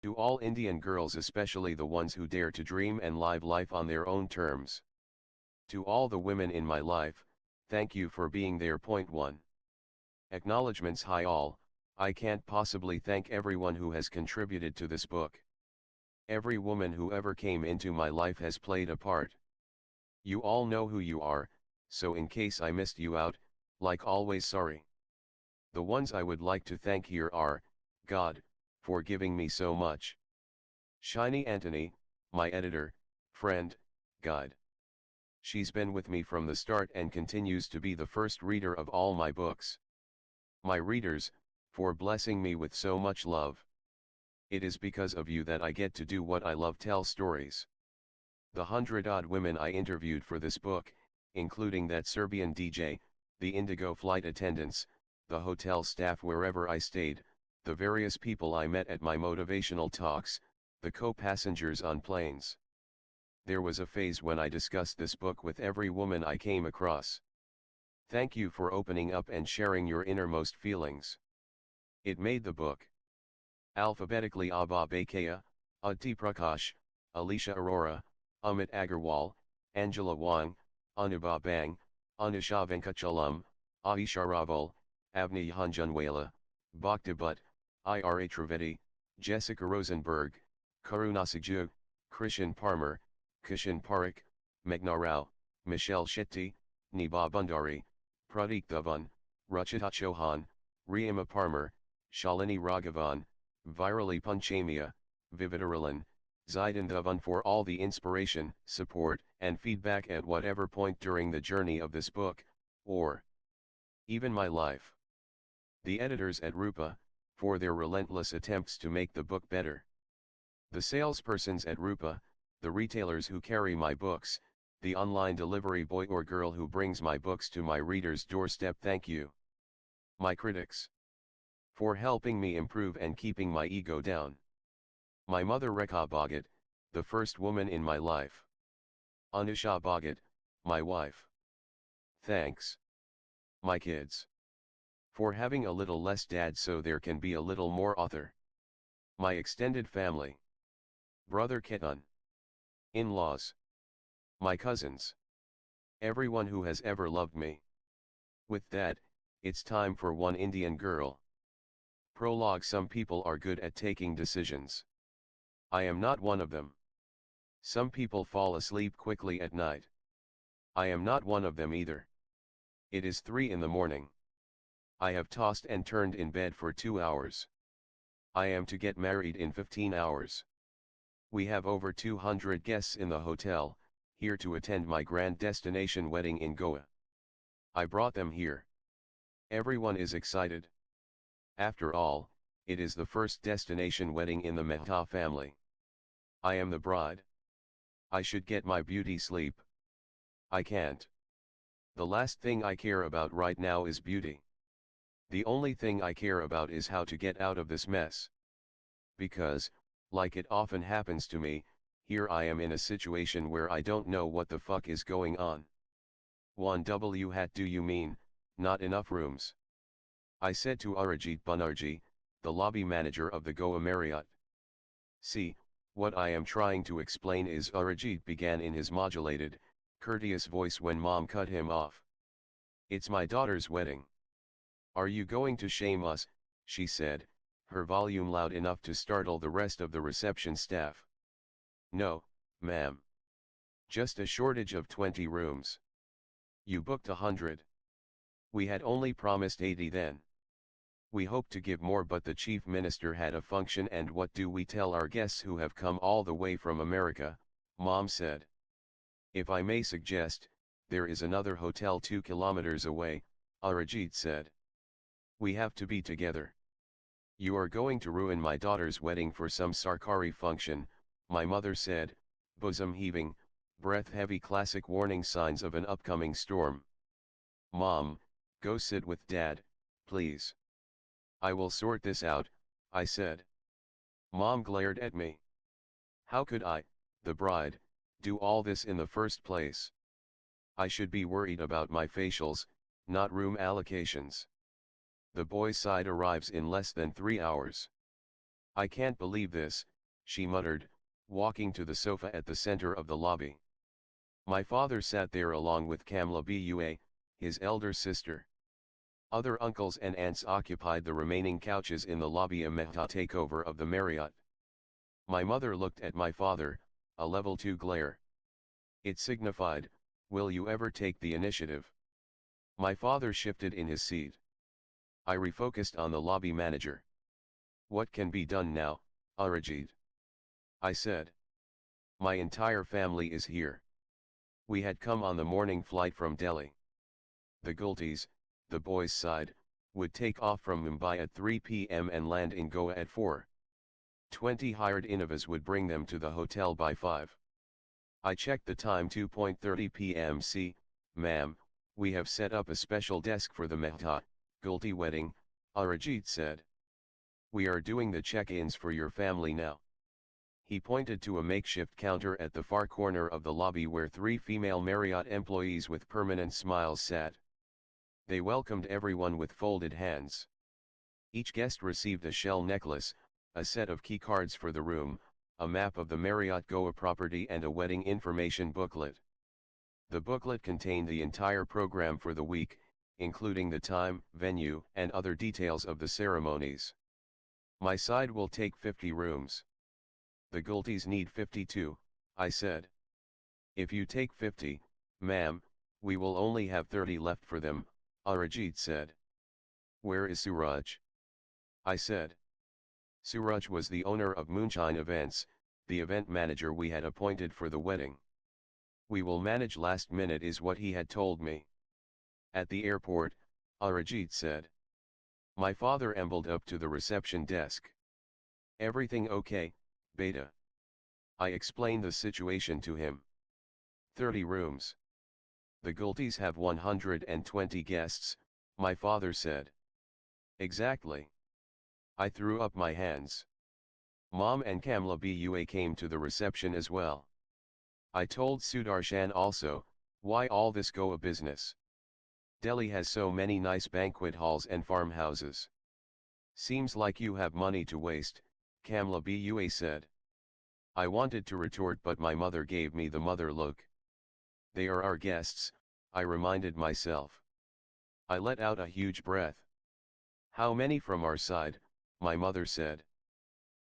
To all Indian girls, especially the ones who dare to dream and live life on their own terms. To all the women in my life, thank you for being there. Point 1. Acknowledgements. Hi all, I can't possibly thank everyone who has contributed to this book. Every woman who ever came into my life has played a part. You all know who you are, so in case I missed you out, like always, sorry. The ones I would like to thank here are, God, for giving me so much. Shiny Anthony, my editor, friend, guide. She's been with me from the start and continues to be the first reader of all my books. My readers, for blessing me with so much love. It is because of you that I get to do what I love, tell stories. The 100-odd women I interviewed for this book, including that Serbian DJ, the Indigo flight attendants, the hotel staff wherever I stayed, the various people I met at my motivational talks, the co-passengers on planes. There was a phase when I discussed this book with every woman I came across. Thank you for opening up and sharing your innermost feelings. It made the book. Alphabetically: Abha Bakaya, Ati Prakash, Alicia Arora, Amit Agarwal, Angela Wang, Anubha Bang, Anusha Venkachalam, Aisha Raval, Avni Hanjunwala, Bhakti Bhatt, Ira Trivedi, Jessica Rosenberg, Karuna Sajju, Krishan Parmar, Kishan Parekh, Meghna Rao, Michelle Shetty, Niba Bhandari, Pradeep Dhawan, Ruchita Chauhan, Riyama Parmar, Shalini Raghavan, Virali Punchamia, Vividaralan, Zaidan Dhawan for all the inspiration, support, and feedback at whatever point during the journey of this book, or even my life. The editors at Rupa, for their relentless attempts to make the book better. The salespersons at Rupa, the retailers who carry my books, the online delivery boy or girl who brings my books to my reader's doorstep, thank you. My critics, for helping me improve and keeping my ego down. My mother Radhika Bhagat, the first woman in my life. Anusha Bhagat, my wife. Thanks. My kids, for having a little less dad so there can be a little more author. My extended family. Brother Chetan. In-laws. My cousins. Everyone who has ever loved me. With that, it's time for one Indian girl. Prologue. Some people are good at taking decisions. I am not one of them. Some people fall asleep quickly at night. I am not one of them either. It is 3 in the morning. I have tossed and turned in bed for 2 hours. I am to get married in 15 hours. We have over 200 guests in the hotel, here to attend my grand destination wedding in Goa. I brought them here. Everyone is excited. After all, it is the first destination wedding in the Mehta family. I am the bride. I should get my beauty sleep. I can't. The last thing I care about right now is beauty. The only thing I care about is how to get out of this mess. Because, like it often happens to me, here I am in a situation where I don't know what the fuck is going on. 1W hat do you mean, not enough rooms? I said to Arijit Banerjee, the lobby manager of the Goa Marriott. See, what I am trying to explain is, Arijit began in his modulated, courteous voice when mom cut him off. It's my daughter's wedding. Are you going to shame us? She said, her volume loud enough to startle the rest of the reception staff. No, ma'am. Just a shortage of 20 rooms. You booked 100. We had only promised 80 then. We hoped to give more, but the chief minister had a function, and what do we tell our guests who have come all the way from America? Mom said. If I may suggest, there is another hotel 2 kilometers away, Arijit said. We have to be together. You are going to ruin my daughter's wedding for some Sarkari function, my mother said, bosom heaving, breath heavy, classic warning signs of an upcoming storm. Mom, go sit with dad, please. I will sort this out, I said. Mom glared at me. How could I, the bride, do all this in the first place? I should be worried about my facials, not room allocations. The boy's side arrives in less than 3 hours. I can't believe this, she muttered, walking to the sofa at the center of the lobby. My father sat there along with Kamla Bua, his elder sister. Other uncles and aunts occupied the remaining couches in the lobby. A Mehta takeover of the Marriott. My mother looked at my father, a level 2 glare. It signified, will you ever take the initiative? My father shifted in his seat. I refocused on the lobby manager. What can be done now, Arijit? I said. My entire family is here. We had come on the morning flight from Delhi. The Gultis, the boys' side, would take off from Mumbai at 3 p.m. and land in Goa at 4:20. Hired Innovas would bring them to the hotel by 5. I checked the time, 2:30 p.m. See, ma'am, we have set up a special desk for the Mehta, Gulti wedding, Arijit said. We are doing the check-ins for your family now. He pointed to a makeshift counter at the far corner of the lobby where 3 female Marriott employees with permanent smiles sat. They welcomed everyone with folded hands. Each guest received a shell necklace, a set of key cards for the room, a map of the Marriott Goa property and a wedding information booklet. The booklet contained the entire program for the week, including the time, venue, and other details of the ceremonies. My side will take 50 rooms. The Gultis need 52, I said. If you take 50, ma'am, we will only have 30 left for them, Arijit said. Where is Suraj? I said. Suraj was the owner of Moonshine Events, the event manager we had appointed for the wedding. We will manage last minute is what he had told me. At the airport, Arijit said. My father ambled up to the reception desk. Everything okay, beta? I explained the situation to him. 30 rooms. The Gultis have 120 guests, my father said. Exactly. I threw up my hands. Mom and Kamla Bua came to the reception as well. I told Sudarshan also, why all this Goa business? Delhi has so many nice banquet halls and farmhouses. Seems like you have money to waste, Kamla Bua said. I wanted to retort but my mother gave me the mother look. They are our guests, I reminded myself. I let out a huge breath. How many from our side, my mother said.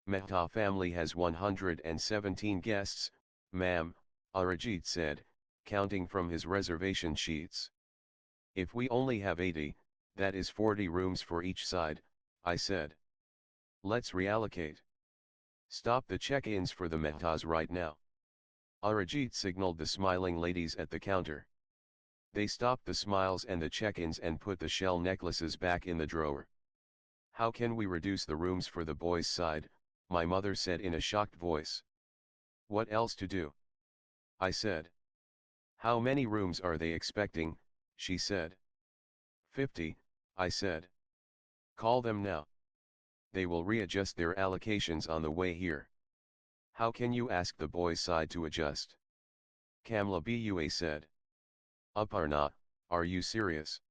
Mehta family has 117 guests, ma'am, Arijit said, counting from his reservation sheets. If we only have 80, that is 40 rooms for each side, I said. Let's reallocate. Stop the check-ins for the Mehtas right now. Arijit signaled the smiling ladies at the counter. They stopped the smiles and the check-ins and put the shell necklaces back in the drawer. How can we reduce the rooms for the boys' side? My mother said in a shocked voice. What else to do? I said. How many rooms are they expecting? She said. 50, I said. Call them now. They will readjust their allocations on the way here. How can you ask the boys' side to adjust? Kamla Bua said. Aparna, are you serious?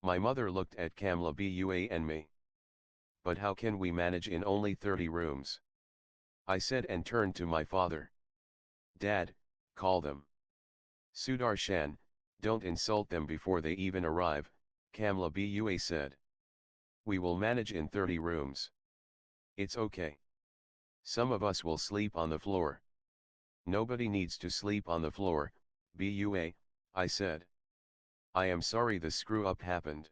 My mother looked at Kamla Bua and me. But how can we manage in only 30 rooms? I said and turned to my father. Dad, call them. Sudarshan, don't insult them before they even arrive, Kamla Bua said. We will manage in 30 rooms. It's okay. Some of us will sleep on the floor. Nobody needs to sleep on the floor, Bua, I said. I am sorry the screw-up happened.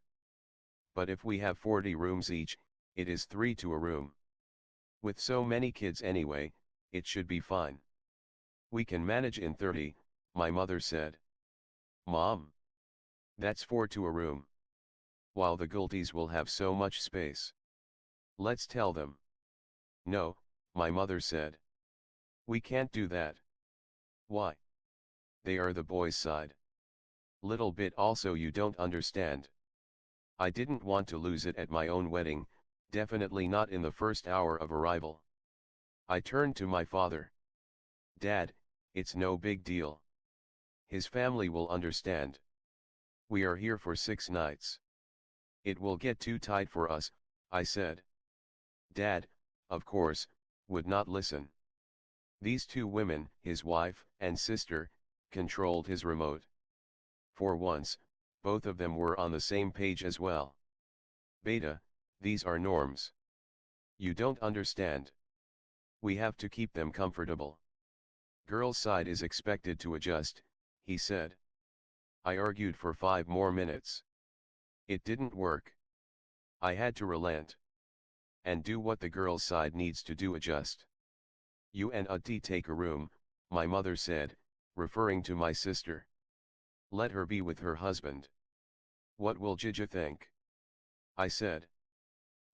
But if we have 40 rooms each, it is 3 to a room. With so many kids anyway, it should be fine. We can manage in 30, my mother said. Mom. That's 4 to a room. While the Gultis will have so much space. Let's tell them. No, my mother said. We can't do that. Why? They are the boys' side. Little bit also you don't understand. I didn't want to lose it at my own wedding, definitely not in the first hour of arrival. I turned to my father. Dad, it's no big deal. His family will understand. We are here for 6 nights. It will get too tight for us, I said. Dad, of course, would not listen. These two women, his wife and sister, controlled his remote. For once, both of them were on the same page as well. Beta, these are norms. You don't understand. We have to keep them comfortable. Girl's side is expected to adjust, he said. I argued for 5 more minutes. It didn't work. I had to relent. And do what the girl's side needs to do, adjust. You and Utti take a room, my mother said, referring to my sister. Let her be with her husband. What will Jija think? I said.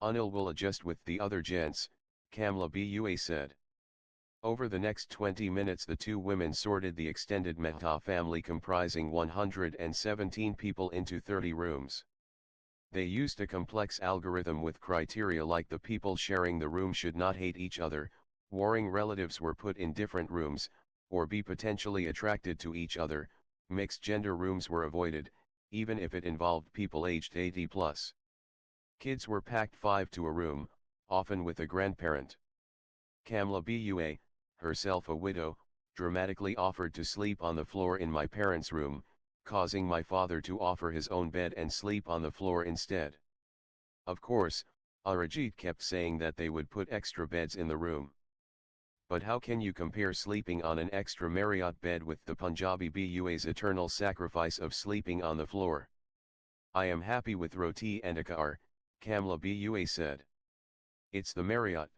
Anil will adjust with the other gents, Kamla Bua said. Over the next 20 minutes the two women sorted the extended Mehta family comprising 117 people into 30 rooms. They used a complex algorithm with criteria like the people sharing the room should not hate each other, warring relatives were put in different rooms, or be potentially attracted to each other, mixed gender rooms were avoided, even if it involved people aged 80 plus. Kids were packed 5 to a room, often with a grandparent. Kamla Bua, herself a widow, dramatically offered to sleep on the floor in my parents' room, causing my father to offer his own bed and sleep on the floor instead. Of course, Arijit kept saying that they would put extra beds in the room. But how can you compare sleeping on an extra Marriott bed with the Punjabi Bua's eternal sacrifice of sleeping on the floor? I am happy with roti and akar, Kamla Bua said. It's the Marriott.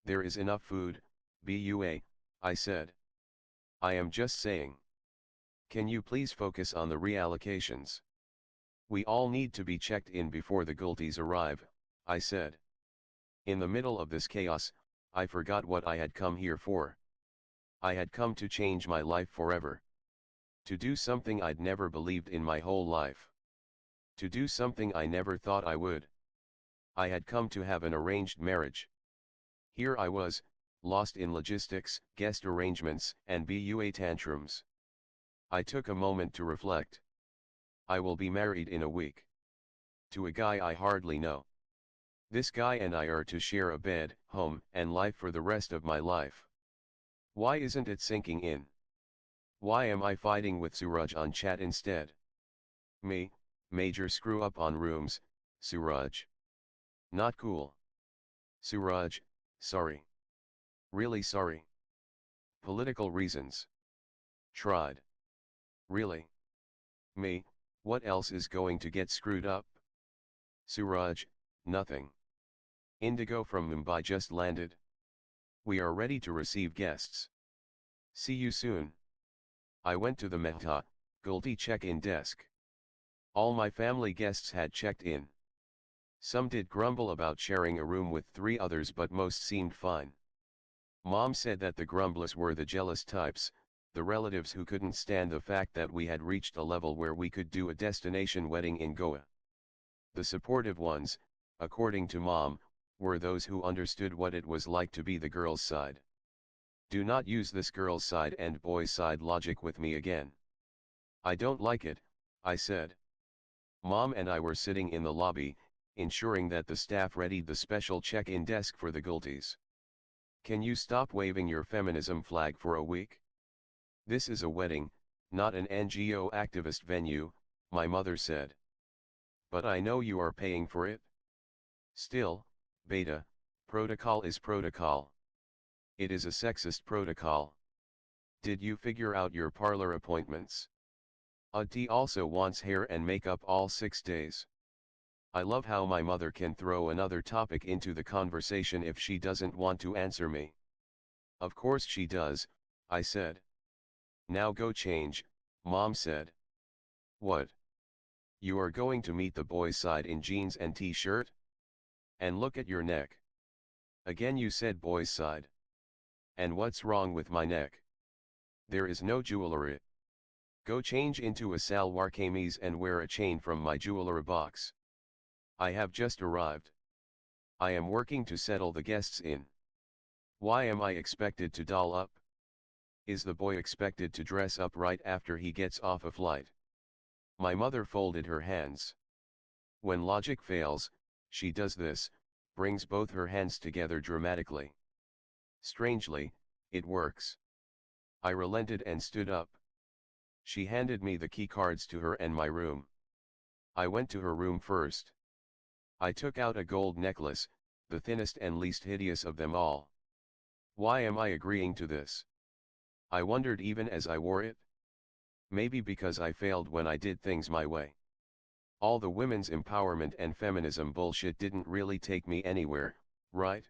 There is enough food, Bua, I said. I am just saying. Can you please focus on the reallocations? We all need to be checked in before the Gultis arrive, I said. In the middle of this chaos, I forgot what I had come here for. I had come to change my life forever. To do something I'd never believed in my whole life. To do something I never thought I would. I had come to have an arranged marriage. Here I was, lost in logistics, guest arrangements, and BUA tantrums. I took a moment to reflect. I will be married in a week. To a guy I hardly know. This guy and I are to share a bed, home, and life for the rest of my life. Why isn't it sinking in? Why am I fighting with Suraj on chat instead? Me, major screw up on rooms, Suraj. Not cool. Suraj, sorry. Really sorry. Political reasons. Tried. Really? Me, what else is going to get screwed up? Suraj, nothing. Indigo from Mumbai just landed. We are ready to receive guests. See you soon. I went to the Mehta, Gulti check-in desk. All my family guests had checked in. Some did grumble about sharing a room with 3 others, but most seemed fine. Mom said that the grumblers were the jealous types, the relatives who couldn't stand the fact that we had reached a level where we could do a destination wedding in Goa. The supportive ones, according to Mom, were those who understood what it was like to be the girl's side. Do not use this girl's side and boy's side logic with me again. I don't like it, I said. Mom and I were sitting in the lobby, ensuring that the staff readied the special check-in desk for the Gultis. Can you stop waving your feminism flag for a week? This is a wedding, not an NGO activist venue, my mother said. But I know you are paying for it. Still, beta, protocol is protocol. It is a sexist protocol. Did you figure out your parlor appointments? Utti also wants hair and makeup all 6 days. I love how my mother can throw another topic into the conversation if she doesn't want to answer me. Of course she does, I said. Now go change, Mom said. What? You are going to meet the boys' side in jeans and t-shirt? And look at your neck. Again you said boys' side. And what's wrong with my neck? There is no jewelry. Go change into a salwar kameez and wear a chain from my jewelry box. I have just arrived. I am working to settle the guests in. Why am I expected to doll up? Is the boy expected to dress up right after he gets off a flight? My mother folded her hands. When logic fails, she does this, brings both her hands together dramatically. Strangely, it works. I relented and stood up. She handed me the key cards to her and my room. I went to her room first. I took out a gold necklace, the thinnest and least hideous of them all. Why am I agreeing to this? I wondered even as I wore it. Maybe because I failed when I did things my way. All the women's empowerment and feminism bullshit didn't really take me anywhere, right?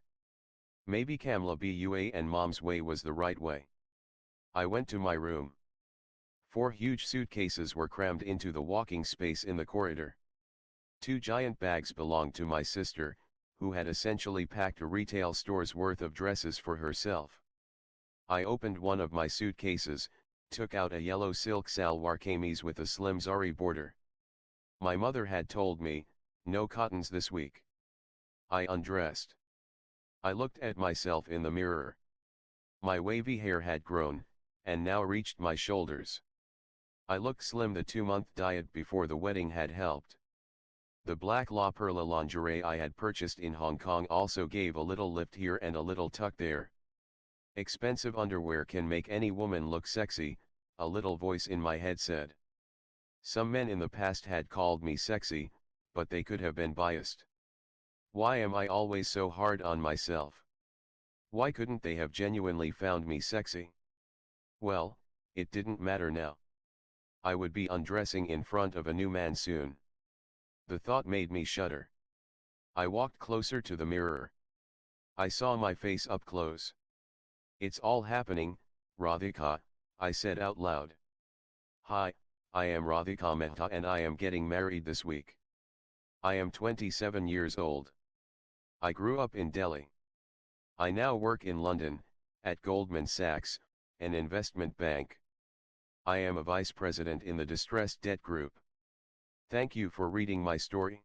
Maybe Kamla Bua and Mom's way was the right way. I went to my room. 4 huge suitcases were crammed into the walking space in the corridor. 2 giant bags belonged to my sister, who had essentially packed a retail store's worth of dresses for herself. I opened one of my suitcases, took out a yellow silk salwar kameez with a slim zari border. My mother had told me, no cottons this week. I undressed. I looked at myself in the mirror. My wavy hair had grown, and now reached my shoulders. I looked slim. The 2-month diet before the wedding had helped. The black La Perla lingerie I had purchased in Hong Kong also gave a little lift here and a little tuck there. Expensive underwear can make any woman look sexy, a little voice in my head said. Some men in the past had called me sexy, but they could have been biased. Why am I always so hard on myself? Why couldn't they have genuinely found me sexy? Well, it didn't matter now. I would be undressing in front of a new man soon. The thought made me shudder. I walked closer to the mirror. I saw my face up close. It's all happening, Radhika, I said out loud. Hi, I am Radhika Mehta and I am getting married this week. I am 27 years old. I grew up in Delhi. I now work in London, at Goldman Sachs, an investment bank. I am a vice president in the distressed debt group. Thank you for reading my story.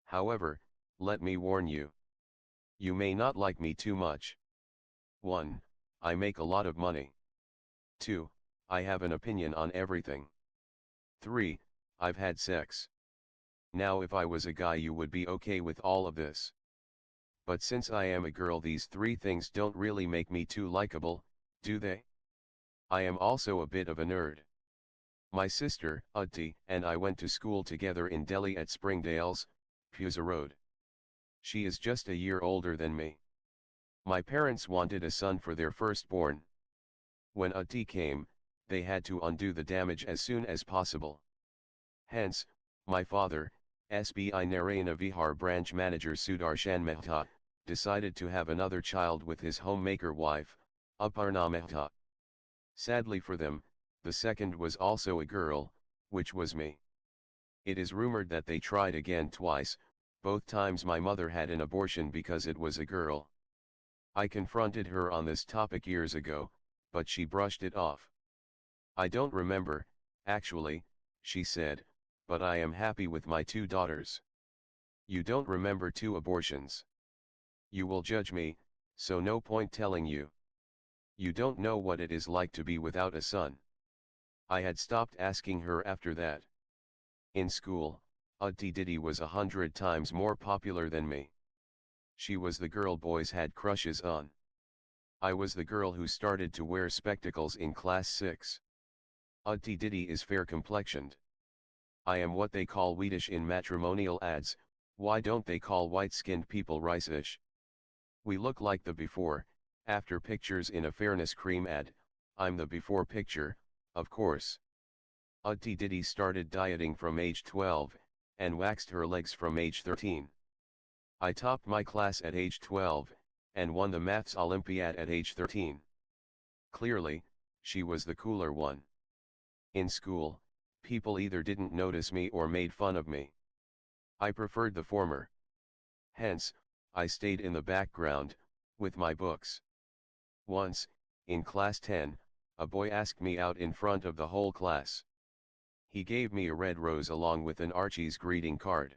However, let me warn you. You may not like me too much. 1. I make a lot of money. 2. I have an opinion on everything. 3. I've had sex. Now if I was a guy you would be okay with all of this. But since I am a girl these 3 things don't really make me too likable, do they? I am also a bit of a nerd. My sister, Utti, and I went to school together in Delhi at Springdale's, Pusa Road. She is just a year older than me. My parents wanted a son for their firstborn. When Utti came, they had to undo the damage as soon as possible. Hence, my father, SBI Narayana Vihar branch manager Sudarshan Mehta, decided to have another child with his homemaker wife, Aparna Mehta. Sadly for them, the second was also a girl, which was me. It is rumored that they tried again twice, both times my mother had an abortion because it was a girl. I confronted her on this topic years ago, but she brushed it off. I don't remember, actually, she said, but I am happy with my 2 daughters. You don't remember 2 abortions. You will judge me, so no point telling you. You don't know what it is like to be without a son. I had stopped asking her after that. In school, Utti Diddy was 100 times more popular than me. She was the girl boys had crushes on. I was the girl who started to wear spectacles in class 6. Utti Diddy is fair-complexioned. I am what they call wheatish in matrimonial ads. Why don't they call white-skinned people rice-ish? We look like the before, after pictures in a fairness cream ad. I'm the before picture, of course. Utti Diddy started dieting from age 12, and waxed her legs from age 13. I topped my class at age 12, and won the maths Olympiad at age 13. Clearly, she was the cooler one. In school, people either didn't notice me or made fun of me. I preferred the former. Hence, I stayed in the background, with my books. Once, in class 10, a boy asked me out in front of the whole class. He gave me a red rose along with an Archie's greeting card.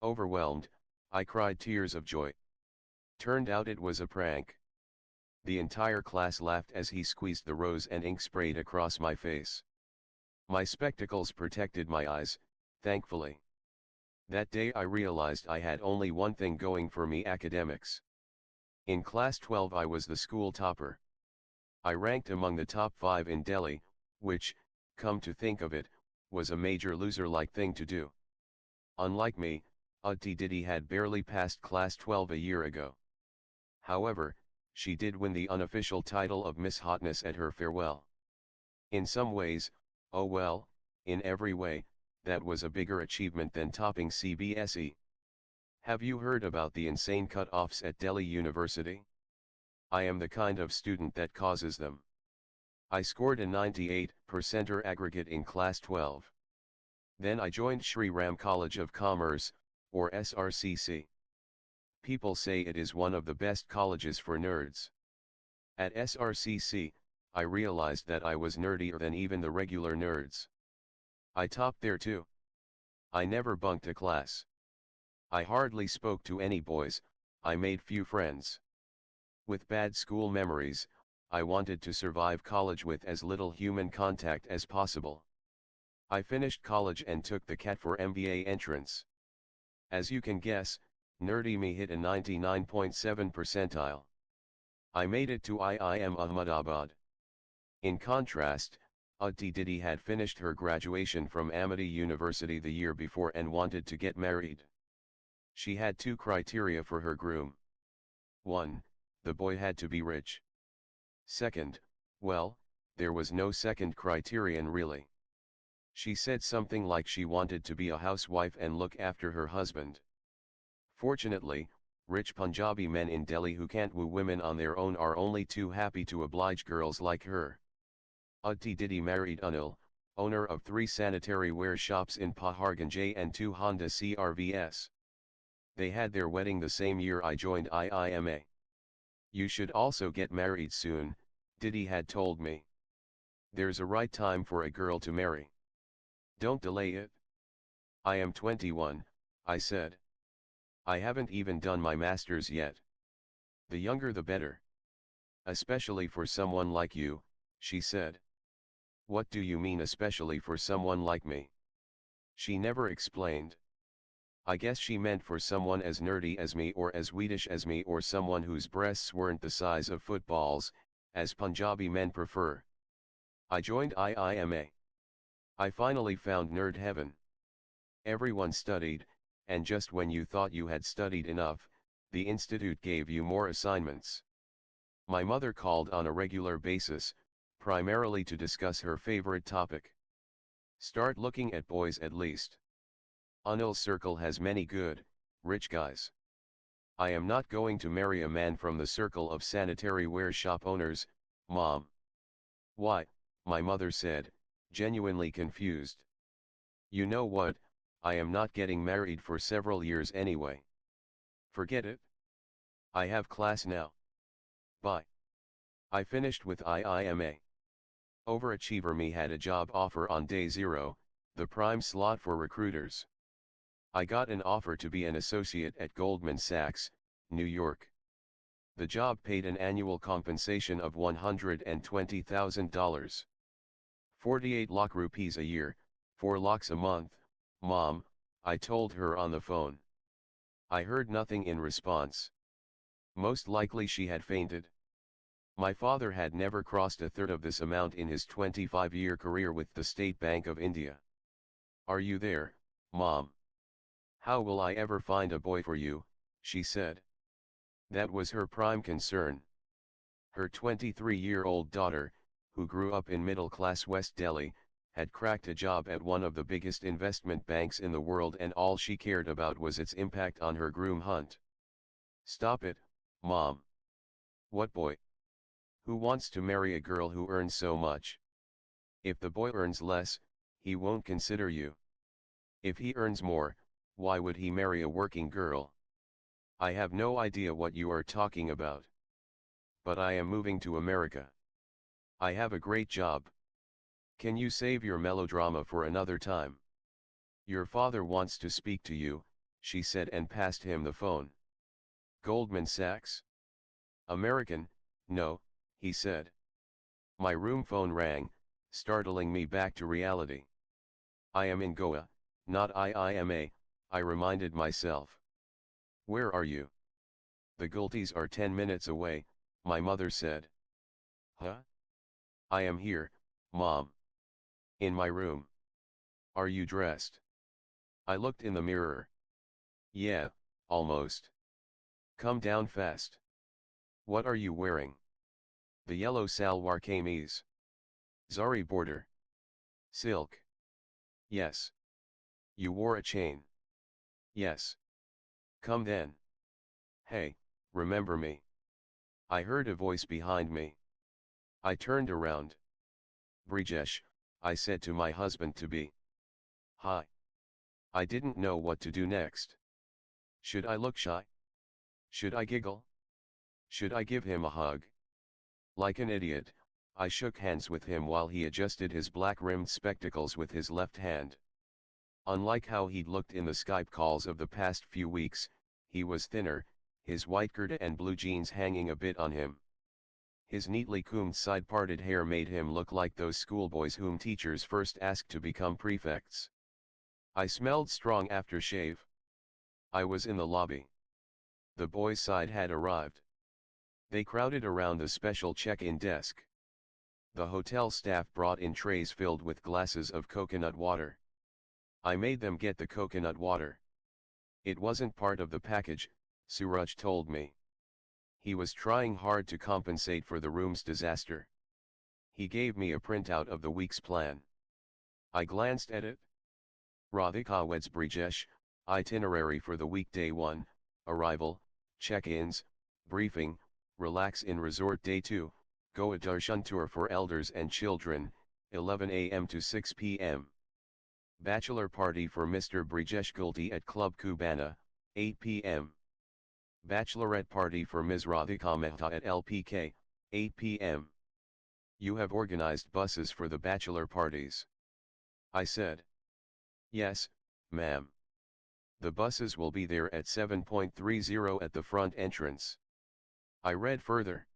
Overwhelmed, I cried tears of joy. Turned out it was a prank. The entire class laughed as he squeezed the rose and ink sprayed across my face. My spectacles protected my eyes, thankfully. That day I realized I had only one thing going for me: academics. In class 12 I was the school topper. I ranked among the top 5 in Delhi, which, come to think of it, was a major loser-like thing to do. Unlike me, Utti Diddy had barely passed class 12 a year ago. However, she did win the unofficial title of Miss Hotness at her farewell. In some ways, oh well, in every way, that was a bigger achievement than topping CBSE. Have you heard about the insane cut-offs at Delhi University? I am the kind of student that causes them. I scored a 98% aggregate in class 12. Then I joined Shri Ram College of Commerce, or SRCC. People say it is one of the best colleges for nerds. At SRCC, I realized that I was nerdier than even the regular nerds. I topped there too. I never bunked a class. I hardly spoke to any boys, I made few friends. With bad school memories, I wanted to survive college with as little human contact as possible. I finished college and took the CAT for MBA entrance. As you can guess, nerdy me hit a 99.7 percentile. I made it to IIM Ahmedabad. In contrast, Utti Diddy had finished her graduation from Amity University the year before and wanted to get married. She had 2 criteria for her groom. 1. The boy had to be rich. 2nd, well, there was no second criterion really. She said something like she wanted to be a housewife and look after her husband. Fortunately, rich Punjabi men in Delhi who can't woo women on their own are only too happy to oblige girls like her. Utti Diddy married Anil, owner of 3 sanitary ware shops in Paharganj and 2 Honda CRVs. They had their wedding the same year I joined IIMA. You should also get married soon, Diddy had told me. There's a right time for a girl to marry. Don't delay it. I am 21, I said. I haven't even done my master's yet. The younger the better. Especially for someone like you, she said. What do you mean especially for someone like me? She never explained. I guess she meant for someone as nerdy as me or as Swedish as me or someone whose breasts weren't the size of footballs, as Punjabi men prefer. I joined IIMA. I finally found nerd heaven. Everyone studied, and just when you thought you had studied enough, the institute gave you more assignments. My mother called on a regular basis, primarily to discuss her favorite topic. Start looking at boys at least. Anil's circle has many good, rich guys. I am not going to marry a man from the circle of sanitary ware shop owners, Mom. Why? My mother said, genuinely confused. You know what, I am not getting married for several years anyway. Forget it. I have class now. Bye. I finished with IIMA. Overachiever me had a job offer on day 0, the prime slot for recruiters. I got an offer to be an associate at Goldman Sachs, New York. The job paid an annual compensation of $120,000. 48 lakh rupees a year, 4 lakhs a month, Mom, I told her on the phone. I heard nothing in response. Most likely she had fainted. My father had never crossed a third of this amount in his 25-year career with the State Bank of India. Are you there, Mom? How will I ever find a boy for you, she said. That was her prime concern. Her 23-year-old daughter, who grew up in middle-class West Delhi, had cracked a job at one of the biggest investment banks in the world and all she cared about was its impact on her groom hunt. Stop it, Mom. What boy? Who wants to marry a girl who earns so much? If the boy earns less, he won't consider you. If he earns more, why would he marry a working girl? I have no idea what you are talking about. But I am moving to America. I have a great job. Can you save your melodrama for another time? Your father wants to speak to you, she said and passed him the phone. Goldman Sachs? American, no, he said. My room phone rang, startling me back to reality. I am in Goa, not IIMA, I reminded myself. Where are you? The Gultis are 10 minutes away, my mother said. Huh? I am here, Mom. In my room. Are you dressed? I looked in the mirror. Yeah, almost. Come down fast. What are you wearing? The yellow salwar kameez. Zari border. Silk. Yes. You wore a chain. Yes. Come then. Hey, remember me? I heard a voice behind me. I turned around. Brijesh, I said to my husband-to-be. Hi. I didn't know what to do next. Should I look shy? Should I giggle? Should I give him a hug? Like an idiot, I shook hands with him while he adjusted his black-rimmed spectacles with his left hand. Unlike how he'd looked in the Skype calls of the past few weeks, he was thinner, his white kurta and blue jeans hanging a bit on him. His neatly combed side-parted hair made him look like those schoolboys whom teachers first asked to become prefects. I smelled strong aftershave. I was in the lobby. The boys' side had arrived. They crowded around the special check-in desk. The hotel staff brought in trays filled with glasses of coconut water. I made them get the coconut water. It wasn't part of the package, Suraj told me. He was trying hard to compensate for the room's disaster. He gave me a printout of the week's plan. I glanced at it. Radhika weds Brijesh, itinerary for the week. Day 1, arrival, check-ins, briefing, relax in resort. Day 2, Goa Darshan tour for elders and children, 11 a.m. to 6 p.m. Bachelor party for Mr. Brijesh Gulti at Club Cubana, 8 p.m. Bachelorette party for Ms. Radhika Mehta at LPK, 8 p.m. You have organized buses for the bachelor parties. I said. Yes, ma'am. The buses will be there at 7:30 at the front entrance. I read further.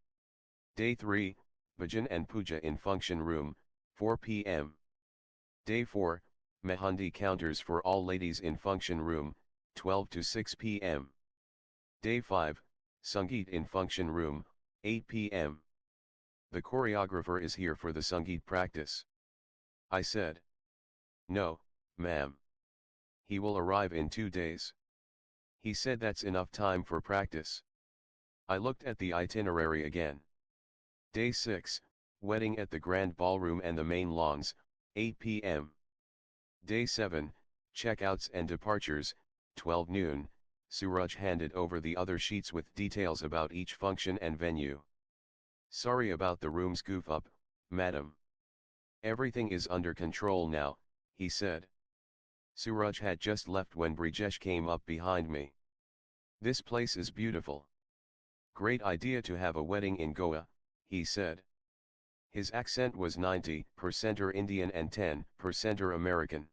Day 3, Bhajan and Puja in function room, 4 p.m. Day 4, Mehandi counters for all ladies in function room, 12 to 6 p.m. Day 5, Sangeet in function room, 8 p.m. The choreographer is here for the Sangeet practice. I said. No, ma'am. He will arrive in 2 days. He said that's enough time for practice. I looked at the itinerary again. Day 6, wedding at the Grand Ballroom and the main lawns, 8 p.m. Day 7, checkouts and departures, 12 noon, Suraj handed over the other sheets with details about each function and venue. Sorry about the room's goof up, madam. Everything is under control now, he said. Suraj had just left when Brijesh came up behind me. This place is beautiful. Great idea to have a wedding in Goa, he said. His accent was 90% Indian and 10% American.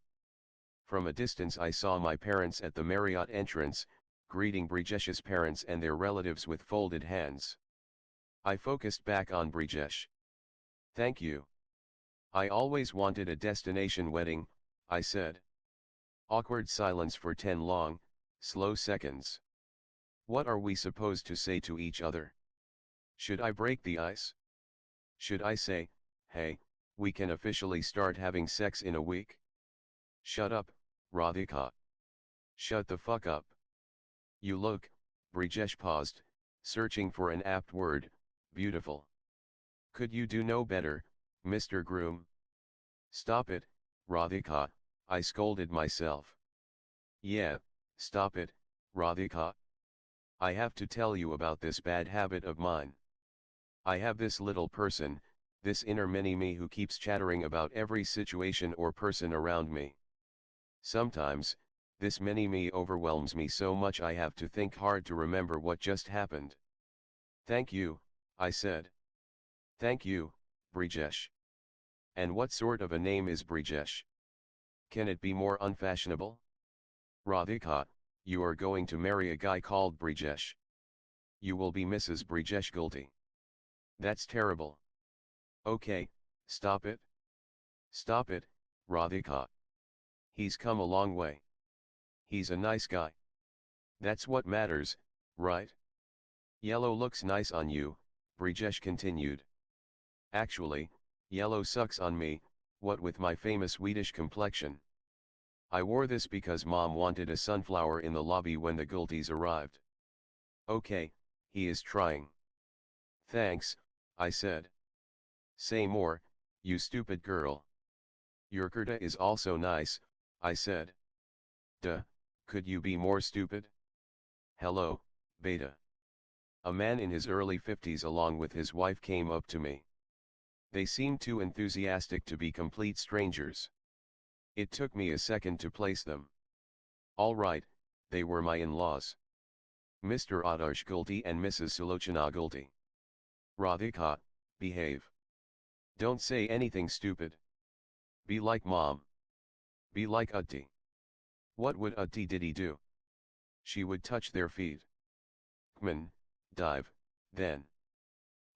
From a distance I saw my parents at the Marriott entrance, greeting Brijesh's parents and their relatives with folded hands. I focused back on Brijesh. Thank you. I always wanted a destination wedding, I said. Awkward silence for 10 long, slow seconds. What are we supposed to say to each other? Should I break the ice? Should I say, hey, we can officially start having sex in a week? Shut up, Radhika. Shut the fuck up. You look, Brijesh paused, searching for an apt word, beautiful. Could you do no better, Mr. Groom? Stop it, Radhika, I scolded myself. Yeah, stop it, Radhika. I have to tell you about this bad habit of mine. I have this little person, this inner mini-me who keeps chattering about every situation or person around me. Sometimes, this mini-me overwhelms me so much I have to think hard to remember what just happened. Thank you, I said. Thank you, Brijesh. And what sort of a name is Brijesh? Can it be more unfashionable? Radhika, you are going to marry a guy called Brijesh. You will be Mrs. Brijesh Gulti. That's terrible. Okay, stop it. Stop it, Radhika. He's come a long way. He's a nice guy. That's what matters, right? Yellow looks nice on you, Brijesh continued. Actually, yellow sucks on me, what with my famous wheatish complexion. I wore this because mom wanted a sunflower in the lobby when the Gultis arrived. Okay, he is trying. Thanks, I said. Say more, you stupid girl. Your kurta is also nice, I said. Duh, could you be more stupid? Hello, beta. A man in his early 50s along with his wife came up to me. They seemed too enthusiastic to be complete strangers. It took me a second to place them. All right, they were my in-laws. Mr. Adarsh Gulti and Mrs. Sulochana Gulti. Radhika, behave. Don't say anything stupid. Be like mom. Be like Utti. What would Utti Diddy do? She would touch their feet. Kman, dive, then.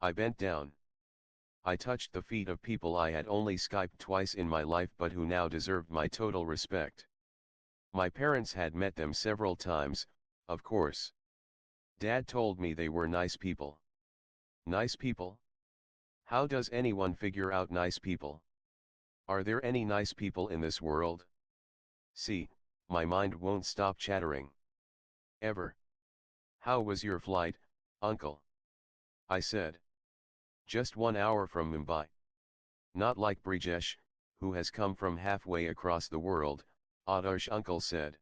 I bent down. I touched the feet of people I had only Skyped twice in my life but who now deserved my total respect. My parents had met them several times, of course. Dad told me they were nice people. Nice people? How does anyone figure out nice people? Are there any nice people in this world? See, my mind won't stop chattering. Ever. How was your flight, uncle? I said. Just 1 hour from Mumbai. Not like Brijesh, who has come from halfway across the world, Adarsh uncle said.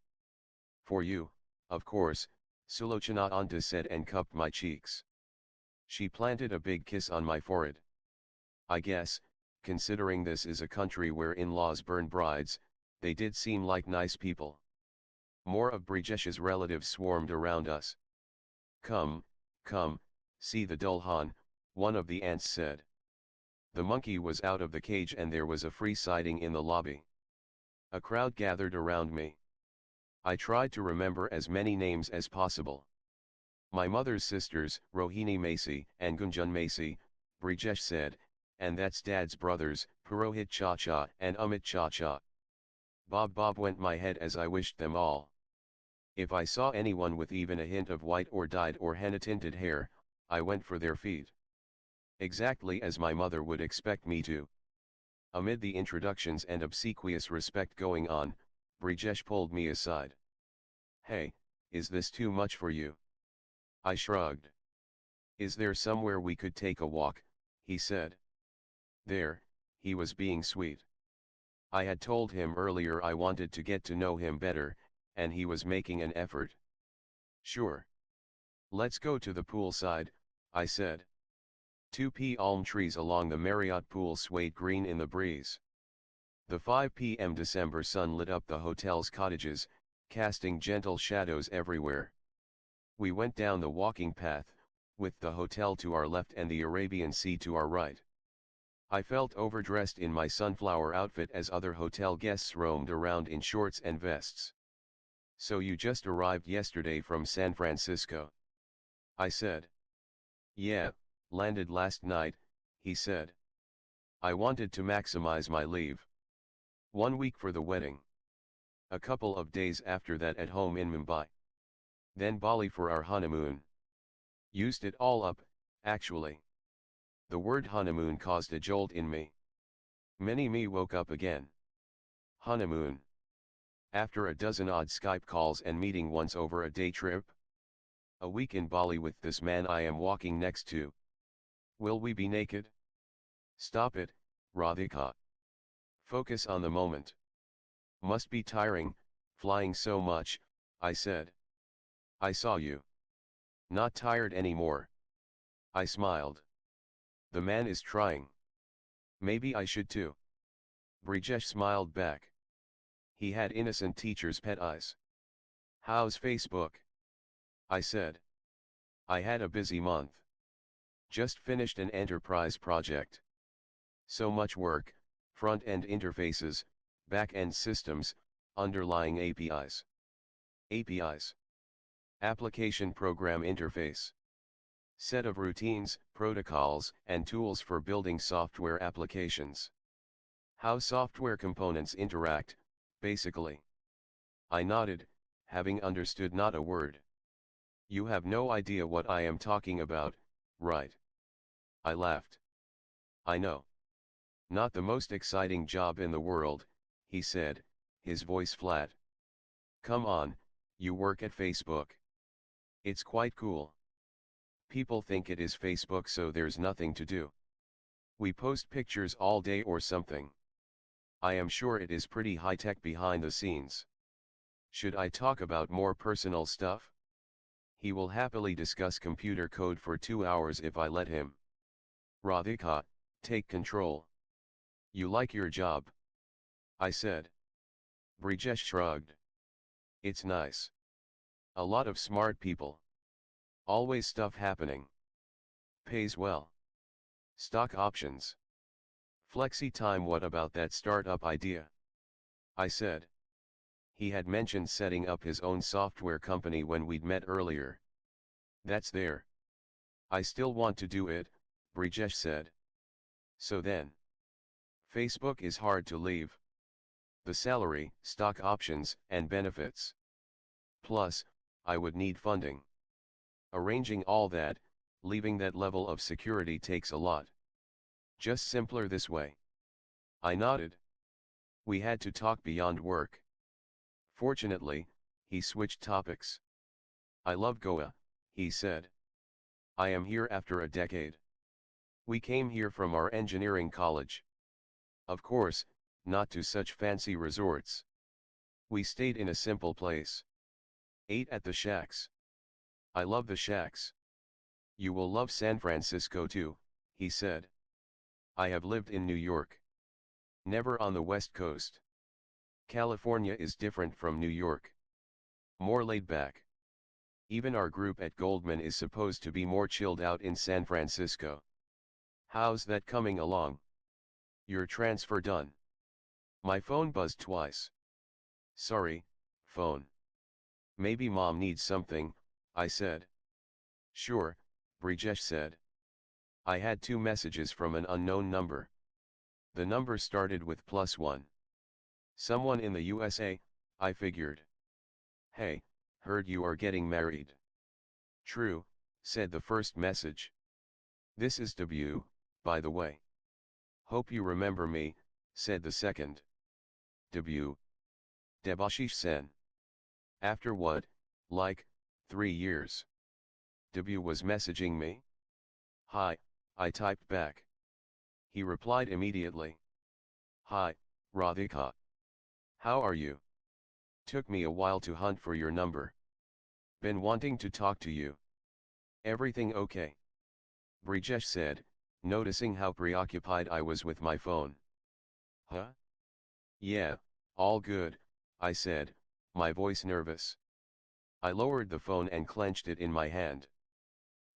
For you, of course, Sulochana Anta said and cupped my cheeks. She planted a big kiss on my forehead. I guess, considering this is a country where in-laws burn brides, they did seem like nice people. More of Brijesh's relatives swarmed around us. Come, come, see the Dulhan, one of the aunts said. The monkey was out of the cage and there was a free siding in the lobby. A crowd gathered around me. I tried to remember as many names as possible. My mother's sisters, Rohini Macy and Gunjan Macy, Brijesh said, and that's Dad's brothers, Purohit Chacha and Amit Chacha. Bob went my head as I wished them all. If I saw anyone with even a hint of white or dyed or henna-tinted hair, I went for their feet. Exactly as my mother would expect me to. Amid the introductions and obsequious respect going on, Brijesh pulled me aside. Hey, is this too much for you? I shrugged. Is there somewhere we could take a walk, he said. There, he was being sweet. I had told him earlier I wanted to get to know him better, and he was making an effort. Sure. Let's go to the poolside, I said. 2 palm trees along the Marriott pool swayed green in the breeze. The 5 p.m. December sun lit up the hotel's cottages, casting gentle shadows everywhere. We went down the walking path, with the hotel to our left and the Arabian Sea to our right. I felt overdressed in my sunflower outfit as other hotel guests roamed around in shorts and vests. So you just arrived yesterday from San Francisco? I said. Yeah, landed last night, he said. I wanted to maximize my leave. 1 week for the wedding. A couple of days after that at home in Mumbai. Then Bali for our honeymoon. Used it all up, actually. The word honeymoon caused a jolt in me. Me woke up again. Honeymoon. After a dozen odd Skype calls and meeting once over a day trip. A week in Bali with this man I am walking next to. Will we be naked? Stop it, Radhika. Focus on the moment. Must be tiring, flying so much, I said. I saw you. Not tired anymore. I smiled. The man is trying. Maybe I should too. Brijesh smiled back. He had innocent teacher's pet eyes. How's Facebook? I said. I had a busy month. Just finished an enterprise project. So much work, front-end interfaces, back-end systems, underlying APIs. APIs. Application Program Interface. Set of routines, protocols, and tools for building software applications. How software components interact, basically. I nodded, having understood not a word. You have no idea what I am talking about, right? I laughed. I know. Not the most exciting job in the world, he said, his voice flat. Come on, you work at Facebook. It's quite cool. People think it is Facebook so there's nothing to do. We post pictures all day or something. I am sure it is pretty high-tech behind the scenes. Should I talk about more personal stuff? He will happily discuss computer code for 2 hours if I let him. Radhika, take control. You like your job? I said. Brijesh shrugged. It's nice. A lot of smart people. Always stuff happening. Pays well. Stock options. Flexi time. What about that startup idea? I said. He had mentioned setting up his own software company when we'd met earlier. That's there. I still want to do it, Brijesh said. So then. Facebook is hard to leave. The salary, stock options, and benefits. Plus, I would need funding. Arranging all that, leaving that level of security takes a lot. Just simpler this way. I nodded. We had to talk beyond work. Fortunately, he switched topics. I love Goa, he said. I am here after a decade. We came here from our engineering college. Of course, not to such fancy resorts. We stayed in a simple place. Ate at the shacks. I love the shacks. You will love San Francisco too, he said. I have lived in New York. Never on the West Coast. California is different from New York. More laid back. Even our group at Goldman is supposed to be more chilled out in San Francisco. How's that coming along? Your transfer done? My phone buzzed twice. Sorry, phone. Maybe mom needs something, I said. Sure, Brijesh said. I had 2 messages from an unknown number. The number started with +1. Someone in the USA, I figured. Hey, heard you are getting married. True, said the first message. This is W, by the way. Hope you remember me, said the second. W. Debashish Sen. After what, like, 3 years. W was messaging me. Hi, I typed back. He replied immediately. Hi, Radhika. How are you? Took me a while to hunt for your number. Been wanting to talk to you. Everything okay? Brijesh said, noticing how preoccupied I was with my phone. Huh? Yeah, all good, I said, my voice nervous. I lowered the phone and clenched it in my hand.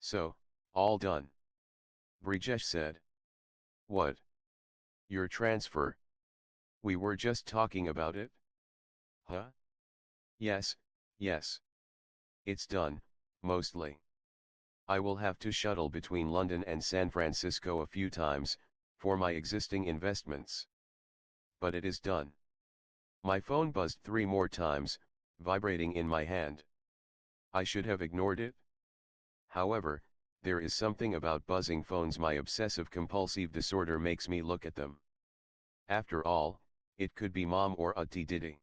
So, all done. Brijesh said. What? Your transfer? We were just talking about it? Huh? Yes, yes. It's done, mostly. I will have to shuttle between London and San Francisco a few times, for my existing investments. But it is done. My phone buzzed 3 more times, vibrating in my hand. I should have ignored it. However, there is something about buzzing phones. My obsessive-compulsive disorder makes me look at them. After all, it could be mom or Auntie Didi.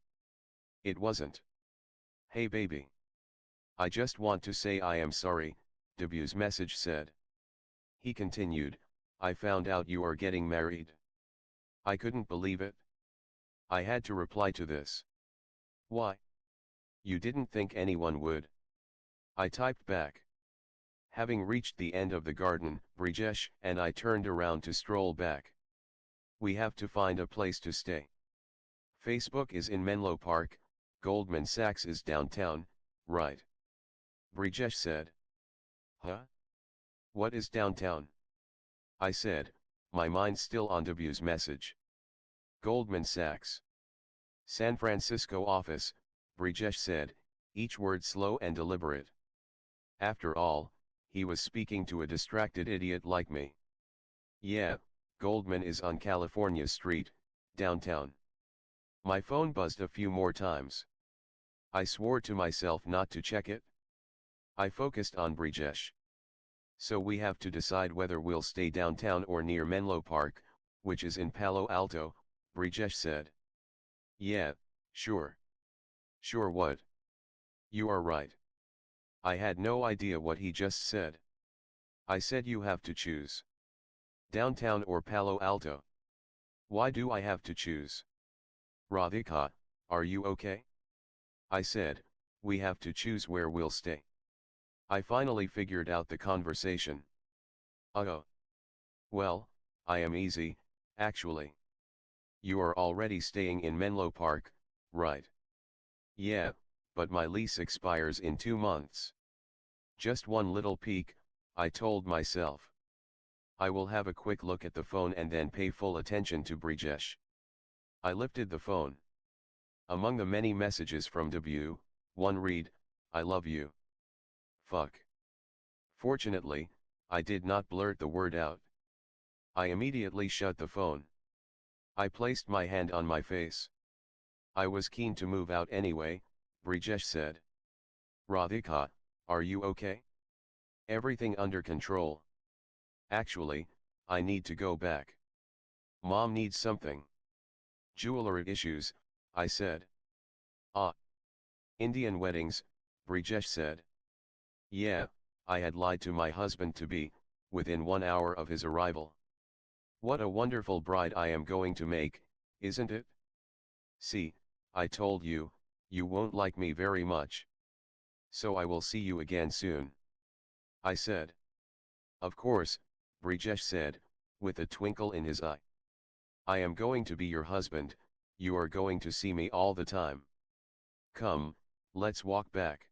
It wasn't. Hey baby. I just want to say I am sorry, W's message said. He continued, I found out you are getting married. I couldn't believe it. I had to reply to this. Why? You didn't think anyone would? I typed back. Having reached the end of the garden, Brijesh and I turned around to stroll back. We have to find a place to stay. Facebook is in Menlo Park, Goldman Sachs is downtown, right? Brijesh said. Huh? What is downtown? I said, my mind still on W's message. Goldman Sachs. San Francisco office, Brijesh said, each word slow and deliberate. After all, he was speaking to a distracted idiot like me. Yeah, Goldman is on California Street, downtown. My phone buzzed a few more times. I swore to myself not to check it. I focused on Brijesh. So we have to decide whether we'll stay downtown or near Menlo Park, which is in Palo Alto, Brijesh said. Yeah, sure. Sure what? You are right. I had no idea what he just said. I said you have to choose. Downtown or Palo Alto. Why do I have to choose? Radhika, are you okay? I said, we have to choose where we'll stay. I finally figured out the conversation. Oh. Well, I am easy, actually. You are already staying in Menlo Park, right? Yeah, but my lease expires in 2 months. Just one little peek, I told myself. I will have a quick look at the phone and then pay full attention to Brijesh. I lifted the phone. Among the many messages from W, one read, I love you. Fuck. Fortunately, I did not blurt the word out. I immediately shut the phone. I placed my hand on my face. I was keen to move out anyway, Brijesh said. Radhika, are you okay? Everything under control. Actually, I need to go back. Mom needs something. Jewelry issues, I said. Ah. Indian weddings, Brijesh said. Yeah, I had lied to my husband to be, within 1 hour of his arrival. What a wonderful bride I am going to make, isn't it? See, I told you, you won't like me very much. So I will see you again soon. I said. Of course, Brijesh said, with a twinkle in his eye. I am going to be your husband, you are going to see me all the time. Come, let's walk back.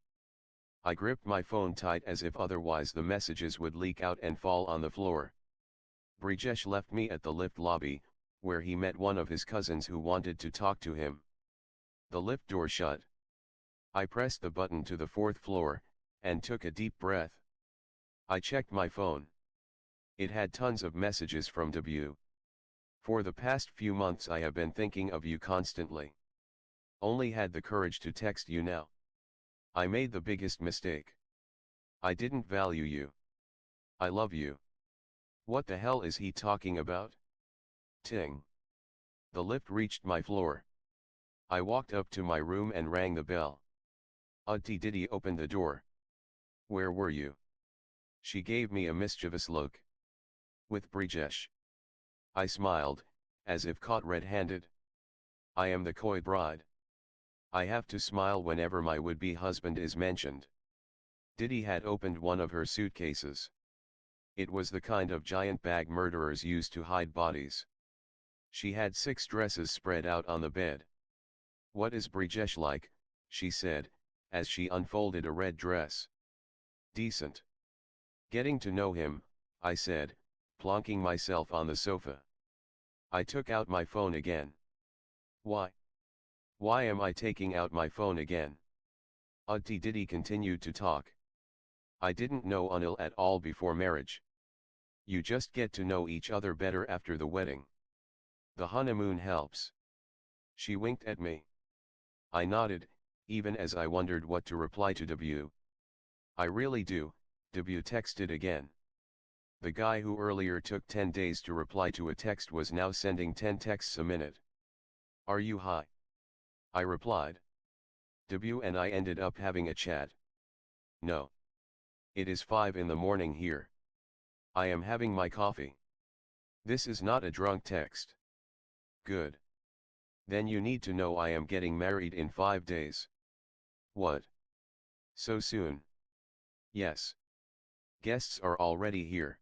I gripped my phone tight as if otherwise the messages would leak out and fall on the floor. Brijesh left me at the lift lobby, where he met one of his cousins who wanted to talk to him. The lift door shut. I pressed the button to the 4th floor, and took a deep breath. I checked my phone. It had tons of messages from W. For the past few months I have been thinking of you constantly. Only had the courage to text you now. I made the biggest mistake. I didn't value you. I love you. What the hell is he talking about? Ting. The lift reached my floor. I walked up to my room and rang the bell. Auntie Diddy opened the door. Where were you? She gave me a mischievous look. With Brijesh. I smiled, as if caught red-handed. I am the coy bride. I have to smile whenever my would-be husband is mentioned. Diddy had opened one of her suitcases. It was the kind of giant bag murderers use to hide bodies. She had 6 dresses spread out on the bed. What is Brijesh like? She said, as she unfolded a red dress. Decent. Getting to know him, I said, plonking myself on the sofa. I took out my phone again. Why? Why am I taking out my phone again? Auntie Diddy continued to talk. I didn't know Anil at all before marriage. You just get to know each other better after the wedding. The honeymoon helps. She winked at me. I nodded, even as I wondered what to reply to W. I really do, W texted again. The guy who earlier took 10 days to reply to a text was now sending 10 texts a minute. Are you high? I replied. W and I ended up having a chat. No. It is 5 in the morning here. I am having my coffee. This is not a drunk text. Good. Then you need to know I am getting married in 5 days. What? So soon? Yes. Guests are already here.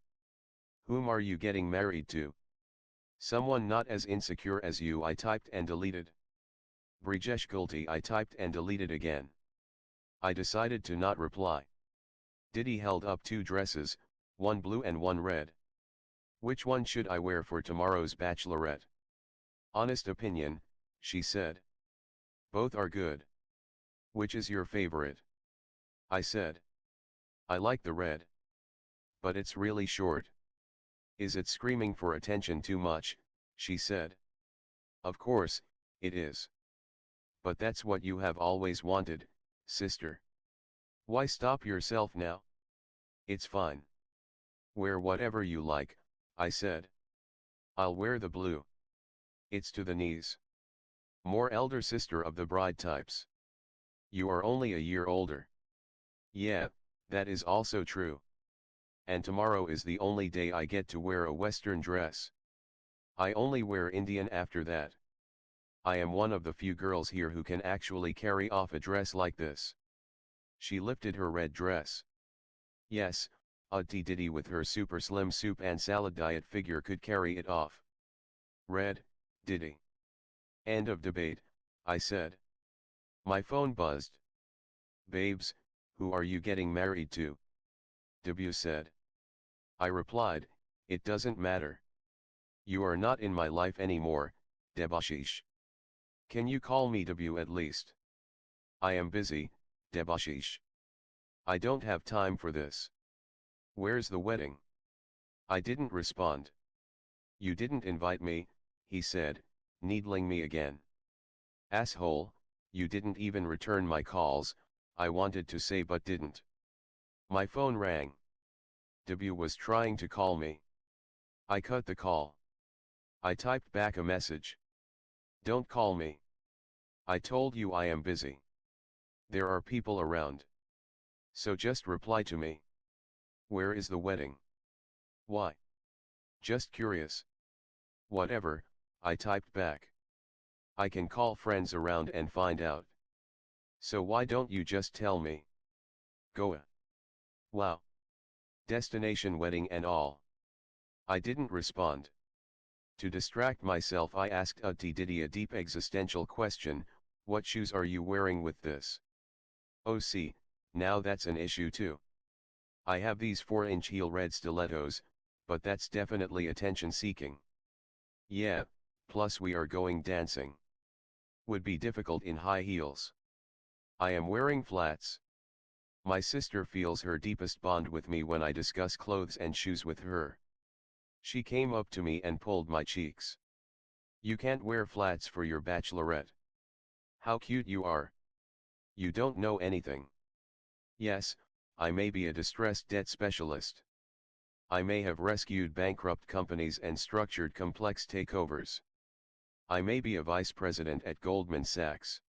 Whom are you getting married to? Someone not as insecure as you, I typed and deleted. Brijesh Gulti, I typed and deleted again. I decided to not reply. Diddy held up 2 dresses, one blue and one red. Which one should I wear for tomorrow's bachelorette? Honest opinion, she said. Both are good. Which is your favorite? I said. I like the red. But it's really short. Is it screaming for attention too much? She said. Of course, it is. But that's what you have always wanted, sister. Why stop yourself now? It's fine. Wear whatever you like, I said. I'll wear the blue. It's to the knees. More elder sister of the bride types. You are only a year older. Yeah, that is also true. And tomorrow is the only day I get to wear a Western dress. I only wear Indian after that. I am one of the few girls here who can actually carry off a dress like this. She lifted her red dress. Yes, Auntie Diddy with her super slim soup and salad diet figure could carry it off. Red, Diddy. End of debate, I said. My phone buzzed. Babes, who are you getting married to? W said. I replied, it doesn't matter. You are not in my life anymore, Debashish. Can you call me W at least? I am busy, Debashish. I don't have time for this. Where's the wedding? I didn't respond. You didn't invite me, he said, needling me again. Asshole, you didn't even return my calls, I wanted to say but didn't. My phone rang. W was trying to call me. I cut the call. I typed back a message. Don't call me. I told you I am busy. There are people around. So just reply to me. Where is the wedding? Why? Just curious. Whatever, I typed back. I can call friends around and find out. So why don't you just tell me? Goa. Wow. Destination wedding and all. I didn't respond. To distract myself I asked Auntie Diddy a deep existential question, what shoes are you wearing with this? Oh see, now that's an issue too. I have these 4-inch heel red stilettos, but that's definitely attention seeking. Yeah, plus we are going dancing. Would be difficult in high heels. I am wearing flats. My sister feels her deepest bond with me when I discuss clothes and shoes with her. She came up to me and pulled my cheeks. You can't wear flats for your bachelorette. How cute you are. You don't know anything. Yes, I may be a distressed debt specialist. I may have rescued bankrupt companies and structured complex takeovers. I may be a vice president at Goldman Sachs.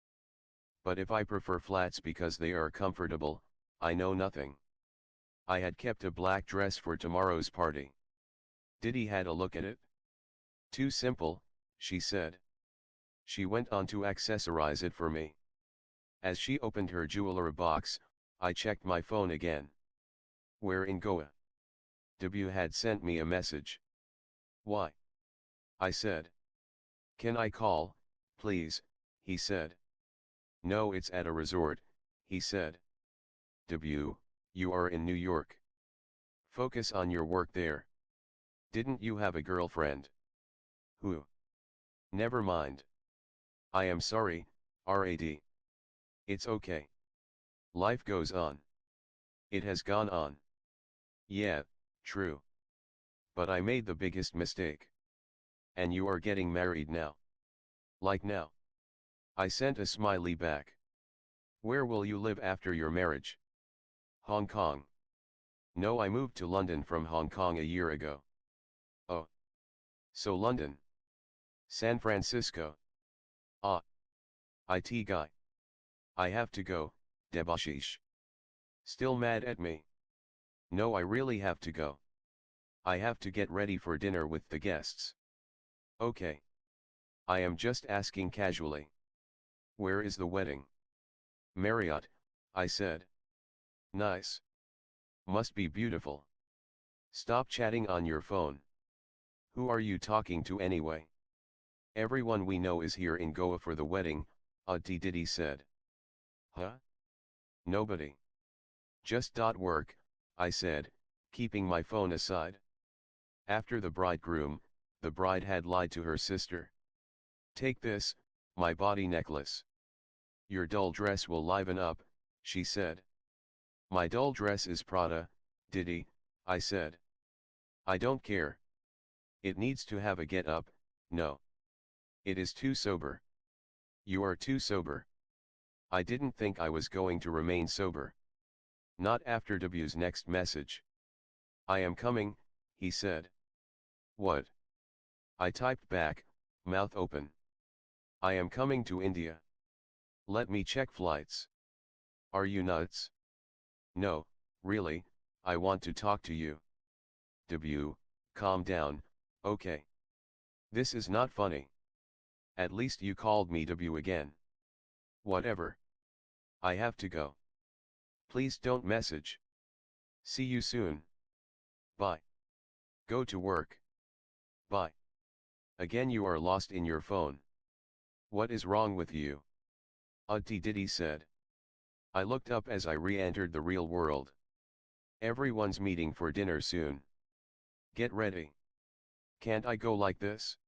But if I prefer flats because they are comfortable, I know nothing. I had kept a black dress for tomorrow's party. Diddy had a look at it. Too simple, she said. She went on to accessorize it for me. As she opened her jewelry box, I checked my phone again. Where in Goa? W had sent me a message. Why? I said. Can I call, please, he said. No, it's at a resort, he said. W, you are in New York. Focus on your work there. Didn't you have a girlfriend? Who? Never mind. I am sorry, Rad. It's okay. Life goes on. It has gone on. Yeah, true. But I made the biggest mistake. And you are getting married now. Like now. I sent a smiley back. Where will you live after your marriage? Hong Kong. No, I moved to London from Hong Kong a year ago. Oh. So London. San Francisco. Ah. IT guy. I have to go, Debashish. Still mad at me? No, I really have to go. I have to get ready for dinner with the guests. Okay. I am just asking casually. Where is the wedding? Marriott, I said. Nice. Must be beautiful. Stop chatting on your phone. Who are you talking to anyway? Everyone we know is here in Goa for the wedding, Auntie Diddy said. Huh? Nobody. Just .work, I said, keeping my phone aside. After the bridegroom, the bride had lied to her sister. Take this, my body necklace. Your dull dress will liven up, she said. My dull dress is Prada, Diddy, I said. I don't care. It needs to have a get up, no. It is too sober. You are too sober. I didn't think I was going to remain sober. Not after W's next message. I am coming, he said. What? I typed back, mouth open. I am coming to India. Let me check flights. Are you nuts? No, really, I want to talk to you. W, calm down, okay. This is not funny. At least you called me W again. Whatever. I have to go. Please don't message. See you soon. Bye. Go to work. Bye. Again you are lost in your phone. What is wrong with you? Auntie Diddy said. I looked up as I re-entered the real world. Everyone's meeting for dinner soon. Get ready. Can't I go like this?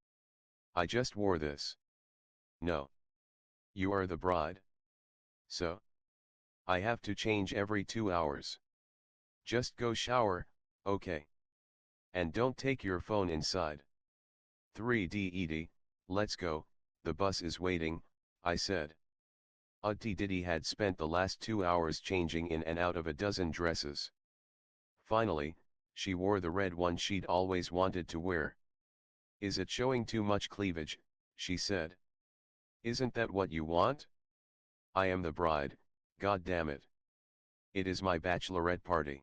I just wore this. No. You are the bride. So? I have to change every 2 hours. Just go shower, okay. And don't take your phone inside. 3D, let's go, the bus is waiting, I said. Auntie Diddy had spent the last 2 hours changing in and out of a dozen dresses. Finally, she wore the red one she'd always wanted to wear. Is it showing too much cleavage? She said. Isn't that what you want? I am the bride, god damn it. It is my bachelorette party.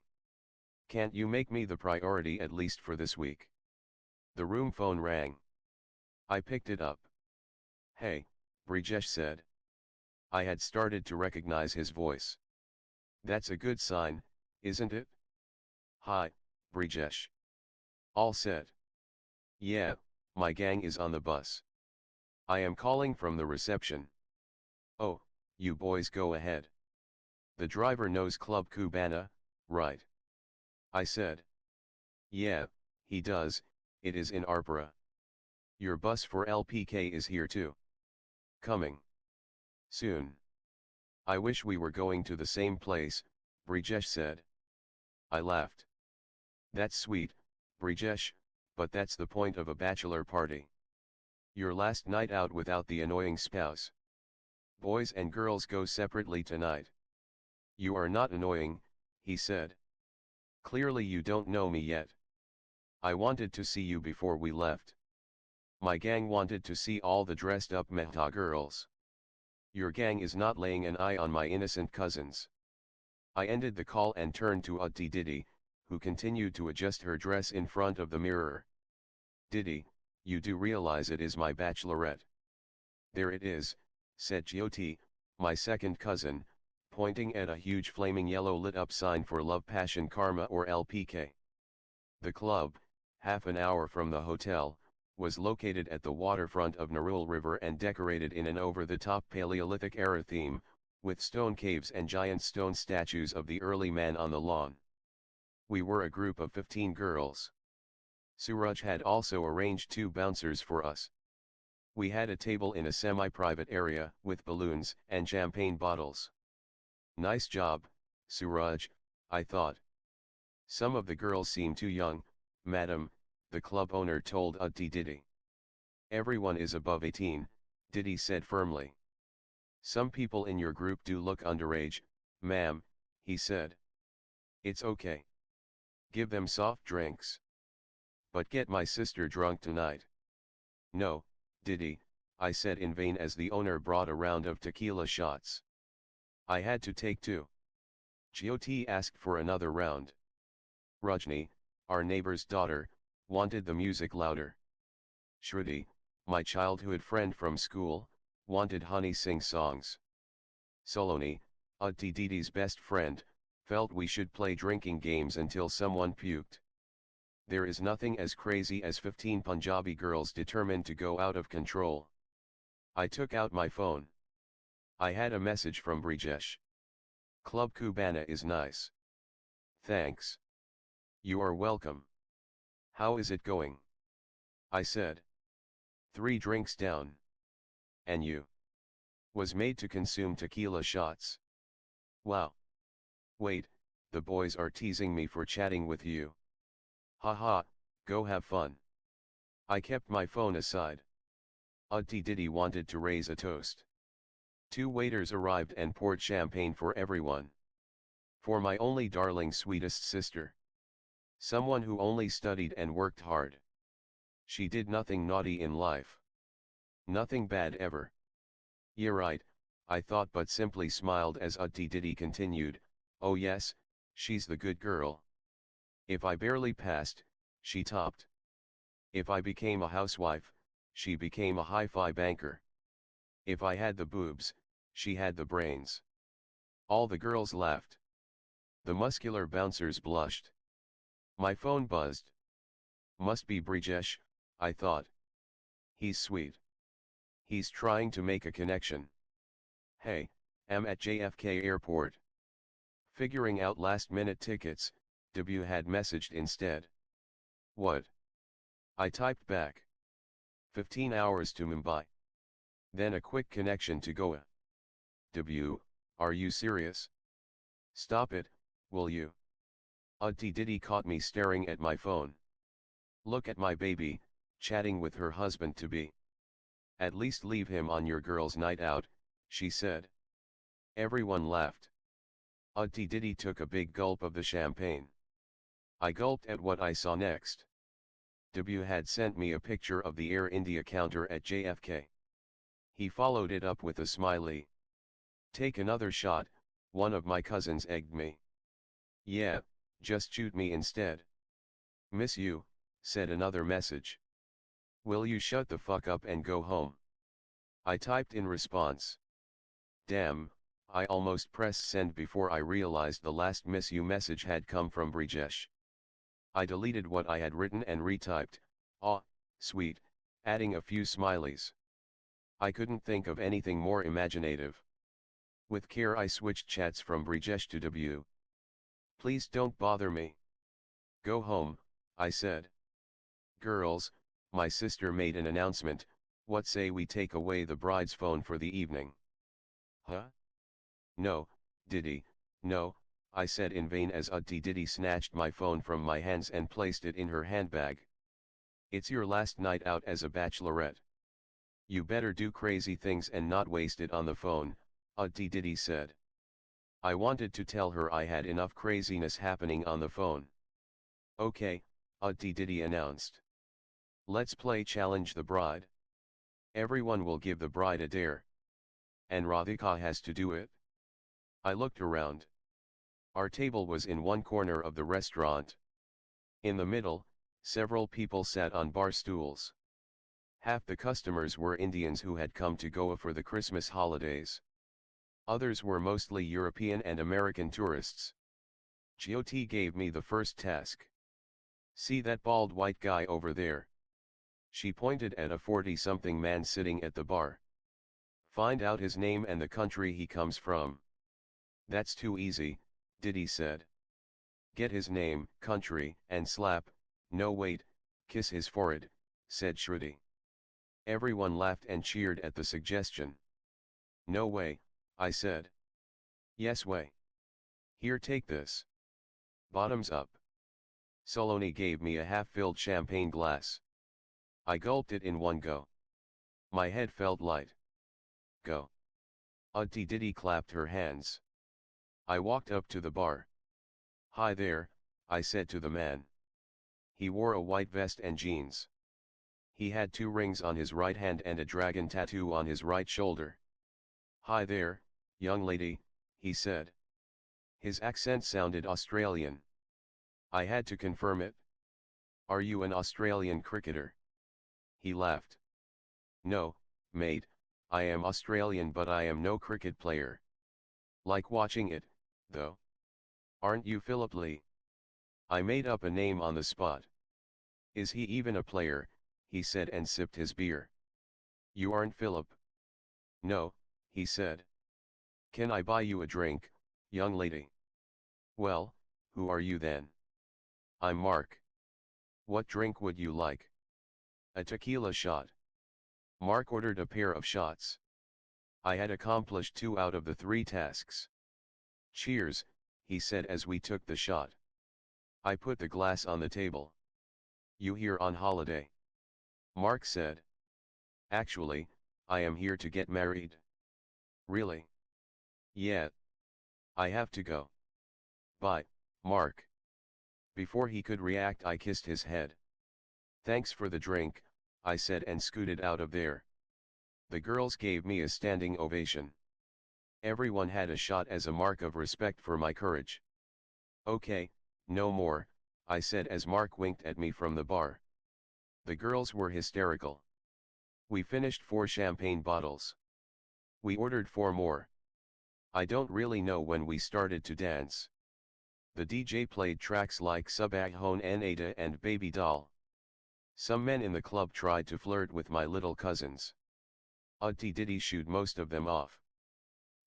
Can't you make me the priority at least for this week? The room phone rang. I picked it up. Hey, Brijesh said. I had started to recognize his voice. That's a good sign, isn't it? Hi, Brijesh. All set. Yeah, my gang is on the bus. I am calling from the reception. Oh, you boys go ahead. The driver knows Club Cubana, right? I said. Yeah, he does, it is in Arpara. Your bus for LPK is here too. Coming. Soon. I wish we were going to the same place, Brijesh said. I laughed. That's sweet, Brijesh, but that's the point of a bachelor party. Your last night out without the annoying spouse. Boys and girls go separately tonight. You are not annoying, he said. Clearly you don't know me yet. I wanted to see you before we left. My gang wanted to see all the dressed up Mehta girls. Your gang is not laying an eye on my innocent cousins. I ended the call and turned to Auntie Diddy, who continued to adjust her dress in front of the mirror. Diddy, you do realize it is my bachelorette. There it is, said Jyoti, my second cousin, pointing at a huge flaming yellow lit up sign for Love Passion Karma or LPK. The club, half an hour from the hotel, was located at the waterfront of Narul River and decorated in an over-the-top Paleolithic era theme, with stone caves and giant stone statues of the early man on the lawn. We were a group of 15 girls. Suraj had also arranged 2 bouncers for us. We had a table in a semi-private area with balloons and champagne bottles. Nice job, Suraj, I thought. Some of the girls seem too young, madam, the club owner told Auntie Diddy. Everyone is above 18, Diddy said firmly. Some people in your group do look underage, ma'am, he said. It's okay. Give them soft drinks. But get my sister drunk tonight. No, Diddy, I said in vain as the owner brought a round of tequila shots. I had to take 2. Jyoti asked for another round. Rajni, our neighbor's daughter, wanted the music louder. Shruti, my childhood friend from school, wanted Honey Singh songs. Soloni, Auntie Diddy's best friend, felt we should play drinking games until someone puked. There is nothing as crazy as 15 Punjabi girls determined to go out of control. I took out my phone. I had a message from Brijesh. Club Cubana is nice. Thanks. You are welcome. How is it going? I said. 3 drinks down. And you? Was made to consume tequila shots. Wow. Wait, the boys are teasing me for chatting with you. Haha, go have fun. I kept my phone aside. Auntie Diddy wanted to raise a toast. Two waiters arrived and poured champagne for everyone. For my only darling sweetest sister. Someone who only studied and worked hard. She did nothing naughty in life. Nothing bad ever. Yeah right, I thought but simply smiled as Utti Diddy continued, oh yes, she's the good girl. If I barely passed, she topped. If I became a housewife, she became a hi-fi banker. If I had the boobs, she had the brains. All the girls laughed. The muscular bouncers blushed. My phone buzzed. Must be Brijesh, I thought. He's sweet. He's trying to make a connection. Hey, I'm at JFK Airport. Figuring out last-minute tickets, W had messaged instead. What? I typed back. 15 hours to Mumbai. Then a quick connection to Goa. W, are you serious? Stop it, will you? Utti Diddy caught me staring at my phone. Look at my baby, chatting with her husband-to-be. At least leave him on your girl's night out, she said. Everyone laughed. Utti Diddy took a big gulp of the champagne. I gulped at what I saw next. W had sent me a picture of the Air India counter at JFK. He followed it up with a smiley. Take another shot, one of my cousins egged me. Yeah, just shoot me instead. Miss you, said another message. Will you shut the fuck up and go home? I typed in response. Damn, I almost pressed send before I realized the last miss you message had come from Brijesh. I deleted what I had written and retyped, aw, sweet, adding a few smileys. I couldn't think of anything more imaginative. With care I switched chats from Brijesh to W. Please don't bother me. Go home, I said. Girls, my sister made an announcement, what say we take away the bride's phone for the evening? Huh? No, Diddy, no, I said in vain as Utti Diddy snatched my phone from my hands and placed it in her handbag. It's your last night out as a bachelorette. You better do crazy things and not waste it on the phone, Utti Diddy said. I wanted to tell her I had enough craziness happening on the phone. Okay, Utti Diddy announced. Let's play Challenge the Bride. Everyone will give the bride a dare. And Radhika has to do it. I looked around. Our table was in one corner of the restaurant. In the middle, several people sat on bar stools. Half the customers were Indians who had come to Goa for the Christmas holidays. Others were mostly European and American tourists. Jyoti gave me the first task. See that bald white guy over there? She pointed at a 40-something man sitting at the bar. Find out his name and the country he comes from. That's too easy, Diddy said. Get his name, country, and slap, no wait, kiss his forehead, said Shruti. Everyone laughed and cheered at the suggestion. No way, I said. Yes way. Here take this. Bottoms up. Saloni gave me a half-filled champagne glass. I gulped it in one go. My head felt light. Go. Utti Diddy clapped her hands. I walked up to the bar. Hi there, I said to the man. He wore a white vest and jeans. He had 2 rings on his right hand and a dragon tattoo on his right shoulder. Hi there, young lady, he said. His accent sounded Australian. I had to confirm it. Are you an Australian cricketer? He laughed. No, mate, I am Australian but I am no cricket player. Like watching it, though. Aren't you Philip Lee? I made up a name on the spot. Is he even a player, he said and sipped his beer. You aren't Philip. No, he said. Can I buy you a drink, young lady? Well, who are you then? I'm Mark. What drink would you like? A tequila shot. Mark ordered a pair of shots. I had accomplished 2 out of the 3 tasks. Cheers, he said as we took the shot. I put the glass on the table. You here on holiday? Mark said. Actually, I am here to get married. Really? Yeah. I have to go. Bye, Mark. Before he could react, I kissed his head. Thanks for the drink, I said and scooted out of there. The girls gave me a standing ovation. Everyone had a shot as a mark of respect for my courage. Okay, no more, I said as Mark winked at me from the bar. The girls were hysterical. We finished 4 champagne bottles. We ordered 4 more. I don't really know when we started to dance. The DJ played tracks like Subahon Nada and Baby Doll. Some men in the club tried to flirt with my little cousins. Auntie Diddy shooed most of them off.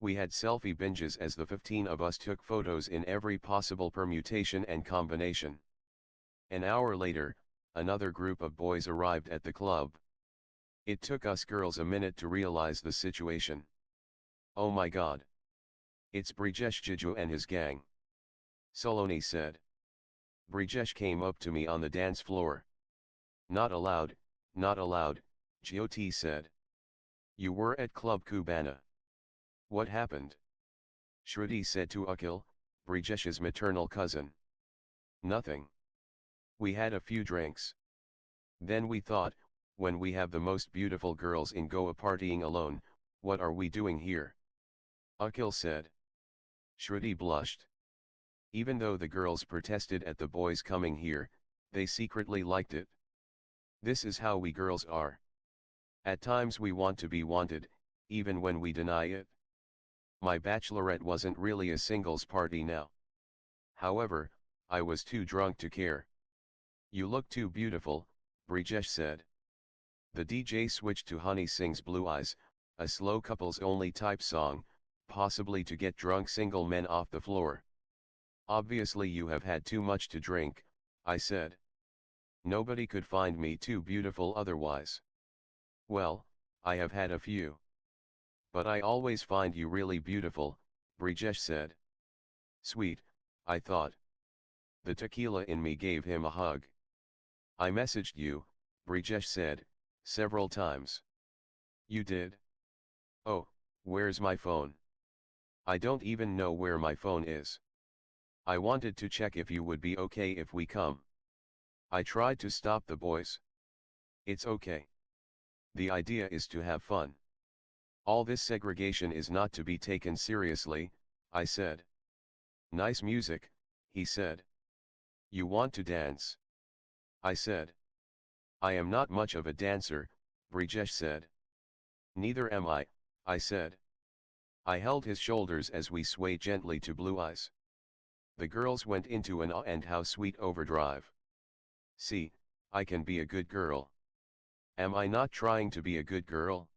We had selfie binges as the 15 of us took photos in every possible permutation and combination. An hour later, another group of boys arrived at the club. It took us girls a minute to realize the situation. Oh my god. It's Brijesh Jiju and his gang. Soloni said. Brijesh came up to me on the dance floor. Not allowed, not allowed, Jyoti said. You were at Club Cubana. What happened? Shruti said to Akhil, Brijesh's maternal cousin. Nothing. We had a few drinks. Then we thought, when we have the most beautiful girls in Goa partying alone, what are we doing here? Akhil said. Shruti blushed. Even though the girls protested at the boys coming here, they secretly liked it. This is how we girls are. At times we want to be wanted, even when we deny it. My bachelorette wasn't really a singles party now. However, I was too drunk to care. You look too beautiful, Brijesh said. The DJ switched to Honey Sings Blue Eyes, a slow couples only type song, possibly to get drunk single men off the floor. Obviously you have had too much to drink, I said. Nobody could find me too beautiful otherwise. Well, I have had a few. But I always find you really beautiful, Brijesh said. Sweet, I thought. The tequila in me gave him a hug. I messaged you, Brijesh said, several times. You did? Oh, where's my phone? I don't even know where my phone is. I wanted to check if you would be okay if we come. I tried to stop the boys. It's okay. The idea is to have fun. All this segregation is not to be taken seriously, I said. Nice music, he said. You want to dance? I said. I am not much of a dancer, Brijesh said. Neither am I said. I held his shoulders as we swayed gently to Blue Eyes. The girls went into an and how sweet overdrive. See, I can be a good girl. Am I not trying to be a good girl?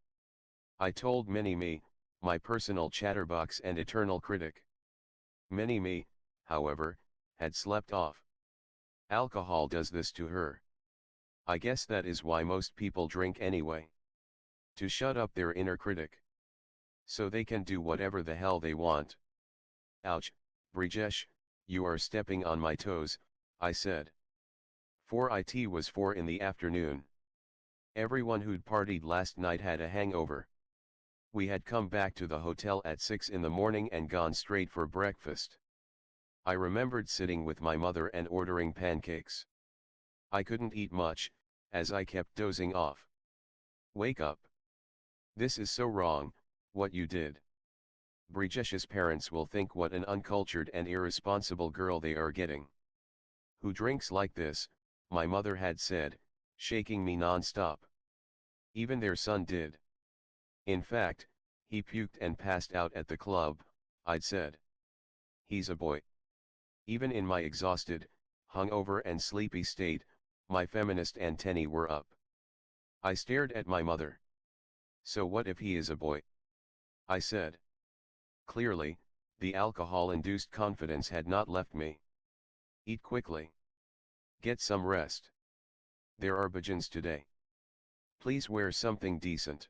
I told Mini-Me, my personal chatterbox and eternal critic. Mini-Me, however, had slept off. Alcohol does this to her. I guess that is why most people drink anyway. To shut up their inner critic. So they can do whatever the hell they want. Ouch, Brijesh, you are stepping on my toes, I said. 4:00 was 4 in the afternoon. Everyone who'd partied last night had a hangover. We had come back to the hotel at 6 in the morning and gone straight for breakfast. I remembered sitting with my mother and ordering pancakes. I couldn't eat much, as I kept dozing off. Wake up. This is so wrong, what you did. Brijesh's parents will think what an uncultured and irresponsible girl they are getting. Who drinks like this, my mother had said, shaking me non-stop. Even their son did. In fact, he puked and passed out at the club, I'd said. He's a boy. Even in my exhausted, hungover and sleepy state, my feminist antennae were up. I stared at my mother. So what if he is a boy? I said. Clearly, the alcohol-induced confidence had not left me. Eat quickly. Get some rest. There are bhajans today. Please wear something decent.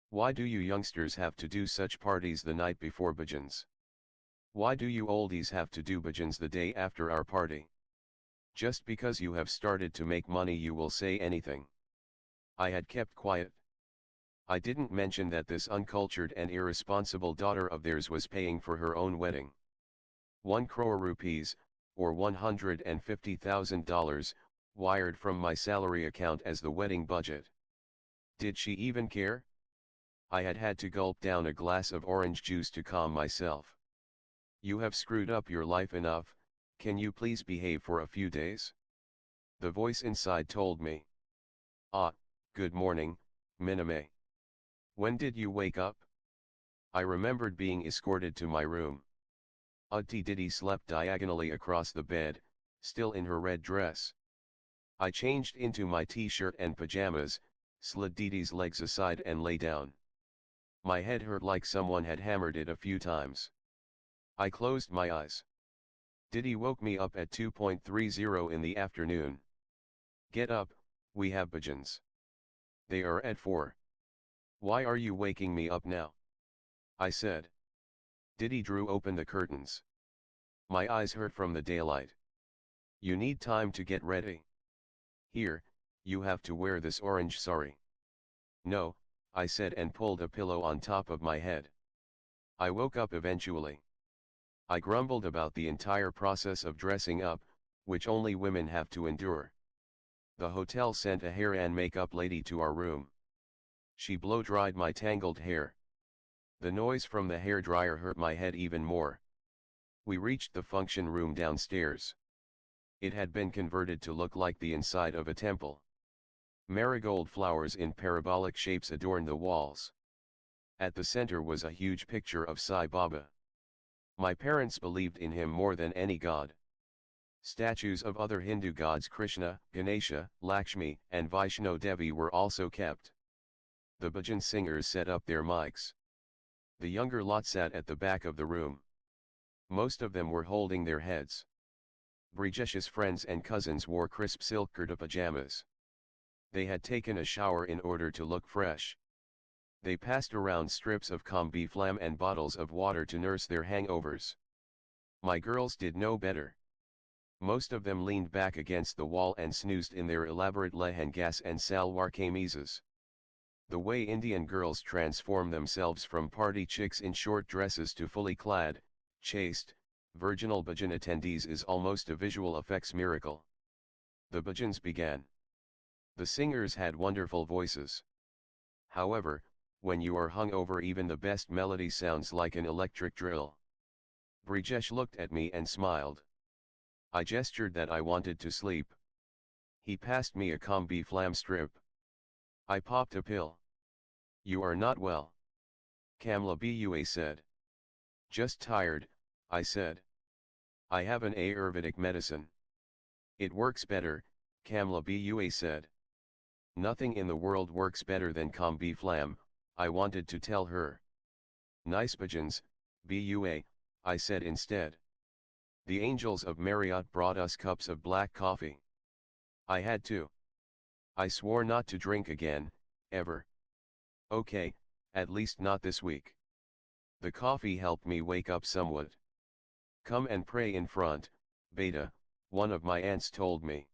Why do you youngsters have to do such parties the night before bhajans? Why do you oldies have to do bhajans the day after our party? Just because you have started to make money you will say anything. I had kept quiet. I didn't mention that this uncultured and irresponsible daughter of theirs was paying for her own wedding. 1 crore rupees, or $150,000, wired from my salary account as the wedding budget. Did she even care? I had had to gulp down a glass of orange juice to calm myself. You have screwed up your life enough, can you please behave for a few days? The voice inside told me. Ah, good morning, Miname. When did you wake up? I remembered being escorted to my room. Auntie Diddy slept diagonally across the bed, still in her red dress. I changed into my t-shirt and pajamas, slid Didi's legs aside and lay down. My head hurt like someone had hammered it a few times. I closed my eyes. Didi woke me up at 2:30 in the afternoon. Get up, we have bhajans. They are at 4. Why are you waking me up now? I said. Didi drew open the curtains. My eyes hurt from the daylight. You need time to get ready. Here, you have to wear this orange sari. No, I said and pulled a pillow on top of my head. I woke up eventually. I grumbled about the entire process of dressing up, which only women have to endure. The hotel sent a hair and makeup lady to our room. She blow-dried my tangled hair. The noise from the hairdryer hurt my head even more. We reached the function room downstairs. It had been converted to look like the inside of a temple. Marigold flowers in parabolic shapes adorned the walls. At the center was a huge picture of Sai Baba. My parents believed in him more than any god. Statues of other Hindu gods Krishna, Ganesha, Lakshmi, and Vaishno Devi were also kept. The bhajan singers set up their mics. The younger lot sat at the back of the room. Most of them were holding their heads. Brejesh's friends and cousins wore crisp silk kurta pajamas. They had taken a shower in order to look fresh. They passed around strips of combi flam and bottles of water to nurse their hangovers. My girls did no better. Most of them leaned back against the wall and snoozed in their elaborate lehengas and salwar kameezes. The way Indian girls transform themselves from party chicks in short dresses to fully clad, chaste, virginal bhajan attendees is almost a visual effects miracle. The bhajans began. The singers had wonderful voices. However, when you are hungover, even the best melody sounds like an electric drill. Brijesh looked at me and smiled. I gestured that I wanted to sleep. He passed me a combi flam strip. I popped a pill. You are not well. Kamla Bua said. Just tired, I said. I have an Ayurvedic medicine. It works better, Kamla Bua said. Nothing in the world works better than combi flam, I wanted to tell her. Nice bhajans, Bua, I said instead. The angels of Marriott brought us cups of black coffee. I had to. I swore not to drink again, ever. Okay, at least not this week. The coffee helped me wake up somewhat. Come and pray in front, Beta, one of my aunts told me.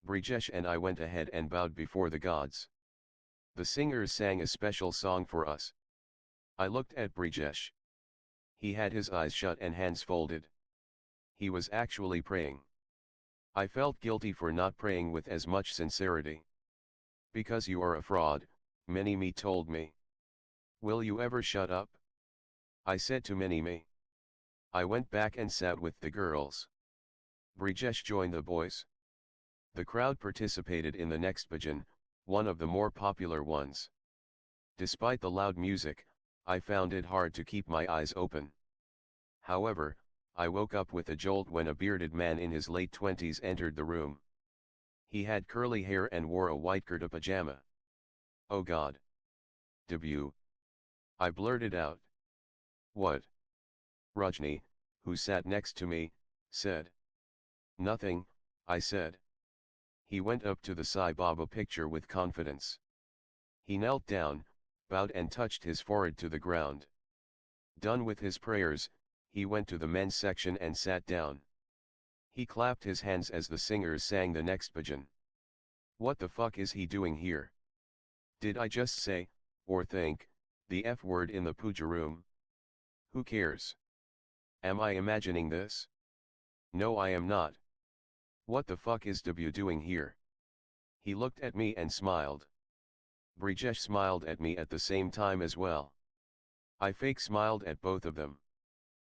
Brijesh and I went ahead and bowed before the gods. The singers sang a special song for us. I looked at Brijesh. He had his eyes shut and hands folded. He was actually praying. I felt guilty for not praying with as much sincerity. Because you are a fraud, Minnie told me. Will you ever shut up? I said to Minnie. I went back and sat with the girls. Brijesh joined the boys. The crowd participated in the next bhajan, one of the more popular ones. Despite the loud music, I found it hard to keep my eyes open. However, I woke up with a jolt when a bearded man in his late 20s entered the room. He had curly hair and wore a white kurta pajama. Oh God! Debut! I blurted out. What? Rajni, who sat next to me, said. Nothing, I said. He went up to the Sai Baba picture with confidence. He knelt down, bowed and touched his forehead to the ground. Done with his prayers, he went to the men's section and sat down. He clapped his hands as the singers sang the next bhajan. What the fuck is he doing here? Did I just say, or think, the F word in the puja room? Who cares? Am I imagining this? No, I am not. What the fuck is W doing here? He looked at me and smiled. Brijesh smiled at me at the same time as well. I fake smiled at both of them.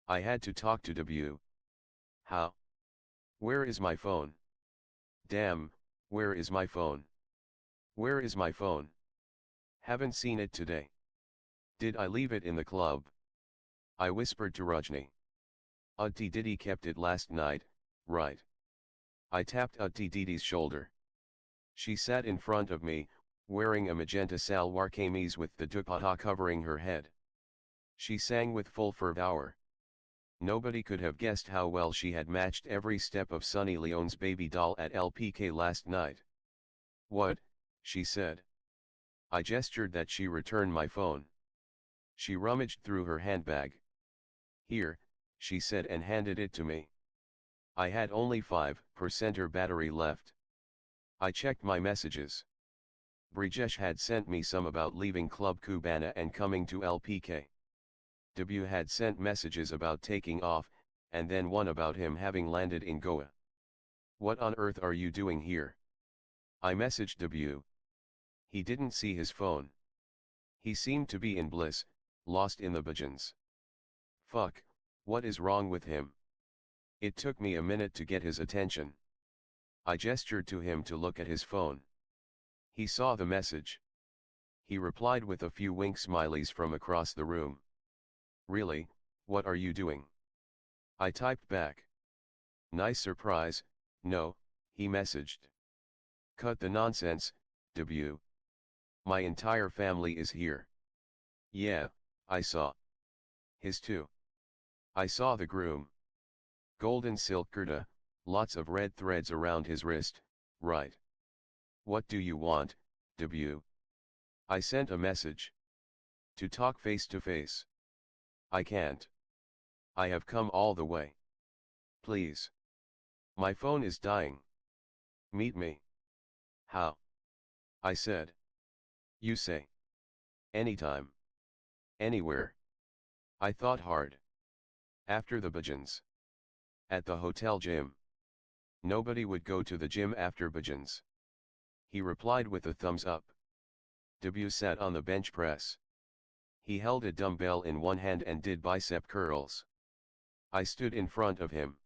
I had to talk to W. How? Where is my phone? Damn, where is my phone? Where is my phone? Haven't seen it today. Did I leave it in the club? I whispered to Rajni. Utti Didi kept it last night, right? I tapped Utti Didi's shoulder. She sat in front of me, wearing a magenta salwar kameez with the dupatta covering her head. She sang with full fervour. Nobody could have guessed how well she had matched every step of Sunny Leone's baby doll at LPK last night. What? She said. I gestured that she return my phone. She rummaged through her handbag. Here, she said and handed it to me. I had only 5% battery left. I checked my messages. Brijesh had sent me some about leaving Club Cubana and coming to LPK. W had sent messages about taking off, and then one about him having landed in Goa. What on earth are you doing here? I messaged W. He didn't see his phone. He seemed to be in bliss, lost in the bhajans. Fuck, what is wrong with him? It took me a minute to get his attention. I gestured to him to look at his phone. He saw the message. He replied with a few wink smileys from across the room. Really, what are you doing? I typed back. Nice surprise, no, he messaged. Cut the nonsense, W. My entire family is here. Yeah, I saw. His too. I saw the groom. Golden silk kurta, lots of red threads around his wrist, right. What do you want, W? I sent a message. To talk face to face. I can't. I have come all the way. Please. My phone is dying. Meet me. How? I said. You say. Anytime. Anywhere. I thought hard. After the bhajans. At the hotel gym. Nobody would go to the gym after bhajans. He replied with a thumbs up. W sat on the bench press. He held a dumbbell in one hand and did bicep curls. I stood in front of him.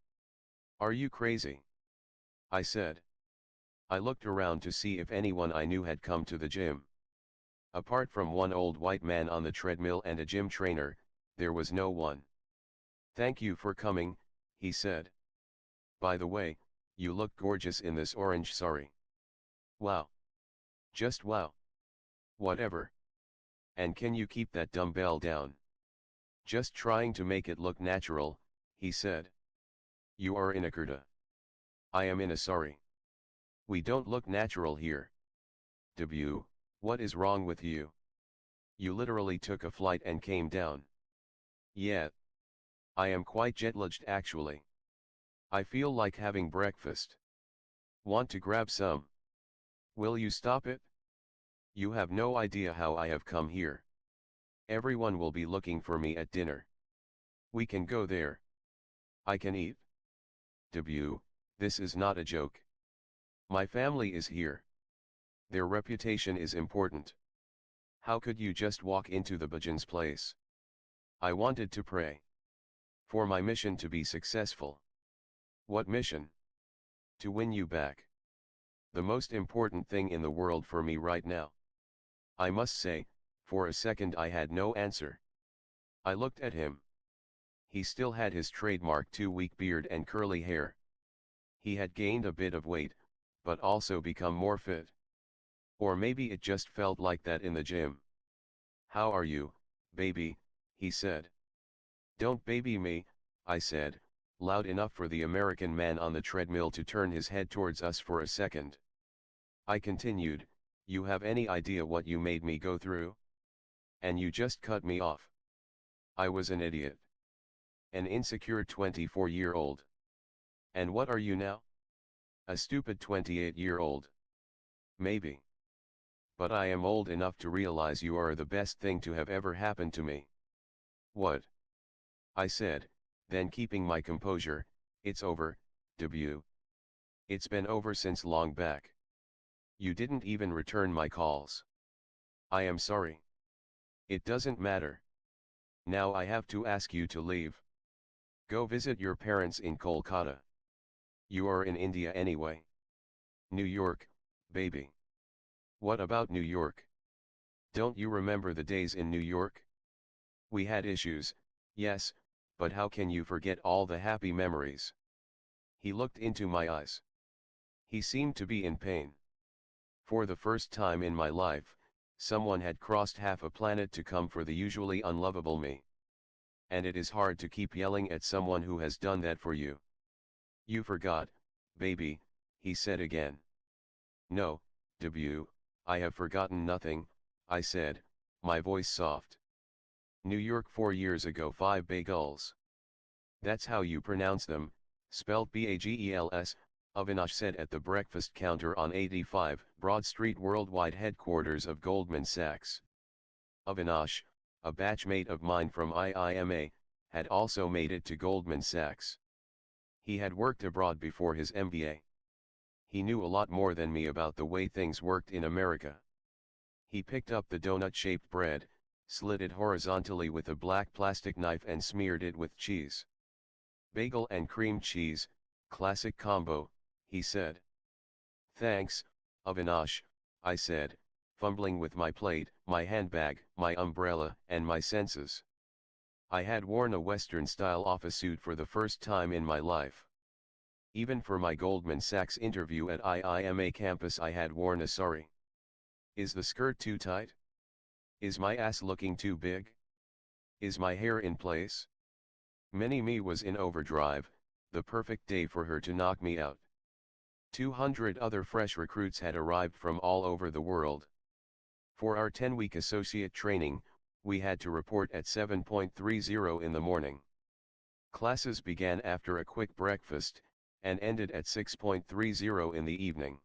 Are you crazy? I said. I looked around to see if anyone I knew had come to the gym. Apart from one old white man on the treadmill and a gym trainer, there was no one. Thank you for coming, he said. By the way, you look gorgeous in this orange sari. Wow. Just wow. Whatever. And can you keep that dumbbell down? Just trying to make it look natural, he said. You are in a kurta. I am in a sari. We don't look natural here. W, what is wrong with you? You literally took a flight and came down. Yeah. I am quite jet-lagged actually. I feel like having breakfast. Want to grab some? Will you stop it? You have no idea how I have come here. Everyone will be looking for me at dinner. We can go there. I can eat. W, this is not a joke. My family is here. Their reputation is important. How could you just walk into the bhajan's place? I wanted to pray. For my mission to be successful. What mission? To win you back. The most important thing in the world for me right now. I must say, for a second I had no answer. I looked at him. He still had his trademark 2-week beard and curly hair. He had gained a bit of weight, but also become more fit. Or maybe it just felt like that in the gym. How are you, baby? He said. Don't baby me, I said, loud enough for the American man on the treadmill to turn his head towards us for a second. I continued, you have any idea what you made me go through? And you just cut me off. I was an idiot. An insecure 24-year-old. And what are you now? A stupid 28-year-old. Maybe. But I am old enough to realize you are the best thing to have ever happened to me. What? I said, then keeping my composure. It's over, debut. It's been over since long back. You didn't even return my calls. I am sorry. It doesn't matter. Now I have to ask you to leave. Go visit your parents in Kolkata. You are in India anyway. New York, baby. What about New York? Don't you remember the days in New York? We had issues, yes, but how can you forget all the happy memories? He looked into my eyes. He seemed to be in pain. For the first time in my life, someone had crossed half a planet to come for the usually unlovable me. And it is hard to keep yelling at someone who has done that for you. You forgot, baby, he said again. No, debut, I have forgotten nothing, I said, my voice soft. New York 4 years ago 5 bagels. That's how you pronounce them, spelt Bagels, Avinash said at the breakfast counter on 85 Broad Street, worldwide headquarters of Goldman Sachs. Avinash, a batchmate of mine from IIMA, had also made it to Goldman Sachs. He had worked abroad before his MBA. He knew a lot more than me about the way things worked in America. He picked up the donut-shaped bread, slit it horizontally with a black plastic knife and smeared it with cheese. Bagel and cream cheese, classic combo, he said. Thanks, Avinash, I said, fumbling with my plate, my handbag, my umbrella, and my senses. I had worn a Western-style office suit for the first time in my life. Even for my Goldman Sachs interview at IIMA campus I had worn a sari. Is the skirt too tight? Is my ass looking too big? Is my hair in place? Mini-me was in overdrive, the perfect day for her to knock me out. 200 other fresh recruits had arrived from all over the world. For our 10-week associate training, we had to report at 7:30 in the morning. Classes began after a quick breakfast, and ended at 6:30 in the evening.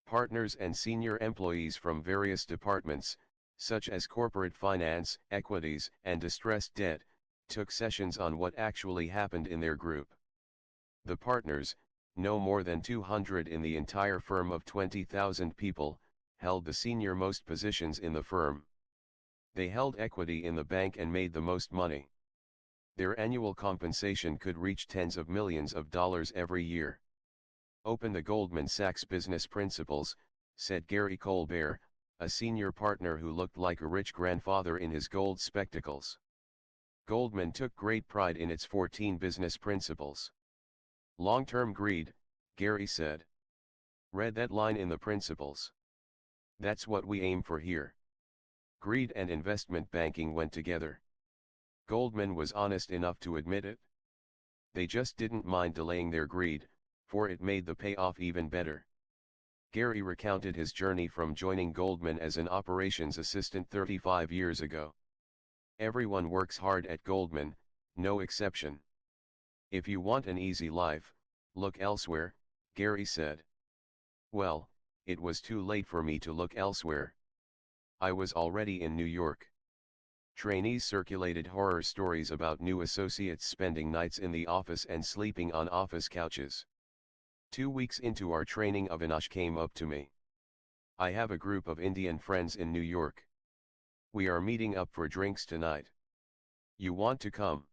Partners and senior employees from various departments, such as corporate finance, equities, and distressed debt, took sessions on what actually happened in their group. The partners, no more than 200 in the entire firm of 20,000 people, held the senior-most positions in the firm. They held equity in the bank and made the most money. Their annual compensation could reach tens of millions of dollars every year. Open the Goldman Sachs Business Principles, said Gary Colbert, a senior partner who looked like a rich grandfather in his gold spectacles. Goldman took great pride in its 14 business principles. Long-term greed, Gary said. Read that line in the principles. That's what we aim for here. Greed and investment banking went together. Goldman was honest enough to admit it. They just didn't mind delaying their greed, for it made the payoff even better. Gary recounted his journey from joining Goldman as an operations assistant 35 years ago. Everyone works hard at Goldman, no exception. If you want an easy life, look elsewhere, Gary said. Well, it was too late for me to look elsewhere. I was already in New York. Trainees circulated horror stories about new associates spending nights in the office and sleeping on office couches. 2 weeks into our training, Avinash came up to me. I have a group of Indian friends in New York. We are meeting up for drinks tonight. You want to come?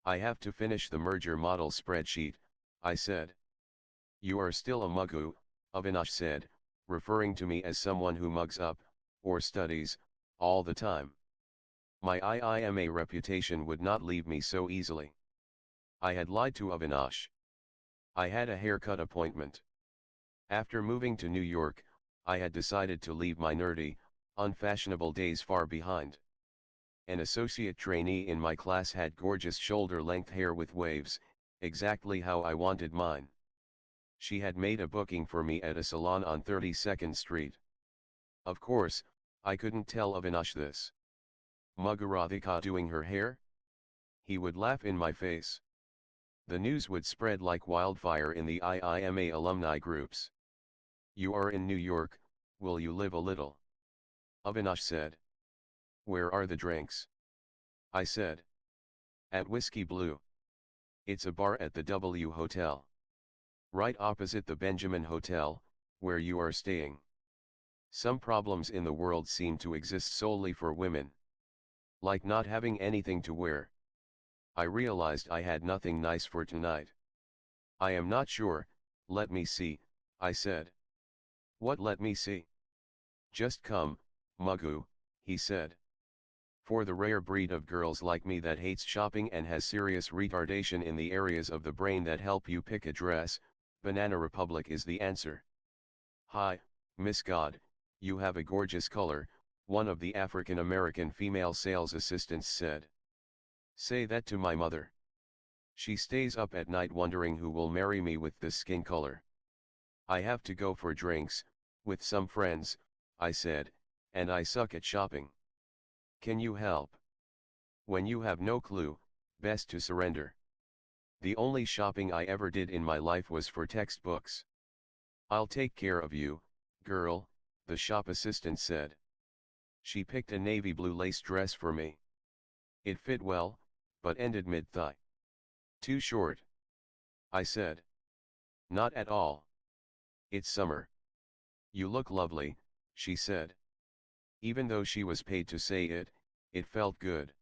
I have to finish the merger model spreadsheet, I said. You are still a muggu, Avinash said, referring to me as someone who mugs up, or studies, all the time. My IIMA reputation would not leave me so easily. I had lied to Avinash. I had a haircut appointment. After moving to New York, I had decided to leave my nerdy, unfashionable days far behind. An associate trainee in my class had gorgeous shoulder-length hair with waves, exactly how I wanted mine. She had made a booking for me at a salon on 32nd Street. Of course, I couldn't tell Avinash this. Mugga Radhika doing her hair? He would laugh in my face. The news would spread like wildfire in the IIMA alumni groups. You are in New York, Will you live a little? Avinash said. Where are the drinks? I said. At Whiskey Blue. It's a bar at the W Hotel. Right opposite the Benjamin Hotel, where you are staying. Some problems in the world seem to exist solely for women. Like not having anything to wear. I realized I had nothing nice for tonight. I am not sure, let me see, I said. What let me see? Just come, Mugu, he said. For the rare breed of girls like me that hates shopping and has serious retardation in the areas of the brain that help you pick a dress, Banana Republic is the answer. Hi, Miss God, you have a gorgeous color, one of the African American female sales assistants said. Say that to my mother. She stays up at night wondering who will marry me with this skin color. I have to go for drinks, with some friends, I said, and I suck at shopping. Can you help? When you have no clue, best to surrender. The only shopping I ever did in my life was for textbooks. I'll take care of you, girl, the shop assistant said. She picked a navy blue lace dress for me. It fit well, but ended mid-thigh. Too short. I said. Not at all. It's summer. You look lovely, she said. Even though she was paid to say it, it felt good.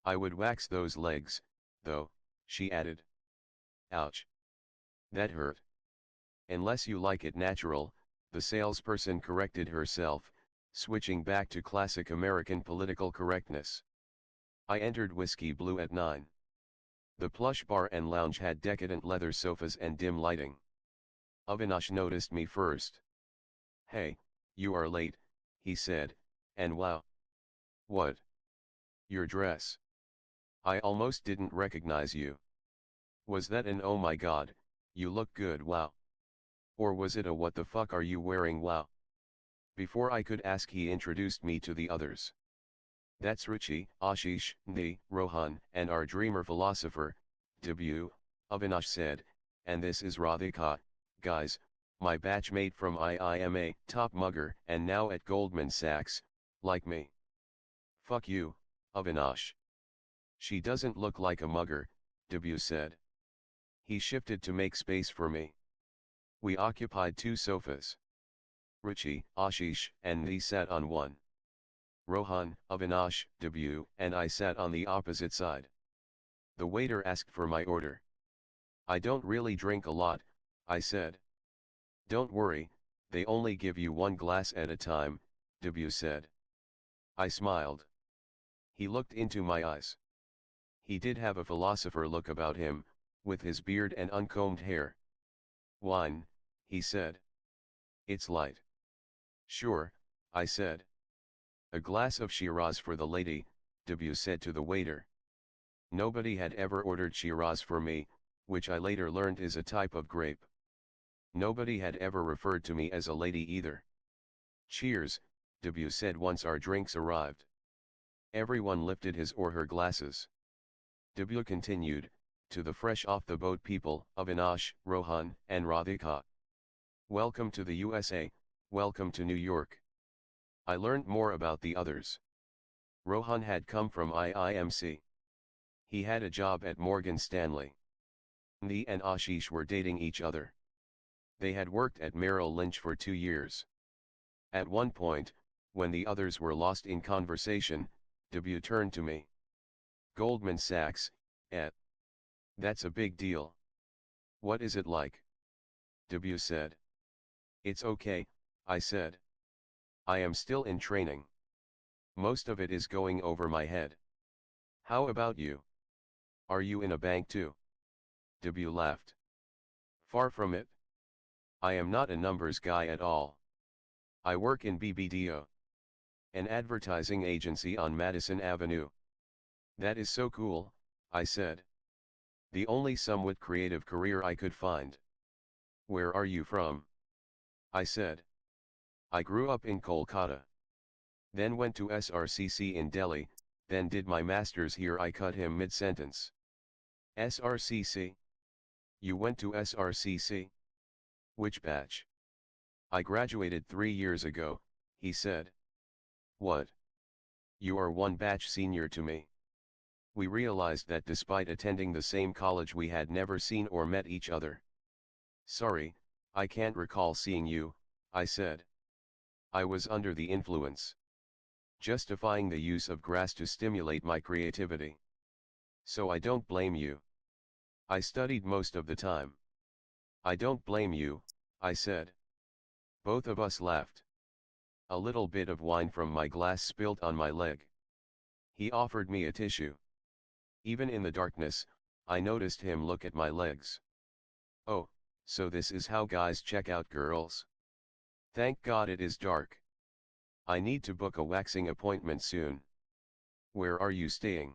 I would wax those legs, though, she added. Ouch. That hurt. Unless you like it natural, the salesperson corrected herself, switching back to classic American political correctness. I entered Whiskey Blue at 9. The plush bar and lounge had decadent leather sofas and dim lighting. Avinash noticed me first. Hey, you are late, he said, and wow. What? Your dress. I almost didn't recognize you. Was that an oh my god, you look good wow? Or was it a what the fuck are you wearing wow? Before I could ask he introduced me to the others. That's Ruchi, Ashish, Ni, Rohan, and our dreamer philosopher, W, Avinash said, and this is Radhika, guys, my batchmate from IIMA, top mugger and now at Goldman Sachs, like me. Fuck you, Avinash. She doesn't look like a mugger, W said. He shifted to make space for me. We occupied 2 sofas. Ruchi, Ashish, and Ni sat on one. Rohan, Avinash, W, and I sat on the opposite side. The waiter asked for my order. I don't really drink a lot, I said. Don't worry, they only give you 1 glass at a time, W said. I smiled. He looked into my eyes. He did have a philosopher look about him, with his beard and uncombed hair. Wine, he said. It's light. Sure, I said. A glass of Shiraz for the lady, W said to the waiter. Nobody had ever ordered Shiraz for me, which I later learned is a type of grape. Nobody had ever referred to me as a lady either. Cheers, W said once our drinks arrived. Everyone lifted his or her glasses. W continued, to the fresh off the boat people, Avinash, Rohan, and Radhika. Welcome to the USA, welcome to New York. I learned more about the others. Rohan had come from IIMC. He had a job at Morgan Stanley. Ni and Ashish were dating each other. They had worked at Merrill Lynch for 2 years. At one point, when the others were lost in conversation, W turned to me. Goldman Sachs, That's a big deal. What is it like? W said. It's okay, I said. I am still in training. Most of it is going over my head. How about you? Are you in a bank too? W laughed. Far from it. I am not a numbers guy at all. I work in BBDO, an advertising agency on Madison Avenue. That is so cool, I said. The only somewhat creative career I could find. Where are you from? I said. I grew up in Kolkata. Then went to SRCC in Delhi, then did my master's here. I cut him mid-sentence. SRCC? You went to SRCC? Which batch? I graduated 3 years ago, he said. What? You are one batch senior to me. We realized that despite attending the same college we had never seen or met each other. Sorry, I can't recall seeing you, I said. I was under the influence. Justifying the use of grass to stimulate my creativity. So I don't blame you. I studied most of the time. I don't blame you, I said. Both of us laughed. A little bit of wine from my glass spilled on my leg. He offered me a tissue. Even in the darkness, I noticed him look at my legs. Oh, so this is how guys check out girls. Thank God it is dark. I need to book a waxing appointment soon. Where are you staying?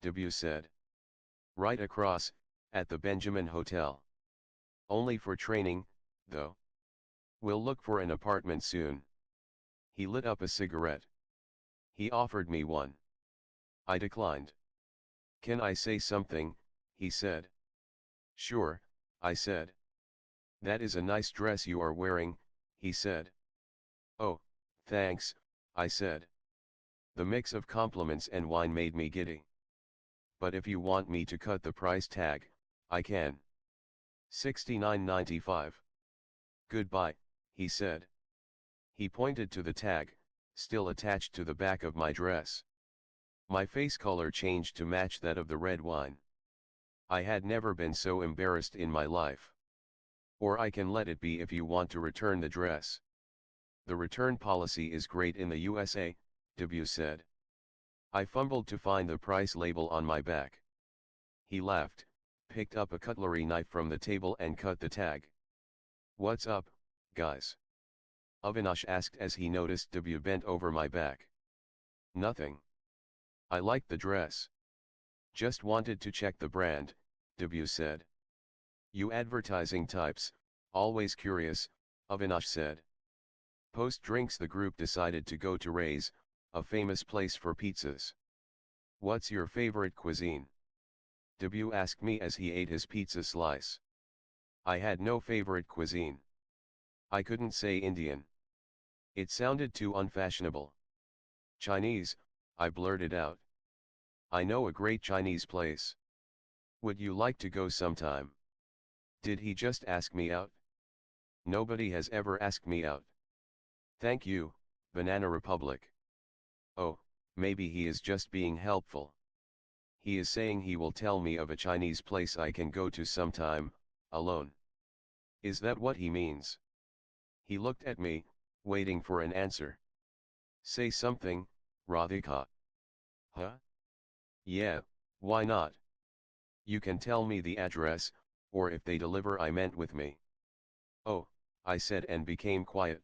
W said. Right across, at the Benjamin Hotel. Only for training, though. We'll look for an apartment soon. He lit up a cigarette. He offered me one. I declined. Can I say something? He said. Sure, I said. That is a nice dress you are wearing, he said. Oh, thanks, I said. The mix of compliments and wine made me giddy. But if you want me to cut the price tag, I can. $69.95. Goodbye, he said. He pointed to the tag, still attached to the back of my dress. My face color changed to match that of the red wine. I had never been so embarrassed in my life. Or I can let it be if you want to return the dress. The return policy is great in the USA, W said. I fumbled to find the price label on my back. He laughed, picked up a cutlery knife from the table and cut the tag. What's up, guys? Avinash asked as he noticed W bent over my back. Nothing. I liked the dress. Just wanted to check the brand, W said. You advertising types, always curious, Avinash said. Post-drinks the group decided to go to Ray's, a famous place for pizzas. What's your favorite cuisine? W asked me as he ate his pizza slice. I had no favorite cuisine. I couldn't say Indian. It sounded too unfashionable. Chinese, I blurted out. I know a great Chinese place. Would you like to go sometime? Did he just ask me out? Nobody has ever asked me out. Thank you, Banana Republic. Oh, maybe he is just being helpful. He is saying he will tell me of a Chinese place I can go to sometime, alone. Is that what he means? He looked at me, waiting for an answer. Say something, Radhika. Huh? Yeah, why not? You can tell me the address, or if they deliver I meant with me. Oh, I said and became quiet.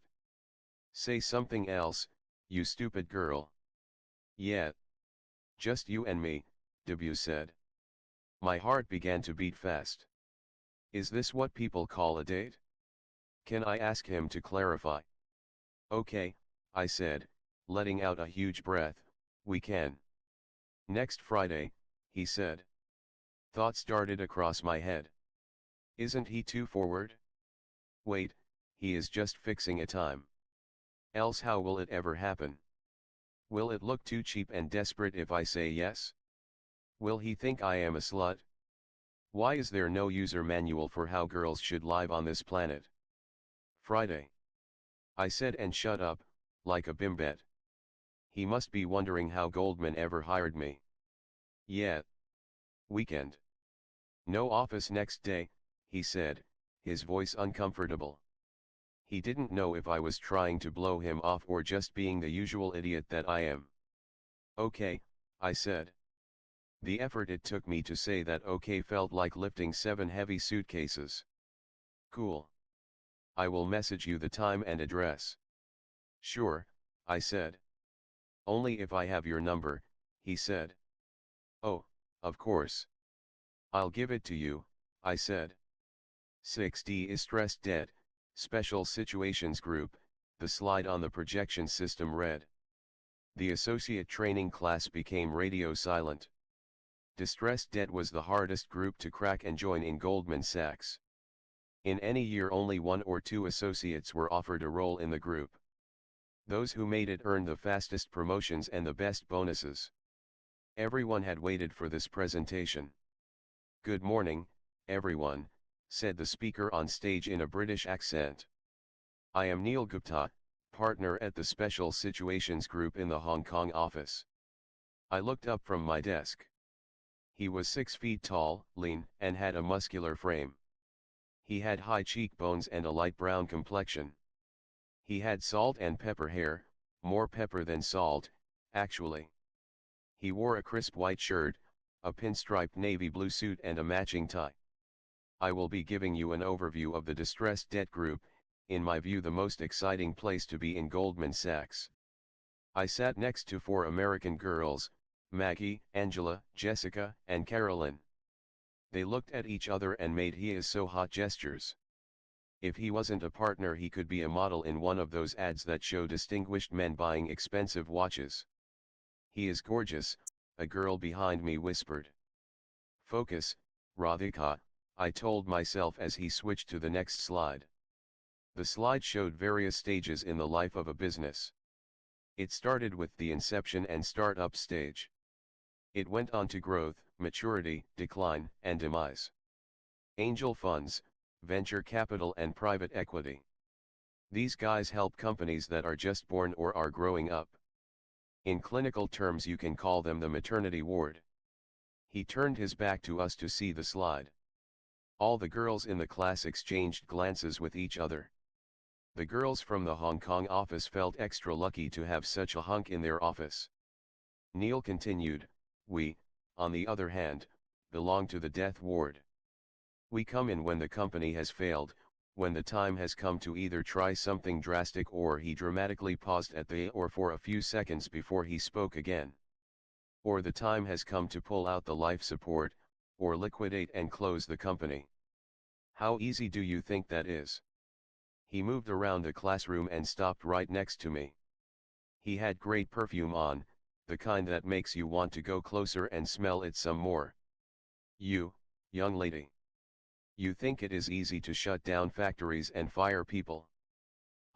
Say something else, you stupid girl. Yeah. Just you and me, W said. My heart began to beat fast. Is this what people call a date? Can I ask him to clarify? Okay, I said, letting out a huge breath, we can. Next Friday, he said. Thoughts darted across my head. Isn't he too forward? Wait, he is just fixing a time. Else how will it ever happen? Will it look too cheap and desperate if I say yes? Will he think I am a slut? Why is there no user manual for how girls should live on this planet? Friday. I said and shut up, like a bimbet. He must be wondering how Goldman ever hired me. Yeah. Weekend. No office next day, he said, his voice uncomfortable. He didn't know if I was trying to blow him off or just being the usual idiot that I am. Okay, I said. The effort it took me to say that okay felt like lifting 7 heavy suitcases. Cool. I will message you the time and address. Sure, I said. Only if I have your number, he said. Oh, of course. I'll give it to you, I said. 6D is stressed dead, Special Situations Group, the slide on the projection system read. The associate training class became radio silent. Distressed debt was the hardest group to crack and join in Goldman Sachs. In any year only 1 or 2 associates were offered a role in the group. Those who made it earned the fastest promotions and the best bonuses. Everyone had waited for this presentation. "Good morning, everyone," said the speaker on stage in a British accent. "I am Neil Gupta, partner at the Special Situations Group in the Hong Kong office." I looked up from my desk. He was 6 feet tall, lean, and had a muscular frame. He had high cheekbones and a light brown complexion. He had salt and pepper hair, more pepper than salt, actually. He wore a crisp white shirt, a pinstriped navy blue suit and a matching tie. I will be giving you an overview of the distressed debt group, in my view the most exciting place to be in Goldman Sachs. I sat next to 4 American girls, Maggie, Angela, Jessica, and Carolyn. They looked at each other and made "he is so hot" gestures. If he wasn't a partner he could be a model in one of those ads that show distinguished men buying expensive watches. "He is gorgeous," a girl behind me whispered. "Focus, Radhika," I told myself as he switched to the next slide. The slide showed various stages in the life of a business. It started with the inception and startup stage. It went on to growth, maturity, decline, and demise. Angel funds, venture capital and private equity. These guys help companies that are just born or are growing up. In clinical terms you can call them the maternity ward. He turned his back to us to see the slide. All the girls in the class exchanged glances with each other. The girls from the Hong Kong office felt extra lucky to have such a hunk in their office. Neil continued, "We, on the other hand, belong to the death ward. We come in when the company has failed, when the time has come to either try something drastic," or he dramatically paused at the "or" for a few seconds before he spoke again. "Or the time has come to pull out the life support, or liquidate and close the company. How easy do you think that is?" He moved around the classroom and stopped right next to me. He had great perfume on, the kind that makes you want to go closer and smell it some more. "You, young lady. You think it is easy to shut down factories and fire people?"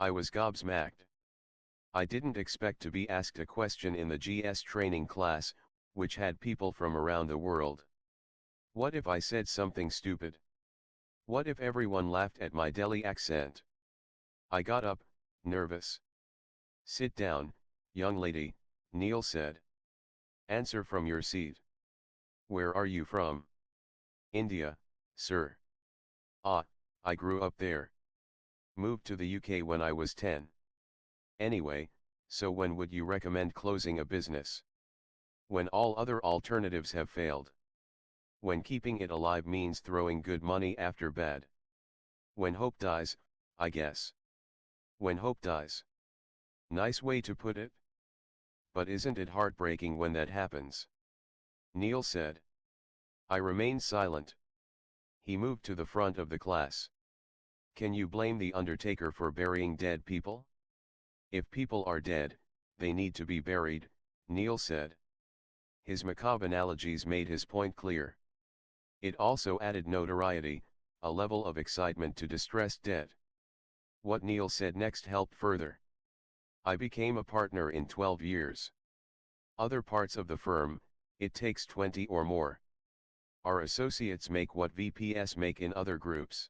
I was gobsmacked. I didn't expect to be asked a question in the GS training class, which had people from around the world. What if I said something stupid? What if everyone laughed at my Delhi accent? I got up, nervous. "Sit down, young lady," Neil said. "Answer from your seat. Where are you from?" "India, sir." "Ah, I grew up there. Moved to the UK when I was 10. Anyway, so when would you recommend closing a business?" "When all other alternatives have failed. When keeping it alive means throwing good money after bad. When hope dies, I guess." "When hope dies. Nice way to put it. But isn't it heartbreaking when that happens?" Neil said. I remained silent. He moved to the front of the class. "Can you blame the undertaker for burying dead people? If people are dead, they need to be buried," Neil said. His macabre analogies made his point clear. It also added notoriety, a level of excitement to distressed debt. What Neil said next helped further. I became a partner in 12 years. Other parts of the firm, it takes 20 or more. Our associates make what VPs make in other groups.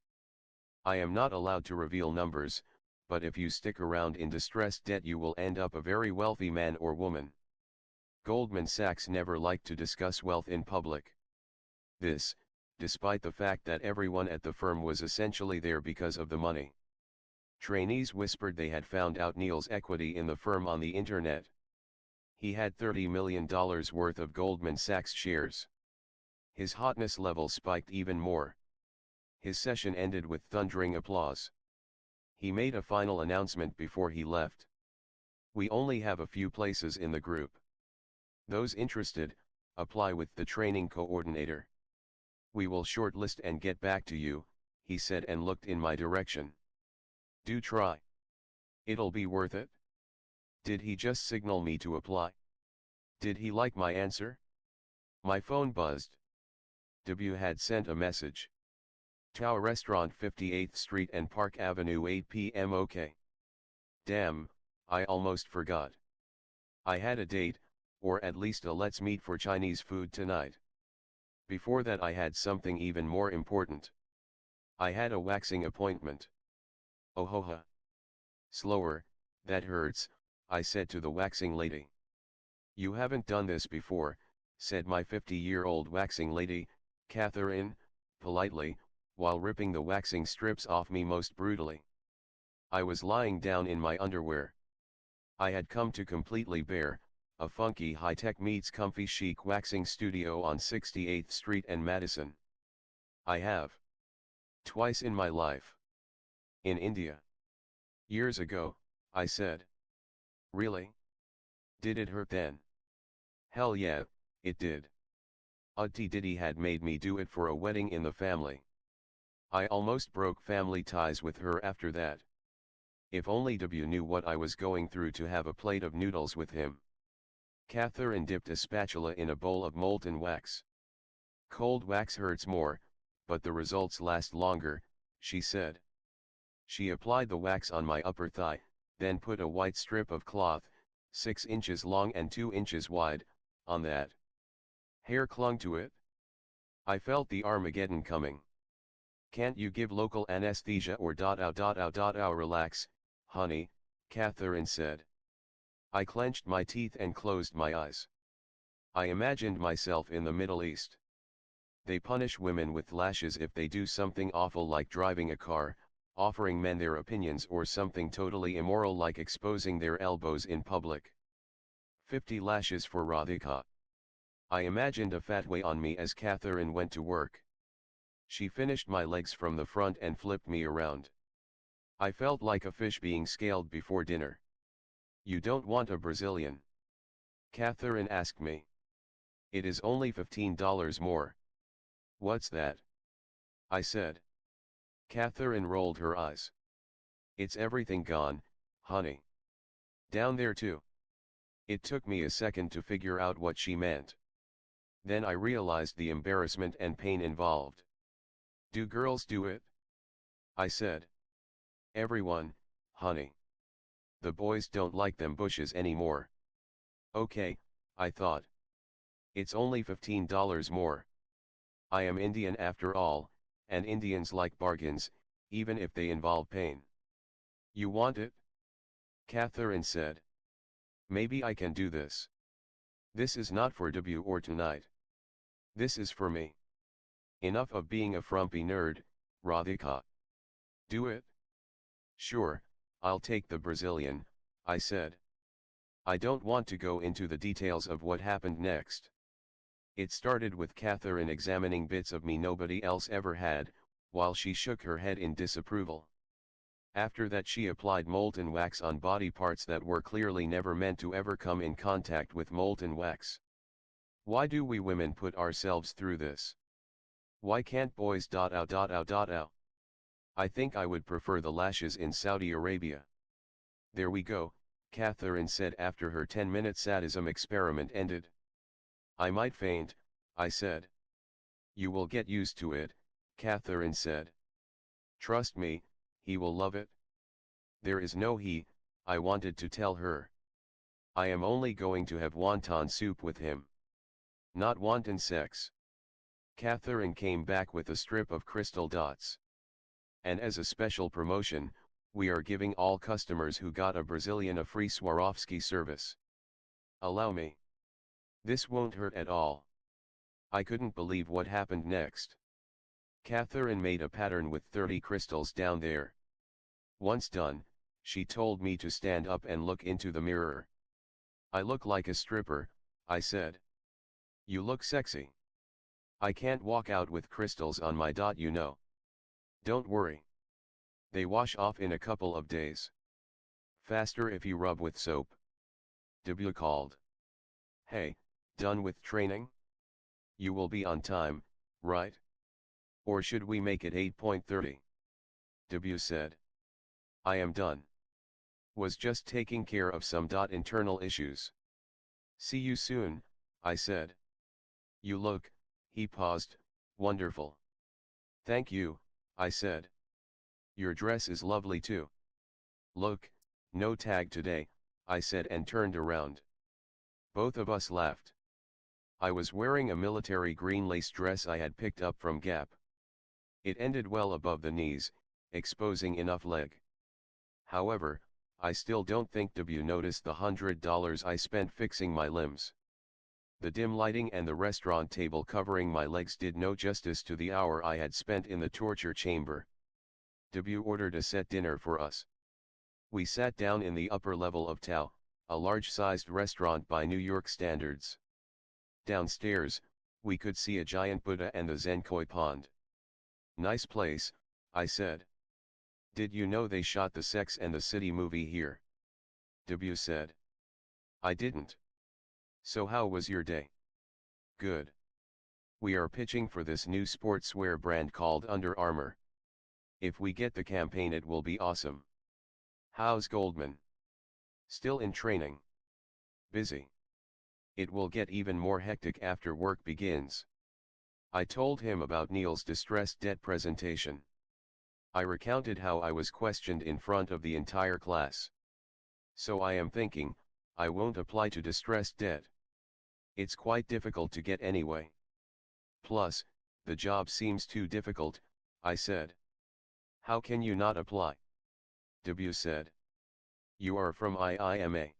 I am not allowed to reveal numbers, but if you stick around in distressed debt you will end up a very wealthy man or woman. Goldman Sachs never liked to discuss wealth in public. This, despite the fact that everyone at the firm was essentially there because of the money. Trainees whispered they had found out Neil's equity in the firm on the internet. He had $30 million worth of Goldman Sachs shares. His hotness level spiked even more. His session ended with thundering applause. He made a final announcement before he left. "We only have a few places in the group. Those interested, apply with the training coordinator. We will shortlist and get back to you," he said and looked in my direction. "Do try. It'll be worth it." Did he just signal me to apply? Did he like my answer? My phone buzzed. W had sent a message. Tao Restaurant 58th Street and Park Avenue 8 p.m. Okay. Damn, I almost forgot. I had a date, or at least a let's meet for Chinese food tonight. Before that I had something even more important. I had a waxing appointment. Oh ho ho. Slower, that hurts, I said to the waxing lady. You haven't done this before, said my 50-year-old waxing lady, Catherine, politely, while ripping the waxing strips off me most brutally. I was lying down in my underwear. I had come to completely bare, a funky high-tech meets comfy chic waxing studio on 68th Street and Madison. I have. Twice in my life. In India. Years ago, I said. Really? Did it hurt then? Hell yeah, it did. Auntie Diddy had made me do it for a wedding in the family. I almost broke family ties with her after that. If only W knew what I was going through to have a plate of noodles with him. Catherine dipped a spatula in a bowl of molten wax. Cold wax hurts more, but the results last longer, she said. She applied the wax on my upper thigh, then put a white strip of cloth, 6 inches long and 2 inches wide, on that. Hair clung to it. I felt the Armageddon coming. Can't you give local anesthesia or relax, honey, Catherine said. I clenched my teeth and closed my eyes. I imagined myself in the Middle East. They punish women with lashes if they do something awful like driving a car, offering men their opinions, or something totally immoral like exposing their elbows in public. 50 lashes for Radhika. I imagined a fatwa on me as Catherine went to work. She finished my legs from the front and flipped me around. I felt like a fish being scaled before dinner. You don't want a Brazilian? Catherine asked me. It is only $15 more. What's that? I said. Catherine rolled her eyes. It's everything gone, honey. Down there too. It took me a second to figure out what she meant. Then I realized the embarrassment and pain involved. Do girls do it? I said. Everyone, honey. The boys don't like them bushes anymore. Okay, I thought. It's only $15 more. I am Indian after all, and Indians like bargains, even if they involve pain. You want it? Catherine said. Maybe I can do this. This is not for W or tonight. This is for me. Enough of being a frumpy nerd, Radhika. Do it? Sure, I'll take the Brazilian, I said. I don't want to go into the details of what happened next. It started with Catherine examining bits of me nobody else ever had, while she shook her head in disapproval. After that she applied molten wax on body parts that were clearly never meant to ever come in contact with molten wax. Why do we women put ourselves through this? Why can't boys ... I think I would prefer the lashes in Saudi Arabia. There we go, Catherine said after her 10-minute sadism experiment ended. I might faint, I said. You will get used to it, Catherine said. Trust me, he will love it. There is no he, I wanted to tell her. I am only going to have wonton soup with him. Not wanton sex. Catherine came back with a strip of crystal dots. And as a special promotion, we are giving all customers who got a Brazilian a free Swarovski service. Allow me. This won't hurt at all. I couldn't believe what happened next. Catherine made a pattern with 30 crystals down there. Once done, she told me to stand up and look into the mirror. I look like a stripper, I said. You look sexy. I can't walk out with crystals on my dot, you know. Don't worry. They wash off in a couple of days. Faster if you rub with soap. W called. Hey, done with training? You will be on time, right? Or should we make it 8:30? W said. I am done. Was just taking care of some internal issues. See you soon, I said. You look, he paused, wonderful. Thank you, I said. Your dress is lovely too. Look, no tag today, I said and turned around. Both of us laughed. I was wearing a military green lace dress I had picked up from Gap. It ended well above the knees, exposing enough leg. However, I still don't think W noticed the $100 I spent fixing my limbs. The dim lighting and the restaurant table covering my legs did no justice to the hour I had spent in the torture chamber. W ordered a set dinner for us. We sat down in the upper level of Tao, a large-sized restaurant by New York standards. Downstairs, we could see a giant Buddha and the Zenkoi pond. Nice place, I said. Did you know they shot the Sex and the City movie here? W said. I didn't. So how was your day? Good. We are pitching for this new sportswear brand called Under Armour. If we get the campaign it will be awesome. How's Goldman? Still in training. Busy. It will get even more hectic after work begins. I told him about Neil's distressed debt presentation. I recounted how I was questioned in front of the entire class. So I am thinking, I won't apply to distressed debt. It's quite difficult to get anyway. Plus, the job seems too difficult, I said. How can you not apply? W said. You are from IIMA.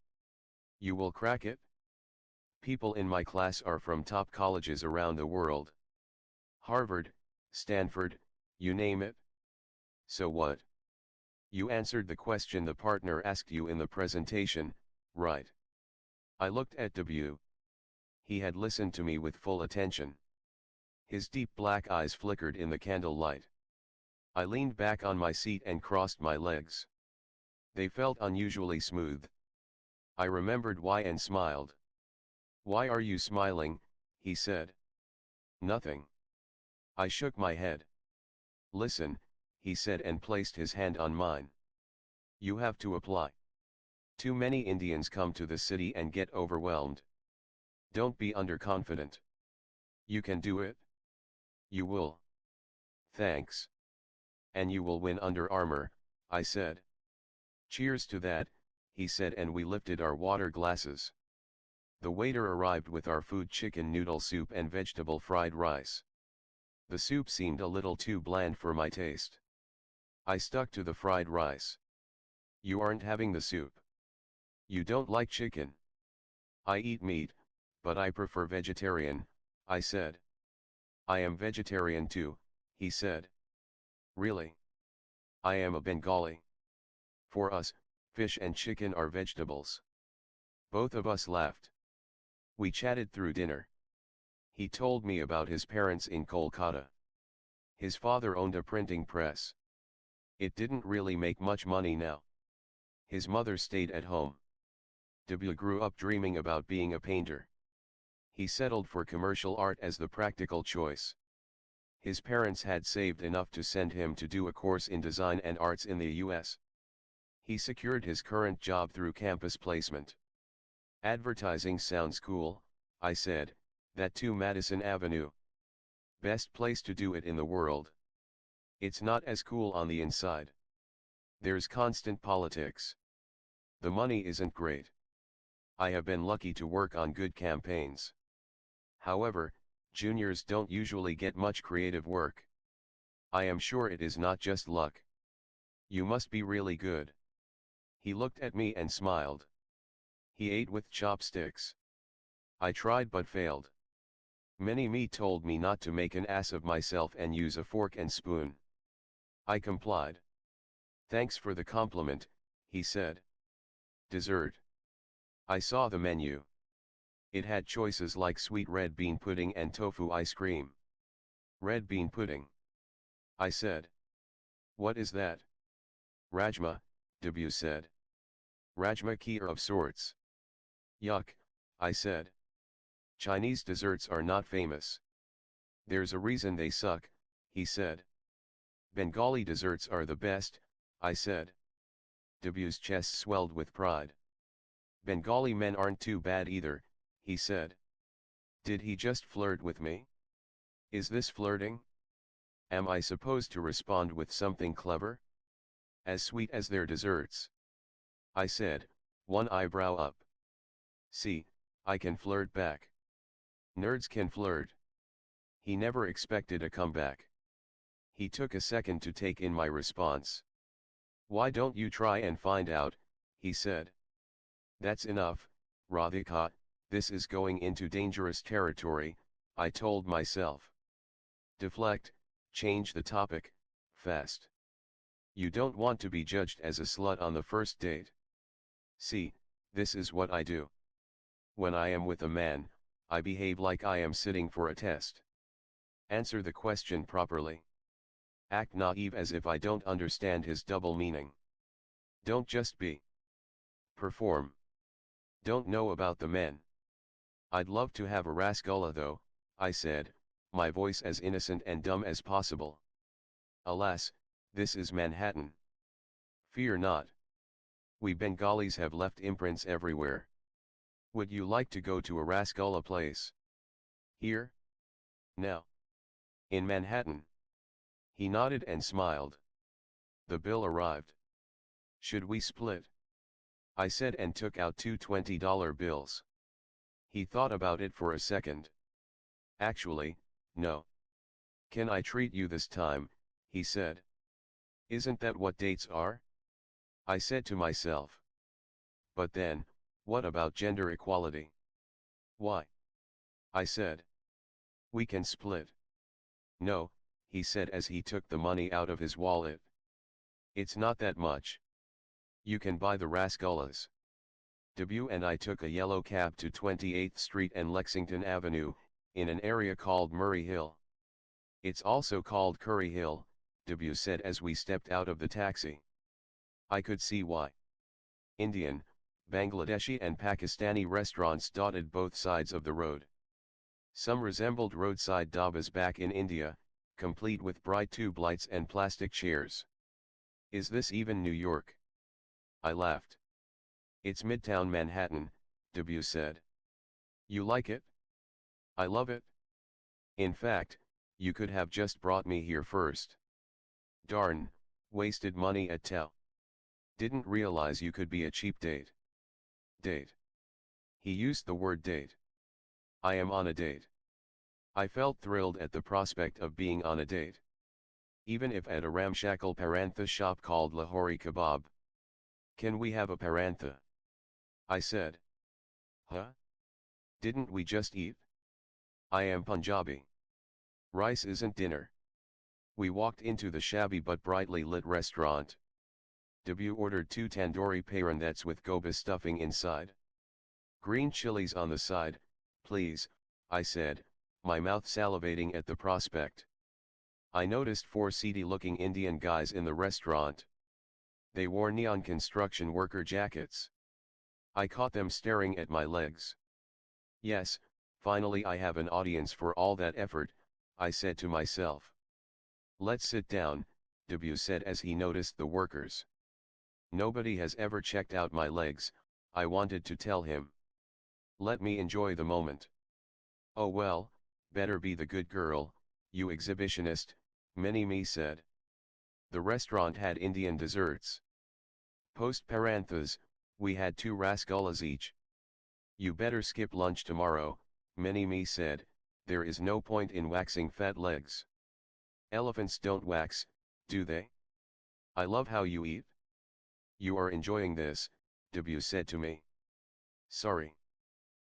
You will crack it? People in my class are from top colleges around the world. Harvard, Stanford, you name it. So what? You answered the question the partner asked you in the presentation, right? I looked at W. He had listened to me with full attention. His deep black eyes flickered in the candlelight. I leaned back on my seat and crossed my legs. They felt unusually smooth. I remembered why and smiled. Why are you smiling? He said. Nothing. I shook my head. Listen, he said and placed his hand on mine. You have to apply. Too many Indians come to the city and get overwhelmed. Don't be underconfident. You can do it. You will. Thanks. And you will win Under Armour, I said. Cheers to that, he said and we lifted our water glasses. The waiter arrived with our food: chicken noodle soup and vegetable fried rice. The soup seemed a little too bland for my taste. I stuck to the fried rice. You aren't having the soup. You don't like chicken. I eat meat, but I prefer vegetarian, I said. I am vegetarian too, he said. Really? I am a Bengali. For us, fish and chicken are vegetables. Both of us laughed. We chatted through dinner. He told me about his parents in Kolkata. His father owned a printing press. It didn't really make much money now. His mother stayed at home. W grew up dreaming about being a painter. He settled for commercial art as the practical choice. His parents had saved enough to send him to do a course in design and arts in the US. He secured his current job through campus placement. Advertising sounds cool, I said, that too. Madison Avenue. Best place to do it in the world. It's not as cool on the inside. There's constant politics. The money isn't great. I have been lucky to work on good campaigns. However, juniors don't usually get much creative work. I am sure it is not just luck. You must be really good. He looked at me and smiled. He ate with chopsticks. I tried but failed. Many me told me not to make an ass of myself and use a fork and spoon. I complied. Thanks for the compliment, he said. Dessert. I saw the menu. It had choices like sweet red bean pudding and tofu ice cream. Red bean pudding. I said. What is that? Rajma, W said. Rajma kheer of sorts. Yuck, I said. Chinese desserts are not famous. There's a reason they suck, he said. Bengali desserts are the best, I said. W's chest swelled with pride. Bengali men aren't too bad either, he said. Did he just flirt with me? Is this flirting? Am I supposed to respond with something clever? As sweet as their desserts? I said, one eyebrow up. See, I can flirt back. Nerds can flirt. He never expected a comeback. He took a second to take in my response. Why don't you try and find out, he said. That's enough, Radhika, this is going into dangerous territory, I told myself. Deflect, change the topic, fast. You don't want to be judged as a slut on the first date. See, this is what I do. When I am with a man, I behave like I am sitting for a test. Answer the question properly. Act naive as if I don't understand his double meaning. Don't just be. Perform. Don't know about the men. I'd love to have a Rasgulla though, I said, my voice as innocent and dumb as possible. Alas, this is Manhattan. Fear not. We Bengalis have left imprints everywhere. Would you like to go to a Rasgulla place? Here? Now. In Manhattan. He nodded and smiled. The bill arrived. Should we split? I said and took out two $20 bills. He thought about it for a second. Actually, no. Can I treat you this time, he said. Isn't that what dates are? I said to myself. But then, what about gender equality? Why? I said. We can split. No, he said as he took the money out of his wallet. It's not that much. You can buy the Rasgullas. W and I took a yellow cab to 28th Street and Lexington Avenue, in an area called Murray Hill. It's also called Curry Hill, W said as we stepped out of the taxi. I could see why. Indian, Bangladeshi and Pakistani restaurants dotted both sides of the road. Some resembled roadside dhabas back in India, complete with bright tube lights and plastic chairs. Is this even New York? I laughed. It's Midtown Manhattan, W said. You like it? I love it. In fact, you could have just brought me here first. Darn, wasted money at Tao. Didn't realize you could be a cheap date. Date. He used the word date. I am on a date. I felt thrilled at the prospect of being on a date. Even if at a ramshackle parantha shop called Lahori Kebab. Can we have a parantha? I said. Huh? Didn't we just eat? I am Punjabi. Rice isn't dinner. We walked into the shabby but brightly lit restaurant. W ordered two tandoori paranthas with gobi stuffing inside. Green chilies on the side, please, I said, my mouth salivating at the prospect. I noticed four seedy-looking Indian guys in the restaurant. They wore neon construction worker jackets. I caught them staring at my legs. Yes, finally I have an audience for all that effort, I said to myself. Let's sit down, W said as he noticed the workers. Nobody has ever checked out my legs, I wanted to tell him. Let me enjoy the moment. Oh well, better be the good girl, you exhibitionist, Mini-Me said. The restaurant had Indian desserts. Post paranthas, we had two rasgullas each. You better skip lunch tomorrow, Mini-Me said, there is no point in waxing fat legs. Elephants don't wax, do they? I love how you eat. You are enjoying this, W said to me. Sorry.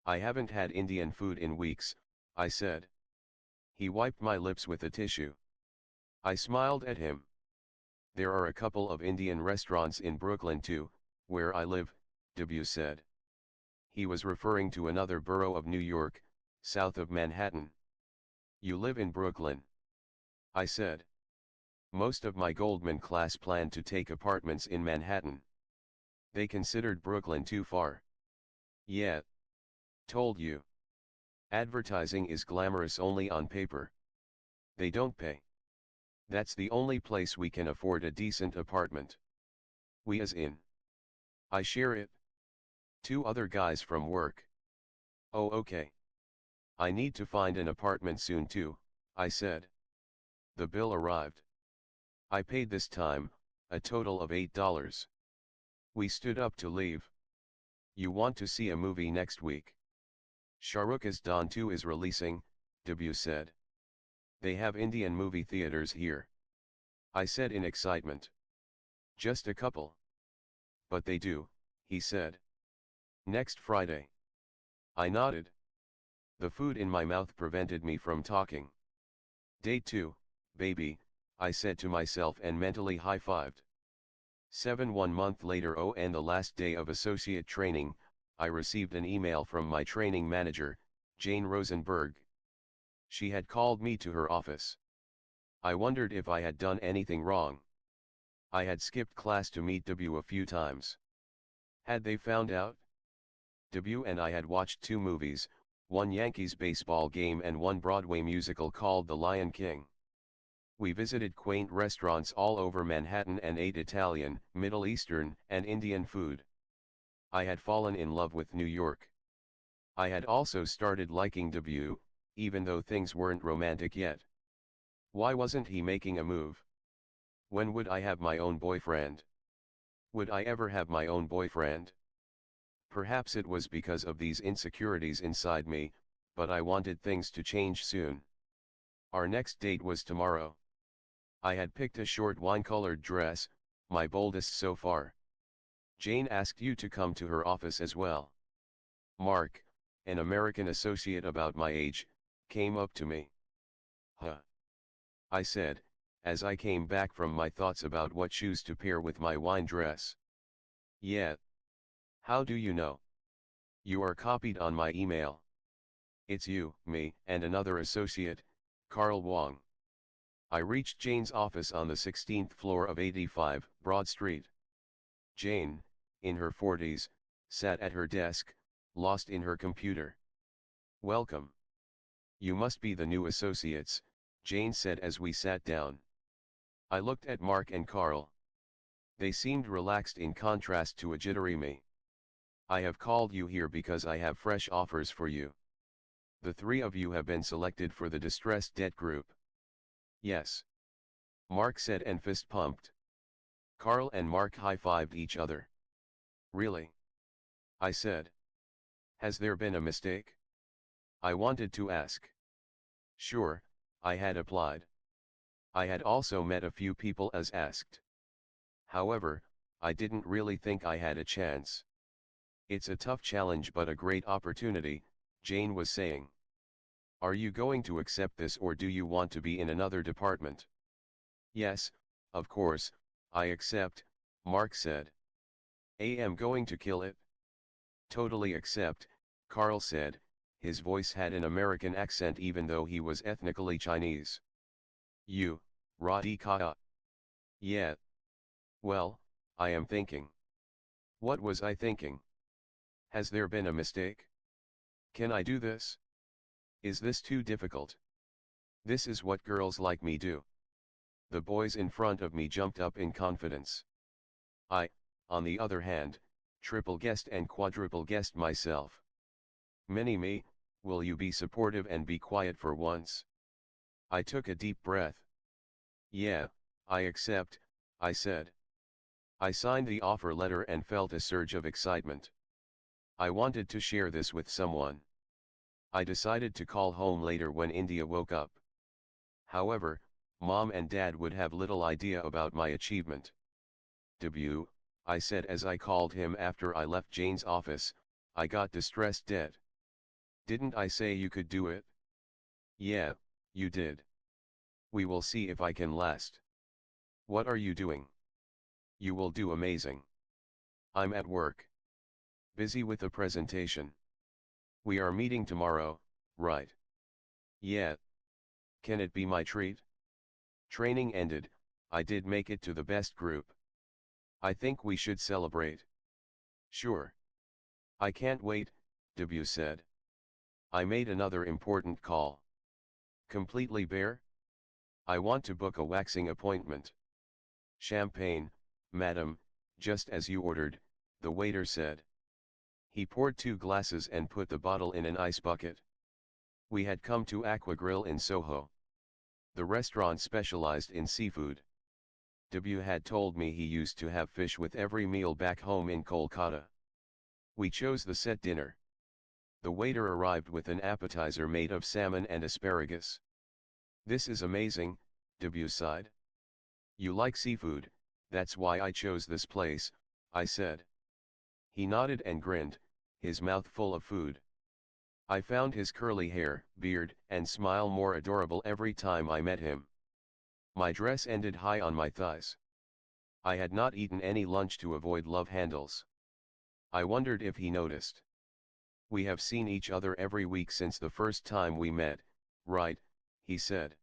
I haven't had Indian food in weeks, I said. He wiped my lips with a tissue. I smiled at him. There are a couple of Indian restaurants in Brooklyn too, where I live, W said. He was referring to another borough of New York, south of Manhattan. You live in Brooklyn? I said. Most of my Goldman class planned to take apartments in Manhattan. They considered Brooklyn too far. Yeah. Told you. Advertising is glamorous only on paper. They don't pay. That's the only place we can afford a decent apartment. We as in. I share it. Two other guys from work. Oh okay. I need to find an apartment soon too, I said. The bill arrived. I paid this time, a total of $8. We stood up to leave. You want to see a movie next week? Shah Rukh's Don 2 is releasing, W said. They have Indian movie theaters here. I said in excitement. Just a couple. But they do, he said. Next Friday. I nodded. The food in my mouth prevented me from talking. Day 2, baby, I said to myself and mentally high-fived. 1 month later, and the last day of associate training, I received an email from my training manager, Jane Rosenberg. She had called me to her office. I wondered if I had done anything wrong. I had skipped class to meet W a few times. Had they found out? W and I had watched 2 movies, one Yankees baseball game and one Broadway musical called The Lion King. We visited quaint restaurants all over Manhattan and ate Italian, Middle Eastern, and Indian food. I had fallen in love with New York. I had also started liking W, even though things weren't romantic yet. Why wasn't he making a move? When would I have my own boyfriend? Would I ever have my own boyfriend? Perhaps it was because of these insecurities inside me, but I wanted things to change soon. Our next date was tomorrow. I had picked a short wine-colored dress, my boldest so far. Jane asked you to come to her office as well. Mark, an American associate about my age, came up to me. Huh? I said, as I came back from my thoughts about what shoes to pair with my wine dress. Yeah. How do you know? You are copied on my email. It's you, me, and another associate, Carl Wong. I reached Jane's office on the 16th floor of 85 Broad Street. Jane, in her 40s, sat at her desk, lost in her computer. Welcome. You must be the new associates, Jane said as we sat down. I looked at Mark and Carl. They seemed relaxed in contrast to a jittery me. I have called you here because I have fresh offers for you. The 3 of you have been selected for the distressed debt group. Yes. Mark said and fist pumped. Carl and Mark high-fived each other. Really? I said. Has there been a mistake? I wanted to ask. Sure, I had applied. I had also met a few people as asked. However, I didn't really think I had a chance. It's a tough challenge but a great opportunity, Jane was saying. Are you going to accept this or do you want to be in another department? Yes, of course, I accept, Mark said. Am going to kill it? Totally accept, Carl said, his voice had an American accent even though he was ethnically Chinese. You, Radhika. Yeah. Well, I am thinking. What was I thinking? Has there been a mistake? Can I do this? Is this too difficult? This is what girls like me do. The boys in front of me jumped up in confidence. I, on the other hand, triple guessed and quadruple guessed myself. Mini-me, will you be supportive and be quiet for once? I took a deep breath. Yeah, I accept, I said. I signed the offer letter and felt a surge of excitement. I wanted to share this with someone. I decided to call home later when India woke up. However, Mom and Dad would have little idea about my achievement. W, I said as I called him after I left Jane's office, I got distressed dead. Didn't I say you could do it? Yeah, you did. We will see if I can last. What are you doing? You will do amazing. I'm at work. Busy with a presentation. We are meeting tomorrow, right? Yeah. Can it be my treat? Training ended, I did make it to the best group. I think we should celebrate. Sure. I can't wait, W said. I made another important call. Completely bare? I want to book a waxing appointment. Champagne, madam, just as you ordered, the waiter said. He poured 2 glasses and put the bottle in an ice bucket. We had come to Aqua Grill in Soho. The restaurant specialized in seafood. W had told me he used to have fish with every meal back home in Kolkata. We chose the set dinner. The waiter arrived with an appetizer made of salmon and asparagus. "This is amazing," W sighed. "You like seafood, that's why I chose this place," I said. He nodded and grinned, his mouth full of food. I found his curly hair, beard, and smile more adorable every time I met him. My dress ended high on my thighs. I had not eaten any lunch to avoid love handles. I wondered if he noticed. "We have seen each other every week since the first time we met, right?" he said.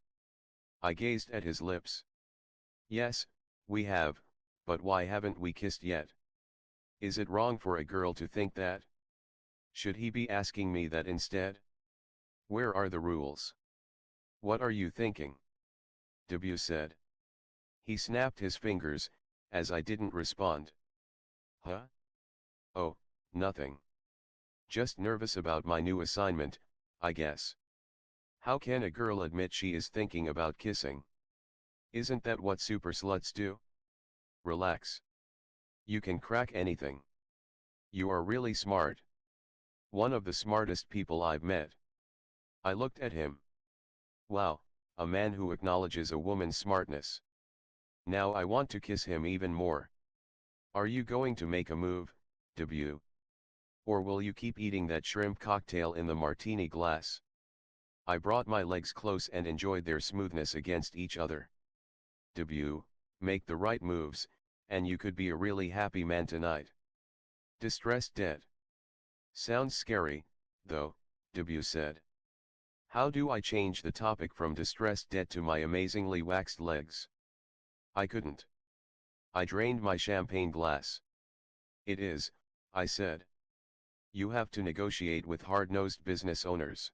I gazed at his lips. "Yes, we have, but why haven't we kissed yet? Is it wrong for a girl to think that? Should he be asking me that instead? Where are the rules?" "What are you thinking?" W said. He snapped his fingers, as I didn't respond. "Huh? Oh, nothing. Just nervous about my new assignment, I guess. How can a girl admit she is thinking about kissing? Isn't that what super sluts do? Relax. You can crack anything. You are really smart. One of the smartest people I've met." I looked at him. Wow, a man who acknowledges a woman's smartness. Now I want to kiss him even more. "Are you going to make a move, W? Or will you keep eating that shrimp cocktail in the martini glass?" I brought my legs close and enjoyed their smoothness against each other. "W, make the right moves, and you could be a really happy man tonight." "Distressed dead. Sounds scary, though," W said. How do I change the topic from distressed dead to my amazingly waxed legs? I couldn't. I drained my champagne glass. "It is," I said. "You have to negotiate with hard-nosed business owners.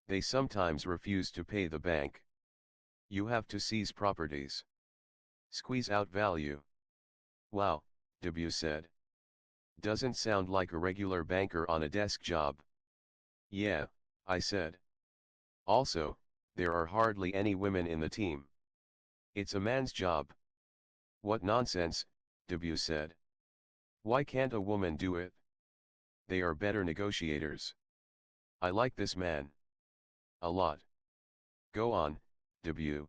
They sometimes refuse to pay the bank. You have to seize properties. Squeeze out value." "Wow," W said. "Doesn't sound like a regular banker on a desk job." "Yeah," I said. "Also, there are hardly any women in the team. It's a man's job." "What nonsense," W said. "Why can't a woman do it? They are better negotiators. I like this man. A lot. Go on, W."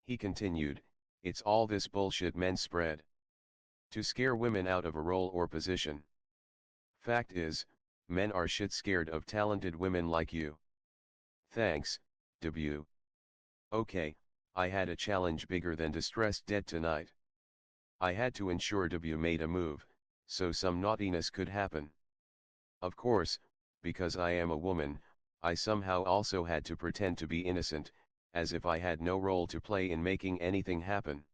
He continued, "It's all this bullshit men spread. To scare women out of a role or position. Fact is, men are shit scared of talented women like you." "Thanks, W. Okay, I had a challenge bigger than distressed dead tonight. I had to ensure W made a move, so some naughtiness could happen. Of course, because I am a woman, I somehow also had to pretend to be innocent, as if I had no role to play in making anything happen.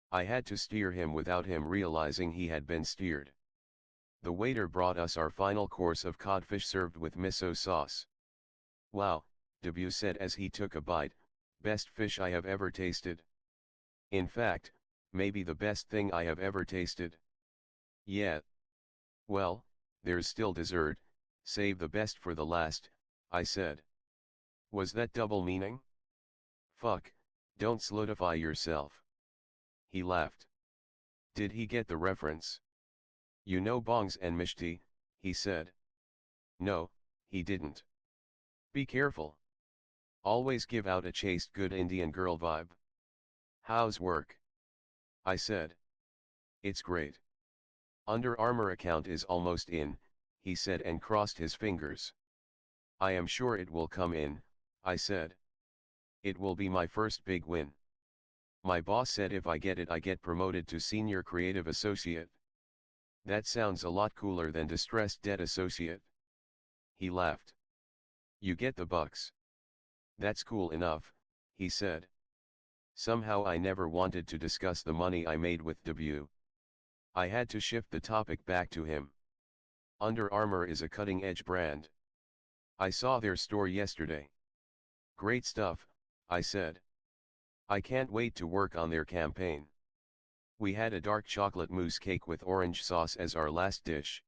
I had to steer him without him realizing he had been steered. The waiter brought us our final course of codfish served with miso sauce. "Wow," W said as he took a bite, "best fish I have ever tasted. In fact, maybe the best thing I have ever tasted." "Yeah. Well, there's still dessert, save the best for the last," I said. "Was that double meaning?" "Fuck, don't solidify yourself." He laughed. Did he get the reference? "You know bongs and mishti," he said. No, he didn't. Be careful. Always give out a chaste good Indian girl vibe. "How's work?" I said. "It's great. Under Armour account is almost in," he said and crossed his fingers. "I am sure it will come in," I said. "It will be my first big win. My boss said if I get it I get promoted to senior creative associate. That sounds a lot cooler than distressed dead associate." He laughed. "You get the bucks." "That's cool enough," he said. Somehow I never wanted to discuss the money I made with W. I had to shift the topic back to him. Under Armour is a cutting-edge brand. I saw their store yesterday. "Great stuff," I said. "I can't wait to work on their campaign." We had a dark chocolate mousse cake with orange sauce as our last dish.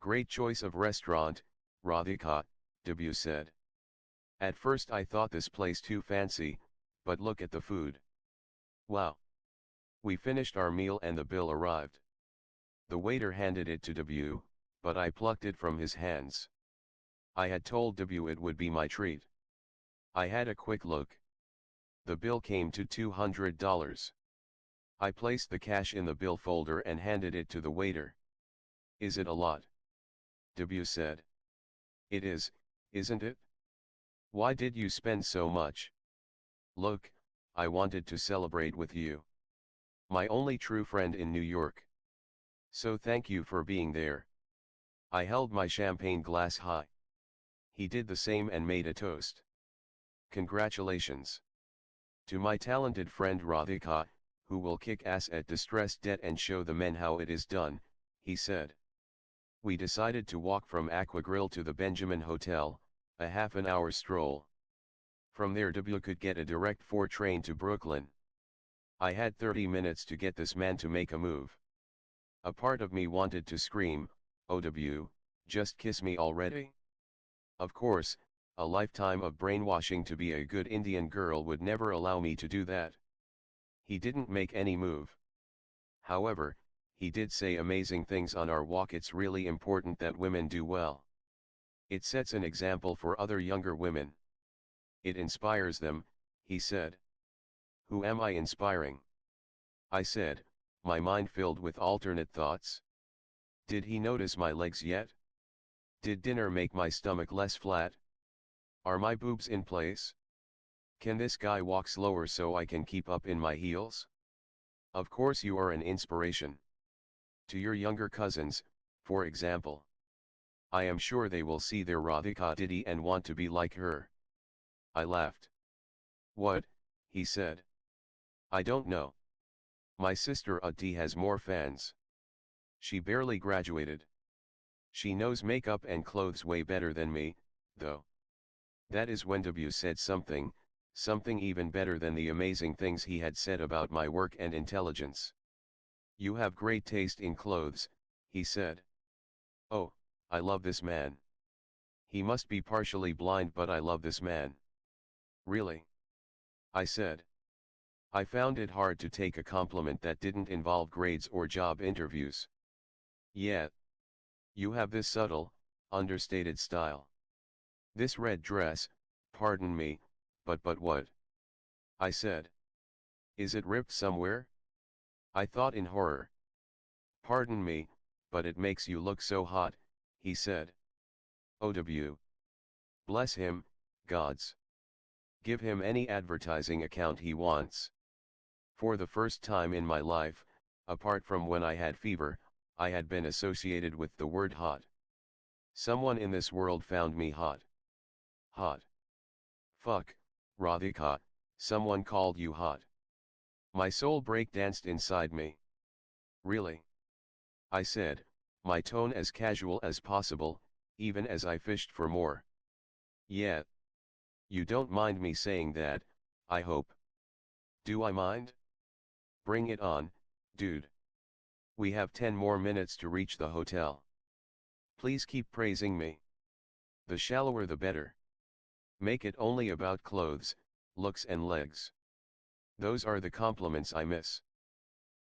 "Great choice of restaurant, Radhika," W said. At first I thought this place too fancy, but look at the food. Wow. We finished our meal and the bill arrived. The waiter handed it to W, but I plucked it from his hands. I had told W it would be my treat. I had a quick look. The bill came to $200. I placed the cash in the bill folder and handed it to the waiter. Is it a lot? W said. It is, isn't it? Why did you spend so much? Look, I wanted to celebrate with you. My only true friend in New York. So thank you for being there. I held my champagne glass high. He did the same and made a toast. Congratulations. To my talented friend Radhika, who will kick ass at distressed debt and show the men how it is done, he said. We decided to walk from Aqua Grill to the Benjamin Hotel, a half an hour stroll. From there W could get a direct 4 train to Brooklyn. I had 30 minutes to get this man to make a move. A part of me wanted to scream, "Oh W, just kiss me already?" Of course, a lifetime of brainwashing to be a good Indian girl would never allow me to do that. He didn't make any move. However, he did say amazing things on our walk. It's really important that women do well. It sets an example for other younger women. It inspires them, he said. Who am I inspiring? I said, my mind filled with alternate thoughts. Did he notice my legs yet? Did dinner make my stomach less flat? Are my boobs in place? Can this guy walk slower so I can keep up in my heels? Of course you are an inspiration. To your younger cousins, for example. I am sure they will see their Radhika Didi and want to be like her. I laughed. What? He said. I don't know. My sister Uti has more fans. She barely graduated. She knows makeup and clothes way better than me, though. That is when W said something even better than the amazing things he had said about my work and intelligence. You have great taste in clothes, he said. Oh, I love this man. He must be partially blind, but I love this man. Really? I said. I found it hard to take a compliment that didn't involve grades or job interviews. Yeah. You have this subtle, understated style. This red dress, pardon me, but what? I said. Is it ripped somewhere? I thought in horror. Pardon me, but it makes you look so hot, he said. OW. Bless him, gods. Give him any advertising account he wants. For the first time in my life, apart from when I had fever, I had been associated with the word hot. Someone in this world found me hot. Hot. Fuck, Radhika, someone called you hot. My soul break-danced inside me. Really? I said, my tone as casual as possible, even as I fished for more. Yeah. You don't mind me saying that, I hope. Do I mind? Bring it on, dude. We have 10 more minutes to reach the hotel. Please keep praising me. The shallower the better. Make it only about clothes, looks and legs. Those are the compliments I miss.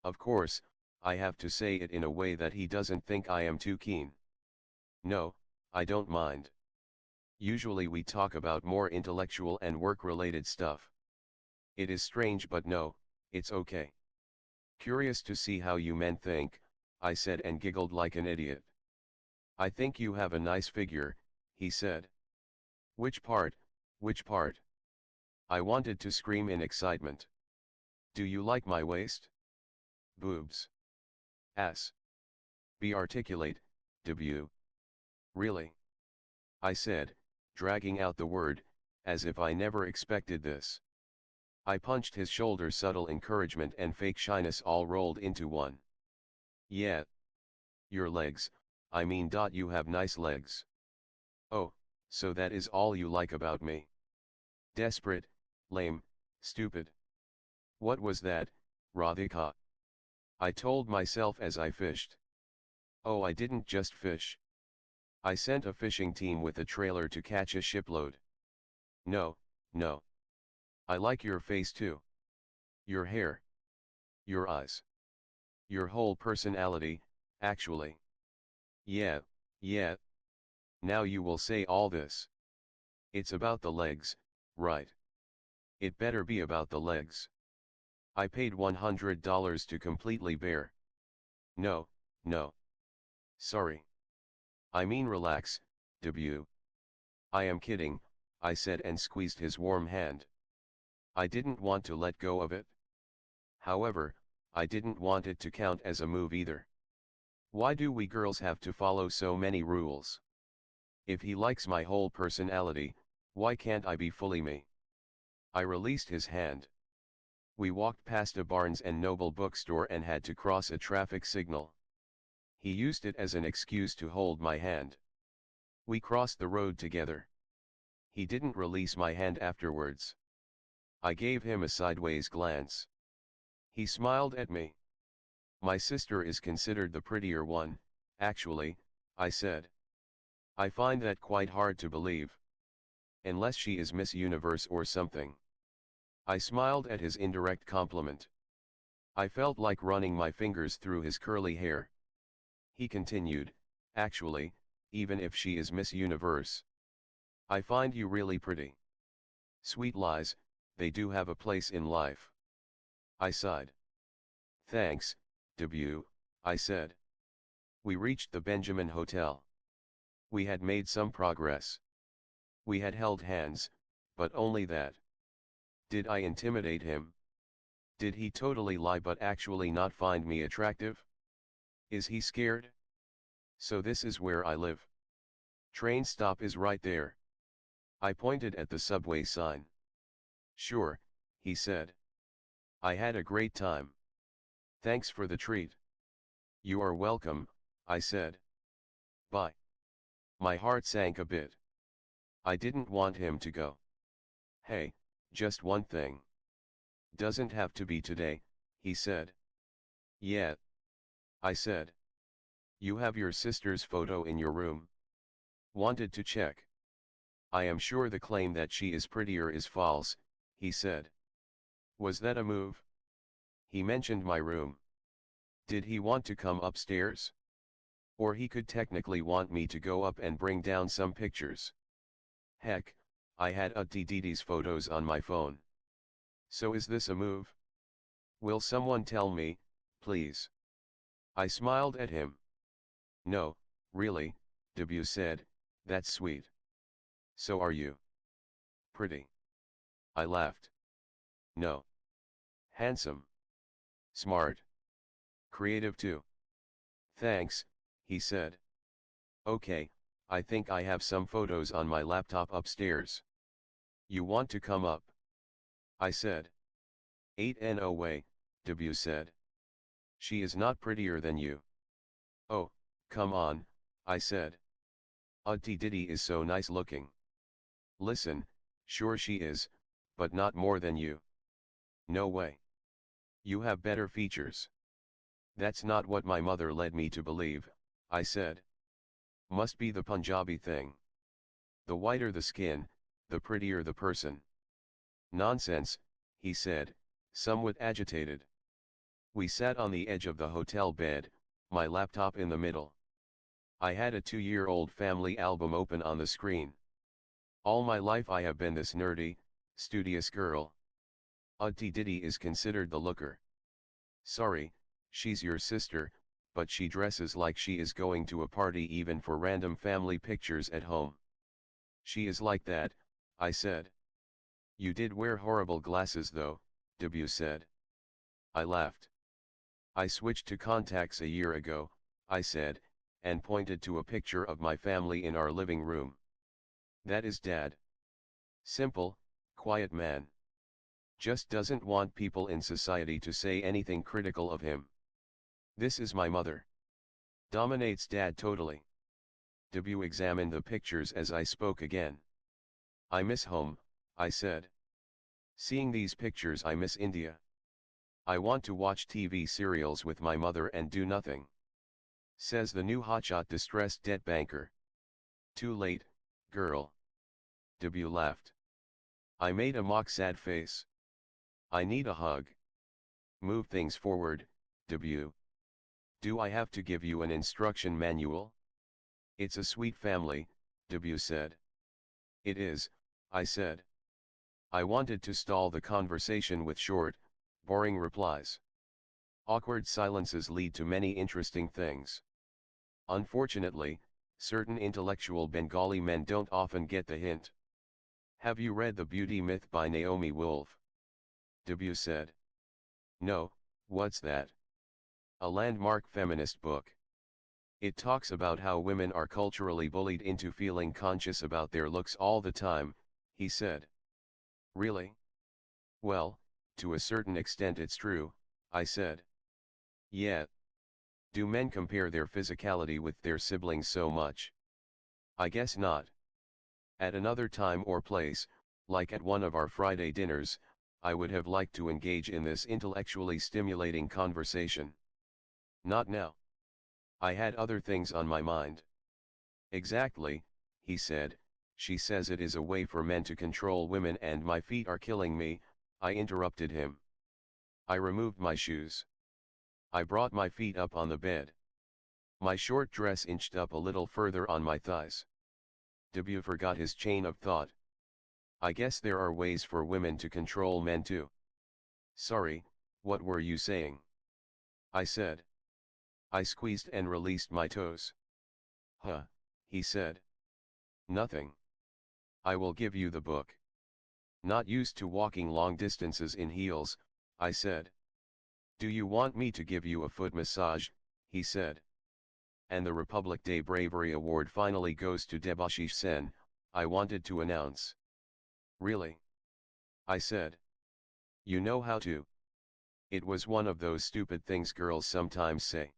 Of course, I have to say it in a way that he doesn't think I am too keen. No, I don't mind. Usually we talk about more intellectual and work-related stuff. It is strange, but no, it's okay. Curious to see how you men think, I said and giggled like an idiot. I think you have a nice figure, he said. Which part, which part? I wanted to scream in excitement. Do you like my waist? Boobs. Ass. Be articulate, W. Really? I said, dragging out the word, as if I never expected this. I punched his shoulder, subtle encouragement and fake shyness all rolled into one. Yeah. Your legs, I mean. You have nice legs. Oh, so that is all you like about me? Desperate, lame, stupid. What was that, Radhika? I told myself as I fished. Oh, I didn't just fish. I sent a fishing team with a trailer to catch a shipload. No, no. I like your face too. Your hair. Your eyes. Your whole personality, actually. Yeah, yeah. Now you will say all this. It's about the legs, right? It better be about the legs. I paid $100 to completely bare. No, no. Sorry. I mean relax, W. I am kidding, I said and squeezed his warm hand. I didn't want to let go of it. However, I didn't want it to count as a move either. Why do we girls have to follow so many rules? If he likes my whole personality, why can't I be fully me? I released his hand. We walked past a Barnes and Noble bookstore and had to cross a traffic signal. He used it as an excuse to hold my hand. We crossed the road together. He didn't release my hand afterwards. I gave him a sideways glance. He smiled at me. My sister is considered the prettier one, actually, I said. I find that quite hard to believe. Unless she is Miss Universe or something. I smiled at his indirect compliment. I felt like running my fingers through his curly hair. He continued, actually, even if she is Miss Universe. I find you really pretty. Sweet lies, they do have a place in life. I sighed. Thanks, W, I said. We reached the Benjamin Hotel. We had made some progress. We had held hands, but only that. Did I intimidate him? Did he totally lie but actually not find me attractive? Is he scared? So this is where I live. Train stop is right there. I pointed at the subway sign. Sure, he said. I had a great time. Thanks for the treat. You are welcome, I said. Bye. My heart sank a bit. I didn't want him to go. Hey, just one thing. Doesn't have to be today, he said. Yeah. I said. You have your sister's photo in your room. Wanted to check. I am sure the claim that she is prettier is false, he said. Was that a move? He mentioned my room. Did he want to come upstairs? Or he could technically want me to go up and bring down some pictures. Heck, I had Auntie Didi's photos on my phone. So is this a move? Will someone tell me, please? I smiled at him. No, really, W said, that's sweet. So are you? Pretty. I laughed. No. Handsome. Smart. Creative too. Thanks, he said. Okay, I think I have some photos on my laptop upstairs. You want to come up? I said. 8 no way, W said. She is not prettier than you. Oh, come on, I said. Auntie Diddy is so nice looking. Listen, sure she is, but not more than you. No way. You have better features. That's not what my mother led me to believe, I said. Must be the Punjabi thing. The whiter the skin, the prettier the person. Nonsense, he said, somewhat agitated. We sat on the edge of the hotel bed, my laptop in the middle. I had a 2-year-old family album open on the screen. All my life I have been this nerdy, studious girl. Auntie Diddy is considered the looker. Sorry, she's your sister, but she dresses like she is going to a party even for random family pictures at home. She is like that, I said. You did wear horrible glasses though, W said. I laughed. I switched to contacts a year ago, I said, and pointed to a picture of my family in our living room. That is Dad. Simple, quiet man. Just doesn't want people in society to say anything critical of him. This is my mother. Dominates Dad totally. W examined the pictures as I spoke again. I miss home, I said. Seeing these pictures I miss India. I want to watch TV serials with my mother and do nothing. Says the new hotshot distressed debt banker. Too late, girl. W laughed. I made a mock sad face. I need a hug. Move things forward, W. Do I have to give you an instruction manual? It's a sweet family, W said. It is, I said. I wanted to stall the conversation with short, boring replies. Awkward silences lead to many interesting things. Unfortunately, certain intellectual Bengali men don't often get the hint. Have you read The Beauty Myth by Naomi Wolf? W said. No, what's that? A landmark feminist book. It talks about how women are culturally bullied into feeling conscious about their looks all the time, he said. Really? Well, to a certain extent it's true, I said. Yeah. Do men compare their physicality with their siblings so much? I guess not. At another time or place, like at one of our Friday dinners, I would have liked to engage in this intellectually stimulating conversation. Not now. I had other things on my mind. Exactly, he said. She says it is a way for men to control women and my feet are killing me, I interrupted him. I removed my shoes. I brought my feet up on the bed. My short dress inched up a little further on my thighs. W forgot his chain of thought. I guess there are ways for women to control men too. Sorry, what were you saying? I said. I squeezed and released my toes. Huh, he said. Nothing. I will give you the book. Not used to walking long distances in heels, I said. Do you want me to give you a foot massage, he said. And the Republic Day Bravery Award finally goes to Debashish Sen, I wanted to announce. Really? I said. You know how to. It was one of those stupid things girls sometimes say.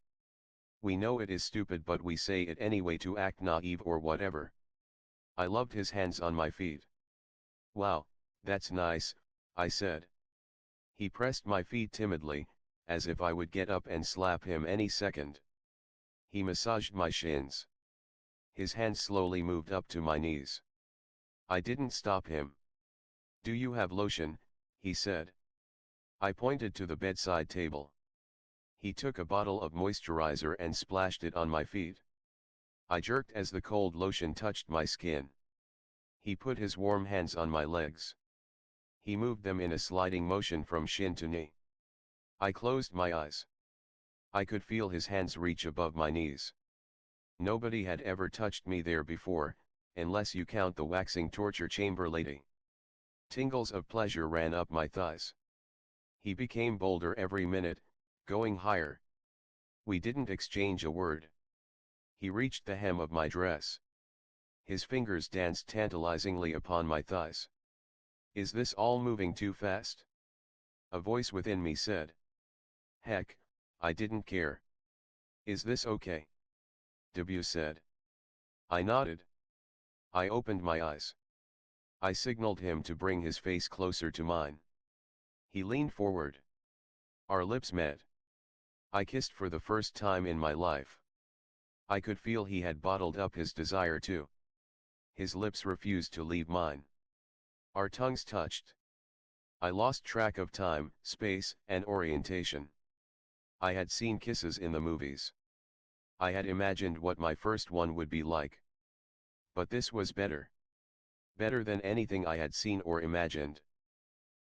We know it is stupid but we say it anyway to act naive or whatever. I loved his hands on my feet. Wow, that's nice, I said. He pressed my feet timidly, as if I would get up and slap him any second. He massaged my shins. His hands slowly moved up to my knees. I didn't stop him. Do you have lotion? He said. I pointed to the bedside table. He took a bottle of moisturizer and splashed it on my feet. I jerked as the cold lotion touched my skin. He put his warm hands on my legs. He moved them in a sliding motion from shin to knee. I closed my eyes. I could feel his hands reach above my knees. Nobody had ever touched me there before, unless you count the waxing torture chamber lady. Tingles of pleasure ran up my thighs. He became bolder every minute, going higher. We didn't exchange a word. He reached the hem of my dress. His fingers danced tantalizingly upon my thighs. Is this all moving too fast? A voice within me said. Heck, I didn't care. Is this okay? W said. I nodded. I opened my eyes. I signaled him to bring his face closer to mine. He leaned forward. Our lips met. I kissed for the first time in my life. I could feel he had bottled up his desire too. His lips refused to leave mine. Our tongues touched. I lost track of time, space, and orientation. I had seen kisses in the movies. I had imagined what my first one would be like. But this was better. Better than anything I had seen or imagined.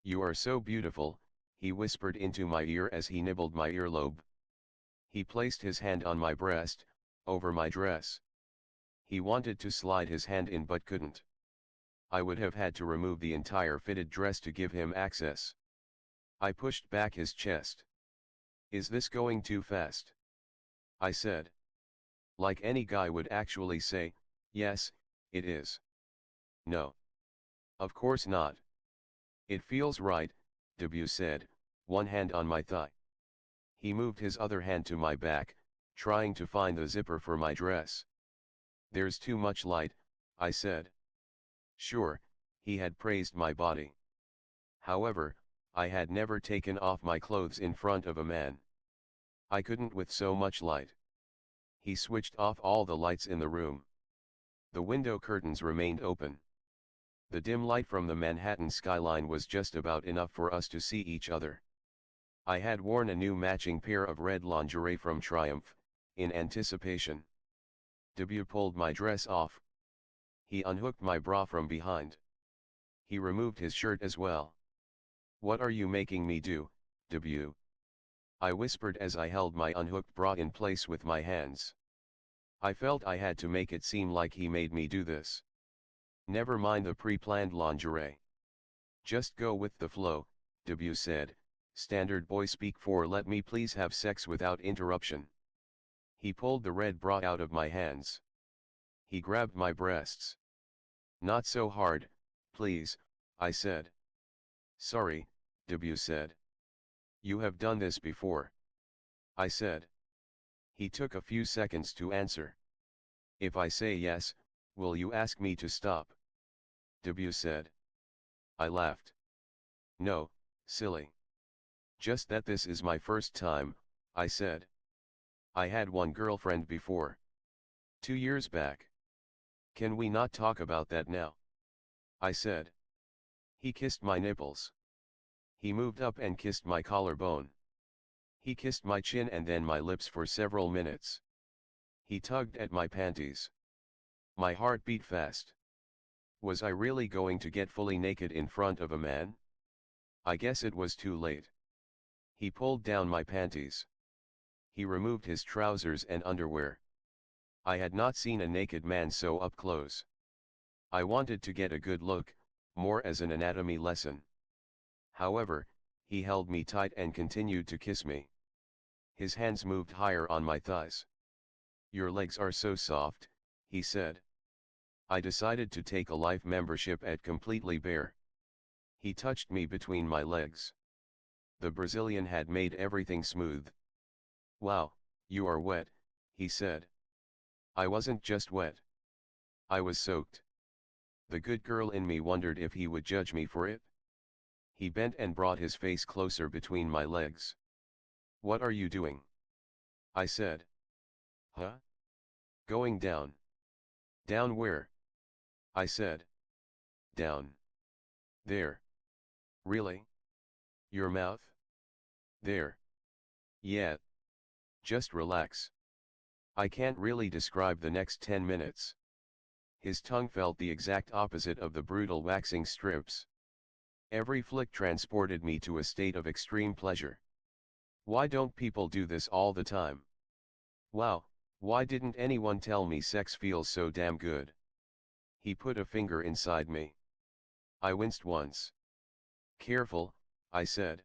You are so beautiful, he whispered into my ear as he nibbled my earlobe. He placed his hand on my breast, over my dress. He wanted to slide his hand in but couldn't. I would have had to remove the entire fitted dress to give him access. I pushed back his chest. Is this going too fast? I said. Like any guy would actually say, yes, it is. No. Of course not. It feels right, W said, one hand on my thigh. He moved his other hand to my back, trying to find the zipper for my dress. There's too much light, I said. Sure, he had praised my body. However, I had never taken off my clothes in front of a man. I couldn't with so much light. He switched off all the lights in the room. The window curtains remained open. The dim light from the Manhattan skyline was just about enough for us to see each other. I had worn a new matching pair of red lingerie from Triumph, in anticipation. W pulled my dress off. He unhooked my bra from behind. He removed his shirt as well. "What are you making me do, W?" I whispered as I held my unhooked bra in place with my hands. I felt I had to make it seem like he made me do this. "Never mind the pre-planned lingerie. Just go with the flow," W said, standard boy speak for "let me please have sex without interruption." He pulled the red bra out of my hands. He grabbed my breasts. "Not so hard, please," I said. "Sorry," W said. "You have done this before," I said. He took a few seconds to answer. "If I say yes, will you ask me to stop?" W said. I laughed. "No, silly. Just that this is my first time," I said. "I had one girlfriend before. 2 years back. Can we not talk about that now?" I said. He kissed my nipples. He moved up and kissed my collarbone. He kissed my chin and then my lips for several minutes. He tugged at my panties. My heart beat fast. Was I really going to get fully naked in front of a man? I guess it was too late. He pulled down my panties. He removed his trousers and underwear. I had not seen a naked man so up close. I wanted to get a good look, more as an anatomy lesson. However, he held me tight and continued to kiss me. His hands moved higher on my thighs. "Your legs are so soft," he said. I decided to take a life membership at Completely Bare. He touched me between my legs. The Brazilian had made everything smooth. "Wow, you are wet," he said. I wasn't just wet. I was soaked. The good girl in me wondered if he would judge me for it. He bent and brought his face closer between my legs. "What are you doing?" I said. "Huh? Going down." "Down where?" I said. "Down there." "Really? Your mouth?" "There. Yeah. Just relax. I can't really describe the next 10 minutes. His tongue felt the exact opposite of the brutal waxing strips. Every flick transported me to a state of extreme pleasure. Why don't people do this all the time? Wow, why didn't anyone tell me sex feels so damn good? He put a finger inside me. I winced once. "Careful," I said.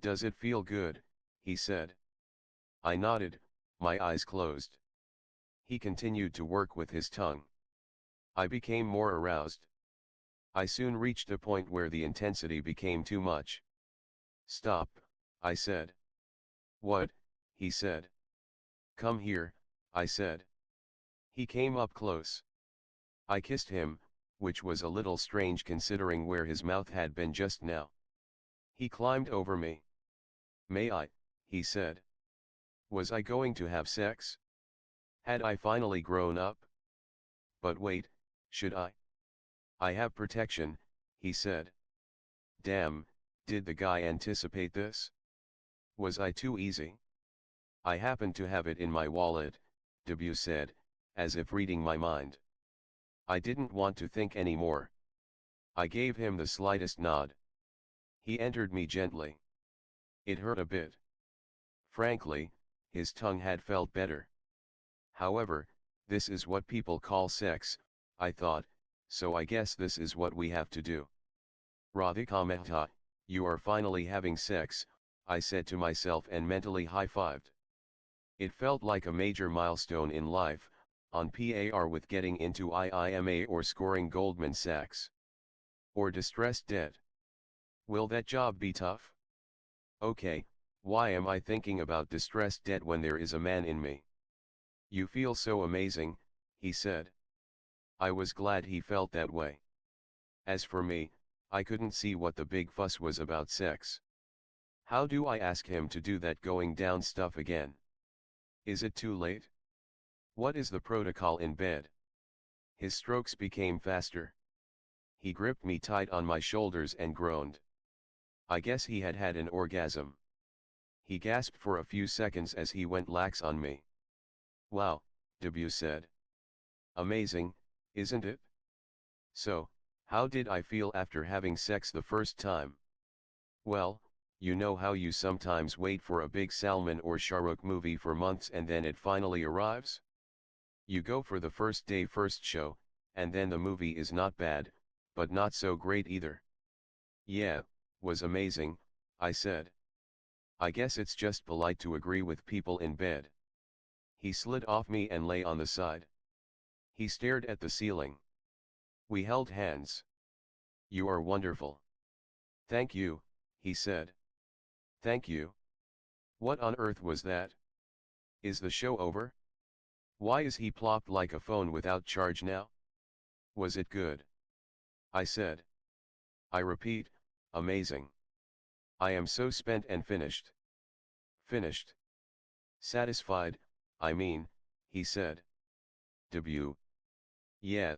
"Does it feel good?" he said. I nodded, my eyes closed. He continued to work with his tongue. I became more aroused. I soon reached a point where the intensity became too much. "Stop," I said. "What?" he said. "Come here," I said. He came up close. I kissed him, which was a little strange considering where his mouth had been just now. He climbed over me. "May I?" he said. Was I going to have sex? Had I finally grown up? But wait, should I? "I have protection," he said. Damn, did the guy anticipate this? Was I too easy? "I happen to have it in my wallet," W said, as if reading my mind. I didn't want to think anymore. I gave him the slightest nod. He entered me gently. It hurt a bit. Frankly, his tongue had felt better. However, this is what people call sex, I thought, so I guess this is what we have to do. "Radhika Mehta, you are finally having sex," I said to myself and mentally high-fived. It felt like a major milestone in life, on par with getting into IIMA or scoring Goldman Sachs. Or distressed debt. Will that job be tough? Okay, why am I thinking about distressed debt when there is a man in me? "You feel so amazing," he said. I was glad he felt that way. As for me, I couldn't see what the big fuss was about sex. How do I ask him to do that going down stuff again? Is it too late? What is the protocol in bed? His strokes became faster. He gripped me tight on my shoulders and groaned. I guess he had had an orgasm. He gasped for a few seconds as he went lax on me. Wow, W said. Amazing, isn't it? So, how did I feel after having sex the first time? Well, you know how you sometimes wait for a big Salman or Shah Rukh movie for months and then it finally arrives? You go for the first day first show, and then the movie is not bad, but not so great either. Yeah, was amazing, I said. I guess it's just polite to agree with people in bed. He slid off me and lay on the side. He stared at the ceiling. We held hands. You are wonderful. Thank you, he said. Thank you. What on earth was that? Is the show over? Why is he plopped like a phone without charge now? Was it good? I said. I repeat, amazing. I am so spent and finished. Finished. Satisfied, I mean, he said. W. Yeah.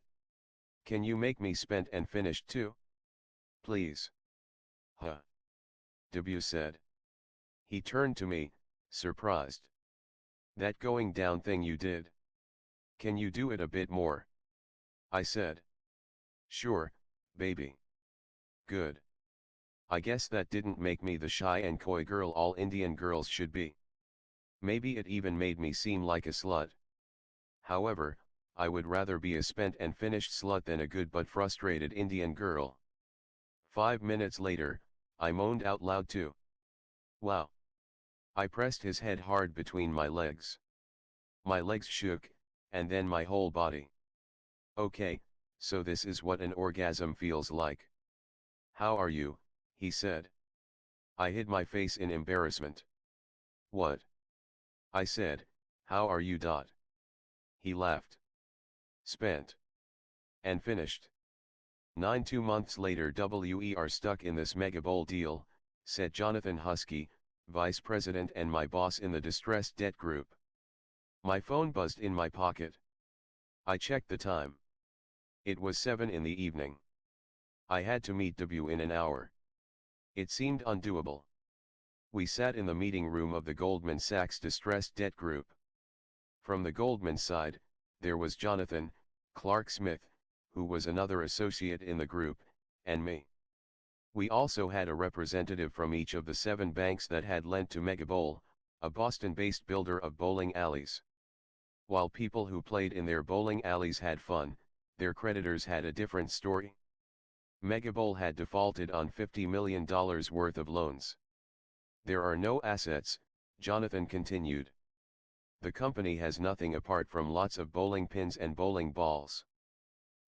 Can you make me spent and finished too? Please. Huh. W said. He turned to me, surprised. That going down thing you did. Can you do it a bit more? I said. Sure, baby. Good. I guess that didn't make me the shy and coy girl all Indian girls should be. Maybe it even made me seem like a slut. However, I would rather be a spent and finished slut than a good but frustrated Indian girl. 5 minutes later, I moaned out loud too. Wow. I pressed his head hard between my legs. My legs shook, and then my whole body. Okay, so this is what an orgasm feels like. How are you? He said. I hid my face in embarrassment. What? I said, how are you? He laughed. Spent. And finished. 2 months later we are stuck in this mega bowl deal, said Jonathan Husky, vice president and my boss in the distressed debt group. My phone buzzed in my pocket. I checked the time. It was 7 in the evening. I had to meet W in an hour. It seemed undoable. We sat in the meeting room of the Goldman Sachs distressed debt group. From the Goldman side, there was Jonathan, Clark Smith, who was another associate in the group, and me. We also had a representative from each of the 7 banks that had lent to Megabowl, a Boston-based builder of bowling alleys. While people who played in their bowling alleys had fun, their creditors had a different story. Megabowl had defaulted on $50 million worth of loans. There are no assets, Jonathan continued. The company has nothing apart from lots of bowling pins and bowling balls.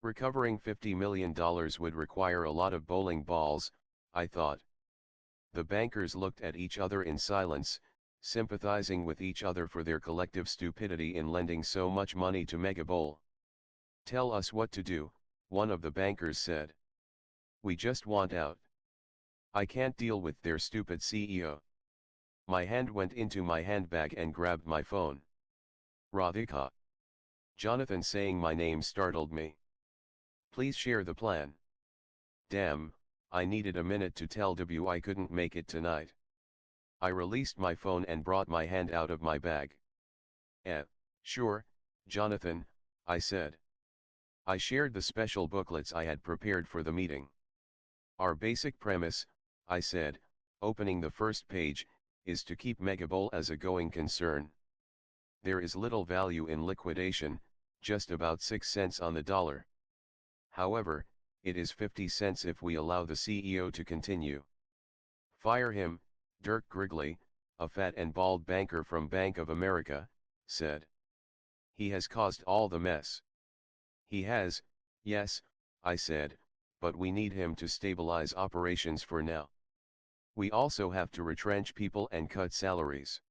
Recovering $50 million would require a lot of bowling balls, I thought. The bankers looked at each other in silence, sympathizing with each other for their collective stupidity in lending so much money to Megabowl. Tell us what to do, one of the bankers said. We just want out. I can't deal with their stupid CEO. My hand went into my handbag and grabbed my phone. Radhika. Jonathan saying my name startled me. Please share the plan. Damn, I needed a minute to tell W I couldn't make it tonight. I released my phone and brought my hand out of my bag. Sure, Jonathan, I said. I shared the special booklets I had prepared for the meeting. Our basic premise, I said, opening the first page, is to keep Megabowl as a going concern. There is little value in liquidation, just about 6 cents on the dollar. However, it is 50 cents if we allow the CEO to continue. Fire him, Dirk Grigley, a fat and bald banker from Bank of America, said. He has caused all the mess. He has, yes, I said, but we need him to stabilize operations for now. We also have to retrench people and cut salaries.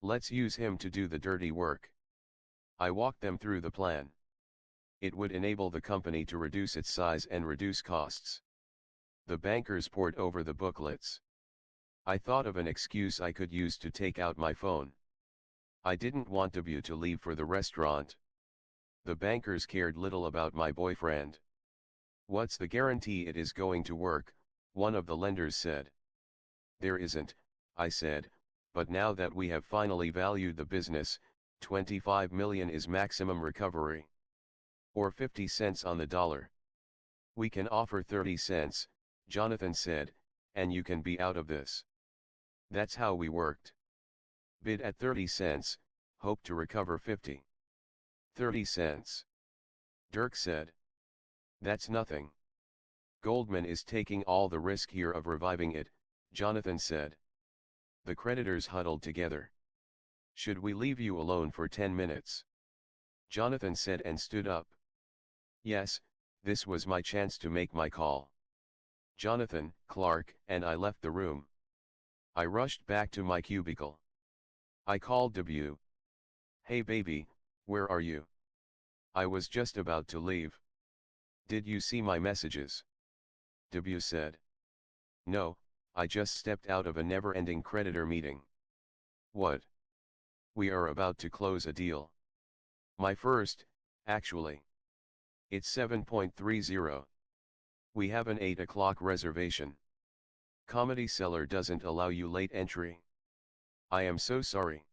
Let's use him to do the dirty work. I walked them through the plan. It would enable the company to reduce its size and reduce costs. The bankers pored over the booklets. I thought of an excuse I could use to take out my phone. I didn't want W to leave for the restaurant. The bankers cared little about my boyfriend. What's the guarantee it is going to work? One of the lenders said. There isn't, I said, but now that we have finally valued the business, 25 million is maximum recovery. Or 50 cents on the dollar. We can offer 30 cents, Jonathan said, and you can be out of this. That's how we worked. Bid at 30 cents, hope to recover 50. 30 cents. Dirk said. That's nothing. Goldman is taking all the risk here of reviving it, Jonathan said. The creditors huddled together. Should we leave you alone for 10 minutes? Jonathan said and stood up. Yes, this was my chance to make my call. Jonathan, Clark, and I left the room. I rushed back to my cubicle. I called W. Hey baby, where are you? I was just about to leave. Did you see my messages? W said. No, I just stepped out of a never-ending creditor meeting. What? We are about to close a deal. My first, actually. It's 7.30. We have an 8 o'clock reservation. Comedy Cellar doesn't allow you late entry. I am so sorry.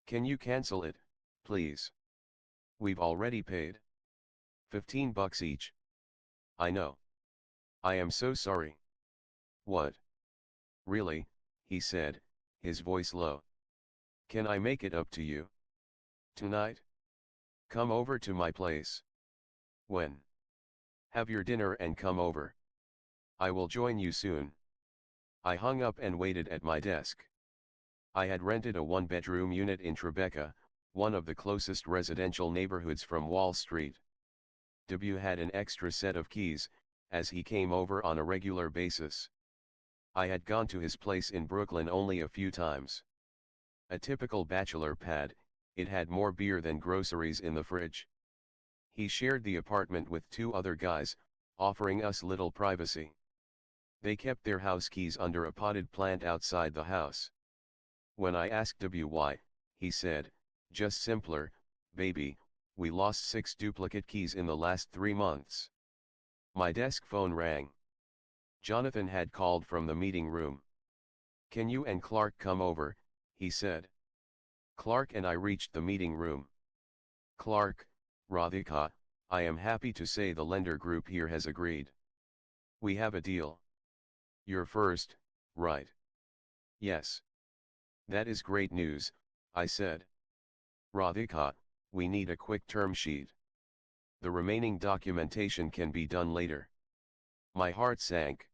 Can you cancel it, please? We've already paid. $15 each. I know. I am so sorry. What? Really, he said, his voice low. Can I make it up to you? Tonight? Come over to my place. When? Have your dinner and come over. I will join you soon. I hung up and waited at my desk. I had rented a one-bedroom unit in Tribeca, one of the closest residential neighborhoods from Wall Street. W had an extra set of keys, as he came over on a regular basis. I had gone to his place in Brooklyn only a few times. A typical bachelor pad, it had more beer than groceries in the fridge. He shared the apartment with two other guys, offering us little privacy. They kept their house keys under a potted plant outside the house. When I asked W why, he said, just simpler, baby, we lost 6 duplicate keys in the last 3 months. My desk phone rang. Jonathan had called from the meeting room. Can you and Clark come over, he said. Clark and I reached the meeting room. Clark, Radhika, I am happy to say the lender group here has agreed. We have a deal. You're first, right? Yes. That is great news, I said. Radhika, we need a quick term sheet. The remaining documentation can be done later. My heart sank.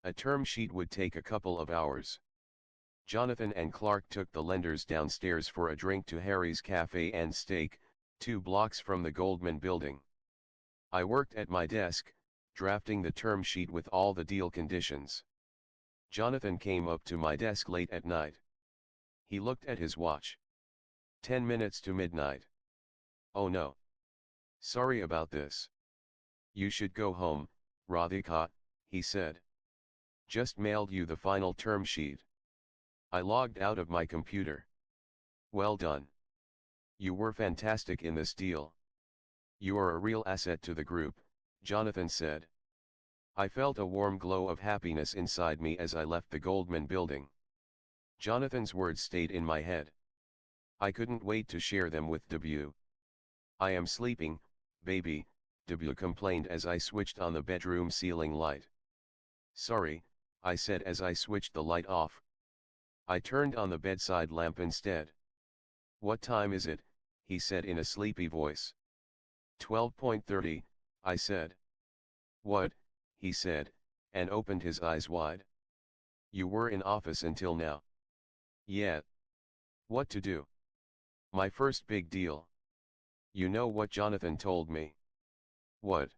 A term sheet would take a couple of hours. Jonathan and Clark took the lenders downstairs for a drink to Harry's Cafe and Steak, 2 blocks from the Goldman building. I worked at my desk, drafting the term sheet with all the deal conditions. Jonathan came up to my desk late at night. He looked at his watch. 10 minutes to midnight. Oh no. Sorry about this. You should go home, Radhika, he said. Just mailed you the final term sheet. I logged out of my computer. Well done. You were fantastic in this deal. You are a real asset to the group, Jonathan said. I felt a warm glow of happiness inside me as I left the Goldman building. Jonathan's words stayed in my head. I couldn't wait to share them with W. I am sleeping, baby, W complained as I switched on the bedroom ceiling light. Sorry, I said as I switched the light off. I turned on the bedside lamp instead. What time is it? He said in a sleepy voice. 12:30, I said. What? He said, and opened his eyes wide. You were in office until now. Yeah. What to do? My first big deal. You know what Jonathan told me? What?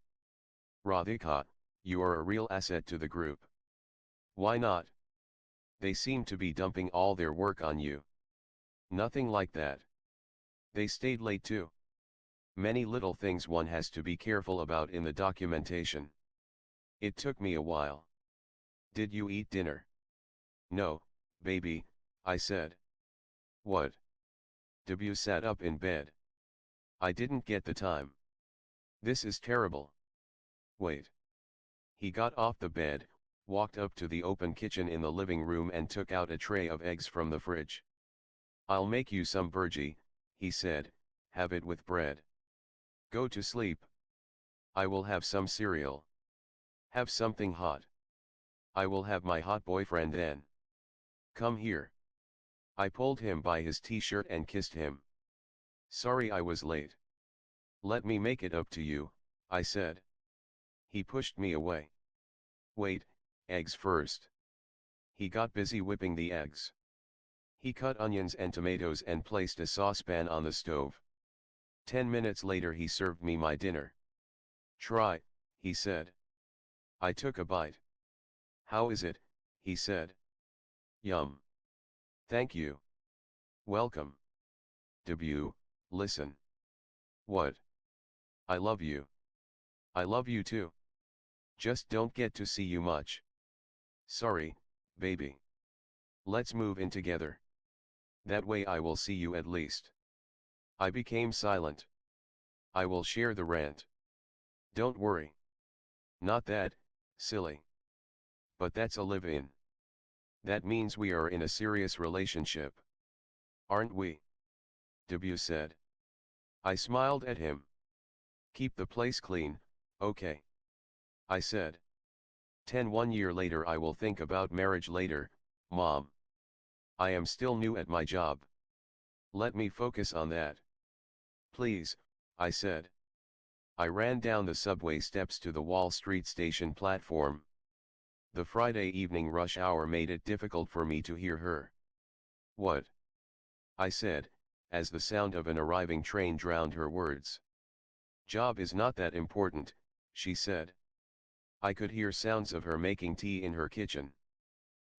Radhika, you are a real asset to the group. Why not? They seem to be dumping all their work on you. Nothing like that. They stayed late too. Many little things one has to be careful about in the documentation. It took me a while. Did you eat dinner? No, baby, I said. What? W sat up in bed. I didn't get the time. This is terrible. Wait. He got off the bed, walked up to the open kitchen in the living room and took out a tray of eggs from the fridge. I'll make you some burgee, he said, have it with bread. Go to sleep. I will have some cereal. Have something hot. I will have my hot boyfriend then. Come here. I pulled him by his t-shirt and kissed him. Sorry I was late. Let me make it up to you, I said. He pushed me away. Wait, eggs first. He got busy whipping the eggs. He cut onions and tomatoes and placed a saucepan on the stove. 10 minutes later he served me my dinner. Try, he said. I took a bite. How is it, he said. Yum. Thank you. Welcome. Debut, listen. What? I love you. I love you too. Just don't get to see you much. Sorry, baby. Let's move in together. That way I will see you at least. I became silent. I will share the rent. Don't worry. Not that, silly. But that's a live-in. That means we are in a serious relationship. Aren't we? Debut said. I smiled at him. Keep the place clean, okay. I said. 1 year later I will think about marriage later, Mom. I am still new at my job. Let me focus on that. Please, I said. I ran down the subway steps to the Wall Street Station platform. The Friday evening rush hour made it difficult for me to hear her. What? I said, as the sound of an arriving train drowned her words. Job is not that important, she said. I could hear sounds of her making tea in her kitchen.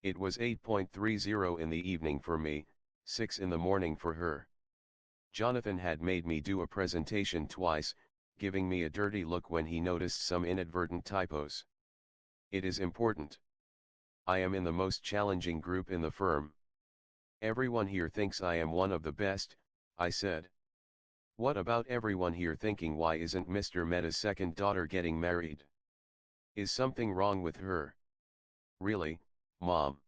It was 8:30 in the evening for me, 6 in the morning for her. Jonathan had made me do a presentation twice, giving me a dirty look when he noticed some inadvertent typos. It is important. I am in the most challenging group in the firm. Everyone here thinks I am one of the best, I said. What about everyone here thinking why isn't Mr. Mehta's second daughter getting married? Is something wrong with her? Really, Mom?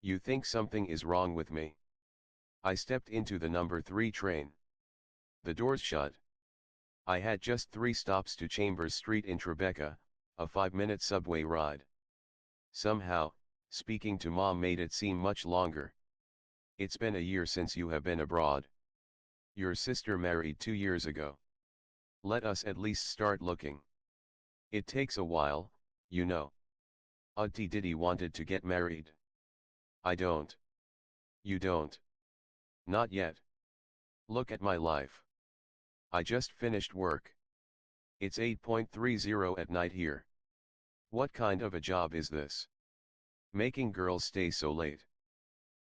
You think something is wrong with me? I stepped into the number 3 train. The doors shut. I had just 3 stops to Chambers Street in Tribeca, a 5-minute subway ride. Somehow, speaking to Mom made it seem much longer. It's been a year since you have been abroad. Your sister married 2 years ago. Let us at least start looking. It takes a while, you know. Auntie Diddy wanted to get married. I don't. You don't. Not yet. Look at my life. I just finished work. It's 8:30 at night here. What kind of a job is this? Making girls stay so late.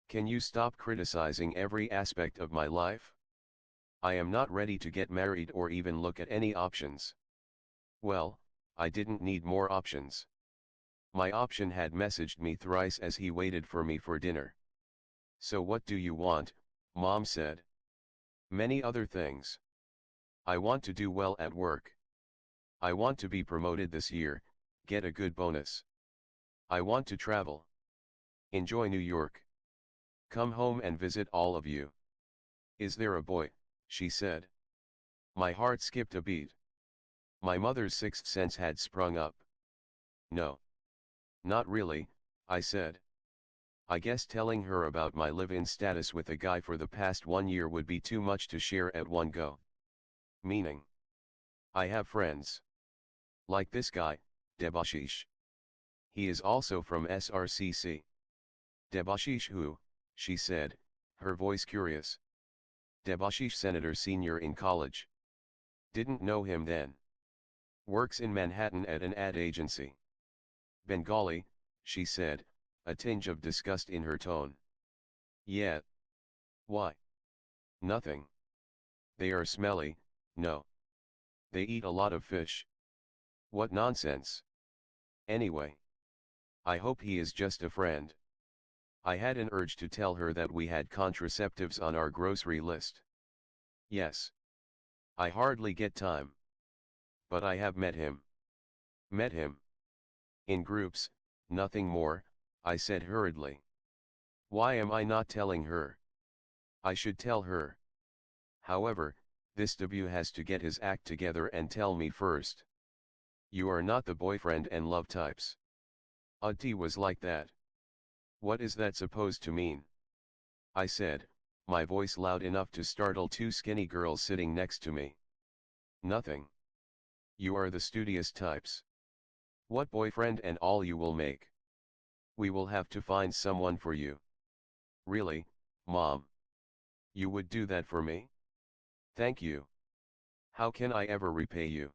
Can you stop criticizing every aspect of my life? I am not ready to get married or even look at any options. Well, I didn't need more options. My option had messaged me thrice as he waited for me for dinner. So what do you want, Mom said. Many other things. I want to do well at work. I want to be promoted this year, get a good bonus. I want to travel. Enjoy New York. Come home and visit all of you. Is there a boy? She said. My heart skipped a beat. My mother's sixth sense had sprung up. No. Not really, I said. I guess telling her about my live-in status with a guy for the past 1 year would be too much to share at one go. Meaning. I have friends. Like this guy, Debashish. He is also from SRCC. Debashish who? She said, her voice curious. Debashish senator senior in college. Didn't know him then. Works in Manhattan at an ad agency. Bengali, she said, a tinge of disgust in her tone. Yeah. Why? Nothing. They are smelly, no. They eat a lot of fish. What nonsense. Anyway. I hope he is just a friend. I had an urge to tell her that we had contraceptives on our grocery list. Yes. I hardly get time. But I have met him. Met him. In groups, nothing more, I said hurriedly. Why am I not telling her? I should tell her. However, this W has to get his act together and tell me first. You are not the boyfriend and love types. T was like that. What is that supposed to mean? I said, my voice loud enough to startle two skinny girls sitting next to me. Nothing. You are the studious types. What boyfriend and all you will make? We will have to find someone for you. Really, Mom? You would do that for me? Thank you. How can I ever repay you?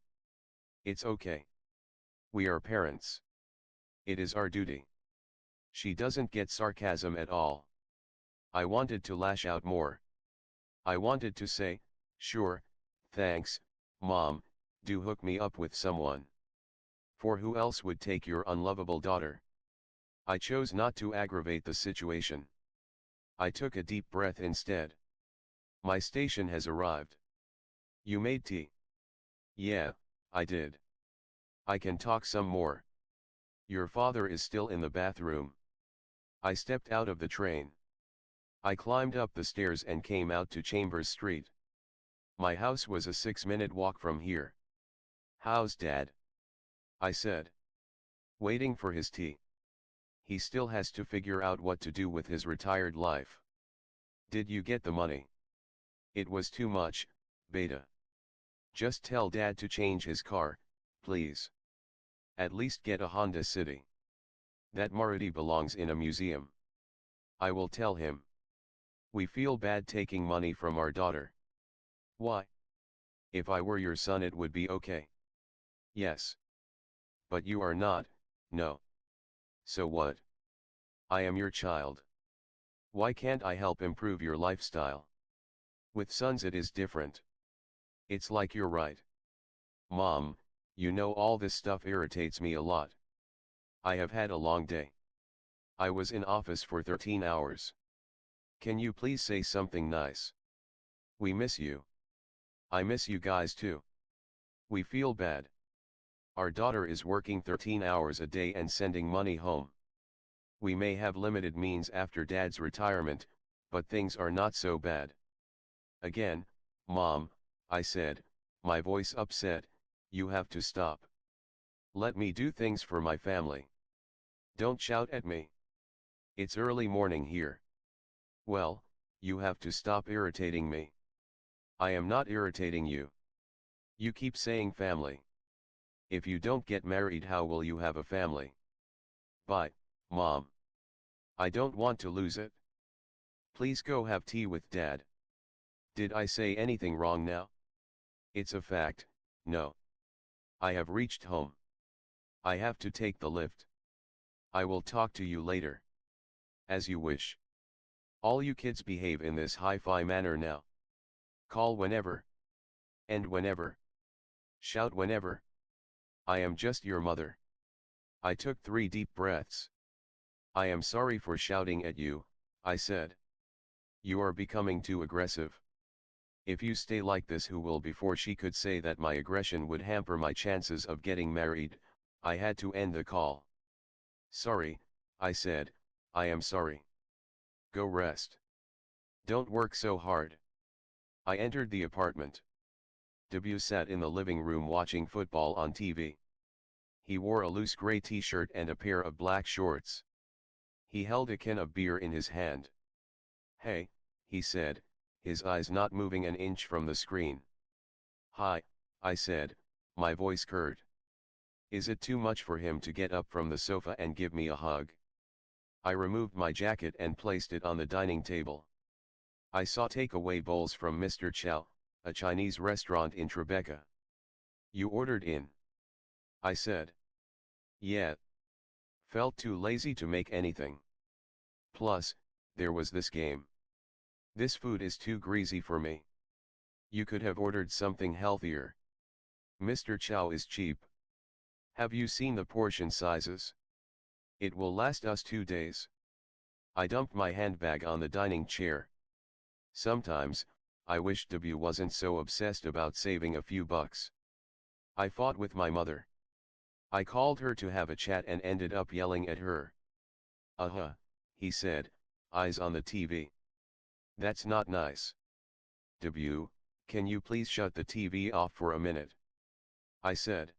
It's okay. We are parents. It is our duty. She doesn't get sarcasm at all. I wanted to lash out more. I wanted to say, sure, thanks, Mom, do hook me up with someone. For who else would take your unlovable daughter? I chose not to aggravate the situation. I took a deep breath instead. My station has arrived. You made tea? Yeah, I did. I can talk some more. Your father is still in the bathroom. I stepped out of the train. I climbed up the stairs and came out to Chambers Street. My house was a 6-minute walk from here. How's Dad? I said. Waiting for his tea. He still has to figure out what to do with his retired life. Did you get the money? It was too much, Beta. Just tell Dad to change his car, please. At least get a Honda City. That Maruti belongs in a museum. I will tell him. We feel bad taking money from our daughter. Why? If I were your son it would be okay. Yes. But you are not, no. So what? I am your child. Why can't I help improve your lifestyle? With sons it is different. It's like you're right. Mom, you know all this stuff irritates me a lot. I have had a long day. I was in office for 13 hours. Can you please say something nice? We miss you. I miss you guys too. We feel bad. Our daughter is working 13 hours a day and sending money home. We may have limited means after Dad's retirement, but things are not so bad. Again, Mom, I said, my voice upset, you have to stop. Let me do things for my family. Don't shout at me. It's early morning here. Well, you have to stop irritating me. I am not irritating you. You keep saying family. If you don't get married, how will you have a family? Bye, Mom. I don't want to lose it. Please go have tea with Dad. Did I say anything wrong now? It's a fact, no. I have reached home. I have to take the lift. I will talk to you later. As you wish. All you kids behave in this hi-fi manner now. Call whenever. And whenever. Shout whenever. I am just your mother. I took 3 deep breaths. I am sorry for shouting at you, I said. You are becoming too aggressive. If you stay like this, who will? Before she could say that my aggression would hamper my chances of getting married, I had to end the call. Sorry, I said, I am sorry. Go rest. Don't work so hard. I entered the apartment. W sat in the living room watching football on TV. He wore a loose gray t-shirt and a pair of black shorts. He held a can of beer in his hand. Hey, he said, his eyes not moving an inch from the screen. Hi, I said, my voice curt. Is it too much for him to get up from the sofa and give me a hug? I removed my jacket and placed it on the dining table. I saw takeaway bowls from Mr. Chow, a Chinese restaurant in Tribeca. You ordered in? I said. Yeah. Felt too lazy to make anything. Plus, there was this game. This food is too greasy for me. You could have ordered something healthier. Mr. Chow is cheap. Have you seen the portion sizes? It will last us 2 days. I dumped my handbag on the dining chair. Sometimes, I wish W wasn't so obsessed about saving a few bucks. I fought with my mother. I called her to have a chat and ended up yelling at her. He said, eyes on the TV. That's not nice. W, can you please shut the TV off for a minute? I said.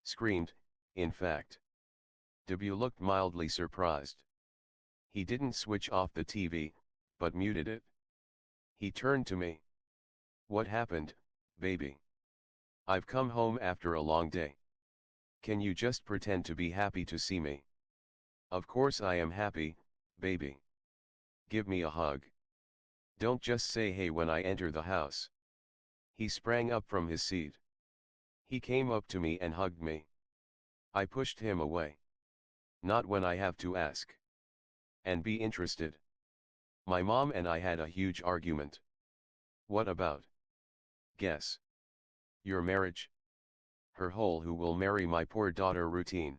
Screamed, in fact. W looked mildly surprised. He didn't switch off the TV, but muted it. He turned to me. What happened, baby? I've come home after a long day. Can you just pretend to be happy to see me? Of course I am happy, baby. Give me a hug. Don't just say hey when I enter the house. He sprang up from his seat. He came up to me and hugged me. I pushed him away. Not when I have to ask. And be interested. My mom and I had a huge argument. What about? Guess. Your marriage? Her whole who will marry my poor daughter routine.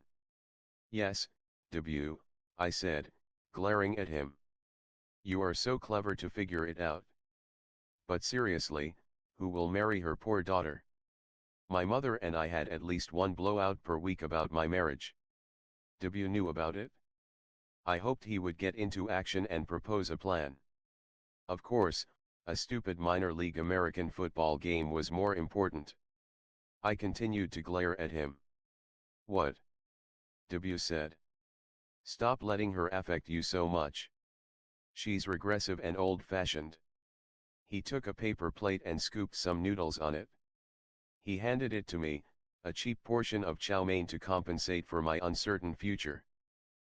Yes, W, I said, glaring at him. You are so clever to figure it out. But seriously, who will marry her poor daughter? My mother and I had at least one blowout per week about my marriage. W knew about it. I hoped he would get into action and propose a plan. Of course, a stupid minor league American football game was more important. I continued to glare at him. What? W said. Stop letting her affect you so much. She's regressive and old-fashioned. He took a paper plate and scooped some noodles on it. He handed it to me, a cheap portion of chow mein to compensate for my uncertain future.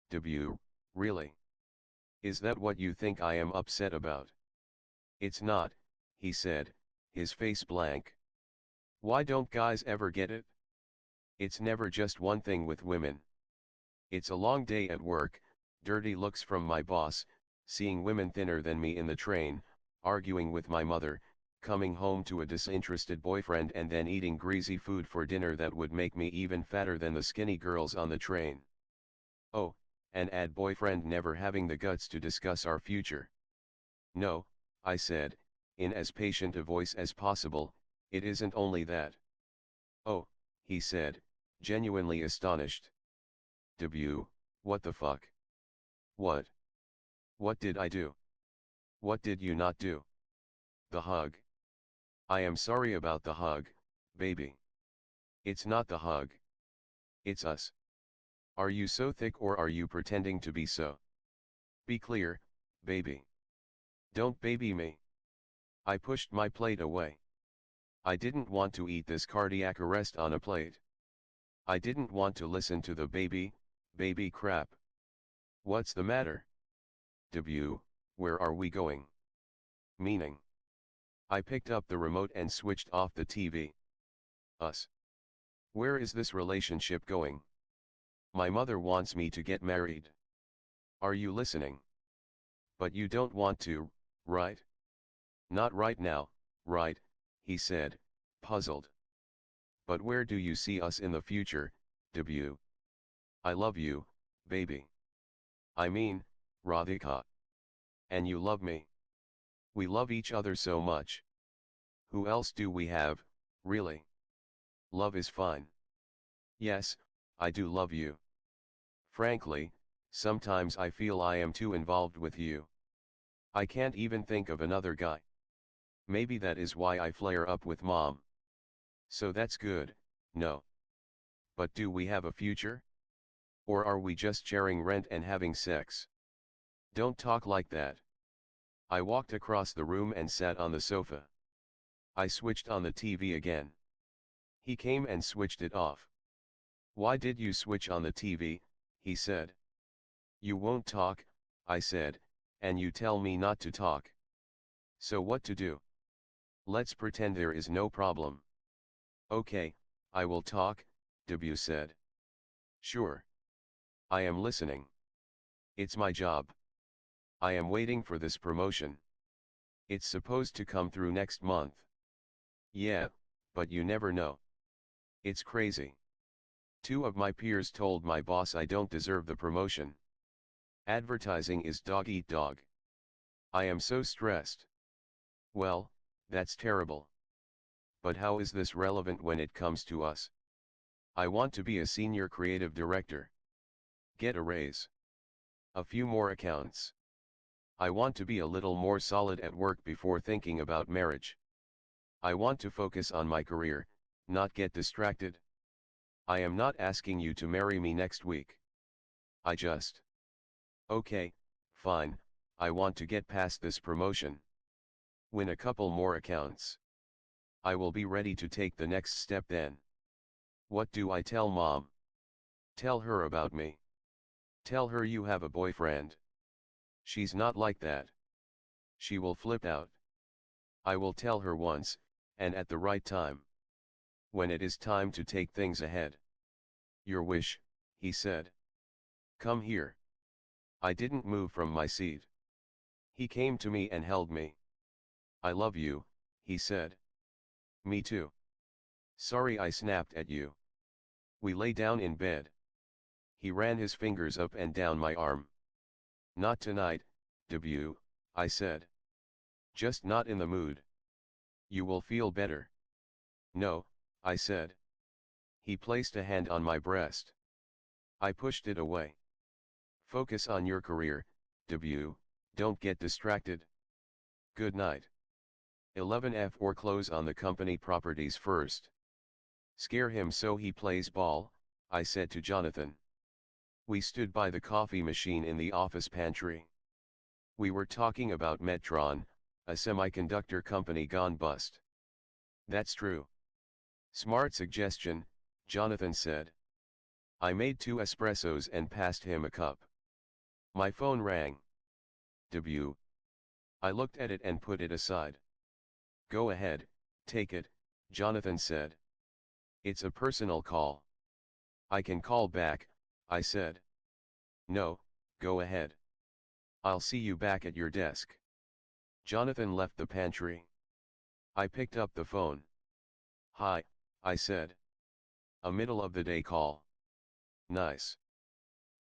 W, really? Is that what you think I am upset about? It's not, he said, his face blank. Why don't guys ever get it? It's never just one thing with women. It's a long day at work, dirty looks from my boss, seeing women thinner than me in the train, arguing with my mother, coming home to a disinterested boyfriend and then eating greasy food for dinner that would make me even fatter than the skinny girls on the train. Oh, and add boyfriend never having the guts to discuss our future. No, I said, in as patient a voice as possible, it isn't only that. Oh, he said, genuinely astonished. W, what the fuck? What? What did I do? What did you not do? The hug. I am sorry about the hug, baby. It's not the hug. It's us. Are you so thick or are you pretending to be so? Be clear, baby. Don't baby me. I pushed my plate away. I didn't want to eat this cardiac arrest on a plate. I didn't want to listen to the baby crap. What's the matter? W, where are we going? Meaning. I picked up the remote and switched off the TV. Us. Where is this relationship going? My mother wants me to get married. Are you listening? But you don't want to, right? Not right now, right, he said, puzzled. But where do you see us in the future, W? I love you, baby. I mean, Radhika. And you love me. We love each other so much. Who else do we have, really? Love is fine. Yes, I do love you. Frankly, sometimes I feel I am too involved with you. I can't even think of another guy. Maybe that is why I flare up with mom. So that's good, no. But do we have a future? Or are we just sharing rent and having sex? Don't talk like that. I walked across the room and sat on the sofa. I switched on the TV again. He came and switched it off. Why did you switch on the TV? He said. You won't talk, I said, and you tell me not to talk. So what to do? Let's pretend there is no problem. Okay, I will talk, W said. Sure. I am listening. It's my job. I am waiting for this promotion. It's supposed to come through next month. Yeah, but you never know. It's crazy. Two of my peers told my boss I don't deserve the promotion. Advertising is dog eat dog. I am so stressed. Well, that's terrible. But how is this relevant when it comes to us? I want to be a senior creative director. Get a raise. A few more accounts. I want to be a little more solid at work before thinking about marriage. I want to focus on my career, not get distracted. I am not asking you to marry me next week. I just. Okay, fine, I want to get past this promotion. Win a couple more accounts. I will be ready to take the next step then. What do I tell mom? Tell her about me. Tell her you have a boyfriend. She's not like that. She will flip out. I will tell her once, and at the right time. When it is time to take things ahead. Your wish, he said. Come here. I didn't move from my seat. He came to me and held me. I love you, he said. Me too. Sorry I snapped at you. We lay down in bed. He ran his fingers up and down my arm. Not tonight, debut, I said. Just not in the mood. You will feel better. No, I said. He placed a hand on my breast. I pushed it away. Focus on your career, debut, don't get distracted. Good night. 11F or close on the company properties first. Scare him so he plays ball, I said to Jonathan. We stood by the coffee machine in the office pantry. We were talking about Metron, a semiconductor company gone bust. That's true. Smart suggestion, Jonathan said. I made 2 espressos and passed him a cup. My phone rang. Debut. I looked at it and put it aside. Go ahead, take it, Jonathan said. It's a personal call. I can call back, I said. No, go ahead. I'll see you back at your desk. Jonathan left the pantry. I picked up the phone. Hi, I said. A middle of the day call. Nice.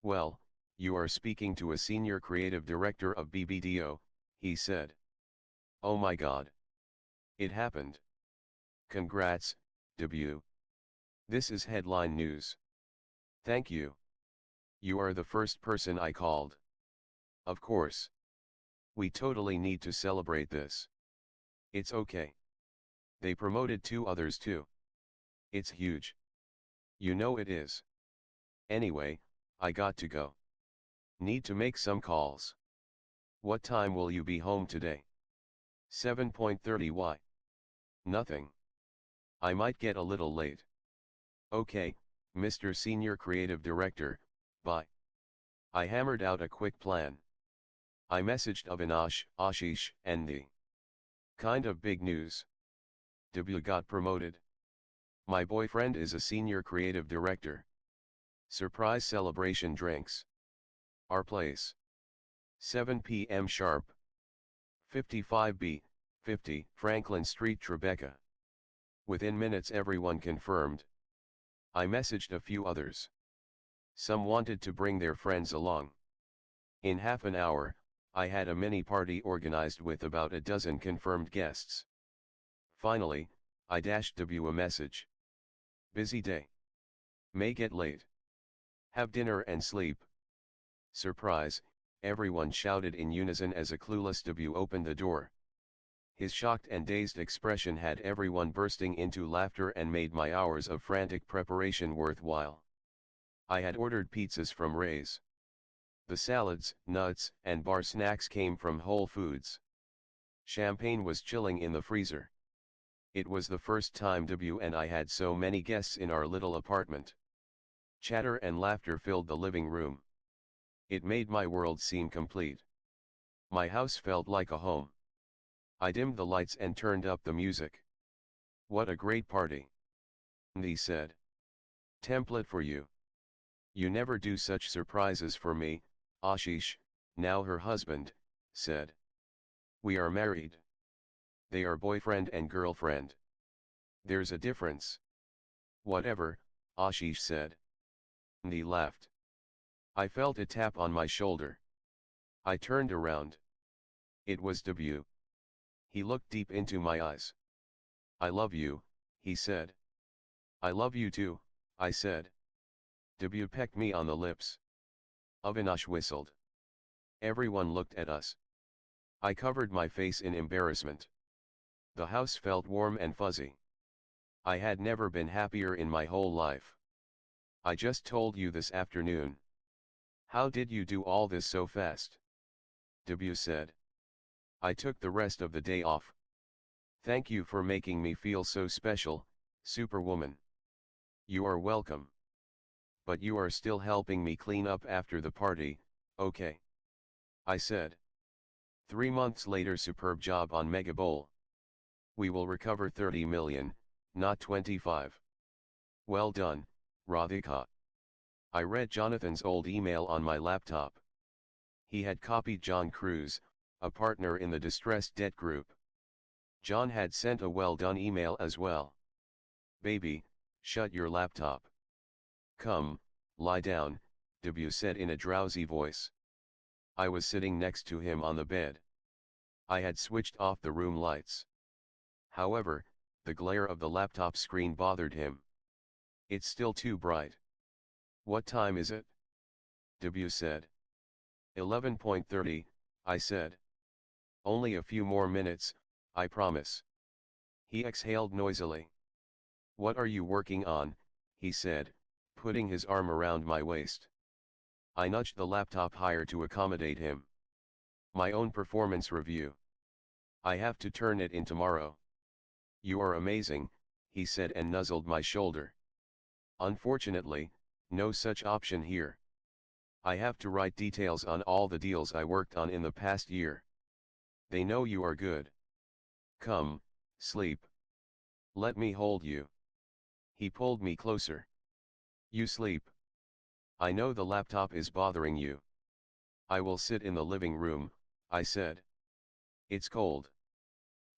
Well, you are speaking to a senior creative director of BBDO, he said. Oh my God. It happened. Congrats, debut. This is headline news. Thank you. You are the first person I called. Of course. We totally need to celebrate this. It's okay. They promoted 2 others too. It's huge. You know it is. Anyway, I got to go. Need to make some calls. What time will you be home today? 7:30. Why? Nothing. I might get a little late. Okay, Mr. Senior Creative Director, bye. I hammered out a quick plan. I messaged Avinash, Ashish, and the kind of big news. W got promoted. My boyfriend is a senior creative director. Surprise celebration drinks. Our place. 7 p.m. sharp. 55B, 50 Franklin Street, Tribeca. Within minutes everyone confirmed. I messaged a few others. Some wanted to bring their friends along. In half an hour, I had a mini party organized with about a dozen confirmed guests. Finally, I dashed W a message. Busy day. May get late. Have dinner and sleep. Surprise, everyone shouted in unison as a clueless W opened the door. His shocked and dazed expression had everyone bursting into laughter and made my hours of frantic preparation worthwhile. I had ordered pizzas from Ray's. The salads, nuts, and bar snacks came from Whole Foods. Champagne was chilling in the freezer. It was the first time W and I had so many guests in our little apartment. Chatter and laughter filled the living room. It made my world seem complete. My house felt like a home. I dimmed the lights and turned up the music. What a great party. They said. Template for you. You never do such surprises for me, Ashish, now her husband, said. We are married. They are boyfriend and girlfriend. There's a difference. Whatever, Ashish said. They laughed. I felt a tap on my shoulder. I turned around. It was W. He looked deep into my eyes. I love you, he said. I love you too, I said. W pecked me on the lips. Avinash whistled. Everyone looked at us. I covered my face in embarrassment. The house felt warm and fuzzy. I had never been happier in my whole life. I just told you this afternoon. How did you do all this so fast? W said. I took the rest of the day off. Thank you for making me feel so special, Superwoman. You are welcome. But you are still helping me clean up after the party, okay? I said. 3 months later, superb job on Mega Bowl. We will recover 30 million, not 25. Well done, Radhika. I read Jonathan's old email on my laptop. He had copied John Cruz, a partner in the distressed debt group. John had sent a well done email as well. Baby, shut your laptop. Come, lie down, W said in a drowsy voice. I was sitting next to him on the bed. I had switched off the room lights. However, the glare of the laptop screen bothered him. It's still too bright. What time is it? W said. 11:30, I said. Only a few more minutes, I promise. He exhaled noisily. What are you working on? He said, putting his arm around my waist. I nudged the laptop higher to accommodate him. My own performance review. I have to turn it in tomorrow. You are amazing, he said and nuzzled my shoulder. Unfortunately, no such option here. I have to write details on all the deals I worked on in the past year. They know you are good. Come, sleep. Let me hold you. He pulled me closer. You sleep. I know the laptop is bothering you. I will sit in the living room, I said. It's cold.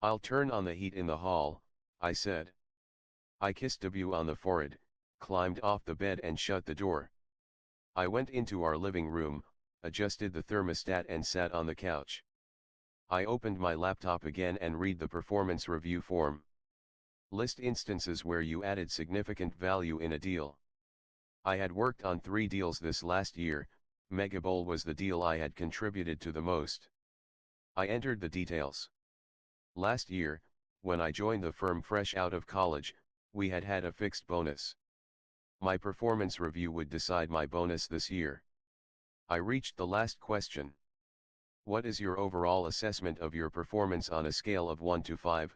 I'll turn on the heat in the hall, I said. I kissed W on the forehead, climbed off the bed and shut the door. I went into our living room, adjusted the thermostat and sat on the couch. I opened my laptop again and read the performance review form. List instances where you added significant value in a deal. I had worked on 3 deals this last year. Mega Bowl was the deal I had contributed to the most. I entered the details. Last year, when I joined the firm fresh out of college, we had had a fixed bonus. My performance review would decide my bonus this year. I reached the last question. What is your overall assessment of your performance on a scale of 1 to 5,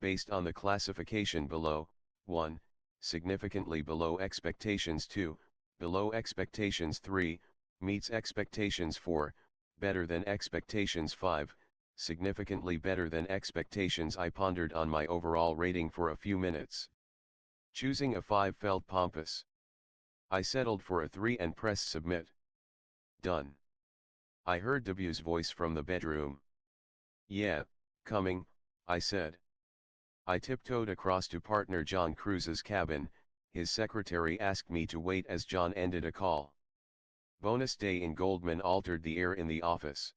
based on the classification below? 1, significantly below expectations. 2, below expectations. 3, meets expectations. 4, better than expectations. 5, significantly better than expectations. I pondered on my overall rating for a few minutes. Choosing a 5 felt pompous. I settled for a 3 and pressed submit. Done. I heard W's voice from the bedroom. Yeah, coming, I said. I tiptoed across to partner John Cruz's cabin. His secretary asked me to wait as John ended a call. Bonus day in Goldman altered the air in the office.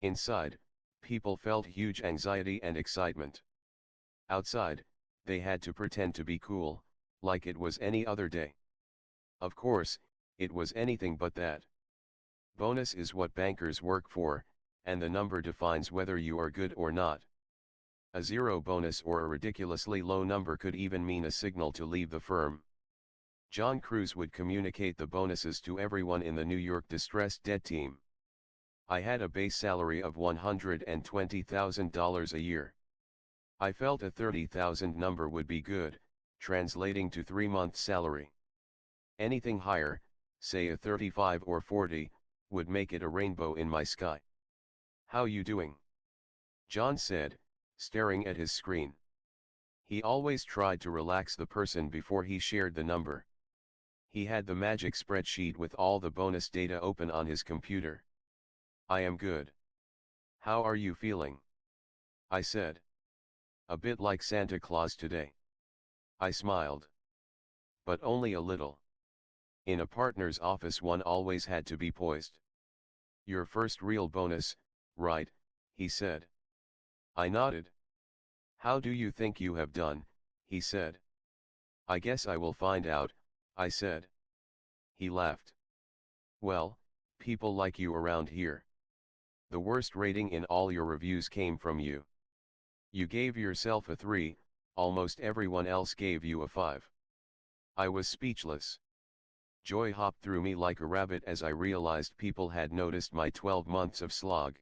Inside, people felt huge anxiety and excitement. Outside, they had to pretend to be cool, like it was any other day. Of course, it was anything but that. Bonus is what bankers work for, and the number defines whether you are good or not. A 0 bonus or a ridiculously low number could even mean a signal to leave the firm. John Cruz would communicate the bonuses to everyone in the New York distressed debt team. I had a base salary of $120,000 a year. I felt a 30,000 number would be good, translating to 3-month salary. Anything higher, say a 35 or 40, would make it a rainbow in my sky. How you doing? John said, staring at his screen. He always tried to relax the person before he shared the number. He had the magic spreadsheet with all the bonus data open on his computer. I am good. How are you feeling? I said. A bit like Santa Claus today. I smiled. But only a little. In a partner's office one always had to be poised. Your first real bonus, right? He said. I nodded. How do you think you have done? He said. I guess I will find out, I said. He laughed. Well, people like you around here. The worst rating in all your reviews came from you. You gave yourself a 3, almost everyone else gave you a 5. I was speechless. Joy hopped through me like a rabbit as I realized people had noticed my 12 months of slog.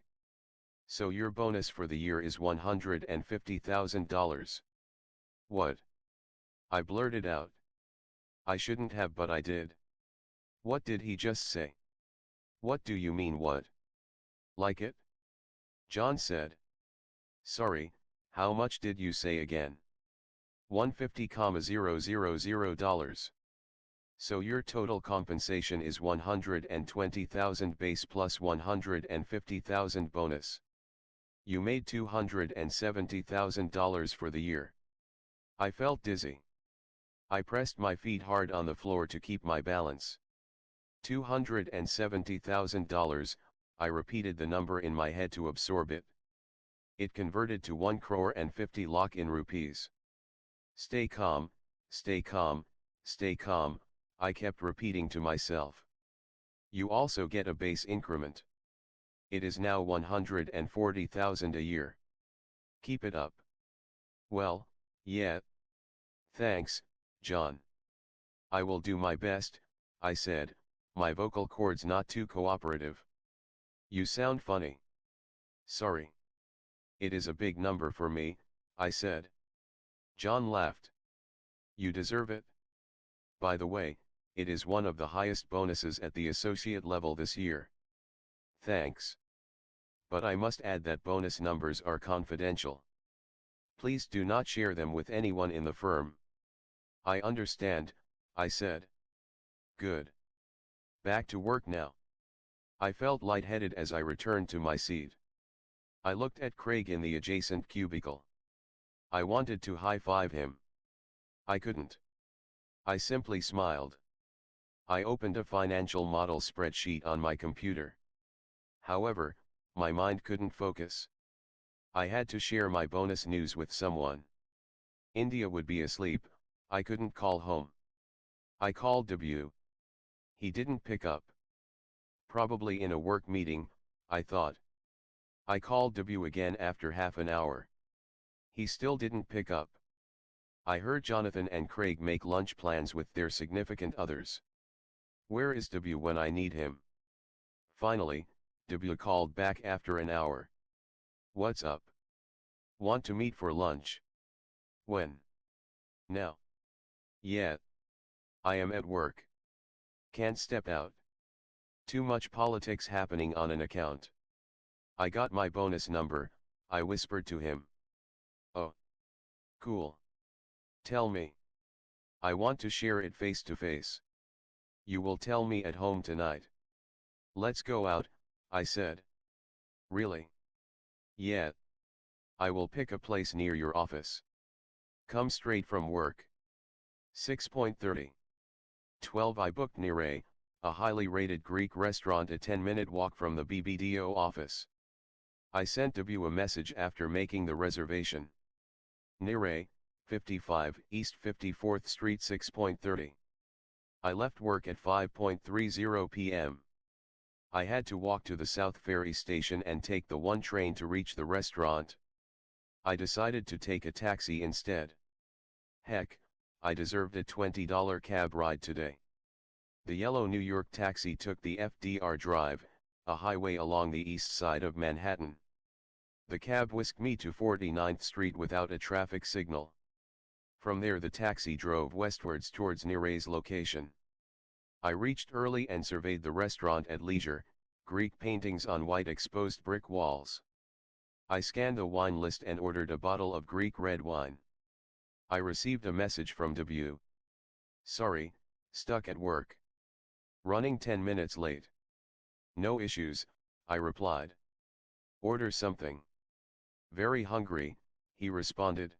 So your bonus for the year is $150,000. What? I blurted out. I shouldn't have, but I did. What did he just say? What do you mean what? Like it? John said. Sorry, how much did you say again? $150,000. So your total compensation is 120,000 base plus 150,000 bonus. You made $270,000 for the year. I felt dizzy. I pressed my feet hard on the floor to keep my balance. $270,000, I repeated the number in my head to absorb it. It converted to 1 crore and 50 lakh in rupees. Stay calm, stay calm, stay calm, I kept repeating to myself. You also get a base increment. It is now 140,000 a year. Keep it up. Well, yeah. Thanks, John. I will do my best, I said, my vocal cords not too cooperative. You sound funny. Sorry. It is a big number for me, I said. John laughed. You deserve it. By the way, it is one of the highest bonuses at the associate level this year. Thanks. But I must add that bonus numbers are confidential. Please do not share them with anyone in the firm. I understand, I said. Good. Back to work now. I felt lightheaded as I returned to my seat. I looked at Craig in the adjacent cubicle. I wanted to high-five him. I couldn't. I simply smiled. I opened a financial model spreadsheet on my computer. However, my mind couldn't focus. I had to share my bonus news with someone. India would be asleep, I couldn't call home. I called W. He didn't pick up. Probably in a work meeting, I thought. I called W again after half an hour. He still didn't pick up. I heard Jonathan and Craig make lunch plans with their significant others. Where is W when I need him? Finally, W called back after an hour. What's up? Want to meet for lunch? When? Now. Yeah. I am at work. Can't step out. Too much politics happening on an account. I got my bonus number, I whispered to him. Oh. Cool. Tell me. I want to share it face to face. You will tell me at home tonight. Let's go out, I said. Really? Yeah. I will pick a place near your office. Come straight from work. 6:30. 12 I booked Nire, a highly rated Greek restaurant a 10-minute walk from the BBDO office. I sent W a message after making the reservation. Nire, 55 East 54th Street 6:30. I left work at 5:30 p.m. I had to walk to the South Ferry station and take the one train to reach the restaurant. I decided to take a taxi instead. Heck, I deserved a $20 cab ride today. The yellow New York taxi took the FDR Drive, a highway along the east side of Manhattan. The cab whisked me to 49th Street without a traffic signal. From there the taxi drove westwards towards Nire's location. I reached early and surveyed the restaurant at leisure, Greek paintings on white exposed brick walls. I scanned the wine list and ordered a bottle of Greek red wine. I received a message from W. Sorry, stuck at work. Running 10 minutes late. No issues, I replied. Order something. Very hungry, he responded.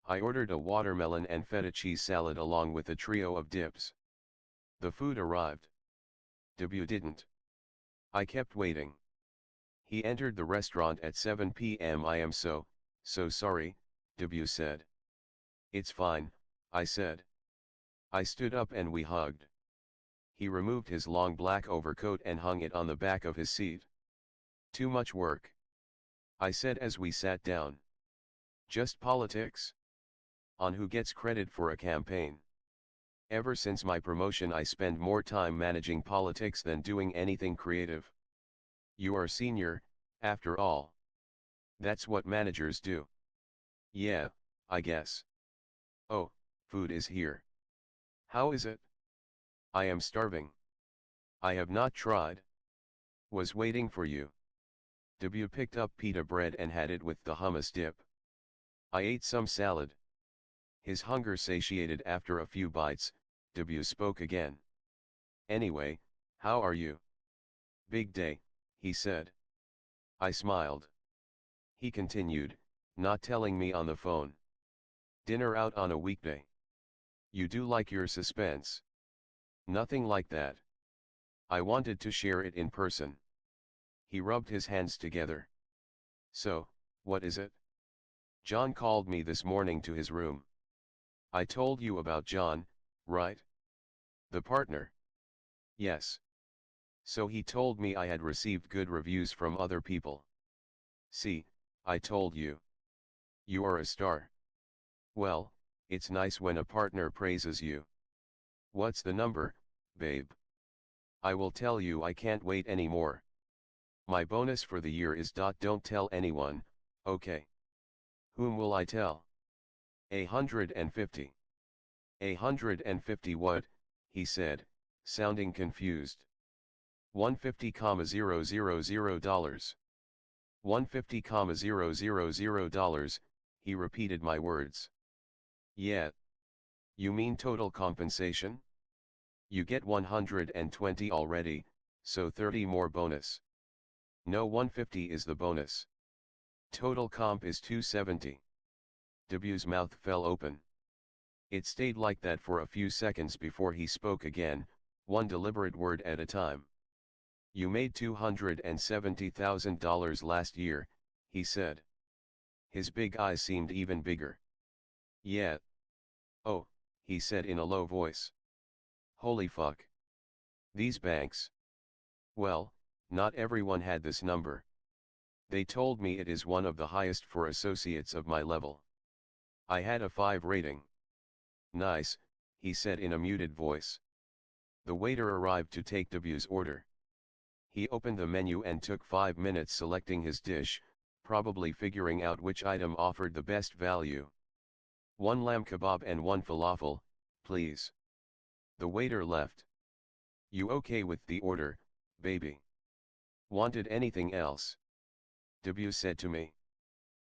I ordered a watermelon and feta cheese salad along with a trio of dips. The food arrived. W didn't. I kept waiting. He entered the restaurant at 7 p.m. I am so sorry, W said. It's fine, I said. I stood up and we hugged. He removed his long black overcoat and hung it on the back of his seat. Too much work, I said as we sat down. Just politics? On who gets credit for a campaign? Ever since my promotion I spend more time managing politics than doing anything creative. You are senior, after all. That's what managers do. Yeah, I guess. Oh, food is here. How is it? I am starving. I have not tried. Was waiting for you. W picked up pita bread and had it with the hummus dip. I ate some salad. His hunger satiated after a few bites, W spoke again. Anyway, how are you? Big day, he said. I smiled. He continued, not telling me on the phone. Dinner out on a weekday. You do like your suspense. Nothing like that. I wanted to share it in person. He rubbed his hands together. So, what is it? John called me this morning to his room. I told you about John, right? The partner. Yes. So he told me I had received good reviews from other people. See, I told you. You are a star. Well, it's nice when a partner praises you. What's the number, babe? I will tell you I can't wait anymore. My bonus for the year is. Don't tell anyone, okay? Whom will I tell? 150. 150 what? He said, sounding confused. 150,000 dollars. 150,000 dollars, he repeated my words. Yeah. You mean total compensation? You get 120 already, so 30 more bonus. No, 150 is the bonus. Total comp is 270. W's mouth fell open. It stayed like that for a few seconds before he spoke again, one deliberate word at a time. You made $270,000 last year, he said. His big eyes seemed even bigger. Yeah. Oh, he said in a low voice. Holy fuck. These banks. Well, not everyone had this number. They told me it is one of the highest for associates of my level. I had a 5 rating. Nice, he said in a muted voice. The waiter arrived to take W's order. He opened the menu and took 5 minutes selecting his dish, probably figuring out which item offered the best value. 1 lamb kebab and 1 falafel, please. The waiter left. You okay with the order, baby? Wanted anything else? W said to me.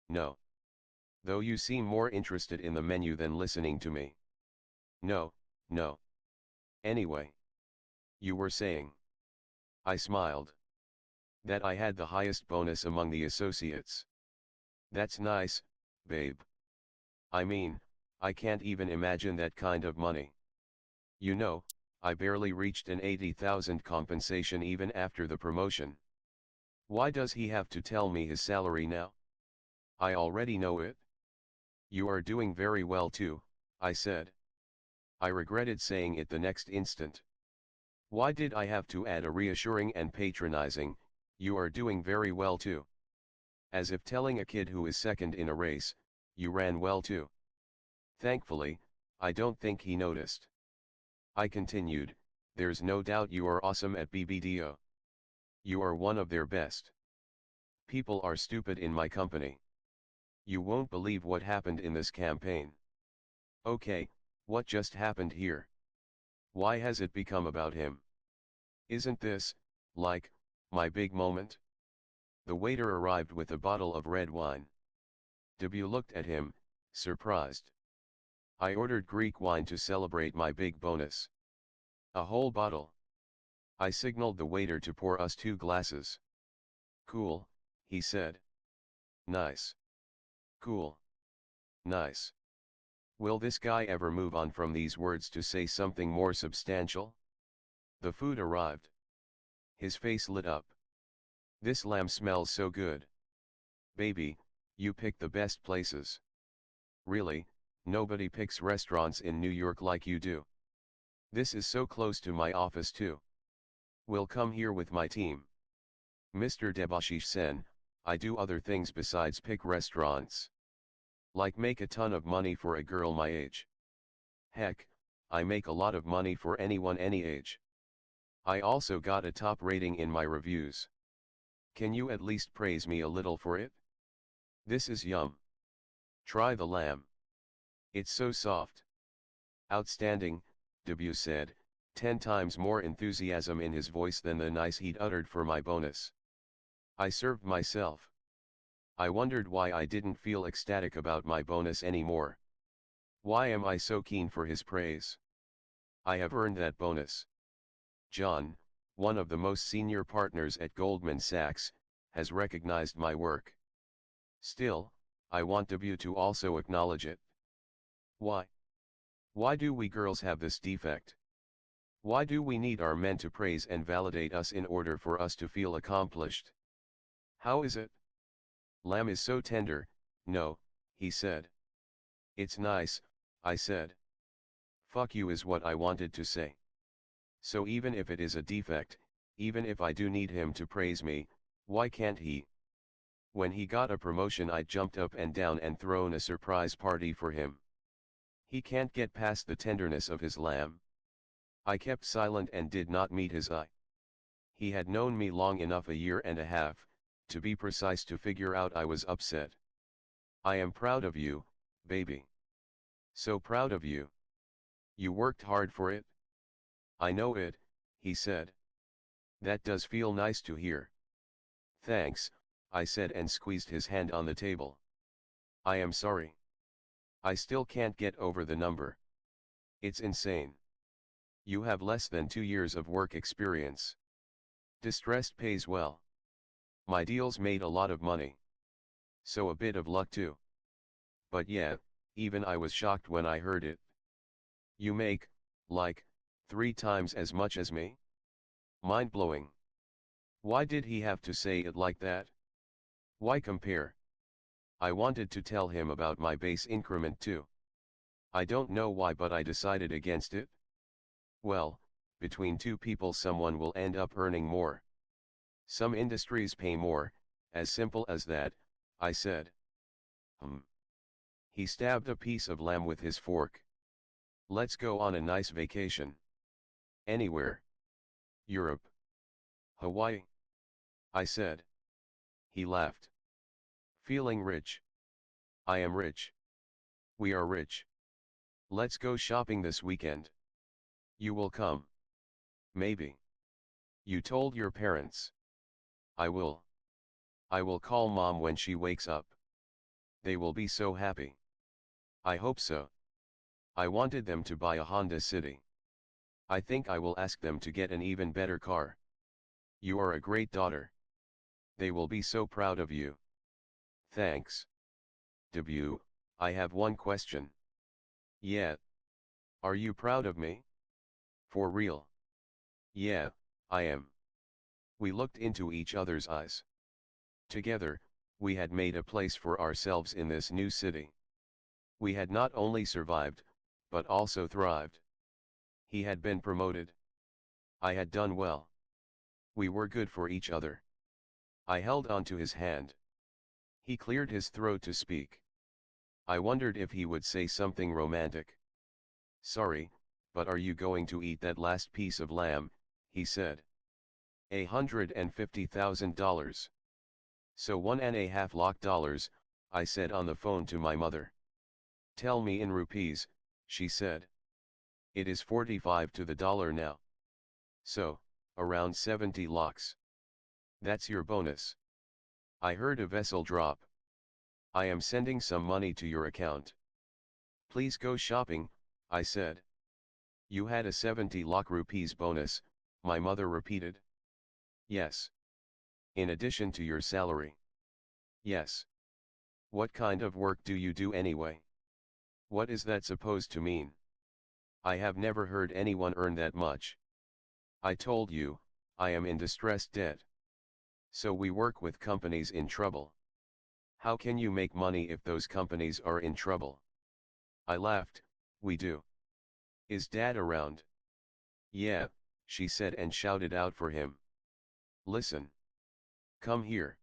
No. Though you seem more interested in the menu than listening to me. No, no. Anyway. You were saying. I smiled. That I had the highest bonus among the associates. That's nice, babe. I mean, I can't even imagine that kind of money. You know, I barely reached an 80,000 compensation even after the promotion. Why does he have to tell me his salary now? I already know it. You are doing very well too, I said. I regretted saying it the next instant. Why did I have to add a reassuring and patronizing, you are doing very well too? As if telling a kid who is second in a race, you ran well too. Thankfully, I don't think he noticed. I continued, there's no doubt you are awesome at BBDO. You are one of their best. People are stupid in my company. You won't believe what happened in this campaign. Okay, what just happened here? Why has it become about him? Isn't this, like, my big moment? The waiter arrived with a bottle of red wine. W looked at him, surprised. I ordered Greek wine to celebrate my big bonus. A whole bottle. I signaled the waiter to pour us 2 glasses. Cool, he said. Nice. Cool. Nice. Will this guy ever move on from these words to say something more substantial? The food arrived. His face lit up. This lamb smells so good. Baby, you pick the best places. Really, nobody picks restaurants in New York like you do. This is so close to my office too. Will come here with my team. Mr. Debashish Sen, I do other things besides pick restaurants. Like make a ton of money for a girl my age. Heck, I make a lot of money for anyone any age. I also got a top rating in my reviews. Can you at least praise me a little for it? This is yum. Try the lamb. It's so soft. Outstanding, Debut said, 10 times more enthusiasm in his voice than the nice he'd uttered for my bonus. I served myself. I wondered why I didn't feel ecstatic about my bonus anymore. Why am I so keen for his praise? I have earned that bonus. John, one of the most senior partners at Goldman Sachs, has recognized my work. Still, I want Debut to also acknowledge it. Why? Why do we girls have this defect? Why do we need our men to praise and validate us in order for us to feel accomplished? How is it? Lamb is so tender, no, he said. It's nice, I said. Fuck you is what I wanted to say. So even if it is a defect, even if I do need him to praise me, why can't he? When he got a promotion I jumped up and down and thrown a surprise party for him. He can't get past the tenderness of his lamb. I kept silent and did not meet his eye. He had known me long enough, a year and a half, to be precise, to figure out I was upset. I am proud of you, baby. So proud of you. You worked hard for it? I know it, he said. That does feel nice to hear. Thanks, I said and squeezed his hand on the table. I am sorry. I still can't get over the number. It's insane. You have less than 2 years of work experience. Distressed pays well. My deals made a lot of money. So a bit of luck too. But yeah, even I was shocked when I heard it. You make, like, 3 times as much as me? Mind-blowing. Why did he have to say it like that? Why compare? I wanted to tell him about my base increment too. I don't know why, but I decided against it. Well, between two people someone will end up earning more. Some industries pay more, as simple as that, I said. He stabbed a piece of lamb with his fork. Let's go on a nice vacation. Anywhere. Europe. Hawaii. I said. He laughed. Feeling rich. I am rich. We are rich. Let's go shopping this weekend. You will come. Maybe. You told your parents. I will. I will call mom when she wakes up. They will be so happy. I hope so. I wanted them to buy a Honda City. I think I will ask them to get an even better car. You are a great daughter. They will be so proud of you. Thanks. Debut, I have one question. Yeah. Are you proud of me? For real? Yeah, I am. We looked into each other's eyes. Together, we had made a place for ourselves in this new city. We had not only survived, but also thrived. He had been promoted. I had done well. We were good for each other. I held onto his hand. He cleared his throat to speak. I wondered if he would say something romantic. Sorry, but are you going to eat that last piece of lamb? He said. $150,000. So $1.5 lakhs, I said on the phone to my mother. Tell me in rupees, she said. It is 45 to the dollar now. So, around 70 lakhs. That's your bonus. I heard a vessel drop. I am sending some money to your account. Please go shopping, I said. You had a 70 lakh rupees bonus, my mother repeated. Yes. In addition to your salary. Yes. What kind of work do you do anyway? What is that supposed to mean? I have never heard anyone earn that much. I told you, I am in distressed debt. So we work with companies in trouble. How can you make money if those companies are in trouble? I laughed. We do. Is Dad around? Yeah, she said and shouted out for him. Listen. Come here.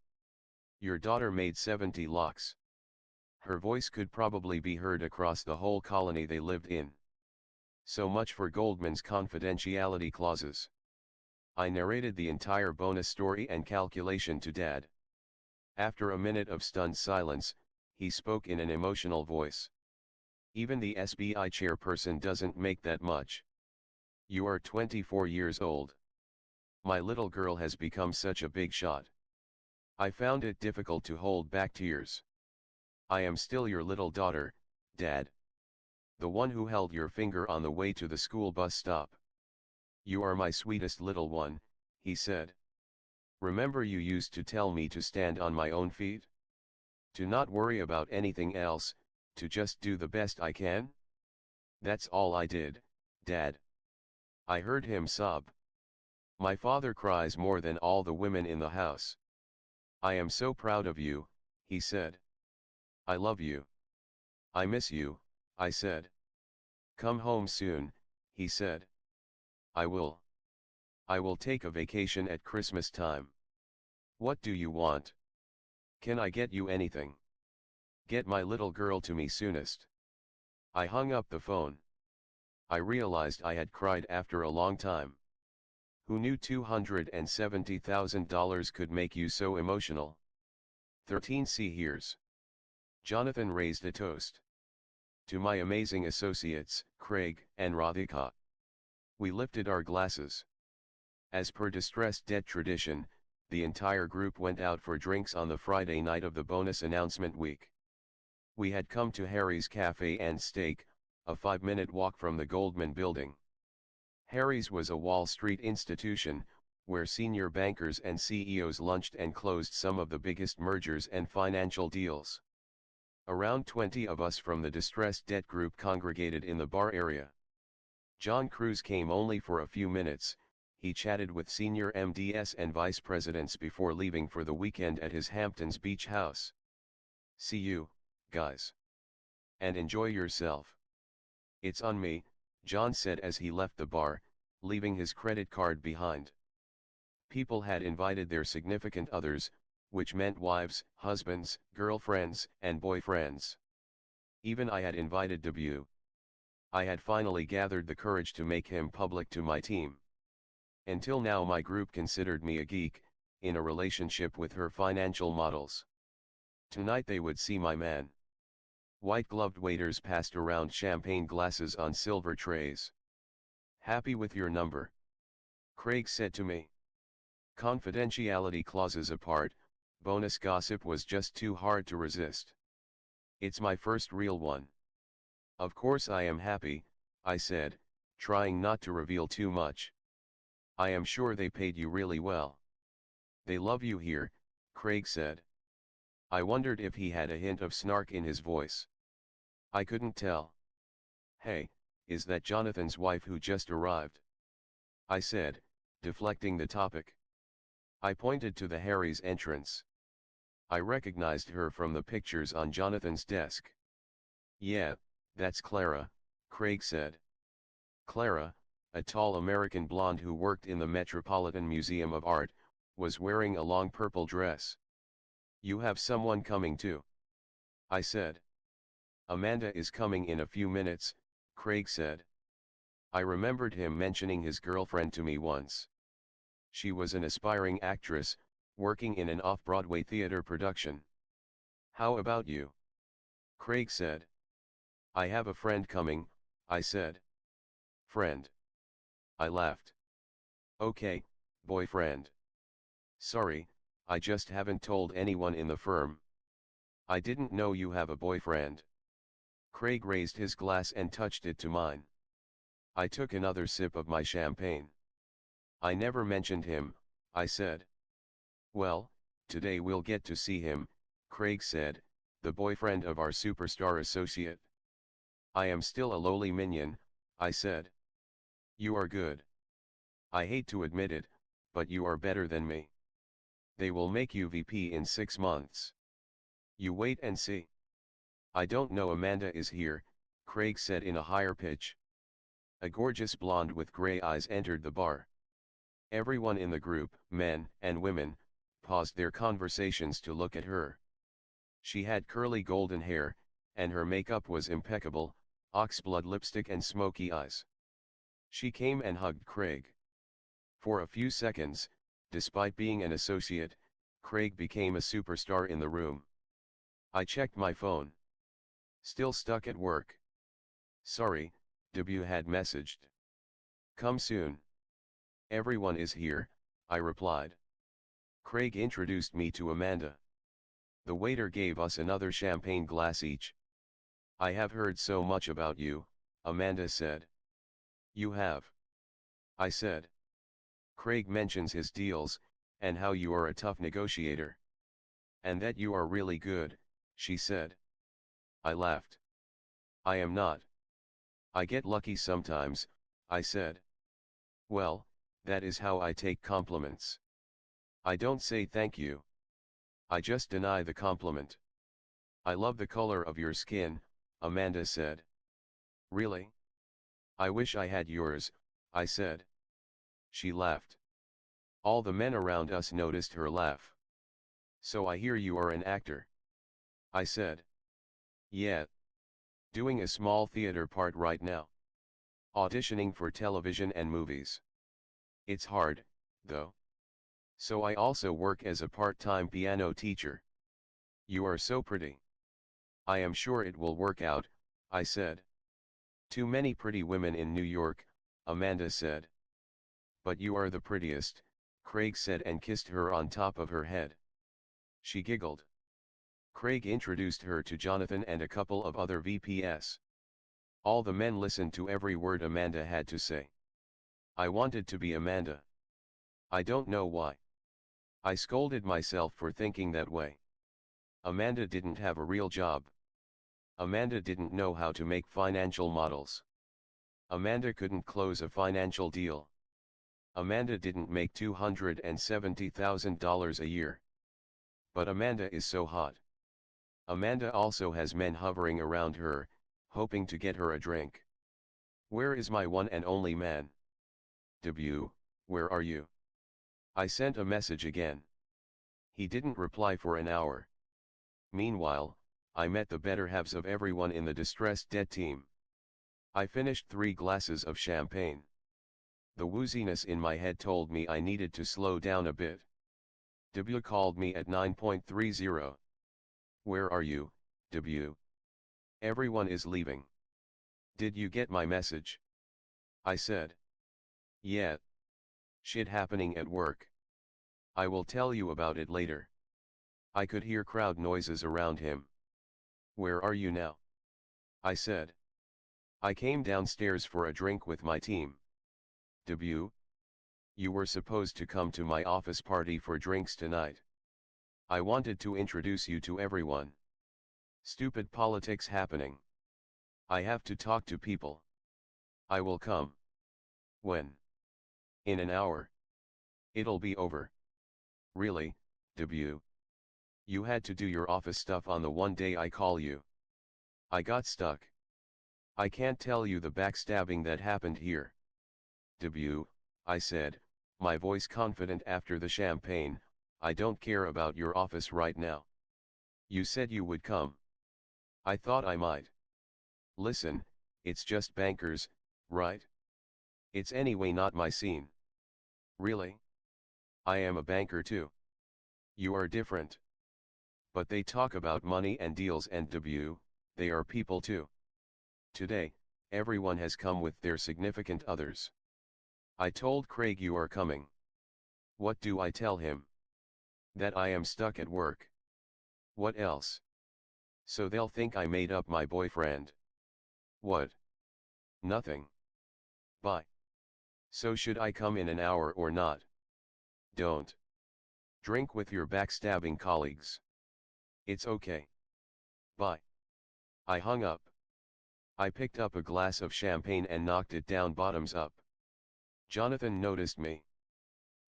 Your daughter made 70 lakhs. Her voice could probably be heard across the whole colony they lived in. So much for Goldman's confidentiality clauses. I narrated the entire bonus story and calculation to Dad. After a minute of stunned silence, he spoke in an emotional voice. Even the SBI chairperson doesn't make that much. You are 24 years old. My little girl has become such a big shot. I found it difficult to hold back tears. I am still your little daughter, Dad. The one who held your finger on the way to the school bus stop. You are my sweetest little one, he said. Remember you used to tell me to stand on my own feet? To not worry about anything else, to just do the best I can? That's all I did, Dad. I heard him sob. My father cries more than all the women in the house. I am so proud of you, he said. I love you. I miss you, I said. Come home soon, he said. I will. I will take a vacation at Christmas time. What do you want? Can I get you anything? Get my little girl to me soonest. I hung up the phone. I realized I had cried after a long time. Who knew $270,000 could make you so emotional? 13 See here's. Jonathan raised a toast. To my amazing associates, Craig and Radhika. We lifted our glasses. As per distressed debt tradition, the entire group went out for drinks on the Friday night of the bonus announcement week. We had come to Harry's Cafe and Steak, a 5-minute walk from the Goldman building. Harry's was a Wall Street institution, where senior bankers and CEOs lunched and closed some of the biggest mergers and financial deals. Around 20 of us from the distressed debt group congregated in the bar area. John Cruz came only for a few minutes. He chatted with senior MDs and vice presidents before leaving for the weekend at his Hamptons Beach house. See you, guys. And enjoy yourself. It's on me, John said as he left the bar, leaving his credit card behind. People had invited their significant others, which meant wives, husbands, girlfriends, and boyfriends. Even I had invited Debut. I had finally gathered the courage to make him public to my team. Until now my group considered me a geek, in a relationship with her financial models. Tonight they would see my man. White-gloved waiters passed around champagne glasses on silver trays. Happy with your number? Craig said to me. Confidentiality clauses apart, bonus gossip was just too hard to resist. It's my first real one. Of course I am happy, I said, trying not to reveal too much. I am sure they paid you really well. They love you here, Craig said. I wondered if he had a hint of snark in his voice. I couldn't tell. Hey, is that Jonathan's wife who just arrived? I said, deflecting the topic. I pointed to the Harry's entrance. I recognized her from the pictures on Jonathan's desk. Yeah, that's Clara, Craig said. Clara, a tall American blonde who worked in the Metropolitan Museum of Art, was wearing a long purple dress. You have someone coming too? I said. Amanda is coming in a few minutes, Craig said. I remembered him mentioning his girlfriend to me once. She was an aspiring actress, working in an off-Broadway theater production. How about you? Craig said. I have a friend coming, I said. Friend. I laughed. Okay, boyfriend. Sorry, I just haven't told anyone in the firm. I didn't know you have a boyfriend. Craig raised his glass and touched it to mine. I took another sip of my champagne. I never mentioned him, I said. Well, today we'll get to see him, Craig said, the boyfriend of our superstar associate. I am still a lowly minion, I said. You are good. I hate to admit it, but you are better than me. They will make you VP in 6 months. You wait and see. I don't know Amanda is here, Craig said in a higher pitch. A gorgeous blonde with gray eyes entered the bar. Everyone in the group, men and women, paused their conversations to look at her. She had curly golden hair, and her makeup was impeccable, oxblood lipstick and smoky eyes. She came and hugged Craig. For a few seconds, despite being an associate, Craig became a superstar in the room. I checked my phone. Still stuck at work. Sorry, W had messaged. Come soon. Everyone is here, I replied. Craig introduced me to Amanda. The waiter gave us another champagne glass each. I have heard so much about you, Amanda said. You have? I said. Craig mentions his deals, and how you are a tough negotiator. And that you are really good, she said. I laughed. I am not. I get lucky sometimes, I said. Well, that is how I take compliments. I don't say thank you. I just deny the compliment. I love the color of your skin, Amanda said. Really? I wish I had yours, I said. She laughed. All the men around us noticed her laugh. So I hear you are an actor. I said. Yeah. Doing a small theater part right now. Auditioning for television and movies. It's hard, though. So I also work as a part-time piano teacher. You are so pretty. I am sure it will work out, I said. Too many pretty women in New York, Amanda said. But you are the prettiest, Craig said and kissed her on top of her head. She giggled. Craig introduced her to Jonathan and a couple of other VPs. All the men listened to every word Amanda had to say. I wanted to be Amanda. I don't know why. I scolded myself for thinking that way. Amanda didn't have a real job. Amanda didn't know how to make financial models. Amanda couldn't close a financial deal. Amanda didn't make $270,000 a year. But Amanda is so hot. Amanda also has men hovering around her, hoping to get her a drink. Where is my one and only man? W, where are you? I sent a message again. He didn't reply for an hour. Meanwhile, I met the better halves of everyone in the distressed dead team. I finished 3 glasses of champagne. The wooziness in my head told me I needed to slow down a bit. W called me at 9:30. Where are you, W? Everyone is leaving. Did you get my message? I said. Yeah. Shit happening at work. I will tell you about it later. I could hear crowd noises around him. Where are you now? I said. I came downstairs for a drink with my team. W? You were supposed to come to my office party for drinks tonight. I wanted to introduce you to everyone. Stupid politics happening. I have to talk to people. I will come. When? In an hour. It'll be over. Really, W? You had to do your office stuff on the one day I call you. I got stuck. I can't tell you the backstabbing that happened here. W, I said, my voice confident after the champagne, I don't care about your office right now. You said you would come. I thought I might. Listen, it's just bankers, right? It's anyway not my scene. Really? I am a banker too. You are different. But they talk about money and deals and W, they are people too. Today, everyone has come with their significant others. I told Craig you are coming. What do I tell him? That I am stuck at work. What else? So they'll think I made up my boyfriend. What? Nothing. Bye. So should I come in an hour or not? Don't. Drink with your backstabbing colleagues. It's okay. Bye. I hung up. I picked up a glass of champagne and knocked it down bottoms up. Jonathan noticed me.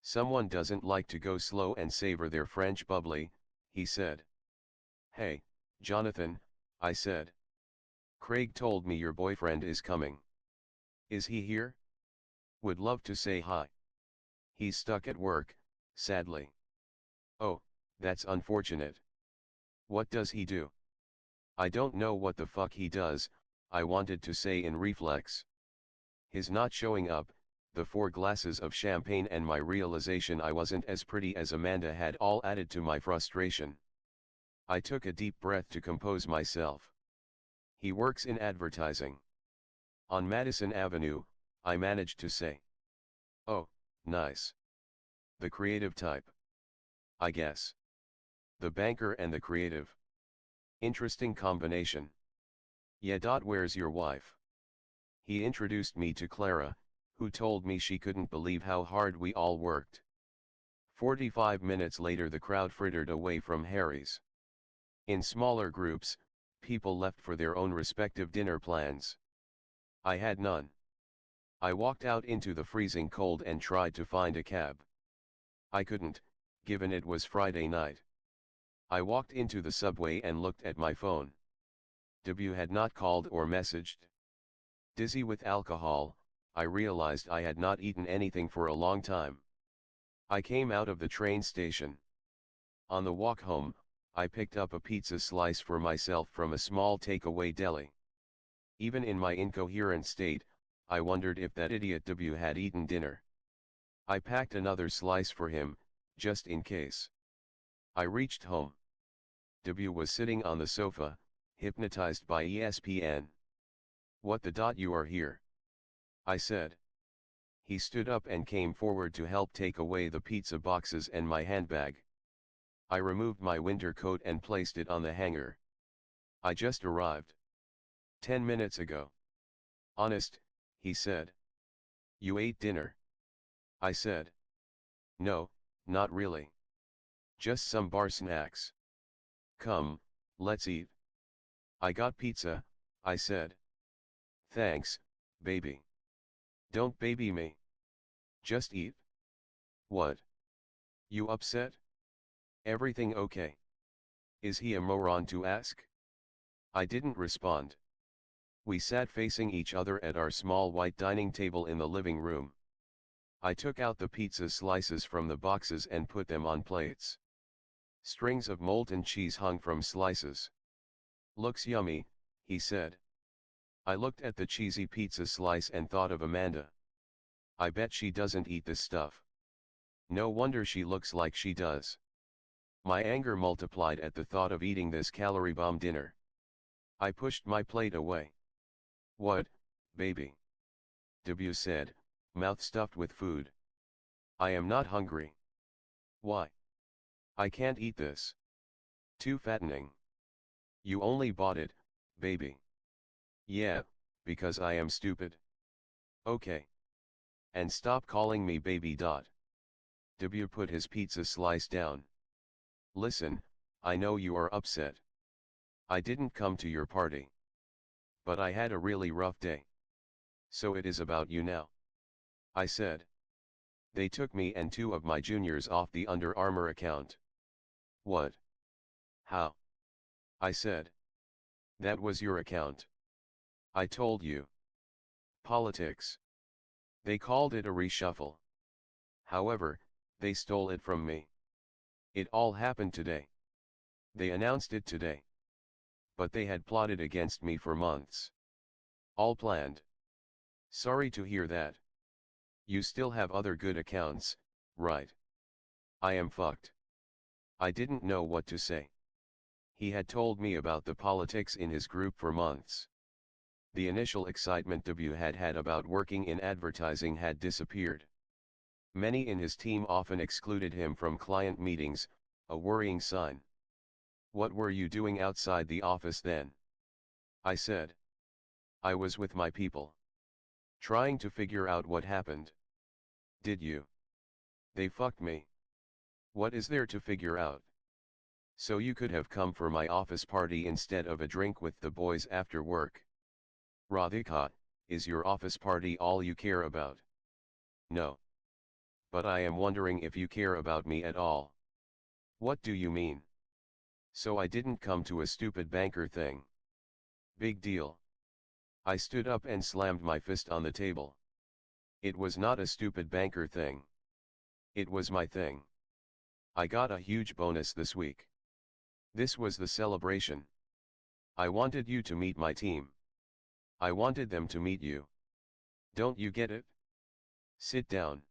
Someone doesn't like to go slow and savor their French bubbly, he said. Hey, Jonathan, I said. Craig told me your boyfriend is coming. Is he here? Would love to say hi. He's stuck at work, sadly. Oh, that's unfortunate. What does he do? I don't know what the fuck he does, I wanted to say in reflex. His not showing up, the 4 glasses of champagne and my realization I wasn't as pretty as Amanda had all added to my frustration. I took a deep breath to compose myself. He works in advertising. On Madison Avenue, I managed to say. Oh, nice. The creative type. I guess. The banker and the creative. Interesting combination. Yeah. Where's your wife? He introduced me to Clara, who told me she couldn't believe how hard we all worked. 45 minutes later the crowd frittered away from Harry's. In smaller groups, people left for their own respective dinner plans. I had none. I walked out into the freezing cold and tried to find a cab. I couldn't, given it was Friday night. I walked into the subway and looked at my phone. W had not called or messaged. Dizzy with alcohol, I realized I had not eaten anything for a long time. I came out of the train station. On the walk home, I picked up a pizza slice for myself from a small takeaway deli. Even in my incoherent state, I wondered if that idiot W had eaten dinner. I packed another slice for him, just in case. I reached home. W was sitting on the sofa, hypnotized by ESPN. What the. You are here? I said. He stood up and came forward to help take away the pizza boxes and my handbag. I removed my winter coat and placed it on the hanger. I just arrived. 10 minutes ago. Honest, he said. You ate dinner? I said. No, not really. Just some bar snacks. Come, let's eat. I got pizza, I said. Thanks, baby. Don't baby me. Just eat. What? You upset? Everything okay? Is he a moron to ask? I didn't respond. We sat facing each other at our small white dining table in the living room. I took out the pizza slices from the boxes and put them on plates. Strings of molten cheese hung from slices. Looks yummy, he said. I looked at the cheesy pizza slice and thought of Amanda. I bet she doesn't eat this stuff. No wonder she looks like she does. My anger multiplied at the thought of eating this calorie bomb dinner. I pushed my plate away. What, baby? W said, mouth stuffed with food. I am not hungry. Why? I can't eat this. Too fattening. You only bought it, baby. Yeah, because I am stupid. Okay. And stop calling me baby. W put his pizza slice down. Listen, I know you are upset. I didn't come to your party. But I had a really rough day. So it is about you now. I said. They took me and 2 of my juniors off the Under Armour account. What? How? I said. That was your account. I told you. Politics. They called it a reshuffle. However, they stole it from me. It all happened today. They announced it today. But they had plotted against me for months. All planned. Sorry to hear that. You still have other good accounts, right? I am fucked. I didn't know what to say. He had told me about the politics in his group for months. The initial excitement W had had about working in advertising had disappeared. Many in his team often excluded him from client meetings, a worrying sign. What were you doing outside the office then? I said. I was with my people. Trying to figure out what happened. Did you? They fucked me. What is there to figure out? So you could have come for my office party instead of a drink with the boys after work. Radhika, is your office party all you care about? No. But I am wondering if you care about me at all. What do you mean? So I didn't come to a stupid banker thing. Big deal. I stood up and slammed my fist on the table. It was not a stupid banker thing. It was my thing. I got a huge bonus this week. This was the celebration. I wanted you to meet my team. I wanted them to meet you. Don't you get it? Sit down.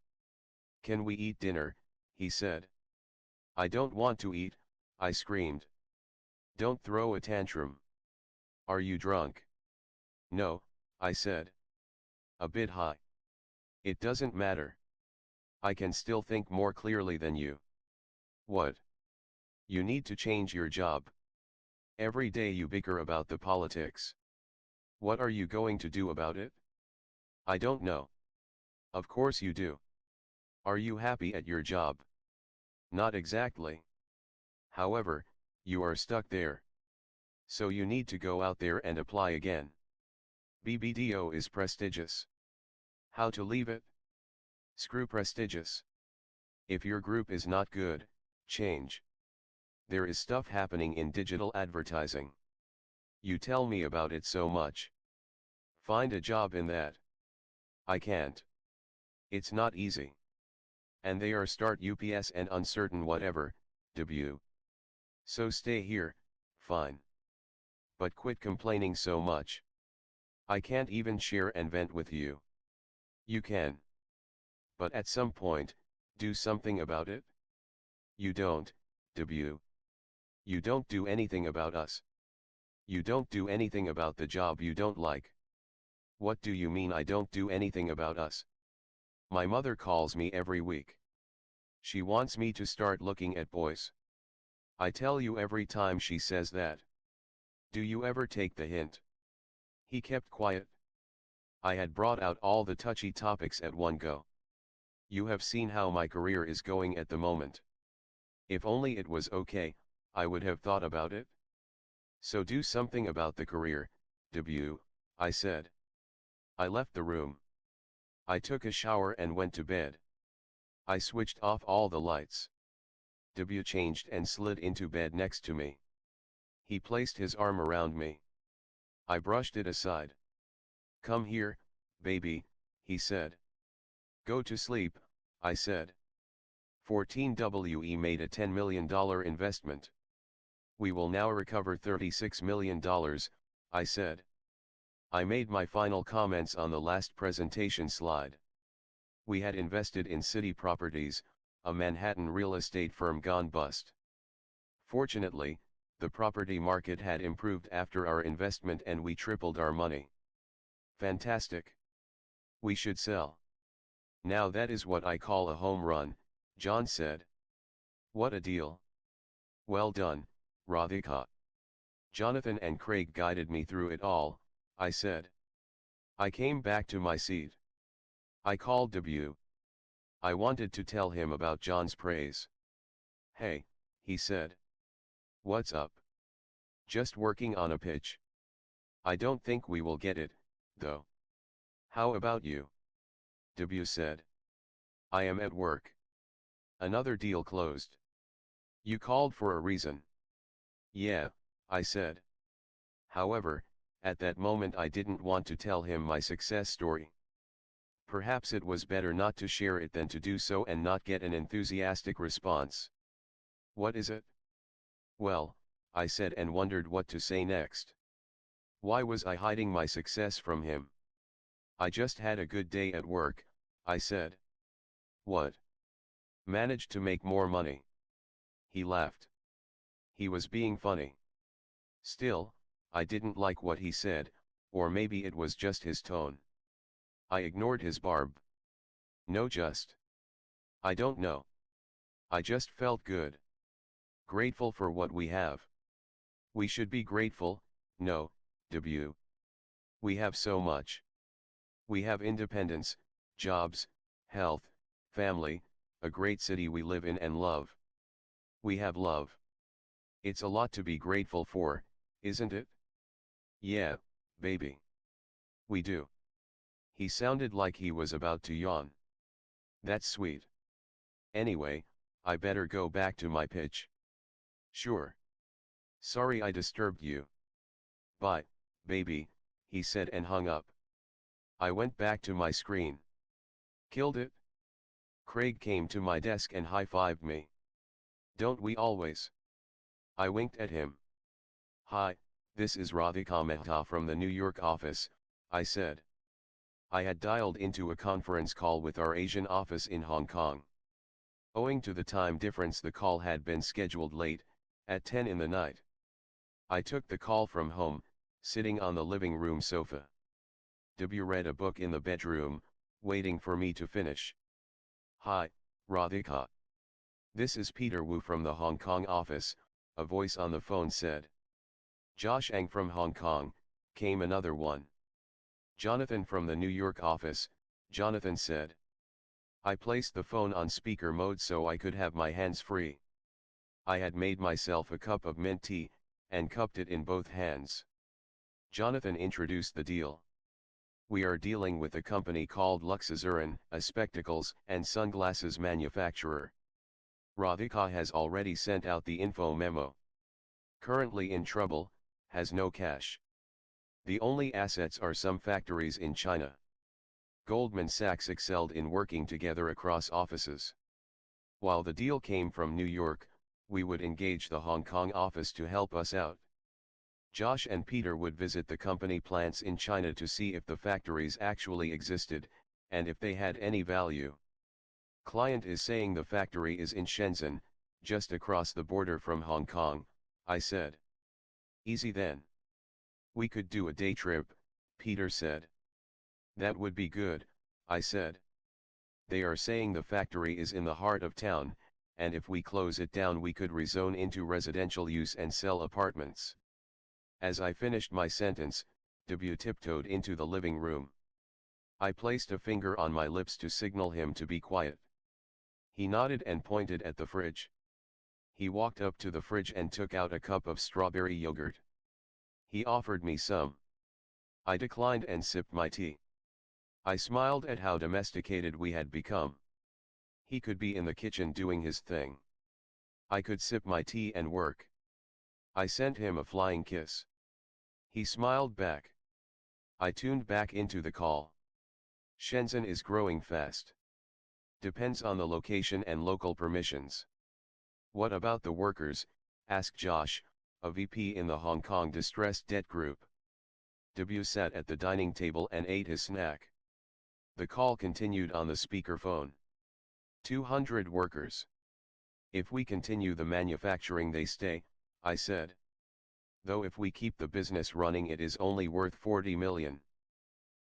Can we eat dinner? He said. I don't want to eat, I screamed. Don't throw a tantrum. Are you drunk? No, I said. A bit high. It doesn't matter. I can still think more clearly than you. What? You need to change your job. Every day you bicker about the politics. What are you going to do about it? I don't know. Of course you do. Are you happy at your job? Not exactly. However, you are stuck there. So you need to go out there and apply again. BBDO is prestigious. How to leave it? Screw prestigious. If your group is not good, change. There is stuff happening in digital advertising. You tell me about it so much. Find a job in that. I can't. It's not easy. And they are start UPS and uncertain whatever, W. So stay here, fine. But quit complaining so much. I can't even share and vent with you. You can. But at some point, do something about it. You don't, W. You don't do anything about us. You don't do anything about the job you don't like. What do you mean I don't do anything about us? My mother calls me every week. She wants me to start looking at boys. I tell you every time she says that. Do you ever take the hint? He kept quiet. I had brought out all the touchy topics at one go. You have seen how my career is going at the moment. If only it was okay, I would have thought about it. So do something about the career, W, I said. I left the room. I took a shower and went to bed. I switched off all the lights. W changed and slid into bed next to me. He placed his arm around me. I brushed it aside. Come here, baby, he said. Go to sleep, I said. 14WE made a $10 million investment. We will now recover $36 million, I said. I made my final comments on the last presentation slide. We had invested in City Properties, a Manhattan real estate firm gone bust. Fortunately, the property market had improved after our investment and we tripled our money. Fantastic. We should sell. Now that is what I call a home run, John said. What a deal. Well done, Radhika. Jonathan and Craig guided me through it all, I said. I came back to my seat. I called W. I wanted to tell him about John's praise. Hey, he said. What's up? Just working on a pitch. I don't think we will get it, though. How about you? W said. I am at work. Another deal closed. You called for a reason. Yeah, I said. However, at that moment I didn't want to tell him my success story. Perhaps it was better not to share it than to do so and not get an enthusiastic response. What is it? Well, I said and wondered what to say next. Why was I hiding my success from him? I just had a good day at work, I said. What? Managed to make more money. He laughed. He was being funny. Still, I didn't like what he said, or maybe it was just his tone. I ignored his barb. No, just. I don't know. I just felt good. Grateful for what we have. We should be grateful, no, W. We have so much. We have independence, jobs, health, family, a great city we live in and love. We have love. It's a lot to be grateful for, isn't it? Yeah, baby. We do. He sounded like he was about to yawn. That's sweet. Anyway, I better go back to my pitch. Sure. Sorry I disturbed you. Bye, baby, he said and hung up. I went back to my screen. Killed it? Craig came to my desk and high-fived me. Don't we always? I winked at him. Hi, this is Radhika Mehta from the New York office, I said. I had dialed into a conference call with our Asian office in Hong Kong. Owing to the time difference, the call had been scheduled late, at 10 in the night. I took the call from home, sitting on the living room sofa. W read a book in the bedroom, waiting for me to finish. Hi, Radhika. This is Peter Wu from the Hong Kong office, a voice on the phone said. Josh Ang from Hong Kong, came another one. Jonathan from the New York office, Jonathan said. I placed the phone on speaker mode so I could have my hands free. I had made myself a cup of mint tea, and cupped it in both hands. Jonathan introduced the deal. We are dealing with a company called Luxazuran, a spectacles and sunglasses manufacturer. Radhika has already sent out the info memo. Currently in trouble, has no cash. The only assets are some factories in China. Goldman Sachs excelled in working together across offices. While the deal came from New York, we would engage the Hong Kong office to help us out. Josh and Peter would visit the company plants in China to see if the factories actually existed, and if they had any value. Client is saying the factory is in Shenzhen, just across the border from Hong Kong, I said. Easy then. We could do a day trip, Peter said. That would be good, I said. They are saying the factory is in the heart of town, and if we close it down we could rezone into residential use and sell apartments. As I finished my sentence, W tiptoed into the living room. I placed a finger on my lips to signal him to be quiet. He nodded and pointed at the fridge. He walked up to the fridge and took out a cup of strawberry yogurt. He offered me some. I declined and sipped my tea. I smiled at how domesticated we had become. He could be in the kitchen doing his thing. I could sip my tea and work. I sent him a flying kiss. He smiled back. I tuned back into the call. Shenzhen is growing fast. Depends on the location and local permissions. What about the workers? Asked Josh, a VP in the Hong Kong Distressed Debt Group. W sat at the dining table and ate his snack. The call continued on the speakerphone. 200 workers. If we continue the manufacturing they stay, I said. Though if we keep the business running it is only worth 40 million.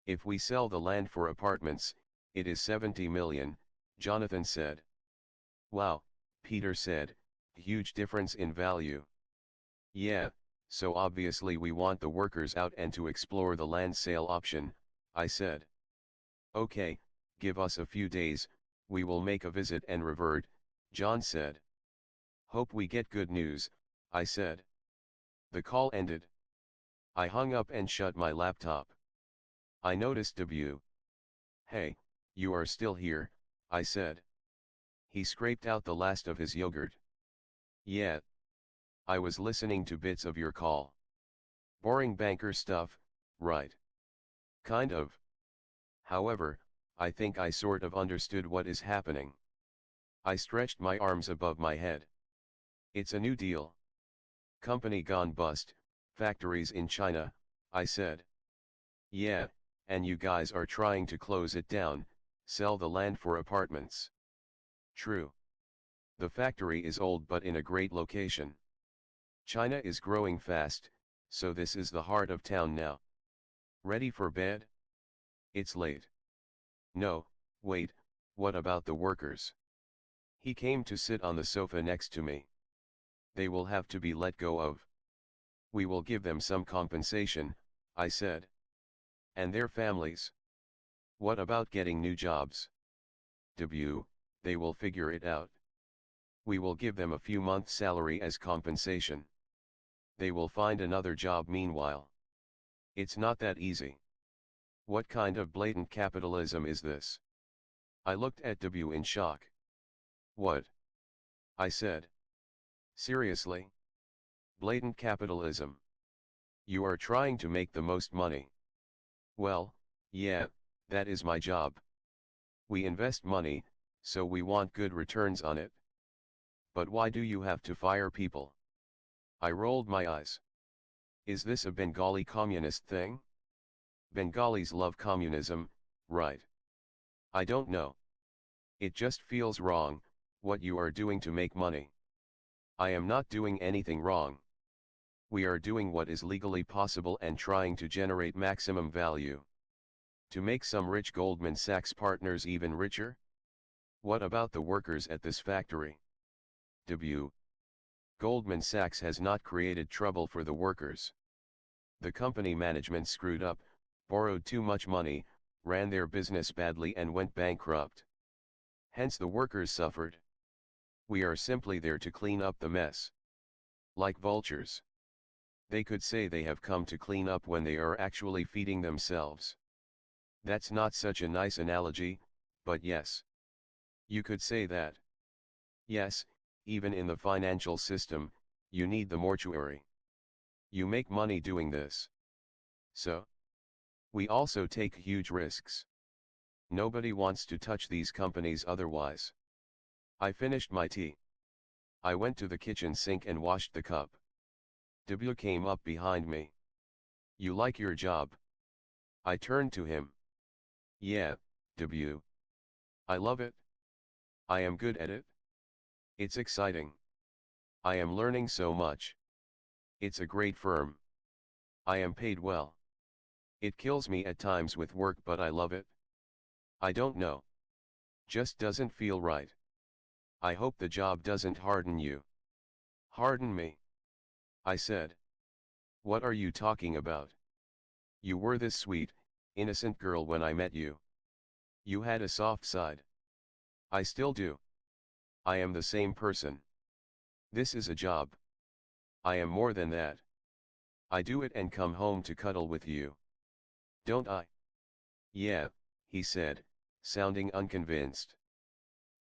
If we sell the land for apartments, it is 70 million, Jonathan said. Wow, Peter said, huge difference in value. Yeah, so obviously we want the workers out and to explore the land sale option, I said. Okay, give us a few days, we will make a visit and revert, John said. Hope we get good news, I said. The call ended. I hung up and shut my laptop. I noticed W. Hey, you are still here, I said. He scraped out the last of his yogurt. Yeah. I was listening to bits of your call. Boring banker stuff, right? Kind of. However, I think I sort of understood what is happening. I stretched my arms above my head. It's a new deal. Company gone bust, factories in China, I said. Yeah, and you guys are trying to close it down, sell the land for apartments. True. The factory is old but in a great location. China is growing fast, so this is the heart of town now. Ready for bed? It's late. No, wait, what about the workers? He came to sit on the sofa next to me. They will have to be let go of. We will give them some compensation, I said. And their families? What about getting new jobs? W, they will figure it out. We will give them a few months' salary as compensation. They will find another job meanwhile. It's not that easy. What kind of blatant capitalism is this? I looked at W in shock. What? I said. Seriously? Blatant capitalism. You are trying to make the most money. Well, yeah, that is my job. We invest money, so we want good returns on it. But why do you have to fire people? I rolled my eyes. Is this a Bengali communist thing? Bengalis love communism, right? I don't know. It just feels wrong, what you are doing to make money. I am not doing anything wrong. We are doing what is legally possible and trying to generate maximum value. To make some rich Goldman Sachs partners even richer? What about the workers at this factory? W. Goldman Sachs has not created trouble for the workers. The company management screwed up, borrowed too much money, ran their business badly and went bankrupt. Hence the workers suffered. We are simply there to clean up the mess. Like vultures. They could say they have come to clean up when they are actually feeding themselves. That's not such a nice analogy, but yes. You could say that. Yes, even in the financial system, you need the mortuary. You make money doing this. So, we also take huge risks. Nobody wants to touch these companies otherwise. I finished my tea. I went to the kitchen sink and washed the cup. W came up behind me. You like your job? I turned to him. Yeah, W. I love it. I am good at it. It's exciting. I am learning so much. It's a great firm. I am paid well. It kills me at times with work, but I love it. I don't know. Just doesn't feel right. I hope the job doesn't harden you. Harden me? I said. What are you talking about? You were this sweet, innocent girl when I met you. You had a soft side. I still do. I am the same person. This is a job. I am more than that. I do it and come home to cuddle with you. Don't I? Yeah, he said, sounding unconvinced.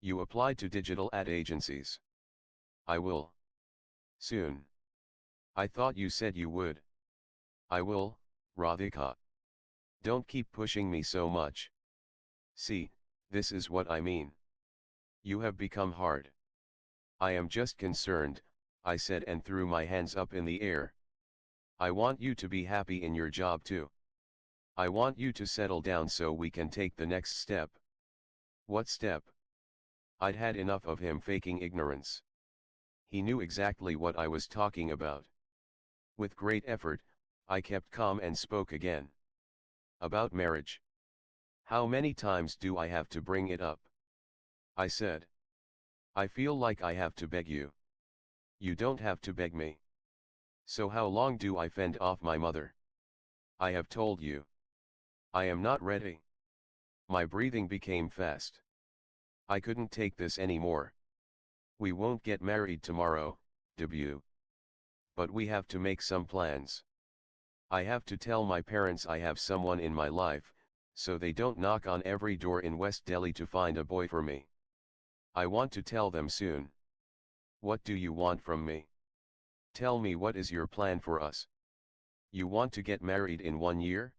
You applied to digital ad agencies. I will. Soon. I thought you said you would. I will, Radhika. Don't keep pushing me so much. See, this is what I mean. You have become hard. I am just concerned, I said and threw my hands up in the air. I want you to be happy in your job too. I want you to settle down so we can take the next step. What step? I'd had enough of him faking ignorance. He knew exactly what I was talking about. With great effort, I kept calm and spoke again. About marriage. How many times do I have to bring it up? I said. I feel like I have to beg you. You don't have to beg me. So how long do I fend off my mother? I have told you. I am not ready. My breathing became fast. I couldn't take this anymore. We won't get married tomorrow, W. But we have to make some plans. I have to tell my parents I have someone in my life, so they don't knock on every door in West Delhi to find a boy for me. I want to tell them soon. What do you want from me? Tell me, what is your plan for us? You want to get married in 1 year?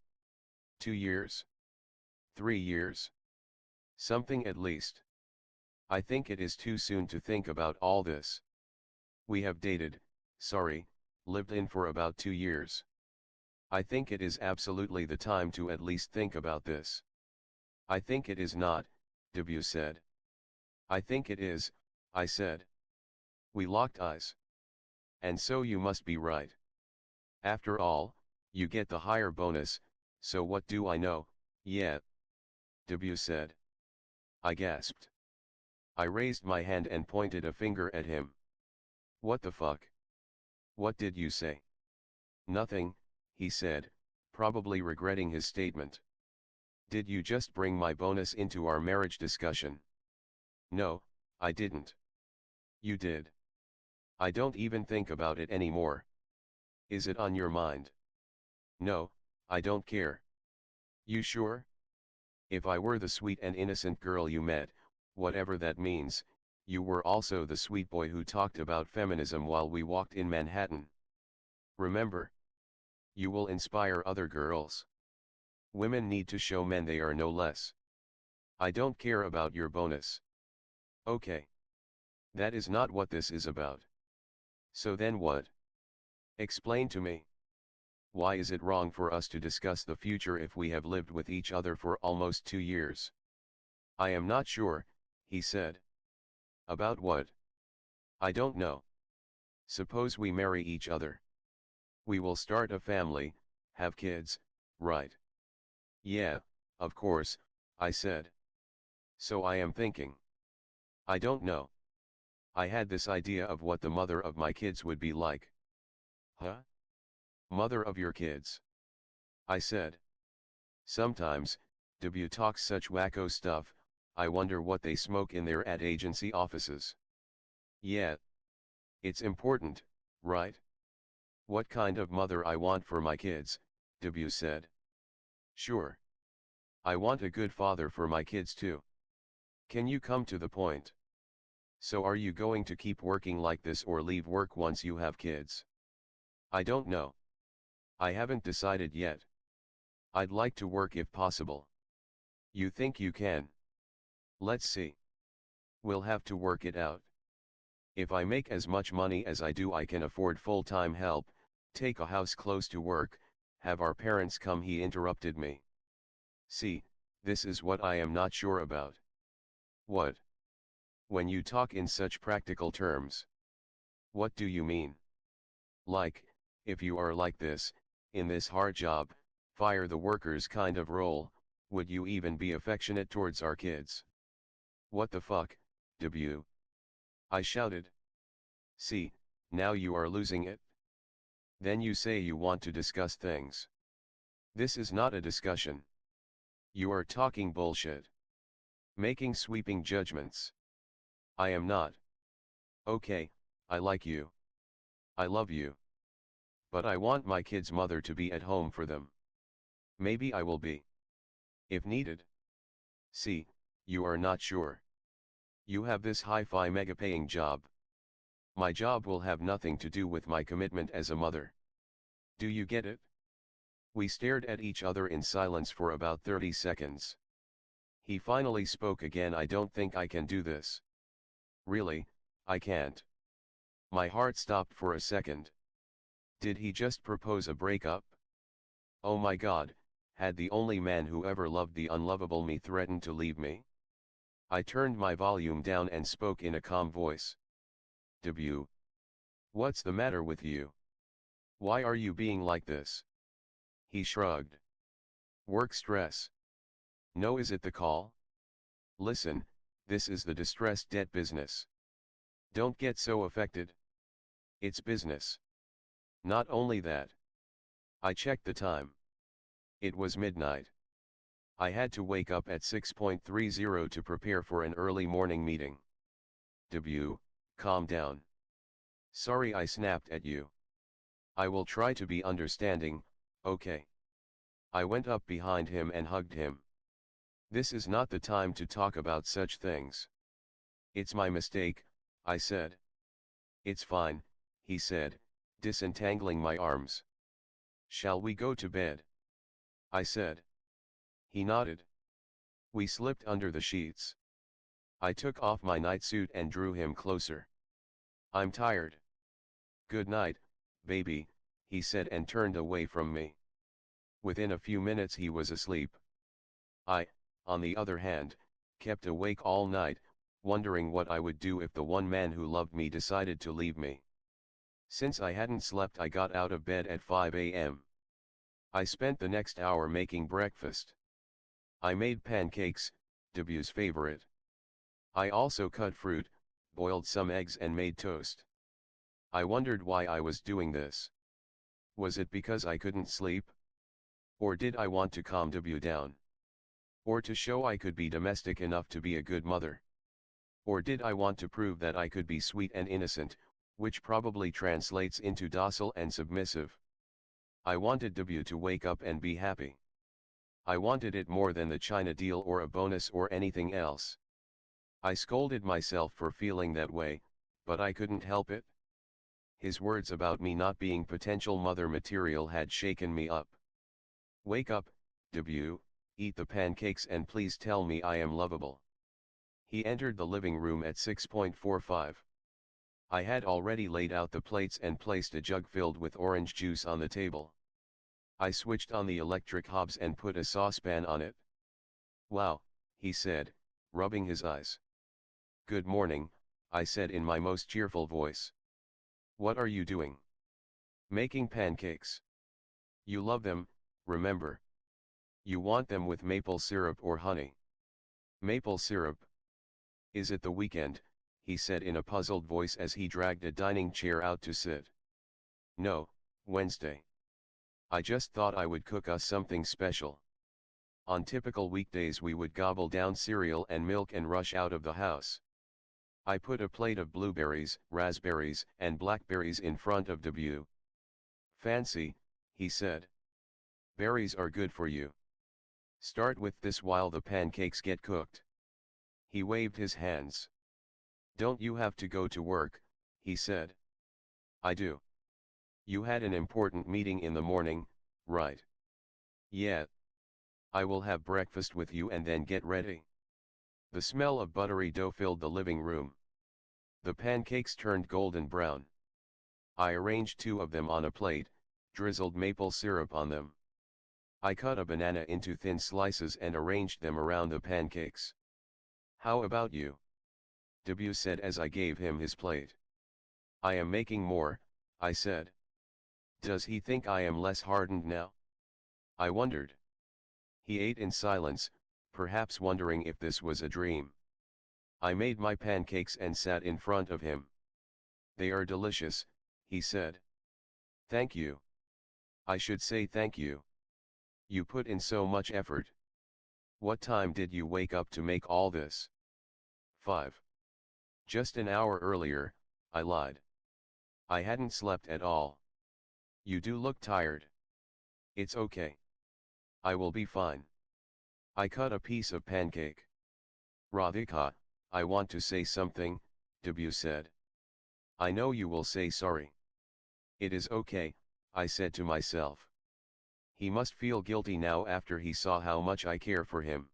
2 years? 3 years? Something at least. I think it is too soon to think about all this. We have dated, lived in for about 2 years. I think it is absolutely the time to at least think about this. I think it is not, W said. I think it is, I said. We locked eyes. And so you must be right. After all, you get the higher bonus, so what do I know? Yeah. W said. I gasped. I raised my hand and pointed a finger at him. What the fuck? What did you say? Nothing, he said, probably regretting his statement. Did you just bring my bonus into our marriage discussion? No, I didn't. You did. I don't even think about it anymore. Is it on your mind? No, I don't care. You sure? If I were the sweet and innocent girl you met, whatever that means, you were also the sweet boy who talked about feminism while we walked in Manhattan. Remember? You will inspire other girls. Women need to show men they are no less. I don't care about your bonus. Okay. That is not what this is about. So then what? Explain to me. Why is it wrong for us to discuss the future if we have lived with each other for almost 2 years? I am not sure, he said. About what? I don't know. Suppose we marry each other. We will start a family, have kids, right? Yeah, of course, I said. So I am thinking. I don't know. I had this idea of what the mother of my kids would be like. Huh? Mother of your kids? I said. Sometimes, W talks such wacko stuff, I wonder what they smoke in their ad agency offices. Yeah. It's important, right? What kind of mother I want for my kids, W said. Sure. I want a good father for my kids too. Can you come to the point? So are you going to keep working like this or leave work once you have kids? I don't know. I haven't decided yet. I'd like to work if possible. You think you can? Let's see. We'll have to work it out. If I make as much money as I do, I can afford full-time help, take a house close to work, have our parents come. He interrupted me. See, this is what I am not sure about. What? When you talk in such practical terms. What do you mean? Like, if you are like this, in this hard job, fire the workers kind of role, would you even be affectionate towards our kids? What the fuck, W? I shouted. See, now you are losing it. Then you say you want to discuss things. This is not a discussion. You are talking bullshit. Making sweeping judgments. I am not. Okay, I like you. I love you. But I want my kid's mother to be at home for them. Maybe I will be. If needed. See, you are not sure. You have this hi-fi mega paying job. My job will have nothing to do with my commitment as a mother. Do you get it? We stared at each other in silence for about 30 seconds. He finally spoke again. I don't think I can do this. Really, I can't. My heart stopped for a second. Did he just propose a breakup? Oh my God, had the only man who ever loved the unlovable me threatened to leave me? I turned my volume down and spoke in a calm voice. W. What's the matter with you? Why are you being like this? He shrugged. Work stress. No, is it the call? Listen, this is the distressed debt business. Don't get so affected. It's business. Not only that. I checked the time. It was midnight. I had to wake up at 6:30 to prepare for an early morning meeting. W, calm down. Sorry I snapped at you. I will try to be understanding, okay? I went up behind him and hugged him. This is not the time to talk about such things. It's my mistake, I said. It's fine, he said, disentangling my arms. Shall we go to bed? I said. He nodded. We slipped under the sheets. I took off my nightsuit and drew him closer. I'm tired. Good night, baby, he said and turned away from me. Within a few minutes he was asleep. I, on the other hand, kept awake all night, wondering what I would do if the one man who loved me decided to leave me. Since I hadn't slept, I got out of bed at 5 a.m. I spent the next hour making breakfast. I made pancakes, W's favorite. I also cut fruit, boiled some eggs and made toast. I wondered why I was doing this. Was it because I couldn't sleep? Or did I want to calm W down? Or to show I could be domestic enough to be a good mother? Or did I want to prove that I could be sweet and innocent, which probably translates into docile and submissive? I wanted W to wake up and be happy. I wanted it more than the China deal or a bonus or anything else. I scolded myself for feeling that way, but I couldn't help it. His words about me not being potential mother material had shaken me up. Wake up, W, eat the pancakes and please tell me I am lovable. He entered the living room at 6:45. I had already laid out the plates and placed a jug filled with orange juice on the table. I switched on the electric hobs and put a saucepan on it. Wow, he said, rubbing his eyes. Good morning, I said in my most cheerful voice. What are you doing? Making pancakes. You love them, remember. You want them with maple syrup or honey. Maple syrup. Is it the weekend? He said in a puzzled voice as he dragged a dining chair out to sit. No, Wednesday. I just thought I would cook us something special. On typical weekdays we would gobble down cereal and milk and rush out of the house. I put a plate of blueberries, raspberries, and blackberries in front of W. Fancy, he said. Berries are good for you. Start with this while the pancakes get cooked. He waved his hands. Don't you have to go to work? He said. I do. You had an important meeting in the morning, right? Yeah. I will have breakfast with you and then get ready. The smell of buttery dough filled the living room. The pancakes turned golden brown. I arranged 2 of them on a plate, drizzled maple syrup on them. I cut a banana into thin slices and arranged them around the pancakes. How about you? W said as I gave him his plate. I am making more, I said. Does he think I am less hardened now? I wondered. He ate in silence, perhaps wondering if this was a dream. I made my pancakes and sat in front of him. They are delicious, he said. Thank you. I should say thank you. You put in so much effort. What time did you wake up to make all this? 5. Just an hour earlier, I lied. I hadn't slept at all. You do look tired. It's okay. I will be fine. I cut a piece of pancake. Radhika, I want to say something, W said. I know you will say sorry. It is okay, I said to myself. He must feel guilty now after he saw how much I care for him.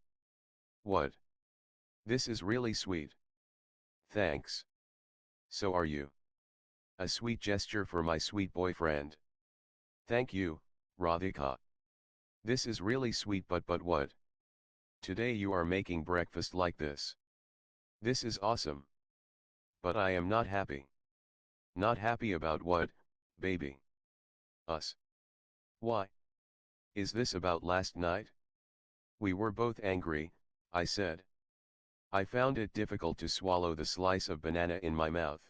What? This is really sweet. Thanks. So are you. A sweet gesture for my sweet boyfriend. Thank you, Radhika. This is really sweet but what? Today you are making breakfast like this. This is awesome. But I am not happy. Not happy about what, baby? Us. Why? Is this about last night? We were both angry, I said. I found it difficult to swallow the slice of banana in my mouth.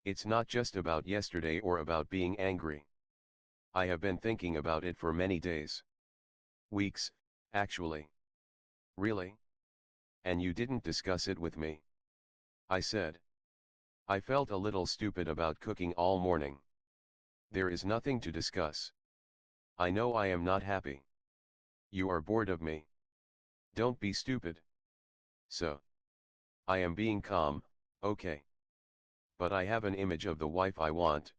It's not just about yesterday or about being angry. I have been thinking about it for many days. Weeks, actually. Really? And you didn't discuss it with me? I said. I felt a little stupid about cooking all morning. There is nothing to discuss. I know I am not happy. You are bored of me. Don't be stupid. So. I am being calm, okay. But I have an image of the wife I want.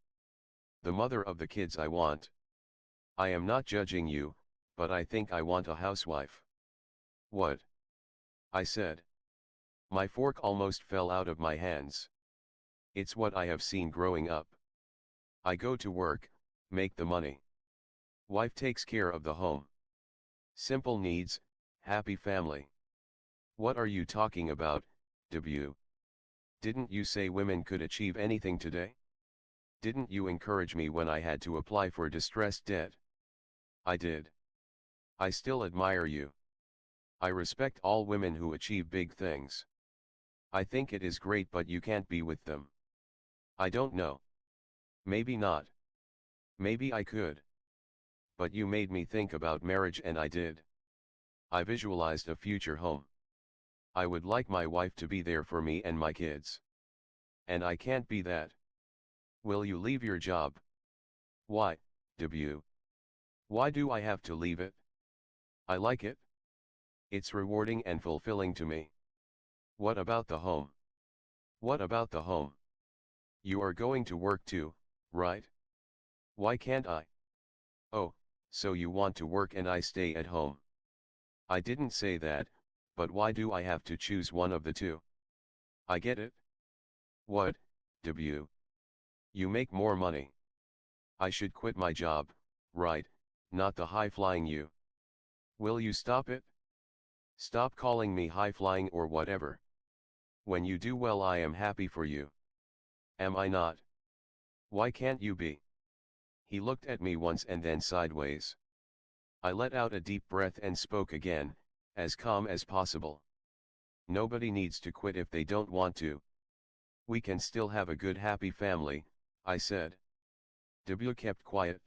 The mother of the kids I want. I am not judging you, but I think I want a housewife. What? I said. My fork almost fell out of my hands. It's what I have seen growing up. I go to work, make the money. Wife takes care of the home. Simple needs, happy family. What are you talking about, W? Didn't you say women could achieve anything today? Didn't you encourage me when I had to apply for distressed debt? I did. I still admire you. I respect all women who achieve big things. I think it is great but you can't be with them. I don't know. Maybe not. Maybe I could. But you made me think about marriage and I did. I visualized a future home. I would like my wife to be there for me and my kids. And I can't be that. Will you leave your job? Why, W? Why do I have to leave it? I like it. It's rewarding and fulfilling to me. What about the home? What about the home? You are going to work too, right? Why can't I? Oh, So you want to work and I stay at home. I didn't say that, but why do I have to choose one of the two? I get it. What, W? You make more money. I should quit my job, right, not the high-flying you. Will you stop it? Stop calling me high-flying or whatever. When you do well I am happy for you. Am I not? Why can't you be? He looked at me once and then sideways. I let out a deep breath and spoke again, as calm as possible. Nobody needs to quit if they don't want to. We can still have a good happy family, I said. W kept quiet.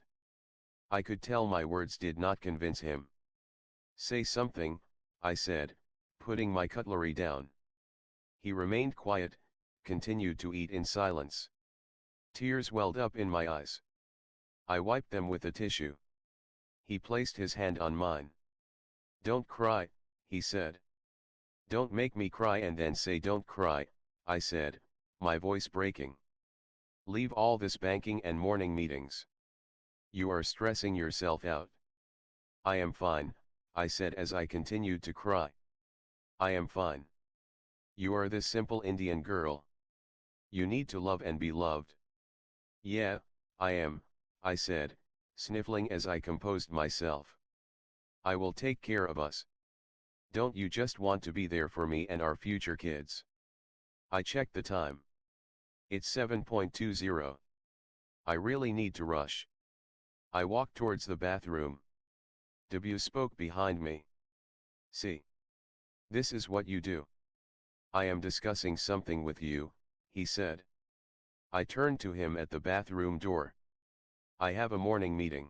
I could tell my words did not convince him. Say something, I said, putting my cutlery down. He remained quiet, continued to eat in silence. Tears welled up in my eyes. I wiped them with a tissue. He placed his hand on mine. Don't cry, he said. Don't make me cry and then say don't cry, I said, my voice breaking. Leave all this banking and morning meetings. You are stressing yourself out. I am fine, I said as I continued to cry. I am fine. You are this simple Indian girl. You need to love and be loved. Yeah, I am, I said, sniffling as I composed myself. I will take care of us. Don't you just want to be there for me and our future kids? I checked the time. It's 7:20. I really need to rush. I walked towards the bathroom. W spoke behind me. See. This is what you do. I am discussing something with you, he said. I turned to him at the bathroom door. I have a morning meeting.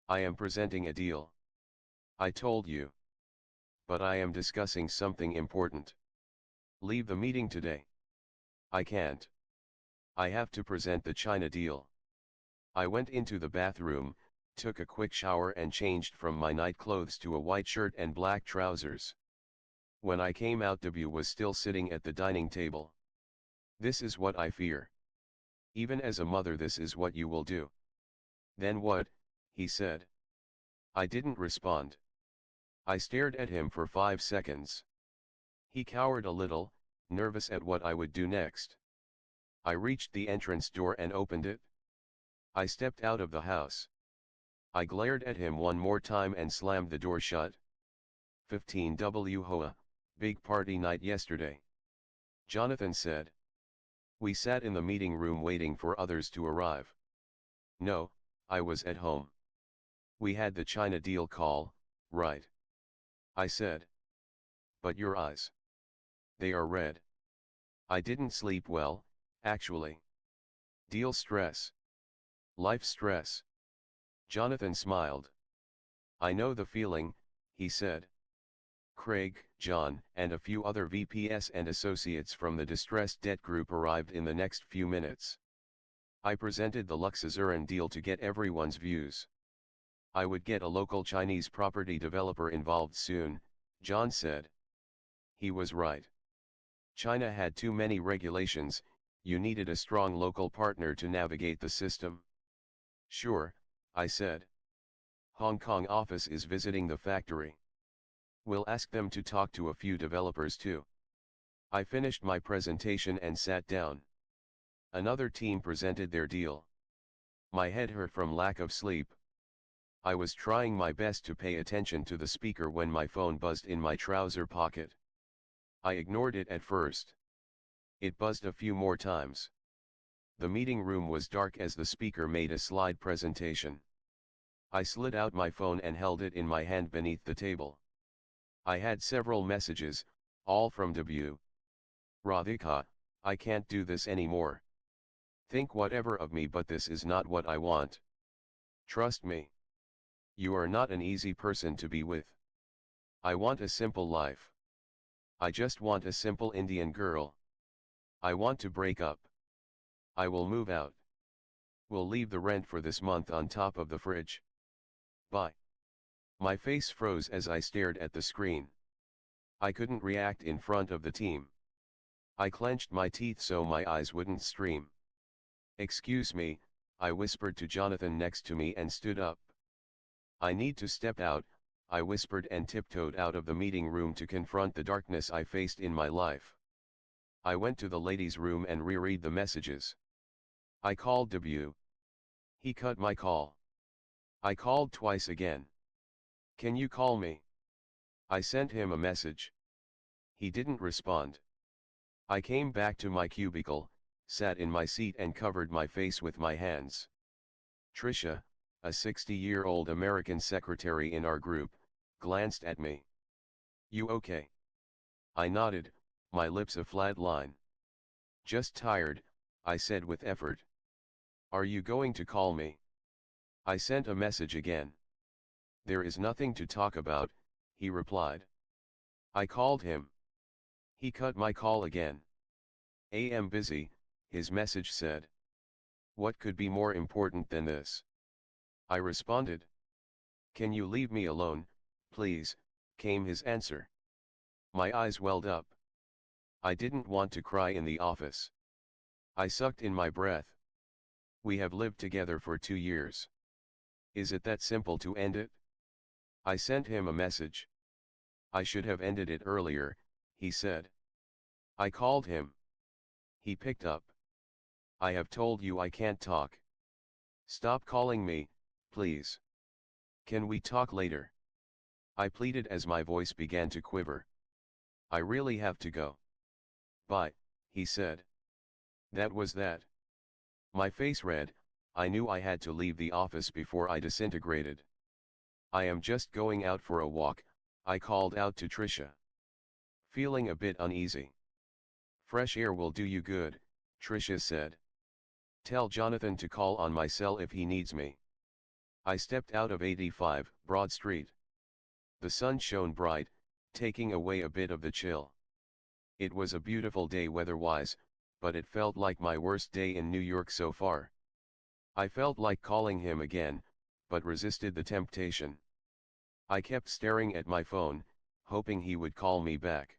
I am presenting a deal. I told you. But I am discussing something important. Leave the meeting today. I can't. I have to present the China deal. I went into the bathroom, took a quick shower and changed from my night clothes to a white shirt and black trousers. When I came out, W was still sitting at the dining table. This is what I fear. Even as a mother, this is what you will do. Then what? He said. I didn't respond. I stared at him for 5 seconds. He cowered a little, nervous at what I would do next. I reached the entrance door and opened it. I stepped out of the house. I glared at him one more time and slammed the door shut. 15W Hoa, big party night yesterday. Jonathan said. We sat in the meeting room waiting for others to arrive. No, I was at home. We had the China deal call, right? I said. But your eyes. They are red. I didn't sleep well, actually. Deal stress. Life stress. Jonathan smiled. I know the feeling, he said. Craig, John, and a few other VPs and associates from the distressed debt group arrived in the next few minutes. I presented the Luxazuran deal to get everyone's views. I would get a local Chinese property developer involved soon, John said. He was right. China had too many regulations, you needed a strong local partner to navigate the system. Sure, I said. Hong Kong office is visiting the factory. We'll ask them to talk to a few developers too. I finished my presentation and sat down. Another team presented their deal. My head hurt from lack of sleep. I was trying my best to pay attention to the speaker when my phone buzzed in my trouser pocket. I ignored it at first. It buzzed a few more times. The meeting room was dark as the speaker made a slide presentation. I slid out my phone and held it in my hand beneath the table. I had several messages, all from W. Radhika, I can't do this anymore. Think whatever of me, but this is not what I want. Trust me. You are not an easy person to be with. I want a simple life. I just want a simple Indian girl. I want to break up. I will move out. We'll leave the rent for this month on top of the fridge. Bye. My face froze as I stared at the screen. I couldn't react in front of the team. I clenched my teeth so my eyes wouldn't stream. Excuse me, I whispered to Jonathan next to me and stood up. I need to step out, I whispered and tiptoed out of the meeting room to confront the darkness I faced in my life. I went to the ladies' room and reread the messages. I called W. He cut my call. I called twice again. Can you call me? I sent him a message. He didn't respond. I came back to my cubicle, sat in my seat and covered my face with my hands. Tricia, a 60-year-old American secretary in our group, glanced at me. You okay? I nodded, my lips a flat line. Just tired, I said with effort. Are you going to call me? I sent a message again. There is nothing to talk about, he replied. I called him. He cut my call again. Am busy, his message said. What could be more important than this? I responded. Can you leave me alone, please, came his answer. My eyes welled up. I didn't want to cry in the office. I sucked in my breath. We have lived together for 2 years. Is it that simple to end it? I sent him a message. I should have ended it earlier, he said. I called him. He picked up. I have told you I can't talk. Stop calling me, please. Can we talk later? I pleaded as my voice began to quiver. I really have to go. Bye, he said. That was that. My face red, I knew I had to leave the office before I disintegrated. I am just going out for a walk, I called out to Tricia. Feeling a bit uneasy. Fresh air will do you good, Tricia said. Tell Jonathan to call on my cell if he needs me. I stepped out of 85 Broad Street. The sun shone bright, taking away a bit of the chill. It was a beautiful day weather-wise, but it felt like my worst day in New York so far. I felt like calling him again, but resisted the temptation. I kept staring at my phone, hoping he would call me back.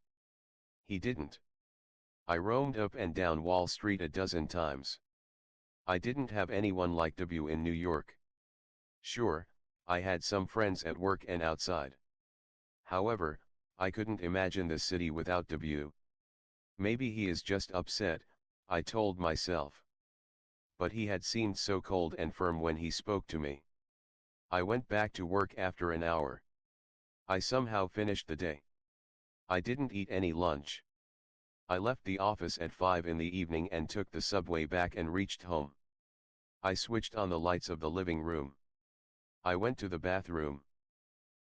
He didn't. I roamed up and down Wall Street a dozen times. I didn't have anyone like W in New York. Sure, I had some friends at work and outside. However, I couldn't imagine the city without W. Maybe he is just upset, I told myself. But he had seemed so cold and firm when he spoke to me. I went back to work after an hour. I somehow finished the day. I didn't eat any lunch. I left the office at 5 in the evening and took the subway back and reached home. I switched on the lights of the living room. I went to the bathroom.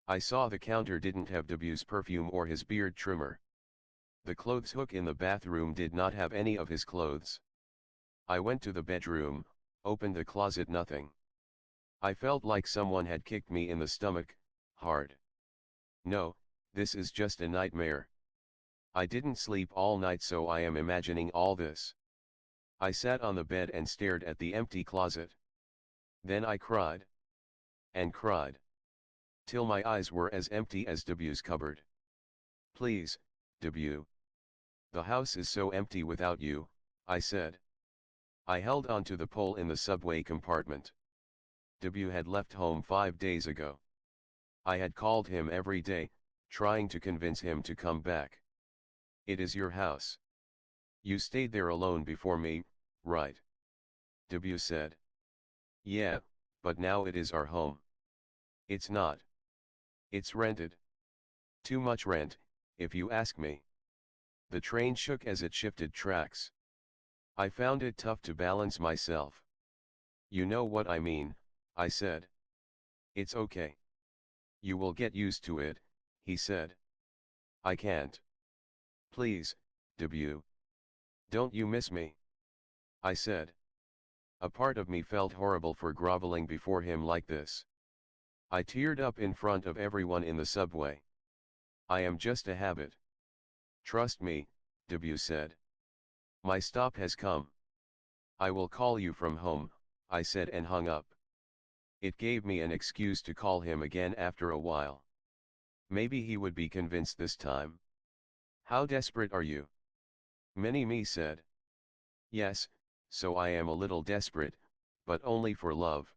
I saw the counter didn't have W's perfume or his beard trimmer. The clothes hook in the bathroom did not have any of his clothes. I went to the bedroom, opened the closet, nothing. I felt like someone had kicked me in the stomach, hard. No, this is just a nightmare. I didn't sleep all night, so I am imagining all this. I sat on the bed and stared at the empty closet. Then I cried. And cried. Till my eyes were as empty as W's cupboard. Please, W. The house is so empty without you, I said. I held onto the pole in the subway compartment. W had left home 5 days ago. I had called him every day, trying to convince him to come back. It is your house. You stayed there alone before me, right? W said. Yeah, but now it is our home. It's not. It's rented. Too much rent, if you ask me. The train shook as it shifted tracks. I found it tough to balance myself. You know what I mean, I said. It's okay. You will get used to it, he said. I can't. Please, W. Don't you miss me? I said. A part of me felt horrible for groveling before him like this. I teared up in front of everyone in the subway. I am just a habit. Trust me, W said. My stop has come. I will call you from home, I said and hung up. It gave me an excuse to call him again after a while. Maybe he would be convinced this time. How desperate are you? Mini-Me said. Yes, so I am a little desperate, but only for love.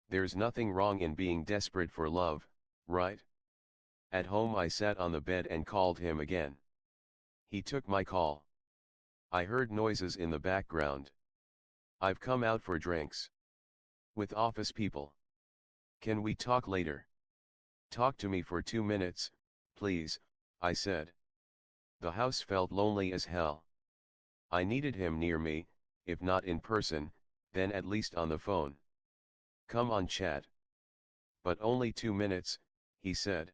There's nothing wrong in being desperate for love, right? At home I sat on the bed and called him again. He took my call. I heard noises in the background. I've come out for drinks. With office people. Can we talk later? Talk to me for 2 minutes, please, I said. The house felt lonely as hell. I needed him near me, if not in person, then at least on the phone. Come on, chat. But only 2 minutes, he said.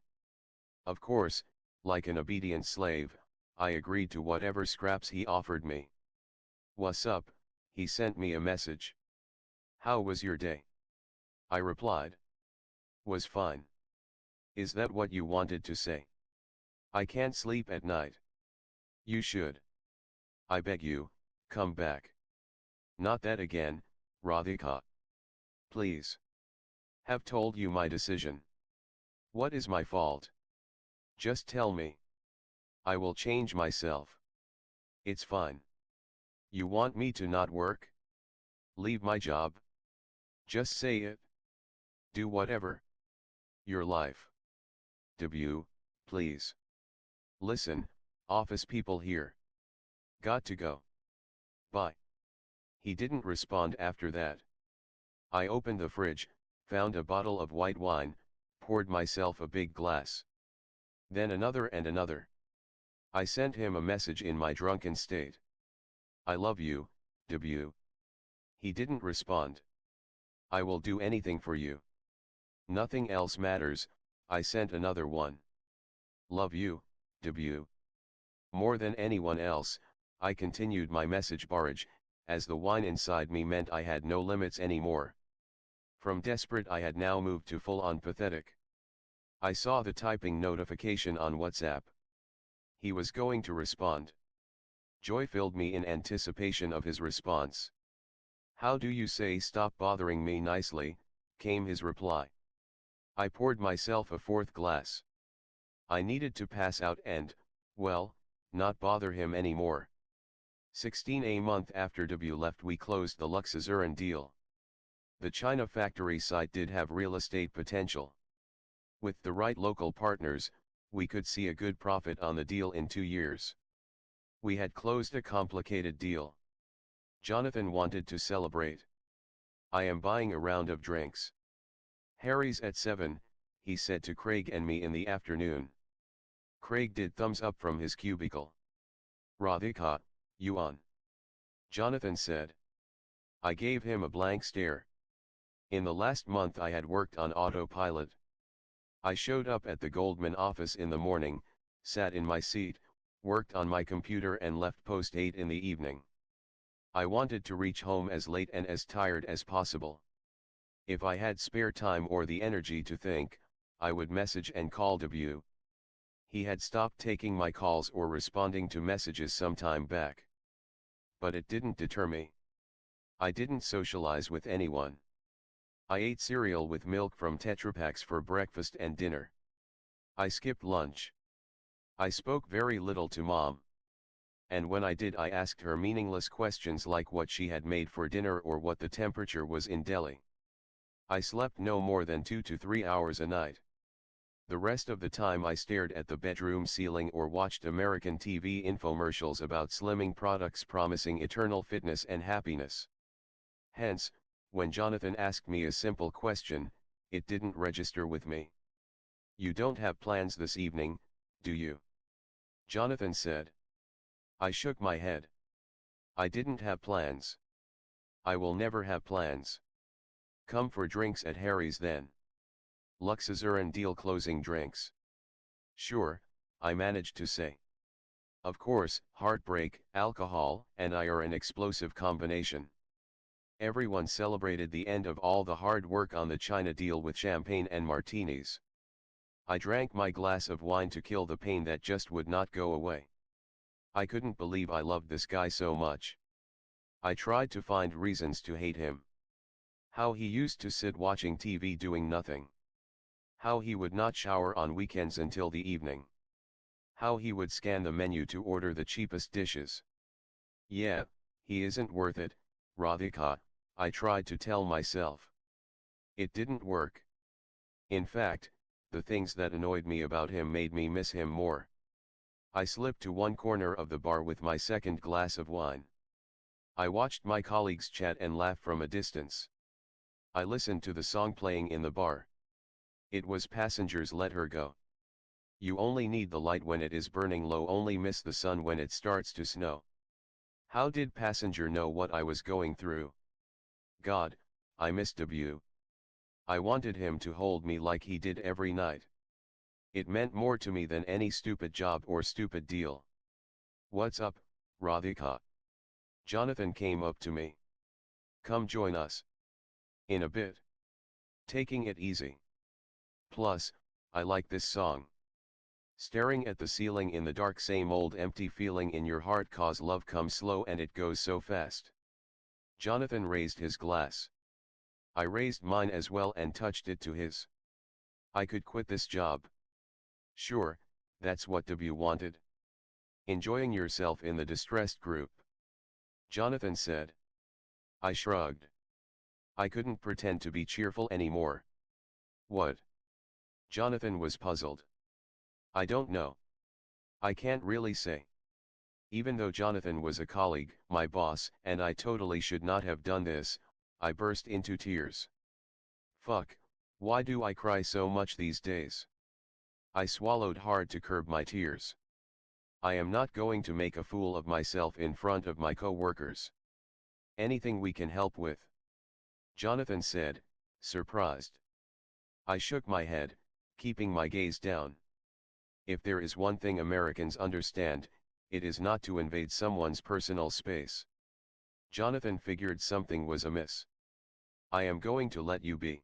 Of course, like an obedient slave, I agreed to whatever scraps he offered me. What's up? He sent me a message. How was your day? I replied. Was fine. Is that what you wanted to say? I can't sleep at night. You should. I beg you, come back. Not that again, Radhika. Please. Have told you my decision. What is my fault? Just tell me. I will change myself. It's fine. You want me to not work? Leave my job? Just say it. Do whatever. Your life. Debut, please. Listen, office people here. Got to go. Bye. He didn't respond after that. I opened the fridge, found a bottle of white wine, poured myself a big glass. Then another and another. I sent him a message in my drunken state. I love you, debut. He didn't respond. I will do anything for you. Nothing else matters, I sent another one. Love you, debut. More than anyone else, I continued my message barrage, as the wine inside me meant I had no limits anymore. From desperate I had now moved to full-on pathetic. I saw the typing notification on WhatsApp. He was going to respond. Joy filled me in anticipation of his response. How do you say stop bothering me nicely, came his reply. I poured myself a fourth glass. I needed to pass out and, well, not bother him anymore. 16 a month after debut left we closed the Luxazuran deal. The China factory site did have real estate potential. With the right local partners, we could see a good profit on the deal in 2 years. We had closed a complicated deal. Jonathan wanted to celebrate. I am buying a round of drinks. Harry's at 7, he said to Craig and me in the afternoon. Craig did thumbs up from his cubicle. Radhika, you on? Jonathan said. I gave him a blank stare. In the last month I had worked on autopilot. I showed up at the Goldman office in the morning, sat in my seat, worked on my computer and left post 8 in the evening. I wanted to reach home as late and as tired as possible. If I had spare time or the energy to think, I would message and call debut. He had stopped taking my calls or responding to messages some time back. But it didn't deter me. I didn't socialize with anyone. I ate cereal with milk from Tetra Paks for breakfast and dinner. I skipped lunch. I spoke very little to Mom. And when I did, I asked her meaningless questions like what she had made for dinner or what the temperature was in Delhi. I slept no more than 2 to 3 hours a night. The rest of the time I stared at the bedroom ceiling or watched American TV infomercials about slimming products promising eternal fitness and happiness. Hence, when Jonathan asked me a simple question, it didn't register with me. You don't have plans this evening, do you? Jonathan said. I shook my head. I didn't have plans. I will never have plans. Come for drinks at Harry's then. Luxazuran deal closing drinks. Sure, I managed to say. Of course, heartbreak, alcohol, and I are an explosive combination. Everyone celebrated the end of all the hard work on the China deal with champagne and martinis. I drank my glass of wine to kill the pain that just would not go away. I couldn't believe I loved this guy so much. I tried to find reasons to hate him. How he used to sit watching TV doing nothing. How he would not shower on weekends until the evening. How he would scan the menu to order the cheapest dishes. Yeah, he isn't worth it, Radhika, I tried to tell myself. It didn't work. In fact, the things that annoyed me about him made me miss him more. I slipped to one corner of the bar with my second glass of wine. I watched my colleagues chat and laugh from a distance. I listened to the song playing in the bar. It was Passengers Let Her Go. You only need the light when it is burning low, only miss the sun when it starts to snow. How did Passenger know what I was going through? God, I missed W. I wanted him to hold me like he did every night. It meant more to me than any stupid job or stupid deal. What's up, Radhika? Jonathan came up to me. Come join us. In a bit. Taking it easy. Plus, I like this song. Staring at the ceiling in the dark, same old empty feeling in your heart, cause love comes slow and it goes so fast. Jonathan raised his glass. I raised mine as well and touched it to his. I could quit this job. Sure, that's what W wanted. Enjoying yourself in the distressed group. Jonathan said. I shrugged. I couldn't pretend to be cheerful anymore. What? Jonathan was puzzled. I don't know. I can't really say. Even though Jonathan was a colleague, my boss, and I totally should not have done this, I burst into tears. Fuck, why do I cry so much these days? I swallowed hard to curb my tears. I am not going to make a fool of myself in front of my co-workers. Anything we can help with? Jonathan said, surprised. I shook my head, keeping my gaze down. If there is one thing Americans understand, it is not to invade someone's personal space. Jonathan figured something was amiss. I am going to let you be.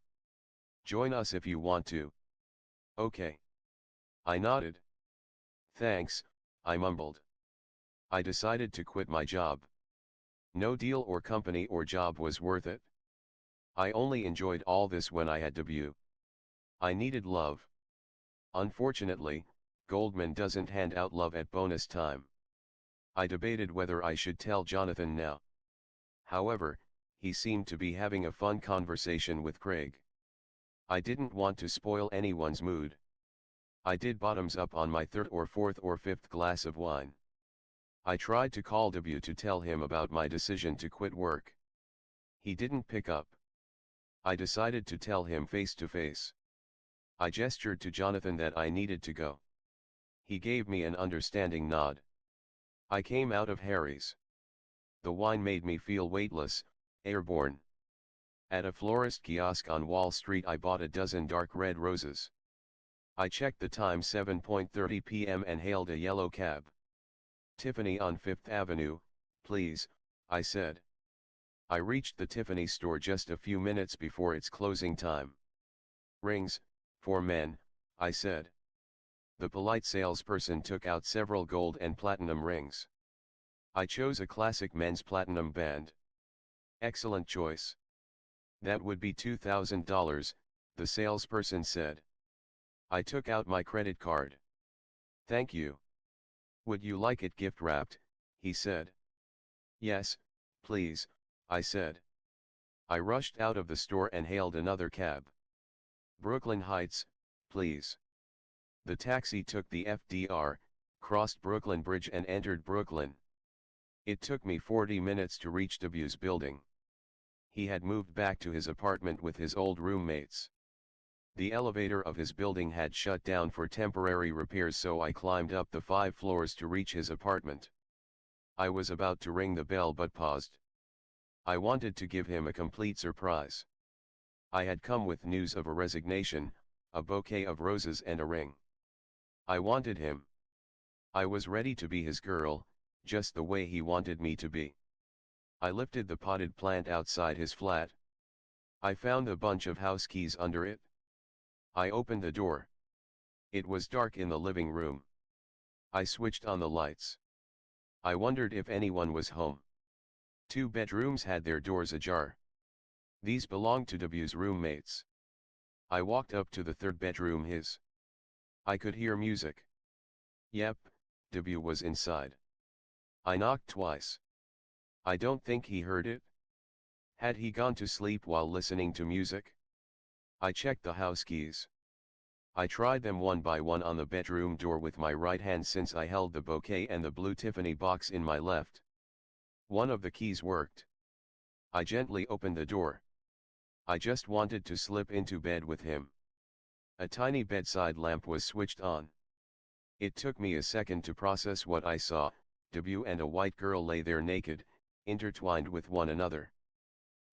Join us if you want to. Okay. I nodded. Thanks, I mumbled. I decided to quit my job. No deal or company or job was worth it. I only enjoyed all this when I had W. I needed love. Unfortunately, Goldman doesn't hand out love at bonus time. I debated whether I should tell Jonathan now. However, he seemed to be having a fun conversation with Craig. I didn't want to spoil anyone's mood. I did bottoms up on my third or fourth or fifth glass of wine. I tried to call W to tell him about my decision to quit work. He didn't pick up. I decided to tell him face to face. I gestured to Jonathan that I needed to go. He gave me an understanding nod. I came out of Harry's. The wine made me feel weightless, airborne. At a florist kiosk on Wall Street I bought a dozen dark red roses. I checked the time, 7:30 p.m. and hailed a yellow cab. Tiffany on 5th Avenue, please, I said. I reached the Tiffany store just a few minutes before its closing time. Rings, for men, I said. The polite salesperson took out several gold and platinum rings. I chose a classic men's platinum band. Excellent choice. That would be $2,000, the salesperson said. I took out my credit card. Thank you. Would you like it gift wrapped? He said. Yes, please, I said. I rushed out of the store and hailed another cab. Brooklyn Heights, please. The taxi took the FDR, crossed Brooklyn Bridge and entered Brooklyn. It took me 40 minutes to reach W's building. He had moved back to his apartment with his old roommates. The elevator of his building had shut down for temporary repairs, so I climbed up the 5 floors to reach his apartment. I was about to ring the bell but paused. I wanted to give him a complete surprise. I had come with news of a resignation, a bouquet of roses and a ring. I wanted him. I was ready to be his girl, just the way he wanted me to be. I lifted the potted plant outside his flat. I found a bunch of house keys under it. I opened the door. It was dark in the living room. I switched on the lights. I wondered if anyone was home. 2 bedrooms had their doors ajar. These belonged to W's roommates. I walked up to the 3rd bedroom, his. I could hear music. Yep, W was inside. I knocked twice. I don't think he heard it. Had he gone to sleep while listening to music? I checked the house keys. I tried them one by one on the bedroom door with my right hand since I held the bouquet and the blue Tiffany box in my left. One of the keys worked. I gently opened the door. I just wanted to slip into bed with him. A tiny bedside lamp was switched on. It took me a second to process what I saw. W and a white girl lay there naked, intertwined with one another.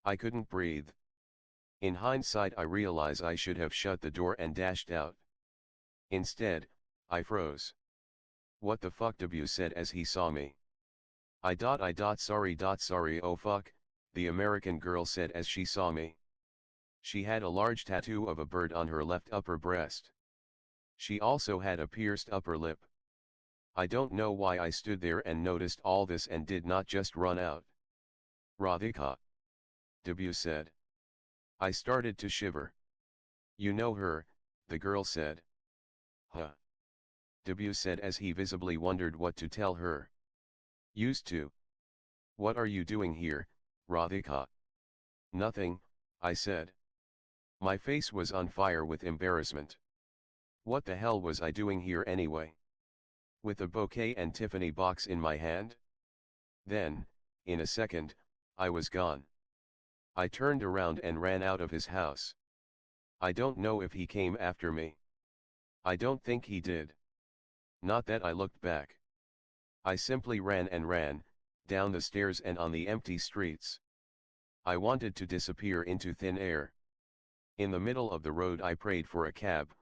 I couldn't breathe. In hindsight I realize I should have shut the door and dashed out. Instead, I froze. What the fuck, W said as he saw me. Sorry oh fuck, the American girl said as she saw me. She had a large tattoo of a bird on her left upper breast. She also had a pierced upper lip. I don't know why I stood there and noticed all this and did not just run out. Radhika, W said. I started to shiver. You know her, the girl said. Huh. W said as he visibly wondered what to tell her. Used to. What are you doing here, Radhika? Nothing, I said. My face was on fire with embarrassment. What the hell was I doing here anyway? With a bouquet and Tiffany box in my hand? Then, in a second, I was gone. I turned around and ran out of his house. I don't know if he came after me. I don't think he did. Not that I looked back. I simply ran and ran, down the stairs and on the empty streets. I wanted to disappear into thin air. In the middle of the road I prayed for a cab,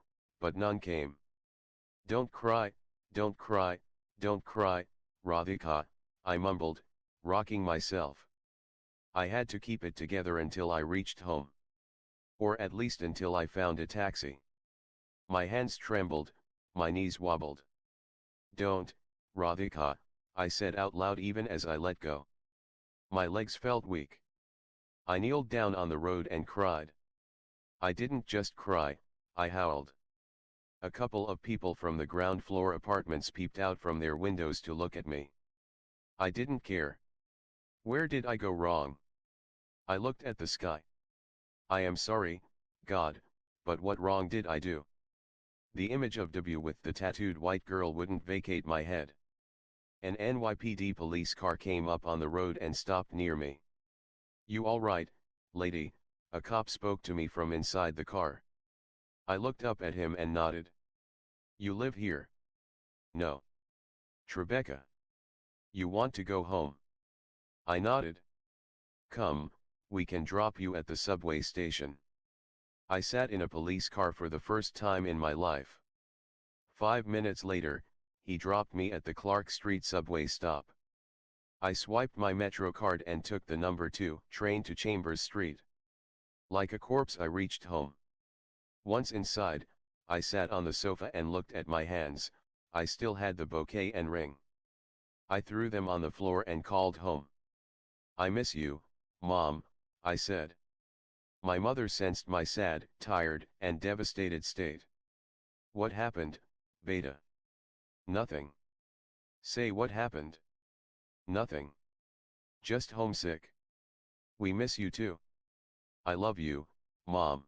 but none came. Don't cry, don't cry, don't cry, Radhika, I mumbled, rocking myself. I had to keep it together until I reached home. Or at least until I found a taxi. My hands trembled, my knees wobbled. Don't, Radhika, I said out loud even as I let go. My legs felt weak. I kneeled down on the road and cried. I didn't just cry, I howled. A couple of people from the ground floor apartments peeped out from their windows to look at me. I didn't care. Where did I go wrong? I looked at the sky. I am sorry, God, but what wrong did I do? The image of W with the tattooed white girl wouldn't vacate my head. An NYPD police car came up on the road and stopped near me. You all right, lady? A cop spoke to me from inside the car. I looked up at him and nodded. You live here? No. Tribeca. You want to go home? I nodded. Come, we can drop you at the subway station. I sat in a police car for the first time in my life. 5 minutes later, he dropped me at the Clark Street subway stop. I swiped my Metro card and took the number 2 train to Chambers Street. Like a corpse I reached home. Once inside, I sat on the sofa and looked at my hands. I still had the bouquet and ring. I threw them on the floor and called home. I miss you, Mom, I said. My mother sensed my sad, tired, and devastated state. What happened, Beta? Nothing. Say what happened? Nothing. Just homesick. We miss you too. I love you, Mom.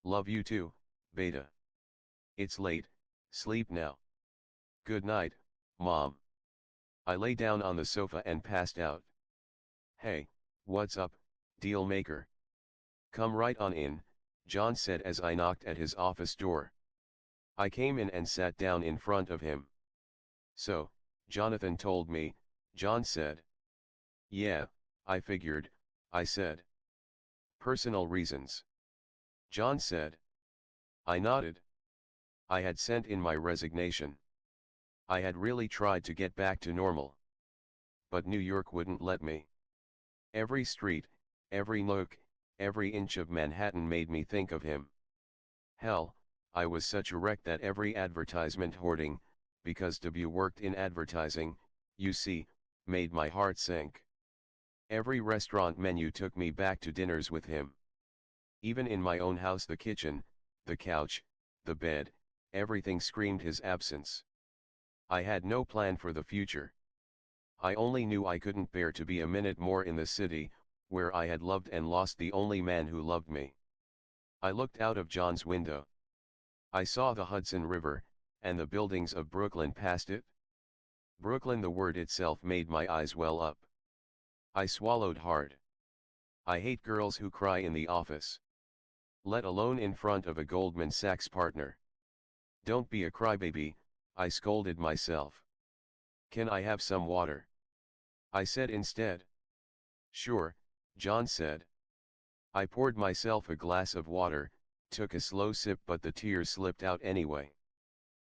Love you too, Beta. It's late, sleep now. Good night, Mom. I lay down on the sofa and passed out. Hey, what's up, deal maker? Come right on in, John said as I knocked at his office door. I came in and sat down in front of him. So, Jonathan told me, John said. Yeah, I figured, I said. Personal reasons. John said. I nodded. I had sent in my resignation. I had really tried to get back to normal. But New York wouldn't let me. Every street, every nook, every inch of Manhattan made me think of him. Hell, I was such a wreck that every advertisement hoarding, because W worked in advertising, you see, made my heart sink. Every restaurant menu took me back to dinners with him. Even in my own house, the kitchen, the couch, the bed, everything screamed his absence. I had no plan for the future. I only knew I couldn't bear to be a minute more in the city, where I had loved and lost the only man who loved me. I looked out of John's window. I saw the Hudson River, and the buildings of Brooklyn past it. Brooklyn, the word itself made my eyes well up. I swallowed hard. I hate girls who cry in the office. Let alone in front of a Goldman Sachs partner. Don't be a crybaby, I scolded myself. Can I have some water? I said instead. Sure, John said. I poured myself a glass of water, took a slow sip, but the tears slipped out anyway.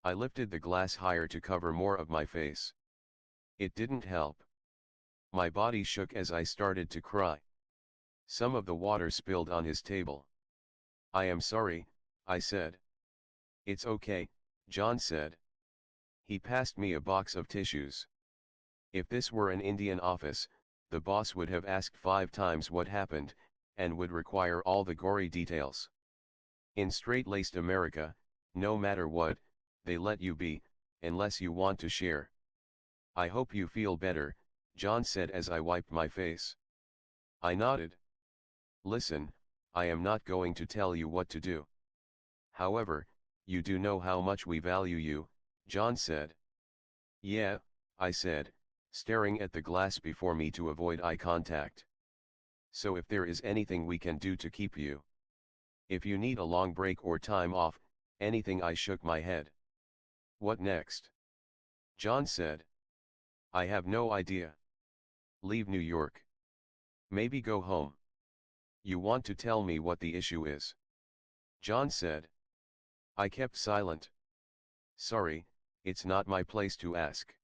I lifted the glass higher to cover more of my face. It didn't help. My body shook as I started to cry. Some of the water spilled on his table. I am sorry, I said. It's okay, John said. He passed me a box of tissues. If this were an Indian office, the boss would have asked 5 times what happened, and would require all the gory details. In straight-laced America, no matter what, they let you be, unless you want to share. I hope you feel better, John said as I wiped my face. I nodded. Listen, I am not going to tell you what to do. However, you do know how much we value you, John said. Yeah, I said, staring at the glass before me to avoid eye contact. So if there is anything we can do to keep you. If you need a long break or time off, anything. I shook my head. What next? John said. I have no idea. Leave New York. Maybe go home. You want to tell me what the issue is? John said. I kept silent. Sorry, it's not my place to ask.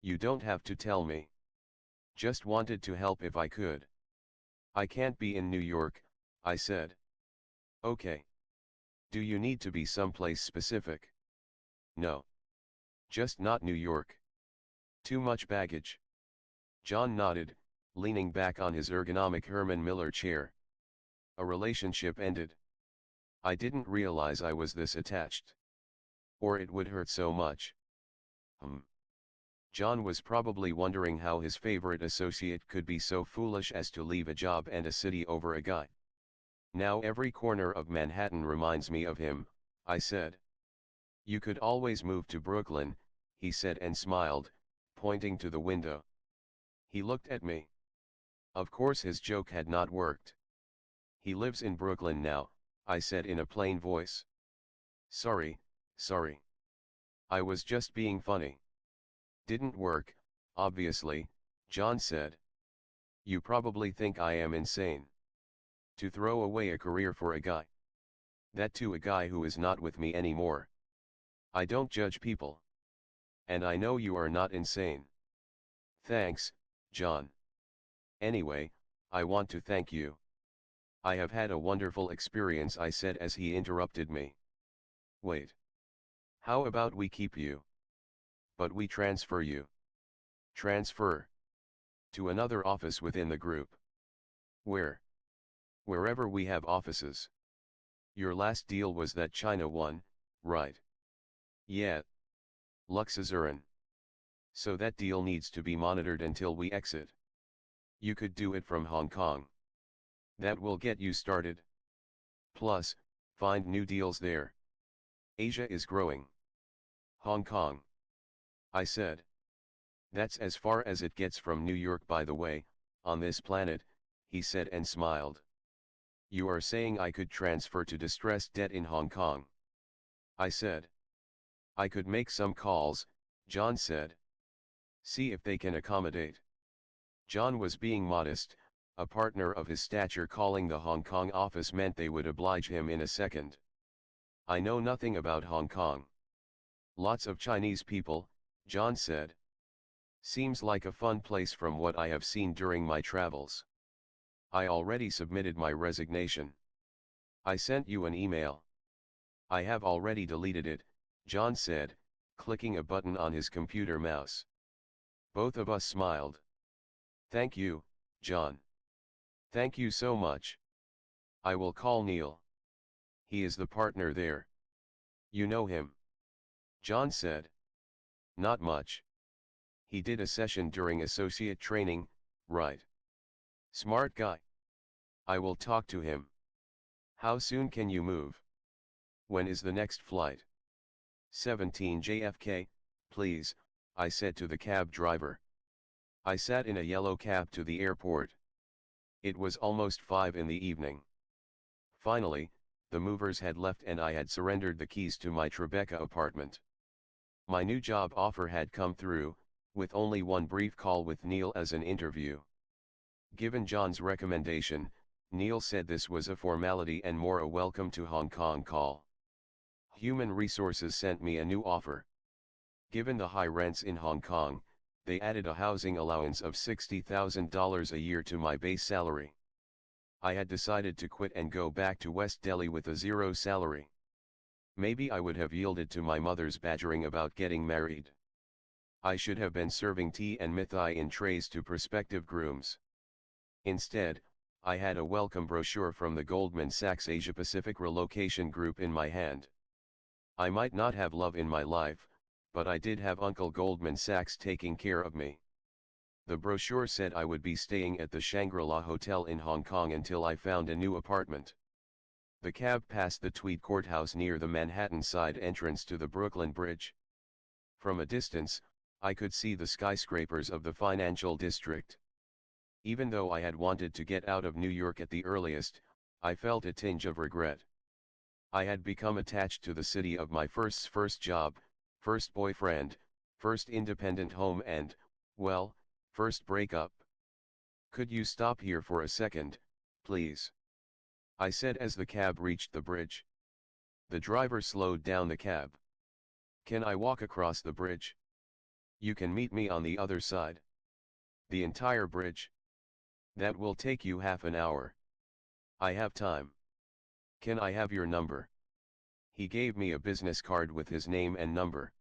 You don't have to tell me. Just wanted to help if I could. I can't be in New York, I said. Okay. Do you need to be someplace specific? No. Just not New York. Too much baggage. John nodded, leaning back on his ergonomic Herman Miller chair. A relationship ended. I didn't realize I was this attached. Or it would hurt so much. John was probably wondering how his favorite associate could be so foolish as to leave a job and a city over a guy. Now every corner of Manhattan reminds me of him, I said. You could always move to Brooklyn, he said and smiled, pointing to the window. He looked at me. Of course his joke had not worked. He lives in Brooklyn now, I said in a plain voice. Sorry. I was just being funny. Didn't work, obviously, John said. You probably think I am insane. To throw away a career for a guy. That too, a guy who is not with me anymore. I don't judge people. And I know you are not insane. Thanks, John. Anyway, I want to thank you. I have had a wonderful experience, I said as he interrupted me. Wait. How about we keep you? But we transfer you. Transfer. To another office within the group. Where? Wherever we have offices. Your last deal was that China one, right? Yeah. Luxazurin. So that deal needs to be monitored until we exit. You could do it from Hong Kong. That will get you started. Plus, find new deals there. Asia is growing. Hong Kong. I said. That's as far as it gets from New York, by the way, on this planet, he said and smiled. You are saying I could transfer to distressed debt in Hong Kong? I said. I could make some calls, John said. See if they can accommodate. John was being modest. A partner of his stature calling the Hong Kong office meant they would oblige him in a second. I know nothing about Hong Kong. Lots of Chinese people, John said. Seems like a fun place from what I have seen during my travels. I already submitted my resignation. I sent you an email. I have already deleted it, John said, clicking a button on his computer mouse. Both of us smiled. Thank you, John. Thank you so much. I will call Neil. He is the partner there. You know him? John said. Not much. He did a session during associate training, right? Smart guy. I will talk to him. How soon can you move? When is the next flight? 17 JFK, please, I said to the cab driver. I sat in a yellow cab to the airport. It was almost 5 in the evening. Finally, the movers had left and I had surrendered the keys to my Tribeca apartment. My new job offer had come through, with only one brief call with Neil as an interview. Given John's recommendation, Neil said this was a formality and more a welcome to Hong Kong call. Human Resources sent me a new offer. Given the high rents in Hong Kong, they added a housing allowance of $60,000 a year to my base salary. I had decided to quit and go back to West Delhi with a zero salary. Maybe I would have yielded to my mother's badgering about getting married. I should have been serving tea and mithai in trays to prospective grooms. Instead, I had a welcome brochure from the Goldman Sachs Asia Pacific Relocation Group in my hand. I might not have love in my life, but I did have Uncle Goldman Sachs taking care of me. The brochure said I would be staying at the Shangri-La Hotel in Hong Kong until I found a new apartment. The cab passed the Tweed Courthouse near the Manhattan side entrance to the Brooklyn Bridge. From a distance, I could see the skyscrapers of the financial district. Even though I had wanted to get out of New York at the earliest, I felt a tinge of regret. I had become attached to the city of my first job, first boyfriend, first independent home and, well, first breakup. Could you stop here for a second, please? I said as the cab reached the bridge. The driver slowed down the cab. Can I walk across the bridge? You can meet me on the other side. The entire bridge? That will take you half an hour. I have time. Can I have your number? He gave me a business card with his name and number.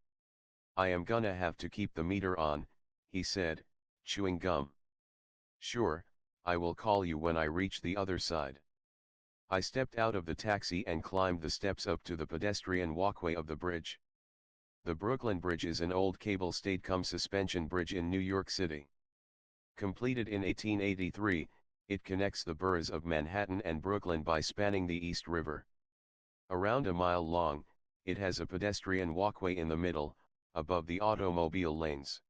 I am gonna have to keep the meter on, he said, chewing gum. Sure, I will call you when I reach the other side. I stepped out of the taxi and climbed the steps up to the pedestrian walkway of the bridge. The Brooklyn Bridge is an old cable-stayed suspension bridge in New York City. Completed in 1883, it connects the boroughs of Manhattan and Brooklyn by spanning the East River. Around a mile long, it has a pedestrian walkway in the middle, above the automobile lanes.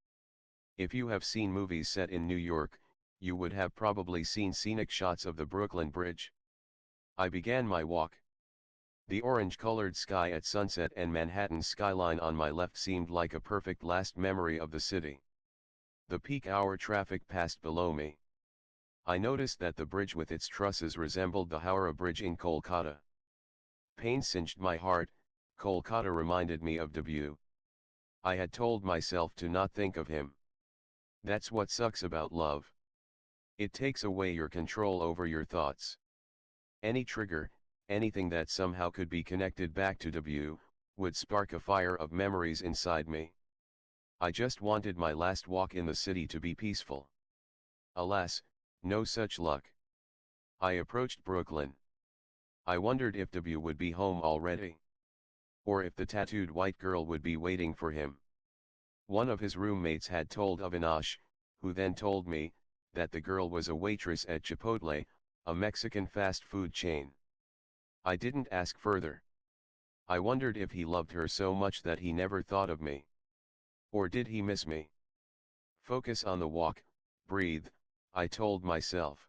If you have seen movies set in New York, you would have probably seen scenic shots of the Brooklyn Bridge. I began my walk. The orange-colored sky at sunset and Manhattan's skyline on my left seemed like a perfect last memory of the city. The peak hour traffic passed below me. I noticed that the bridge with its trusses resembled the Howrah Bridge in Kolkata. Pain cinched my heart. Kolkata reminded me of Debut. I had told myself to not think of him. That's what sucks about love. It takes away your control over your thoughts. Any trigger, anything that somehow could be connected back to Debut, would spark a fire of memories inside me. I just wanted my last walk in the city to be peaceful. Alas, no such luck. I approached Brooklyn. I wondered if Debut would be home already. Or if the tattooed white girl would be waiting for him. One of his roommates had told Avinash, who then told me, that the girl was a waitress at Chipotle, a Mexican fast food chain. I didn't ask further. I wondered if he loved her so much that he never thought of me. Or did he miss me? Focus on the walk, breathe, I told myself.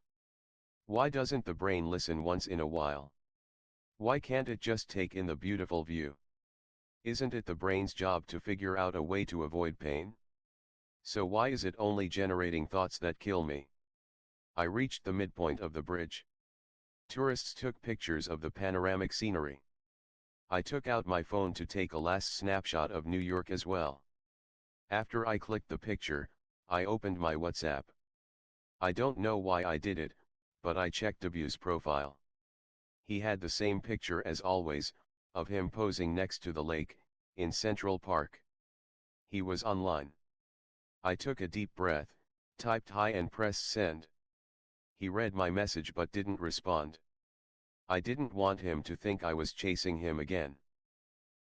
Why doesn't the brain listen once in a while? Why can't it just take in the beautiful view? Isn't it the brain's job to figure out a way to avoid pain? So why is it only generating thoughts that kill me? I reached the midpoint of the bridge. Tourists took pictures of the panoramic scenery. I took out my phone to take a last snapshot of New York as well. After I clicked the picture, I opened my WhatsApp. I don't know why I did it, but I checked Debu's profile. He had the same picture as always, of him posing next to the lake, in Central Park. He was online. I took a deep breath, typed hi and pressed send. He read my message but didn't respond. I didn't want him to think I was chasing him again.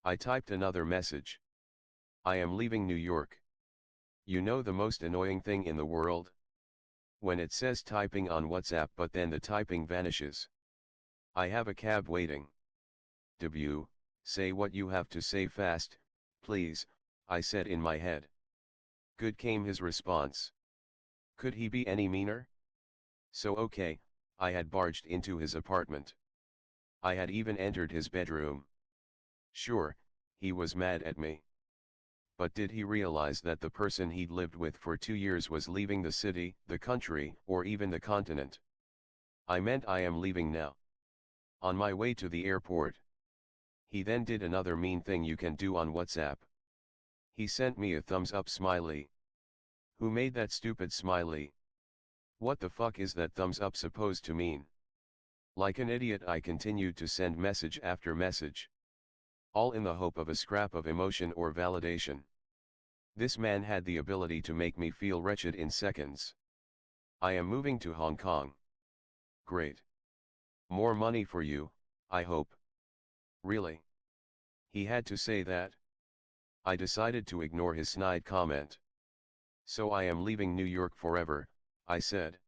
I typed another message. I am leaving New York. You know the most annoying thing in the world? When it says typing on WhatsApp but then the typing vanishes. I have a cab waiting. Debut, say what you have to say fast, please, I said in my head. Good came his response. Could he be any meaner? So okay, I had barged into his apartment. I had even entered his bedroom. Sure, he was mad at me. But did he realize that the person he'd lived with for 2 years was leaving the city, the country, or even the continent? I meant I am leaving now. On my way to the airport. He then did another mean thing you can do on WhatsApp. He sent me a thumbs up smiley. Who made that stupid smiley? What the fuck is that thumbs up supposed to mean? Like an idiot I continued to send message after message. All in the hope of a scrap of emotion or validation. This man had the ability to make me feel wretched in seconds. I am moving to Hong Kong. Great. More money for you, I hope. Really? He had to say that? I decided to ignore his snide comment. So I am leaving New York forever, I said.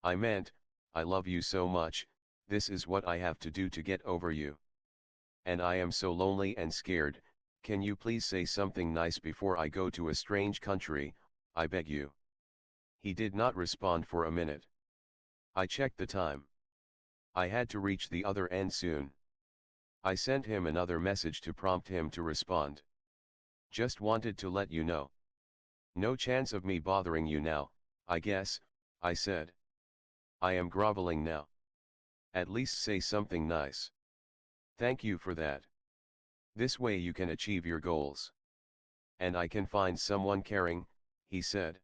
I meant, I love you so much, this is what I have to do to get over you. And I am so lonely and scared, can you please say something nice before I go to a strange country, I beg you. He did not respond for a minute. I checked the time. I had to reach the other end soon. I sent him another message to prompt him to respond. Just wanted to let you know. No chance of me bothering you now, I guess, I said. I am groveling now. At least say something nice. Thank you for that. This way you can achieve your goals. And I can find someone caring, he said.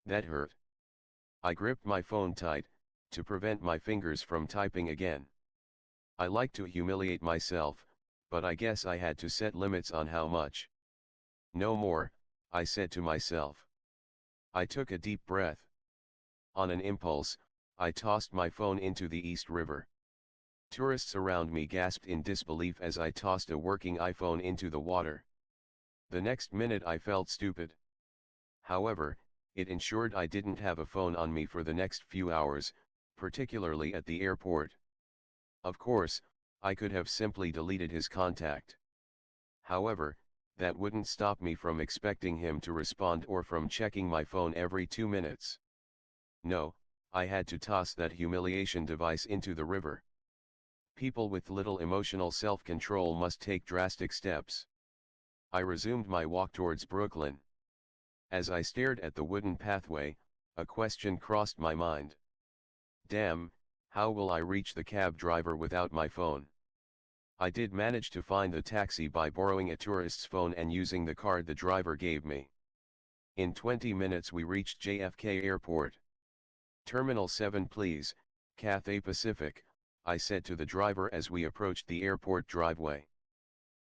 That hurt. I gripped my phone tight, to prevent my fingers from typing again. I like to humiliate myself, but I guess I had to set limits on how much. No more, I said to myself. I took a deep breath. On an impulse, I tossed my phone into the East River. Tourists around me gasped in disbelief as I tossed a working iPhone into the water. The next minute I felt stupid. However, it ensured I didn't have a phone on me for the next few hours, particularly at the airport. Of course, I could have simply deleted his contact. However, that wouldn't stop me from expecting him to respond or from checking my phone every 2 minutes. No, I had to toss that humiliation device into the river. People with little emotional self-control must take drastic steps. I resumed my walk towards Brooklyn. As I stared at the wooden pathway, a question crossed my mind. Damn, how will I reach the cab driver without my phone? I did manage to find the taxi by borrowing a tourist's phone and using the card the driver gave me. In 20 minutes we reached JFK Airport. Terminal 7 please, Cathay Pacific, I said to the driver as we approached the airport driveway.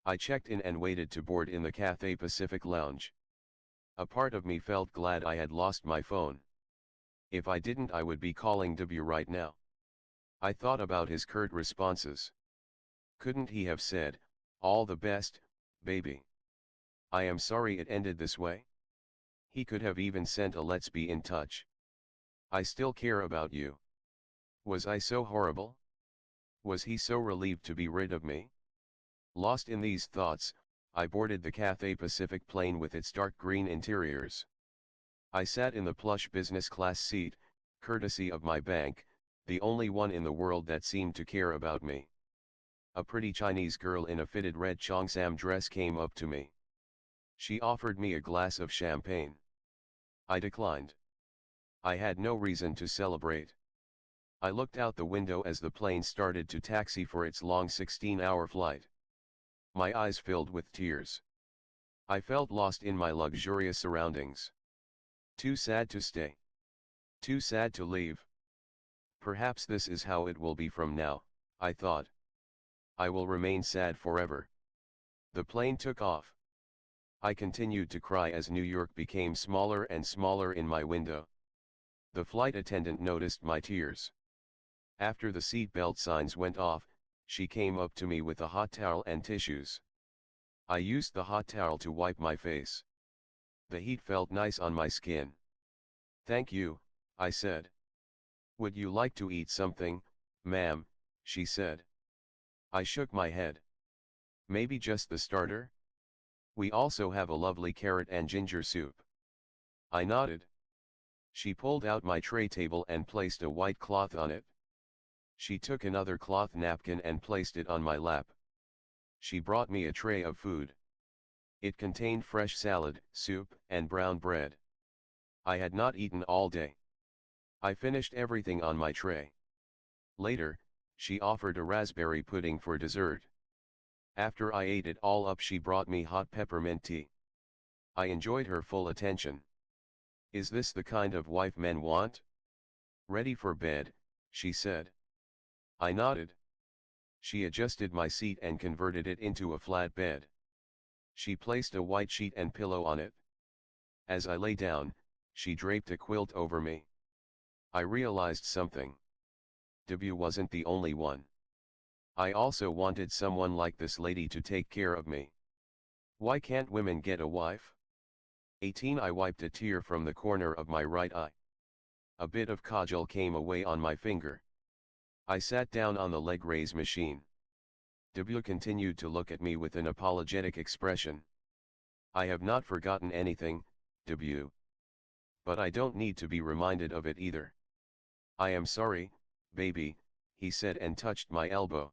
I checked in and waited to board in the Cathay Pacific lounge. A part of me felt glad I had lost my phone. If I didn't I would be calling W right now. I thought about his curt responses. Couldn't he have said, all the best, baby. I am sorry it ended this way. He could have even sent a let's be in touch. I still care about you. Was I so horrible? Was he so relieved to be rid of me? Lost in these thoughts, I boarded the Cathay Pacific plane with its dark green interiors. I sat in the plush business class seat, courtesy of my bank, the only one in the world that seemed to care about me. A pretty Chinese girl in a fitted red cheongsam dress came up to me. She offered me a glass of champagne. I declined. I had no reason to celebrate. I looked out the window as the plane started to taxi for its long 16-hour flight. My eyes filled with tears. I felt lost in my luxurious surroundings. Too sad to stay. Too sad to leave. Perhaps this is how it will be from now, I thought. I will remain sad forever. The plane took off. I continued to cry as New York became smaller and smaller in my window. The flight attendant noticed my tears. After the seatbelt signs went off, she came up to me with a hot towel and tissues. I used the hot towel to wipe my face. The heat felt nice on my skin. Thank you, I said. Would you like to eat something, ma'am? she said. I shook my head. Maybe just the starter? We also have a lovely carrot and ginger soup. I nodded. She pulled out my tray table and placed a white cloth on it. She took another cloth napkin and placed it on my lap. She brought me a tray of food. It contained fresh salad, soup, and brown bread. I had not eaten all day. I finished everything on my tray. Later, she offered a raspberry pudding for dessert. After I ate it all up, she brought me hot peppermint tea. I enjoyed her full attention. Is this the kind of wife men want? Ready for bed, she said. I nodded. She adjusted my seat and converted it into a flat bed. She placed a white sheet and pillow on it. As I lay down, she draped a quilt over me. I realized something. W wasn't the only one. I also wanted someone like this lady to take care of me. Why can't women get a wife? 18. I wiped a tear from the corner of my right eye. A bit of kajal came away on my finger. I sat down on the leg raise machine. W continued to look at me with an apologetic expression. I have not forgotten anything, W. But I don't need to be reminded of it either. I am sorry, baby, he said and touched my elbow.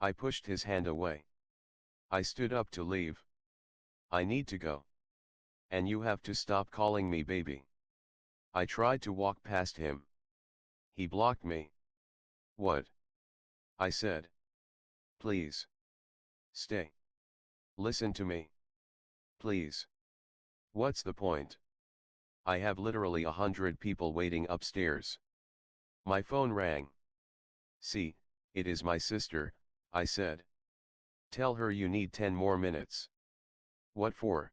I pushed his hand away. I stood up to leave. I need to go. And you have to stop calling me baby. I tried to walk past him. He blocked me. What? I said. Please. Stay. Listen to me. Please. What's the point? I have literally 100 people waiting upstairs. My phone rang. See, it is my sister, I said. Tell her you need 10 more minutes. What for?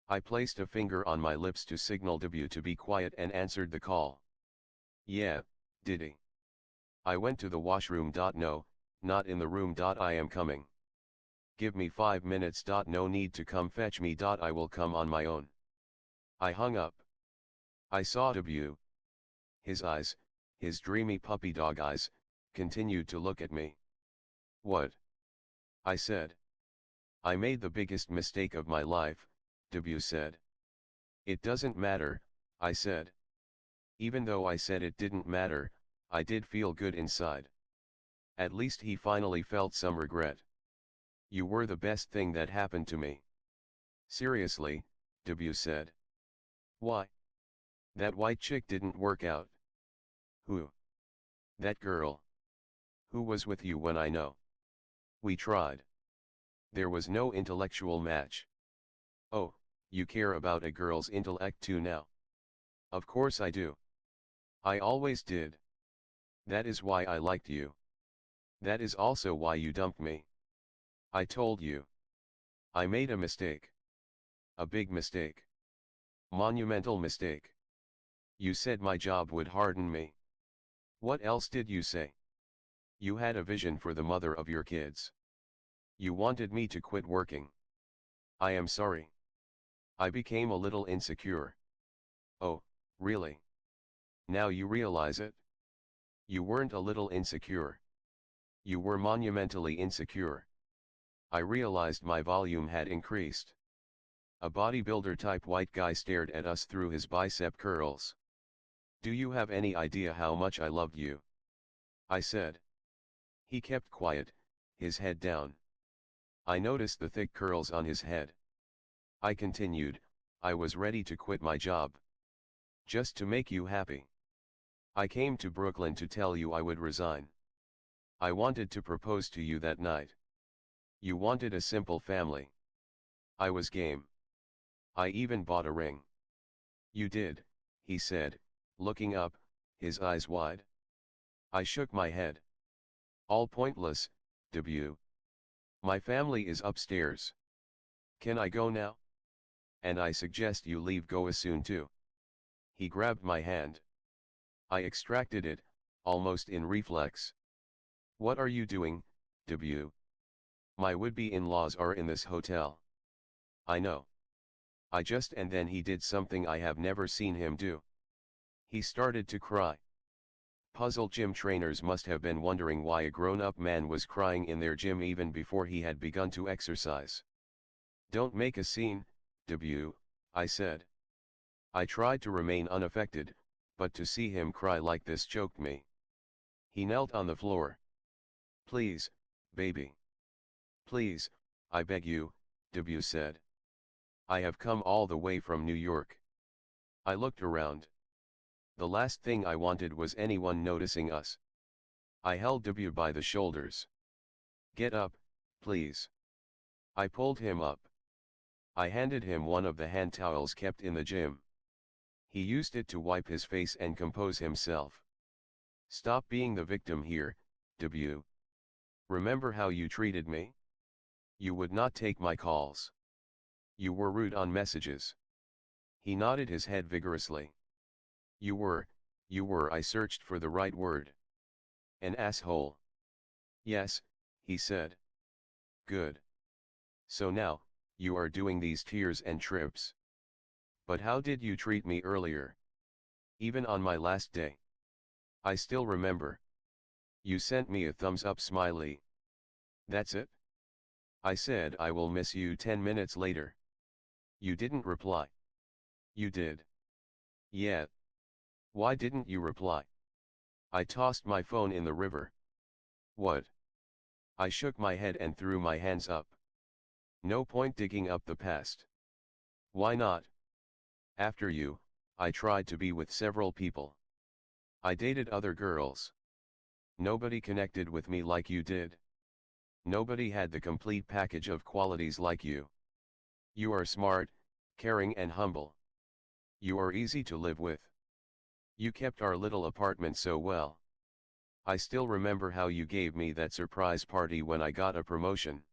I placed a finger on my lips to signal W to be quiet and answered the call. Yeah, Diddy. I went to the washroom. No, not in the room. I am coming. Give me 5 minutes. No need to come fetch me. I will come on my own. I hung up. I saw W. His eyes, his dreamy puppy dog eyes, continued to look at me. What? I said. I made the biggest mistake of my life, W said. It doesn't matter, I said. Even though I said it didn't matter, I did feel good inside. At least he finally felt some regret. You were the best thing that happened to me. Seriously, W said. Why? That white chick didn't work out. Who? That girl. Who was with you when I know? We tried. There was no intellectual match. Oh, you care about a girl's intellect too now? Of course I do. I always did. That is why I liked you. That is also why you dumped me. I told you. I made a mistake. A big mistake. Monumental mistake. You said my job would harden me. What else did you say? You had a vision for the mother of your kids. You wanted me to quit working. I am sorry. I became a little insecure. Oh, really? Now you realize it? You weren't a little insecure. You were monumentally insecure. I realized my volume had increased. A bodybuilder type white guy stared at us through his bicep curls. Do you have any idea how much I loved you? I said. He kept quiet, his head down. I noticed the thick curls on his head. I continued, I was ready to quit my job. Just to make you happy. I came to Brooklyn to tell you I would resign. I wanted to propose to you that night. You wanted a simple family. I was game. I even bought a ring. You did, he said, looking up, his eyes wide. I shook my head. All pointless, W. My family is upstairs. Can I go now? And I suggest you leave go soon too. He grabbed my hand. I extracted it, almost in reflex. What are you doing, W? My would-be in-laws are in this hotel. I know. And then he did something I have never seen him do. He started to cry. Puzzled gym trainers must have been wondering why a grown-up man was crying in their gym even before he had begun to exercise. "Don't make a scene, debut," I said. I tried to remain unaffected, but to see him cry like this choked me. He knelt on the floor. "Please, baby. Please, I beg you," debut said. "I have come all the way from New York." I looked around. The last thing I wanted was anyone noticing us. I held debut by the shoulders. "Get up, please." I pulled him up. I handed him one of the hand towels kept in the gym. He used it to wipe his face and compose himself. "Stop being the victim here, debut. Remember how you treated me? You would not take my calls. You were rude on messages." He nodded his head vigorously. You were, I searched for the right word. "An asshole." "Yes," he said. "Good. So now, you are doing these tears and trips. But how did you treat me earlier? Even on my last day. I still remember. You sent me a thumbs up smiley. That's it?" I said I will miss you 10 minutes later. You didn't reply. You did. Yeah. Why didn't you reply? I tossed my phone in the river. What? I shook my head and threw my hands up. No point digging up the past. Why not? After you, I tried to be with several people. I dated other girls. Nobody connected with me like you did. Nobody had the complete package of qualities like you. You are smart, caring and humble. You are easy to live with. You kept our little apartment so well. I still remember how you gave me that surprise party when I got a promotion.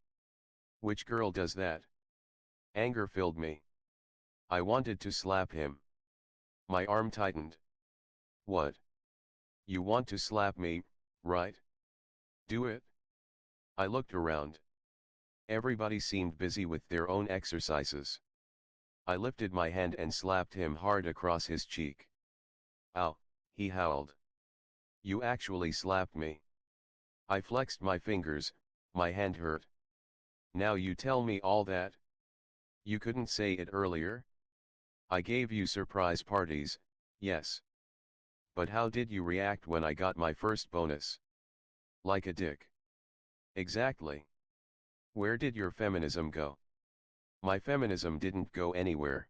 Which girl does that? Anger filled me. I wanted to slap him. My arm tightened. What? You want to slap me, right? Do it. I looked around. Everybody seemed busy with their own exercises. I lifted my hand and slapped him hard across his cheek. Ow, he howled. You actually slapped me. I flexed my fingers, my hand hurt. Now you tell me all that? You couldn't say it earlier? I gave you surprise parties, yes. But how did you react when I got my first bonus? Like a dick. Exactly. Where did your feminism go? My feminism didn't go anywhere.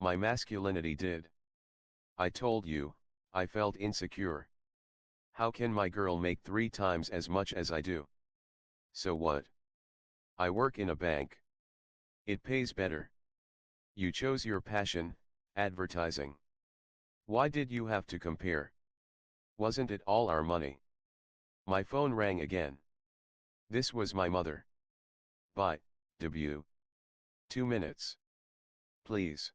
My masculinity did. I told you, I felt insecure. How can my girl make 3 times as much as I do? So what? I work in a bank. It pays better. You chose your passion, advertising. Why did you have to compare? Wasn't it all our money? My phone rang again. This was my mother. Bye, debut. 2 minutes. Please.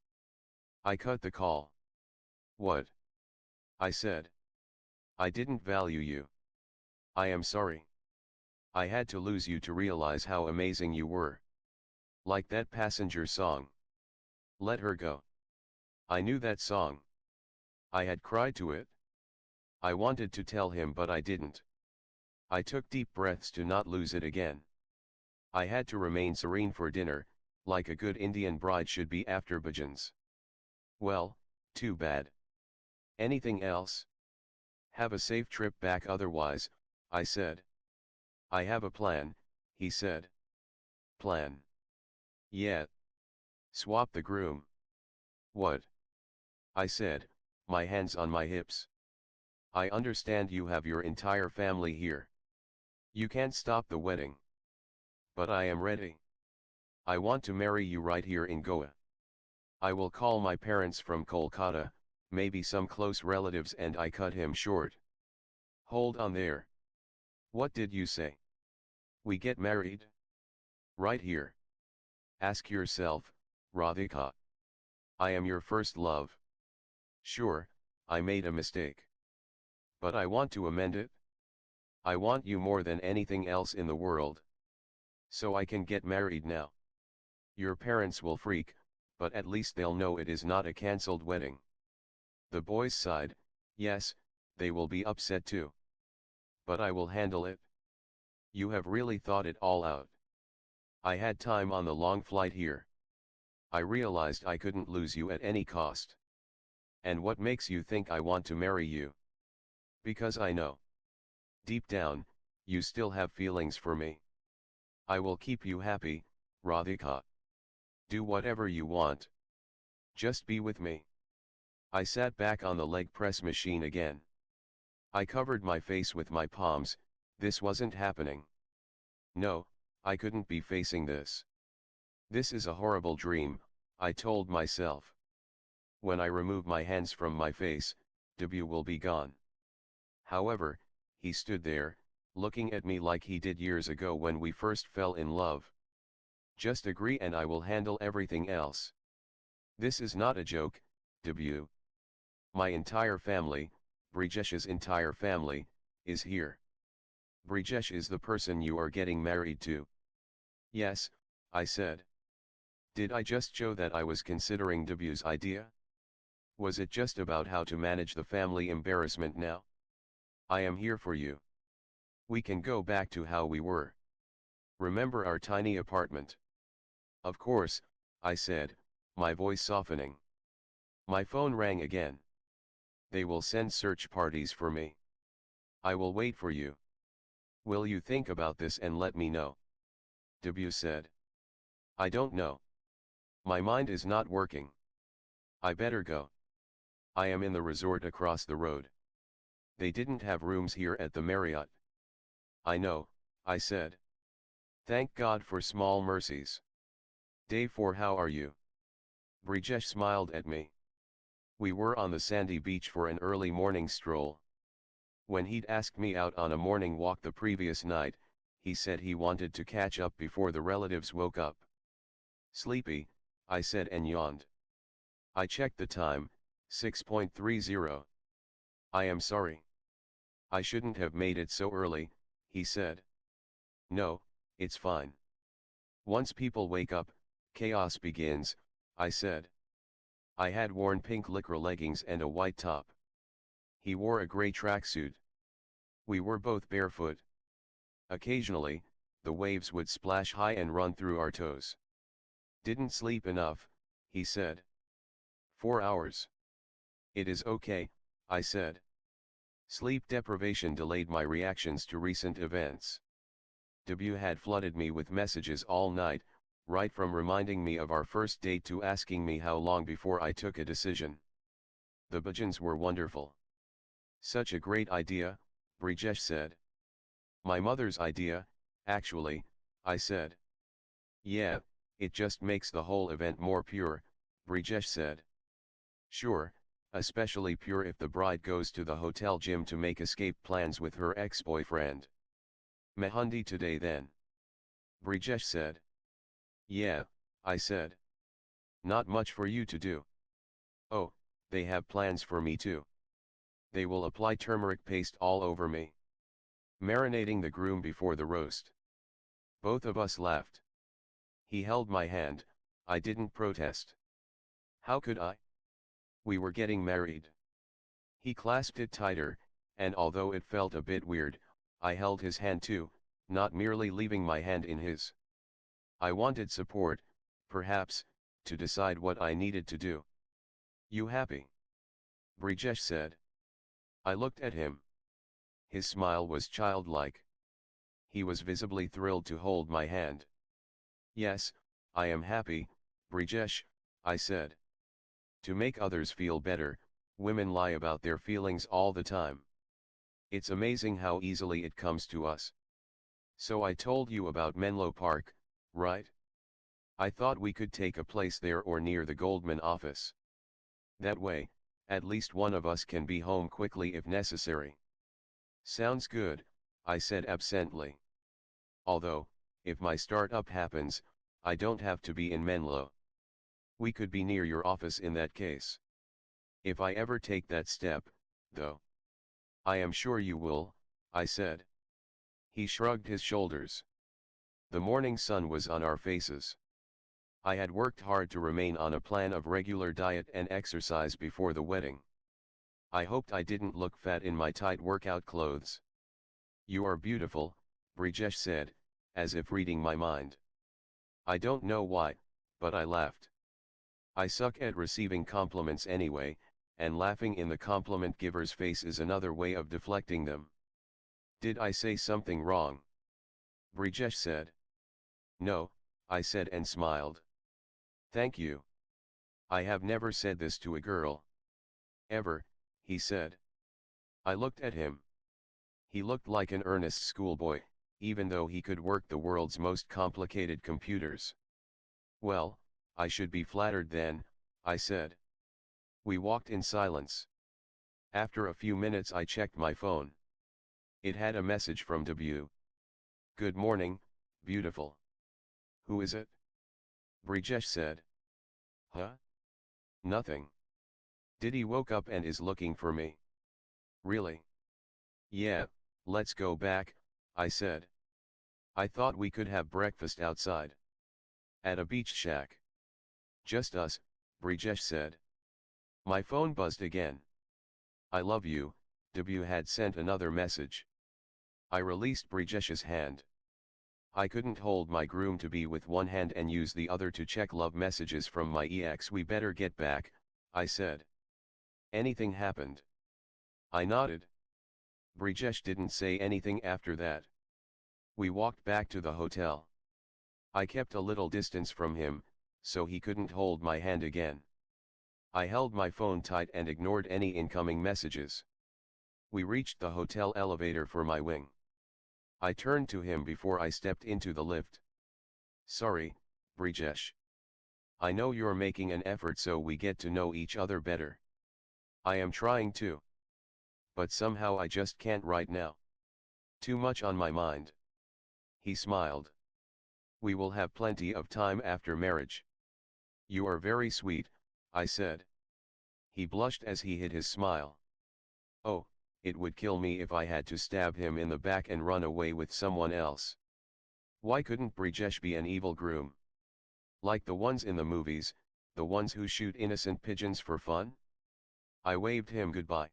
I cut the call. What? I said. I didn't value you. I am sorry. I had to lose you to realize how amazing you were. Like that Passenger song. Let Her Go. I knew that song. I had cried to it. I wanted to tell him but I didn't. I took deep breaths to not lose it again. I had to remain serene for dinner, like a good Indian bride should be after bhajans. Well, too bad. Anything else? Have a safe trip back otherwise, I said. I have a plan, he said. Plan? Yeah. Swap the groom. What? I said, my hands on my hips. I understand you have your entire family here. You can't stop the wedding. But I am ready. I want to marry you right here in Goa. I will call my parents from Kolkata, maybe some close relatives, and I cut him short. Hold on there. What did you say? We get married? Right here. Ask yourself, Radhika. I am your first love. Sure, I made a mistake. But I want to amend it. I want you more than anything else in the world. So I can get married now. Your parents will freak, but at least they'll know it is not a cancelled wedding. The boys sighed, yes, They will be upset too. But I will handle it. You have really thought it all out. I had time on the long flight here. I realized I couldn't lose you at any cost. And what makes you think I want to marry you? Because I know. Deep down, you still have feelings for me. I will keep you happy, Radhika. Do whatever you want. Just be with me. I sat back on the leg press machine again. I covered my face with my palms. This wasn't happening. No, I couldn't be facing this. This is a horrible dream, I told myself. When I remove my hands from my face, W will be gone. However, he stood there, looking at me like he did years ago when we first fell in love. Just agree and I will handle everything else. This is not a joke, W. My entire family, Brijesh's entire family, is here. Brijesh is the person you are getting married to. Yes, I said. Did I just show that I was considering W's idea? Was it just about how to manage the family embarrassment now? I am here for you. We can go back to how we were. Remember our tiny apartment? Of course, I said, my voice softening. My phone rang again. They will send search parties for me. I will wait for you. Will you think about this and let me know? W said. I don't know. My mind is not working. I better go. I am in the resort across the road. They didn't have rooms here at the Marriott. I know, I said. Thank God for small mercies. Day 4. How are you? Brijesh smiled at me. We were on the sandy beach for an early morning stroll. When he'd asked me out on a morning walk the previous night, he said he wanted to catch up before the relatives woke up. Sleepy, I said and yawned. I checked the time, 6:30. I am sorry. I shouldn't have made it so early, he said. No, it's fine. Once people wake up, chaos begins, I said. I had worn pink lycra leggings and a white top. He wore a gray tracksuit. We were both barefoot. Occasionally, the waves would splash high and run through our toes. Didn't sleep enough, he said. 4 hours. It is okay, I said. Sleep deprivation delayed my reactions to recent events. W had flooded me with messages all night, right from reminding me of our first date to asking me how long before I took a decision. The bhajans were wonderful. Such a great idea, Brijesh said. My mother's idea, actually, I said. Yeah, it just makes the whole event more pure, Brijesh said. Sure, especially pure if the bride goes to the hotel gym to make escape plans with her ex-boyfriend. Mehundi today then. Brijesh said. Yeah, I said. Not much for you to do. Oh, they have plans for me too. They will apply turmeric paste all over me. Marinating the groom before the roast. Both of us laughed. He held my hand, I didn't protest. How could I? We were getting married. He clasped it tighter, and although it felt a bit weird, I held his hand too, not merely leaving my hand in his. I wanted support, perhaps, to decide what I needed to do. You happy? Brijesh said. I looked at him. His smile was childlike. He was visibly thrilled to hold my hand. Yes, I am happy, Brijesh, I said. To make others feel better, women lie about their feelings all the time. It's amazing how easily it comes to us. So I told you about Menlo Park, right? I thought we could take a place there or near the Goldman office. That way, at least one of us can be home quickly if necessary. Sounds good, I said absently. Although, if my startup happens, I don't have to be in Menlo. We could be near your office in that case. If I ever take that step, though. I am sure you will, I said. He shrugged his shoulders. The morning sun was on our faces. I had worked hard to remain on a plan of regular diet and exercise before the wedding. I hoped I didn't look fat in my tight workout clothes. You are beautiful, Brijesh said, as if reading my mind. I don't know why, but I laughed. I suck at receiving compliments anyway, and laughing in the compliment giver's face is another way of deflecting them. Did I say something wrong? Brijesh said. No, I said and smiled. Thank you. I have never said this to a girl. Ever, he said. I looked at him. He looked like an earnest schoolboy, even though he could work the world's most complicated computers. Well, I should be flattered then, I said. We walked in silence. After a few minutes I checked my phone. It had a message from W. Good morning, beautiful. Who is it? Brijesh said. Huh? Nothing. Diddy woke up and is looking for me. Really? Yeah, let's go back, I said. I thought we could have breakfast outside. At a beach shack. Just us, Brijesh said. My phone buzzed again. I love you, W had sent another message. I released Brijesh's hand. I couldn't hold my groom-to-be with one hand and use the other to check love messages from my ex. We better get back, I said. Anything happened? I nodded. Brijesh didn't say anything after that. We walked back to the hotel. I kept a little distance from him, so he couldn't hold my hand again. I held my phone tight and ignored any incoming messages. We reached the hotel elevator for my wing. I turned to him before I stepped into the lift. Sorry, Brijesh. I know you're making an effort so we get to know each other better. I am trying to. But somehow I just can't right now. Too much on my mind. He smiled. We will have plenty of time after marriage. You are very sweet, I said. He blushed as he hid his smile. Oh, it would kill me if I had to stab him in the back and run away with someone else. Why couldn't Brijesh be an evil groom? Like the ones in the movies, the ones who shoot innocent pigeons for fun? I waved him goodbye.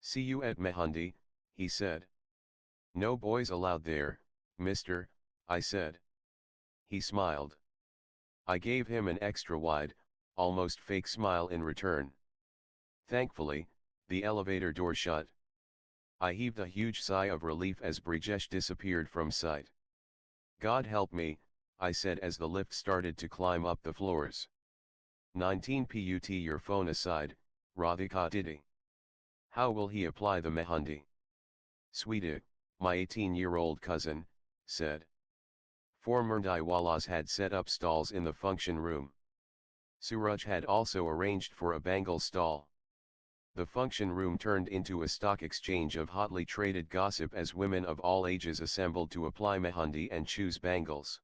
See you at Mehandi, he said. No boys allowed there, mister, I said. He smiled. I gave him an extra wide, almost fake smile in return. Thankfully, the elevator door shut. I heaved a huge sigh of relief as Brijesh disappeared from sight. God help me, I said as the lift started to climb up the floors. 19 put your phone aside, Radhika Didi. How will he apply the mehandi? Sweetie, my 18-year-old cousin, said. 4 Murdaiwalas had set up stalls in the function room. Suraj had also arranged for a bangle stall. The function room turned into a stock exchange of hotly traded gossip as women of all ages assembled to apply mehandi and choose bangles.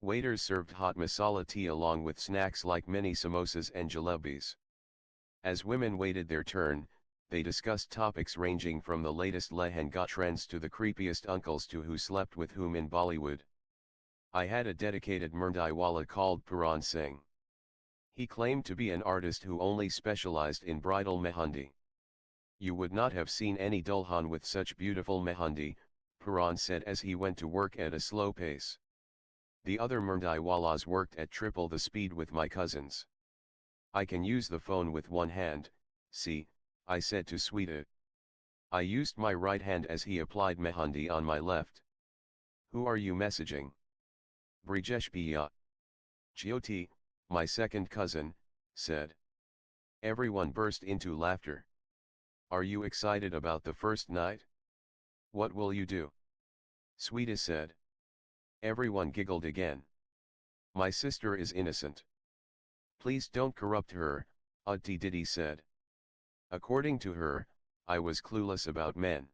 Waiters served hot masala tea along with snacks like mini samosas and jalebis. As women waited their turn, they discussed topics ranging from the latest lehenga trends to the creepiest uncles to who slept with whom in Bollywood. I had a dedicated Murdaiwala called Puran Singh. He claimed to be an artist who only specialized in bridal mehandi. You would not have seen any dulhan with such beautiful mehandi, Puran said as he went to work at a slow pace. The other Murdaiwalas worked at triple the speed with my cousins. I can use the phone with one hand, see, I said to Sweeta. I used my right hand as he applied mehandi on my left. Who are you messaging? Brijesh Bhaiya. Jyoti, my second cousin, said. Everyone burst into laughter. Are you excited about the first night? What will you do? Sweeta said. Everyone giggled again. My sister is innocent. Please don't corrupt her, Auntie Didi said. According to her, I was clueless about men.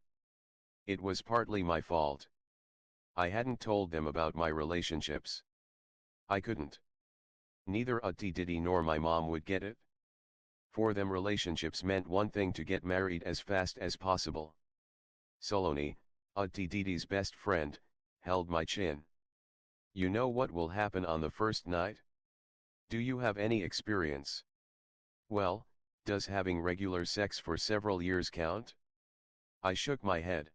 It was partly my fault. I hadn't told them about my relationships. I couldn't. Neither Auntie Didi nor my mom would get it. For them relationships meant one thing: to get married as fast as possible. Soloni, Auntie Didi's best friend, held my chin. You know what will happen on the first night? Do you have any experience? Well, Does having regular sex for several years count? I shook my head.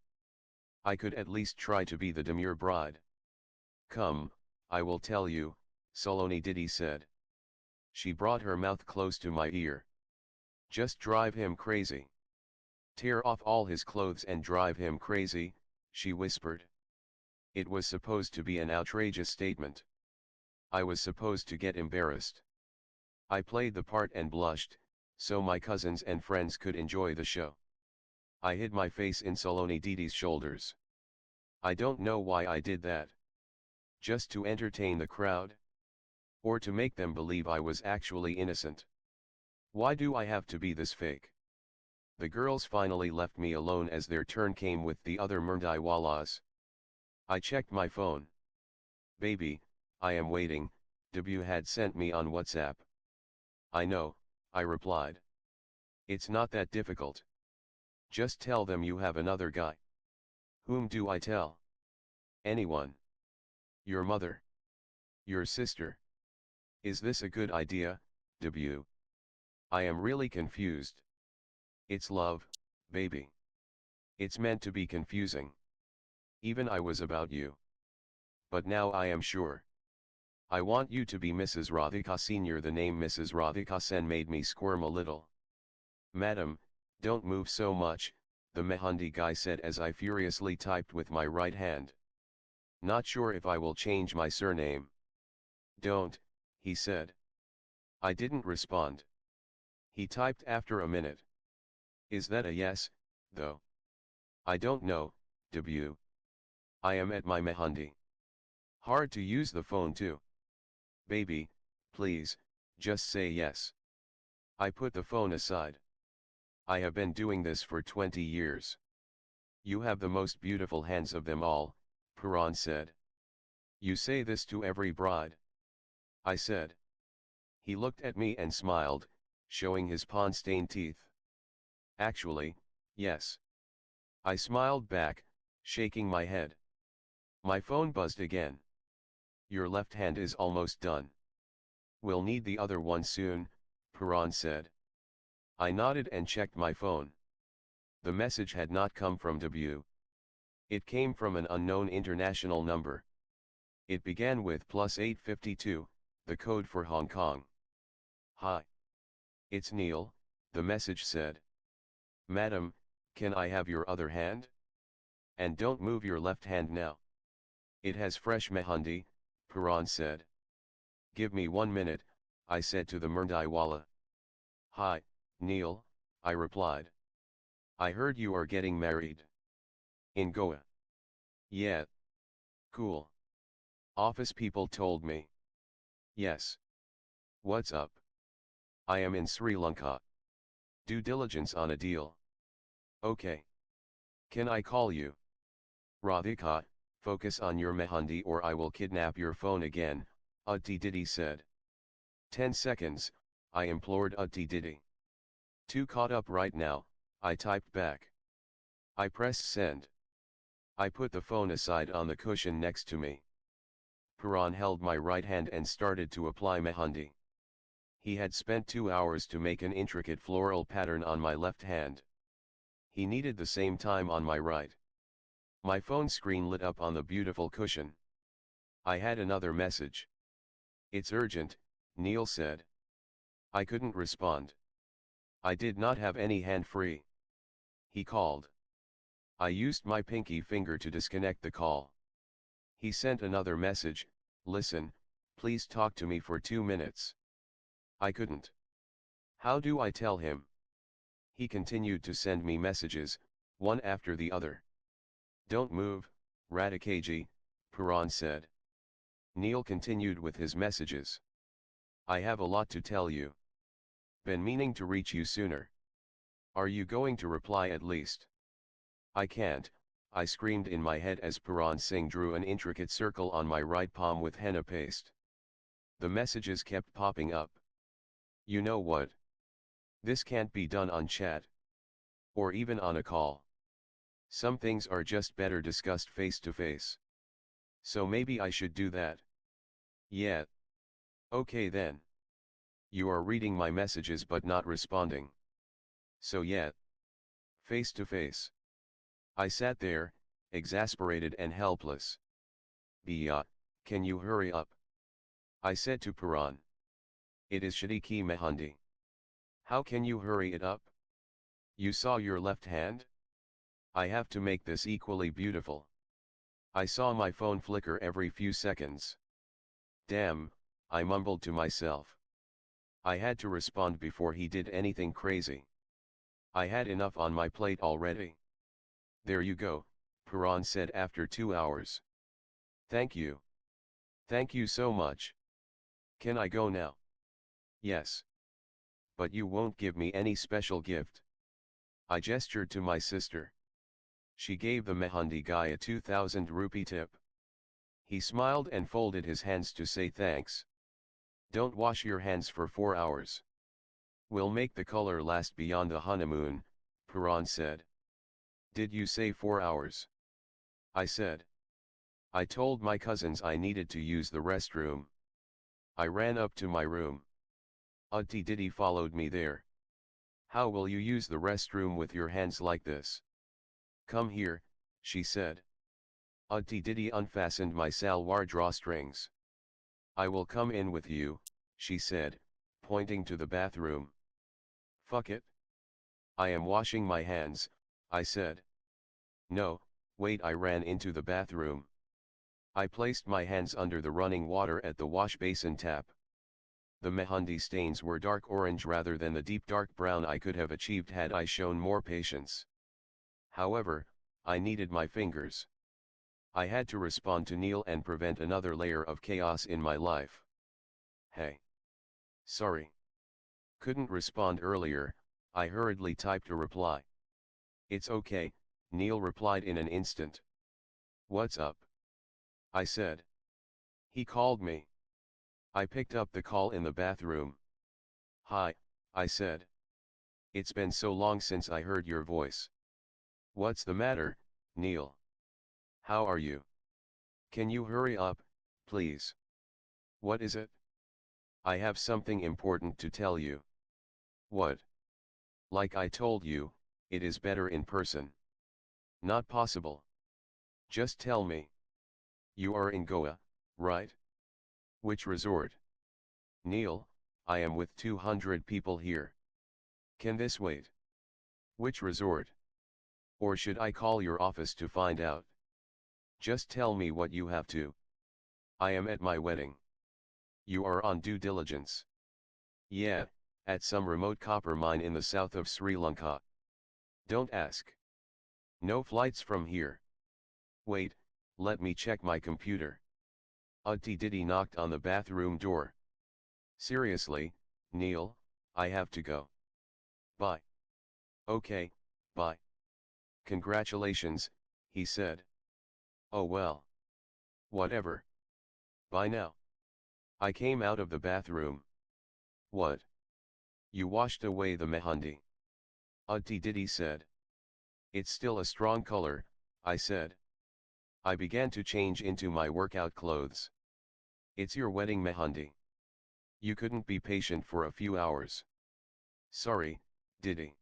I could at least try to be the demure bride. Come, I will tell you, Saloni Didi said. She brought her mouth close to my ear. Just drive him crazy. Tear off all his clothes and drive him crazy, she whispered. It was supposed to be an outrageous statement. I was supposed to get embarrassed. I played the part and blushed, so my cousins and friends could enjoy the show. I hid my face in Saloni Didi's shoulders. I don't know why I did that. Just to entertain the crowd? Or to make them believe I was actually innocent? Why do I have to be this fake? The girls finally left me alone as their turn came with the other Murdaiwalas. I checked my phone. Baby, I am waiting, Debu had sent me on WhatsApp. I know, I replied. It's not that difficult. Just tell them you have another guy. Whom do I tell? Anyone. Your mother. Your sister. Is this a good idea, Debu? I am really confused. It's love, baby. It's meant to be confusing. Even I was about you. But now I am sure. I want you to be Mrs. Radhika Senior. The name Mrs. Radhika Sen made me squirm a little. Madam, don't move so much, the Mehandi guy said as I furiously typed with my right hand. Not sure if I will change my surname. Don't, he said. I didn't respond. He typed after a minute. Is that a yes, though? I don't know, Debu. I am at my Mehandi. Hard to use the phone too. Baby, please, just say yes. I put the phone aside. I have been doing this for 20 years. You have the most beautiful hands of them all, Puran said. You say this to every bride? I said. He looked at me and smiled, showing his pawn-stained teeth. Actually, yes. I smiled back, shaking my head. My phone buzzed again. Your left hand is almost done. We'll need the other one soon, Puran said. I nodded and checked my phone. The message had not come from Debu. It came from an unknown international number. It began with +852, the code for Hong Kong. Hi. It's Neil, the message said. Madam, can I have your other hand? And don't move your left hand now. It has fresh mehandi, Puran said. Give me 1 minute, I said to the Murdaiwala. Hi, Neil, I replied. I heard you are getting married. In Goa. Yeah. Cool. Office people told me. Yes. What's up? I am in Sri Lanka. Due diligence on a deal. Okay. Can I call you? Radhika, focus on your mehandi or I will kidnap your phone again, Utti Didi said. 10 seconds, I implored Utti Didi. Too caught up right now, I typed back. I pressed send. I put the phone aside on the cushion next to me. Puran held my right hand and started to apply mehandi. He had spent 2 hours to make an intricate floral pattern on my left hand. He needed the same time on my right. My phone screen lit up on the beautiful cushion. I had another message. It's urgent, Neil said. I couldn't respond. I did not have any hand free. He called. I used my pinky finger to disconnect the call. He sent another message, listen, please talk to me for 2 minutes. I couldn't. How do I tell him? He continued to send me messages, one after the other. Don't move, Radhikaji, Puran said. Neil continued with his messages. I have a lot to tell you. Been meaning to reach you sooner. Are you going to reply at least? I can't, I screamed in my head as Puran Singh drew an intricate circle on my right palm with henna paste. The messages kept popping up. You know what? This can't be done on chat. Or even on a call. Some things are just better discussed face to face. So maybe I should do that. Yeah. Okay then. You are reading my messages but not responding. So yet, face to face. I sat there, exasperated and helpless. Bia, can you hurry up? I said to Paran. It is Shadiki Mehandi. How can you hurry it up? You saw your left hand? I have to make this equally beautiful. I saw my phone flicker every few seconds. Damn, I mumbled to myself. I had to respond before he did anything crazy. I had enough on my plate already. There you go, Paran said after 2 hours. Thank you. Thank you so much. Can I go now? Yes. But you won't give me any special gift. I gestured to my sister. She gave the Mehandi guy a 2000 rupee tip. He smiled and folded his hands to say thanks. Don't wash your hands for 4 hours. We'll make the color last beyond the honeymoon, Paran said. Did you say 4 hours? I said. I told my cousins I needed to use the restroom. I ran up to my room. Auntie Diddy followed me there. How will you use the restroom with your hands like this? Come here, she said. Auntie Diddy unfastened my salwar drawstrings. I will come in with you, she said, pointing to the bathroom. Fuck it. I am washing my hands, I said. No, wait, I ran into the bathroom. I placed my hands under the running water at the wash basin tap. The Mehandi stains were dark orange rather than the deep dark brown I could have achieved had I shown more patience. However, I needed my fingers. I had to respond to Neil and prevent another layer of chaos in my life. Hey. Sorry. Couldn't respond earlier, I hurriedly typed a reply. It's okay, Neil replied in an instant. What's up? I said. He called me. I picked up the call in the bathroom. Hi, I said. It's been so long since I heard your voice. What's the matter, Neil? How are you? Can you hurry up, please? What is it? I have something important to tell you. What? Like I told you, it is better in person. Not possible. Just tell me. You are in Goa, right? Which resort? Neil, I am with 200 people here. Can this wait? Which resort? Or should I call your office to find out? Just tell me what you have to. I am at my wedding. You are on due diligence. Yeah, at some remote copper mine in the south of Sri Lanka. Don't ask. No flights from here. Wait, let me check my computer. Auntie Diddy knocked on the bathroom door. Seriously, Neil, I have to go. Bye. Okay, bye. Congratulations, he said. Oh well. Whatever. Bye now. I came out of the bathroom. What? You washed away the mehandi. Auntie Diddy said. It's still a strong color, I said. I began to change into my workout clothes. It's your wedding mehandi. You couldn't be patient for a few hours. Sorry, Diddy.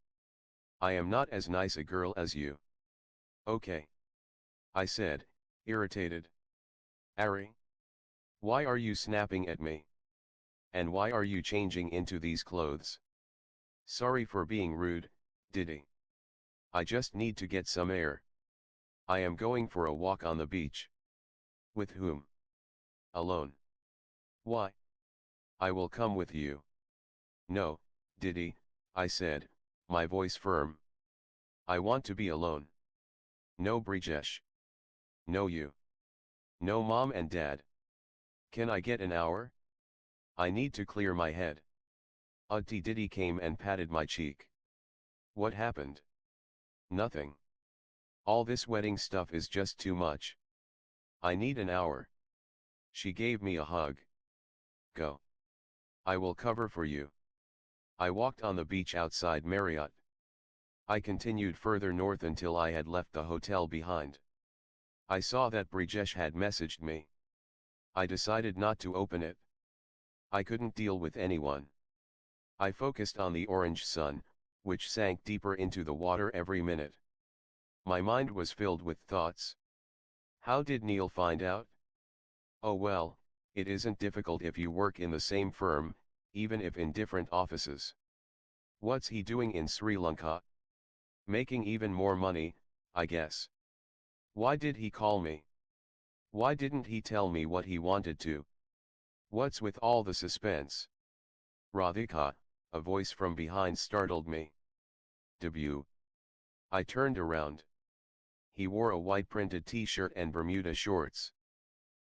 I am not as nice a girl as you. Okay. I said, irritated. Ari? Why are you snapping at me? And why are you changing into these clothes? Sorry for being rude, Diddy. I just need to get some air. I am going for a walk on the beach. With whom? Alone. Why? I will come with you. No, Diddy, I said, my voice firm. I want to be alone. No Brijesh. No you. No mom and dad. Can I get an hour? I need to clear my head. Auntie Diddy came and patted my cheek. What happened? Nothing. All this wedding stuff is just too much. I need an hour. She gave me a hug. Go. I will cover for you. I walked on the beach outside Marriott. I continued further north until I had left the hotel behind. I saw that Brijesh had messaged me. I decided not to open it. I couldn't deal with anyone. I focused on the orange sun, which sank deeper into the water every minute. My mind was filled with thoughts. How did Neil find out? Oh well, it isn't difficult if you work in the same firm, even if in different offices. What's he doing in Sri Lanka? Making even more money, I guess. Why did he call me? Why didn't he tell me what he wanted to? What's with all the suspense? Radhika, a voice from behind startled me. W. I turned around. He wore a white printed t-shirt and Bermuda shorts.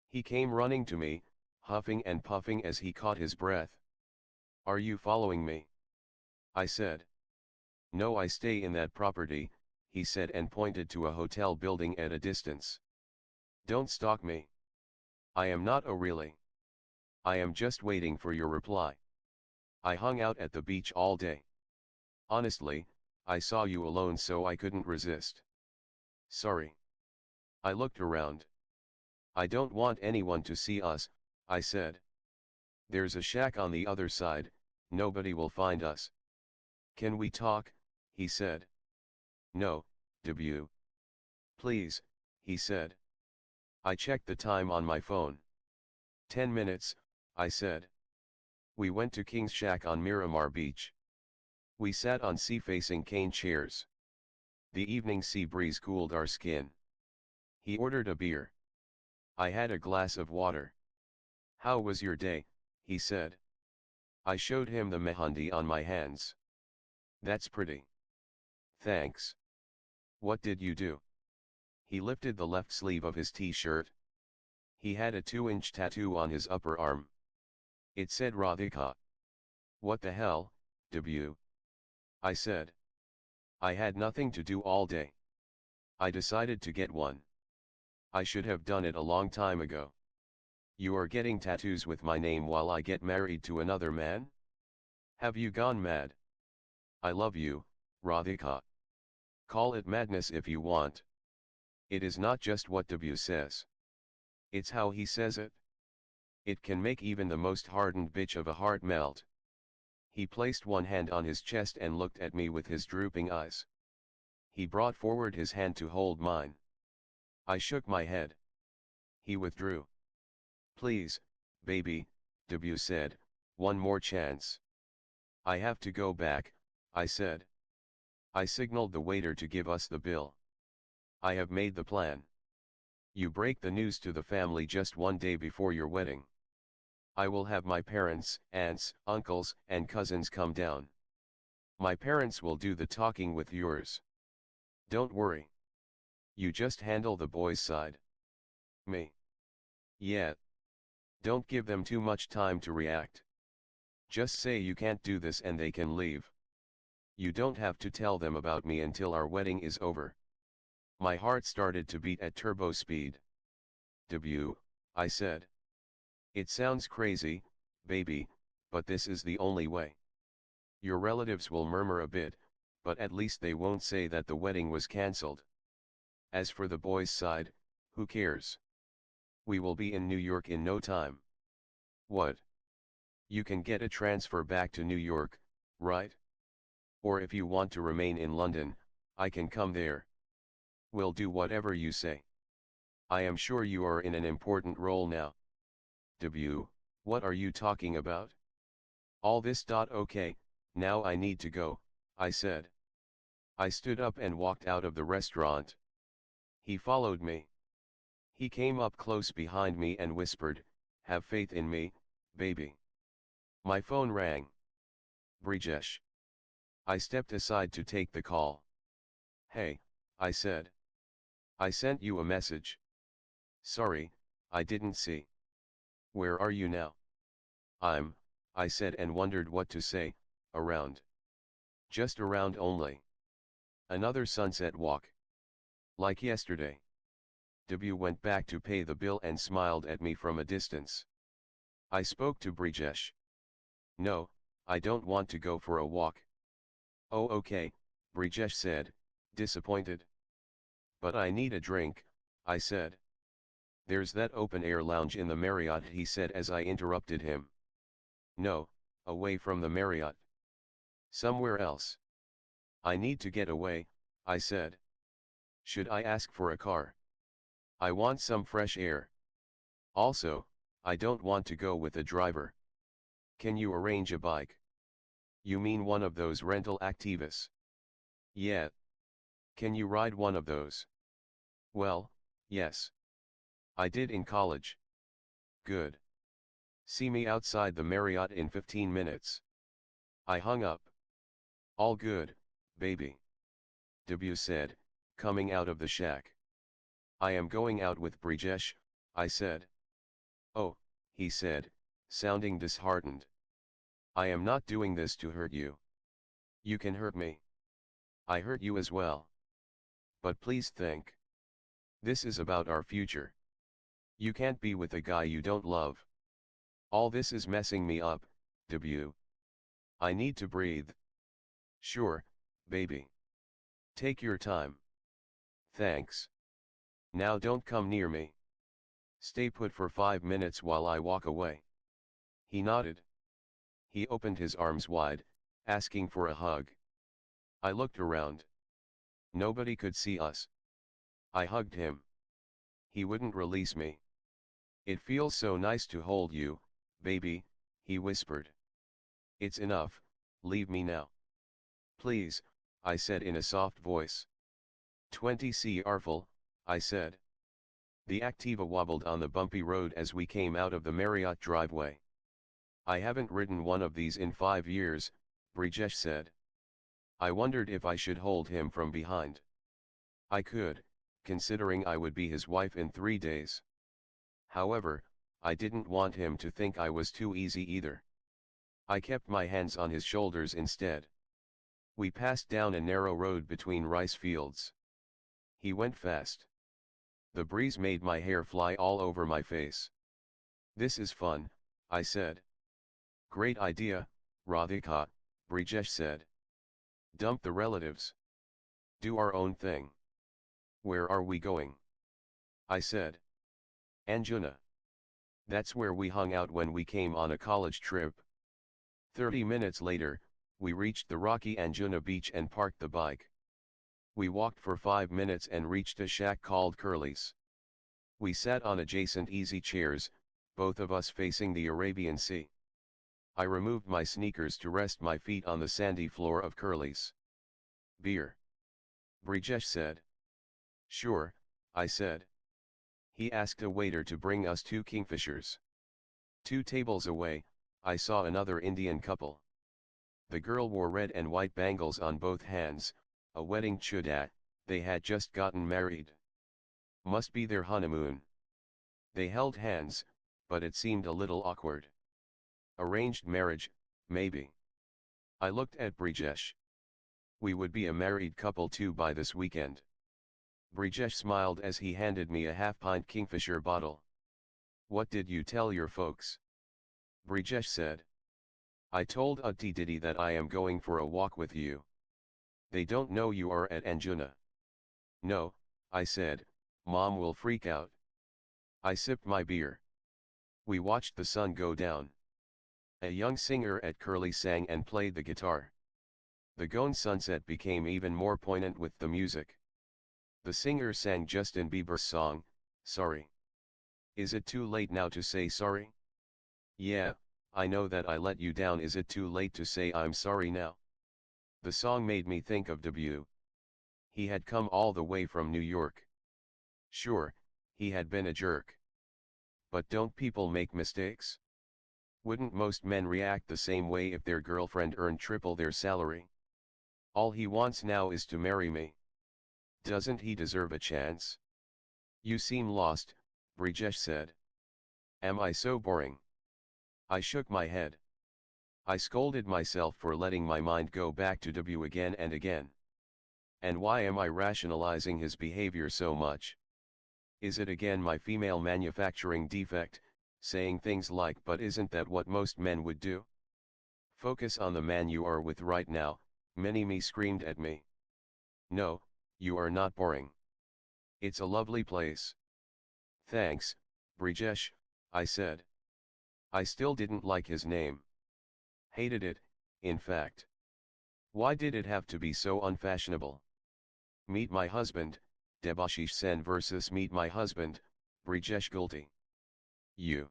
He came running to me, huffing and puffing as he caught his breath. Are you following me? I said. No, I stay in that property, he said and pointed to a hotel building at a distance. Don't stalk me. I am not. Oh really? I am just waiting for your reply. I hung out at the beach all day. Honestly, I saw you alone so I couldn't resist. Sorry. I looked around. I don't want anyone to see us, I said. There's a shack on the other side, nobody will find us. Can we talk? He said. No, W. Please, he said. I checked the time on my phone. 10 minutes, I said. We went to King's Shack on Miramar Beach. We sat on sea-facing cane chairs. The evening sea breeze cooled our skin. He ordered a beer. I had a glass of water. How was your day? He said. I showed him the mehendi on my hands. That's pretty. Thanks. What did you do? He lifted the left sleeve of his t-shirt. He had a 2-inch tattoo on his upper arm. It said Radhika. What the hell, W? I said. I had nothing to do all day. I decided to get one. I should have done it a long time ago. You are getting tattoos with my name while I get married to another man? Have you gone mad? I love you, Radhika. Call it madness if you want. It is not just what W says. It's how he says it. It can make even the most hardened bitch of a heart melt. He placed one hand on his chest and looked at me with his drooping eyes. He brought forward his hand to hold mine. I shook my head. He withdrew. Please, baby, W said, one more chance. I have to go back, I said. I signaled the waiter to give us the bill. I have made the plan. You break the news to the family just one day before your wedding. I will have my parents, aunts, uncles, and cousins come down. My parents will do the talking with yours. Don't worry. You just handle the boys' side. Me. Yeah. Don't give them too much time to react. Just say you can't do this and they can leave. You don't have to tell them about me until our wedding is over. My heart started to beat at turbo speed. W, I said. It sounds crazy, baby, but this is the only way. Your relatives will murmur a bit, but at least they won't say that the wedding was cancelled. As for the boys' side, who cares? We will be in New York in no time. What? You can get a transfer back to New York, right? Or if you want to remain in London, I can come there. We'll do whatever you say. I am sure you are in an important role now. W, what are you talking about? All this. Okay, now I need to go, I said. I stood up and walked out of the restaurant. He followed me. He came up close behind me and whispered, have faith in me, baby. My phone rang. Brijesh. I stepped aside to take the call. Hey, I said. I sent you a message. Sorry, I didn't see. Where are you now? I said and wondered what to say, around. Just around only. Another sunset walk. Like yesterday. W went back to pay the bill and smiled at me from a distance. I spoke to Brijesh. No, I don't want to go for a walk. Oh okay, Brijesh said, disappointed. But I need a drink, I said. There's that open-air lounge in the Marriott, he said as I interrupted him. No, away from the Marriott. Somewhere else. I need to get away, I said. Should I ask for a car? I want some fresh air. Also, I don't want to go with a driver. Can you arrange a bike? You mean one of those rental Activas? Yeah. Can you ride one of those? Well, yes. I did in college. Good. See me outside the Marriott in 15 minutes. I hung up. All good, baby. Debut said, coming out of the shack. I am going out with Brijesh, I said. Oh, he said, sounding disheartened. I am not doing this to hurt you. You can hurt me. I hurt you as well. But please think. This is about our future. You can't be with a guy you don't love. All this is messing me up, debut. I need to breathe. Sure, baby. Take your time. Thanks. Now don't come near me. Stay put for 5 minutes while I walk away. He nodded. He opened his arms wide, asking for a hug. I looked around. Nobody could see us. I hugged him. He wouldn't release me. It feels so nice to hold you, baby, he whispered. It's enough, leave me now. Please, I said in a soft voice. 20 Artful, I said. The Activa wobbled on the bumpy road as we came out of the Marriott driveway. I haven't ridden one of these in 5 years, Brijesh said. I wondered if I should hold him from behind. I could, considering I would be his wife in 3 days. However, I didn't want him to think I was too easy either. I kept my hands on his shoulders instead. We passed down a narrow road between rice fields. He went fast. The breeze made my hair fly all over my face. This is fun, I said. Great idea, Radhika, Brijesh said. Dump the relatives. Do our own thing. Where are we going? I said. Anjuna. That's where we hung out when we came on a college trip. 30 minutes later, we reached the rocky Anjuna beach and parked the bike. We walked for 5 minutes and reached a shack called Curly's. We sat on adjacent easy chairs, both of us facing the Arabian Sea. I removed my sneakers to rest my feet on the sandy floor of Curly's. Beer? Brijesh said. Sure, I said. He asked a waiter to bring us 2 kingfishers. 2 tables away, I saw another Indian couple. The girl wore red and white bangles on both hands, a wedding chudat. They had just gotten married. Must be their honeymoon. They held hands, but it seemed a little awkward. Arranged marriage, maybe. I looked at Brijesh. We would be a married couple too by this weekend. Brijesh smiled as he handed me a half-pint Kingfisher bottle. What did you tell your folks? Brijesh said. I told Utti Diddy that I am going for a walk with you. They don't know you are at Anjuna. No, I said, Mom will freak out. I sipped my beer. We watched the sun go down. A young singer at Curly sang and played the guitar. The Goan sunset became even more poignant with the music. The singer sang Justin Bieber's song, Sorry. Is it too late now to say sorry? Yeah, I know that I let you down. Is it too late to say I'm sorry now? The song made me think of Debut. He had come all the way from New York. Sure, he had been a jerk. But don't people make mistakes? Wouldn't most men react the same way if their girlfriend earned triple their salary? All he wants now is to marry me. Doesn't he deserve a chance? You seem lost, Brijesh said. Am I so boring? I shook my head. I scolded myself for letting my mind go back to W again and again. And why am I rationalizing his behavior so much? Is it again my female manufacturing defect, saying things like but isn't that what most men would do? Focus on the man you are with right now, Mini-Me screamed at me. No, you are not boring. It's a lovely place. Thanks, Brijesh, I said. I still didn't like his name. Hated it, in fact. Why did it have to be so unfashionable? Meet my husband, Debashish Sen versus Meet my husband, Brijesh Gulti. You.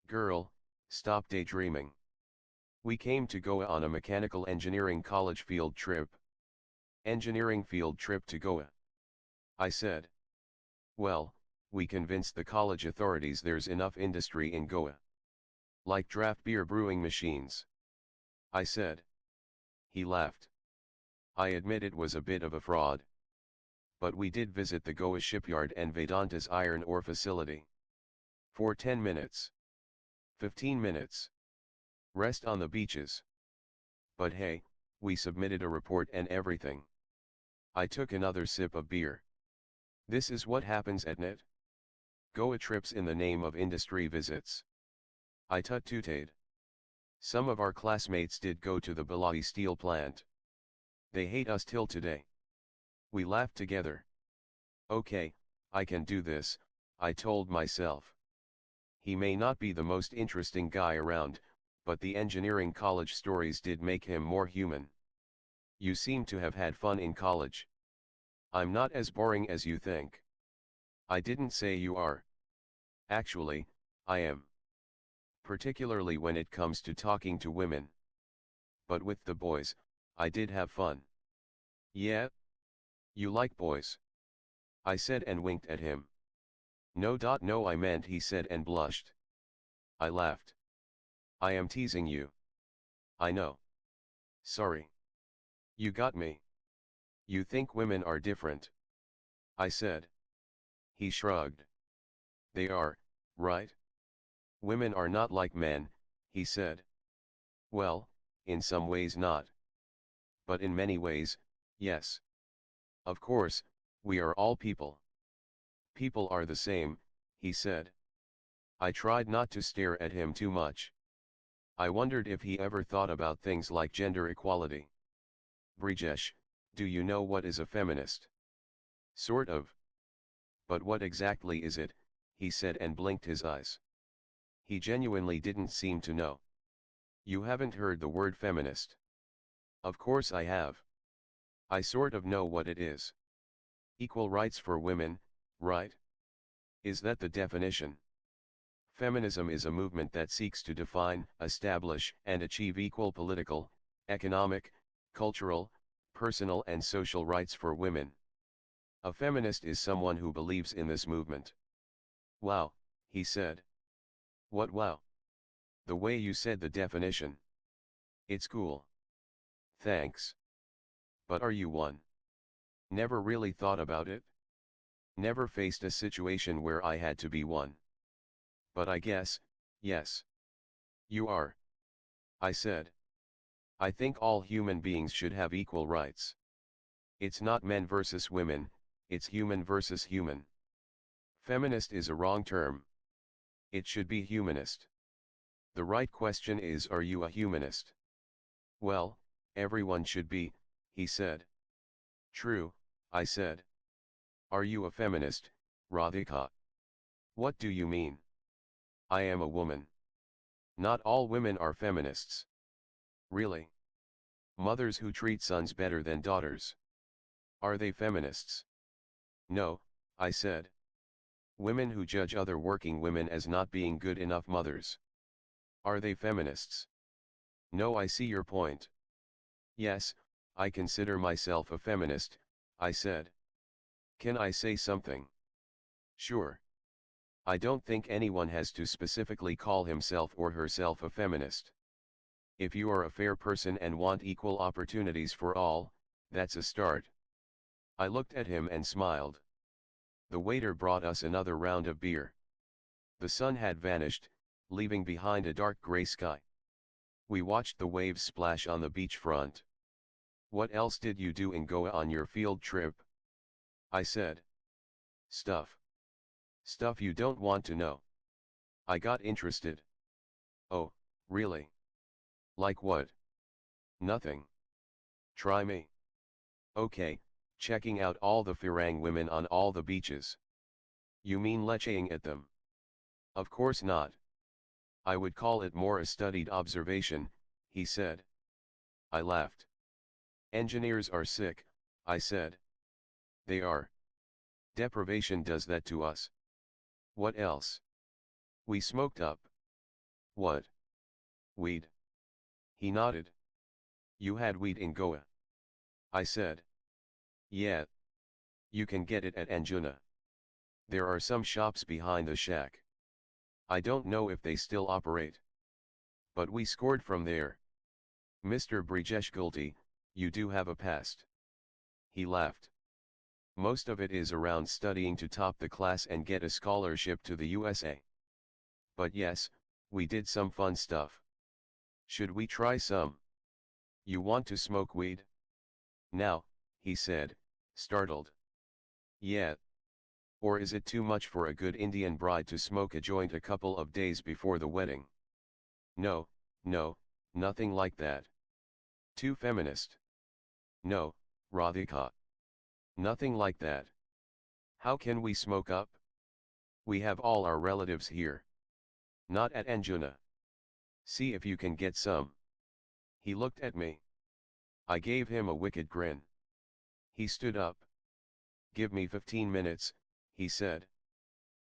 Girl, stop daydreaming. We came to Goa on a mechanical engineering college field trip. Engineering field trip to Goa. I said. Well, we convinced the college authorities there's enough industry in Goa. Like draft beer brewing machines. I said. He laughed. I admit it was a bit of a fraud. But we did visit the Goa shipyard and Vedanta's iron ore facility. For 10 minutes. 15 minutes. Rest on the beaches. But hey, we submitted a report and everything. I took another sip of beer. This is what happens at NET. Goa trips in the name of industry visits. I tut-tuted. Some of our classmates did go to the Billai steel plant. They hate us till today. We laughed together. Okay, I can do this, I told myself. He may not be the most interesting guy around, but the engineering college stories did make him more human. You seem to have had fun in college. I'm not as boring as you think. I didn't say you are. Actually, I am. Particularly when it comes to talking to women. But with the boys, I did have fun. Yeah? You like boys? I said and winked at him. No, I meant he said and blushed. I laughed. I am teasing you. I know. Sorry. You got me. You think women are different? I said. He shrugged. They are, right? Women are not like men, he said. Well, in some ways not. But in many ways, yes. Of course, we are all people. People are the same, he said. I tried not to stare at him too much. I wondered if he ever thought about things like gender equality. Brijesh, do you know what is a feminist? Sort of. But what exactly is it, he said and blinked his eyes. He genuinely didn't seem to know. You haven't heard the word feminist. Of course I have. I sort of know what it is. Equal rights for women, right? Is that the definition? Feminism is a movement that seeks to define, establish, and achieve equal political, economic, cultural, personal and social rights for women. A feminist is someone who believes in this movement. Wow, he said. What wow? The way you said the definition. It's cool. Thanks. But are you one? Never really thought about it? Never faced a situation where I had to be one. But I guess, yes. You are. I said. I think all human beings should have equal rights. It's not men versus women, it's human versus human. Feminist is a wrong term. It should be humanist. The right question is, are you a humanist? Well, everyone should be, he said. True, I said. Are you a feminist, Radhika? What do you mean? I am a woman. Not all women are feminists. Really? Mothers who treat sons better than daughters. Are they feminists? No, I said. Women who judge other working women as not being good enough mothers. Are they feminists? No, I see your point. Yes, I consider myself a feminist, I said. Can I say something? Sure. I don't think anyone has to specifically call himself or herself a feminist. If you are a fair person and want equal opportunities for all, that's a start. I looked at him and smiled. The waiter brought us another round of beer. The sun had vanished, leaving behind a dark gray sky. We watched the waves splash on the beachfront. What else did you do in Goa on your field trip? I said. Stuff. Stuff you don't want to know. I got interested. Oh, really? Like what? Nothing. Try me. Okay, checking out all the Firang women on all the beaches. You mean lecheing at them? Of course not. I would call it more a studied observation, he said. I laughed. Engineers are sick, I said. They are. Deprivation does that to us. What else? We smoked up. What? Weed. He nodded. You had weed in Goa. I said. Yeah. You can get it at Anjuna. There are some shops behind the shack. I don't know if they still operate. But we scored from there. Mr. Brijesh Gulti, you do have a past. He laughed. Most of it is around studying to top the class and get a scholarship to the USA. But yes, we did some fun stuff. Should we try some? You want to smoke weed? Now, he said, startled. Yeah. Or is it too much for a good Indian bride to smoke a joint a couple of days before the wedding? No, no, nothing like that. Too feminist. No, Radhika. Nothing like that. How can we smoke up? We have all our relatives here. Not at Anjuna. See if you can get some. He looked at me. I gave him a wicked grin. He stood up. Give me 15 minutes, he said.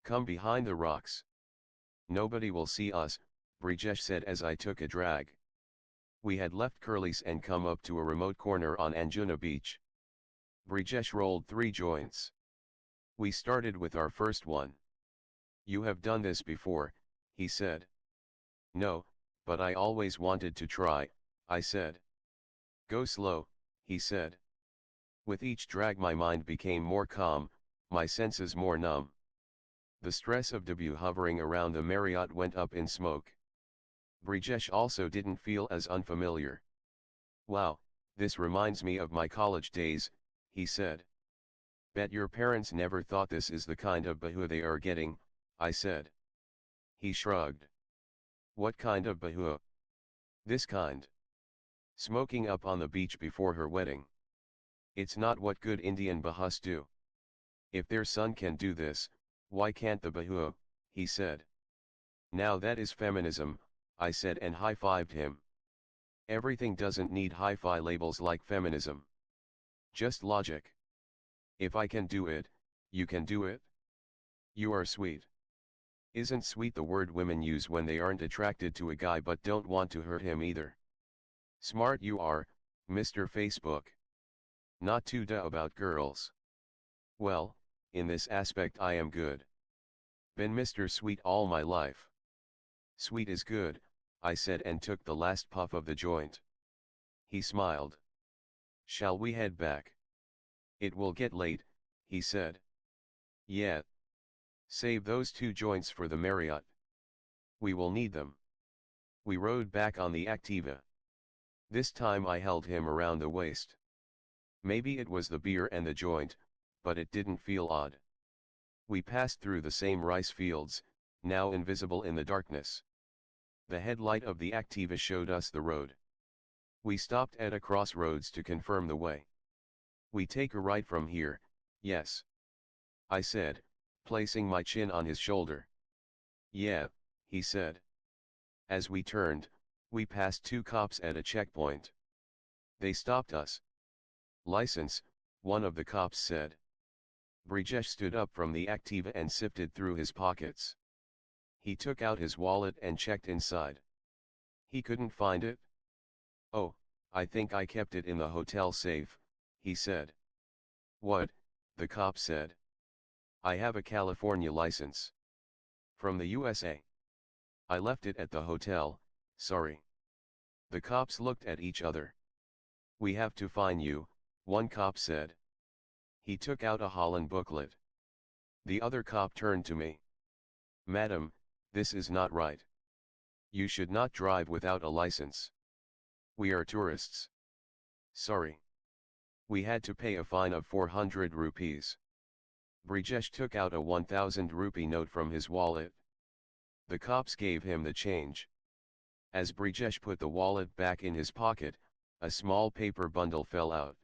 Come behind the rocks. Nobody will see us, Brijesh said as I took a drag. We had left Curly's and come up to a remote corner on Anjuna beach. Brijesh rolled 3 joints. We started with our first one. You have done this before, he said. No, but I always wanted to try, I said. Go slow, he said. With each drag my mind became more calm, my senses more numb. The stress of debut hovering around the Marriott went up in smoke. Brijesh also didn't feel as unfamiliar. Wow, this reminds me of my college days, he said. Bet your parents never thought this is the kind of bahu they are getting, I said. He shrugged. What kind of bahu? This kind. Smoking up on the beach before her wedding. It's not what good Indian bahus do. If their son can do this, why can't the bahu, he said. Now that is feminism, I said and high-fived him. Everything doesn't need hi-fi labels like feminism. Just logic. If I can do it, you can do it? You are sweet. Isn't sweet the word women use when they aren't attracted to a guy but don't want to hurt him either? Smart you are, Mr. Facebook. Not too duh about girls. Well, in this aspect I am good. Been Mr. Sweet all my life. Sweet is good, I said and took the last puff of the joint. He smiled. Shall we head back? It will get late, he said. Yeah. Save those 2 joints for the Marriott. We will need them. We rode back on the Activa. This time I held him around the waist. Maybe it was the beer and the joint, but it didn't feel odd. We passed through the same rice fields, now invisible in the darkness. The headlight of the Activa showed us the road. We stopped at a crossroads to confirm the way. We take a right from here, yes. I said, placing my chin on his shoulder. Yeah, he said. As we turned, we passed 2 cops at a checkpoint. They stopped us. License, one of the cops said. Brijesh stood up from the Activa and sifted through his pockets. He took out his wallet and checked inside. He couldn't find it. Oh, I think I kept it in the hotel safe, he said. What? The cop said. I have a California license. From the USA. I left it at the hotel, sorry. The cops looked at each other. We have to fine you, one cop said. He took out a Holland booklet. The other cop turned to me. Madam, this is not right. You should not drive without a license. We are tourists. Sorry. We had to pay a fine of 400 rupees. Brijesh took out a 1000 rupee note from his wallet. The cops gave him the change. As Brijesh put the wallet back in his pocket, a small paper bundle fell out.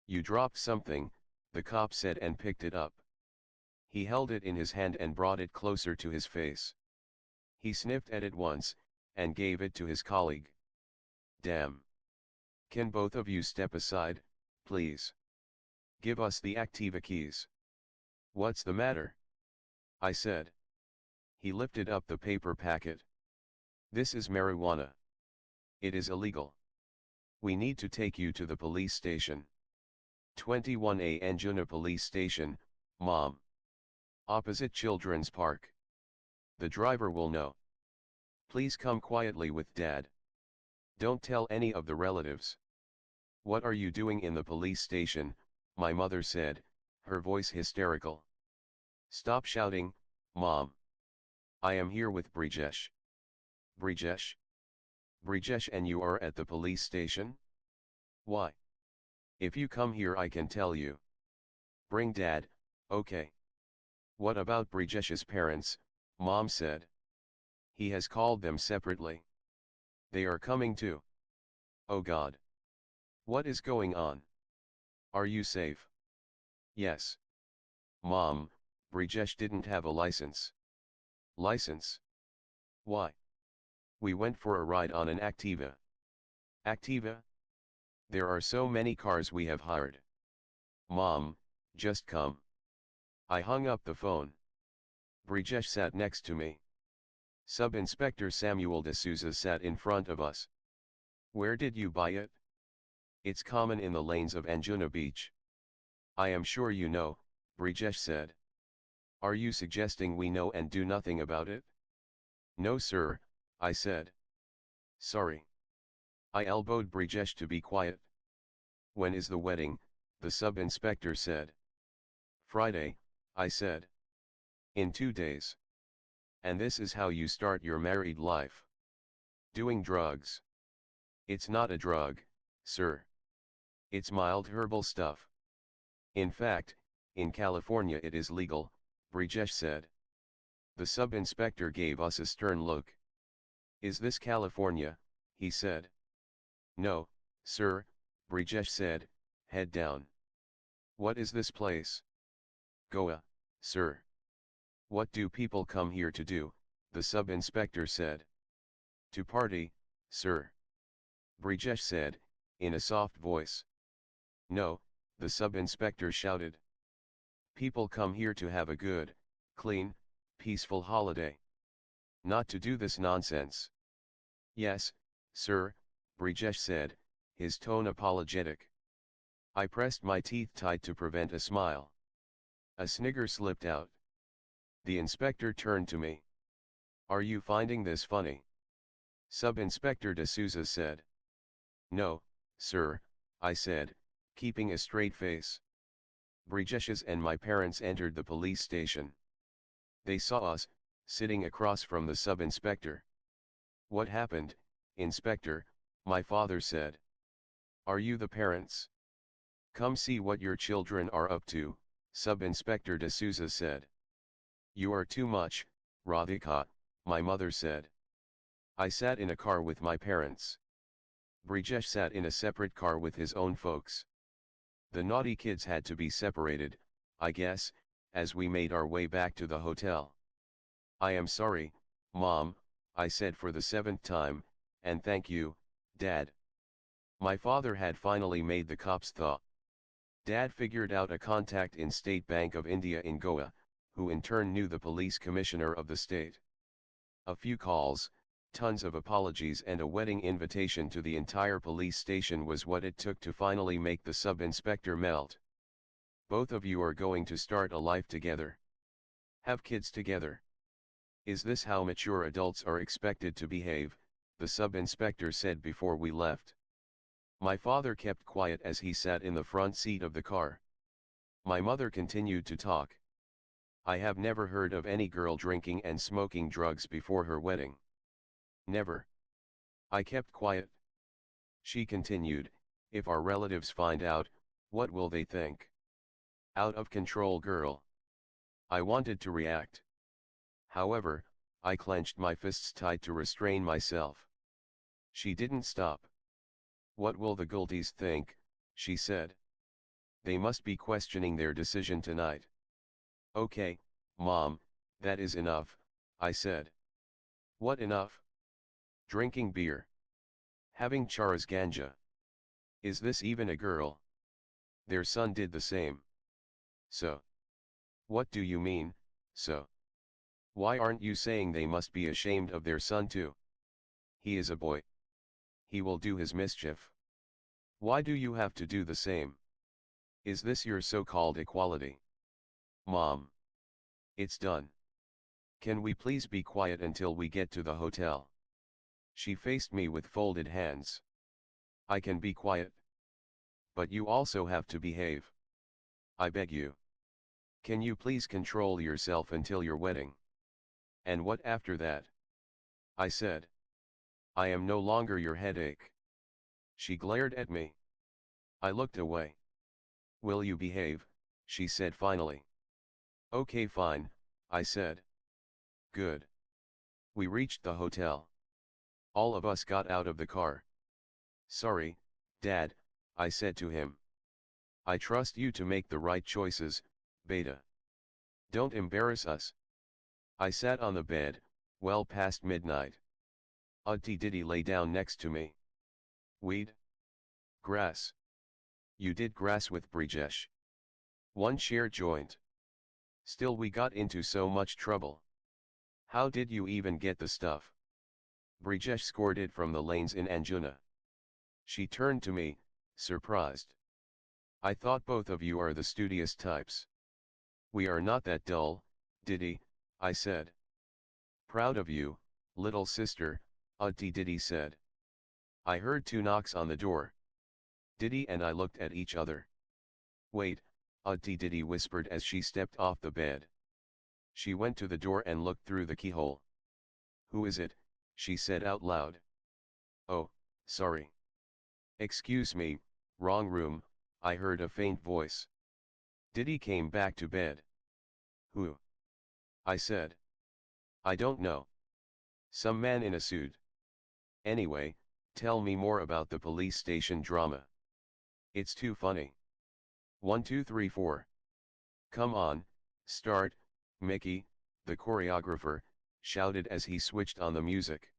You dropped something, the cop said and picked it up. He held it in his hand and brought it closer to his face. He sniffed at it once, and gave it to his colleague. Damn. Can both of you step aside, please? Give us the Activa keys. What's the matter? I said. He lifted up the paper packet. This is marijuana. It is illegal. We need to take you to the police station. 21A Anjuna Police Station, Mom. Opposite Children's Park. The driver will know. Please come quietly with Dad. Don't tell any of the relatives. What are you doing in the police station? My mother said, her voice hysterical. Stop shouting, Mom. I am here with Brijesh. Brijesh? Brijesh and you are at the police station? Why? If you come here I can tell you. Bring Dad, okay. What about Brijesh's parents? Mom said. He has called them separately. They are coming too. Oh God. What is going on? Are you safe? Yes. Mom, Brijesh didn't have a license. License? Why? We went for a ride on an Activa. Activa? There are so many cars we have hired. Mom, just come. I hung up the phone. Brijesh sat next to me. Sub-Inspector Samuel D'Souza sat in front of us. Where did you buy it? It's common in the lanes of Anjuna Beach. I am sure you know, Brijesh said. Are you suggesting we know and do nothing about it? No sir, I said. Sorry. I elbowed Brijesh to be quiet. When is the wedding? The sub-inspector said. Friday, I said. In 2 days. And this is how you start your married life. Doing drugs. It's not a drug, sir. It's mild herbal stuff. In fact, in California it is legal, Brijesh said. The sub-inspector gave us a stern look. Is this California? He said. No, sir, Brijesh said, head down. What is this place? Goa, sir. What do people come here to do? The sub-inspector said. To party, sir. Brijesh said, in a soft voice. No, the sub-inspector shouted. People come here to have a good, clean, peaceful holiday. Not to do this nonsense. Yes, sir, Brijesh said, his tone apologetic. I pressed my teeth tight to prevent a smile. A snigger slipped out. The inspector turned to me. Are you finding this funny? Sub-Inspector D'Souza said. No, sir, I said, keeping a straight face. Brijesh's and my parents entered the police station. They saw us, sitting across from the sub-inspector. What happened, Inspector? My father said. Are you the parents? Come see what your children are up to, Sub-Inspector D'Souza said. You are too much, Radhika, my mother said. I sat in a car with my parents. Brijesh sat in a separate car with his own folks. The naughty kids had to be separated, I guess, as we made our way back to the hotel. I am sorry, Mom, I said for the 7th time, and thank you, Dad. My father had finally made the cops thaw. Dad figured out a contact in State Bank of India in Goa, who in turn knew the police commissioner of the state. A few calls, tons of apologies and a wedding invitation to the entire police station was what it took to finally make the sub-inspector melt. Both of you are going to start a life together. Have kids together. Is this how mature adults are expected to behave? The sub-inspector said before we left. My father kept quiet as he sat in the front seat of the car. My mother continued to talk. I have never heard of any girl drinking and smoking drugs before her wedding. Never. I kept quiet. She continued, if our relatives find out, what will they think? Out of control girl. I wanted to react. However, I clenched my fists tight to restrain myself. She didn't stop. What will the Gultis think? She said. They must be questioning their decision tonight. Okay, Mom, that is enough, I said. What enough? Drinking beer. Having charas ganja. Is this even a girl? Their son did the same. So. What do you mean, so? Why aren't you saying they must be ashamed of their son too? He is a boy. He will do his mischief. Why do you have to do the same? Is this your so-called equality? Mom. It's done. Can we please be quiet until we get to the hotel? She faced me with folded hands. I can be quiet. But you also have to behave. I beg you. Can you please control yourself until your wedding? And what after that? I said. I am no longer your headache. She glared at me. I looked away. Will you behave? She said finally. Okay, fine, I said. Good. We reached the hotel. All of us got out of the car. Sorry, Dad, I said to him. I trust you to make the right choices, Beta. Don't embarrass us. I sat on the bed, well past midnight. Auntie Diddy lay down next to me. Weed? Grass. You did grass with Brijesh. One shared joint. Still we got into so much trouble. How did you even get the stuff? Brijesh scored it from the lanes in Anjuna. She turned to me, surprised. I thought both of you are the studious types. We are not that dull, Diddy, I said. Proud of you, little sister, Auntie Diddy said. I heard 2 knocks on the door. Diddy and I looked at each other. Wait, Auntie Diddy whispered as she stepped off the bed. She went to the door and looked through the keyhole. Who is it? She said out loud. Oh, sorry. Excuse me, wrong room, I heard a faint voice. Diddy came back to bed. Who? I said. I don't know. Some man in a suit. Anyway, tell me more about the police station drama. It's too funny. 1 2 3 4. Come on, start, Mickey, the choreographer, shouted as he switched on the music.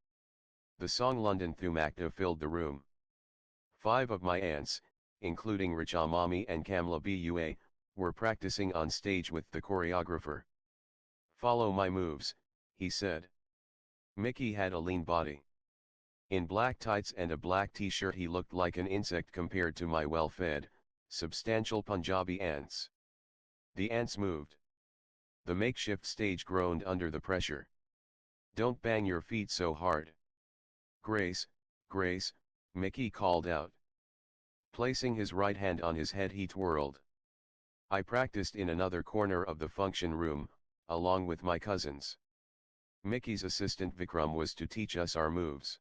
The song London Thumakta filled the room. 5 of my aunts, including Richa Mami and Kamla Bua, were practicing on stage with the choreographer. Follow my moves, he said. Mickey had a lean body. In black tights and a black t-shirt he looked like an insect compared to my well-fed, substantial Punjabi aunts. The ants moved. The makeshift stage groaned under the pressure. Don't bang your feet so hard. Grace, Grace, Mickey called out. Placing his right hand on his head he twirled. I practiced in another corner of the function room, along with my cousins. Mickey's assistant Vikram was to teach us our moves.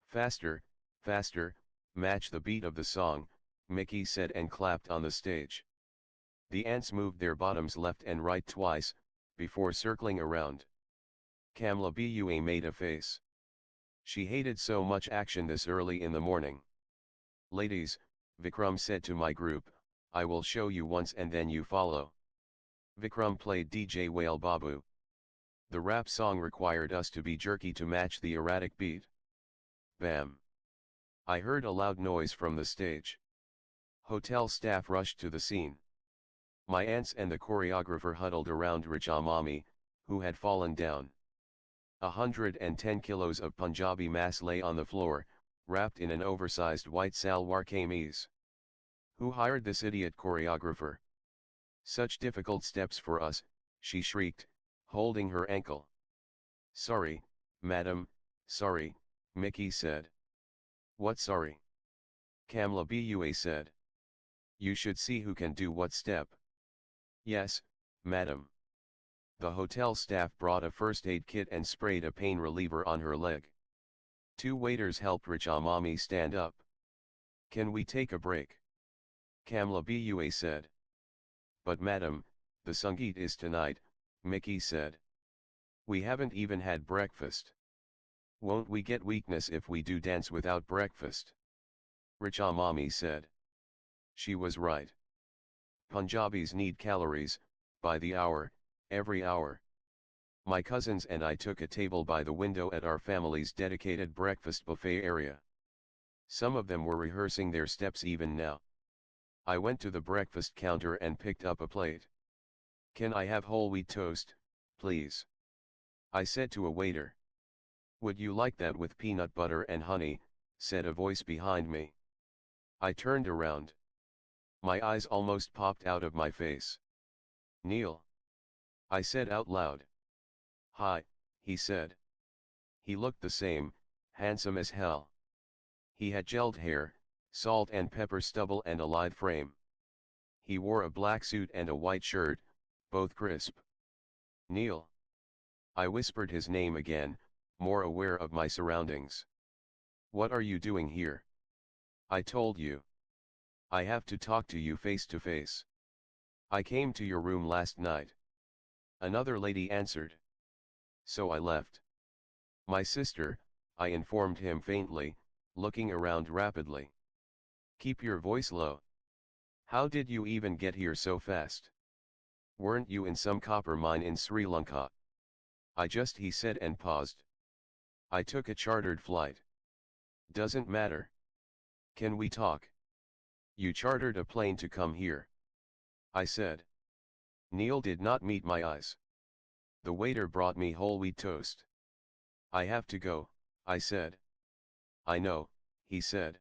Faster, faster, match the beat of the song, Mickey said and clapped on the stage. The ants moved their bottoms left and right twice, before circling around. Kamla Bua made a face. She hated so much action this early in the morning. Ladies, Vikram said to my group, I will show you once and then you follow. Vikram played DJ Whale Babu. The rap song required us to be jerky to match the erratic beat. Bam! I heard a loud noise from the stage. Hotel staff rushed to the scene. My aunts and the choreographer huddled around Richa Mami, who had fallen down. 110 kilos of Punjabi mass lay on the floor, wrapped in an oversized white salwar kameez. Who hired this idiot choreographer? Such difficult steps for us, she shrieked, holding her ankle. Sorry, madam, sorry, Mickey said. What sorry? Kamla Bua said. You should see who can do what step. Yes, madam. The hotel staff brought a first aid kit and sprayed a pain reliever on her leg. 2 waiters helped Richa Mami stand up. Can we take a break? Kamla Bua said. But madam, the Sangeet is tonight, Mickey said. We haven't even had breakfast. Won't we get weakness if we do dance without breakfast? Richa Mami said. She was right. Punjabis need calories, by the hour, every hour. My cousins and I took a table by the window at our family's dedicated breakfast buffet area. Some of them were rehearsing their steps even now. I went to the breakfast counter and picked up a plate. "Can I have whole wheat toast, please?" I said to a waiter. "Would you like that with peanut butter and honey?" said a voice behind me. I turned around. My eyes almost popped out of my face. "Neil," I said out loud. "Hi," he said. He looked the same, handsome as hell. He had gelled hair, salt and pepper stubble and a lithe frame. He wore a black suit and a white shirt, both crisp. "Neil." I whispered his name again, more aware of my surroundings. "What are you doing here?" "I told you. I have to talk to you face to face. I came to your room last night." Another lady answered. "So I left." "My sister," I informed him faintly, looking around rapidly. "Keep your voice low. How did you even get here so fast? Weren't you in some copper mine in Sri Lanka?" He said and paused. "I took a chartered flight." "Doesn't matter. Can we talk?" "You chartered a plane to come here," I said. Neil did not meet my eyes. The waiter brought me whole wheat toast. "I have to go," I said. "I know," he said.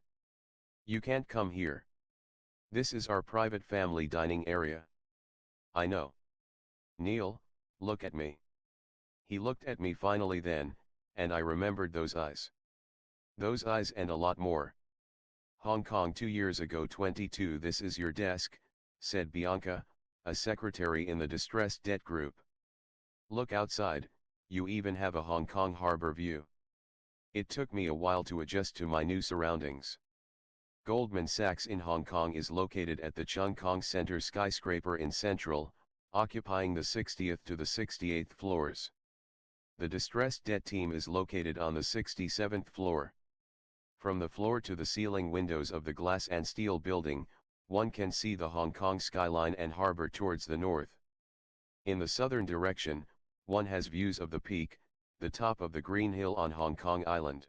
"You can't come here. This is our private family dining area." "I know." "Neil, look at me." He looked at me finally then, and I remembered those eyes. Those eyes and a lot more. "Hong Kong 2 years ago 22. This is your desk," said Bianca, a secretary in the distressed debt group. "Look outside, you even have a Hong Kong harbor view." It took me a while to adjust to my new surroundings. Goldman Sachs in Hong Kong is located at the Chung Kong Center skyscraper in Central, occupying the 60th to the 68th floors. The distressed debt team is located on the 67th floor. From the floor to the ceiling windows of the glass and steel building, one can see the Hong Kong skyline and harbor towards the north. In the southern direction, one has views of the Peak, the top of the Green Hill on Hong Kong Island.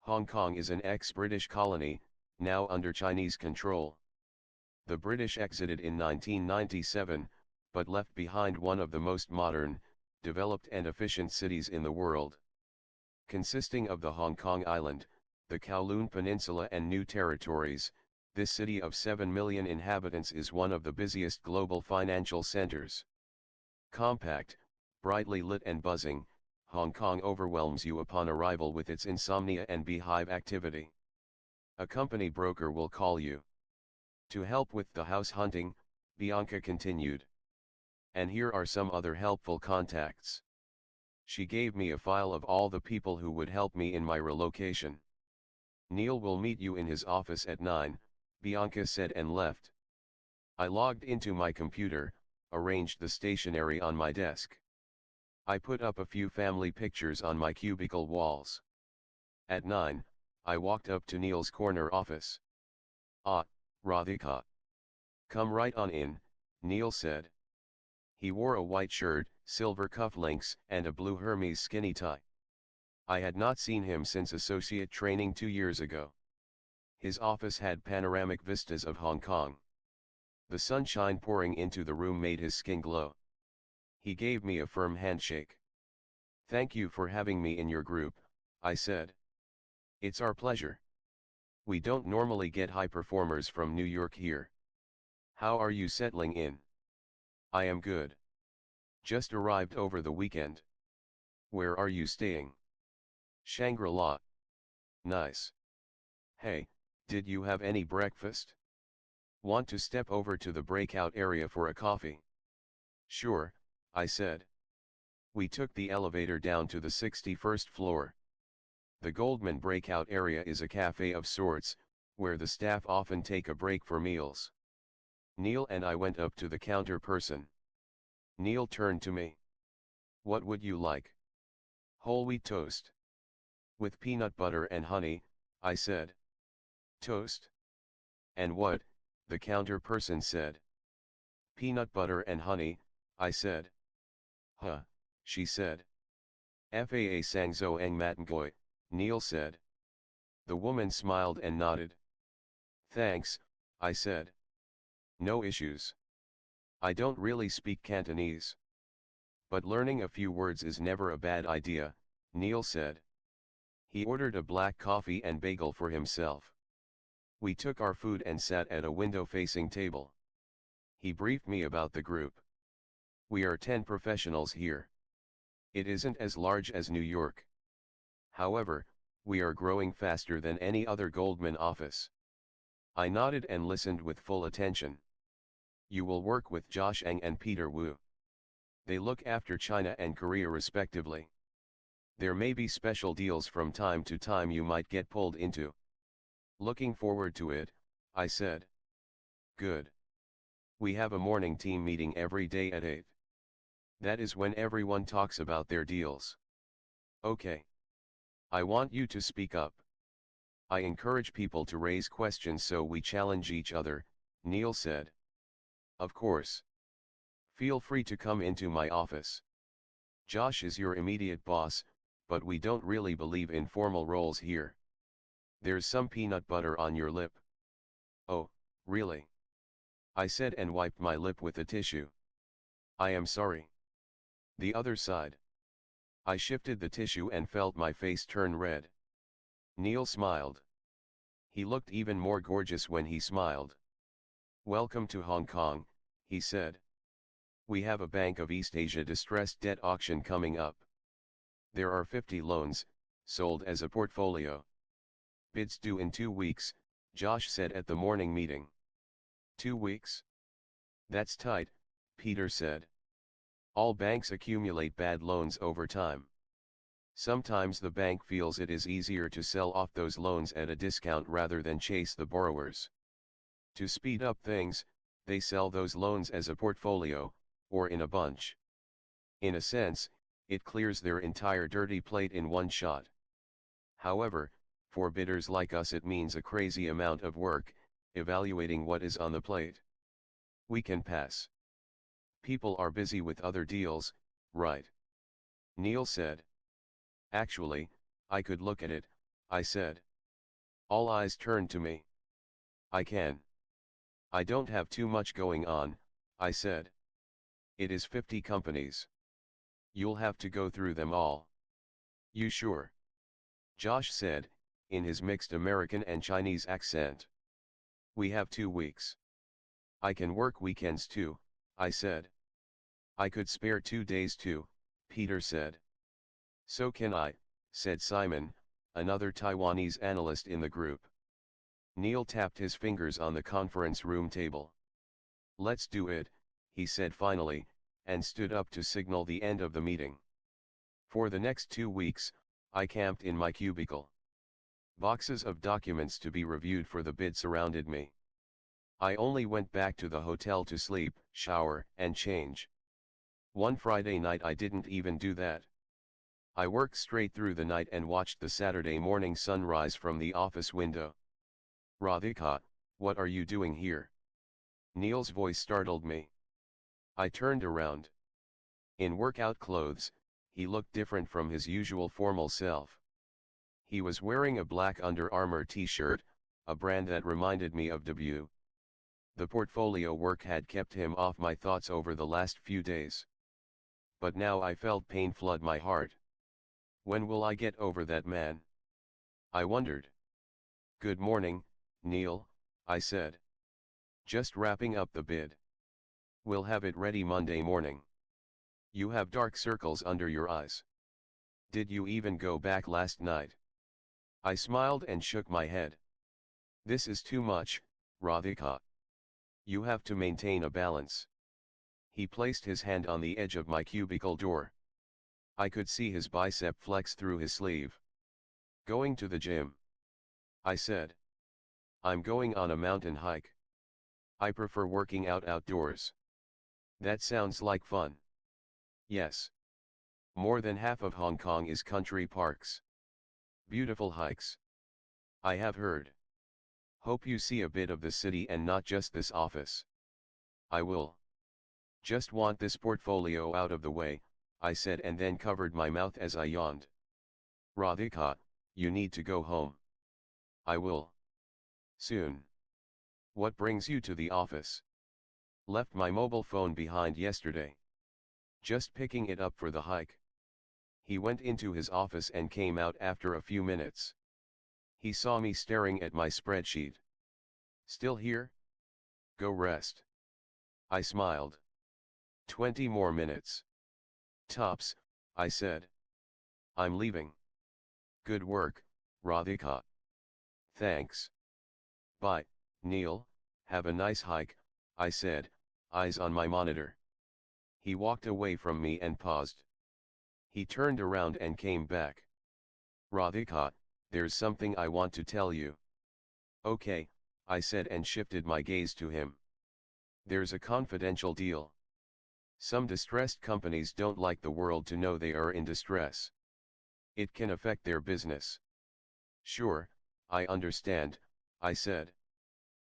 Hong Kong is an ex-British colony, now under Chinese control. The British exited in 1997, but left behind one of the most modern, developed and efficient cities in the world. Consisting of the Hong Kong Island, the Kowloon Peninsula and New Territories, this city of 7 million inhabitants is one of the busiest global financial centers. Compact, brightly lit and buzzing, Hong Kong overwhelms you upon arrival with its insomnia and beehive activity. A company broker will call you. To help with the house hunting, Bianca continued. And here are some other helpful contacts. She gave me a file of all the people who would help me in my relocation. Neil will meet you in his office at 9, Bianca said and left. I logged into my computer, arranged the stationery on my desk. I put up a few family pictures on my cubicle walls. At 9, I walked up to Neil's corner office. "Ah, Radhika. Come right on in," Neil said. He wore a white shirt, silver cufflinks, and a blue Hermes skinny tie. I had not seen him since associate training 2 years ago. His office had panoramic vistas of Hong Kong. The sunshine pouring into the room made his skin glow. He gave me a firm handshake. "Thank you for having me in your group," I said. "It's our pleasure. We don't normally get high performers from New York here. How are you settling in?" "I am good. Just arrived over the weekend." "Where are you staying?" "Shangri-La." "Nice. Hey, did you have any breakfast? Want to step over to the breakout area for a coffee?" "Sure," I said. We took the elevator down to the 61st floor. The Goldman breakout area is a cafe of sorts, where the staff often take a break for meals. Neil and I went up to the counter person. Neil turned to me. "What would you like?" "Whole wheat toast." "With peanut butter and honey," I said. "Toast? And what?" the counter person said. "Peanut butter and honey," I said. "Huh," she said. "Faa sang zo ang matanggoy," Neil said. The woman smiled and nodded. Thanks, I said. No issues. I don't really speak Cantonese. But learning a few words is never a bad idea, Neil said. He ordered a black coffee and bagel for himself. We took our food and sat at a window-facing table. He briefed me about the group. We are 10 professionals here. It isn't as large as New York. However, we are growing faster than any other Goldman office. I nodded and listened with full attention. You will work with Josh Ng and Peter Wu. They look after China and Korea respectively. There may be special deals from time to time you might get pulled into. Looking forward to it, I said. Good. We have a morning team meeting every day at 8. That is when everyone talks about their deals. Okay. I want you to speak up. I encourage people to raise questions so we challenge each other, Neil said. Of course. Feel free to come into my office. Josh is your immediate boss, but we don't really believe in formal roles here. There's some peanut butter on your lip. Oh, really? I said and wiped my lip with a tissue. I am sorry. The other side. I shifted the tissue and felt my face turn red. Neil smiled. He looked even more gorgeous when he smiled. Welcome to Hong Kong, he said. We have a Bank of East Asia distressed debt auction coming up. There are 50 loans, sold as a portfolio. Bids due in 2 weeks, Josh said at the morning meeting. 2 weeks? That's tight, Peter said. All banks accumulate bad loans over time. Sometimes the bank feels it is easier to sell off those loans at a discount rather than chase the borrowers. To speed up things, they sell those loans as a portfolio, or in a bunch. In a sense, it clears their entire dirty plate in one shot. However, for bidders like us it means a crazy amount of work, evaluating what is on the plate. We can pass. People are busy with other deals, right? Neil said. Actually, I could look at it, I said. All eyes turned to me. I can. I don't have too much going on, I said. It is 50 companies. You'll have to go through them all. You sure? Josh said, in his mixed American and Chinese accent. We have 2 weeks. I can work weekends too, I said. I could spare 2 days too, Peter said. So can I, said Simon, another Taiwanese analyst in the group. Neil tapped his fingers on the conference room table. Let's do it, he said finally, and stood up to signal the end of the meeting. For the next 2 weeks, I camped in my cubicle. Boxes of documents to be reviewed for the bid surrounded me. I only went back to the hotel to sleep, shower, and change. One Friday night I didn't even do that. I worked straight through the night and watched the Saturday morning sunrise from the office window. Radhika, what are you doing here? Neil's voice startled me. I turned around. In workout clothes, he looked different from his usual formal self. He was wearing a black Under Armour t-shirt, a brand that reminded me of debut. The portfolio work had kept him off my thoughts over the last few days. But now I felt pain flood my heart. When will I get over that man? I wondered. Good morning, Neil, I said. Just wrapping up the bid. We'll have it ready Monday morning. You have dark circles under your eyes. Did you even go back last night? I smiled and shook my head. This is too much, Radhika. You have to maintain a balance. He placed his hand on the edge of my cubicle door. I could see his bicep flex through his sleeve. Going to the gym? I said. I'm going on a mountain hike. I prefer working out outdoors. That sounds like fun. Yes. More than half of Hong Kong is country parks. Beautiful hikes. I have heard. Hope you see a bit of the city and not just this office. I will. Just want this portfolio out of the way, I said and then covered my mouth as I yawned. Radhika, you need to go home. I will. Soon. What brings you to the office? Left my mobile phone behind yesterday. Just picking it up for the hike. He went into his office and came out after a few minutes. He saw me staring at my spreadsheet. Still here? Go rest. I smiled. 20 more minutes. Tops, I said. I'm leaving. Good work, Radhika. Thanks. Bye, Neil, have a nice hike, I said, eyes on my monitor. He walked away from me and paused. He turned around and came back. Radhika, there's something I want to tell you. Okay, I said and shifted my gaze to him. There's a confidential deal. Some distressed companies don't like the world to know they are in distress. It can affect their business. Sure, I understand, I said.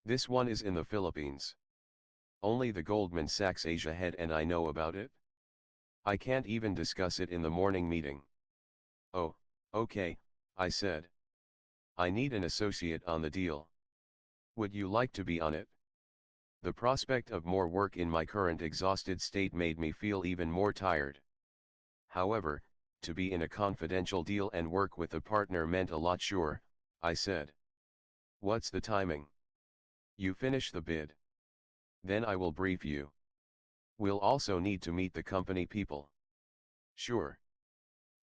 This one is in the Philippines. Only the Goldman Sachs Asia head and I know about it. I can't even discuss it in the morning meeting. Oh, okay, I said. I need an associate on the deal. Would you like to be on it? The prospect of more work in my current exhausted state made me feel even more tired. However, to be in a confidential deal and work with a partner meant a lot. Sure, I said. What's the timing? You finish the bid. Then I will brief you. We'll also need to meet the company people. Sure.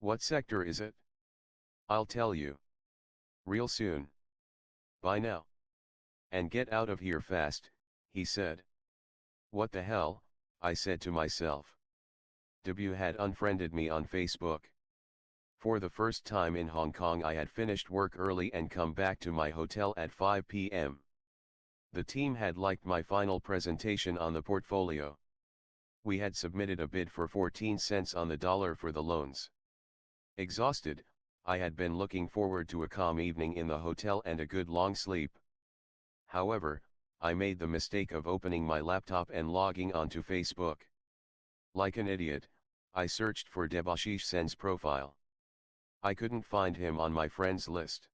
What sector is it? I'll tell you. Real soon. Bye now. And get out of here fast, he said. What the hell, I said to myself. W had unfriended me on Facebook. For the first time in Hong Kong I had finished work early and come back to my hotel at 5 p.m. The team had liked my final presentation on the portfolio. We had submitted a bid for 14 cents on the dollar for the loans. Exhausted, I had been looking forward to a calm evening in the hotel and a good long sleep. However, I made the mistake of opening my laptop and logging onto Facebook. Like an idiot, I searched for Debashish Sen's profile. I couldn't find him on my friends list.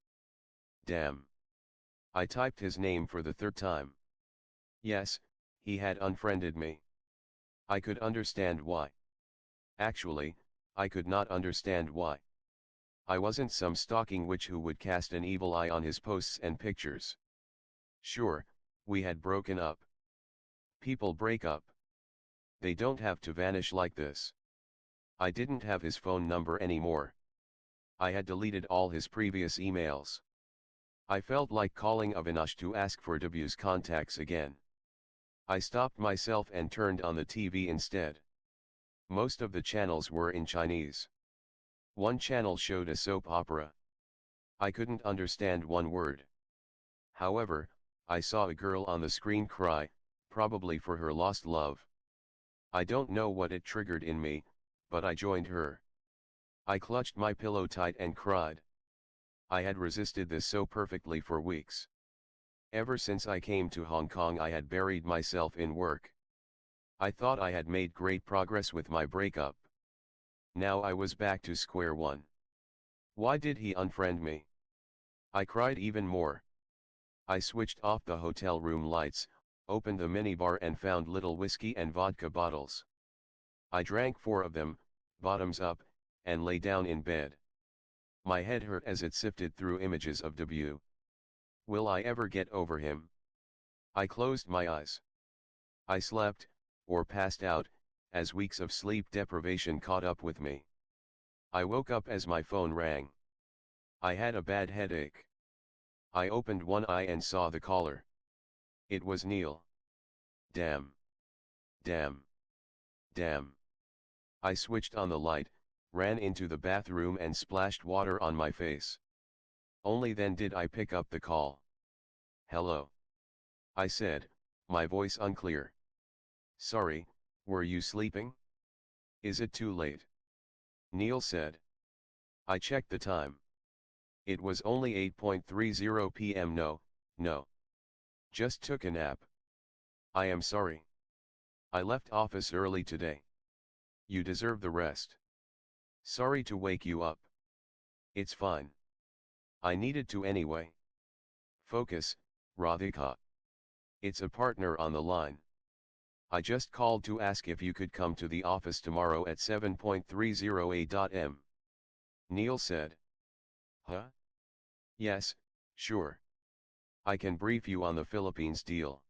Damn. I typed his name for the third time. Yes, he had unfriended me. I could understand why. Actually, I could not understand why. I wasn't some stalking witch who would cast an evil eye on his posts and pictures. Sure, we had broken up. People break up. They don't have to vanish like this. I didn't have his phone number anymore. I had deleted all his previous emails. I felt like calling Avinash to ask for W's contacts again. I stopped myself and turned on the TV instead. Most of the channels were in Chinese. One channel showed a soap opera. I couldn't understand one word. However, I saw a girl on the screen cry, probably for her lost love. I don't know what it triggered in me, but I joined her. I clutched my pillow tight and cried. I had resisted this so perfectly for weeks. Ever since I came to Hong Kong I had buried myself in work. I thought I had made great progress with my breakup. Now I was back to square one. Why did he unfriend me? I cried even more. I switched off the hotel room lights, opened the minibar and found little whiskey and vodka bottles. I drank 4 of them, bottoms up, and lay down in bed. My head hurt as it sifted through images of W. Will I ever get over him? I closed my eyes. I slept, or passed out, as weeks of sleep deprivation caught up with me. I woke up as my phone rang. I had a bad headache. I opened one eye and saw the caller. It was Neil. Damn. Damn. Damn. I switched on the light, ran into the bathroom and splashed water on my face. Only then did I pick up the call. Hello. I said, my voice unclear. Sorry, were you sleeping? Is it too late? Neil said. I checked the time. It was only 8:30 p.m. No, no. Just took a nap. I am sorry. I left office early today. You deserve the rest. Sorry to wake you up. It's fine. I needed to anyway. Focus, Radhika. It's a partner on the line. I just called to ask if you could come to the office tomorrow at 7:30 am. Neil said. Huh? Yes, sure. I can brief you on the Philippines deal.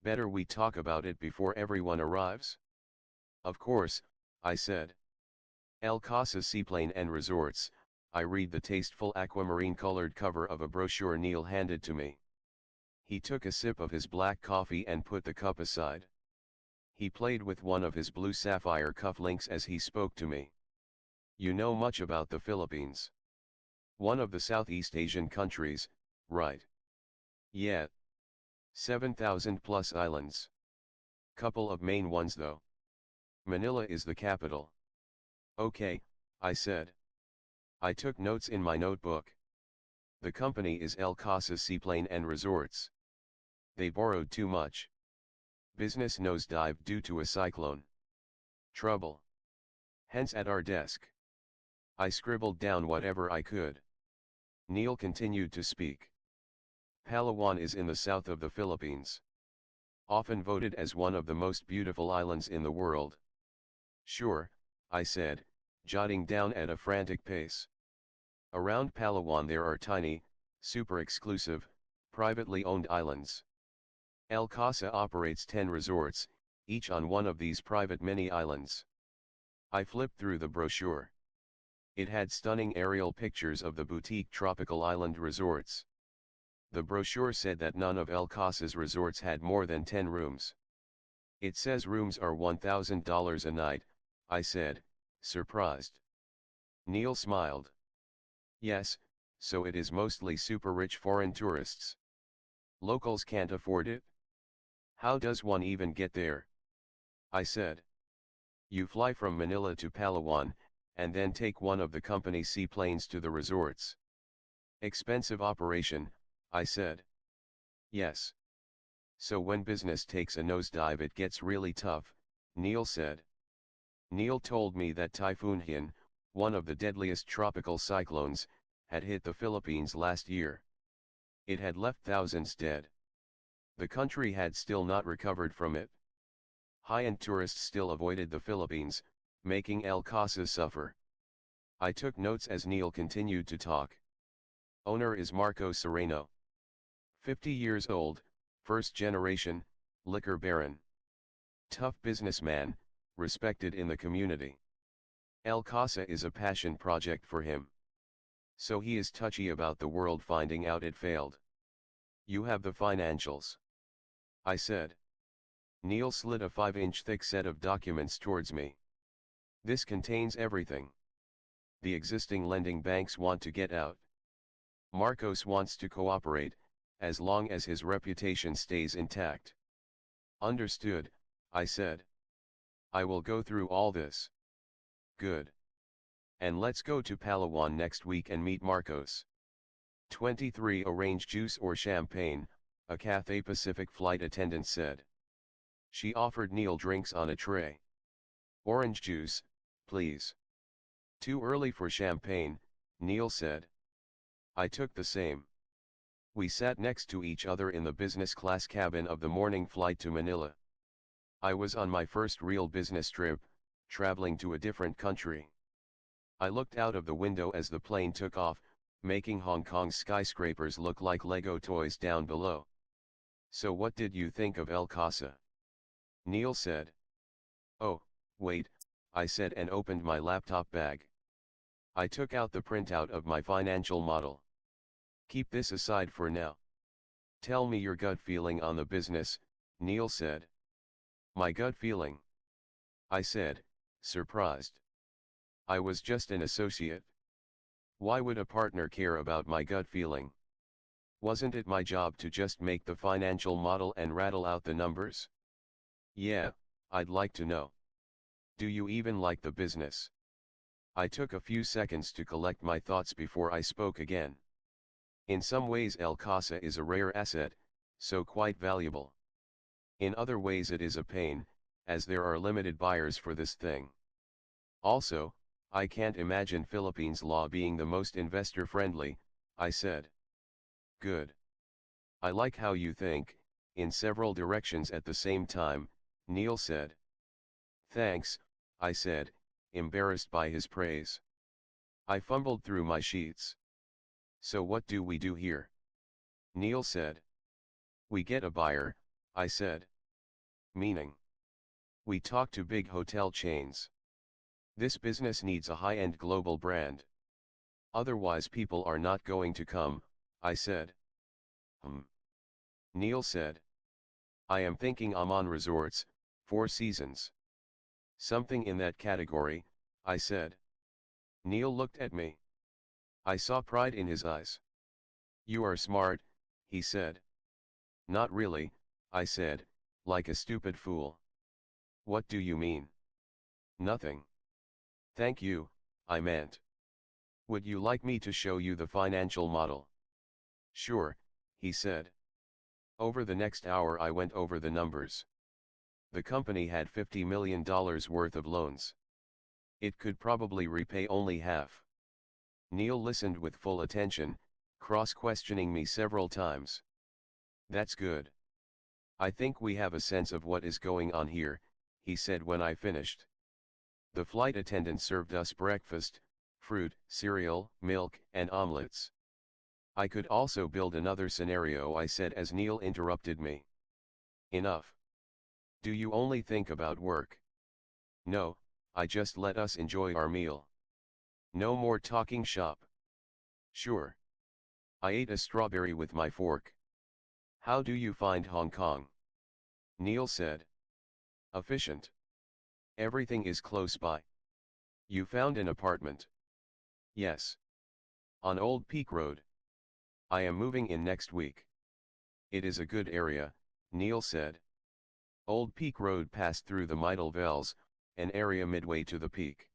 Better we talk about it before everyone arrives? Of course, I said. El Casa Seaplane and Resorts. I read the tasteful aquamarine-colored cover of a brochure Neil handed to me. He took a sip of his black coffee and put the cup aside. He played with one of his blue sapphire cufflinks as he spoke to me. You know much about the Philippines. One of the Southeast Asian countries, right? Yeah. 7,000 plus islands. Couple of main ones though. Manila is the capital. Okay, I said. I took notes in my notebook. The company is El Casa Seaplane and Resorts. They borrowed too much. Business nosedived due to a cyclone. Trouble. Hence at our desk. I scribbled down whatever I could. Neil continued to speak. Palawan is in the south of the Philippines. Often voted as one of the most beautiful islands in the world. Sure, I said, jotting down at a frantic pace. Around Palawan there are tiny, super exclusive, privately owned islands. El Casa operates 10 resorts, each on one of these private mini-islands. I flipped through the brochure. It had stunning aerial pictures of the boutique tropical island resorts. The brochure said that none of El Casa's resorts had more than 10 rooms. It says rooms are $1,000 a night, I said, surprised. Neil smiled. Yes, so it is mostly super rich foreign tourists. Locals can't afford it? How does one even get there? I said. You fly from Manila to Palawan, and then take one of the company's seaplanes to the resorts. Expensive operation, I said. Yes. So when business takes a nosedive it gets really tough, Neil said. Neil told me that Typhoon Haiyan, one of the deadliest tropical cyclones, had hit the Philippines last year. It had left thousands dead. The country had still not recovered from it. High-end tourists still avoided the Philippines, making El Casa suffer. I took notes as Neil continued to talk. Owner is Marco Sereno. 50 years old, first generation, liquor baron. Tough businessman, respected in the community. El Casa is a passion project for him. So he is touchy about the world finding out it failed. You have the financials. I said. Neil slid a 5-inch thick set of documents towards me. This contains everything. The existing lending banks want to get out. Marcos wants to cooperate, as long as his reputation stays intact. Understood, I said. I will go through all this. Good. And let's go to Palawan next week and meet Marcos. 23 Orange juice or champagne, a Cathay Pacific flight attendant said. She offered Neil drinks on a tray. Orange juice, please. Too early for champagne, Neil said. I took the same. We sat next to each other in the business class cabin of the morning flight to Manila. I was on my first real business trip, traveling to a different country. I looked out of the window as the plane took off, making Hong Kong's skyscrapers look like Lego toys down below. So what did you think of El Casa? Neil said. Oh, wait, I said and opened my laptop bag. I took out the printout of my financial model. Keep this aside for now. Tell me your gut feeling on the business, Neil said. My gut feeling? I said, surprised. I was just an associate. Why would a partner care about my gut feeling? Wasn't it my job to just make the financial model and rattle out the numbers? Yeah, I'd like to know. Do you even like the business? I took a few seconds to collect my thoughts before I spoke again. In some ways El Casa is a rare asset, so quite valuable. In other ways it is a pain, as there are limited buyers for this thing. Also, I can't imagine Philippines law being the most investor-friendly, I said. Good. I like how you think, in several directions at the same time, Neil said. Thanks, I said, embarrassed by his praise. I fumbled through my sheets. So what do we do here? Neil said. We get a buyer, I said. Meaning? We talk to big hotel chains. This business needs a high-end global brand. Otherwise people are not going to come, I said. Neil said. I am thinking Aman Resorts, Four Seasons. Something in that category, I said. Neil looked at me. I saw pride in his eyes. You are smart, he said. Not really, I said, like a stupid fool. What do you mean? Nothing. Thank you, I meant. Would you like me to show you the financial model? Sure, he said. Over the next hour I went over the numbers. The company had $50 million worth of loans. It could probably repay only half. Neil listened with full attention, cross-questioning me several times. That's good. I think we have a sense of what is going on here, he said when I finished. The flight attendant served us breakfast, fruit, cereal, milk, and omelets. I could also build another scenario, I said as Neil interrupted me. Enough. Do you only think about work? No, I just let us enjoy our meal. No more talking shop. Sure. I ate a strawberry with my fork. How do you find Hong Kong? Neil said. Efficient. Everything is close by. You found an apartment? Yes. On Old Peak Road. I am moving in next week. It is a good area, Neil said. Old Peak Road passed through the Midel Vales, an area midway to the peak.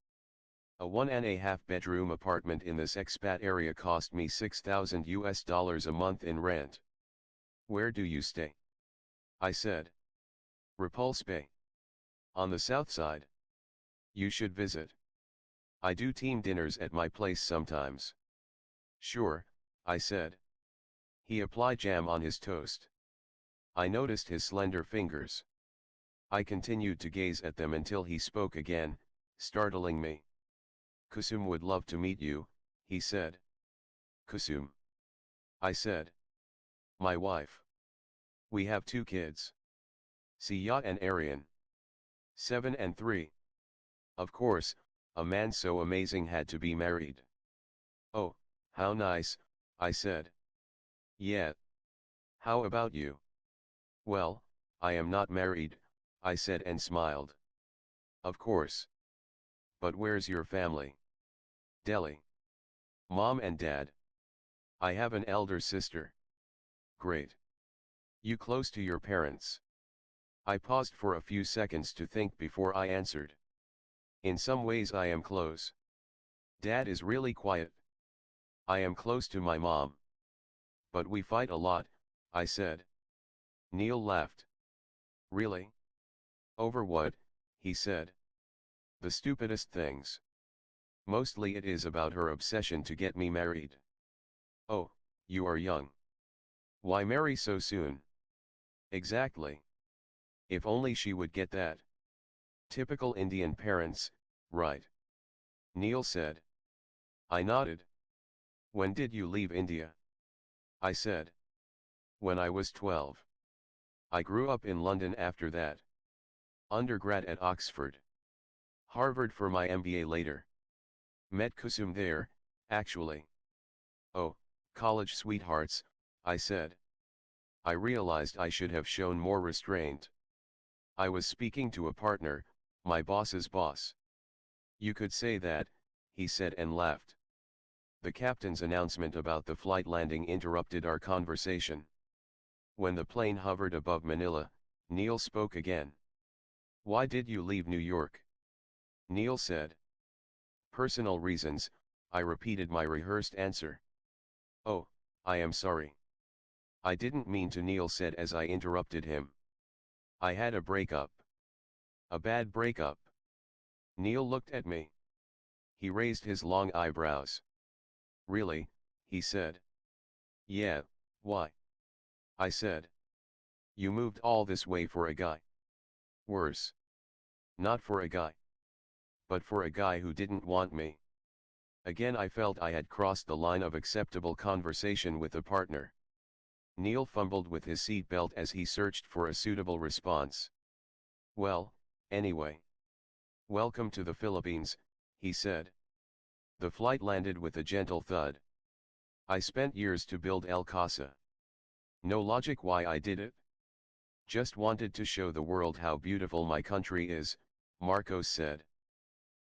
A 1.5 bedroom apartment in this expat area cost me $6,000 a month in rent. Where do you stay? I said. Repulse Bay. On the south side. You should visit. I do team dinners at my place sometimes. Sure, I said. He applied jam on his toast. I noticed his slender fingers. I continued to gaze at them until he spoke again, startling me. Kusum would love to meet you, he said. Kusum? I said. My wife. We have 2 kids. Siya and Aryan. 7 and 3. Of course, a man so amazing had to be married. Oh, how nice, I said. Yeah. How about you? Well, I am not married, I said and smiled. Of course. But where's your family? Delhi. Mom and dad. I have an elder sister. Great. You close to your parents? I paused for a few seconds to think before I answered. In some ways I am close. Dad is really quiet. I am close to my mom. But we fight a lot, I said. Neil laughed. Really? Over what? He said. The stupidest things. Mostly it is about her obsession to get me married. Oh, you are young. Why marry so soon? Exactly. If only she would get that. Typical Indian parents, right? Neil said. I nodded. When did you leave India? I said. When I was 12. I grew up in London after that. Undergrad at Oxford. Harvard for my MBA later. Met Kusum there, actually. Oh, college sweethearts, I said. I realized I should have shown more restraint. I was speaking to a partner, my boss's boss. You could say that, he said and laughed. The captain's announcement about the flight landing interrupted our conversation. When the plane hovered above Manila, Neil spoke again. Why did you leave New York? Neil said. Personal reasons, I repeated my rehearsed answer. Oh, I am sorry. I didn't mean to, Neil said as I interrupted him. I had a breakup. A bad breakup. Neil looked at me. He raised his long eyebrows. Really, he said. Yeah, why? I said. You moved all this way for a guy. Worse. Not for a guy. But for a guy who didn't want me. Again I felt I had crossed the line of acceptable conversation with a partner. Neil fumbled with his seatbelt as he searched for a suitable response. Well, anyway. Welcome to the Philippines, he said. The flight landed with a gentle thud. I spent years to build El Casa. No logic why I did it. Just wanted to show the world how beautiful my country is, Marcos said.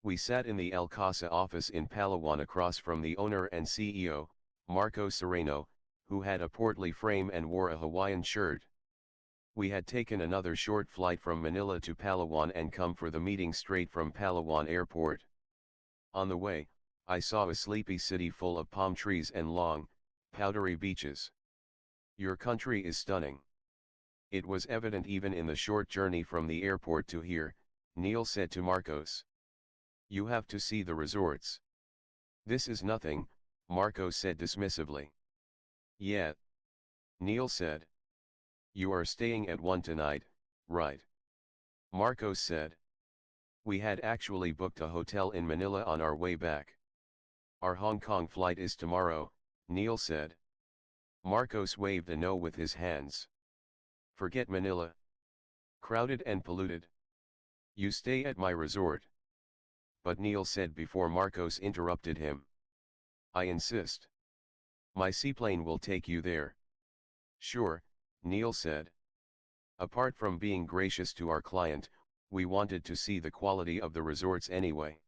We sat in the El Casa office in Palawan across from the owner and CEO, Marco Sereno, who had a portly frame and wore a Hawaiian shirt. We had taken another short flight from Manila to Palawan and come for the meeting straight from Palawan Airport. On the way, I saw a sleepy city full of palm trees and long, powdery beaches. Your country is stunning. It was evident even in the short journey from the airport to here, Neil said to Marcos. You have to see the resorts. This is nothing, Marcos said dismissively. Yeah. Neil said. You are staying at one tonight, right? Marcos said. We had actually booked a hotel in Manila on our way back. Our Hong Kong flight is tomorrow, Neil said. Marcos waved a no with his hands. Forget Manila. Crowded and polluted. You stay at my resort. But Neil said before Marcos interrupted him. I insist. My seaplane will take you there. Sure, Neil said. Apart from being gracious to our client, we wanted to see the quality of the resorts anyway.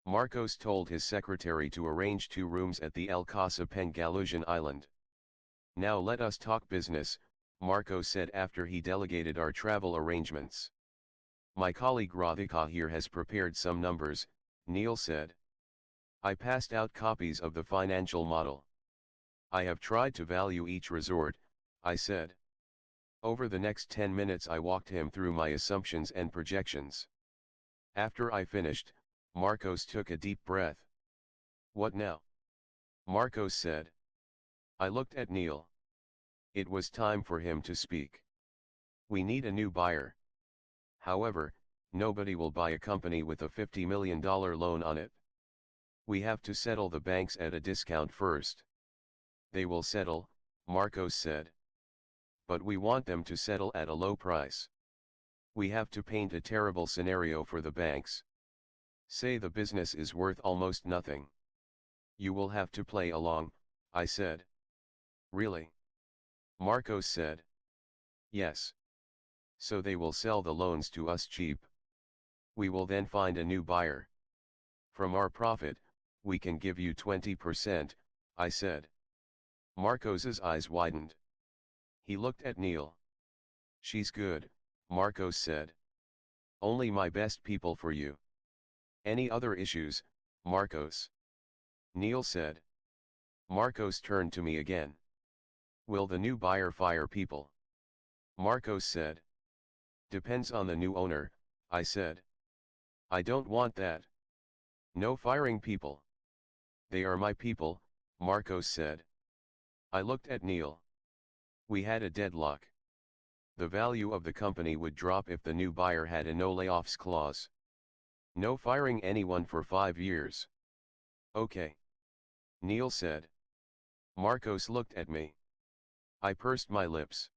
Marcos told his secretary to arrange 2 rooms at the El Casa Pengalusian Island. Now let us talk business, Marcos said after he delegated our travel arrangements. My colleague Radhika here has prepared some numbers, Neil said. I passed out copies of the financial model. I have tried to value each resort, I said. Over the next 10 minutes I walked him through my assumptions and projections. After I finished, Marcos took a deep breath. What now? Marcos said. I looked at Neil. It was time for him to speak. We need a new buyer. However, nobody will buy a company with a $50 million loan on it. We have to settle the banks at a discount first. They will settle, Marcos said. But we want them to settle at a low price. We have to paint a terrible scenario for the banks. Say the business is worth almost nothing. You will have to play along, I said. Really? Marcos said. Yes. So they will sell the loans to us cheap. We will then find a new buyer. From our profit, we can give you 20%, I said. Marcos's eyes widened. He looked at Neil. She's good, Marcos said. Only my best people for you. Any other issues, Marcos? Neil said. Marcos turned to me again. Will the new buyer fire people? Marcos said. Depends on the new owner, I said. I don't want that. No firing people. They are my people, Marcos said. I looked at Neil. We had a deadlock. The value of the company would drop if the new buyer had a no layoffs clause. No firing anyone for 5 years. Okay. Neil said. Marcos looked at me. I pursed my lips.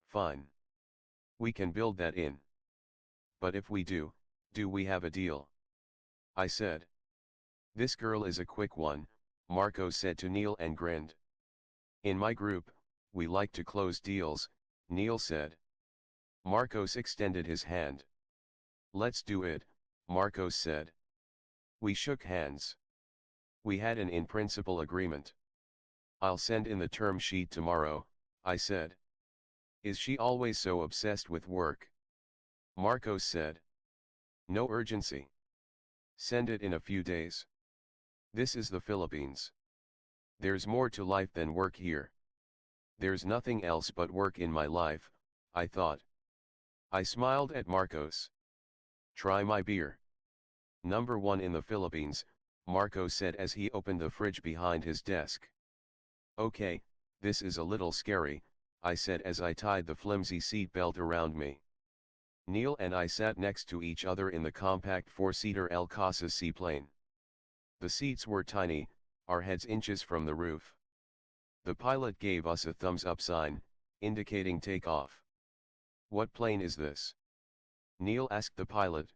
Fine. We can build that in. But if we do we have a deal? I said. This girl is a quick one, Marcos said to Neil and grinned. In my group, we like to close deals, Neil said. Marcos extended his hand. Let's do it, Marcos said. We shook hands. We had an in-principle agreement. I'll send in the term sheet tomorrow, I said. Is she always so obsessed with work? Marcos said. No urgency. Send it in a few days. This is the Philippines. There's more to life than work here. There's nothing else but work in my life, I thought. I smiled at Marcos. Try my beer. Number 1 in the Philippines, Marcos said as he opened the fridge behind his desk. Okay, this is a little scary, I said as I tied the flimsy seat belt around me. Neil and I sat next to each other in the compact four-seater El Casa seaplane. The seats were tiny, our heads inches from the roof. The pilot gave us a thumbs-up sign, indicating takeoff. "What plane is this?" Neil asked the pilot.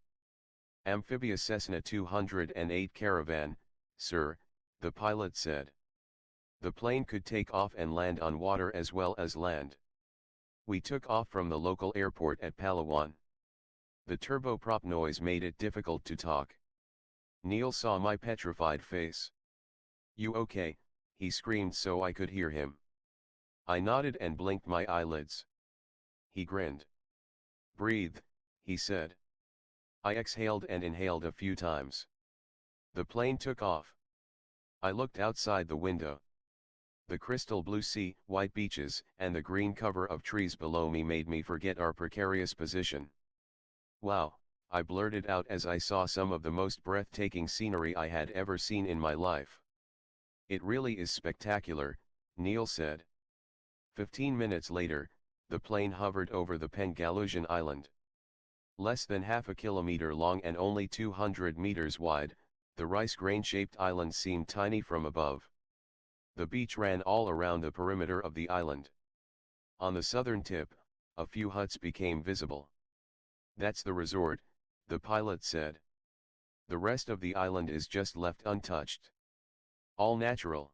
"Amphibious Cessna 208 Caravan, sir," the pilot said. The plane could take off and land on water as well as land. We took off from the local airport at Palawan. The turboprop noise made it difficult to talk. Neil saw my petrified face. "You okay?" he screamed so I could hear him. I nodded and blinked my eyelids. He grinned. "Breathe," he said. I exhaled and inhaled a few times. The plane took off. I looked outside the window. The crystal blue sea, white beaches, and the green cover of trees below me made me forget our precarious position. "Wow," I blurted out as I saw some of the most breathtaking scenery I had ever seen in my life. "It really is spectacular," Neil said. 15 minutes later, the plane hovered over the Pengalusian island. Less than half a kilometer long and only 200 meters wide, the rice grain-shaped island seemed tiny from above. The beach ran all around the perimeter of the island. On the southern tip, a few huts became visible. "That's the resort," the pilot said. "The rest of the island is just left untouched. All natural."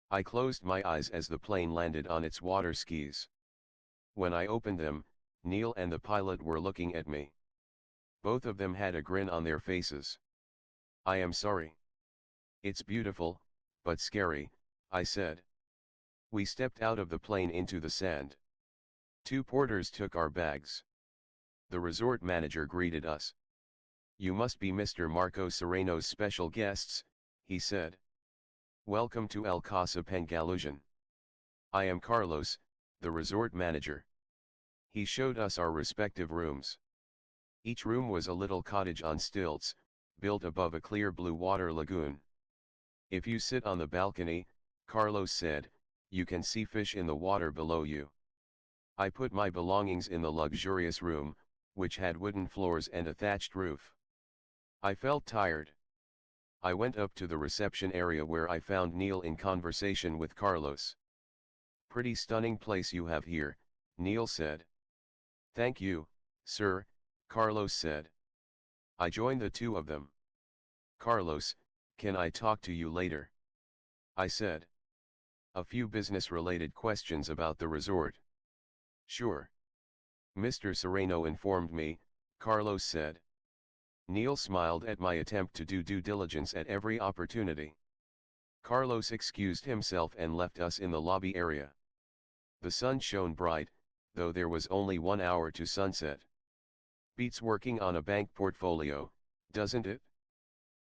I closed my eyes as the plane landed on its water skis. When I opened them, Neil and the pilot were looking at me. Both of them had a grin on their faces. "I am sorry." "It's beautiful, but scary," I said. We stepped out of the plane into the sand. Two porters took our bags. The resort manager greeted us. "You must be Mr. Marco Sereno's special guests," he said. "Welcome to El Casa Pengalusian. I am Carlos, the resort manager." He showed us our respective rooms. Each room was a little cottage on stilts, built above a clear blue water lagoon. "If you sit on the balcony," Carlos said, "you can see fish in the water below you." I put my belongings in the luxurious room, which had wooden floors and a thatched roof. I felt tired. I went up to the reception area where I found Neil in conversation with Carlos. "Pretty stunning place you have here," Neil said. "Thank you, sir," Carlos said. I joined the two of them. "Carlos, can I talk to you later?" I said. "A few business-related questions about the resort." "Sure." Mr. Sereno informed me, Carlos said. Neil smiled at my attempt to do due diligence at every opportunity. Carlos excused himself and left us in the lobby area. The sun shone bright, though there was only 1 hour to sunset. "Beats working on a bank portfolio, doesn't it?"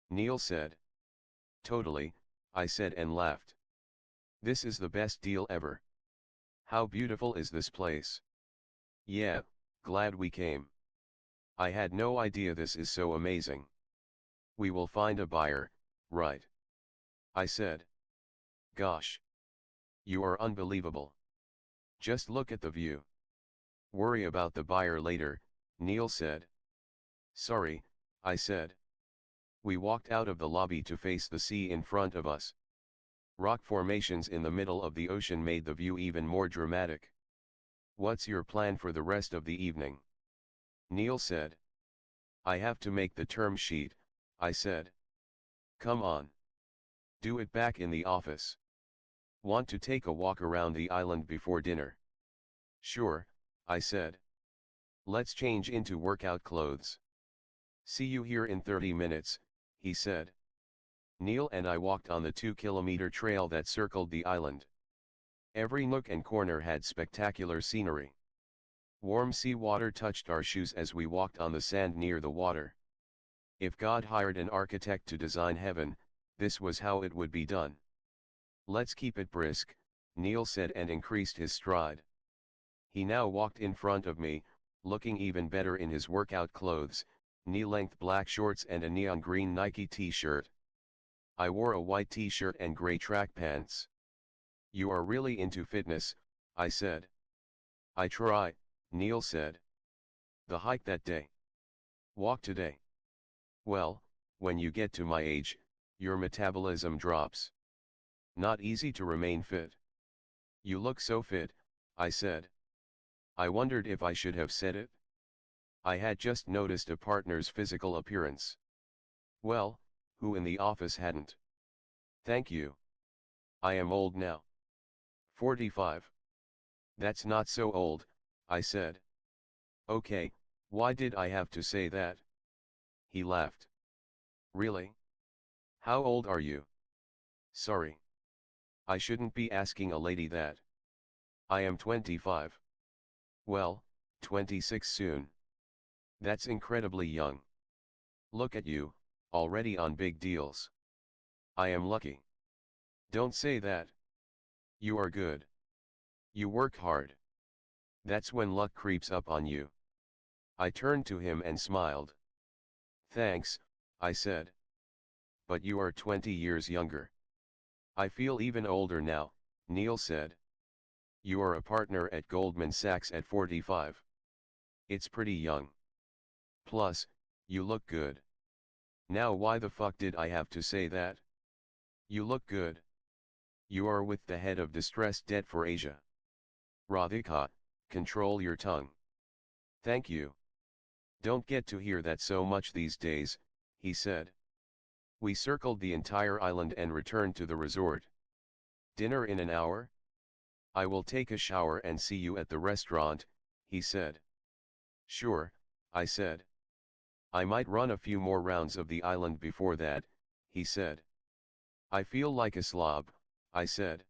Neil said. "Totally," I said and laughed. "This is the best deal ever. How beautiful is this place?" "Yeah, glad we came. I had no idea this is so amazing." "We will find a buyer, right?" I said. "Gosh. You are unbelievable. Just look at the view." "Worry about the buyer later," Neil said. "Sorry," I said. We walked out of the lobby to face the sea in front of us. Rock formations in the middle of the ocean made the view even more dramatic. "What's your plan for the rest of the evening?" Neil said. "I have to make the term sheet," I said. "Come on. Do it back in the office." "Want to take a walk around the island before dinner?" "Sure," I said. "Let's change into workout clothes." "See you here in 30 minutes, he said. Neil and I walked on the 2-kilometer trail that circled the island. Every nook and corner had spectacular scenery. Warm sea water touched our shoes as we walked on the sand near the water. If God hired an architect to design heaven, this was how it would be done. "Let's keep it brisk," Neil said and increased his stride. He now walked in front of me, looking even better in his workout clothes, knee-length black shorts and a neon green Nike t-shirt. I wore a white t-shirt and gray track pants. "You are really into fitness," I said. I try, Neil said. The hike that day. Walk today. Well, when you get to my age, your metabolism drops. Not easy to remain fit. You look so fit, I said. I wondered if I should have said it. I had just noticed a partner's physical appearance. Well, who in the office hadn't? Thank you. I am old now. 45. That's not so old, I said. Okay, why did I have to say that? He laughed. Really? How old are you? Sorry. I shouldn't be asking a lady that. I am 25. Well, 26 soon. That's incredibly young. Look at you, already on big deals. I am lucky. Don't say that. You are good. You work hard. That's when luck creeps up on you. I turned to him and smiled. Thanks, I said. But you are 20 years younger. I feel even older now, Neil said. You are a partner at Goldman Sachs at 45. It's pretty young. Plus, you look good. Now why the fuck did I have to say that? You look good. You are with the head of distressed debt for Asia. Radhika, control your tongue. Thank you. Don't get to hear that so much these days, he said. We circled the entire island and returned to the resort. Dinner in an hour? I will take a shower and see you at the restaurant, he said. Sure, I said. I might run a few more rounds of the island before that, he said. I feel like a slob, I said.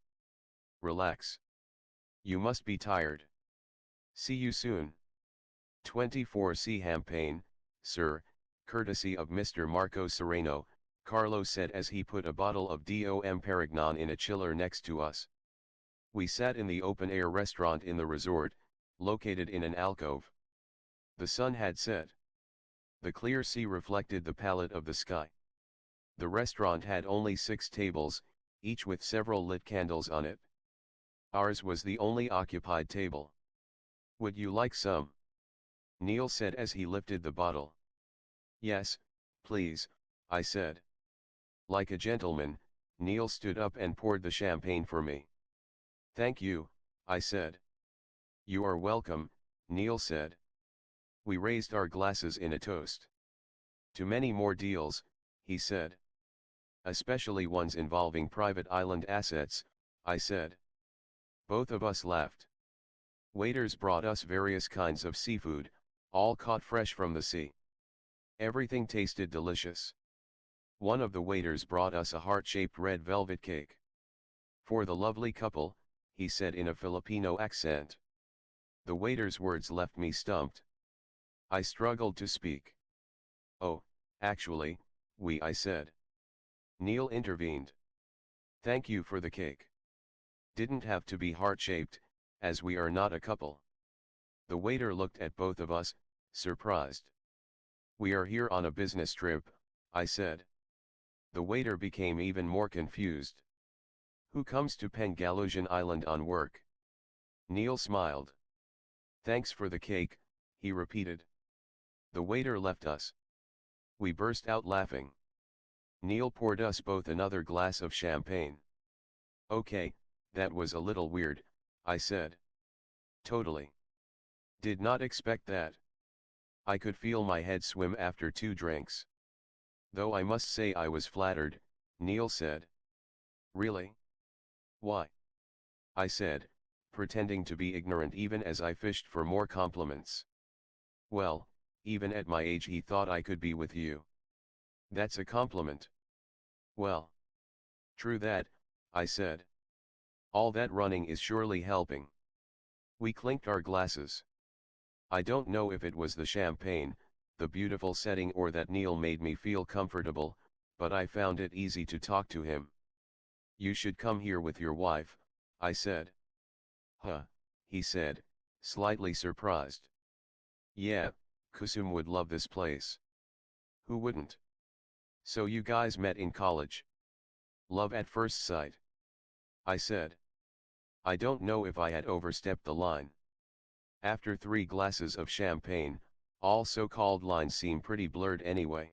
Relax. You must be tired. See you soon. 24C Champagne, sir, courtesy of Mr. Marco Sereno, Carlo said as he put a bottle of Dom Perignon in a chiller next to us. We sat in the open-air restaurant in the resort, located in an alcove. The sun had set. The clear sea reflected the palette of the sky. The restaurant had only 6 tables, each with several lit candles on it. Ours was the only occupied table. Would you like some? Neil said as he lifted the bottle. Yes, please, I said. Like a gentleman, Neil stood up and poured the champagne for me. Thank you, I said. You are welcome, Neil said. We raised our glasses in a toast. To many more deals, he said. Especially ones involving private island assets, I said. Both of us laughed. Waiters brought us various kinds of seafood, all caught fresh from the sea. Everything tasted delicious. One of the waiters brought us a heart-shaped red velvet cake. For the lovely couple, he said in a Filipino accent. The waiter's words left me stumped. I struggled to speak. Oh, actually, I said. Neil intervened. Thank you for the cake. Didn't have to be heart-shaped, as we are not a couple. The waiter looked at both of us, surprised. We are here on a business trip, I said. The waiter became even more confused. Who comes to Pengalusian Island on work? Neil smiled. Thanks for the cake, he repeated. The waiter left us. We burst out laughing. Neil poured us both another glass of champagne. Okay, that was a little weird, I said. Totally. Did not expect that. I could feel my head swim after 2 drinks. Though I must say I was flattered, Neil said. Really? Why? I said, pretending to be ignorant even as I fished for more compliments. Well, even at my age he thought I could be with you. That's a compliment. Well. True that, I said. All that running is surely helping. We clinked our glasses. I don't know if it was the champagne, the beautiful setting or that Neil made me feel comfortable, but I found it easy to talk to him. You should come here with your wife, I said. Huh, he said, slightly surprised. Yeah, Kusum would love this place. Who wouldn't? So you guys met in college. Love at first sight. I said. I don't know if I had overstepped the line. After 3 glasses of champagne, all so-called lines seem pretty blurred anyway.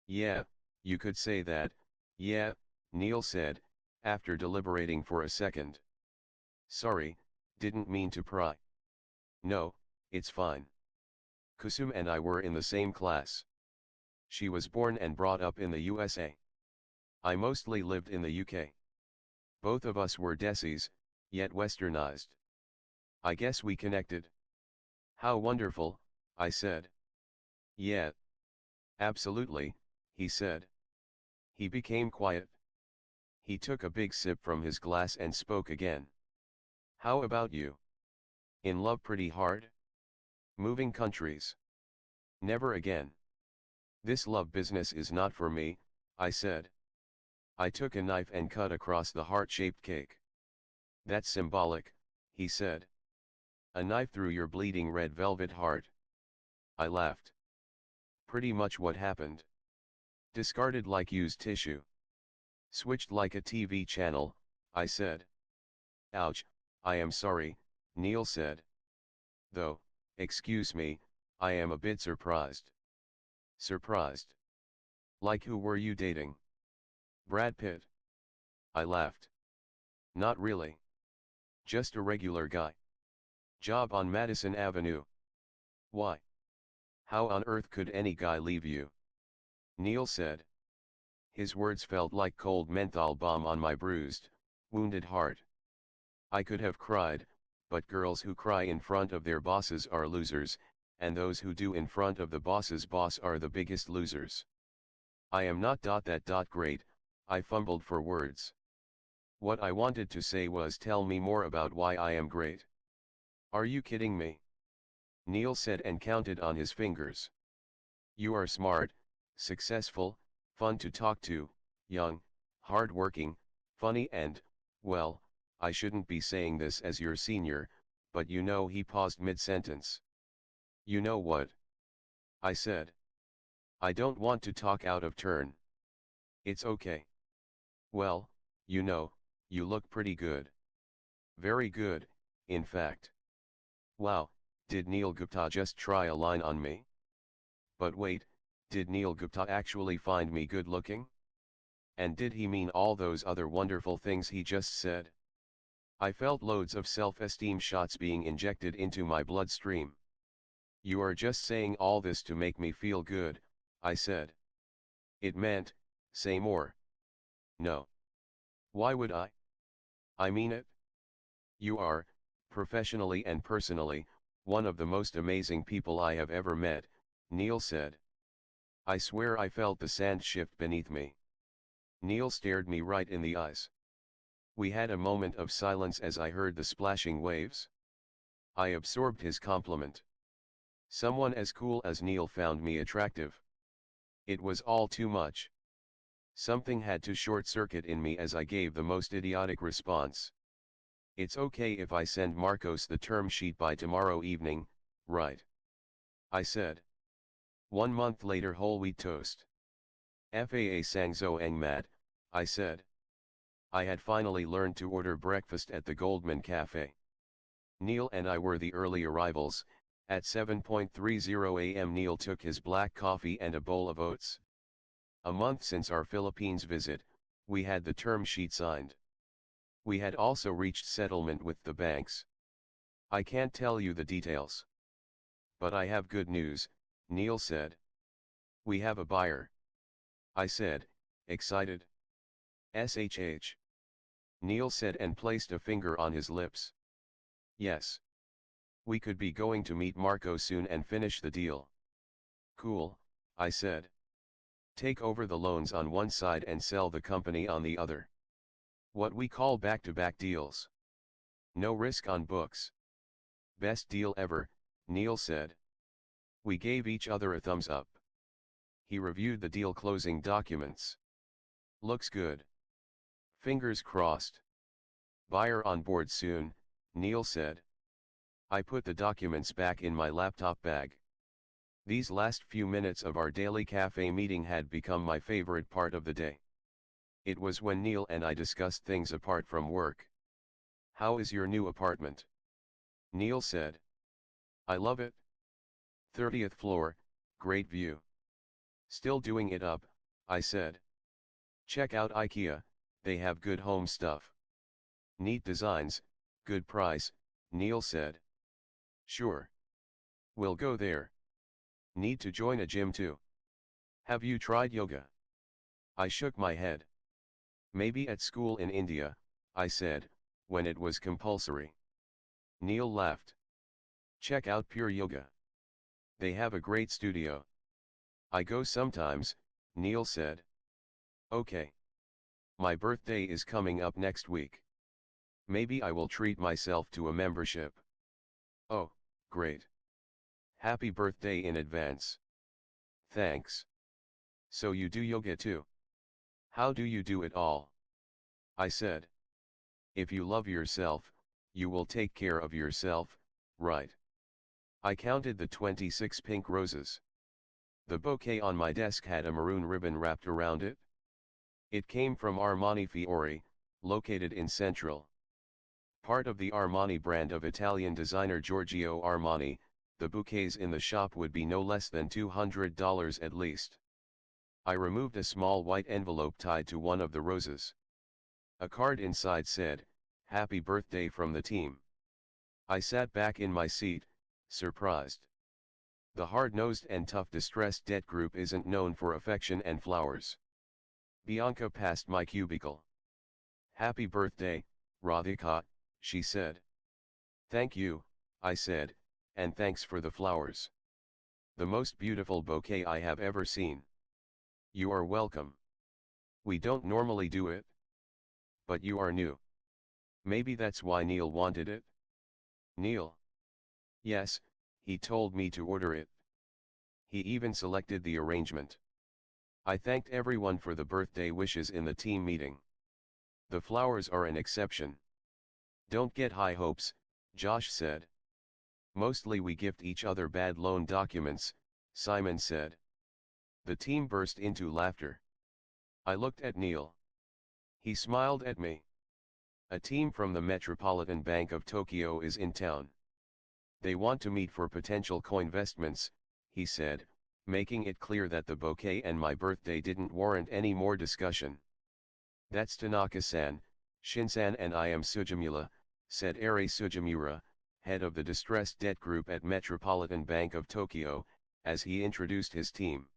Yeah, you could say that, yeah, Neil said, after deliberating for a second. Sorry, didn't mean to pry. No, it's fine. Kusum and I were in the same class. She was born and brought up in the USA. I mostly lived in the UK. Both of us were Desis, yet westernized. I guess we connected. How wonderful, I said. Yeah. Absolutely, he said. He became quiet. He took a big sip from his glass and spoke again. How about you? In love pretty hard? Moving countries? Never again. This love business is not for me, I said. I took a knife and cut across the heart-shaped cake. That's symbolic, he said. A knife through your bleeding red velvet heart. I laughed. Pretty much what happened. Discarded like used tissue. Switched like a TV channel, I said. Ouch, I am sorry, Neil said. Though, excuse me, I am a bit surprised. Surprised? Like who were you dating? Brad Pitt. I laughed. Not really. Just a regular guy. Job on Madison Avenue. Why? How on earth could any guy leave you? Neil said. His words felt like cold menthol balm on my bruised, wounded heart. I could have cried, but girls who cry in front of their bosses are losers, and those who do in front of the boss's boss are the biggest losers. I am not that great, I fumbled for words. What I wanted to say was tell me more about why I am great. Are you kidding me? Neil said and counted on his fingers. You are smart, successful, fun to talk to, young, hard-working, funny and, well, I shouldn't be saying this as your senior, but you know. He paused mid-sentence. You know what? I said. I don't want to talk out of turn. It's okay. Well, you know, you look pretty good. Very good, in fact. Wow, did Neil Gupta just try a line on me? But wait, did Neil Gupta actually find me good looking? And did he mean all those other wonderful things he just said? I felt loads of self-esteem shots being injected into my bloodstream. You are just saying all this to make me feel good, I said. It meant, say more. No. Why would I? I mean it. You are, professionally and personally, one of the most amazing people I have ever met, Neil said. I swear I felt the sand shift beneath me. Neil stared me right in the eyes. We had a moment of silence as I heard the splashing waves. I absorbed his compliment. Someone as cool as Neil found me attractive. It was all too much. Something had to short-circuit in me as I gave the most idiotic response. It's okay if I send Marcos the term sheet by tomorrow evening, right? I said. 1 month later, whole wheat toast. Faa sang zo ang mat, I said. I had finally learned to order breakfast at the Goldman Cafe. Neil and I were the early arrivals. At 7:30 a.m. Neil took his black coffee and a bowl of oats. A month since our Philippines visit, we had the term sheet signed. We had also reached settlement with the banks. I can't tell you the details. But I have good news, Neil said. We have a buyer. I said, excited. SHH. Neil said and placed a finger on his lips. Yes. We could be going to meet Marco soon and finish the deal. Cool, I said. Take over the loans on one side and sell the company on the other. What we call back-to-back deals. No risk on books. Best deal ever, Neil said. We gave each other a thumbs up. He reviewed the deal closing documents. Looks good. Fingers crossed. Buyer on board soon, Neil said. I put the documents back in my laptop bag. These last few minutes of our daily cafe meeting had become my favorite part of the day. It was when Neil and I discussed things apart from work. How is your new apartment? Neil said. I love it. 30th floor, great view. Still doing it up, I said. Check out IKEA, they have good home stuff. Neat designs, good price, Neil said. Sure. We'll go there. Need to join a gym too. Have you tried yoga? I shook my head. Maybe at school in India, I said, when it was compulsory. Neil laughed. Check out Pure Yoga. They have a great studio. I go sometimes, Neil said. Okay. My birthday is coming up next week. Maybe I will treat myself to a membership. Oh, great. Happy birthday in advance. Thanks. So you do yoga too? How do you do it all? I said. If you love yourself, you will take care of yourself, right? I counted the 26 pink roses. The bouquet on my desk had a maroon ribbon wrapped around it. It came from Armani Fiore, located in Central. Part of the Armani brand of Italian designer Giorgio Armani, the bouquets in the shop would be no less than $200 at least. I removed a small white envelope tied to one of the roses. A card inside said, "Happy birthday from the team." I sat back in my seat, surprised. The hard-nosed and tough distressed debt group isn't known for affection and flowers. Bianca passed my cubicle. "Happy birthday, Radhika," she said. "Thank you," I said, "and thanks for the flowers. The most beautiful bouquet I have ever seen." "You are welcome. We don't normally do it. But you are new. Maybe that's why Neil wanted it." "Neil?" "Yes, he told me to order it. He even selected the arrangement." I thanked everyone for the birthday wishes in the team meeting. "The flowers are an exception. Don't get high hopes," Josh said. "Mostly we gift each other bad loan documents," Simon said. The team burst into laughter. I looked at Neil. He smiled at me. "A team from the Metropolitan Bank of Tokyo is in town. They want to meet for potential co-investments," he said, making it clear that the bouquet and my birthday didn't warrant any more discussion. "That's Tanaka-san, Shin-san, and I am Sujimura," said Eri Sujimura, head of the distressed debt group at Metropolitan Bank of Tokyo, as he introduced his team.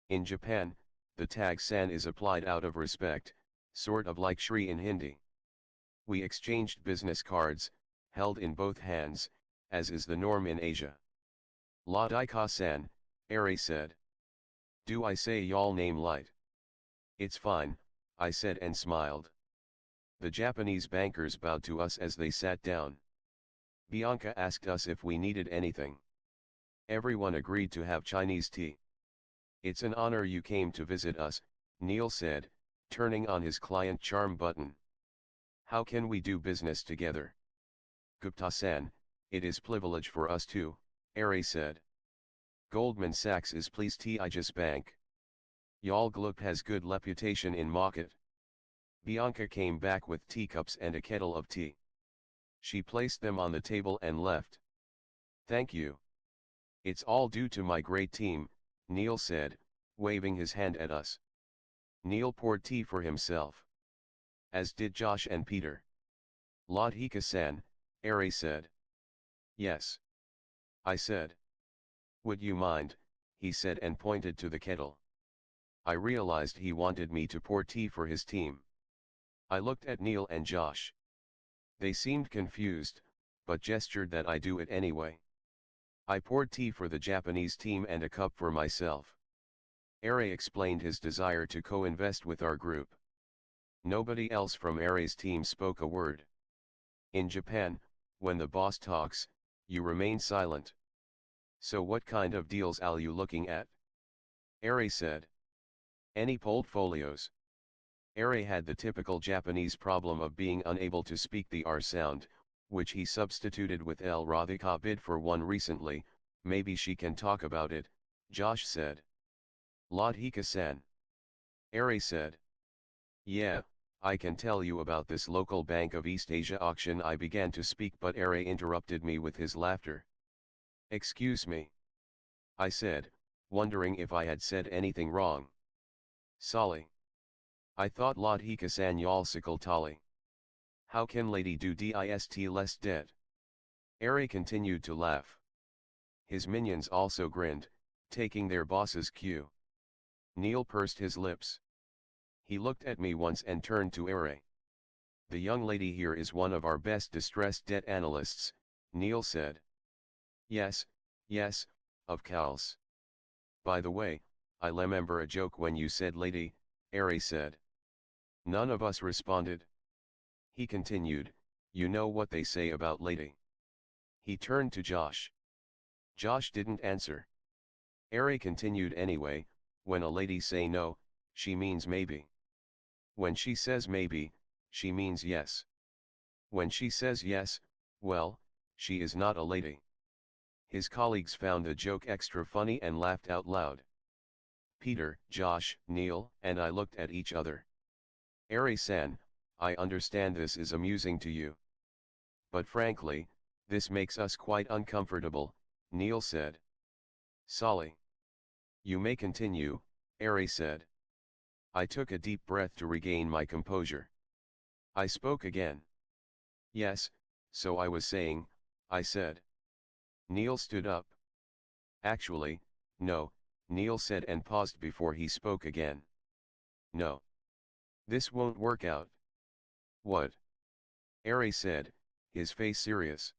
In Japan, the tag "san" is applied out of respect, sort of like Shri in Hindi. We exchanged business cards, held in both hands, as is the norm in Asia. "Radhika-san," Eri said. "Do I say y'all name light?" "It's fine," I said and smiled. The Japanese bankers bowed to us as they sat down. Bianca asked us if we needed anything. Everyone agreed to have Chinese tea. "It's an honor you came to visit us," Neil said, turning on his client charm button. "How can we do business together?" "Gupta-san, it is privilege for us too," Eri said. "Goldman Sachs is pleased Tejas Bank. Y'all group has good reputation in market." Bianca came back with teacups and a kettle of tea. She placed them on the table and left. "Thank you. It's all due to my great team," Neil said, waving his hand at us. Neil poured tea for himself. As did Josh and Peter. "Radhika-san," Eri said. "Yes." I said. "Would you mind," he said and pointed to the kettle. I realized he wanted me to pour tea for his team. I looked at Neil and Josh. They seemed confused, but gestured that I do it anyway. I poured tea for the Japanese team and a cup for myself. Eri explained his desire to co-invest with our group. Nobody else from Eri's team spoke a word. In Japan, when the boss talks, you remain silent. "So what kind of deals are you looking at?" Eri said. "Any portfolios?" Eri had the typical Japanese problem of being unable to speak the R sound, which he substituted with L. Radhika bid for one recently. "Maybe she can talk about it," Josh said. "Radhika-san." Eri said. "Yeah, I can tell you about this local Bank of East Asia auction." I began to speak, but Eri interrupted me with his laughter. Excuse me, I said, wondering if I had said anything wrong. Sorry. I thought Radhika san yalsikal tali. How can lady do dist less dead? Ari continued to laugh. His minions also grinned, taking their boss's cue. Neil pursed his lips. He looked at me once and turned to Ari. The young lady here is one of our best distressed debt analysts, Neil said. Yes, yes, of course. By the way, I remember a joke when you said lady, Ari said. None of us responded. He continued, you know what they say about lady. He turned to Josh. Josh didn't answer. Ari continued anyway, when a lady say no, she means maybe. When she says maybe, she means yes. When she says yes, well, she is not a lady. His colleagues found the joke extra funny and laughed out loud. Peter, Josh, Neil, and I looked at each other. Ari-san, I understand this is amusing to you. But frankly, this makes us quite uncomfortable, Neil said. Sorry. You may continue, Ari said. I took a deep breath to regain my composure. I spoke again. Yes, so I was saying, I said. Neil stood up. Actually, no, Neil said and paused before he spoke again. No. This won't work out. What? Ari said, his face serious.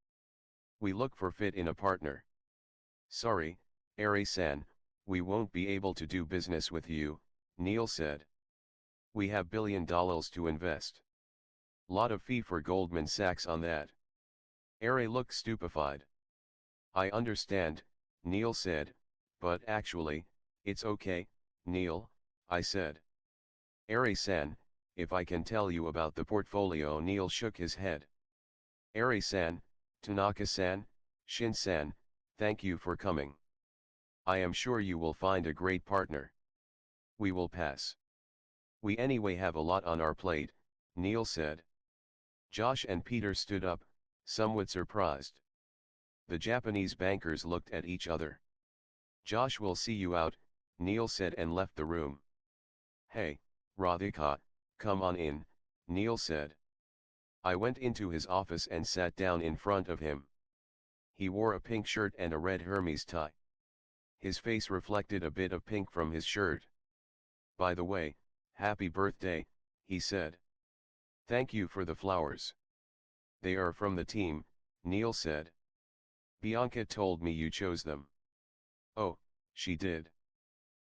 We look for fit in a partner. Sorry, Ari-san, we won't be able to do business with you, Neil said. We have $1 billion to invest. Lot of fee for Goldman Sachs on that. Ari looked stupefied. I understand, Neil said, but actually, it's okay, Neil, I said. Ari-san, if I can tell you about the portfolio. Neil shook his head. Ari-san, Tanaka-san, Shin-san, thank you for coming. I am sure you will find a great partner. We will pass. We anyway have a lot on our plate, Neil said. Josh and Peter stood up, somewhat surprised. The Japanese bankers looked at each other. Josh will see you out, Neil said and left the room. Hey, Radhika, come on in, Neil said. I went into his office and sat down in front of him. He wore a pink shirt and a red Hermes tie. His face reflected a bit of pink from his shirt. By the way, happy birthday, he said. Thank you for the flowers. They are from the team, Neil said. Bianca told me you chose them. Oh, she did.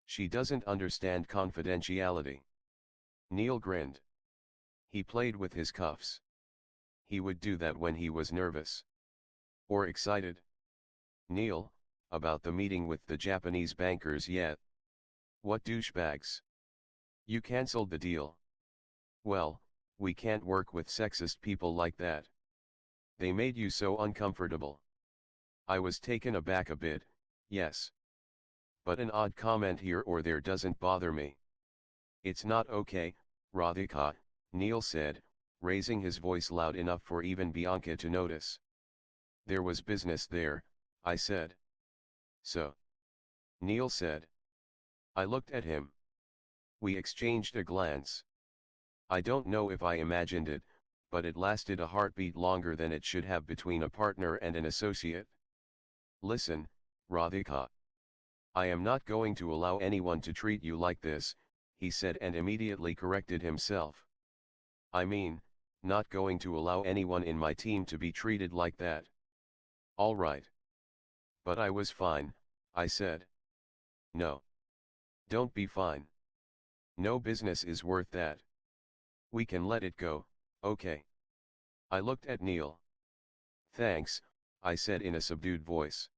She doesn't understand confidentiality. Neil grinned. He played with his cuffs. He would do that when he was nervous. Or excited. Neil, about the meeting with the Japanese bankers yet? What douchebags. You cancelled the deal. Well, we can't work with sexist people like that. They made you so uncomfortable. I was taken aback a bit, yes. But an odd comment here or there doesn't bother me. It's not okay, Radhika, Neil said, raising his voice loud enough for even Bianca to notice. There was business there, I said. So? Neil said. I looked at him. We exchanged a glance. I don't know if I imagined it, but it lasted a heartbeat longer than it should have between a partner and an associate. Listen, Radhika. I am not going to allow anyone to treat you like this, he said and immediately corrected himself. I mean, not going to allow anyone in my team to be treated like that. All right. But I was fine, I said. No. Don't be fine. No business is worth that. We can let it go, okay. I looked at Neil. Thanks, I said in a subdued voice.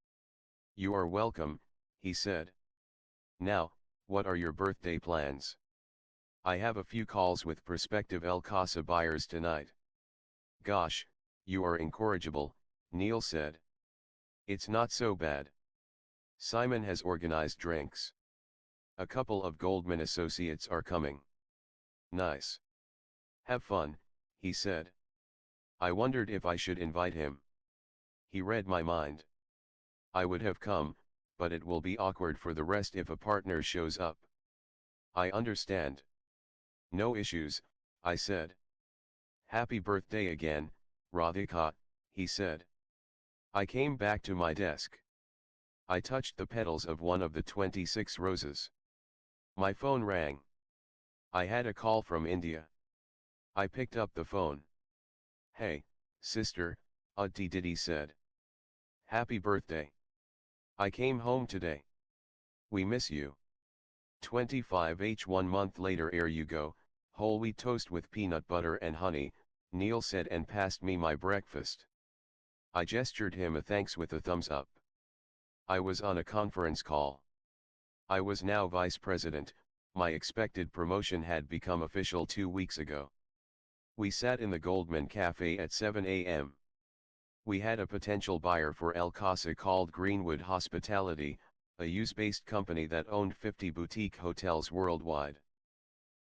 You are welcome, he said. Now, what are your birthday plans? I have a few calls with prospective El Casa buyers tonight. Gosh, you are incorrigible, Neil said. It's not so bad. Simon has organized drinks. A couple of Goldman associates are coming. Nice. Have fun, he said. I wondered if I should invite him. He read my mind. I would have come, but it will be awkward for the rest if a partner shows up. I understand. No issues, I said. Happy birthday again, Radhika, he said. I came back to my desk. I touched the petals of one of the 26 roses. My phone rang. I had a call from India. I picked up the phone. Hey, sister, Udti Diddy said. Happy birthday. I came home today. We miss you. 25h 1 month later, here you go, whole wheat toast with peanut butter and honey, Neil said and passed me my breakfast. I gestured him a thanks with a thumbs up. I was on a conference call. I was now vice president, my expected promotion had become official 2 weeks ago. We sat in the Goldman Cafe at 7 a.m. We had a potential buyer for El Casa called Greenwood Hospitality, a US-based company that owned 50 boutique hotels worldwide.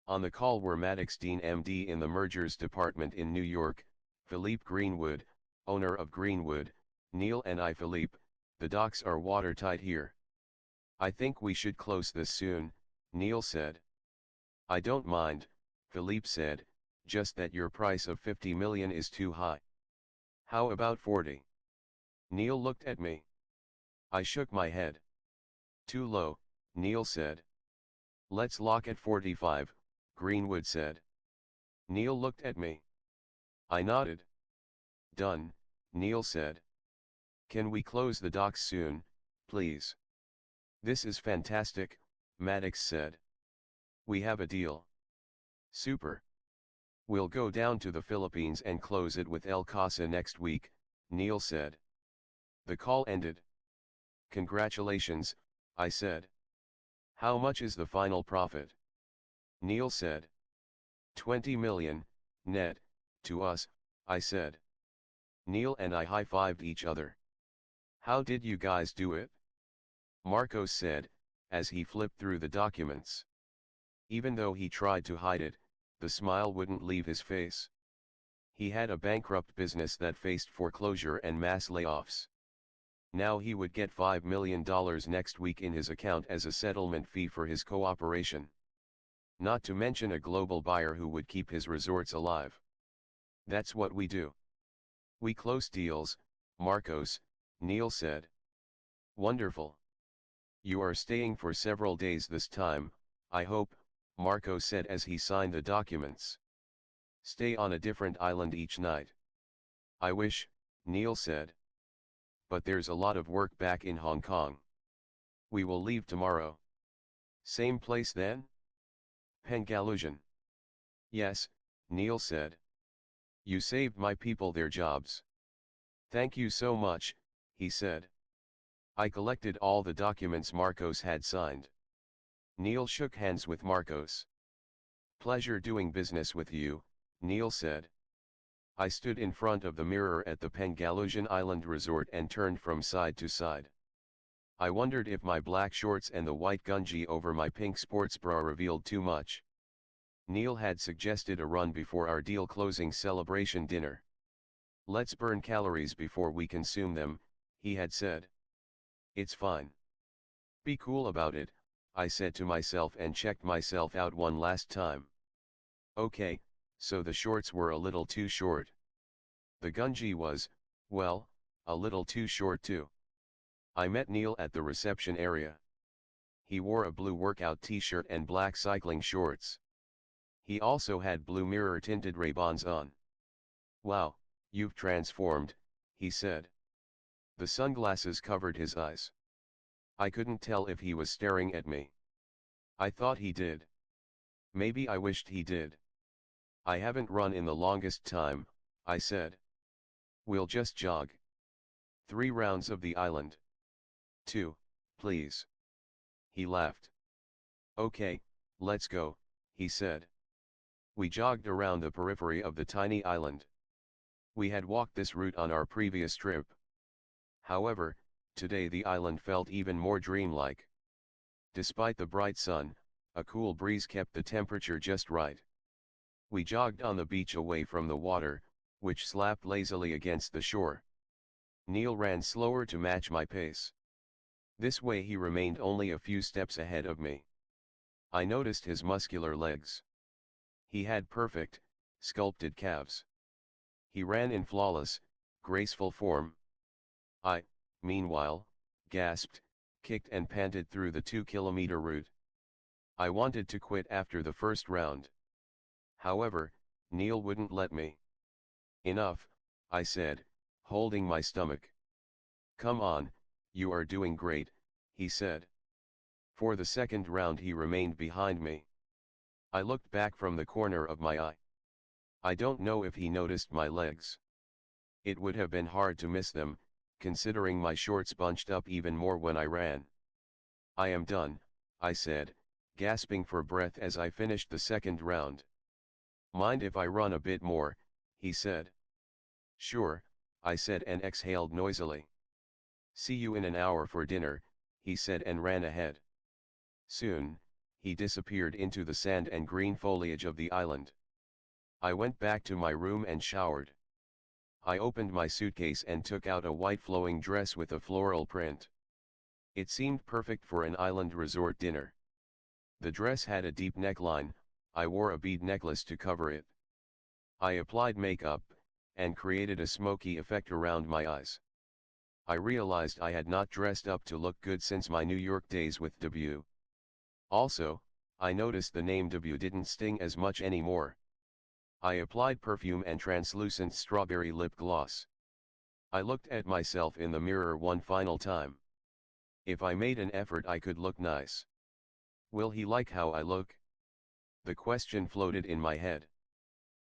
On the call were Maddox Dean MD in the mergers department in New York, Philippe Greenwood, owner of Greenwood, Neil and I. Philippe, the docs are watertight here. I think we should close this soon, Neil said. I don't mind, Philippe said, just that your price of 50 million is too high. How about 40? Neil looked at me. I shook my head. Too low, Neil said. Let's lock at 45, Greenwood said. Neil looked at me. I nodded. Done, Neil said. Can we close the docs soon, please? This is fantastic, Maddox said. We have a deal. Super. We'll go down to the Philippines and close it with El Casa next week, Neil said. The call ended. Congratulations, I said. How much is the final profit? Neil said. 20 million, net, to us, I said. Neil and I high-fived each other. How did you guys do it? Marcos said, as he flipped through the documents. Even though he tried to hide it, the smile wouldn't leave his face. He had a bankrupt business that faced foreclosure and mass layoffs. Now he would get $5 million next week in his account as a settlement fee for his cooperation. Not to mention a global buyer who would keep his resorts alive. That's what we do. We close deals, Marcos, Neil said. Wonderful. You are staying for several days this time, I hope, Marcos said as he signed the documents. Stay on a different island each night. I wish, Neil said. But there's a lot of work back in Hong Kong. We will leave tomorrow. Same place then? Pengalusion. Yes, Neil said. You saved my people their jobs. Thank you so much, he said. I collected all the documents Marcos had signed. Neil shook hands with Marcos. Pleasure doing business with you, Neil said. I stood in front of the mirror at the Pengalusion Island Resort and turned from side to side. I wondered if my black shorts and the white gunji over my pink sports bra revealed too much. Neil had suggested a run before our deal closing celebration dinner. Let's burn calories before we consume them, he had said. It's fine. Be cool about it, I said to myself and checked myself out one last time. Okay, so the shorts were a little too short. The gunji was, well, a little too short too. I met Neil at the reception area. He wore a blue workout t-shirt and black cycling shorts. He also had blue mirror-tinted Ray-Bans on. Wow, you've transformed, he said. The sunglasses covered his eyes. I couldn't tell if he was staring at me. I thought he did. Maybe I wished he did. I haven't run in the longest time, I said. We'll just jog. 3 rounds of the island. 2, please. He laughed. Okay, let's go, he said. We jogged around the periphery of the tiny island. We had walked this route on our previous trip. However, today the island felt even more dreamlike. Despite the bright sun, a cool breeze kept the temperature just right. We jogged on the beach away from the water, which slapped lazily against the shore. Neil ran slower to match my pace. This way he remained only a few steps ahead of me. I noticed his muscular legs. He had perfect, sculpted calves. He ran in flawless, graceful form. I, meanwhile, gasped, kicked and panted through the 2-kilometer route. I wanted to quit after the first round. However, Neil wouldn't let me. Enough, I said, holding my stomach. Come on, you are doing great, he said. For the second round he remained behind me. I looked back from the corner of my eye. I don't know if he noticed my legs. It would have been hard to miss them, considering my shorts bunched up even more when I ran. I am done, I said, gasping for breath as I finished the second round. Mind if I run a bit more, he said. Sure, I said and exhaled noisily. See you in an hour for dinner, he said and ran ahead. Soon, he disappeared into the sand and green foliage of the island. I went back to my room and showered. I opened my suitcase and took out a white flowing dress with a floral print. It seemed perfect for an island resort dinner. The dress had a deep neckline. I wore a bead necklace to cover it. I applied makeup, and created a smoky effect around my eyes. I realized I had not dressed up to look good since my New York days with Debut. Also, I noticed the name Debut didn't sting as much anymore. I applied perfume and translucent strawberry lip gloss. I looked at myself in the mirror one final time. If I made an effort I could look nice. Will he like how I look? The question floated in my head.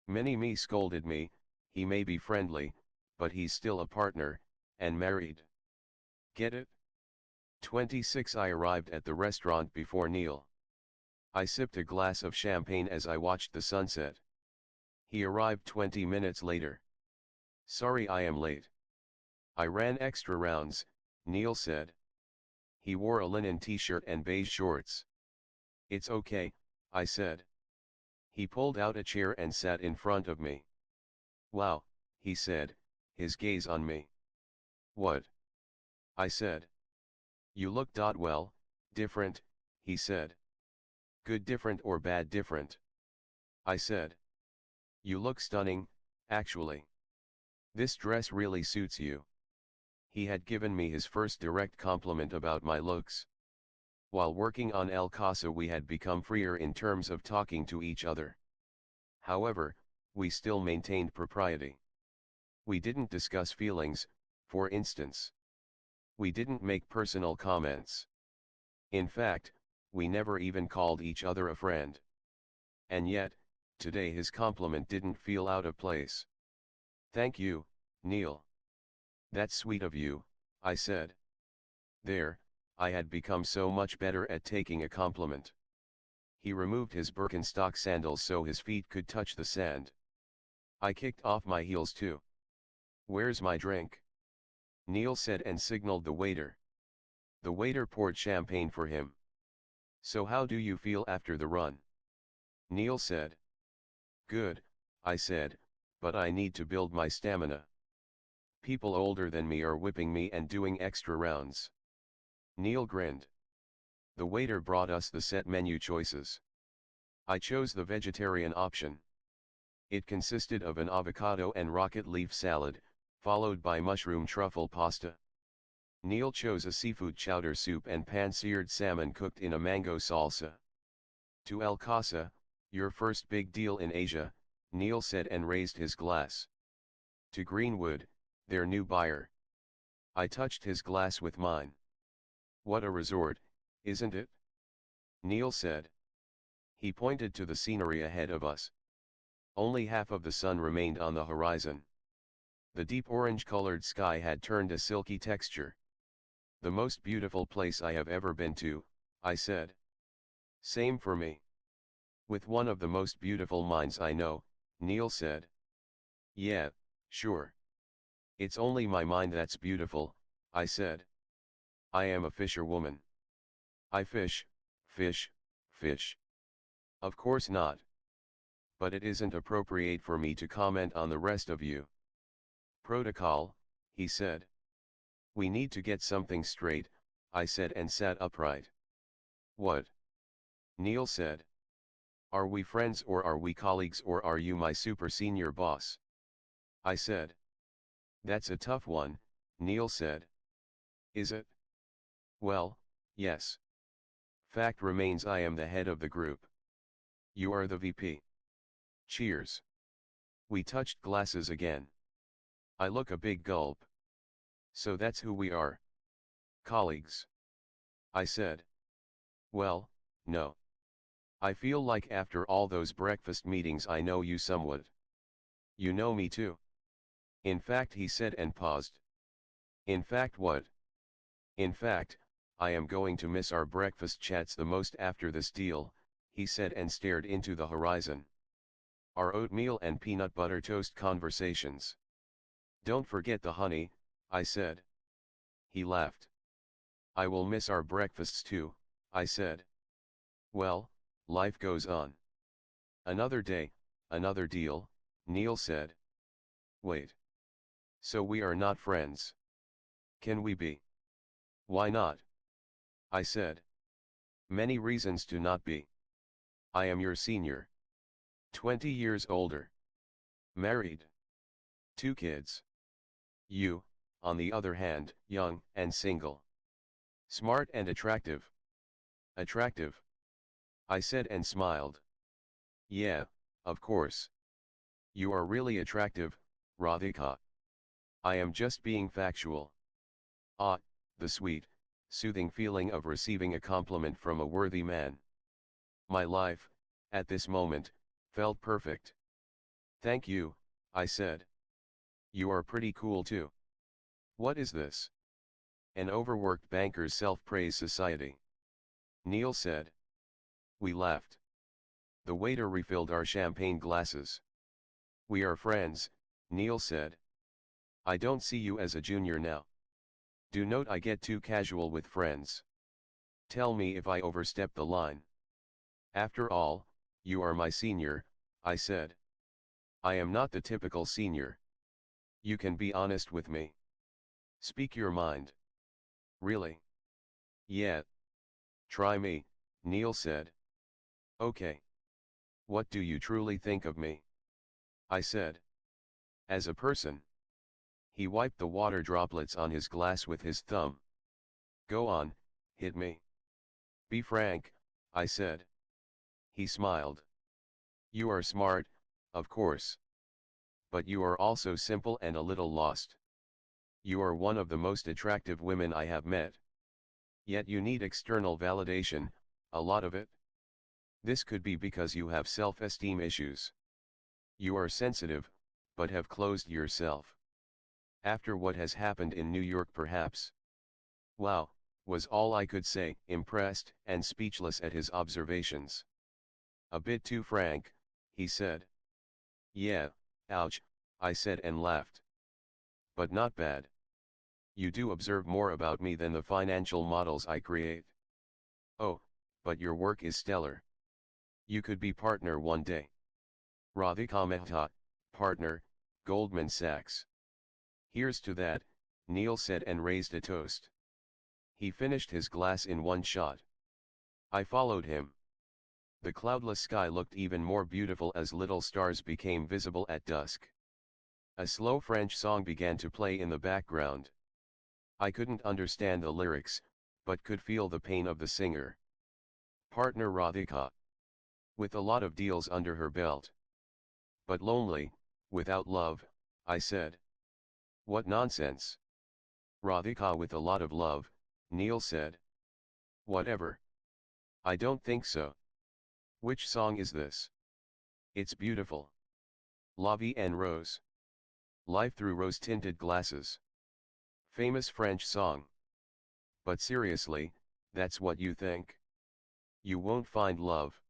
Many-Me scolded me, he may be friendly, but he's still a partner, and married. Get it? 26 I arrived at the restaurant before Neil. I sipped a glass of champagne as I watched the sunset. He arrived 20 minutes later. Sorry I am late. I ran extra rounds, Neil said. He wore a linen t-shirt and beige shorts. It's okay, I said. He pulled out a chair and sat in front of me. Wow, he said, his gaze on me. What? I said. You look well, different, he said. Good different or bad different? I said. You look stunning, actually. This dress really suits you. He had given me his first direct compliment about my looks. While working on El Casa we had become freer in terms of talking to each other. However, we still maintained propriety. We didn't discuss feelings, for instance. We didn't make personal comments. In fact, we never even called each other a friend. And yet, today his compliment didn't feel out of place. Thank you, Neil. That's sweet of you, I said. There, I had become so much better at taking a compliment. He removed his Birkenstock sandals so his feet could touch the sand. I kicked off my heels too. Where's my drink? Neil said and signaled the waiter. The waiter poured champagne for him. So how do you feel after the run? Neil said. Good, I said, but I need to build my stamina. People older than me are whipping me and doing extra rounds. Neil grinned. The waiter brought us the set menu choices. I chose the vegetarian option. It consisted of an avocado and rocket leaf salad, followed by mushroom truffle pasta. Neil chose a seafood chowder soup and pan-seared salmon cooked in a mango salsa. To El Casa, your first big deal in Asia, Neil said and raised his glass. To Greenwood, their new buyer. I touched his glass with mine. What a resort, isn't it? Neil said. He pointed to the scenery ahead of us. Only half of the sun remained on the horizon. The deep orange-colored sky had turned a silky texture. The most beautiful place I have ever been to, I said. Same for me. With one of the most beautiful minds I know, Neil said. Yeah, sure. It's only my mind that's beautiful, I said. I am a fisherwoman. I fish, fish, fish. Of course not. But it isn't appropriate for me to comment on the rest of you. Protocol, he said. We need to get something straight, I said and sat upright. What? Neil said. Are we friends or are we colleagues or are you my super senior boss? I said. That's a tough one, Neil said. Is it? Well, yes. Fact remains I am the head of the group. You are the VP. Cheers. We touched glasses again. I look a big gulp. So that's who we are. Colleagues. I said. Well, no. I feel like after all those breakfast meetings I know you somewhat. You know me too. In fact, he said and paused. In fact what? In fact, I am going to miss our breakfast chats the most after this deal, he said and stared into the horizon. Our oatmeal and peanut butter toast conversations. Don't forget the honey, I said. He laughed. I will miss our breakfasts too, I said. Well, life goes on. Another day, another deal, Neil said. Wait. So we are not friends. Can we be? Why not? I said. Many reasons to not be. I am your senior. 20 years older. Married. 2 kids. You, on the other hand, young and single. Smart and attractive. Attractive. I said and smiled. Yeah, of course. You are really attractive, Radhika. I am just being factual. Ah, the sweet, soothing feeling of receiving a compliment from a worthy man. My life, at this moment, felt perfect. Thank you, I said. You are pretty cool too. What is this? An overworked banker's self-praise society. Neil said. We laughed. The waiter refilled our champagne glasses. We are friends, Neil said. I don't see you as a junior now. Do note I get too casual with friends. Tell me if I overstep the line. After all, you are my senior, I said. I am not the typical senior. You can be honest with me. Speak your mind. Really? Yeah. Try me, Neil said. Okay. What do you truly think of me? I said. As a person. He wiped the water droplets on his glass with his thumb. Go on, hit me. Be frank, I said. He smiled. You are smart, of course. But you are also simple and a little lost. You are one of the most attractive women I have met. Yet you need external validation, a lot of it. This could be because you have self-esteem issues. You are sensitive, but have closed yourself. After what has happened in New York perhaps. Wow, was all I could say, impressed and speechless at his observations. A bit too frank, he said. Yeah, ouch, I said and laughed. But not bad. You do observe more about me than the financial models I create. Oh, but your work is stellar. You could be partner one day. Radhika Mehta, partner, Goldman Sachs. Here's to that, Neil said and raised a toast. He finished his glass in one shot. I followed him. The cloudless sky looked even more beautiful as little stars became visible at dusk. A slow French song began to play in the background. I couldn't understand the lyrics, but could feel the pain of the singer. Partner Radhika. With a lot of deals under her belt. But lonely, without love, I said. What nonsense. Radhika with a lot of love, Neil said. Whatever. I don't think so. Which song is this? It's beautiful. La Vie en Rose. Life through rose-tinted glasses. Famous French song. But seriously, that's what you think? You won't find love.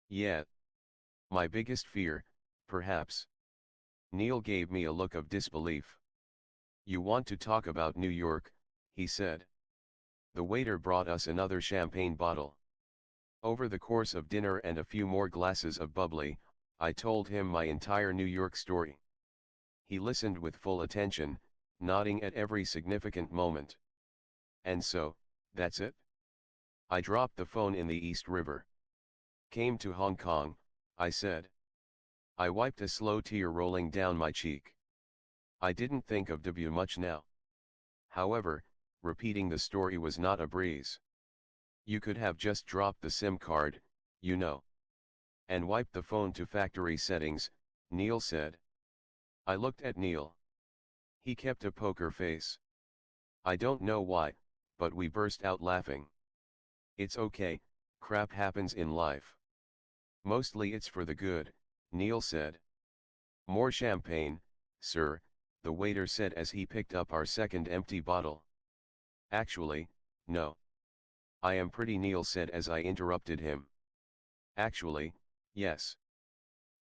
Yeah. My biggest fear, perhaps. Neil gave me a look of disbelief. You want to talk about New York, he said. The waiter brought us another champagne bottle. Over the course of dinner and a few more glasses of bubbly, I told him my entire New York story. He listened with full attention, nodding at every significant moment. And so, That's it? I dropped the phone in the East River. Came to Hong Kong, I said. I wiped a slow tear rolling down my cheek. I didn't think of debut much now. However, repeating the story was not a breeze. You could have just dropped the SIM card, you know. And wiped the phone to factory settings, Neil said. I looked at Neil. He kept a poker face. I don't know why, but we burst out laughing. It's okay, crap happens in life. Mostly it's for the good, Neil said. More champagne, sir, the waiter said as he picked up our second empty bottle. Actually, no. I am pretty, Neil said as I interrupted him. Actually, yes.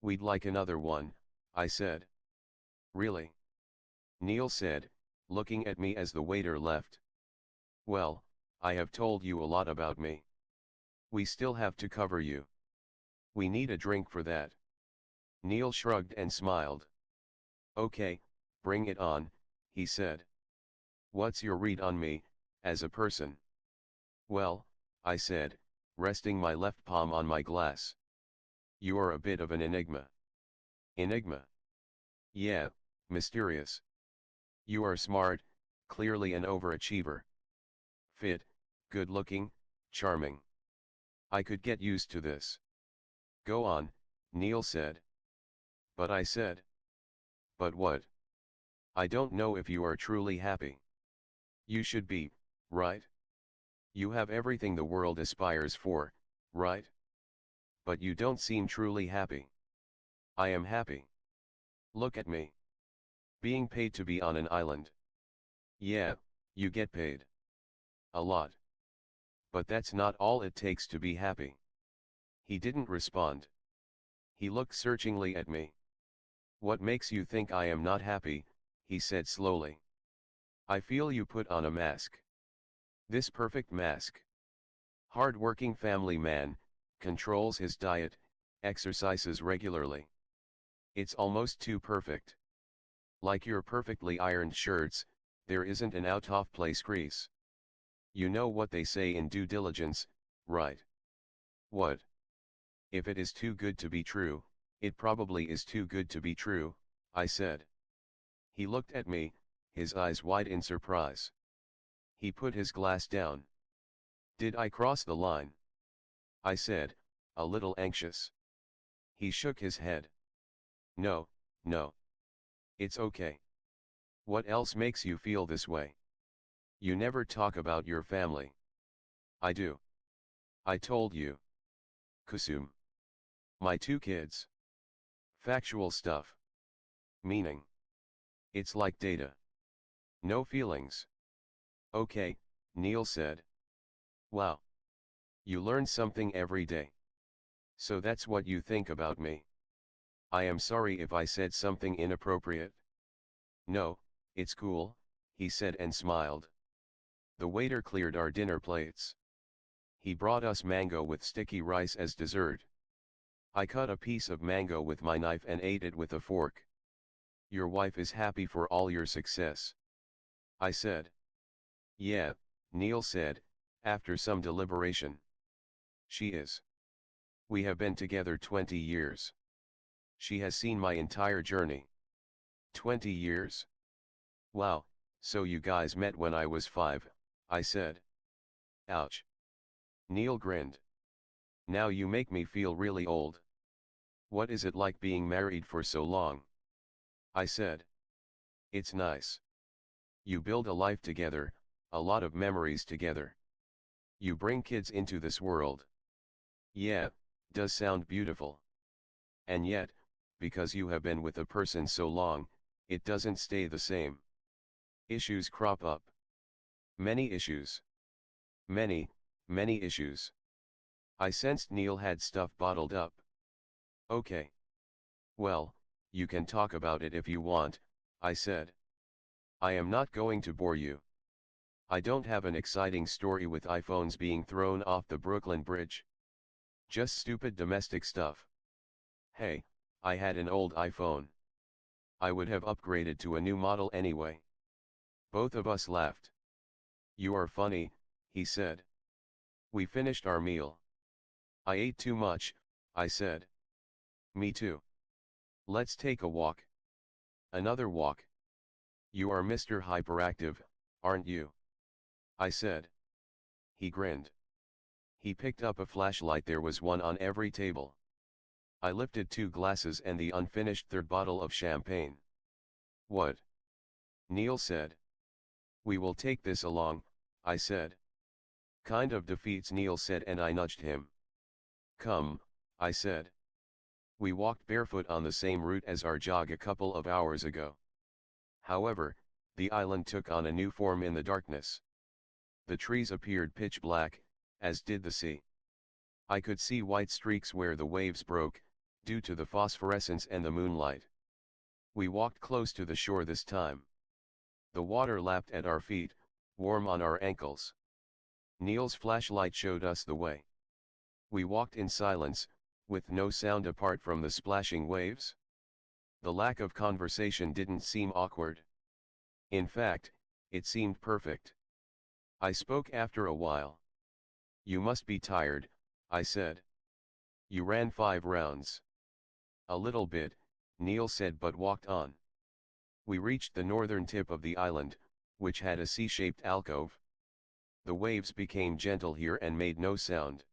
We'd like another one, I said. Really? Neil said, looking at me as the waiter left. Well, I have told you a lot about me. We still have to cover you. We need a drink for that. Neil shrugged and smiled. Okay, bring it on, he said. What's your read on me, as a person? Well, I said, resting my left palm on my glass. You are a bit of an enigma. Enigma? Yeah, mysterious. You are smart, clearly an overachiever. Fit, good-looking, charming. I could get used to this. Go on, Neil said. But I said. But what? I don't know if you are truly happy. You should be, right? You have everything the world aspires for, right? But you don't seem truly happy. I am happy. Look at me. Being paid to be on an island. Yeah, you get paid. A lot. But that's not all it takes to be happy. He didn't respond. He looked searchingly at me. What makes you think I am not happy, he said slowly. I feel you put on a mask. This perfect mask. Hard-working family man, controls his diet, exercises regularly. It's almost too perfect. Like your perfectly ironed shirts, there isn't an out-of-place crease. You know what they say in due diligence, right? What? If it is too good to be true, it probably is too good to be true, I said. He looked at me, his eyes wide in surprise. He put his glass down. Did I cross the line? I said, a little anxious. He shook his head. No, no. It's okay. What else makes you feel this way? You never talk about your family. I do. I told you. Kusum. My 2 kids. Factual stuff. Meaning. It's like data. No feelings. Okay, Neil said. Wow. You learn something every day. So that's what you think about me. I am sorry if I said something inappropriate. No, it's cool, he said and smiled. The waiter cleared our dinner plates. He brought us mango with sticky rice as dessert. I cut a piece of mango with my knife and ate it with a fork. Your wife is happy for all your success. I said. Yeah, Neil said, after some deliberation. She is. We have been together 20 years. She has seen my entire journey. 20 years? Wow, so you guys met when I was 5, I said. Ouch. Neil grinned. Now you make me feel really old. What is it like being married for so long? I said. It's nice. You build a life together, a lot of memories together. You bring kids into this world. Yeah, does sound beautiful. And yet, because you have been with a person so long, it doesn't stay the same. Issues crop up. Many issues. Many, many issues. I sensed Neil had stuff bottled up. Okay. Well, you can talk about it if you want, I said. I am not going to bore you. I don't have an exciting story with iPhones being thrown off the Brooklyn Bridge. Just stupid domestic stuff. Hey, I had an old iPhone. I would have upgraded to a new model anyway. Both of us laughed. You are funny, he said. We finished our meal. I ate too much, I said. Me too. Let's take a walk. Another walk. You are Mr. Hyperactive, aren't you? I said. He grinned. He picked up a flashlight. There was one on every table. I lifted 2 glasses and the unfinished 3rd bottle of champagne. What? Neil said. We will take this along, I said. Kind of defeats, Neil said, and I nudged him. Come, I said. We walked barefoot on the same route as our jog a couple of hours ago. However, the island took on a new form in the darkness. The trees appeared pitch black, as did the sea. I could see white streaks where the waves broke, due to the phosphorescence and the moonlight. We walked close to the shore this time. The water lapped at our feet, warm on our ankles. Neil's flashlight showed us the way. We walked in silence, with no sound apart from the splashing waves. The lack of conversation didn't seem awkward. In fact, it seemed perfect. I spoke after a while. You must be tired, I said. You ran 5 rounds. A little bit, Neil said, but walked on. We reached the northern tip of the island, which had a C-shaped alcove. The waves became gentle here and made no sound.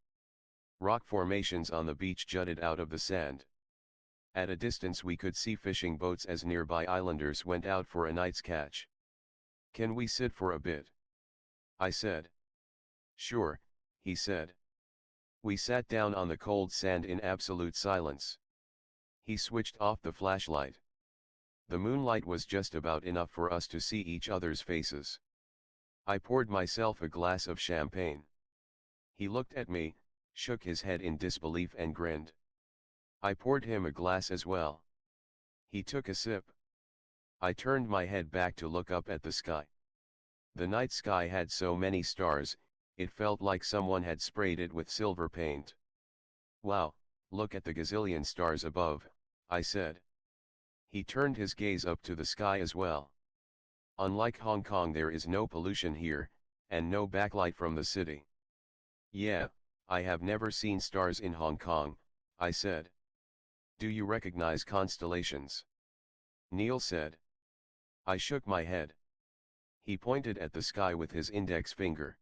Rock formations on the beach jutted out of the sand. At a distance we could see fishing boats as nearby islanders went out for a night's catch. Can we sit for a bit? I said. Sure, he said. We sat down on the cold sand in absolute silence. He switched off the flashlight. The moonlight was just about enough for us to see each other's faces. I poured myself a glass of champagne. He looked at me, shook his head in disbelief and grinned. I poured him a glass as well. He took a sip. I turned my head back to look up at the sky. The night sky had so many stars, it felt like someone had sprayed it with silver paint. Wow, look at the gazillion stars above, I said. He turned his gaze up to the sky as well. Unlike Hong Kong, there is no pollution here, and no backlight from the city. Yeah, I have never seen stars in Hong Kong, I said. Do you recognize constellations? Neil said. I shook my head. He pointed at the sky with his index finger.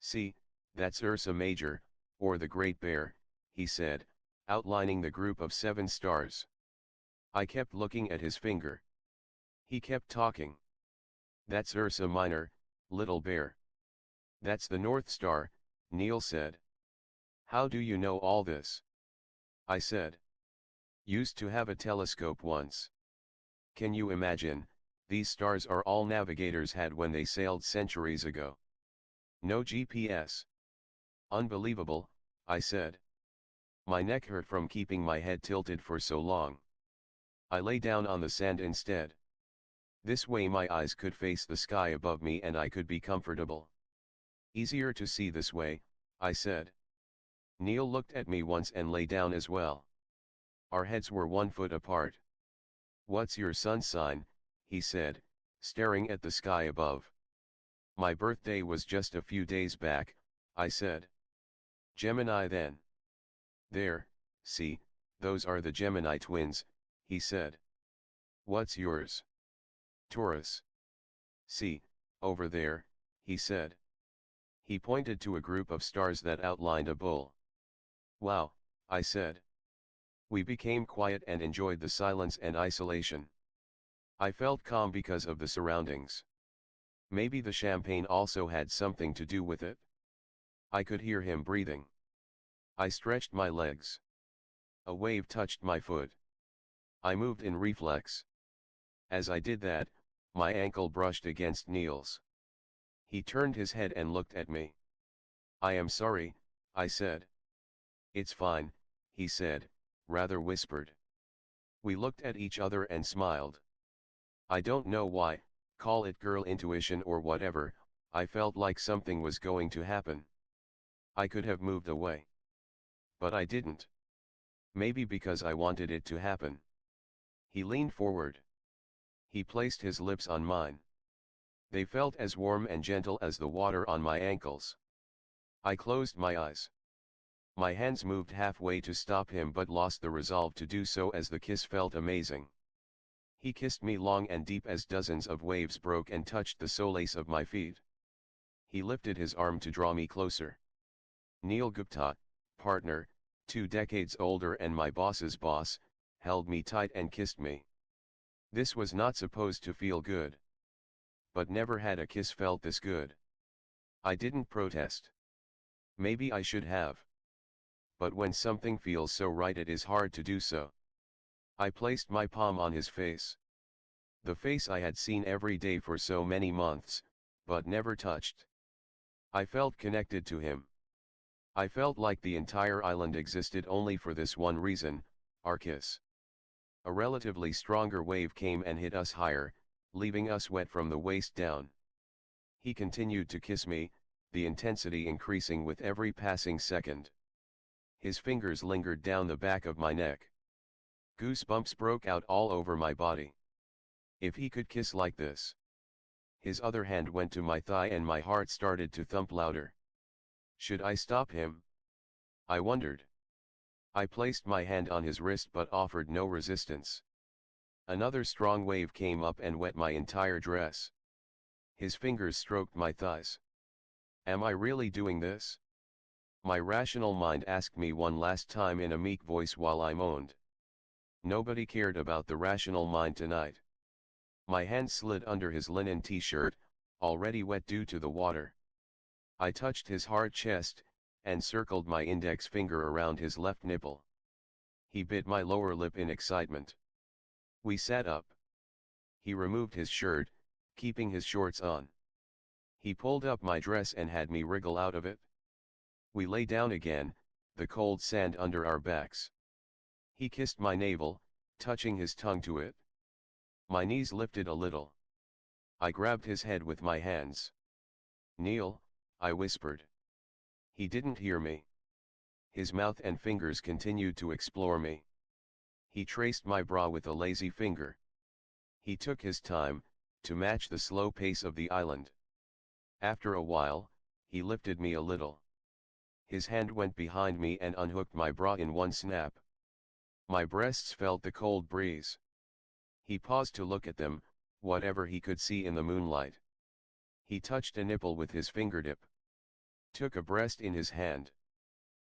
See, that's Ursa Major, or the Great Bear, he said, outlining the group of 7 stars. I kept looking at his finger. He kept talking. That's Ursa Minor, Little Bear. That's the North Star, Neil said. How do you know all this? I said. Used to have a telescope once. Can you imagine, these stars are all navigators had when they sailed centuries ago. No GPS. Unbelievable, I said. My neck hurt from keeping my head tilted for so long. I lay down on the sand instead. This way my eyes could face the sky above me and I could be comfortable. Easier to see this way, I said. Neil looked at me once and lay down as well. Our heads were 1 foot apart. What's your sun sign? He said, staring at the sky above. My birthday was just a few days back, I said. Gemini then. There, see, those are the Gemini twins, he said. What's yours? Taurus. See, over there, he said. He pointed to a group of stars that outlined a bull. Wow, I said. We became quiet and enjoyed the silence and isolation. I felt calm because of the surroundings. Maybe the champagne also had something to do with it. I could hear him breathing. I stretched my legs. A wave touched my foot. I moved in reflex. As I did that, my ankle brushed against Neil's. He turned his head and looked at me. I am sorry, I said. It's fine, he said, rather whispered. We looked at each other and smiled. I don't know why, call it girl intuition or whatever, I felt like something was going to happen. I could have moved away. But I didn't. Maybe because I wanted it to happen. He leaned forward. He placed his lips on mine. They felt as warm and gentle as the water on my ankles. I closed my eyes. My hands moved halfway to stop him but lost the resolve to do so as the kiss felt amazing. He kissed me long and deep as dozens of waves broke and touched the soles of my feet. He lifted his arm to draw me closer. Neil Gupta, partner, 2 decades older and my boss's boss, held me tight and kissed me. This was not supposed to feel good. But never had a kiss felt this good. I didn't protest. Maybe I should have. But when something feels so right it is hard to do so. I placed my palm on his face. The face I had seen every day for so many months, but never touched. I felt connected to him. I felt like the entire island existed only for this one reason, our kiss. A relatively stronger wave came and hit us higher, leaving us wet from the waist down. He continued to kiss me, the intensity increasing with every passing second. His fingers lingered down the back of my neck. Goosebumps broke out all over my body. If he could kiss like this. His other hand went to my thigh and my heart started to thump louder. Should I stop him? I wondered. I placed my hand on his wrist but offered no resistance. Another strong wave came up and wet my entire dress. His fingers stroked my thighs. Am I really doing this? My rational mind asked me one last time in a meek voice while I moaned. Nobody cared about the rational mind tonight. My hand slid under his linen t-shirt, already wet due to the water. I touched his hard chest, and circled my index finger around his left nipple. He bit my lower lip in excitement. We sat up. He removed his shirt, keeping his shorts on. He pulled up my dress and had me wriggle out of it. We lay down again, the cold sand under our backs. He kissed my navel, touching his tongue to it. My knees lifted a little. I grabbed his head with my hands. Neil, I whispered. He didn't hear me. His mouth and fingers continued to explore me. He traced my bra with a lazy finger. He took his time, to match the slow pace of the island. After a while, he lifted me a little. His hand went behind me and unhooked my bra in one snap. My breasts felt the cold breeze. He paused to look at them, whatever he could see in the moonlight. He touched a nipple with his fingertip. Took a breast in his hand.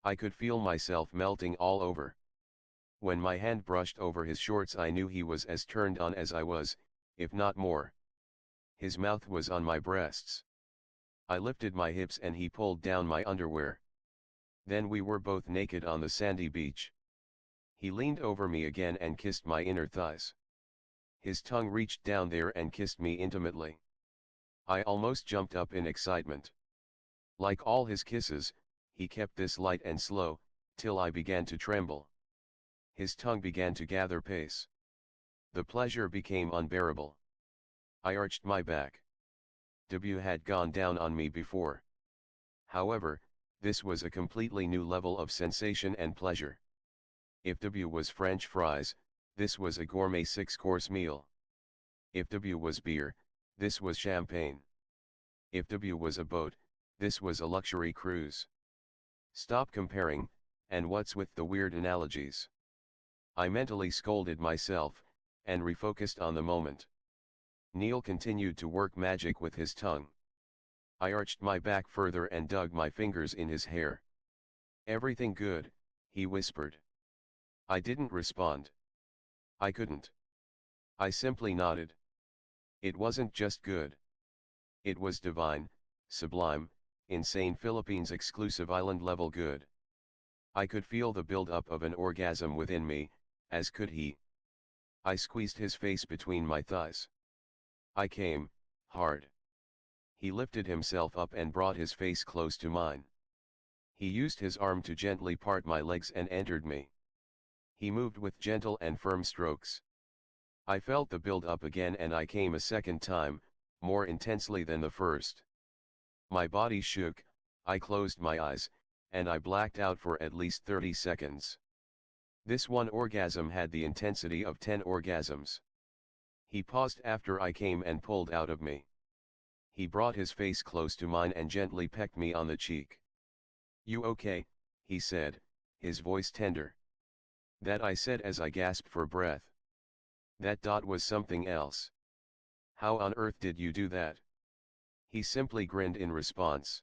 I could feel myself melting all over. When my hand brushed over his shorts I knew he was as turned on as I was, if not more. His mouth was on my breasts. I lifted my hips and he pulled down my underwear. Then we were both naked on the sandy beach. He leaned over me again and kissed my inner thighs. His tongue reached down there and kissed me intimately. I almost jumped up in excitement. Like all his kisses, he kept this light and slow, till I began to tremble. His tongue began to gather pace. The pleasure became unbearable. I arched my back. W had gone down on me before. However, this was a completely new level of sensation and pleasure. If W was French fries, this was a gourmet 6-course meal. If W was beer, this was champagne. If W was a boat, this was a luxury cruise. Stop comparing, and what's with the weird analogies? I mentally scolded myself, and refocused on the moment. Neil continued to work magic with his tongue. I arched my back further and dug my fingers in his hair. Everything good, he whispered. I didn't respond. I couldn't. I simply nodded. It wasn't just good. It was divine, sublime, insane Philippines exclusive island level good. I could feel the build-up of an orgasm within me, as could he. I squeezed his face between my thighs. I came, hard. He lifted himself up and brought his face close to mine. He used his arm to gently part my legs and entered me. He moved with gentle and firm strokes. I felt the build-up again and I came a second time, more intensely than the first. My body shook, I closed my eyes, and I blacked out for at least 30 seconds. This one orgasm had the intensity of 10 orgasms. He paused after I came and pulled out of me. He brought his face close to mine and gently pecked me on the cheek. "You okay?" he said, his voice tender. "That," I said as I gasped for breath. "That dot was something else. How on earth did you do that?" He simply grinned in response.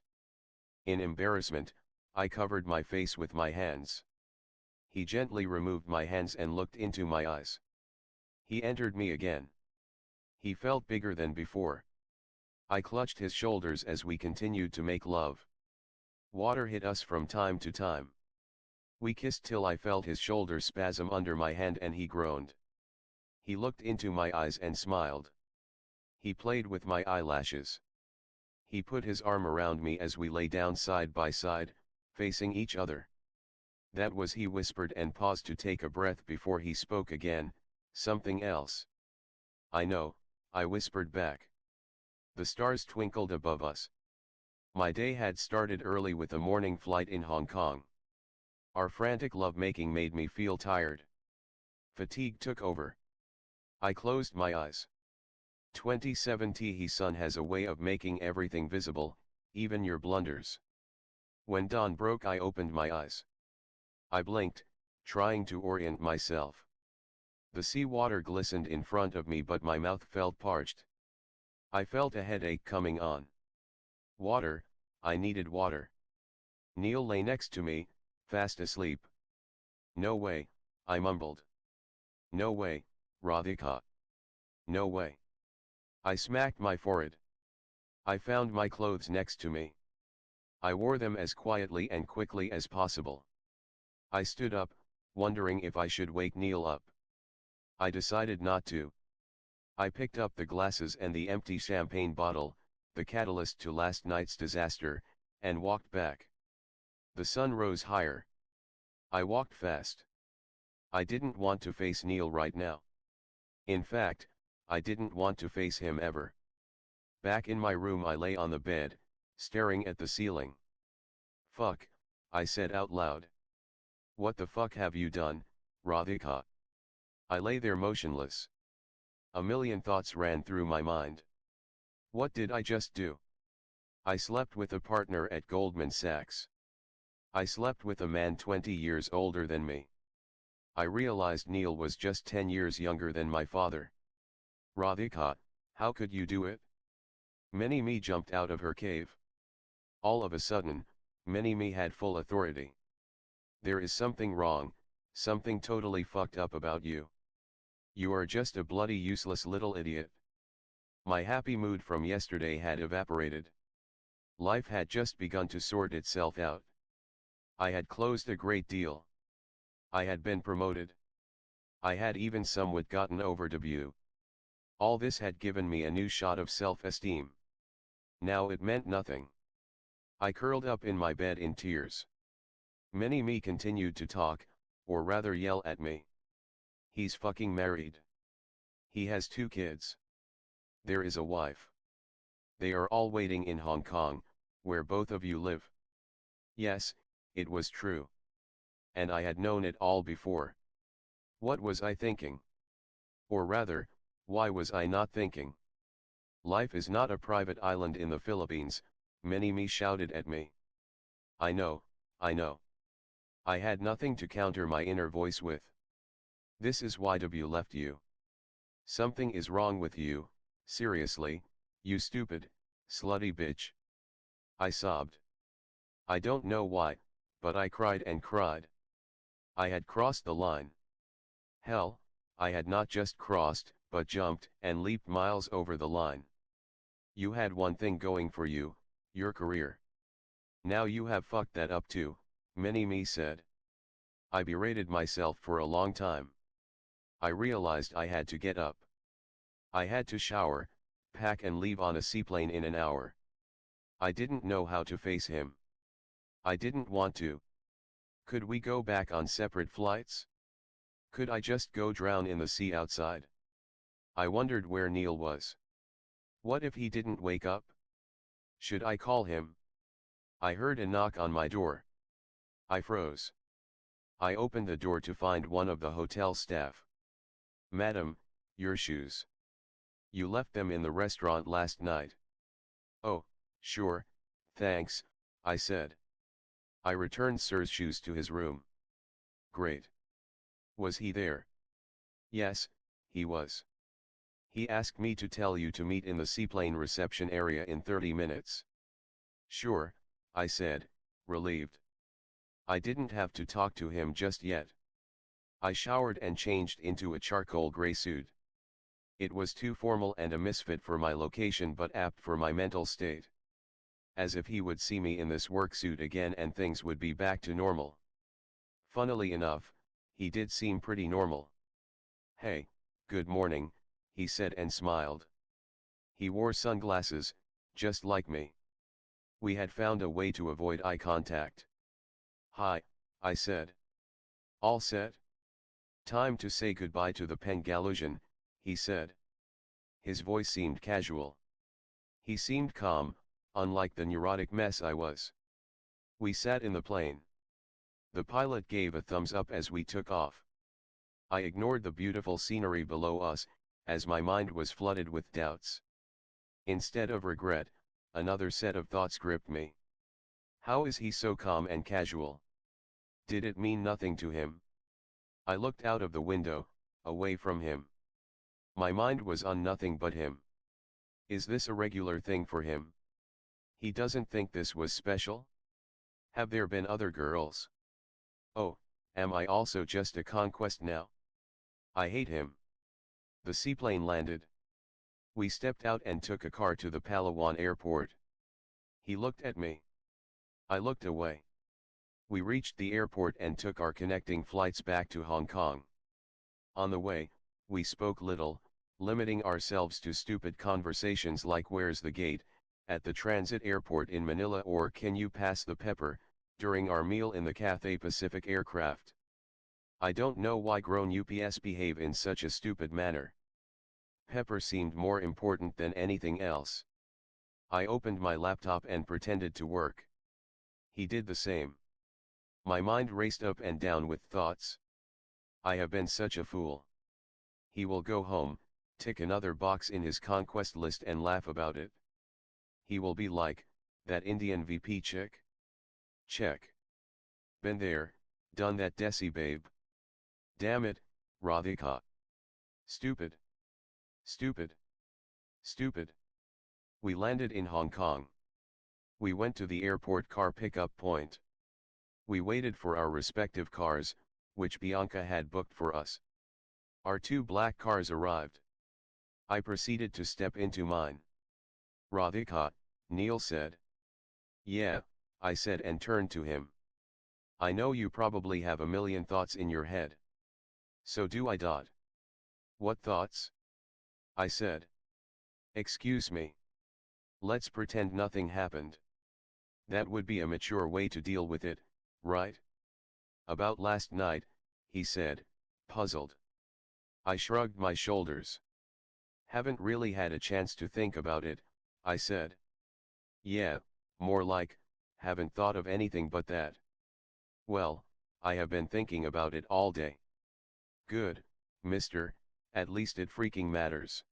In embarrassment, I covered my face with my hands. He gently removed my hands and looked into my eyes. He entered me again. He felt bigger than before. I clutched his shoulders as we continued to make love. Water hit us from time to time. We kissed till I felt his shoulders spasm under my hand and he groaned. He looked into my eyes and smiled. He played with my eyelashes. He put his arm around me as we lay down side by side, facing each other. "That was," he whispered and paused to take a breath before he spoke again, "something else." "I know," I whispered back. The stars twinkled above us. My day had started early with a morning flight in Hong Kong. Our frantic lovemaking made me feel tired. Fatigue took over. I closed my eyes. 2070 Sun has a way of making everything visible, even your blunders. When dawn broke, I opened my eyes. I blinked, trying to orient myself. The sea water glistened in front of me, but my mouth felt parched. I felt a headache coming on. Water, I needed water. Neil lay next to me, fast asleep. "No way," I mumbled. "No way, Radhika. No way." I smacked my forehead. I found my clothes next to me. I wore them as quietly and quickly as possible. I stood up, wondering if I should wake Neil up. I decided not to. I picked up the glasses and the empty champagne bottle, the catalyst to last night's disaster, and walked back. The sun rose higher. I walked fast. I didn't want to face Neil right now. In fact, I didn't want to face him ever. Back in my room, I lay on the bed, staring at the ceiling. "Fuck," I said out loud. "What the fuck have you done, Radhika?" I lay there motionless. A million thoughts ran through my mind. What did I just do? I slept with a partner at Goldman Sachs. I slept with a man 20 years older than me. I realized Neil was just 10 years younger than my father. "Radhika, how could you do it?" Many Me jumped out of her cave. All of a sudden, Many Me had full authority. "There is something wrong, something totally fucked up about you. You are just a bloody useless little idiot." My happy mood from yesterday had evaporated. Life had just begun to sort itself out. I had closed a great deal. I had been promoted. I had even somewhat gotten over debut. All this had given me a new shot of self-esteem. Now it meant nothing. I curled up in my bed in tears. Many Me continued to talk, or rather yell at me. "He's fucking married. He has 2 kids. There is a wife. They are all waiting in Hong Kong, where both of you live." Yes, it was true. And I had known it all before. What was I thinking? Or rather, why was I not thinking? "Life is not a private island in the Philippines," Many Me shouted at me. I know, I know. I had nothing to counter my inner voice with. "This is why W left you. Something is wrong with you, seriously, you stupid, slutty bitch." I sobbed. I don't know why, but I cried and cried. I had crossed the line. Hell, I had not just crossed, but jumped and leaped miles over the line. "You had one thing going for you, your career. Now you have fucked that up too," Many Me said. I berated myself for a long time. I realized I had to get up. I had to shower, pack and leave on a seaplane in an hour. I didn't know how to face him. I didn't want to. Could we go back on separate flights? Could I just go drown in the sea outside? I wondered where Neil was. What if he didn't wake up? Should I call him? I heard a knock on my door. I froze. I opened the door to find one of the hotel staff. "Madam, your shoes. You left them in the restaurant last night." Oh, sure, thanks, I said. I returned Sir's shoes to his room. Great. Was he there? Yes, he was. He asked me to tell you to meet in the seaplane reception area in 30 minutes. Sure, I said, relieved. I didn't have to talk to him just yet. I showered and changed into a charcoal gray suit. It was too formal and a misfit for my location but apt for my mental state. As if he would see me in this work suit again and things would be back to normal. Funnily enough, he did seem pretty normal. Hey, good morning, he said and smiled. He wore sunglasses, just like me. We had found a way to avoid eye contact. Hi, I said. All set? Time to say goodbye to the Pengalusian, he said. His voice seemed casual. He seemed calm, unlike the neurotic mess I was. We sat in the plane. The pilot gave a thumbs up as we took off. I ignored the beautiful scenery below us, as my mind was flooded with doubts. Instead of regret, another set of thoughts gripped me. How is he so calm and casual? Did it mean nothing to him? I looked out of the window, away from him. My mind was on nothing but him. Is this a regular thing for him? He doesn't think this was special? Have there been other girls? Oh, am I also just a conquest now? I hate him. The seaplane landed. We stepped out and took a car to the Palawan airport. He looked at me. I looked away. We reached the airport and took our connecting flights back to Hong Kong. On the way, we spoke little, limiting ourselves to stupid conversations like where's the gate, at the transit airport in Manila or can you pass the pepper, during our meal in the Cathay Pacific aircraft. I don't know why grown UPS behave in such a stupid manner. Pepper seemed more important than anything else. I opened my laptop and pretended to work. He did the same. My mind raced up and down with thoughts. I have been such a fool. He will go home, tick another box in his conquest list and laugh about it. He will be like, that Indian VP chick? Check. Been there, done that Desi babe. Damn it, Radhika. Stupid. Stupid. Stupid. We landed in Hong Kong. We went to the airport car pickup point. We waited for our respective cars, which Bianca had booked for us. Our two black cars arrived. I proceeded to step into mine. Radhika, Neil said. Yeah, I said and turned to him. I know you probably have a million thoughts in your head. So do I. What thoughts? I said. Excuse me. Let's pretend nothing happened. That would be a mature way to deal with it, right? About last night, he said, puzzled. I shrugged my shoulders. Haven't really had a chance to think about it, I said. Yeah, more like, haven't thought of anything but that. Well, I have been thinking about it all day. Good, mister, at least it freaking matters.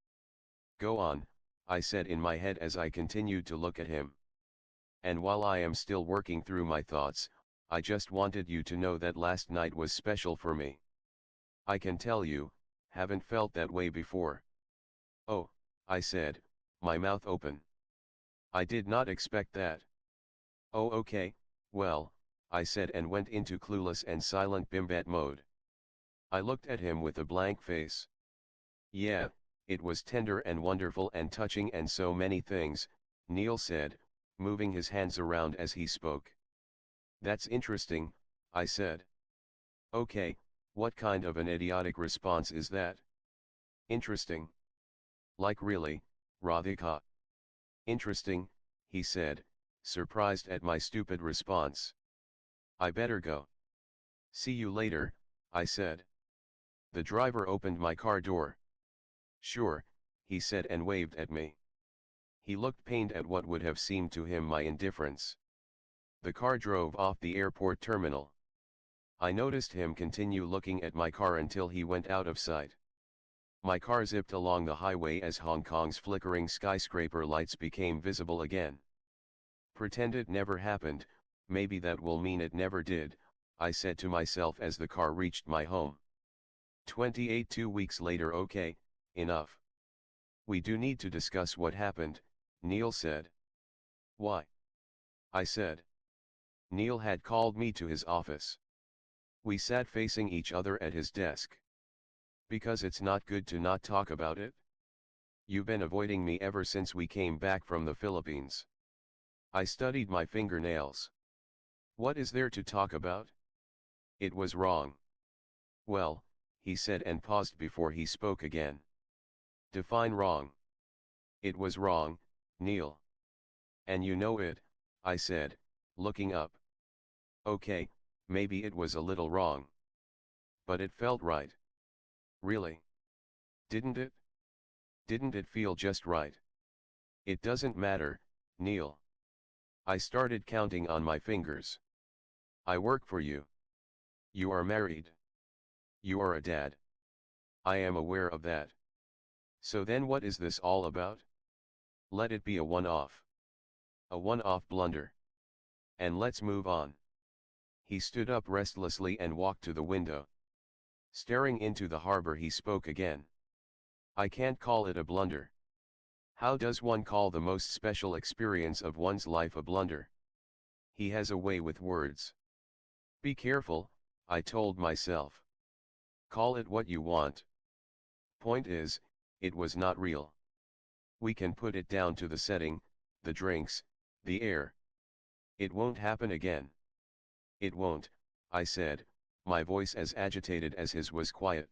Go on, I said in my head as I continued to look at him. And while I am still working through my thoughts, I just wanted you to know that last night was special for me. I can tell you, haven't felt that way before. Oh, I said, my mouth open. I did not expect that. Oh okay, well, I said and went into clueless and silent bimbat mode. I looked at him with a blank face. Yeah, it was tender and wonderful and touching and so many things, Neil said, moving his hands around as he spoke. That's interesting, I said. Okay, what kind of an idiotic response is that? Interesting. Like really, Radhika? Interesting, he said, surprised at my stupid response. I better go. See you later, I said. The driver opened my car door. Sure, he said and waved at me. He looked pained at what would have seemed to him my indifference. The car drove off the airport terminal. I noticed him continue looking at my car until he went out of sight. My car zipped along the highway as Hong Kong's flickering skyscraper lights became visible again. Pretend it never happened, maybe that will mean it never did, I said to myself as the car reached my home. 28 2 weeks later. Okay, enough. We do need to discuss what happened, Neil said. Why? I said. Neil had called me to his office. We sat facing each other at his desk. Because it's not good to not talk about it? You've been avoiding me ever since we came back from the Philippines. I studied my fingernails. What is there to talk about? It was wrong. Well, he said and paused before he spoke again. Define wrong. It was wrong, Neil. And you know it, I said, looking up. Okay, maybe it was a little wrong. But it felt right. Really? Didn't it? Didn't it feel just right? It doesn't matter, Neil. I started counting on my fingers. I work for you. You are married. You are a dad. I am aware of that. So then what is this all about? Let it be a one-off. A one-off blunder. And let's move on. He stood up restlessly and walked to the window. Staring into the harbor, he spoke again. I can't call it a blunder. How does one call the most special experience of one's life a blunder? He has a way with words. Be careful, I told myself. Call it what you want. Point is, it was not real. We can put it down to the setting, the drinks, the air. It won't happen again. It won't, I said, my voice as agitated as his was quiet.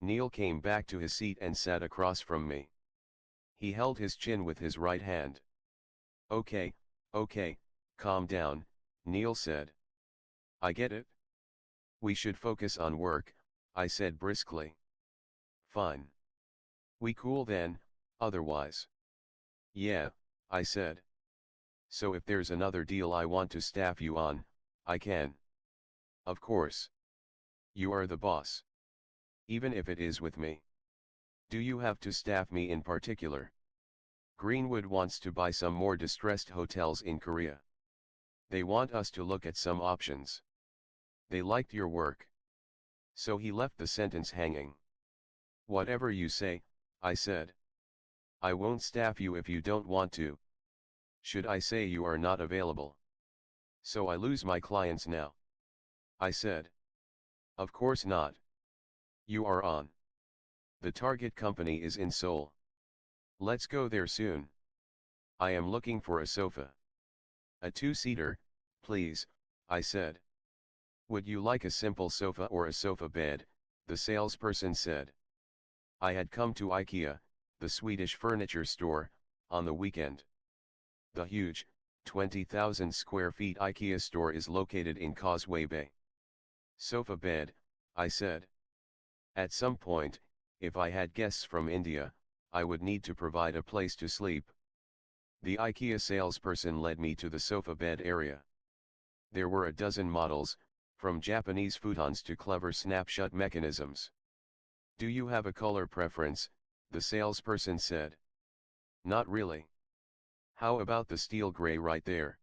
Neil came back to his seat and sat across from me. He held his chin with his right hand. Okay, calm down, Neil said. I get it. We should focus on work, I said briskly. Fine. We cool then, otherwise. Yeah, I said. So if there's another deal I want to staff you on, I can. Of course. You are the boss. Even if it is with me. Do you have to staff me in particular? Greenwood wants to buy some more distressed hotels in Korea. They want us to look at some options. They liked your work. So he left the sentence hanging. Whatever you say, I said. I won't staff you if you don't want to. Should I say you are not available? So I lose my clients now? I said. Of course not. You are on. The target company is in Seoul. Let's go there soon. I am looking for a sofa. A two-seater, please, I said. Would you like a simple sofa or a sofa bed? The salesperson said. I had come to IKEA, the Swedish furniture store, on the weekend. The huge, 20,000 square feet IKEA store is located in Causeway Bay. Sofa bed, I said. At some point, if I had guests from India, I would need to provide a place to sleep. The IKEA salesperson led me to the sofa bed area. There were a dozen models, from Japanese futons to clever snap-shut mechanisms. Do you have a color preference? The salesperson said. Not really. How about the steel gray right there?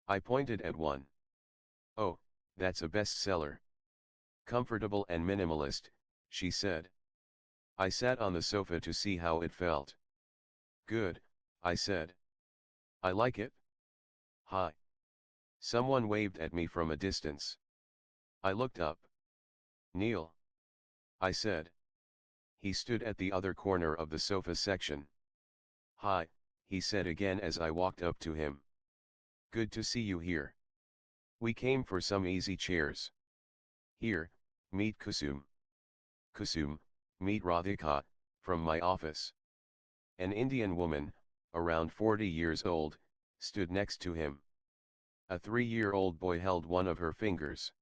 I pointed at one. Oh, that's a bestseller. Comfortable and minimalist, she said. I sat on the sofa to see how it felt. Good, I said. I like it. Hi. Someone waved at me from a distance. I looked up. Neil. I said. He stood at the other corner of the sofa section. Hi, he said again as I walked up to him. Good to see you here. We came for some easy chairs. Here, meet Kusum. Kusum, meet Radhika, from my office. An Indian woman, around 40 years old, stood next to him. A 3-year-old boy held one of her fingers.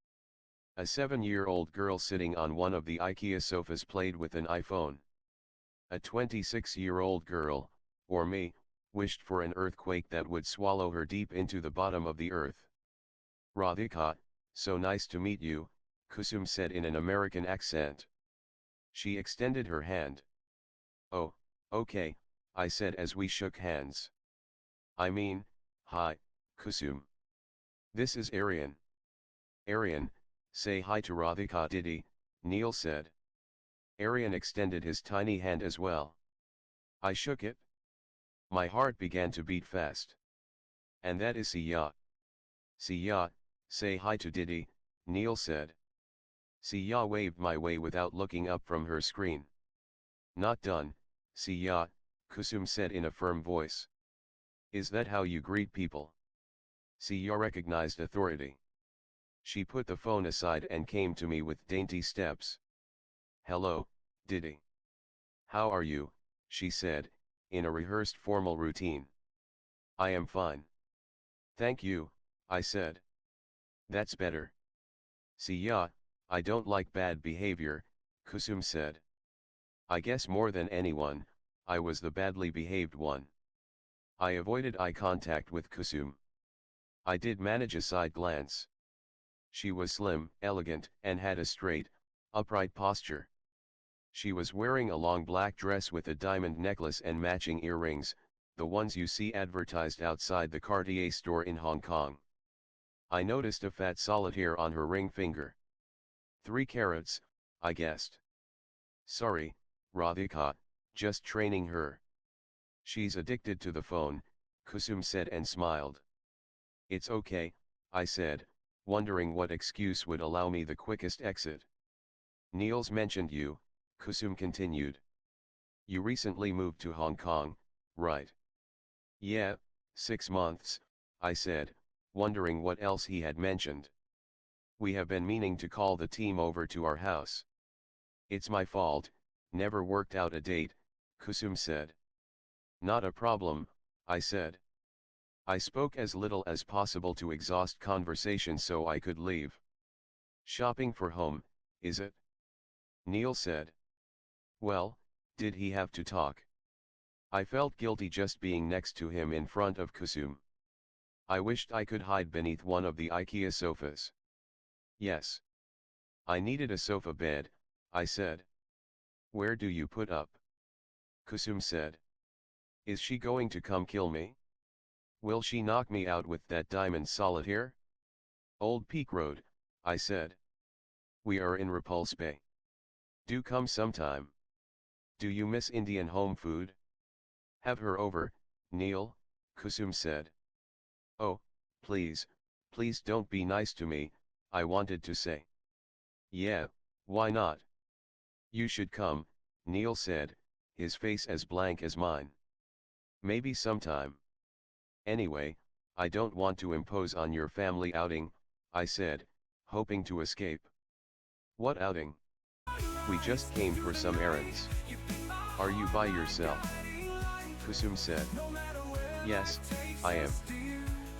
A 7-year-old girl sitting on one of the IKEA sofas played with an iPhone. A 26-year-old girl, or me, wished for an earthquake that would swallow her deep into the bottom of the earth. Radhika, so nice to meet you, Kusum said in an American accent. She extended her hand. Oh, okay, I said as we shook hands. I mean, hi, Kusum. This is Aryan. Aryan, say hi to Radhika Didi, Neil said. Aryan extended his tiny hand as well. I shook it. My heart began to beat fast. And that is Siya. Siya, say hi to Didi, Neil said. Siya waved my way without looking up from her screen. Not done, Siya, Kusum said in a firm voice. Is that how you greet people? Siya recognized authority. She put the phone aside and came to me with dainty steps. Hello, Didi. How are you, she said, in a rehearsed formal routine. I am fine. Thank you, I said. That's better. Siya, I don't like bad behavior, Kusum said. I guess more than anyone, I was the badly behaved one. I avoided eye contact with Kusum. I did manage a side glance. She was slim, elegant, and had a straight, upright posture. She was wearing a long black dress with a diamond necklace and matching earrings, the ones you see advertised outside the Cartier store in Hong Kong. I noticed a fat solitaire on her ring finger. 3 carats, I guessed. Sorry, Radhika, just training her. She's addicted to the phone, Kusum said and smiled. It's okay, I said, wondering what excuse would allow me the quickest exit. Niels mentioned you, Kusum continued. You recently moved to Hong Kong, right? Yeah, 6 months, I said, wondering what else he had mentioned. We have been meaning to call the team over to our house. It's my fault, never worked out a date, Kusum said. Not a problem, I said. I spoke as little as possible to exhaust conversation so I could leave. Shopping for home, is it? Neil said. Well, did he have to talk? I felt guilty just being next to him in front of Kusum. I wished I could hide beneath one of the IKEA sofas. Yes. I needed a sofa bed, I said. Where do you put up? Kusum said. Is she going to come kill me? Will she knock me out with that diamond solitaire? Old Peak Road, I said. We are in Repulse Bay. Do come sometime. Do you miss Indian home food? Have her over, Neil, Kusum said. Oh, please, please don't be nice to me, I wanted to say. Yeah, why not? You should come, Neil said, his face as blank as mine. Maybe sometime. Anyway, I don't want to impose on your family outing, I said, hoping to escape. What outing? We just came for some errands. Are you by yourself? Kusum said. Yes, I am.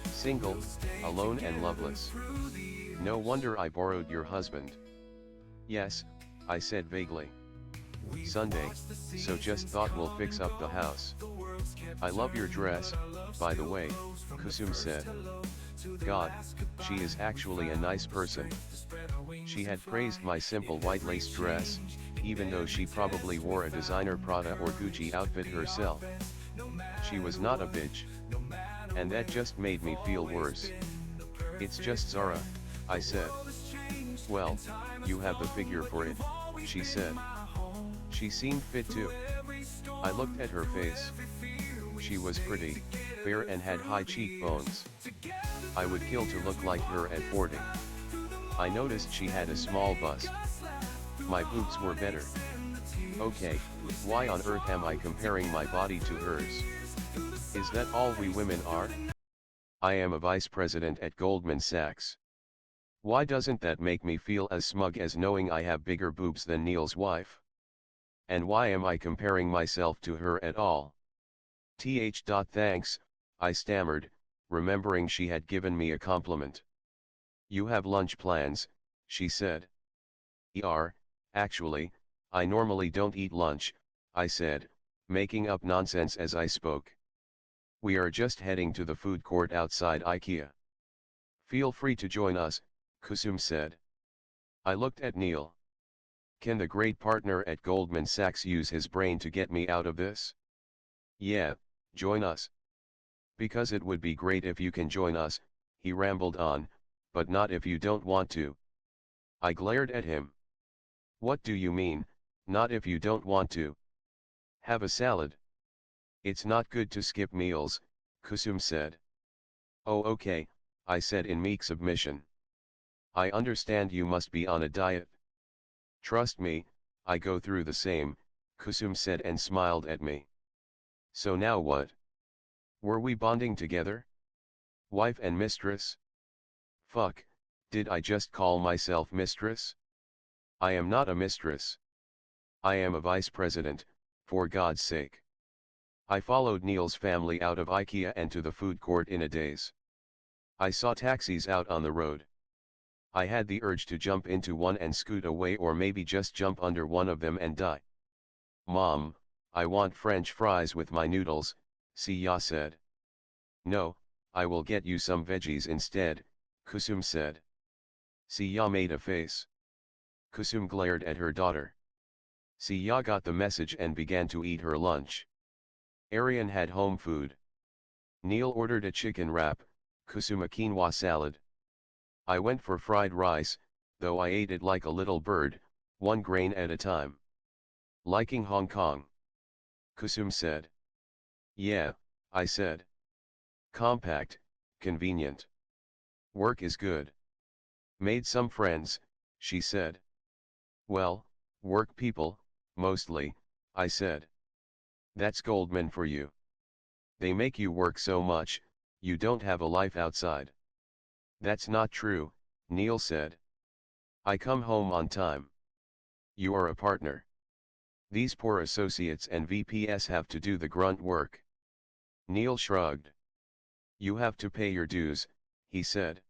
Single, alone and loveless. No wonder I borrowed your husband. Yes, I said vaguely. Sunday, so just thought we'll fix up the house. I love your dress, by the way, Kusum said. God, she is actually a nice person. She had praised my simple white lace dress, even though she probably wore a designer Prada or Gucci outfit herself. She was not a bitch. And that just made me feel worse. It's just Zara, I said. Well, you have the figure for it, she said. She seemed fit too. I looked at her face. She was pretty, fair and had high cheekbones. I would kill to look like her at 40. I noticed she had a small bust. My boobs were better. Okay, why on earth am I comparing my body to hers? Is that all we women are? I am a vice president at Goldman Sachs. Why doesn't that make me feel as smug as knowing I have bigger boobs than Neil's wife? And why am I comparing myself to her at all? Thanks, I stammered, remembering she had given me a compliment. You have lunch plans, she said. Actually, I normally don't eat lunch, I said, making up nonsense as I spoke. We are just heading to the food court outside IKEA. Feel free to join us, Kusum said. I looked at Neil. Can the great partner at Goldman Sachs use his brain to get me out of this? Yeah, join us. Because it would be great if you can join us, he rambled on, but not if you don't want to. I glared at him. What do you mean, not if you don't want to? Have a salad. It's not good to skip meals, Kusum said. Oh okay, I said in meek submission. I understand you must be on a diet. Trust me, I go through the same, Kusum said and smiled at me. So now what? Were we bonding together? Wife and mistress? Fuck, did I just call myself mistress? I am not a mistress. I am a vice president, for God's sake. I followed Neil's family out of IKEA and to the food court in a daze. I saw taxis out on the road. I had the urge to jump into one and scoot away, or maybe just jump under one of them and die. Mom, I want French fries with my noodles, Siya said. No, I will get you some veggies instead, Kusum said. Siya made a face. Kusum glared at her daughter. Siya got the message and began to eat her lunch. Aryan had home food. Neil ordered a chicken wrap, Kusum a quinoa salad. I went for fried rice, though I ate it like a little bird, one grain at a time. Liking Hong Kong? Kusum said. Yeah, I said. Compact, convenient. Work is good. Made some friends, she said. Well, work people, mostly, I said. That's Goldman for you. They make you work so much, you don't have a life outside. That's not true, Neil said. I come home on time. You are a partner. These poor associates and VPs have to do the grunt work. Neil shrugged. You have to pay your dues, he said.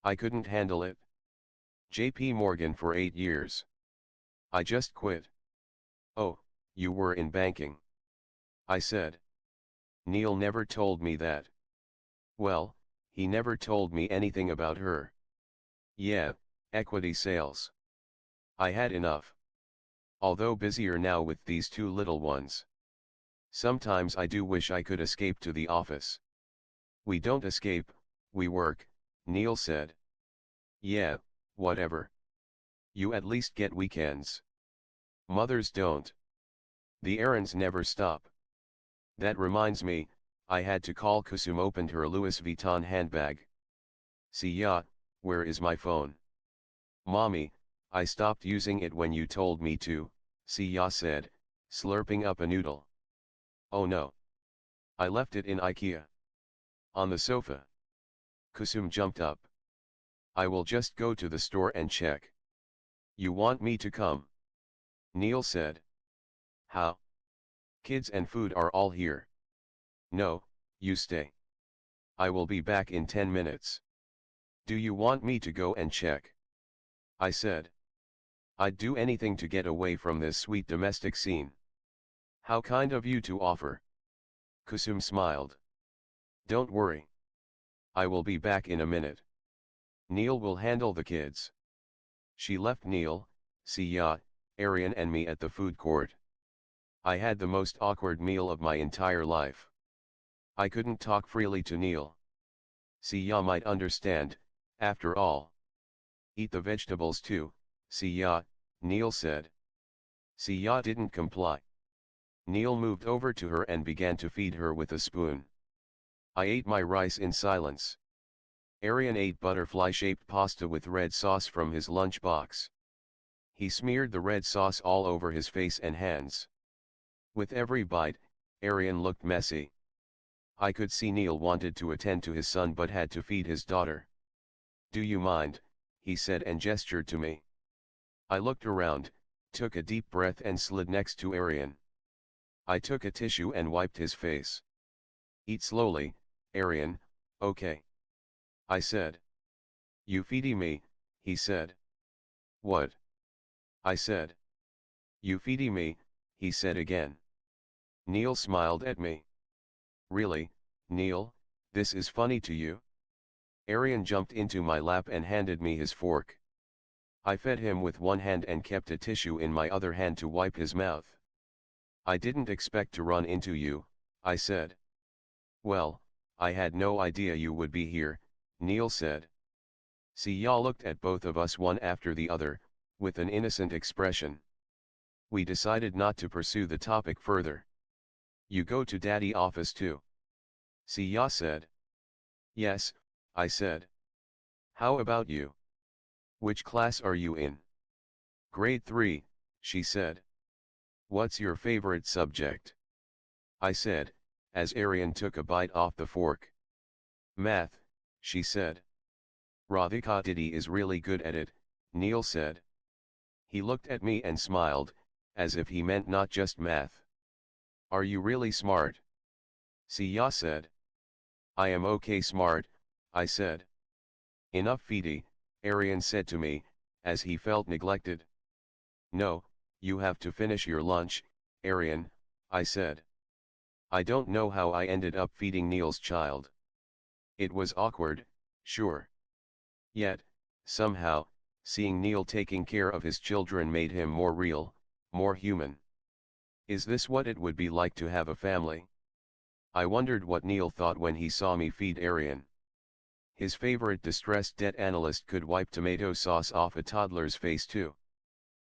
I couldn't handle it. JP Morgan for 8 years. I just quit. Oh, you were in banking. I said. Neil never told me that. Well, he never told me anything about her. Yeah, equity sales. I had enough. Although busier now with these two little ones. Sometimes I do wish I could escape to the office. We don't escape, we work, Neil said. Yeah, whatever. You at least get weekends. Mothers don't. The errands never stop. That reminds me, I had to call. Kusum opened her Louis Vuitton handbag. Siya, where is my phone? Mommy, I stopped using it when you told me to, Siya said, slurping up a noodle. Oh no. I left it in IKEA. On the sofa. Kusum jumped up. I will just go to the store and check. You want me to come? Neil said. How? Kids and food are all here. No, you stay. I will be back in 10 minutes. Do you want me to go and check? I said. I'd do anything to get away from this sweet domestic scene. How kind of you to offer. Kusum smiled. Don't worry. I will be back in a minute. Neil will handle the kids. She left Neil, Siya, Aryan and me at the food court. I had the most awkward meal of my entire life. I couldn't talk freely to Neil. Siya might understand, after all. Eat the vegetables too, Siya, Neil said. Siya didn't comply. Neil moved over to her and began to feed her with a spoon. I ate my rice in silence. Aryan ate butterfly-shaped pasta with red sauce from his lunchbox. He smeared the red sauce all over his face and hands. With every bite, Aryan looked messy. I could see Neil wanted to attend to his son but had to feed his daughter. Do you mind, he said and gestured to me. I looked around, took a deep breath and slid next to Aryan. I took a tissue and wiped his face. Eat slowly, Aryan, okay? I said. You feeding me, he said. What? I said. You feeding me, he said again. Neil smiled at me. Really, Neil, this is funny to you? Aryan jumped into my lap and handed me his fork. I fed him with one hand and kept a tissue in my other hand to wipe his mouth. I didn't expect to run into you, I said. Well, I had no idea you would be here, Neil said. Siya looked at both of us one after the other, with an innocent expression. We decided not to pursue the topic further. You go to daddy office too? Siya said. Yes, I said. How about you? Which class are you in? Grade 3, she said. What's your favorite subject? I said, as Arian took a bite off the fork. Math, she said. Radhika Didi is really good at it, Neil said. He looked at me and smiled, as if he meant not just math. Are you really smart? Siya said. I am okay smart, I said. Enough Fidi, Arian said to me, as he felt neglected. No, you have to finish your lunch, Arian, I said. I don't know how I ended up feeding Neil's child. It was awkward, sure. Yet, somehow, seeing Neil taking care of his children made him more real, more human. Is this what it would be like to have a family? I wondered what Neil thought when he saw me feed Arian. His favorite distressed debt analyst could wipe tomato sauce off a toddler's face too.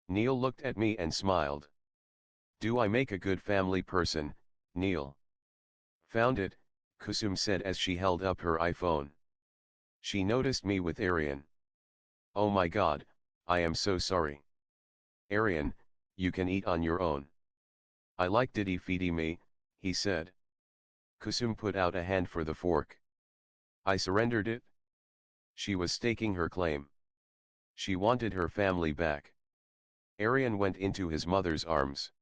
Neil looked at me and smiled. Do I make a good family person, Neil? Found it, Kusum said as she held up her iPhone. She noticed me with Arian. Oh my god, I am so sorry. Arian, you can eat on your own. I like Didi feeding me, he said. Kusum put out a hand for the fork. I surrendered it. She was staking her claim. She wanted her family back. Arian went into his mother's arms.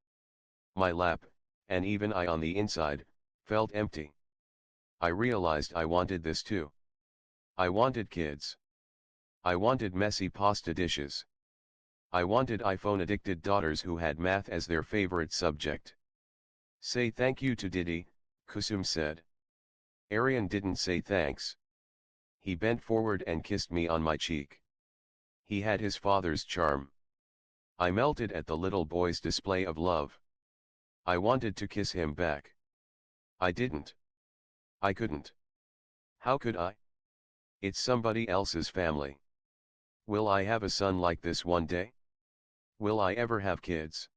My lap, and even I on the inside, felt empty. I realized I wanted this too. I wanted kids. I wanted messy pasta dishes. I wanted iPhone-addicted daughters who had math as their favorite subject. Say thank you to Didi, Kusum said. Arian didn't say thanks. He bent forward and kissed me on my cheek. He had his father's charm. I melted at the little boy's display of love. I wanted to kiss him back. I didn't. I couldn't. How could I? It's somebody else's family. Will I have a son like this one day? Will I ever have kids?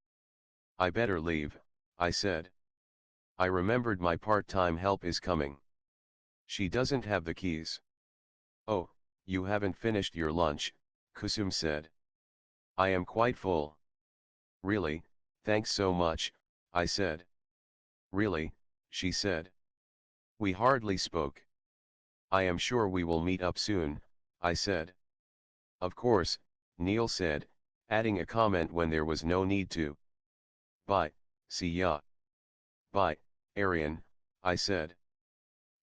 I better leave, I said. I remembered my part-time help is coming. She doesn't have the keys. Oh, you haven't finished your lunch, Kusum said. I am quite full. Really, thanks so much, I said. Really, she said. We hardly spoke. I am sure we will meet up soon, I said. Of course, Neil said, adding a comment when there was no need to. Bye, see ya. Bye, Arian, I said.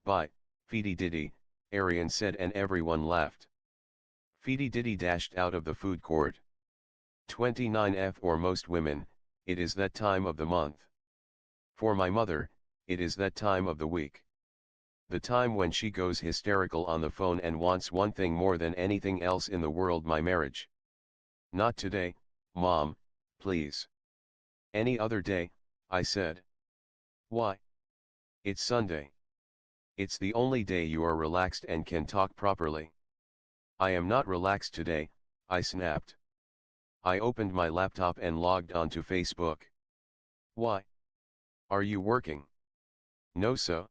Bye, Fidi Didi, Arian said and everyone laughed. Fidi Didi dashed out of the food court. 29F for most women, it is that time of the month. For my mother, it is that time of the week. The time when she goes hysterical on the phone and wants one thing more than anything else in the world: my marriage. Not today, Mom, please. Any other day, I said. Why? It's Sunday. It's the only day you are relaxed and can talk properly. I am not relaxed today, I snapped. I opened my laptop and logged onto Facebook. Why? Are you working? No so.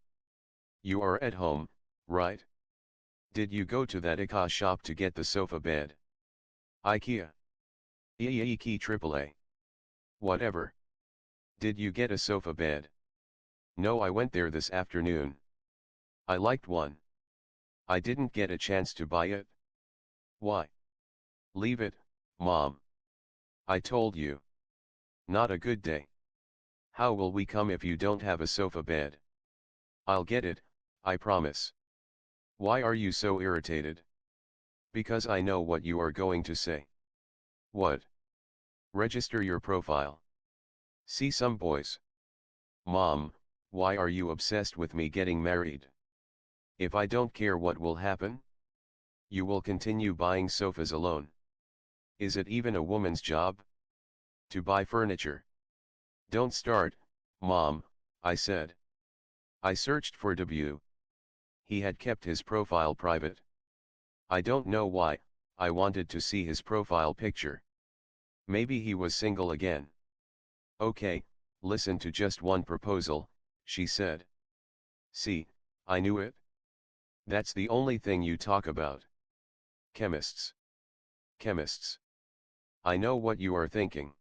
You are at home, right? Did you go to that IKEA shop to get the sofa bed? IKEA. IKEA AAA. Whatever. Did you get a sofa bed? No, I went there this afternoon. I liked one. I didn't get a chance to buy it. Why? Leave it, Mom. I told you. Not a good day. How will we come if you don't have a sofa bed? I'll get it, I promise. Why are you so irritated? Because I know what you are going to say. What? Register your profile. See some boys. Mom, why are you obsessed with me getting married? If I don't care, what will happen? You will continue buying sofas alone. Is it even a woman's job? To buy furniture. Don't start, Mom, I said. I searched for W. He had kept his profile private. I don't know why, I wanted to see his profile picture. Maybe he was single again. Okay, listen to just one proposal, she said. See, I knew it. That's the only thing you talk about. Chemists. Chemists. I know what you are thinking.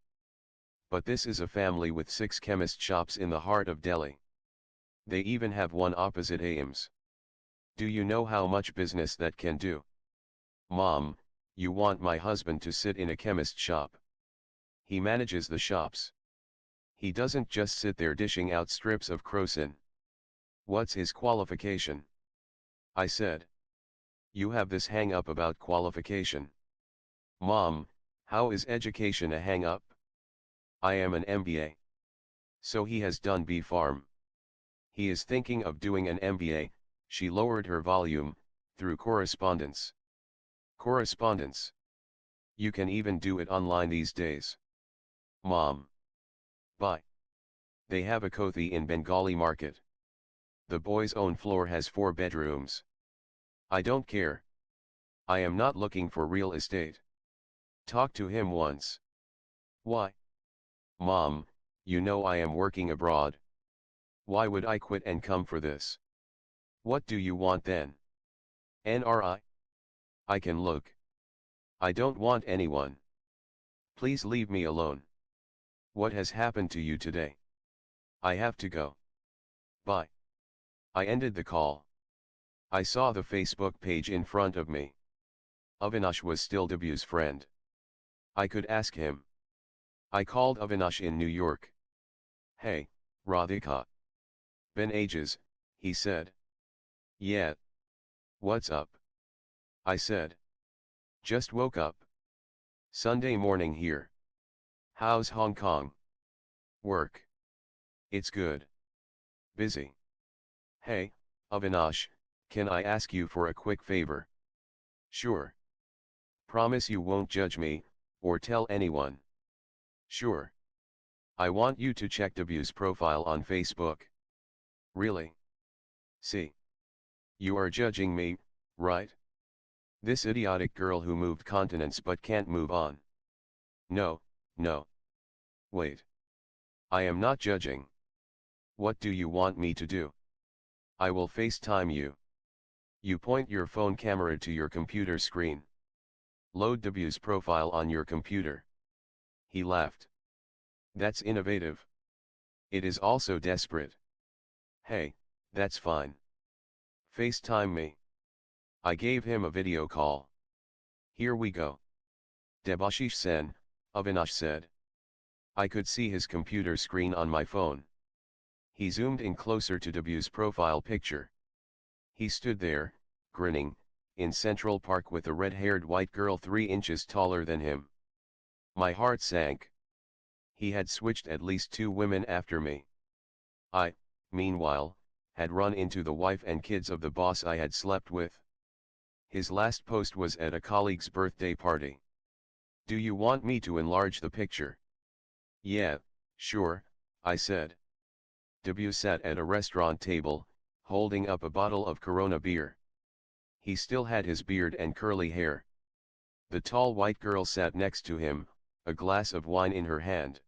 But this is a family with 6 chemist shops in the heart of Delhi. They even have one opposite Ames. Do you know how much business that can do? Mom, you want my husband to sit in a chemist shop. He manages the shops. He doesn't just sit there dishing out strips of crocin. What's his qualification? I said. You have this hang up about qualification. Mom, how is education a hang up? I am an MBA. So he has done B Farm. He is thinking of doing an MBA, she lowered her volume, through correspondence. Correspondence. You can even do it online these days. Mom. Bye. They have a kothi in Bengali market. The boy's own floor has 4 bedrooms. I don't care. I am not looking for real estate. Talk to him once. Why? Mom, you know I am working abroad. Why would I quit and come for this? What do you want then? NRI? I can look. I don't want anyone. Please leave me alone. What has happened to you today? I have to go. Bye. I ended the call. I saw the Facebook page in front of me. Avinash was still W's friend. I could ask him. I called Avinash in New York. Hey, Radhika. Been ages, he said. Yeah. What's up? I said. Just woke up. Sunday morning here. How's Hong Kong? Work. It's good. Busy. Hey, Avinash, can I ask you for a quick favor? Sure. Promise you won't judge me, or tell anyone. Sure. I want you to check W's profile on Facebook. Really? See. You are judging me, right? This idiotic girl who moved continents but can't move on. No, no. Wait. I am not judging. What do you want me to do? I will FaceTime you. You point your phone camera to your computer screen. Load W's profile on your computer. He laughed. That's innovative. It is also desperate. Hey, that's fine. FaceTime me. I gave him a video call. Here we go. Debashish Sen, Avinash said. I could see his computer screen on my phone. He zoomed in closer to W's profile picture. He stood there, grinning, in Central Park with a red-haired white girl 3 inches taller than him. My heart sank. He had switched at least 2 women after me. I, meanwhile, had run into the wife and kids of the boss I had slept with. His last post was at a colleague's birthday party. Do you want me to enlarge the picture? Yeah, sure, I said. W sat at a restaurant table, holding up a bottle of Corona beer. He still had his beard and curly hair. The tall white girl sat next to him, a glass of wine in her hand.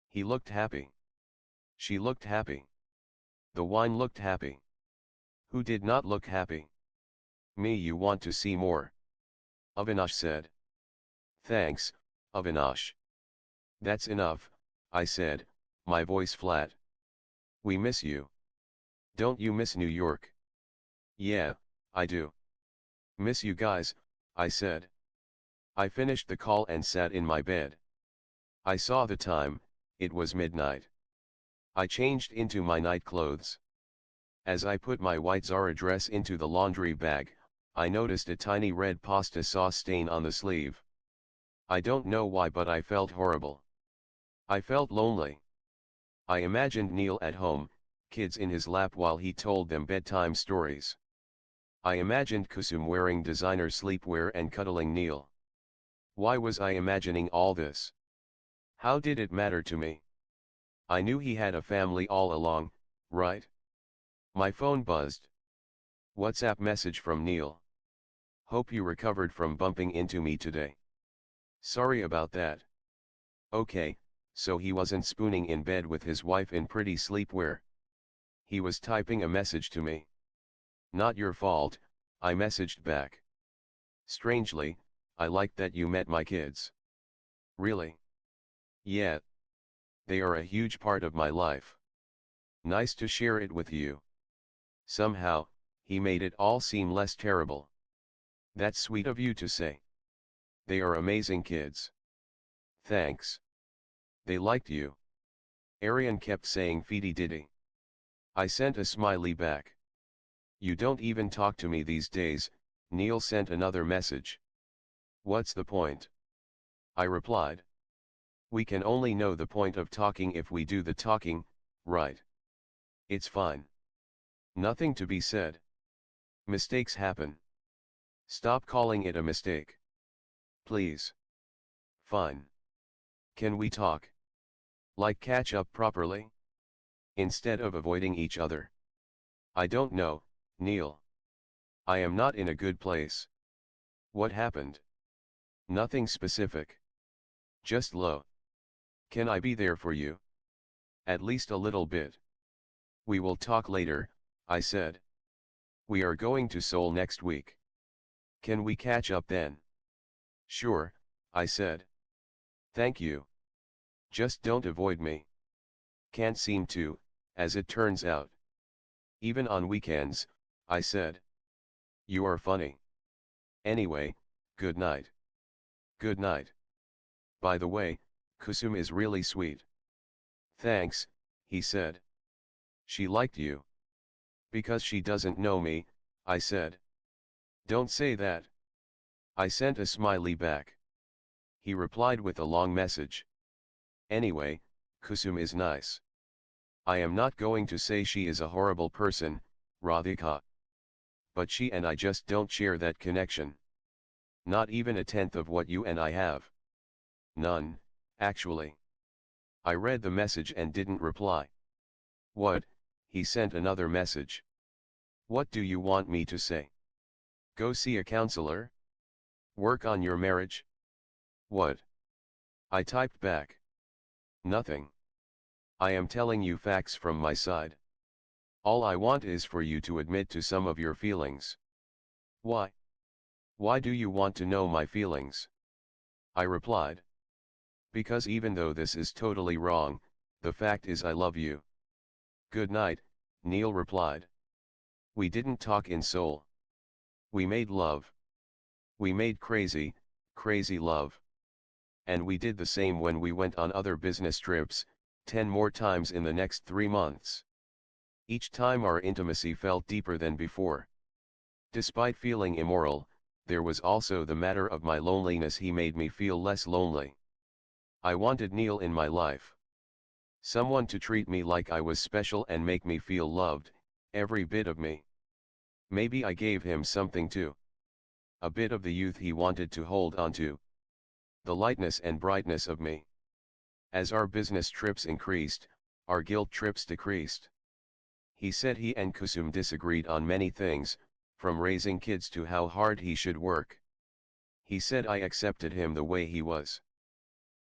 He looked happy. She looked happy. The wine looked happy. Who did not look happy? Me. You want to see more? Avinash said. Thanks, Avinash. That's enough, I said, my voice flat. We miss you. Don't you miss New York? Yeah, I do. Miss you guys, I said. I finished the call and sat in my bed. I saw the time, it was midnight. I changed into my night clothes. As I put my white Zara dress into the laundry bag, I noticed a tiny red pasta sauce stain on the sleeve. I don't know why, but I felt horrible. I felt lonely. I imagined Neil at home, kids in his lap while he told them bedtime stories. I imagined Kusum wearing designer sleepwear and cuddling Neil. Why was I imagining all this? How did it matter to me? I knew he had a family all along, right? My phone buzzed. WhatsApp message from Neil. Hope you recovered from bumping into me today. Sorry about that. Okay, so he wasn't spooning in bed with his wife in pretty sleepwear. He was typing a message to me. Not your fault, I messaged back. Strangely, I like that you met my kids. Really? Yeah. They are a huge part of my life. Nice to share it with you. Somehow, he made it all seem less terrible. That's sweet of you to say. They are amazing kids. Thanks. They liked you. Arian kept saying feedy diddy. I sent a smiley back. You don't even talk to me these days, Neil sent another message. What's the point? I replied. We can only know the point of talking if we do the talking, right? It's fine. Nothing to be said. Mistakes happen. Stop calling it a mistake. Please. Fine. Can we talk? Like catch up properly? Instead of avoiding each other. I don't know, Neil. I am not in a good place. What happened? Nothing specific. Just low. Can I be there for you? At least a little bit. We will talk later, I said. We are going to Seoul next week. Can we catch up then? Sure, I said. Thank you. Just don't avoid me. Can't seem to, as it turns out. Even on weekends, I said. You are funny. Anyway, good night. Good night. By the way, Kusum is really sweet. Thanks, he said. She liked you. Because she doesn't know me, I said. Don't say that. I sent a smiley back. He replied with a long message. Anyway, Kusum is nice. I am not going to say she is a horrible person, Radhika. But she and I just don't share that connection. Not even a tenth of what you and I have. None, actually. I read the message and didn't reply. What? He sent another message. What do you want me to say? Go see a counselor? Work on your marriage? What? I typed back. Nothing. I am telling you facts from my side. All I want is for you to admit to some of your feelings. Why? Why do you want to know my feelings? I replied. Because even though this is totally wrong, the fact is I love you. Good night, Neil replied. We didn't talk in Seoul. We made love. We made crazy, crazy love. And we did the same when we went on other business trips, 10 more times in the next 3 months. Each time our intimacy felt deeper than before. Despite feeling immoral, there was also the matter of my loneliness. He made me feel less lonely. I wanted Neil in my life. Someone to treat me like I was special and make me feel loved, every bit of me. Maybe I gave him something too. A bit of the youth he wanted to hold on to. The lightness and brightness of me. As our business trips increased, our guilt trips decreased. He said he and Kusum disagreed on many things, from raising kids to how hard he should work. He said I accepted him the way he was.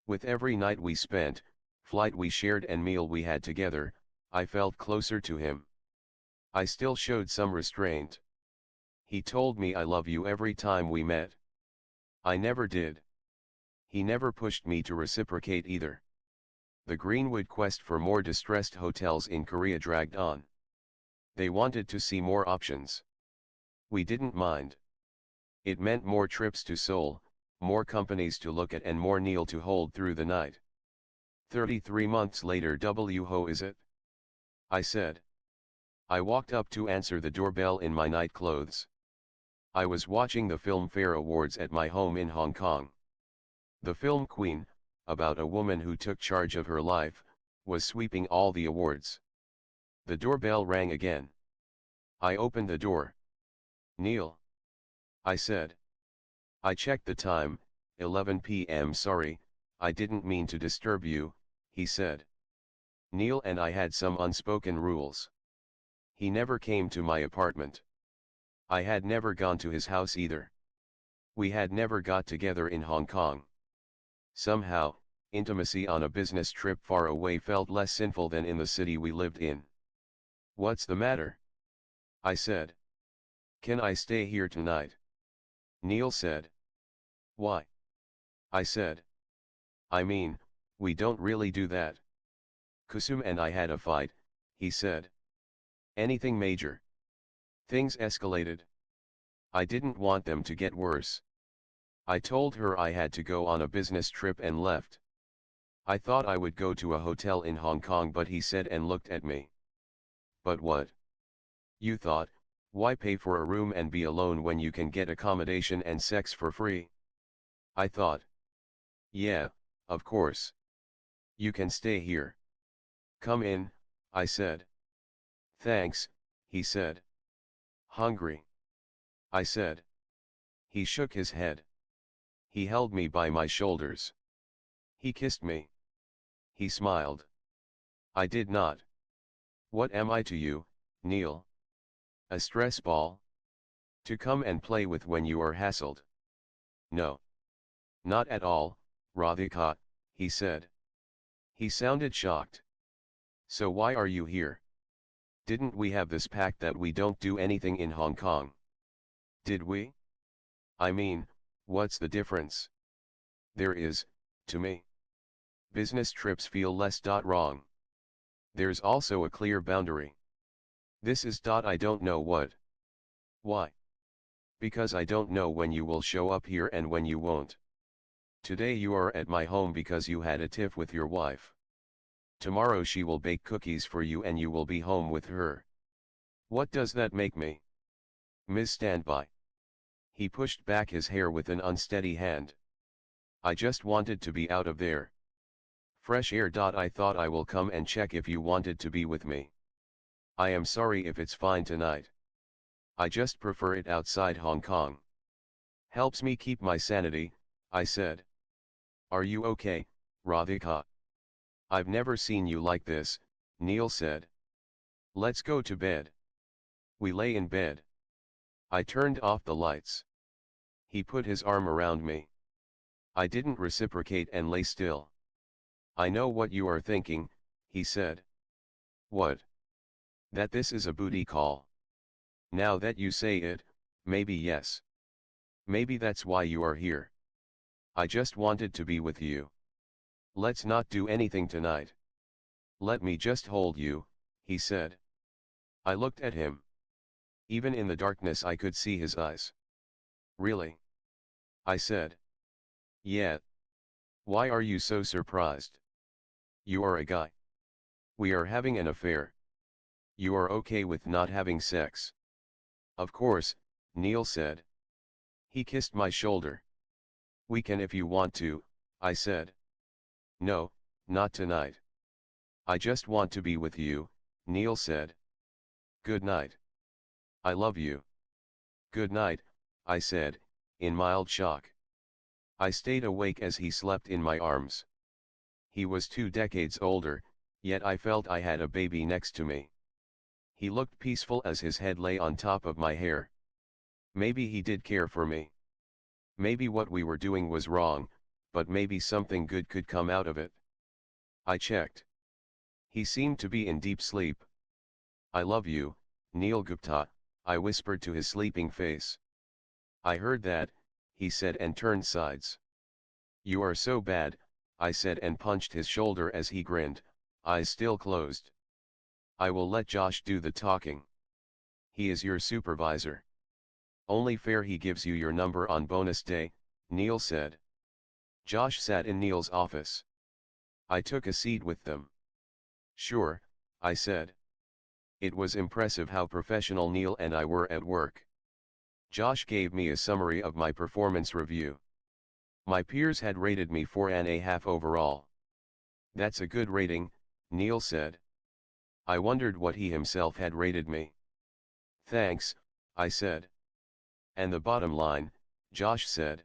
With every night we spent, flight we shared and meal we had together, I felt closer to him. I still showed some restraint. He told me I love you every time we met. I never did. He never pushed me to reciprocate either. The Greenwood quest for more distressed hotels in Korea dragged on. They wanted to see more options. We didn't mind. It meant more trips to Seoul, more companies to look at and more Neil to hold through the night. 33 months later, how is it? I said. I walked up to answer the doorbell in my night clothes. I was watching the Filmfare Awards at my home in Hong Kong. The film Queen, about a woman who took charge of her life, was sweeping all the awards. The doorbell rang again. I opened the door. Neil. I said. I checked the time, 11 p.m. Sorry, I didn't mean to disturb you, he said. Neil and I had some unspoken rules. He never came to my apartment. I had never gone to his house either. We had never got together in Hong Kong. Somehow, intimacy on a business trip far away felt less sinful than in the city we lived in. What's the matter? I said. Can I stay here tonight? Neil said. Why? I said. I mean, we don't really do that. Kusum and I had a fight, he said. Anything major? Things escalated. I didn't want them to get worse. I told her I had to go on a business trip and left. I thought I would go to a hotel in Hong Kong, but he said and looked at me. But what? You thought, why pay for a room and be alone when you can get accommodation and sex for free? I thought. Yeah, of course. You can stay here. Come in, I said. Thanks, he said. Hungry? I said. He shook his head. He held me by my shoulders. He kissed me. He smiled. I did not. What am I to you, Neil? A stress ball? To come and play with when you are hassled? No. Not at all, Radhika, he said. He sounded shocked. So why are you here? Didn't we have this pact that we don't do anything in Hong Kong? Did we? I mean, what's the difference? There is, to me. Business trips feel less wrong. There's also a clear boundary. This is I don't know what. Why? Because I don't know when you will show up here and when you won't. Today you are at my home because you had a tiff with your wife. Tomorrow she will bake cookies for you and you will be home with her. What does that make me? Miss Standby. He pushed back his hair with an unsteady hand. I just wanted to be out of there. Fresh air. I thought I will come and check if you wanted to be with me. I am sorry if it's fine tonight. I just prefer it outside Hong Kong. Helps me keep my sanity, I said. Are you okay, Radhika? I've never seen you like this, Neil said. Let's go to bed. We lay in bed. I turned off the lights. He put his arm around me. I didn't reciprocate and lay still. I know what you are thinking, he said. What? That this is a booty call. Now that you say it, maybe yes. Maybe that's why you are here. I just wanted to be with you. Let's not do anything tonight. Let me just hold you, he said. I looked at him. Even in the darkness I could see his eyes. Really? I said. Yeah. Why are you so surprised? You are a guy. We are having an affair. You are okay with not having sex? Of course, Neil said. He kissed my shoulder. We can if you want to, I said. No, not tonight. I just want to be with you, Neil said. Good night. I love you. Good night, I said, in mild shock. I stayed awake as he slept in my arms. He was 2 decades older, yet I felt I had a baby next to me. He looked peaceful as his head lay on top of my hair. Maybe he did care for me. Maybe what we were doing was wrong, but maybe something good could come out of it. I checked. He seemed to be in deep sleep. I love you, Neil Gupta, I whispered to his sleeping face. I heard that, he said and turned sides. You are so bad, I said and punched his shoulder as he grinned, eyes still closed. I will let Josh do the talking. He is your supervisor. Only fair he gives you your number on bonus day, Neil said. Josh sat in Neil's office. I took a seat with them. Sure, I said. It was impressive how professional Neil and I were at work. Josh gave me a summary of my performance review. My peers had rated me 4.5 overall. That's a good rating, Neil said. I wondered what he himself had rated me. Thanks, I said. And the bottom line, Josh said.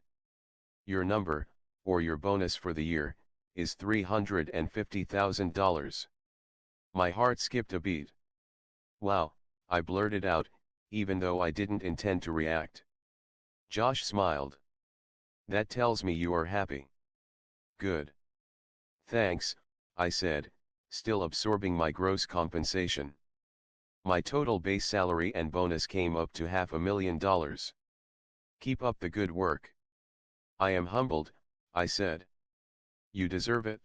Your number, or your bonus for the year, is $350,000. My heart skipped a beat. Wow, I blurted out, even though I didn't intend to react. Josh smiled. That tells me you are happy. Good. Thanks, I said, still absorbing my gross compensation. My total base salary and bonus came up to $500,000. Keep up the good work. I am humbled, I said. You deserve it.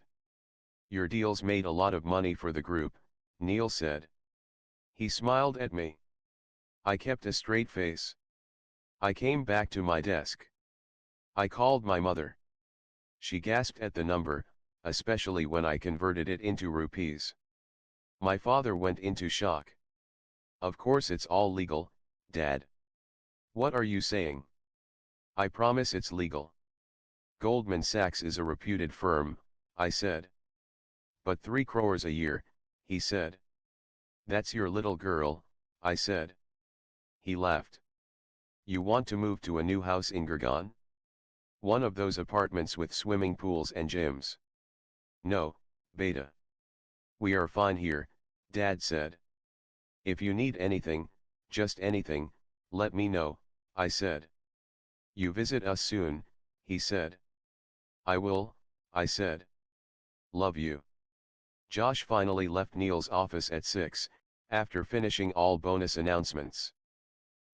Your deals made a lot of money for the group, Neil said. He smiled at me. I kept a straight face. I came back to my desk. I called my mother. She gasped at the number, especially when I converted it into rupees. My father went into shock. Of course it's all legal, Dad. What are you saying? I promise it's legal. Goldman Sachs is a reputed firm, I said. But 3 crores a year, he said. That's your little girl, I said. He laughed. You want to move to a new house in Gurgaon? One of those apartments with swimming pools and gyms. No, beta. We are fine here, Dad said. If you need anything, just anything, let me know, I said. You visit us soon, he said. I will, I said. Love you. Josh finally left Neil's office at 6, after finishing all bonus announcements.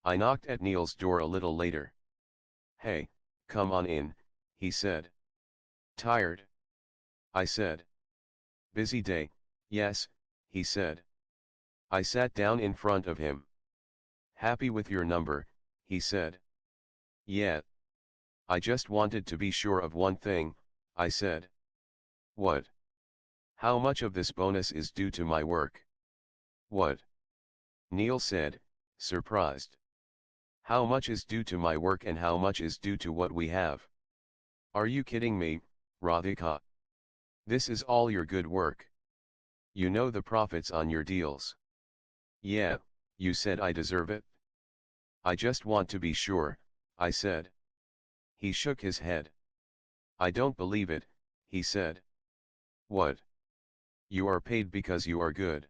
I knocked at Neil's door a little later. Hey, come on in, he said. Tired? I said. Busy day, yes, he said. I sat down in front of him. Happy with your number, he said. Yeah. I just wanted to be sure of one thing, I said. What? How much of this bonus is due to my work? What? Neil said, surprised. How much is due to my work and how much is due to what we have? Are you kidding me, Radhika? This is all your good work. You know the profits on your deals. Yeah, you said I deserve it? I just want to be sure, I said. He shook his head. I don't believe it, he said. What? You are paid because you are good.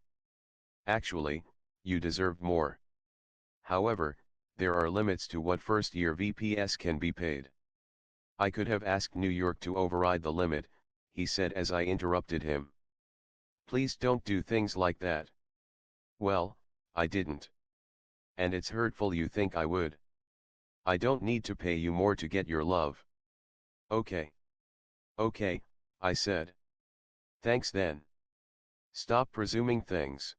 Actually, you deserve more. However, there are limits to what first-year VPS can be paid. I could have asked New York to override the limit, he said as I interrupted him. Please don't do things like that. Well, I didn't. And it's hurtful you think I would. I don't need to pay you more to get your love. Okay. Okay, I said. Thanks then. Stop presuming things.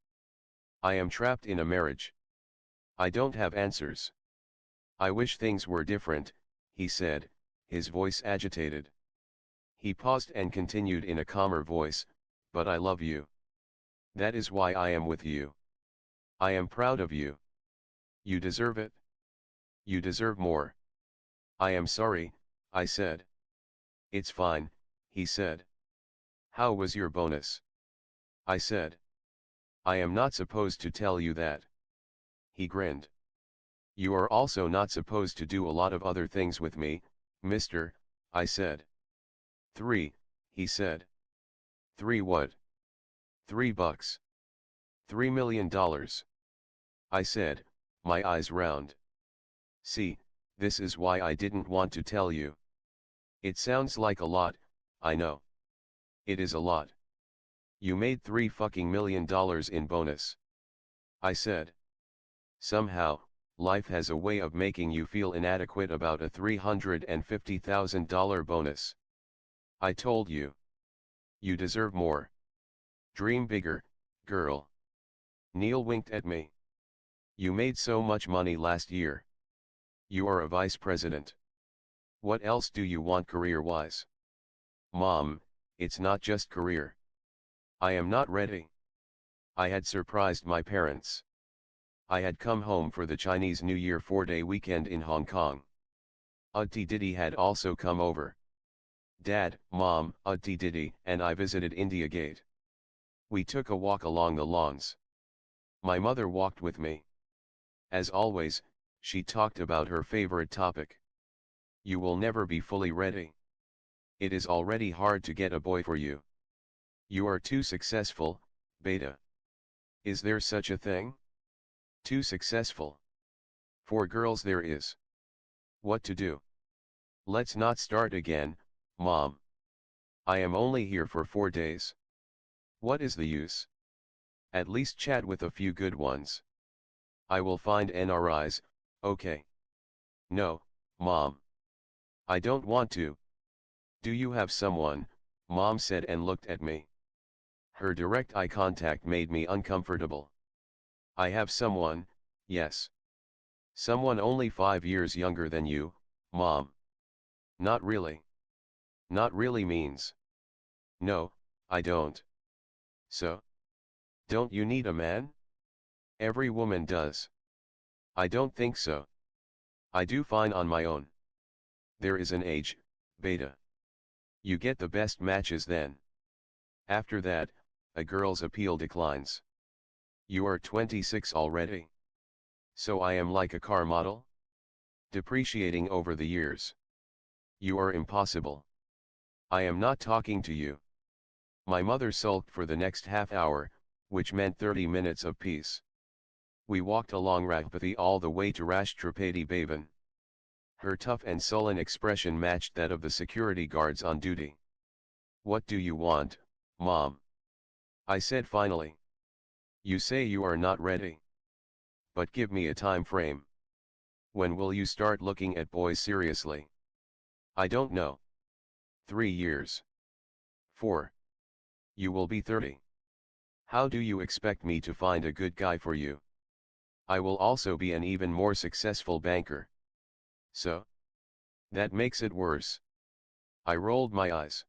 I am trapped in a marriage. I don't have answers. I wish things were different, he said, his voice agitated. He paused and continued in a calmer voice, but I love you. That is why I am with you. I am proud of you. You deserve it. You deserve more. I am sorry, I said. It's fine, he said. How was your bonus? I said. I am not supposed to tell you that. He grinned. You are also not supposed to do a lot of other things with me, mister, I said. 3, he said. 3 what? $3. $3 million. I said, my eyes round. See, this is why I didn't want to tell you. It sounds like a lot, I know. It is a lot. You made $3 fucking million in bonus. I said. Somehow, life has a way of making you feel inadequate about a $350,000 bonus. I told you. You deserve more. Dream bigger, girl. Neil winked at me. You made so much money last year. You are a vice president. What else do you want career-wise? Mom, it's not just career. I am not ready. I had surprised my parents. I had come home for the Chinese New Year 4-day weekend in Hong Kong. Auntie Didi had also come over. Dad, Mom, Auntie Didi, and I visited India Gate. We took a walk along the lawns. My mother walked with me. As always, she talked about her favorite topic. You will never be fully ready. It is already hard to get a boy for you. You are too successful, beta. Is there such a thing? Too successful. For girls there is. What to do? Let's not start again, Mom. I am only here for 4 days. What is the use? At least chat with a few good ones. I will find NRIs, okay. No, Mom. I don't want to. Do you have someone? Mom said and looked at me. Her direct eye contact made me uncomfortable. I have someone, yes. Someone only 5 years younger than you, Mom. Not really. Not really means. No, I don't. So? Don't you need a man? Every woman does. I don't think so. I do fine on my own. There is an age, beta. You get the best matches then. After that, a girl's appeal declines. You are 26 already. So I am like a car model? Depreciating over the years. You are impossible. I am not talking to you. My mother sulked for the next half hour, which meant 30 minutes of peace. We walked along Ragpathy all the way to Rashtrapati Bhavan. Her tough and sullen expression matched that of the security guards on duty. What do you want, Mom? I said finally. You say you are not ready. But give me a time frame. When will you start looking at boys seriously? I don't know. 3 years. 4. You will be 30. How do you expect me to find a good guy for you? I will also be an even more successful banker. So? That makes it worse. I rolled my eyes.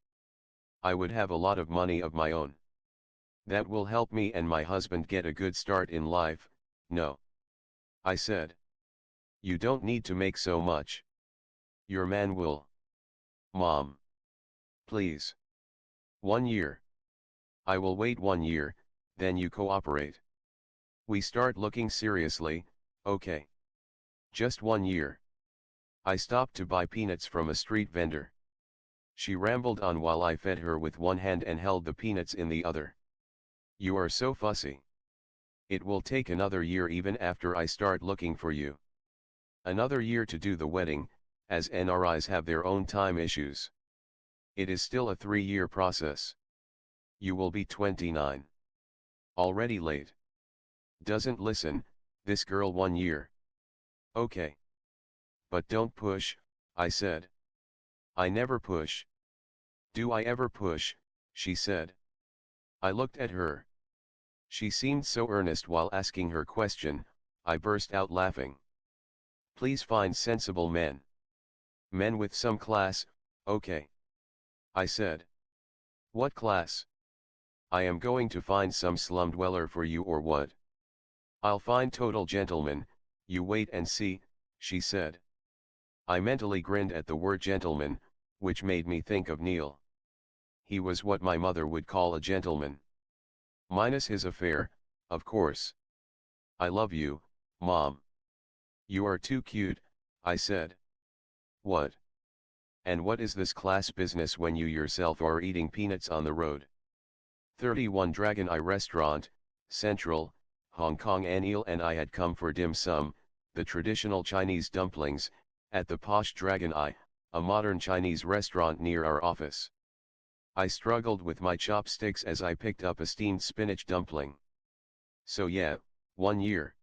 I would have a lot of money of my own. That will help me and my husband get a good start in life, no. I said. You don't need to make so much. Your man will. Mom. Please. 1 year. I will wait 1 year, then you cooperate. We start looking seriously, okay. Just 1 year. I stopped to buy peanuts from a street vendor. She rambled on while I fed her with one hand and held the peanuts in the other. You are so fussy. It will take another year even after I start looking for you. Another year to do the wedding, as NRIs have their own time issues. It is still a 3-year process. You will be 29. Already late. Doesn't listen, this girl 1 year. Okay. But don't push, I said. I never push. Do I ever push, she said. I looked at her. She seemed so earnest while asking her question, I burst out laughing. Please find sensible men. Men with some class, okay. I said. What class? I am going to find some slum dweller for you or what? I'll find total gentleman, you wait and see, she said. I mentally grinned at the word gentleman, which made me think of Neil. He was what my mother would call a gentleman. Minus his affair, of course. I love you, Mom. You are too cute, I said. What? And what is this class business when you yourself are eating peanuts on the road? 31 Dragon Eye Restaurant, Central, Hong Kong. Anil and I had come for dim sum, the traditional Chinese dumplings, at the posh Dragon Eye, a modern Chinese restaurant near our office. I struggled with my chopsticks as I picked up a steamed spinach dumpling. So yeah, 1 year.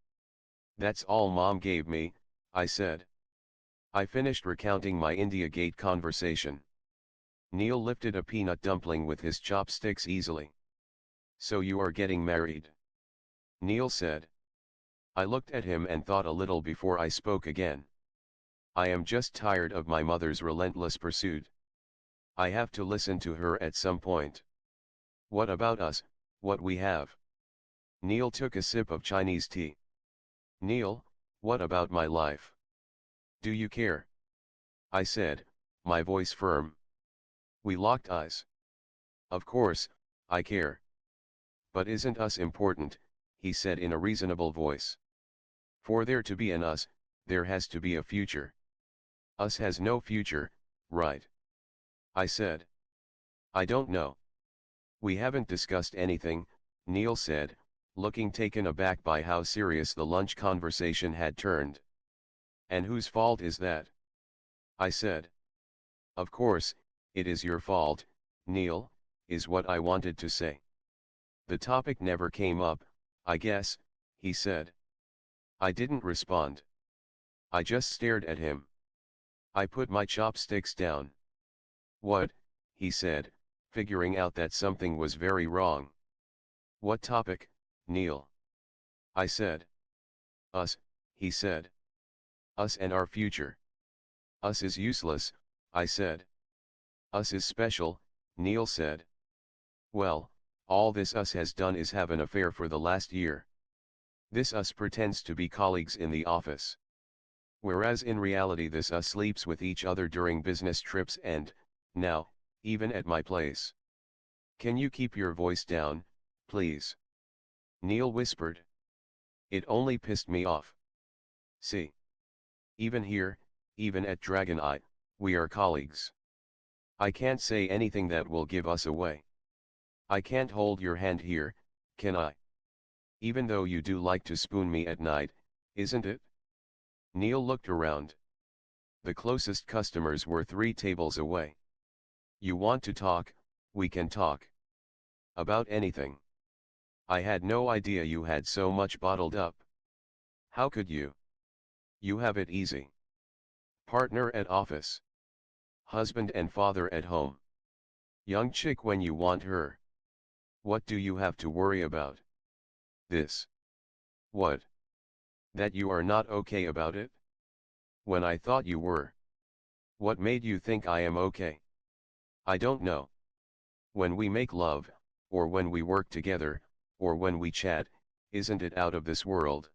That's all Mom gave me, I said. I finished recounting my India Gate conversation. Neil lifted a peanut dumpling with his chopsticks easily. So you are getting married? Neil said. I looked at him and thought a little before I spoke again. I am just tired of my mother's relentless pursuit. I have to listen to her at some point. What about us, what we have? Neil took a sip of Chinese tea. Neil, what about my life? Do you care? I said, my voice firm. We locked eyes. Of course, I care. But isn't us important, he said in a reasonable voice. For there to be an us, there has to be a future. Us has no future, right? I said. I don't know. We haven't discussed anything, Neil said, looking taken aback by how serious the lunch conversation had turned. And whose fault is that? I said. Of course, it is your fault, Neil, is what I wanted to say. The topic never came up, I guess, he said. I didn't respond. I just stared at him. I put my chopsticks down. What? He said, figuring out that something was very wrong. What topic, Neil? I said. Us, he said. Us and our future. Us is useless, I said. Us is special, Neil said. Well, all this us has done is have an affair for the last year. This us pretends to be colleagues in the office. Whereas in reality this us sleeps with each other during business trips and, now, even at my place. Can you keep your voice down, please? Neil whispered. It only pissed me off. See. Even here, even at Dragon Eye, we are colleagues. I can't say anything that will give us away. I can't hold your hand here, can I? Even though you do like to spoon me at night, isn't it? Neil looked around. The closest customers were 3 tables away. You want to talk, we can talk. About anything. I had no idea you had so much bottled up. How could you? You have it easy. Partner at office. Husband and father at home. Young chick when you want her. What do you have to worry about? This. What? That you are not okay about it? When I thought you were. What made you think I am okay? I don't know. When we make love, or when we work together, or when we chat, isn't it out of this world?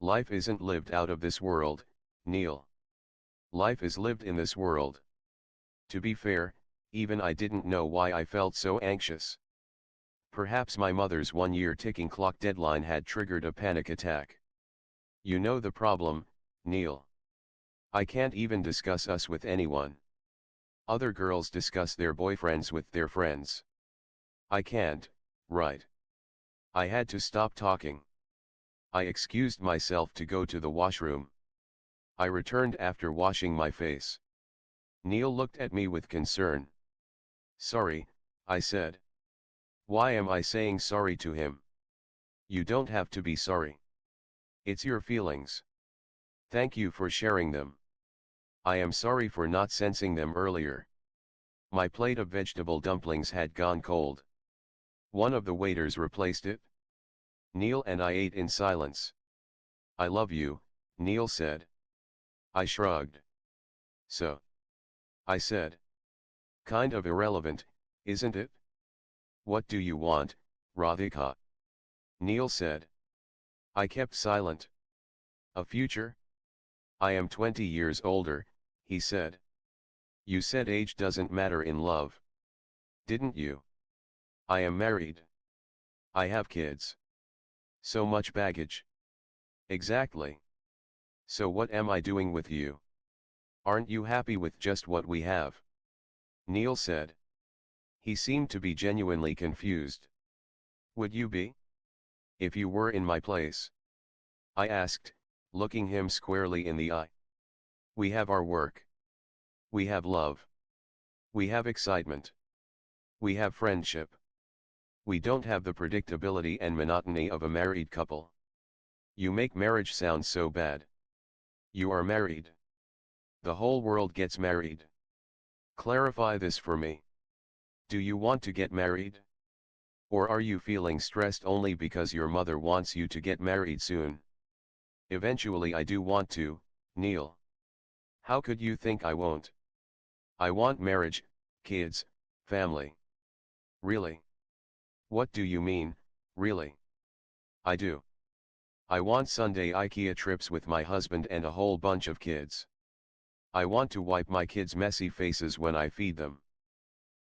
Life isn't lived out of this world, Neil. Life is lived in this world. To be fair, even I didn't know why I felt so anxious. Perhaps my mother's 1-year ticking clock deadline had triggered a panic attack. You know the problem, Neil. I can't even discuss us with anyone. Other girls discuss their boyfriends with their friends. I can't, right? I had to stop talking. I excused myself to go to the washroom. I returned after washing my face. Neil looked at me with concern. Sorry, I said. Why am I saying sorry to him? You don't have to be sorry. It's your feelings. Thank you for sharing them. I am sorry for not sensing them earlier. My plate of vegetable dumplings had gone cold. One of the waiters replaced it. Neil and I ate in silence. I love you, Neil said. I shrugged. So? I said. Kind of irrelevant, isn't it? What do you want, Radhika? Neil said. I kept silent. A future? I am 20 years older, he said. You said age doesn't matter in love. Didn't you? I am married. I have kids. So much baggage. Exactly. So what am I doing with you? Aren't you happy with just what we have? Neil said. He seemed to be genuinely confused. Would you be? If you were in my place? I asked, looking him squarely in the eye. We have our work. We have love. We have excitement. We have friendship. We don't have the predictability and monotony of a married couple. You make marriage sound so bad. You are married. The whole world gets married. Clarify this for me. Do you want to get married? Or are you feeling stressed only because your mother wants you to get married soon? Eventually I do want to, Neil. How could you think I won't? I want marriage, kids, family. Really? What do you mean, really? I do. I want Sunday IKEA trips with my husband and a whole bunch of kids. I want to wipe my kids' messy faces when I feed them.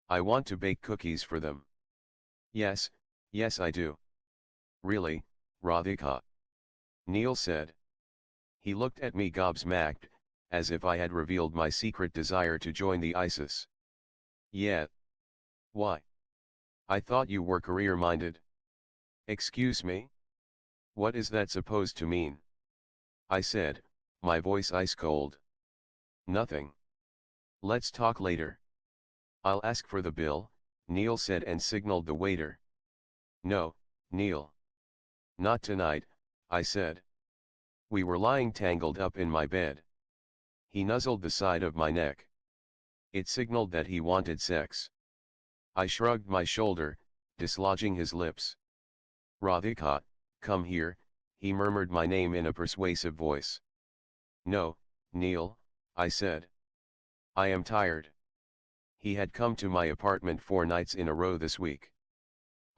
I want to bake cookies for them. Yes, yes I do. Really, Radhika? Neil said. He looked at me gobsmacked, as if I had revealed my secret desire to join the ISIS. Yeah. Why? I thought you were career-minded. Excuse me? What is that supposed to mean? I said, my voice ice cold. Nothing. Let's talk later. I'll ask for the bill, Neil said and signaled the waiter. No, Neil. Not tonight, I said. We were lying tangled up in my bed. He nuzzled the side of my neck. It signaled that he wanted sex. I shrugged my shoulder, dislodging his lips. Radhika, come here, he murmured my name in a persuasive voice. No, Neil, I said. I am tired. He had come to my apartment 4 nights in a row this week.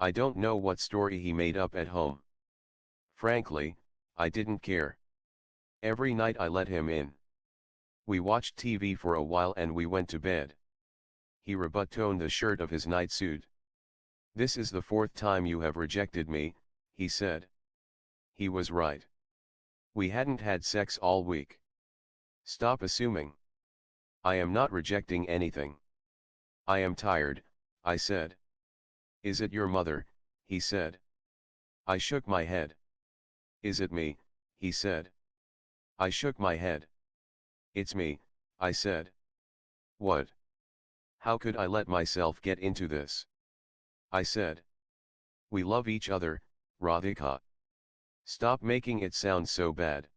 I don't know what story he made up at home. Frankly, I didn't care. Every night I let him in. We watched TV for a while and we went to bed. He rebuttoned the shirt of his nightsuit. This is the 4th time you have rejected me, he said. He was right. We hadn't had sex all week. Stop assuming. I am not rejecting anything. I am tired, I said. Is it your mother, he said. I shook my head. Is it me, he said. I shook my head. It's me, I said. What? How could I let myself get into this? I said. We love each other, Radhika. Stop making it sound so bad.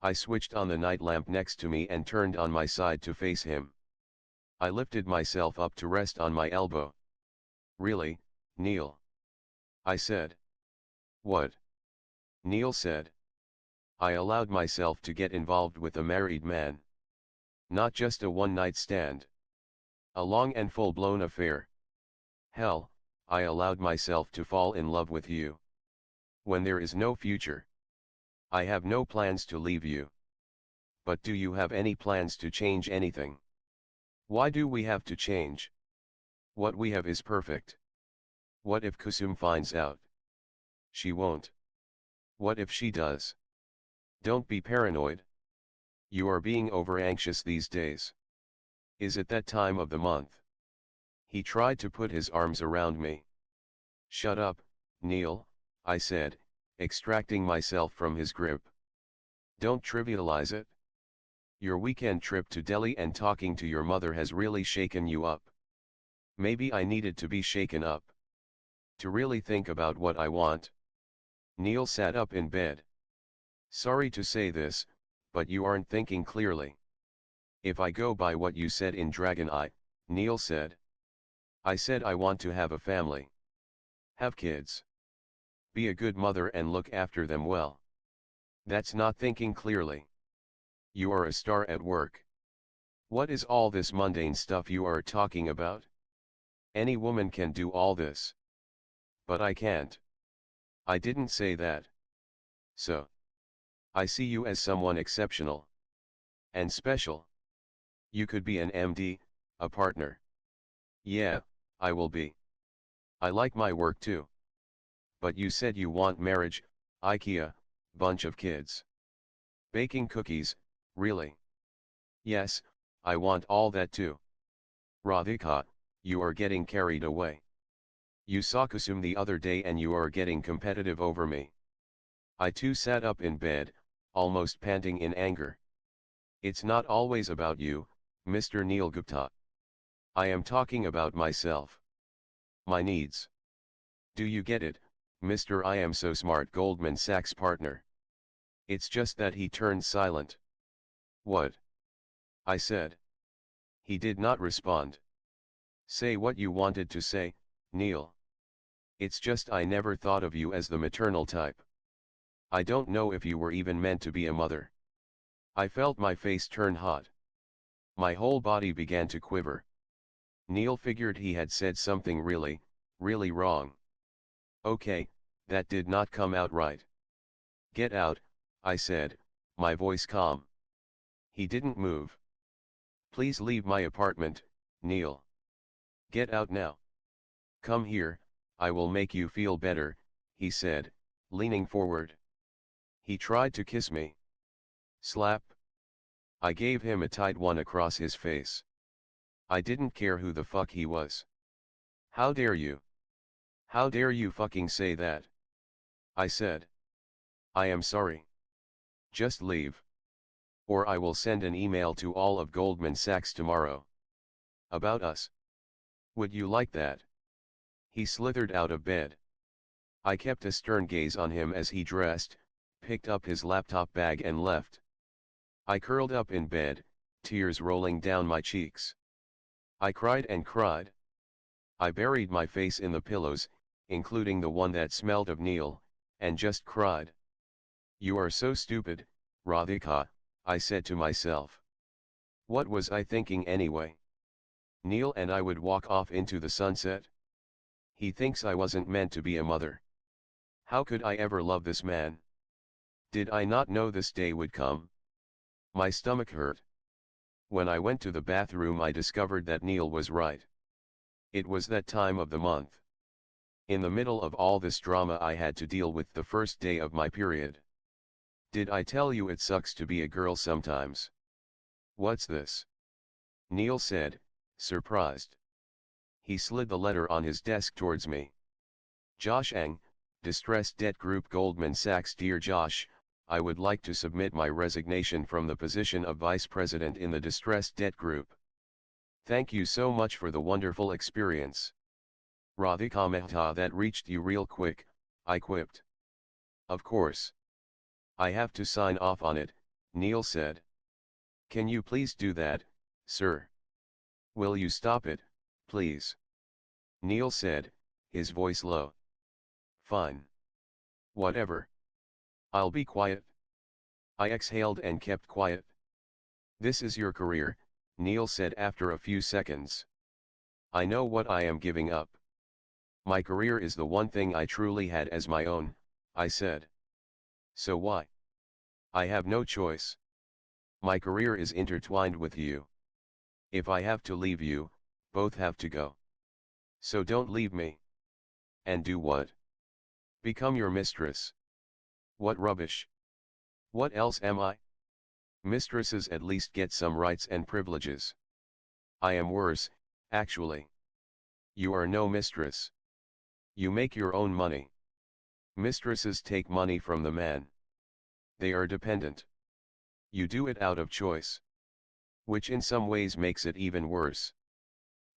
I switched on the night lamp next to me and turned on my side to face him. I lifted myself up to rest on my elbow. Really, Neil? I said. What? Neil said. I allowed myself to get involved with a married man. Not just a one-night stand. A long and full-blown affair. Hell, I allowed myself to fall in love with you. When there is no future. I have no plans to leave you. But do you have any plans to change anything? Why do we have to change? What we have is perfect. What if Kusum finds out? She won't. What if she does? Don't be paranoid. You are being over-anxious these days. Is it that time of the month? He tried to put his arms around me. Shut up, Neil, I said, extracting myself from his grip. Don't trivialize it. Your weekend trip to Delhi and talking to your mother has really shaken you up. Maybe I needed to be shaken up. To really think about what I want. Neil sat up in bed. Sorry to say this, but you aren't thinking clearly. If I go by what you said in Dragon Eye, Neil said. I said I want to have a family. Have kids. Be a good mother and look after them well. That's not thinking clearly. You are a star at work. What is all this mundane stuff you are talking about? Any woman can do all this. But I can't. I didn't say that. So. I see you as someone exceptional. And special. You could be an MD, a partner. Yeah, I will be. I like my work too. But you said you want marriage, IKEA, bunch of kids. Baking cookies, really? Yes, I want all that too. Radhika, you are getting carried away. You saw Kusum the other day and you are getting competitive over me. I too sat up in bed, almost panting in anger. It's not always about you, Mr. Neil Gupta. I am talking about myself. My needs. Do you get it, Mr. I am so smart Goldman Sachs partner? It's just that he turned silent. What? I said. He did not respond. Say what you wanted to say, Neil. It's just I never thought of you as the maternal type. I don't know if you were even meant to be a mother. I felt my face turn hot. My whole body began to quiver. Neil figured he had said something really, really wrong. Okay, that did not come out right. Get out, I said, my voice calm. He didn't move. Please leave my apartment, Neil. Get out now. Come here, I will make you feel better, he said, leaning forward. He tried to kiss me. Slap. I gave him a tight one across his face. I didn't care who the fuck he was. How dare you? How dare you fucking say that? I said. I am sorry. Just leave. Or I will send an email to all of Goldman Sachs tomorrow. About us. Would you like that? He slithered out of bed. I kept a stern gaze on him as he dressed, picked up his laptop bag and left. I curled up in bed, tears rolling down my cheeks. I cried and cried. I buried my face in the pillows, including the one that smelled of Neil, and just cried. You are so stupid, Radhika, I said to myself. What was I thinking anyway? Neil and I would walk off into the sunset? He thinks I wasn't meant to be a mother. How could I ever love this man? Did I not know this day would come? My stomach hurt. When I went to the bathroom I discovered that Neil was right. It was that time of the month. In the middle of all this drama I had to deal with the first day of my period. Did I tell you it sucks to be a girl sometimes? What's this? Neil said, surprised. He slid the letter on his desk towards me. Josh Ang, Distressed Debt Group Goldman Sachs. Dear Josh, I would like to submit my resignation from the position of Vice President in the Distressed Debt Group. Thank you so much for the wonderful experience. Radhika Mehta, that reached you real quick, I quipped. Of course. I have to sign off on it, Neil said. Can you please do that, sir? Will you stop it, please? Neil said, his voice low. Fine. Whatever. I'll be quiet. I exhaled and kept quiet. This is your career, Neil said after a few seconds. I know what I am giving up. My career is the one thing I truly had as my own, I said. So why? I have no choice. My career is intertwined with you. If I have to leave you, both have to go. So don't leave me. And do what? Become your mistress. What rubbish. What else am I? Mistresses at least get some rights and privileges. I am worse, actually. You are no mistress. You make your own money. Mistresses take money from the man. They are dependent. You do it out of choice. Which in some ways makes it even worse.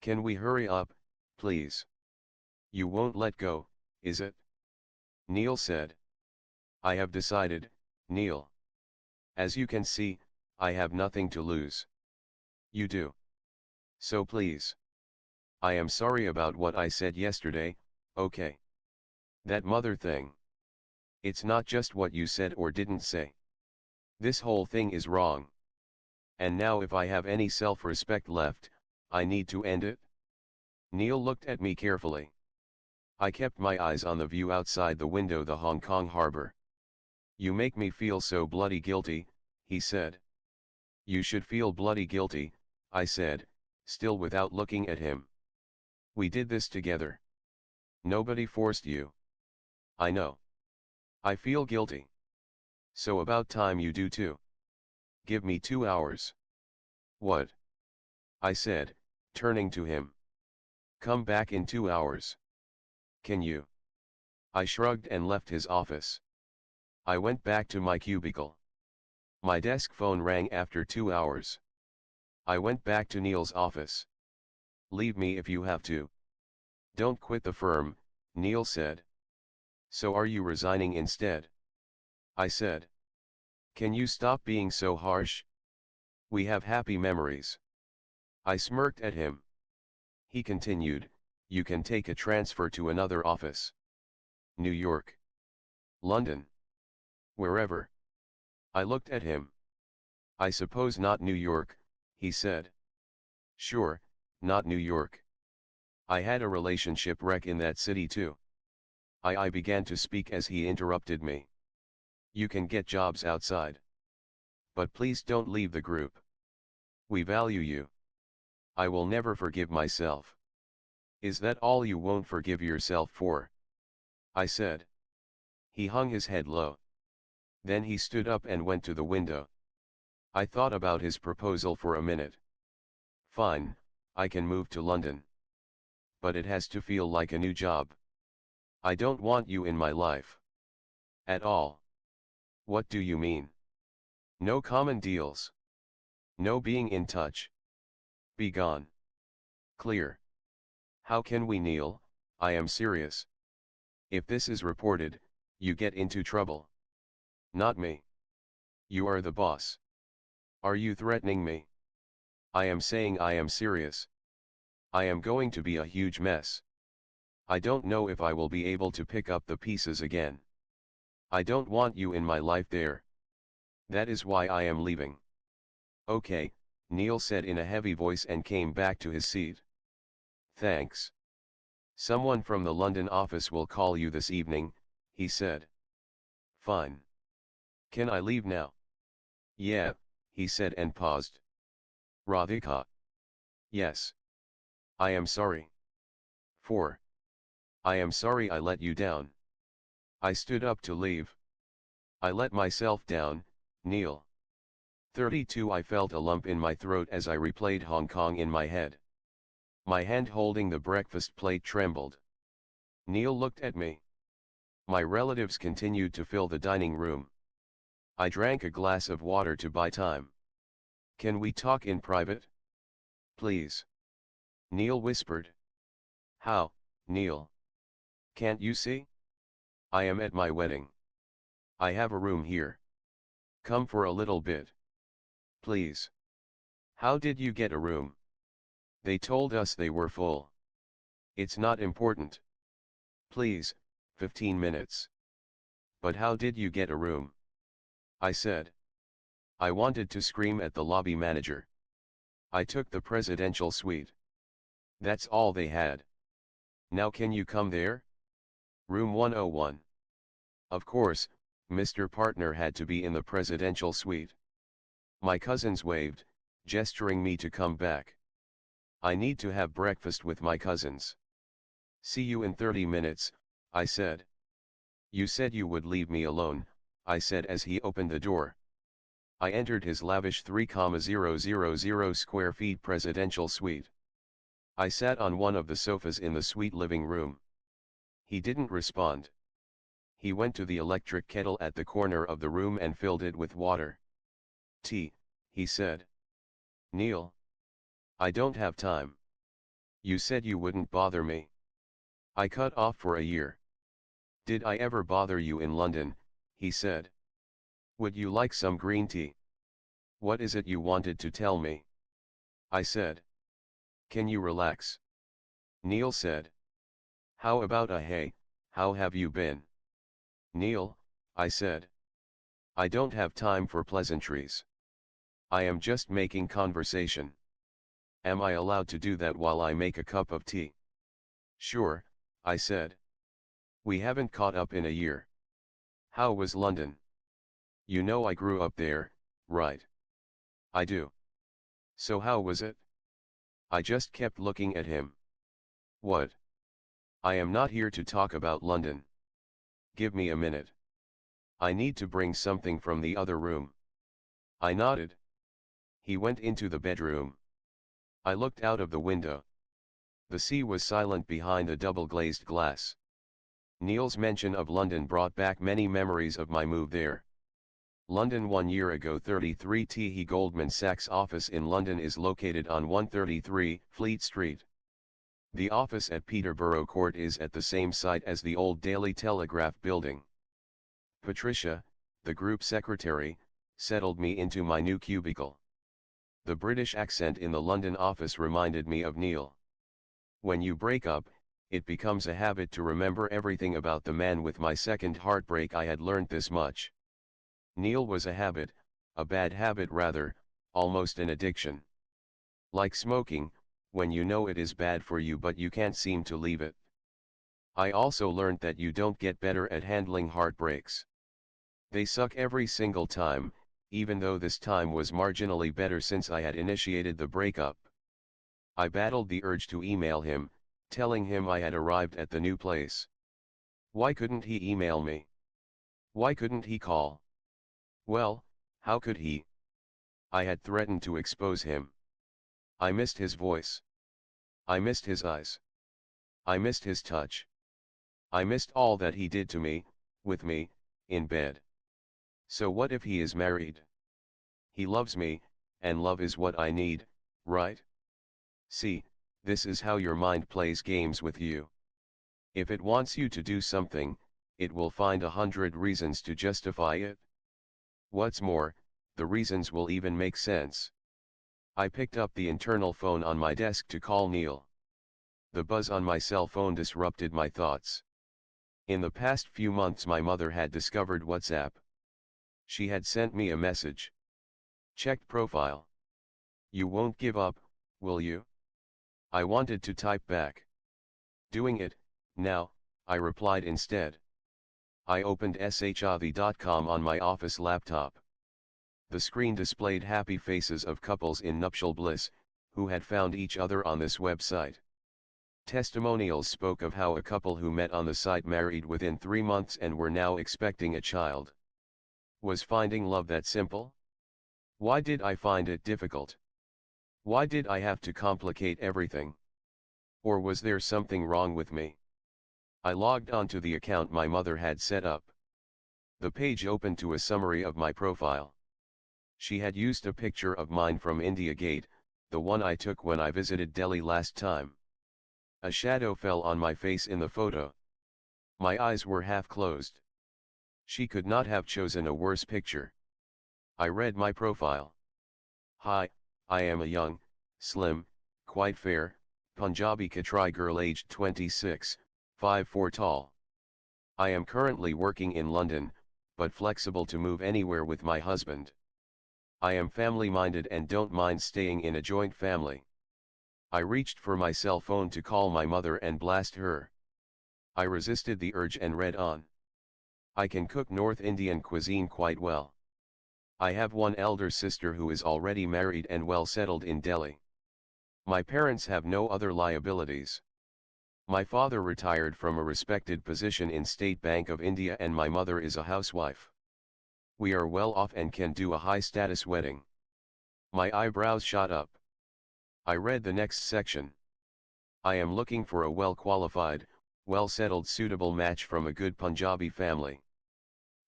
Can we hurry up, please? You won't let go, is it? Neil said. I have decided, Neil. As you can see, I have nothing to lose. You do. So please. I am sorry about what I said yesterday, okay? That mother thing. It's not just what you said or didn't say. This whole thing is wrong. And now if I have any self-respect left, I need to end it. Neil looked at me carefully. I kept my eyes on the view outside the window, the Hong Kong harbor. You make me feel so bloody guilty, he said. You should feel bloody guilty, I said, still without looking at him. We did this together. Nobody forced you. I know. I feel guilty. So about time you do too. Give me 2 hours. What? I said, turning to him. Come back in 2 hours. Can you? I shrugged and left his office. I went back to my cubicle. My desk phone rang after 2 hours. I went back to Neil's office. Leave me if you have to. Don't quit the firm, Neil said. So are you resigning instead? I said. Can you stop being so harsh? We have happy memories. I smirked at him. He continued, you can take a transfer to another office. New York. London. Wherever. I looked at him. I suppose not New York, he said. Sure, not New York. I had a relationship wreck in that city too. I began to speak as he interrupted me. You can get jobs outside. But please don't leave the group. We value you. I will never forgive myself. Is that all you won't forgive yourself for? I said. He hung his head low. Then he stood up and went to the window. I thought about his proposal for a minute. Fine, I can move to London. But it has to feel like a new job. I don't want you in my life. At all. What do you mean? No common deals. No being in touch. Be gone. Clear. How can we, Neil? I am serious. If this is reported, you get into trouble. Not me. You are the boss. Are you threatening me? I am saying I am serious. I am going to be a huge mess. I don't know if I will be able to pick up the pieces again. I don't want you in my life there. That is why I am leaving. Okay, Neil said in a heavy voice and came back to his seat. Thanks. Someone from the London office will call you this evening, he said. Fine. Can I leave now? Yeah, he said and paused. Radhika. Yes. I am sorry. 4. I am sorry I let you down. I stood up to leave. I let myself down, Neil. 32. I felt a lump in my throat as I replayed Hong Kong in my head. My hand holding the breakfast plate trembled. Neil looked at me. My relatives continued to fill the dining room. I drank a glass of water to buy time. Can we talk in private? Please. Neil whispered. How, Neil? Can't you see? I am at my wedding. I have a room here. Come for a little bit. Please. How did you get a room? They told us they were full. It's not important. Please, 15 minutes. But how did you get a room? I said. I wanted to scream at the lobby manager. I took the presidential suite. That's all they had. Now can you come there? Room 101. Of course, Mr. Partner had to be in the presidential suite. My cousins waved, gesturing me to come back. I need to have breakfast with my cousins. See you in 30 minutes, I said. You said you would leave me alone, I said as he opened the door. I entered his lavish 3,000 square feet presidential suite. I sat on one of the sofas in the suite living room. He didn't respond. He went to the electric kettle at the corner of the room and filled it with water. Tea, he said. Neil. I don't have time. You said you wouldn't bother me. I cut off for a year. Did I ever bother you in London? He said. Would you like some green tea? What is it you wanted to tell me? I said. Can you relax? Neil said. How about a hey, how have you been? Neil, I said. I don't have time for pleasantries. I am just making conversation. Am I allowed to do that while I make a cup of tea? Sure, I said. We haven't caught up in a year. How was London? You know I grew up there, right? I do. So how was it? I just kept looking at him. What? I am not here to talk about London. Give me a minute. I need to bring something from the other room. I nodded. He went into the bedroom. I looked out of the window. The sea was silent behind the double-glazed glass. Neil's mention of London brought back many memories of my move there. London 1 year ago. 33 The Goldman Sachs office in London is located on 133 Fleet Street. The office at Peterborough Court is at the same site as the old Daily Telegraph building. Patricia, the group secretary, settled me into my new cubicle. The British accent in the London office reminded me of Neil. When you break up, it becomes a habit to remember everything about the man with my second heartbreak. I had learned this much. Neil was a habit, a bad habit rather, almost an addiction. Like smoking, when you know it is bad for you but you can't seem to leave it. I also learned that you don't get better at handling heartbreaks. They suck every single time, even though this time was marginally better since I had initiated the breakup. I battled the urge to email him, telling him I had arrived at the new place. Why couldn't he email me? Why couldn't he call? Well, how could he? I had threatened to expose him. I missed his voice. I missed his eyes. I missed his touch. I missed all that he did to me, with me, in bed. So what if he is married? He loves me, and love is what I need, right? See, this is how your mind plays games with you. If it wants you to do something, it will find 100 reasons to justify it. What's more, the reasons will even make sense. I picked up the internal phone on my desk to call Neil. The buzz on my cell phone disrupted my thoughts. In the past few months my mother had discovered WhatsApp. She had sent me a message. Checked profile. You won't give up, will you? I wanted to type back. Doing it, now, I replied instead. I opened shadi.com on my office laptop. The screen displayed happy faces of couples in nuptial bliss, who had found each other on this website. Testimonials spoke of how a couple who met on the site married within 3 months and were now expecting a child. Was finding love that simple? Why did I find it difficult? Why did I have to complicate everything? Or was there something wrong with me? I logged onto the account my mother had set up. The page opened to a summary of my profile. She had used a picture of mine from India Gate, the one I took when I visited Delhi last time. A shadow fell on my face in the photo. My eyes were half closed. She could not have chosen a worse picture. I read my profile. Hi, I am a young, slim, quite fair, Punjabi Khatri girl aged 26, 5'4" tall. I am currently working in London, but flexible to move anywhere with my husband. I am family-minded and don't mind staying in a joint family. I reached for my cell phone to call my mother and blast her. I resisted the urge and read on. I can cook North Indian cuisine quite well. I have one elder sister who is already married and well settled in Delhi. My parents have no other liabilities. My father retired from a respected position in State Bank of India and my mother is a housewife. We are well off and can do a high-status wedding. My eyebrows shot up. I read the next section. I am looking for a well-qualified, well-settled suitable match from a good Punjabi family.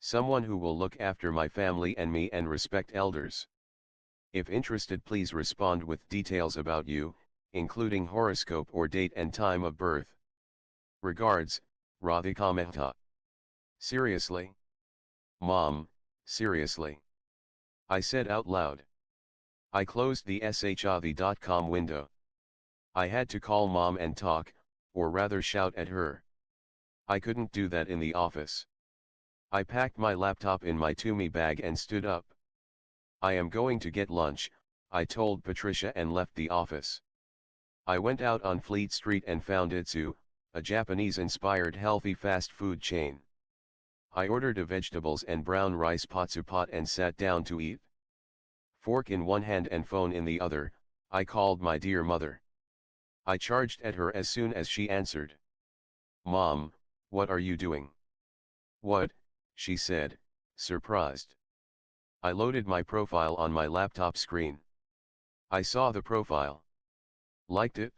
Someone who will look after my family and me and respect elders. If interested, please respond with details about you, including horoscope or date and time of birth. Regards, Radhika Mehta. Seriously? Mom, seriously? I said out loud. I closed the shadi.com window. I had to call Mom and talk, or rather shout at her. I couldn't do that in the office. I packed my laptop in my Tumi bag and stood up. I am going to get lunch, I told Patricia and left the office. I went out on Fleet Street and found Itsu, a Japanese-inspired healthy fast food chain. I ordered a vegetables and brown rice patsupat and sat down to eat. Fork in one hand and phone in the other, I called my dear mother. I charged at her as soon as she answered. Mom, what are you doing? What? She said, surprised. I loaded my profile on my laptop screen. I saw the profile. Liked it?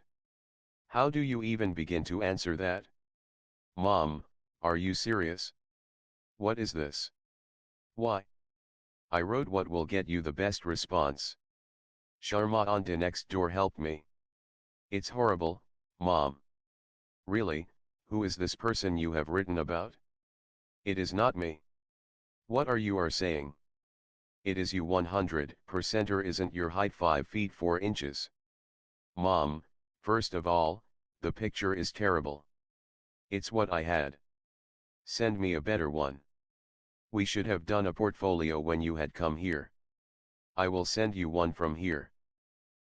How do you even begin to answer that? Mom, are you serious? What is this? Why? I wrote what will get you the best response. Sharma on the next door helped me. It's horrible, Mom. Really, who is this person you have written about? It is not me. What are you saying? It is you 100%, isn't your height 5 feet 4 inches? Mom, first of all, the picture is terrible. It's what I had. Send me a better one. We should have done a portfolio when you had come here. I will send you one from here.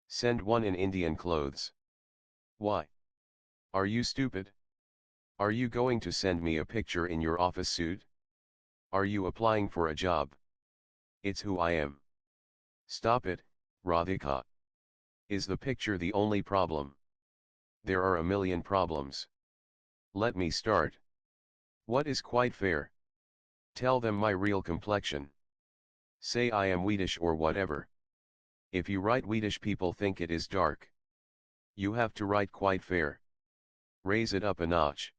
Send one in Indian clothes. Why? Are you stupid? Are you going to send me a picture in your office suit? Are you applying for a job? It's who I am. Stop it, Radhika. Is the picture the only problem? There are a million problems. Let me start. What is quite fair? Tell them my real complexion. Say I am wheatish or whatever. If you write wheatish, people think it is dark. You have to write quite fair. Raise it up a notch.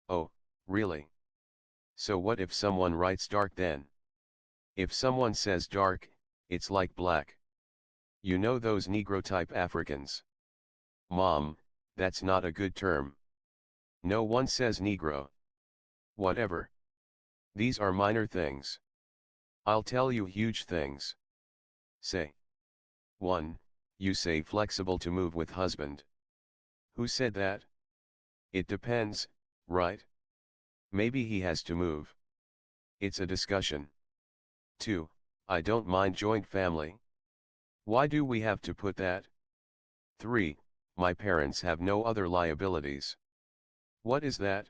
Oh, really? So what if someone writes dark then? If someone says dark, it's like black. You know those Negro-type Africans. Mom, that's not a good term. No one says Negro. Whatever. These are minor things. I'll tell you huge things. Say. 1. You say flexible to move with husband. Who said that? It depends, right? Maybe he has to move. It's a discussion. 2. I don't mind joint family. Why do we have to put that? 3. My parents have no other liabilities. What is that?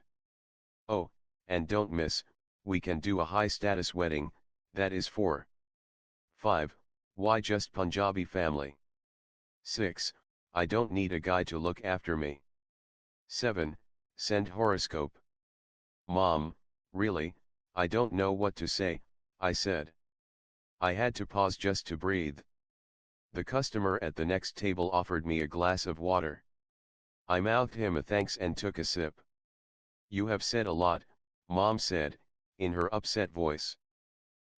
Oh, and don't miss, we can do a high-status wedding, that is 4. 5. Why just Punjabi family? 6. I don't need a guy to look after me. 7. Send horoscope. Mom, really, I don't know what to say, I said. I had to pause just to breathe. The customer at the next table offered me a glass of water. I mouthed him a thanks and took a sip. You have said a lot, Mom said, in her upset voice.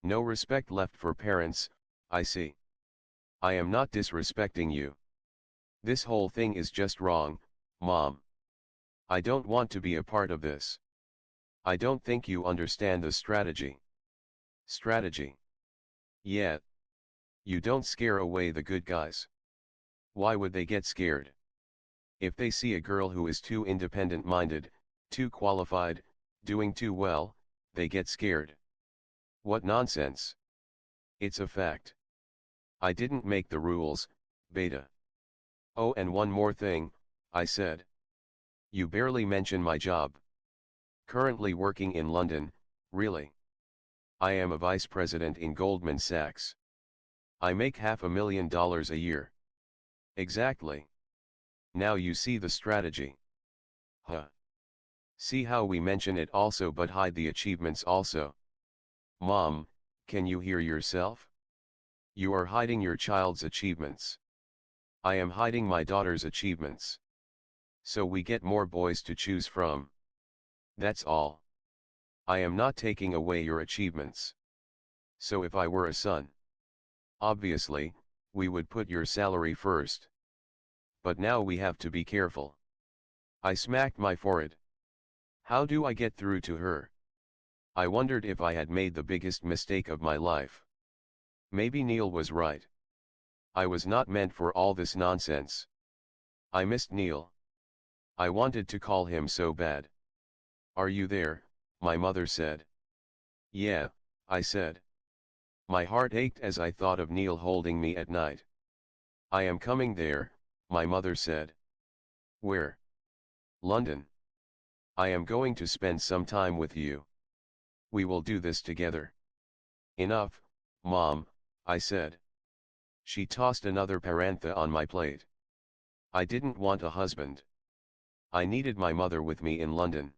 No respect left for parents, I see. I am not disrespecting you. This whole thing is just wrong, Mom. I don't want to be a part of this. I don't think you understand the strategy. Strategy? Yeah. You don't scare away the good guys. Why would they get scared? If they see a girl who is too independent-minded, too qualified, doing too well, they get scared. What nonsense. It's a fact. I didn't make the rules, Beta. Oh, and one more thing, I said. You barely mention my job. Currently working in London, really. I am a vice president in Goldman Sachs. I make $500,000 a year. Exactly. Now you see the strategy. Huh. See how we mention it also but hide the achievements also. Mom, can you hear yourself? You are hiding your child's achievements. I am hiding my daughter's achievements. So we get more boys to choose from. That's all. I am not taking away your achievements. So if I were a son, obviously, we would put your salary first. But now we have to be careful. I smacked my forehead. How do I get through to her? I wondered if I had made the biggest mistake of my life. Maybe Neil was right. I was not meant for all this nonsense. I missed Neil. I wanted to call him so bad. Are you there? My mother said. Yeah, I said. My heart ached as I thought of Neil holding me at night. I am coming there, my mother said. Where? London. I am going to spend some time with you. We will do this together. Enough, Mom, I said. She tossed another parantha on my plate. I didn't want a husband. I needed my mother with me in London.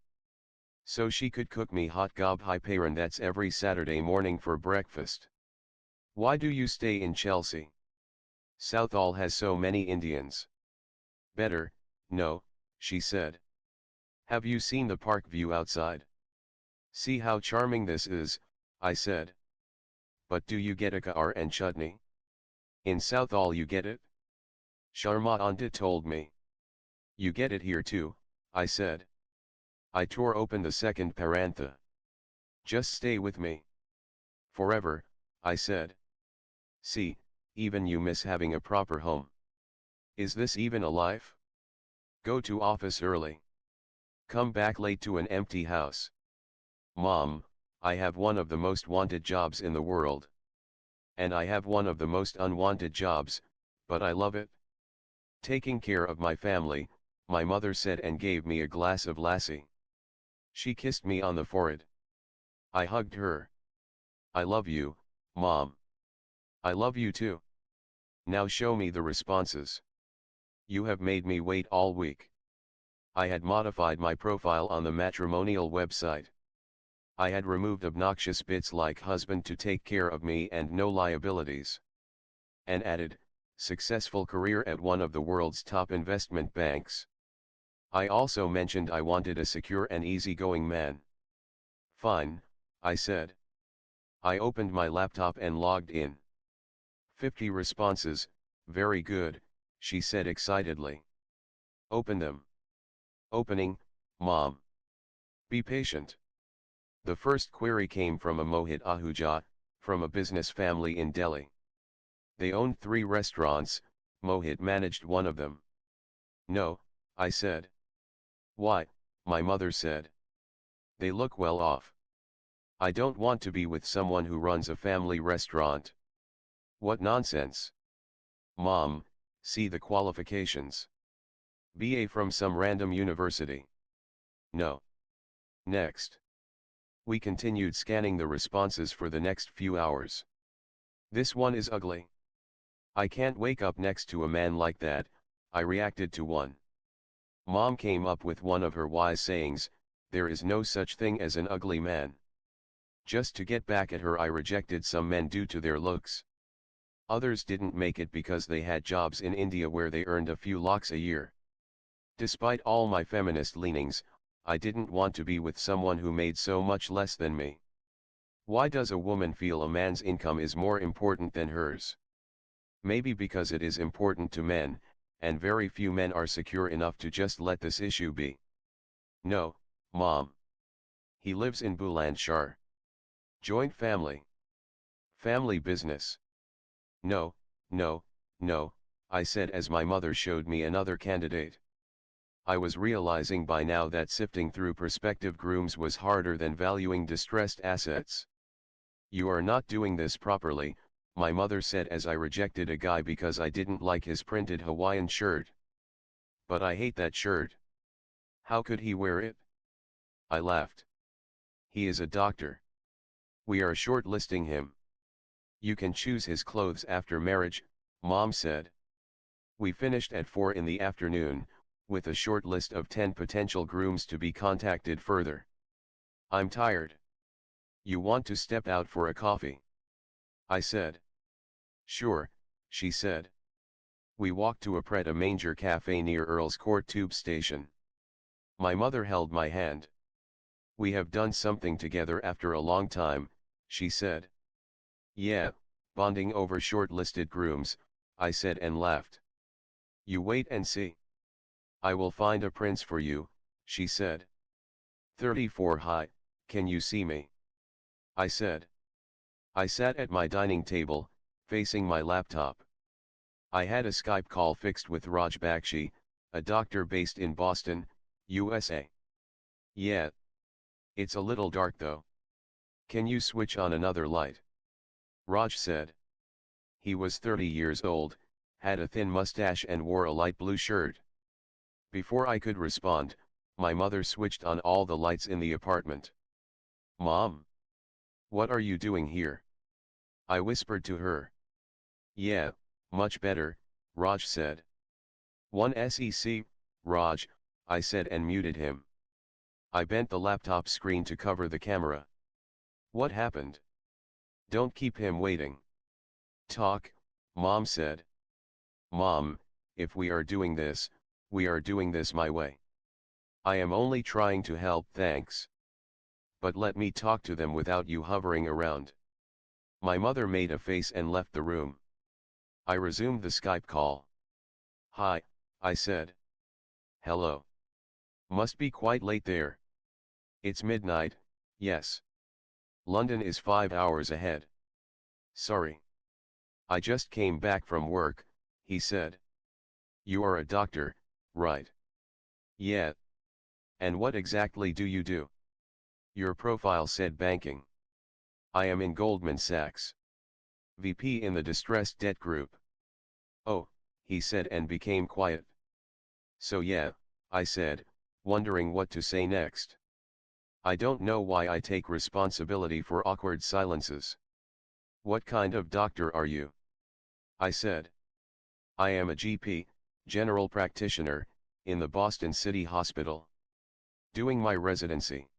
So she could cook me hot gob hi parandats every Saturday morning for breakfast. Why do you stay in Chelsea? Southall has so many Indians. Better, no, she said. Have you seen the park view outside? See how charming this is, I said. But do you get a car and chutney? In Southall you get it? Sharma Anta told me. You get it here too, I said. I tore open the second parantha. Just stay with me. Forever, I said. See, even you miss having a proper home. Is this even a life? Go to office early. Come back late to an empty house. Mom, I have one of the most wanted jobs in the world. And I have one of the most unwanted jobs, but I love it. Taking care of my family, my mother said and gave me a glass of lassi. She kissed me on the forehead. I hugged her. I love you, Mom. I love you too. Now show me the responses. You have made me wait all week. I had modified my profile on the matrimonial website. I had removed obnoxious bits like husband to take care of me and no liabilities. And added, successful career at one of the world's top investment banks. I also mentioned I wanted a secure and easygoing man. Fine, I said. I opened my laptop and logged in. 50 responses, very good, she said excitedly. Open them. Opening, Mom. Be patient. The first query came from a Mohit Ahuja, from a business family in Delhi. They owned 3 restaurants, Mohit managed one of them. No, I said. Why, my mother said. They look well off. I don't want to be with someone who runs a family restaurant. What nonsense. Mom, see the qualifications. BA from some random university. No. Next. We continued scanning the responses for the next few hours. This one is ugly. I can't wake up next to a man like that, I reacted to one. Mom came up with one of her wise sayings, there is no such thing as an ugly man. Just to get back at her, I rejected some men due to their looks. Others didn't make it because they had jobs in India where they earned a few lakhs a year. Despite all my feminist leanings, I didn't want to be with someone who made so much less than me. Why does a woman feel a man's income is more important than hers? Maybe because it is important to men, and very few men are secure enough to just let this issue be. No, Mom. He lives in Bulandshahr. Joint family. Family business. No, no, no, I said as my mother showed me another candidate. I was realizing by now that sifting through prospective grooms was harder than valuing distressed assets. You are not doing this properly, my mother said as I rejected a guy because I didn't like his printed Hawaiian shirt. But I hate that shirt. How could he wear it? I laughed. He is a doctor. We are shortlisting him. You can choose his clothes after marriage, Mom said. We finished at 4 in the afternoon, with a short list of 10 potential grooms to be contacted further. I'm tired. You want to step out for a coffee? I said. Sure, she said. We walked to a Pret-a-Manger cafe near Earl's Court Tube Station. My mother held my hand. We have done something together after a long time, she said. Yeah, bonding over short-listed grooms, I said and laughed. You wait and see. I will find a prince for you, she said. 34 high, can you see me? I said. I sat at my dining table, facing my laptop. I had a Skype call fixed with Raj Bakshi, a doctor based in Boston, USA. Yeah. It's a little dark though. Can you switch on another light? Raj said. He was 30 years old, had a thin mustache and wore a light blue shirt. Before I could respond, my mother switched on all the lights in the apartment. Mom! What are you doing here? I whispered to her. Yeah, much better, Raj said. 1 sec, Raj, I said and muted him. I bent the laptop screen to cover the camera. What happened? Don't keep him waiting. Talk, Mom said. Mom, if we are doing this, we are doing this my way. I am only trying to help, thanks. But let me talk to them without you hovering around. My mother made a face and left the room. I resumed the Skype call. Hi, I said. Hello. Must be quite late there. It's midnight, yes. London is 5 hours ahead. Sorry. I just came back from work, he said. You are a doctor, right? Yeah. And what exactly do you do? Your profile said banking. I am in Goldman Sachs. VP in the distressed debt group. Oh, he said and became quiet. So yeah, I said, wondering what to say next. I don't know why I take responsibility for awkward silences. What kind of doctor are you? I said. I am a GP, general practitioner, in the Boston City Hospital. Doing my residency.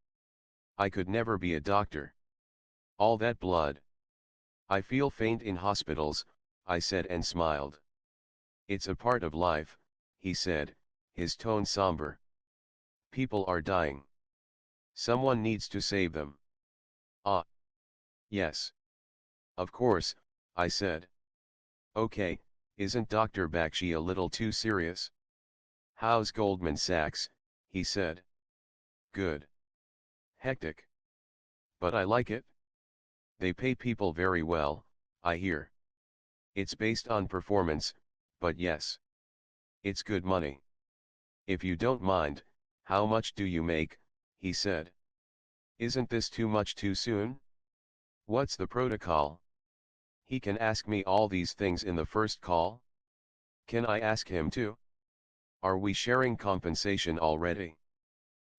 I could never be a doctor. All that blood. I feel faint in hospitals, I said and smiled. It's a part of life, he said, his tone somber. People are dying. Someone needs to save them. Ah. Yes. Of course, I said. Okay, isn't Dr. Bakshi a little too serious? How's Goldman Sachs, he said. Good. Hectic. But I like it. They pay people very well, I hear. It's based on performance, but yes. It's good money. If you don't mind, how much do you make, he said. Isn't this too much too soon? What's the protocol? He can ask me all these things in the first call? Can I ask him too? Are we sharing compensation already?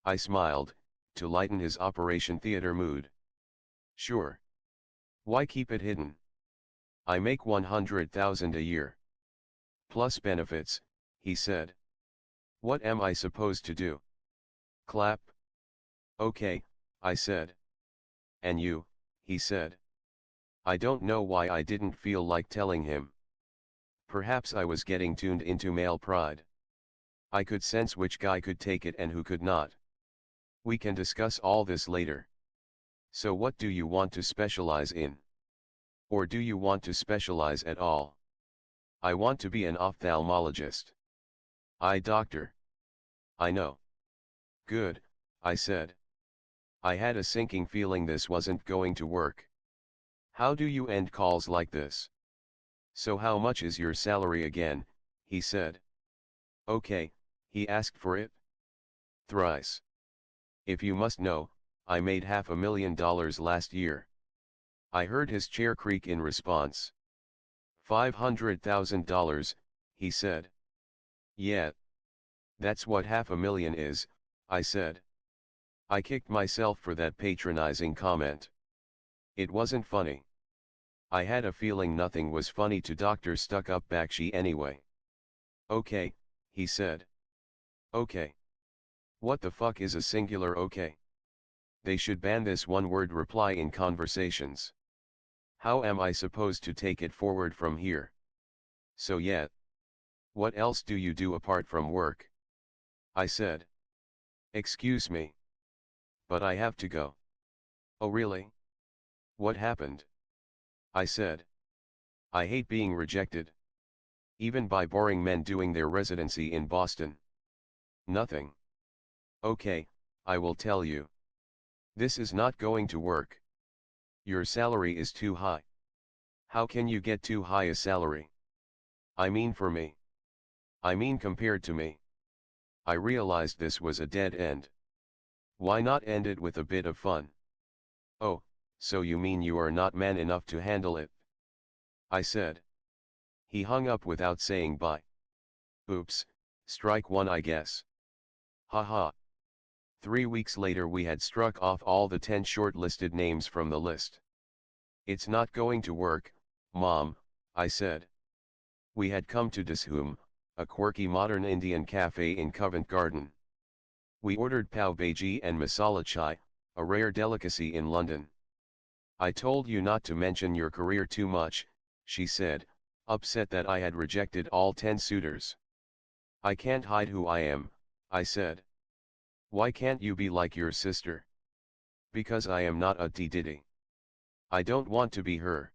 I smiled, to lighten his Operation Theater mood. Sure. Why keep it hidden? I make 100,000 a year. Plus benefits, he said. What am I supposed to do? Clap? Okay, I said. And you, he said. I don't know why I didn't feel like telling him. Perhaps I was getting tuned into male pride. I could sense which guy could take it and who could not. We can discuss all this later. So what do you want to specialize in? Or do you want to specialize at all? I want to be an ophthalmologist. Eye doctor. I know. Good, I said. I had a sinking feeling this wasn't going to work. How do you end calls like this? So how much is your salary again, he said. Okay, he asked for it. Thrice. If you must know, I made $500,000 last year. I heard his chair creak in response. $500,000, he said. Yeah. That's what $500,000 is, I said. I kicked myself for that patronizing comment. It wasn't funny. I had a feeling nothing was funny to Dr. Stuck-Up Bakshi anyway. Okay, he said. Okay. What the fuck is a singular okay? They should ban this one-word reply in conversations. How am I supposed to take it forward from here? So yeah. What else do you do apart from work? I said. Excuse me. But I have to go. Oh really? What happened? I said. I hate being rejected. Even by boring men doing their residency in Boston. Nothing. Okay, I will tell you. This is not going to work. Your salary is too high. How can you get too high a salary? I mean for me. I mean compared to me. I realized this was a dead end. Why not end it with a bit of fun? Oh, so you mean you are not man enough to handle it? I said. He hung up without saying bye. Oops, strike one I guess. Haha. 3 weeks later we had struck off all the 10 shortlisted names from the list. It's not going to work, Mom, I said. We had come to Dishoom, a quirky modern Indian cafe in Covent Garden. We ordered pav bhaji and masala chai, a rare delicacy in London. I told you not to mention your career too much, she said, upset that I had rejected all 10 suitors. I can't hide who I am, I said. Why can't you be like your sister? Because I am not a Didi. I don't want to be her.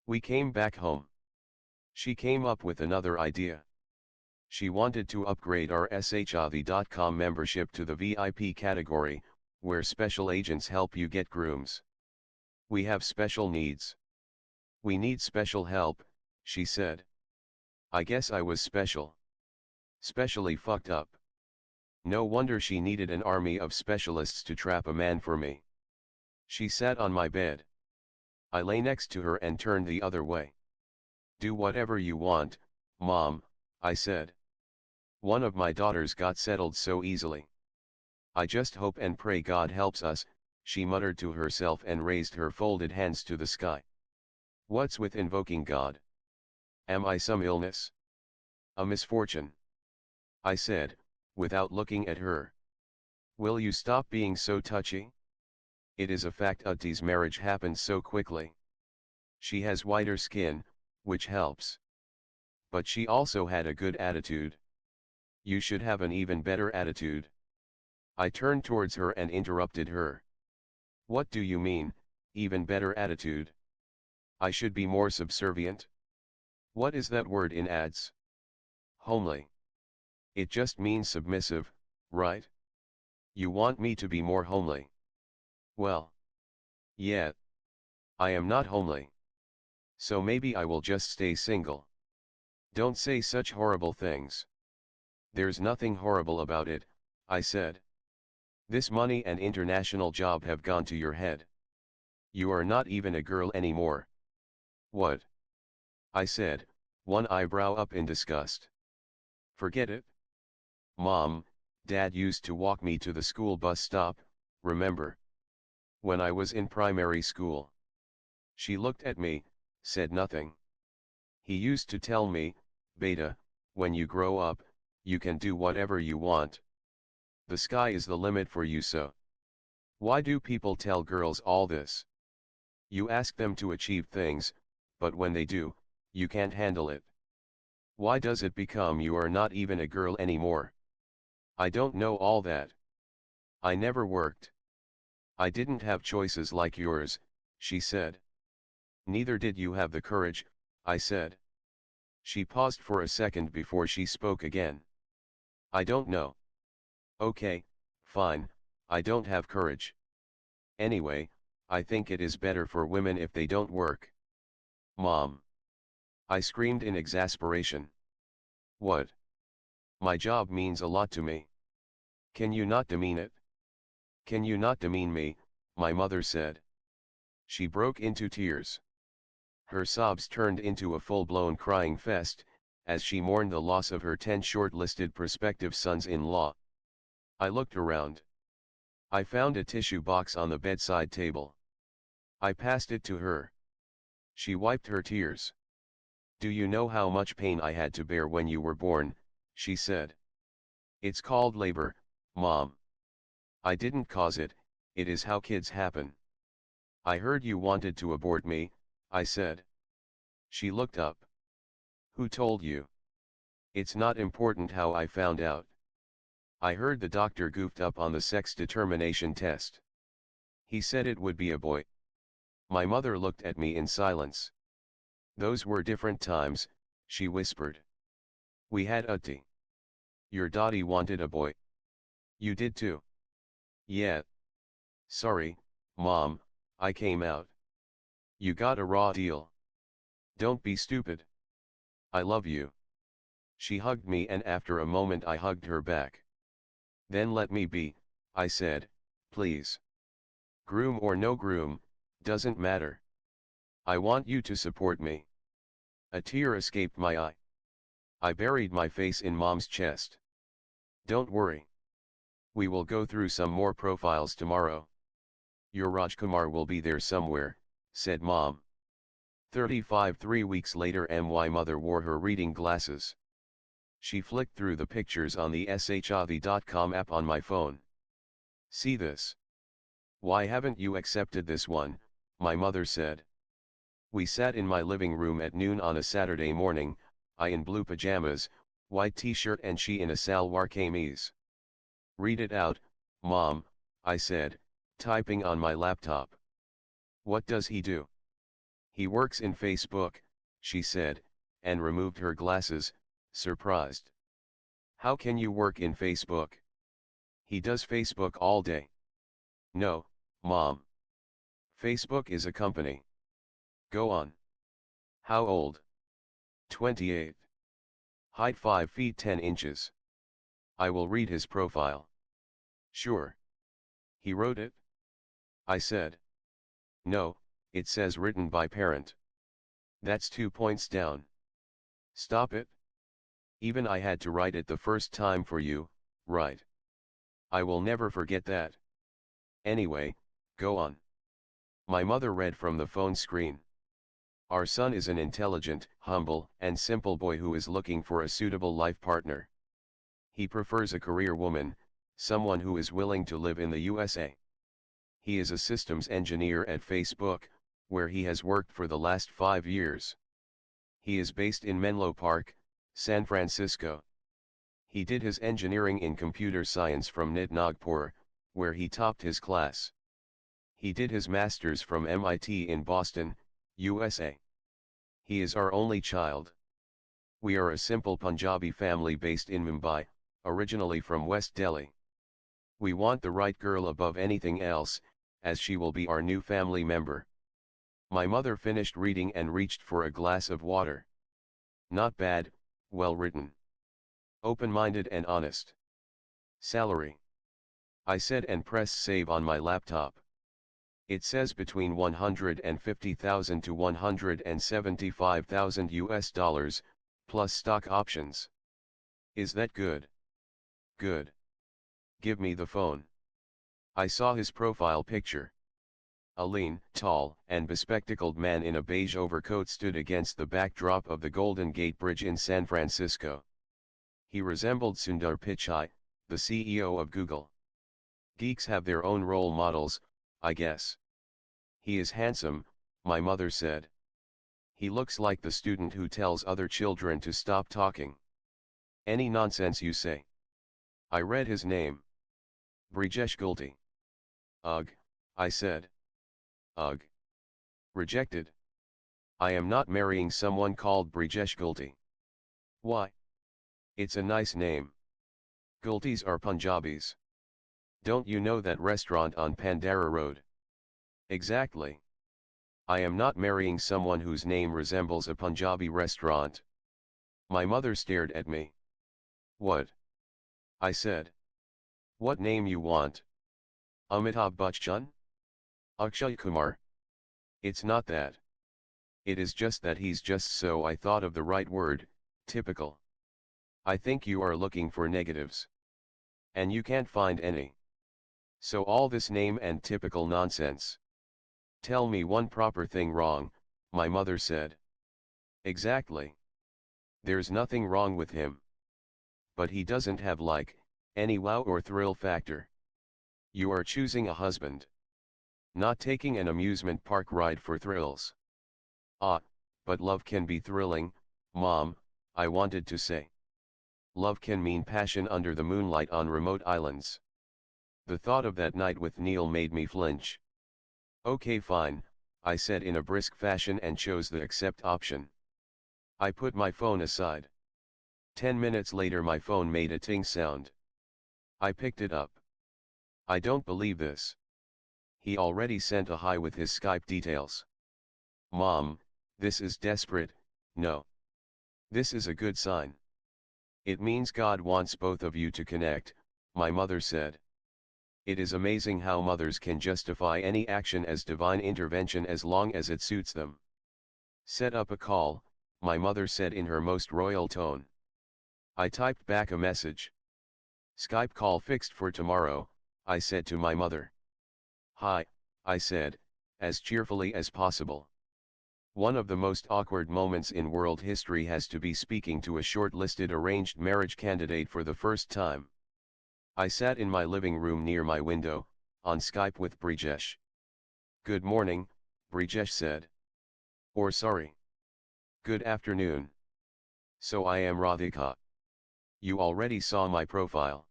We came back home. She came up with another idea. She wanted to upgrade our shavi.com membership to the VIP category, where special agents help you get grooms. We have special needs. We need special help, she said. I guess I was special. Specially fucked up. No wonder she needed an army of specialists to trap a man for me. She sat on my bed. I lay next to her and turned the other way. Do whatever you want, Mom, I said. One of my daughters got settled so easily. I just hope and pray God helps us, she muttered to herself and raised her folded hands to the sky. What's with invoking God? Am I some illness? A misfortune? I said, without looking at her. Will you stop being so touchy? It is a fact Utti's marriage happened so quickly. She has whiter skin, which helps. But she also had a good attitude. You should have an even better attitude. I turned towards her and interrupted her. What do you mean, even better attitude? I should be more subservient? What is that word in ads? Homely. It just means submissive, right? You want me to be more homely? Well. Yeah. I am not homely. So maybe I will just stay single. Don't say such horrible things. There's nothing horrible about it, I said. This money and international job have gone to your head. You are not even a girl anymore. What? I said, one eyebrow up in disgust. Forget it. Mom, Dad used to walk me to the school bus stop, remember? When I was in primary school. She looked at me, said nothing. He used to tell me, Beta, when you grow up, you can do whatever you want. The sky is the limit for you, so. Why do people tell girls all this? You ask them to achieve things, but when they do, you can't handle it. Why does it become you are not even a girl anymore? I don't know all that. I never worked. I didn't have choices like yours, she said. Neither did you have the courage, I said. She paused for a second before she spoke again. I don't know. Okay, fine, I don't have courage. Anyway, I think it is better for women if they don't work. Mom. I screamed in exasperation. What? My job means a lot to me. Can you not demean it? Can you not demean me, my mother said. She broke into tears. Her sobs turned into a full-blown crying fest, as she mourned the loss of her 10 short-listed prospective sons-in-law. I looked around. I found a tissue box on the bedside table. I passed it to her. She wiped her tears. Do you know how much pain I had to bear when you were born, she said. It's called labor, Mom. I didn't cause it, it is how kids happen. I heard you wanted to abort me, I said. She looked up. Who told you? It's not important how I found out. I heard the doctor goofed up on the sex determination test. He said it would be a boy. My mother looked at me in silence. Those were different times, she whispered. We had a tea. Your daddy wanted a boy. You did too. Yeah. Sorry, Mom, I came out. You got a raw deal. Don't be stupid. I love you. She hugged me and after a moment I hugged her back. Then let me be, I said, please. Groom or no groom, doesn't matter. I want you to support me. A tear escaped my eye. I buried my face in Mom's chest. Don't worry. We will go through some more profiles tomorrow. Your Rajkumar will be there somewhere, said Mom. 35 3 weeks later my mother wore her reading glasses. She flicked through the pictures on the shaadi.com app on my phone. See this? Why haven't you accepted this one, my mother said. We sat in my living room at noon on a Saturday morning, I in blue pajamas, white t-shirt and she in a salwar kameez. Read it out, Mom, I said, typing on my laptop. What does he do? He works in Facebook, she said, and removed her glasses, surprised. How can you work in Facebook? He does Facebook all day. No, Mom. Facebook is a company. Go on. How old? 28. Height 5 feet 10 inches. I will read his profile. Sure. He wrote it? I said. No, it says written by parent. That's 2 points down. Stop it. Even I had to write it the first time for you, right? I will never forget that. Anyway, go on. My mother read from the phone screen. Our son is an intelligent, humble, and simple boy who is looking for a suitable life partner. He prefers a career woman, someone who is willing to live in the USA. He is a systems engineer at Facebook, where he has worked for the last 5 years. He is based in Menlo Park, San Francisco. He did his engineering in computer science from NIT Nagpur, where he topped his class. He did his master's from MIT in Boston, USA. He is our only child. We are a simple Punjabi family based in Mumbai, originally from West Delhi. We want the right girl above anything else, as she will be our new family member. My mother finished reading and reached for a glass of water. Not bad, well written. Open-minded and honest. Salary. I said and press save on my laptop. It says between 150,000 to 175,000 US dollars, plus stock options. Is that good? Good. Give me the phone. I saw his profile picture. A lean, tall, and bespectacled man in a beige overcoat stood against the backdrop of the Golden Gate Bridge in San Francisco. He resembled Sundar Pichai, the CEO of Google. Geeks have their own role models, I guess. He is handsome, my mother said. He looks like the student who tells other children to stop talking. Any nonsense you say. I read his name. Brijesh Gulti. Ugh, I said. Ugh. Rejected. I am not marrying someone called Brijesh Gulti. Why? It's a nice name. Gultis are Punjabis. Don't you know that restaurant on Pandara Road? Exactly. I am not marrying someone whose name resembles a Punjabi restaurant. My mother stared at me. What? I said. What name you want? Amitabh Bachchan? Akshay Kumar? It's not that. It is just that he's just so I thought of the right word, typical. I think you are looking for negatives. And you can't find any. So all this name and typical nonsense. Tell me one proper thing wrong, my mother said. Exactly. There's nothing wrong with him. But he doesn't have any wow or thrill factor. You are choosing a husband. Not taking an amusement park ride for thrills. Ah, but love can be thrilling, Mom, I wanted to say. Love can mean passion under the moonlight on remote islands. The thought of that night with Neil made me flinch. Okay fine, I said in a brisk fashion and chose the accept option. I put my phone aside. 10 minutes later my phone made a ting sound. I picked it up. I don't believe this. He already sent a hi with his Skype details. Mom, this is desperate, no. This is a good sign. It means God wants both of you to connect, my mother said. It is amazing how mothers can justify any action as divine intervention as long as it suits them. Set up a call, my mother said in her most royal tone. I typed back a message. Skype call fixed for tomorrow, I said to my mother. Hi, I said, as cheerfully as possible. One of the most awkward moments in world history has to be speaking to a shortlisted arranged marriage candidate for the first time. I sat in my living room near my window, on Skype with Brijesh. Good morning, Brijesh said. Or sorry. Good afternoon. So I am Radhika. You already saw my profile.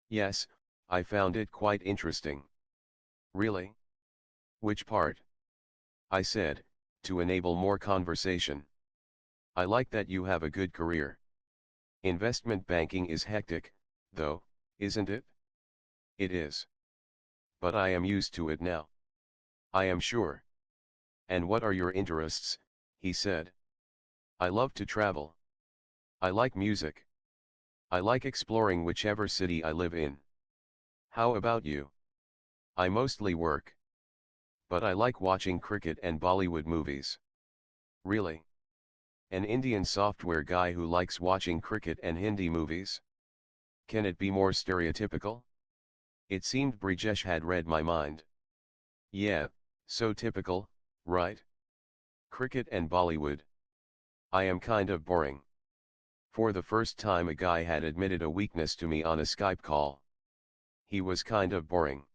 Yes, I found it quite interesting. Really? Which part? I said, to enable more conversation. I like that you have a good career. Investment banking is hectic, though, isn't it? It is. But I am used to it now. I am sure. And what are your interests? He said. I love to travel. I like music. I like exploring whichever city I live in. How about you? I mostly work. But I like watching cricket and Bollywood movies. Really? An Indian software guy who likes watching cricket and Hindi movies? Can it be more stereotypical? It seemed Brijesh had read my mind. Yeah, so typical, right? Cricket and Bollywood. I am kind of boring. For the first time a guy had admitted a weakness to me on a Skype call. He was kind of boring.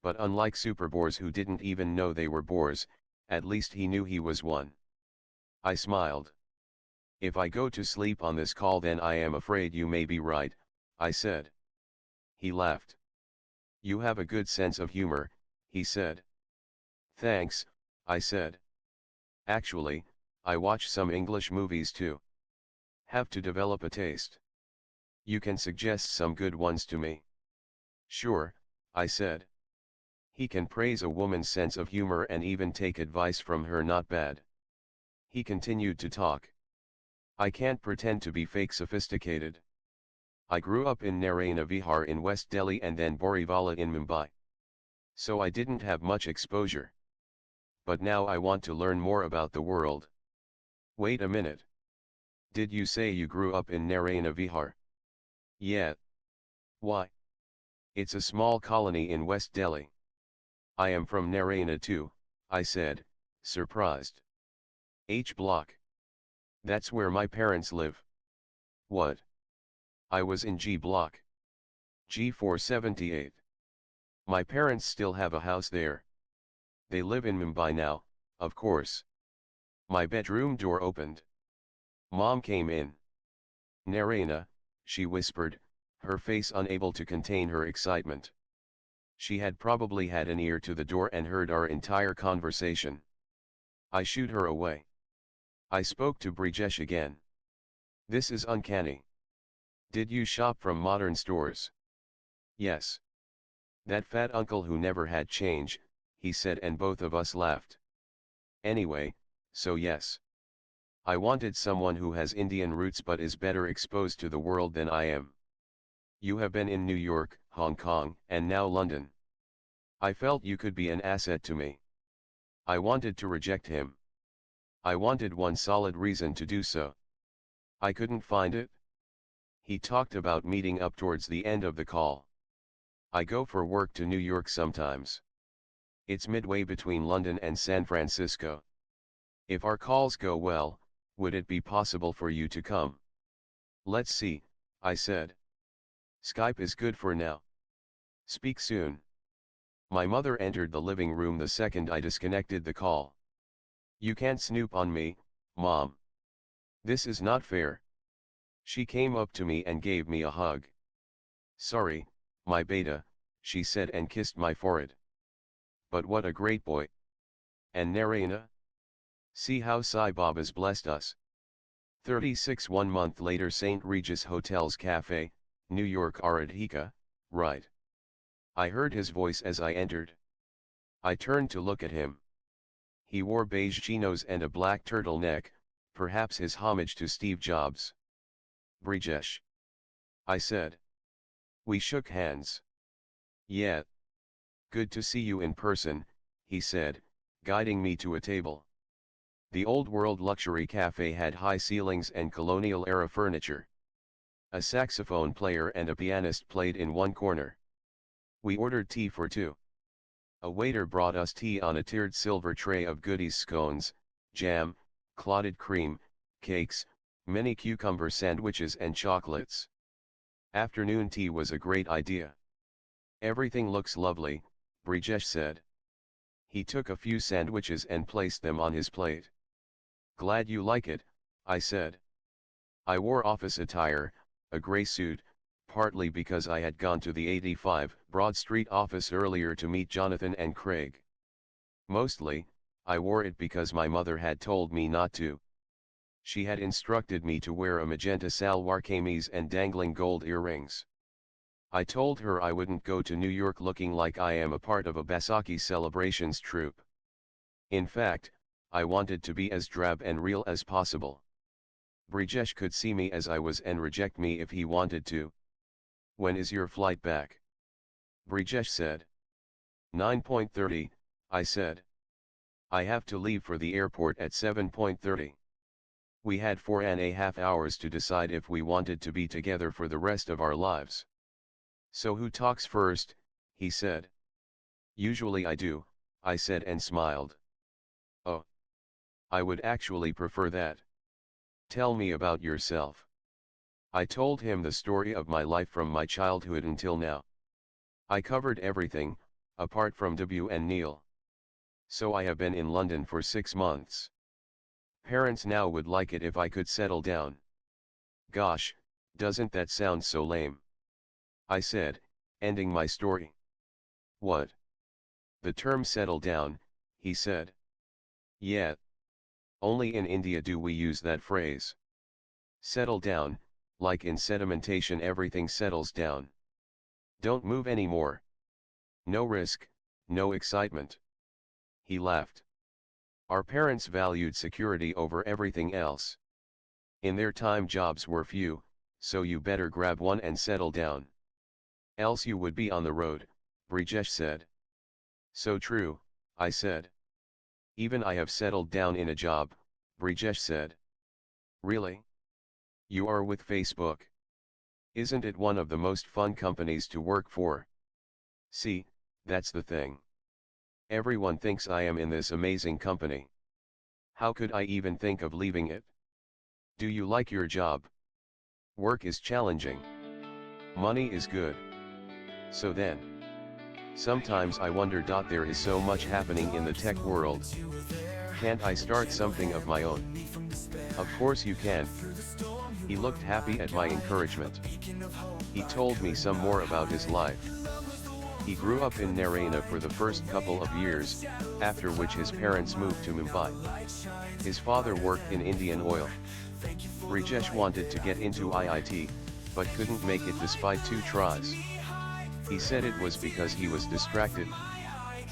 But unlike super bores who didn't even know they were bores, at least he knew he was one. I smiled. If I go to sleep on this call, then I am afraid you may be right, I said. He laughed. You have a good sense of humor, he said. Thanks, I said. Actually, I watch some English movies too. Have to develop a taste. You can suggest some good ones to me. Sure, I said. He can praise a woman's sense of humor and even take advice from her, not bad. He continued to talk. I can't pretend to be fake sophisticated. I grew up in Narayana Vihar in West Delhi and then Boriwala in Mumbai. So I didn't have much exposure. But now I want to learn more about the world. Wait a minute. Did you say you grew up in Narayana Vihar? Yeah. Why? It's a small colony in West Delhi. I am from Narayana too, I said, surprised. H Block. That's where my parents live. What? I was in G Block. G478. My parents still have a house there. They live in Mumbai now, of course. My bedroom door opened. Mom came in. Narayana, she whispered, her face unable to contain her excitement. She had probably had an ear to the door and heard our entire conversation. I shooed her away. I spoke to Brijesh again. This is uncanny. Did you shop from modern stores? Yes. That fat uncle who never had change, he said, and both of us laughed. Anyway, so yes. I wanted someone who has Indian roots but is better exposed to the world than I am. You have been in New York, Hong Kong, and now London. I felt you could be an asset to me. I wanted to reject him. I wanted one solid reason to do so. I couldn't find it. He talked about meeting up towards the end of the call. I go for work to New York sometimes. It's midway between London and San Francisco. If our calls go well, would it be possible for you to come? Let's see, I said. Skype is good for now. Speak soon. My mother entered the living room the second I disconnected the call. You can't snoop on me, Mom. This is not fair. She came up to me and gave me a hug. Sorry, my beta, she said and kissed my forehead. But what a great boy. And Narayana? See how Sai Baba's blessed us. 36 1 month later, St. Regis Hotels Cafe, New York. Radhika, right. I heard his voice as I entered. I turned to look at him. He wore beige chinos and a black turtleneck, perhaps his homage to Steve Jobs. Brijesh, I said. We shook hands. Yeah. Good to see you in person, he said, guiding me to a table. The old world luxury cafe had high ceilings and colonial-era furniture. A saxophone player and a pianist played in one corner. We ordered tea for two. A waiter brought us tea on a tiered silver tray of goodies: scones, jam, clotted cream, cakes, mini cucumber sandwiches and chocolates. Afternoon tea was a great idea. Everything looks lovely, Brijesh said. He took a few sandwiches and placed them on his plate. Glad you like it, I said. I wore office attire, a grey suit, partly because I had gone to the 85 Broad Street office earlier to meet Jonathan and Craig. Mostly, I wore it because my mother had told me not to. She had instructed me to wear a magenta salwar kameez and dangling gold earrings. I told her I wouldn't go to New York looking like I am a part of a Baisakhi celebrations troupe. In fact, I wanted to be as drab and real as possible. Brijesh could see me as I was and reject me if he wanted to. When is your flight back? Brijesh said. 9:30, I said. I have to leave for the airport at 7:30. We had 4.5 hours to decide if we wanted to be together for the rest of our lives. So who talks first, he said. Usually I do, I said and smiled. Oh. I would actually prefer that. Tell me about yourself. I told him the story of my life from my childhood until now. I covered everything, apart from W and Neil. So I have been in London for 6 months. Parents now would like it if I could settle down. Gosh, doesn't that sound so lame? I said, ending my story. What? The term settle down, he said. Yeah. Only in India do we use that phrase. Settle down, like in sedimentation everything settles down. Don't move anymore. No risk, no excitement. He laughed. Our parents valued security over everything else. In their time jobs were few, so you better grab one and settle down. Else you would be on the road, Brijesh said. So true, I said. Even I have settled down in a job, Brijesh said. Really? You are with Facebook. Isn't it one of the most fun companies to work for? See, that's the thing. Everyone thinks I am in this amazing company. How could I even think of leaving it? Do you like your job? Work is challenging. Money is good. So then. Sometimes I wonder. There is so much happening in the tech world. Can't I start something of my own? Of course you can. He looked happy at my encouragement. He told me some more about his life. He grew up in Narayana for the first couple of years, after which his parents moved to Mumbai. His father worked in Indian Oil. Brijesh wanted to get into IIT, but couldn't make it despite 2 tries. He said it was because he was distracted.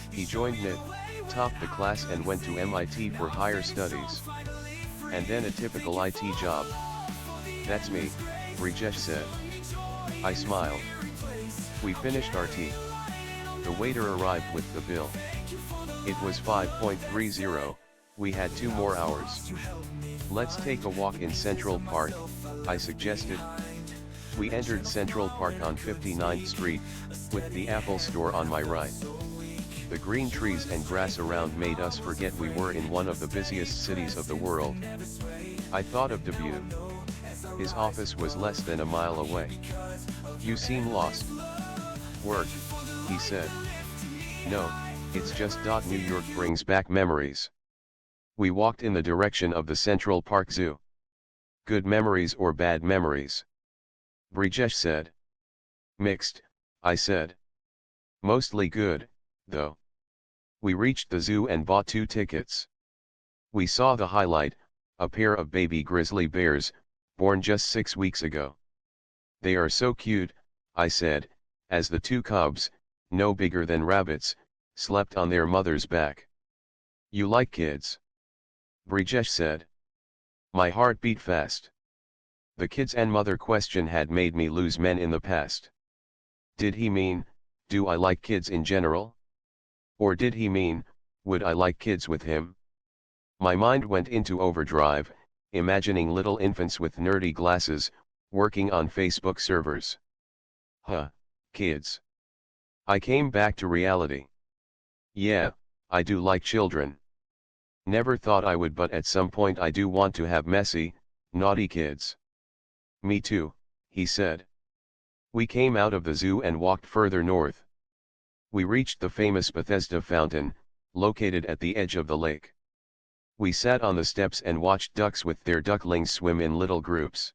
He joined NIT, topped the class and went to MIT for higher studies. And then a typical IT job. That's me, Brijesh said. I smiled. We finished our tea. The waiter arrived with the bill. It was 5.30, we had 2 more hours. Let's take a walk in Central Park, I suggested. We entered Central Park on 59th Street, with the Apple store on my right. The green trees and grass around made us forget we were in one of the busiest cities of the world. I thought of Debut. His office was less than a mile away. You seem lost. Work, he said. No, it's just. New York brings back memories. We walked in the direction of the Central Park Zoo. Good memories or bad memories? Brijesh said. Mixed, I said. Mostly good, though. We reached the zoo and bought 2 tickets. We saw the highlight, a pair of baby grizzly bears, born just 6 weeks ago. They are so cute, I said, as the 2 cubs, no bigger than rabbits, slept on their mother's back. You like kids? Brijesh said. My heart beat fast. The kids and mother question had made me lose men in the past. Did he mean, do I like kids in general? Or did he mean, would I like kids with him? My mind went into overdrive, imagining little infants with nerdy glasses, working on Facebook servers. Kids. I came back to reality. Yeah, I do like children. Never thought I would, but at some point I do want to have messy, naughty kids. Me too, he said. We came out of the zoo and walked further north. We reached the famous Bethesda fountain, located at the edge of the lake. We sat on the steps and watched ducks with their ducklings swim in little groups.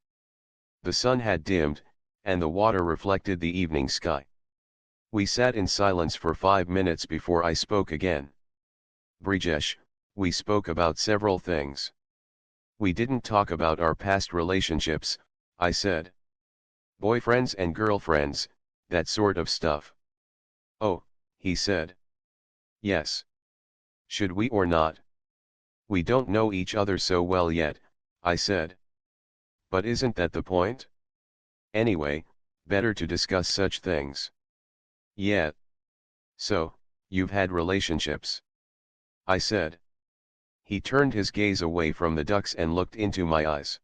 The sun had dimmed, and the water reflected the evening sky. We sat in silence for 5 minutes before I spoke again. Brijesh, we spoke about several things. We didn't talk about our past relationships, I said. Boyfriends and girlfriends, that sort of stuff. Oh, he said. Yes. Should we or not? We don't know each other so well yet, I said. But isn't that the point? Anyway, better to discuss such things. Yeah. So, you've had relationships? I said. He turned his gaze away from the ducks and looked into my eyes.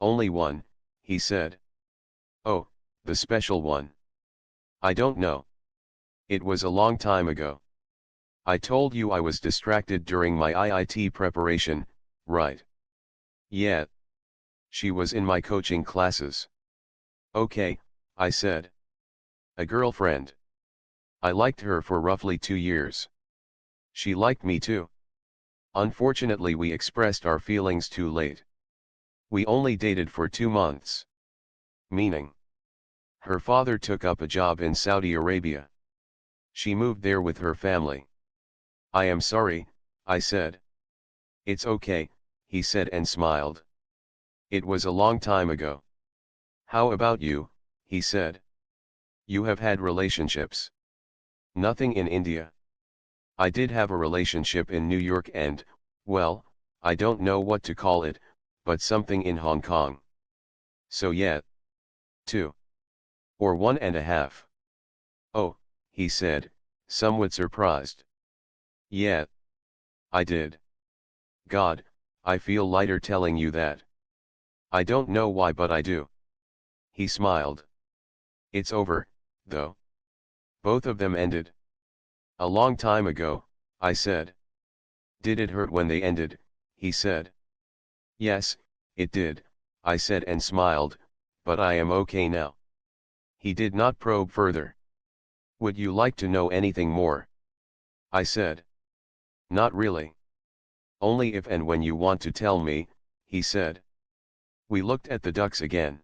Only one, he said. Oh, the special one. I don't know. It was a long time ago. I told you I was distracted during my IIT preparation, right? Yeah. She was in my coaching classes. Okay, I said. A girlfriend. I liked her for roughly 2 years. She liked me too. Unfortunately, we expressed our feelings too late. We only dated for 2 months. Meaning, her father took up a job in Saudi Arabia. She moved there with her family. I am sorry, I said. It's okay, he said and smiled. It was a long time ago. How about you, he said. You have had relationships. Nothing in India. I did have a relationship in New York and, well, I don't know what to call it, but something in Hong Kong. So yeah. 2. Or 1.5. Oh, he said, somewhat surprised. Yeah. I did. God, I feel lighter telling you that. I don't know why, but I do. He smiled. It's over, though. Both of them ended. A long time ago, I said. Did it hurt when they ended, he said. Yes, it did, I said and smiled, but I am okay now. He did not probe further. Would you like to know anything more? I said. Not really. Only if and when you want to tell me, he said. We looked at the ducks again.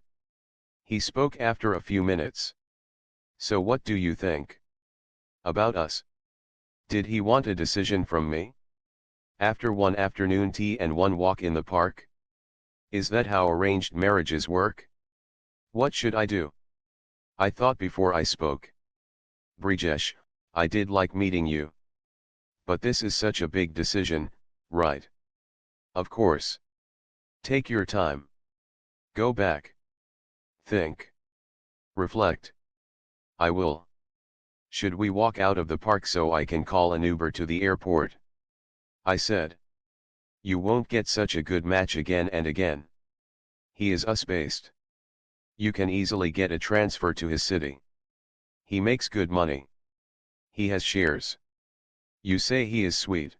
He spoke after a few minutes. So what do you think? About us? Did he want a decision from me? After one afternoon tea and one walk in the park? Is that how arranged marriages work? What should I do? I thought before I spoke. Brijesh, I did like meeting you. But this is such a big decision, right? Of course. Take your time. Go back. Think. Reflect. I will. Should we walk out of the park so I can call an Uber to the airport? I said. You won't get such a good match again and again. He is US-based. You can easily get a transfer to his city. He makes good money. He has shares. You say he is sweet.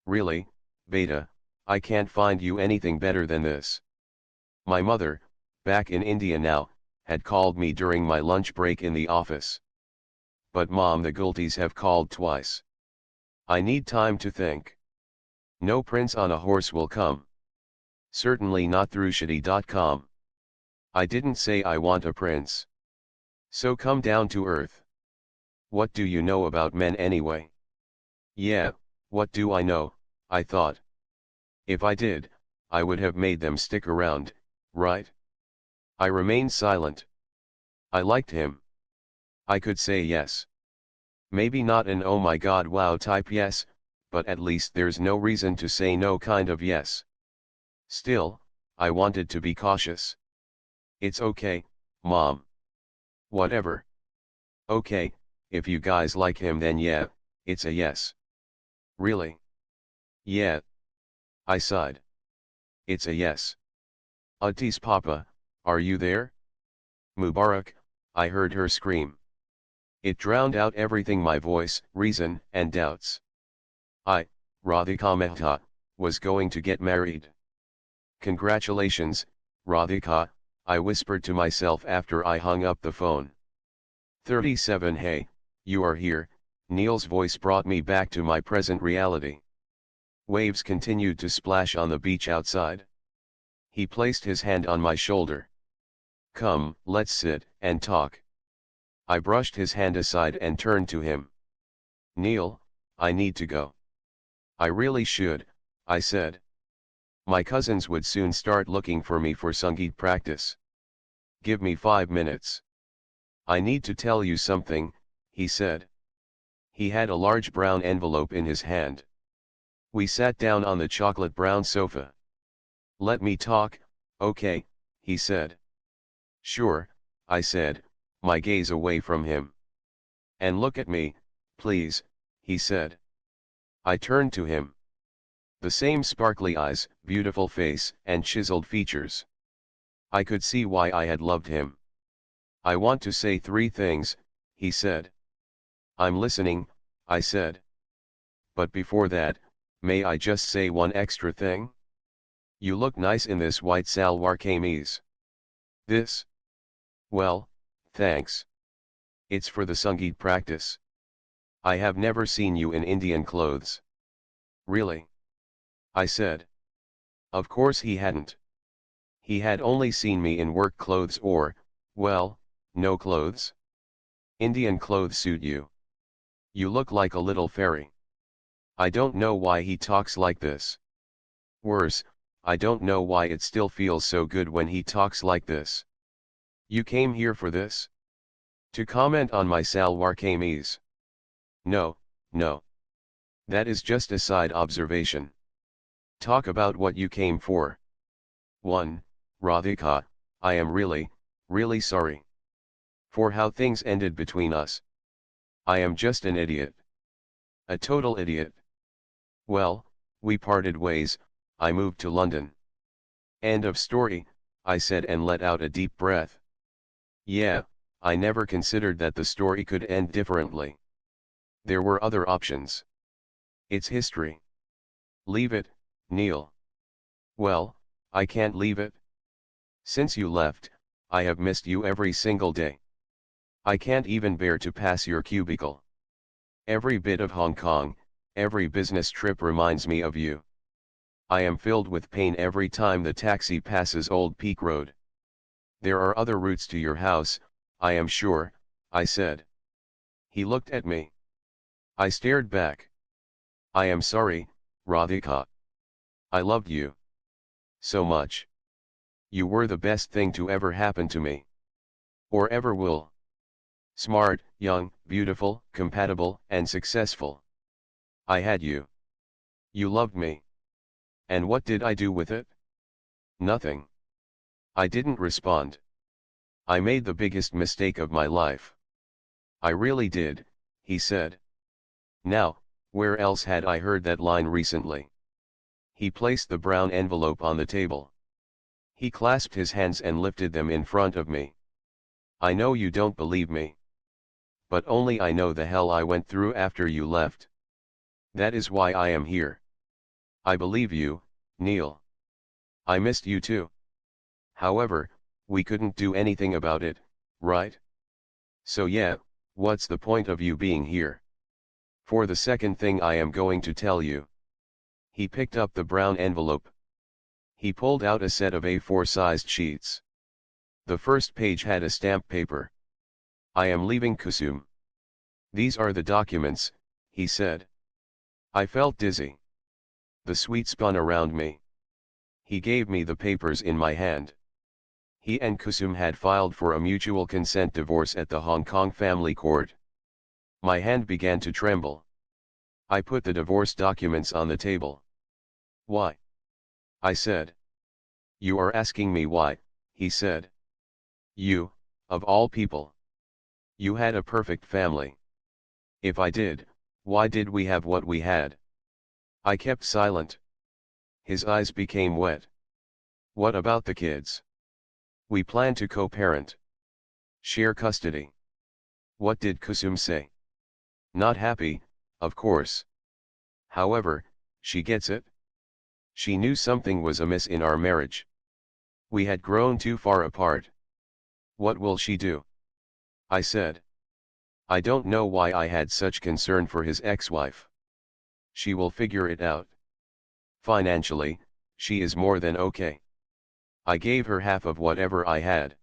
Really, Beta, I can't find you anything better than this. My mother, back in India now, had called me during my lunch break in the office. But Mom, the Gultis have called twice. I need time to think. No prince on a horse will come. Certainly not through shitty.com. I didn't say I want a prince. So come down to earth. What do you know about men anyway? Yeah, what do I know, I thought. If I did, I would have made them stick around, right? I remained silent. I liked him. I could say yes. Maybe not an oh my god wow type yes, but at least there's no reason to say no kind of yes. Still, I wanted to be cautious. It's okay, Mom. Whatever. Okay, if you guys like him then yeah, it's a yes. Really? Yeah. I sighed. It's a yes. Aunties Papa, are you there? Mubarak, I heard her scream. It drowned out everything, my voice, reason, and doubts. I, Radhika Mehta, was going to get married. Congratulations, Radhika, I whispered to myself after I hung up the phone. 37 Hey, you are here, Neil's voice brought me back to my present reality. Waves continued to splash on the beach outside. He placed his hand on my shoulder. Come, let's sit and talk. I brushed his hand aside and turned to him. Neil, I need to go. I really should, I said. My cousins would soon start looking for me for Sangeet practice. Give me 5 minutes. I need to tell you something, he said. He had a large brown envelope in his hand. We sat down on the chocolate brown sofa. Let me talk, okay, he said. Sure, I said, my gaze away from him. And look at me, please, he said. I turned to him. The same sparkly eyes, beautiful face, and chiseled features. I could see why I had loved him. I want to say 3 things, he said. I'm listening, I said. But before that, may I just say one extra thing? You look nice in this white salwar kameez. This? Well, thanks. It's for the Sangeet practice. I have never seen you in Indian clothes. Really? I said. Of course he hadn't. He had only seen me in work clothes or, well, no clothes. Indian clothes suit you. You look like a little fairy. I don't know why he talks like this. Worse, I don't know why it still feels so good when he talks like this. You came here for this? To comment on my salwar kameez? No, no. That is just a side observation. Talk about what you came for. 1. Radhika, I am really, really sorry for how things ended between us. I am just an idiot. A total idiot. Well, we parted ways, I moved to London. End of story, I said and let out a deep breath. Yeah, I never considered that the story could end differently. There were other options. It's history. Leave it, Neil. Well, I can't leave it. Since you left, I have missed you every single day. I can't even bear to pass your cubicle. Every bit of Hong Kong, every business trip reminds me of you. I am filled with pain every time the taxi passes Old Peak Road. There are other routes to your house, I am sure, I said. He looked at me. I stared back. I am sorry, Radhika. I loved you so much. You were the best thing to ever happen to me. Or ever will. Smart, young, beautiful, compatible, and successful. I had you. You loved me. And what did I do with it? Nothing. I didn't respond. I made the biggest mistake of my life. I really did, he said. Now, where else had I heard that line recently? He placed the brown envelope on the table. He clasped his hands and lifted them in front of me. I know you don't believe me. But only I know the hell I went through after you left. That is why I am here. I believe you, Neil. I missed you too. However, we couldn't do anything about it, right? So yeah, what's the point of you being here? For the second thing I am going to tell you. He picked up the brown envelope. He pulled out a set of A4-sized sheets. The first page had a stamp paper. I am leaving Kusum. These are the documents, he said. I felt dizzy. The suite spun around me. He gave me the papers in my hand. He and Kusum had filed for a mutual consent divorce at the Hong Kong family court. My hand began to tremble. I put the divorce documents on the table. Why? I said. You are asking me why, he said. You, of all people. You had a perfect family. If I did, why did we have what we had? I kept silent. His eyes became wet. What about the kids? We plan to co-parent. Share custody. What did Kusum say? Not happy, of course. However, she gets it. She knew something was amiss in our marriage. We had grown too far apart. What will she do? I said. I don't know why I had such concern for his ex-wife. She will figure it out. Financially, she is more than okay. I gave her half of whatever I had.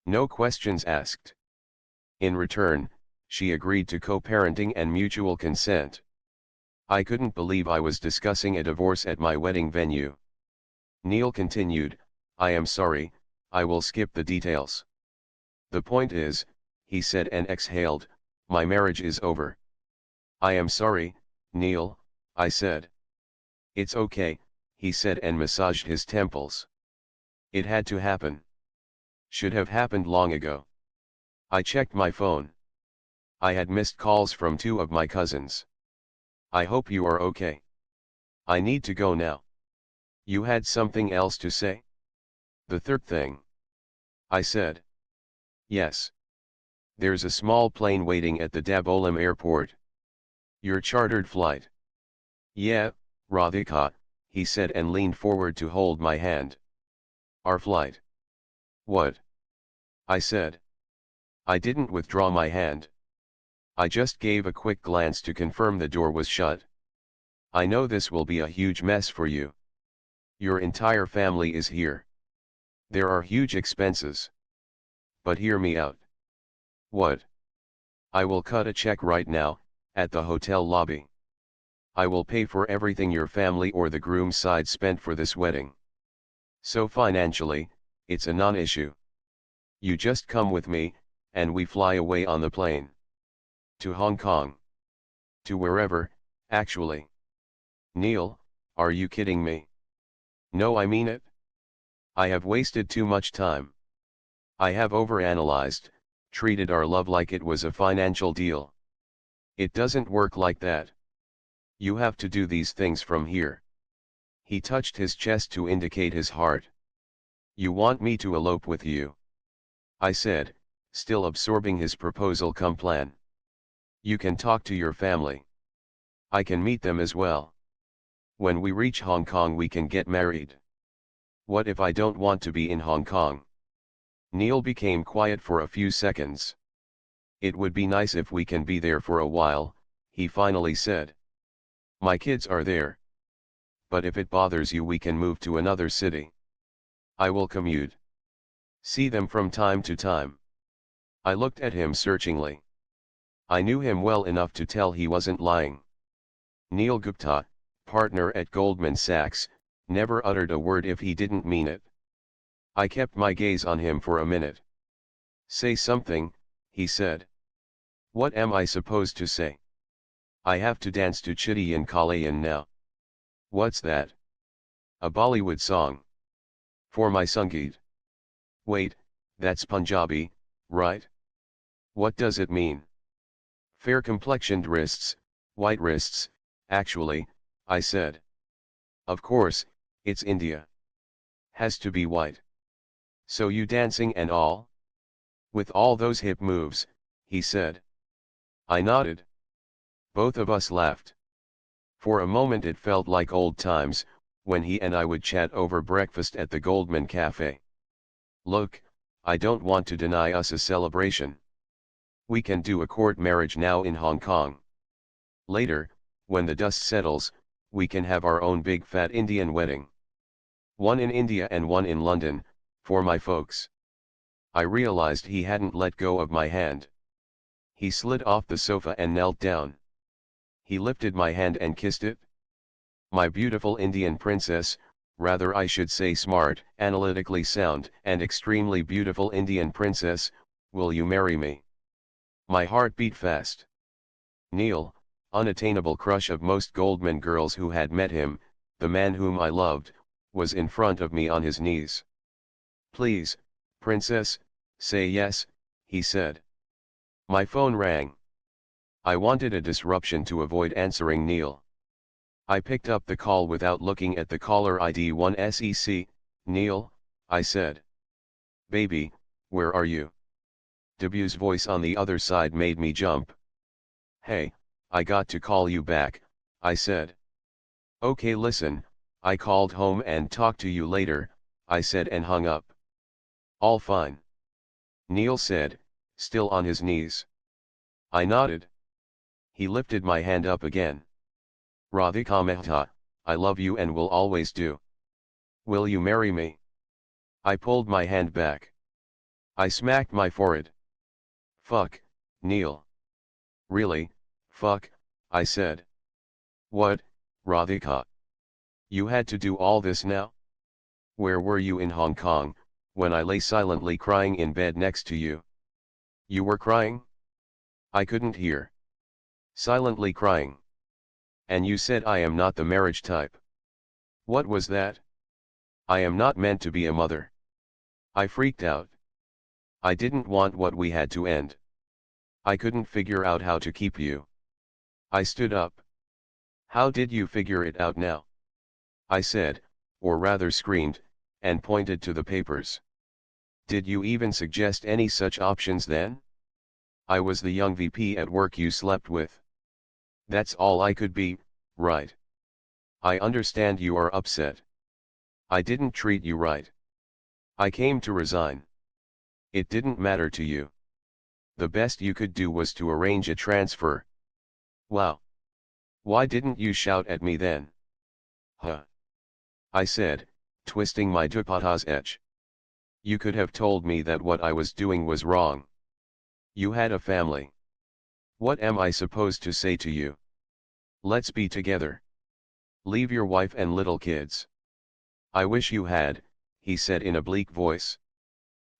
No questions asked. In return, she agreed to co-parenting and mutual consent. I couldn't believe I was discussing a divorce at my wedding venue. Neil continued, I am sorry, I will skip the details. The point is, he said and exhaled, my marriage is over. I am sorry, Neil, I said. It's okay, he said and massaged his temples. It had to happen. Should have happened long ago. I checked my phone. I had missed calls from 2 of my cousins. I hope you are okay. I need to go now. You had something else to say? The third thing. I said. Yes. There's a small plane waiting at the Dabolim airport. Your chartered flight. Yeah, Radhika, he said and leaned forward to hold my hand. Our flight. What? I said. I didn't withdraw my hand. I just gave a quick glance to confirm the door was shut. I know this will be a huge mess for you. Your entire family is here. There are huge expenses. But hear me out. What? I will cut a check right now, at the hotel lobby. I will pay for everything your family or the groom's side spent for this wedding. So financially, it's a non-issue. You just come with me, and we fly away on the plane. To Hong Kong. To wherever, actually. Neil, are you kidding me? No, I mean it. I have wasted too much time. I have overanalyzed, treated our love like it was a financial deal. It doesn't work like that. You have to do these things from here. He touched his chest to indicate his heart. You want me to elope with you? I said, still absorbing his proposal cum plan. You can talk to your family. I can meet them as well. When we reach Hong Kong we can get married. What if I don't want to be in Hong Kong? Neil became quiet for a few seconds. It would be nice if we can be there for a while, he finally said. My kids are there. But if it bothers you we can move to another city. I will commute. See them from time to time. I looked at him searchingly. I knew him well enough to tell he wasn't lying. Neil Gupta, partner at Goldman Sachs, never uttered a word if he didn't mean it. I kept my gaze on him for a minute. Say something, he said. What am I supposed to say? I have to dance to Chittiyan Kalayan now. What's that? A Bollywood song. For my Sangeet. Wait, that's Punjabi, right? What does it mean? Fair complexioned wrists, white wrists, actually, I said. Of course, it's India. Has to be white. So you dancing and all? With all those hip moves, he said. I nodded. Both of us laughed. For a moment it felt like old times, when he and I would chat over breakfast at the Goldman Cafe. Look, I don't want to deny us a celebration. We can do a court marriage now in Hong Kong. Later, when the dust settles, we can have our own big fat Indian wedding. One in India and one in London, for my folks. I realized he hadn't let go of my hand. He slid off the sofa and knelt down. He lifted my hand and kissed it. My beautiful Indian princess, rather I should say smart, analytically sound, and extremely beautiful Indian princess, will you marry me? My heart beat fast. Neil, unattainable crush of most Goldman girls who had met him, the man whom I loved, was in front of me on his knees. Please, princess, say yes, he said. My phone rang. I wanted a disruption to avoid answering Neil. I picked up the call without looking at the caller ID 1SEC, Neil, I said. Baby, where are you? Debu's voice on the other side made me jump. Hey, I got to call you back, I said. Okay, listen, I called home and talk to you later, I said and hung up. All fine. Neil said, still on his knees. I nodded. He lifted my hand up again. Radhika Mehta, I love you and will always do. Will you marry me? I pulled my hand back. I smacked my forehead. Fuck, Neil. Really, fuck, I said. What, Radhika? You had to do all this now? Where were you in Hong Kong, when I lay silently crying in bed next to you? You were crying? I couldn't hear. Silently crying. And you said I am not the marriage type. What was that? I am not meant to be a mother. I freaked out. I didn't want what we had to end. I couldn't figure out how to keep you. I stood up. How did you figure it out now? I said, or rather screamed, and pointed to the papers. Did you even suggest any such options then? I was the young VP at work you slept with. That's all I could be, right? I understand you are upset. I didn't treat you right. I came to resign. It didn't matter to you. The best you could do was to arrange a transfer. Wow. Why didn't you shout at me then? Huh. I said, twisting my dupata's edge. You could have told me that what I was doing was wrong. You had a family. What am I supposed to say to you? Let's be together. Leave your wife and little kids. I wish you had, he said in a bleak voice.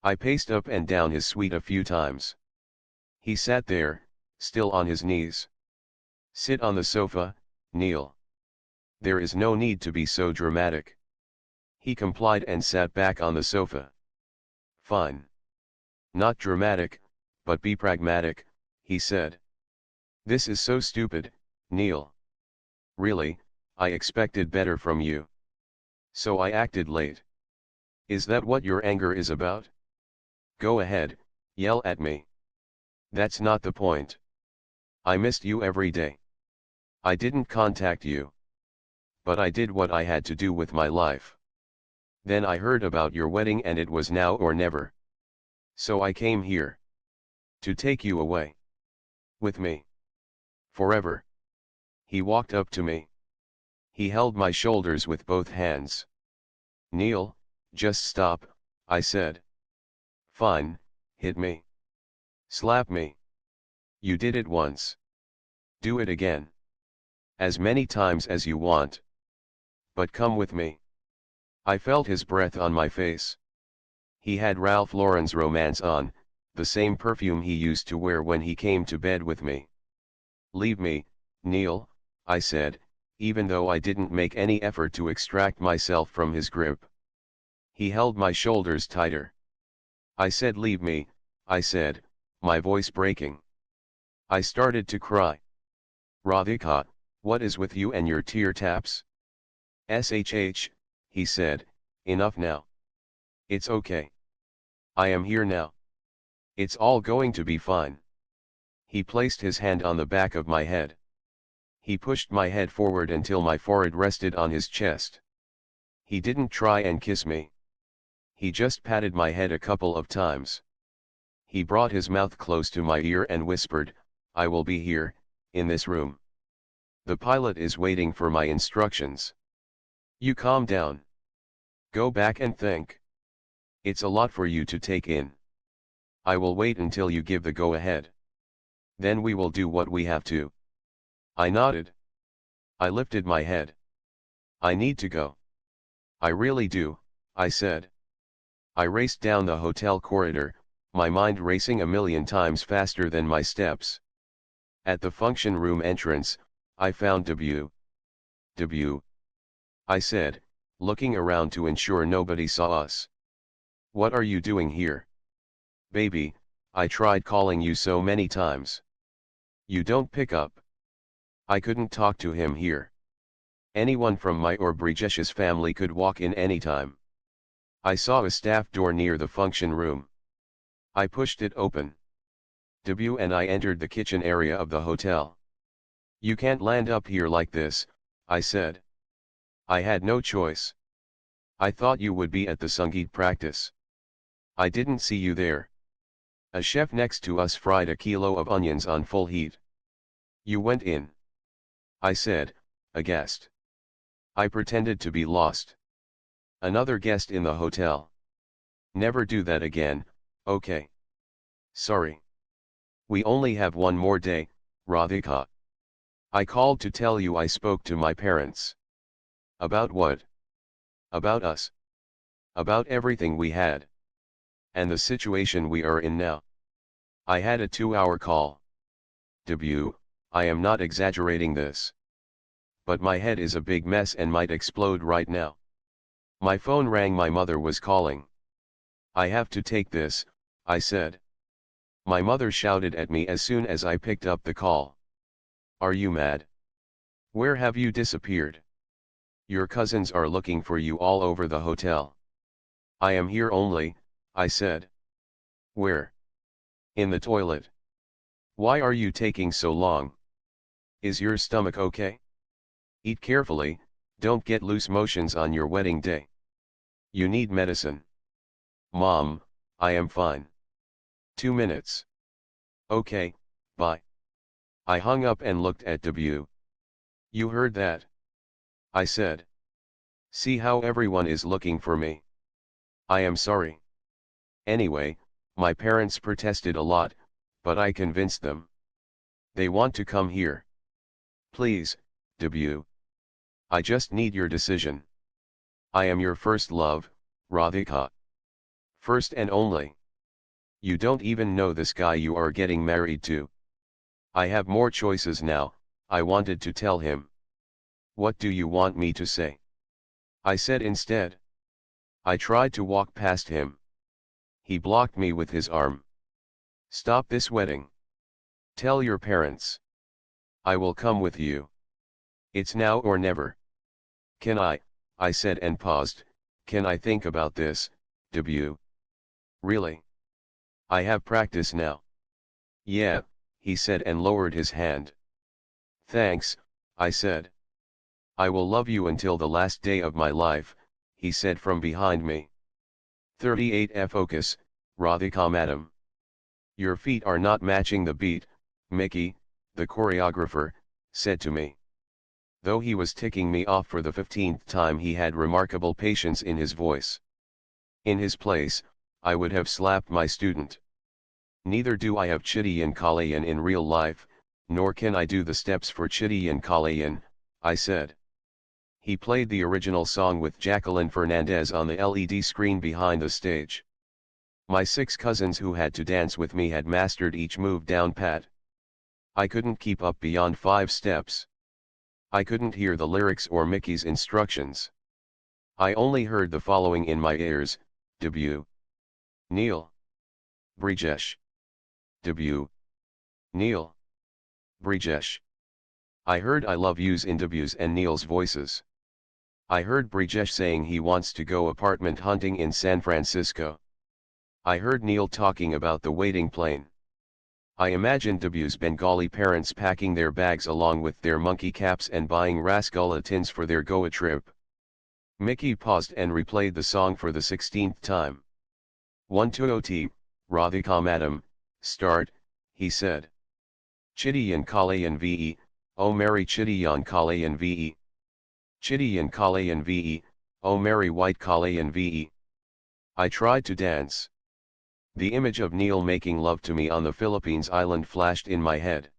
I paced up and down his suite a few times. He sat there, still on his knees. Sit on the sofa, Neil. There is no need to be so dramatic. He complied and sat back on the sofa. Fine. Not dramatic, but be pragmatic, he said. This is so stupid, Neil. Really, I expected better from you. So I acted late. Is that what your anger is about? Go ahead, yell at me. That's not the point. I missed you every day. I didn't contact you. But I did what I had to do with my life. Then I heard about your wedding and it was now or never. So I came here. To take you away. With me. Forever. He walked up to me. He held my shoulders with both hands. Neil, just stop, I said. Fine, hit me. Slap me. You did it once. Do it again. As many times as you want. But come with me. I felt his breath on my face. He had Ralph Lauren's Romance on, the same perfume he used to wear when he came to bed with me. Leave me, Neil, I said, even though I didn't make any effort to extract myself from his grip. He held my shoulders tighter. I said leave me, I said, my voice breaking. I started to cry. Radhika, what is with you and your tear taps? SHH, he said, enough now. It's okay. I am here now. It's all going to be fine. He placed his hand on the back of my head. He pushed my head forward until my forehead rested on his chest. He didn't try and kiss me. He just patted my head a couple of times. He brought his mouth close to my ear and whispered, I will be here, in this room. The pilot is waiting for my instructions. You calm down. Go back and think. It's a lot for you to take in. I will wait until you give the go-ahead. Then we will do what we have to. I nodded. I lifted my head. I need to go. I really do, I said. I raced down the hotel corridor, my mind racing a million times faster than my steps. At the function room entrance, I found Debut. Debut. I said, looking around to ensure nobody saw us. What are you doing here? Baby, I tried calling you so many times. You don't pick up. I couldn't talk to him here. Anyone from my or Brigesh's family could walk in anytime. I saw a staff door near the function room. I pushed it open. Debut and I entered the kitchen area of the hotel. You can't land up here like this, I said. I had no choice. I thought you would be at the Sangeet practice. I didn't see you there. A chef next to us fried a kilo of onions on full heat. You went in. I said, aghast. I pretended to be lost. Another guest in the hotel. Never do that again, okay? Sorry. We only have one more day, Radhika. I called to tell you I spoke to my parents. About what? About us. About everything we had. And the situation we are in now. I had a 2-hour call. Debut, I am not exaggerating this. But my head is a big mess and might explode right now. My phone rang, my mother was calling. I have to take this, I said. My mother shouted at me as soon as I picked up the call. Are you mad? Where have you disappeared? Your cousins are looking for you all over the hotel. I am here only, I said. Where? In the toilet. Why are you taking so long? Is your stomach okay? Eat carefully, don't get loose motions on your wedding day. You need medicine. Mom, I am fine. 2 minutes. Okay, bye. I hung up and looked at Debut. You heard that? I said. See how everyone is looking for me. I am sorry. Anyway, my parents protested a lot, but I convinced them. They want to come here. Please, debut. I just need your decision. I am your first love, Radhika. First and only. You don't even know this guy you are getting married to. I have more choices now, I wanted to tell him. What do you want me to say? I said instead. I tried to walk past him. He blocked me with his arm. Stop this wedding. Tell your parents. I will come with you. It's now or never. Can I said and paused, can I think about this, debut? Really? I have practice now. Yeah, he said and lowered his hand. Thanks, I said. I will love you until the last day of my life, he said from behind me. 38 Focus, Radhika madam. Your feet are not matching the beat, Mickey, the choreographer, said to me. Though he was ticking me off for the 15th time, he had remarkable patience in his voice. In his place, I would have slapped my student. Neither do I have Chitty and Kalayan in real life, nor can I do the steps for Chitty and Kalayan, I said. He played the original song with Jacqueline Fernandez on the LED screen behind the stage. My 6 cousins who had to dance with me had mastered each move down pat. I couldn't keep up beyond 5 steps. I couldn't hear the lyrics or Mickey's instructions. I only heard the following in my ears, debut. Neil. Brijesh. Debut. Neil. Brijesh. I heard I love yous in Debu's and Neil's voices. I heard Brijesh saying he wants to go apartment hunting in San Francisco. I heard Neil talking about the waiting plane. I imagined Debu's Bengali parents packing their bags along with their monkey caps and buying Rasgulla tins for their Goa trip. Mickey paused and replayed the song for the 16th time. 1-2-0-T, Radhika madam, start, he said. Chitty Kalayan ve, oh Mary Chitty Kalayan ve. Chitty Kalayan ve, oh Mary White Kalayan ve. I tried to dance. The image of Neil making love to me on the Philippines island flashed in my head.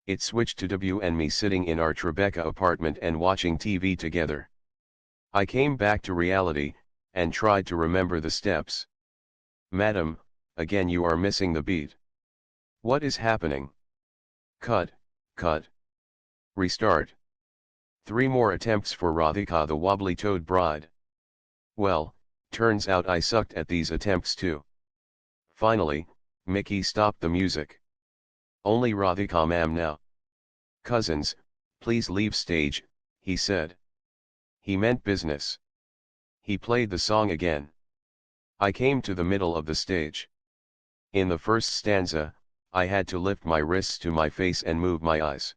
It switched to Debu and me sitting in our Tribeca apartment and watching TV together. I came back to reality, and tried to remember the steps. Madam, again you are missing the beat. What is happening? Cut, cut. Restart. 3 more attempts for Radhika the wobbly-toed bride. Well, turns out I sucked at these attempts too. Finally, Mickey stopped the music. Only Radhika ma'am now. Cousins, please leave stage, he said. He meant business. He played the song again. I came to the middle of the stage. In the first stanza, I had to lift my wrists to my face and move my eyes.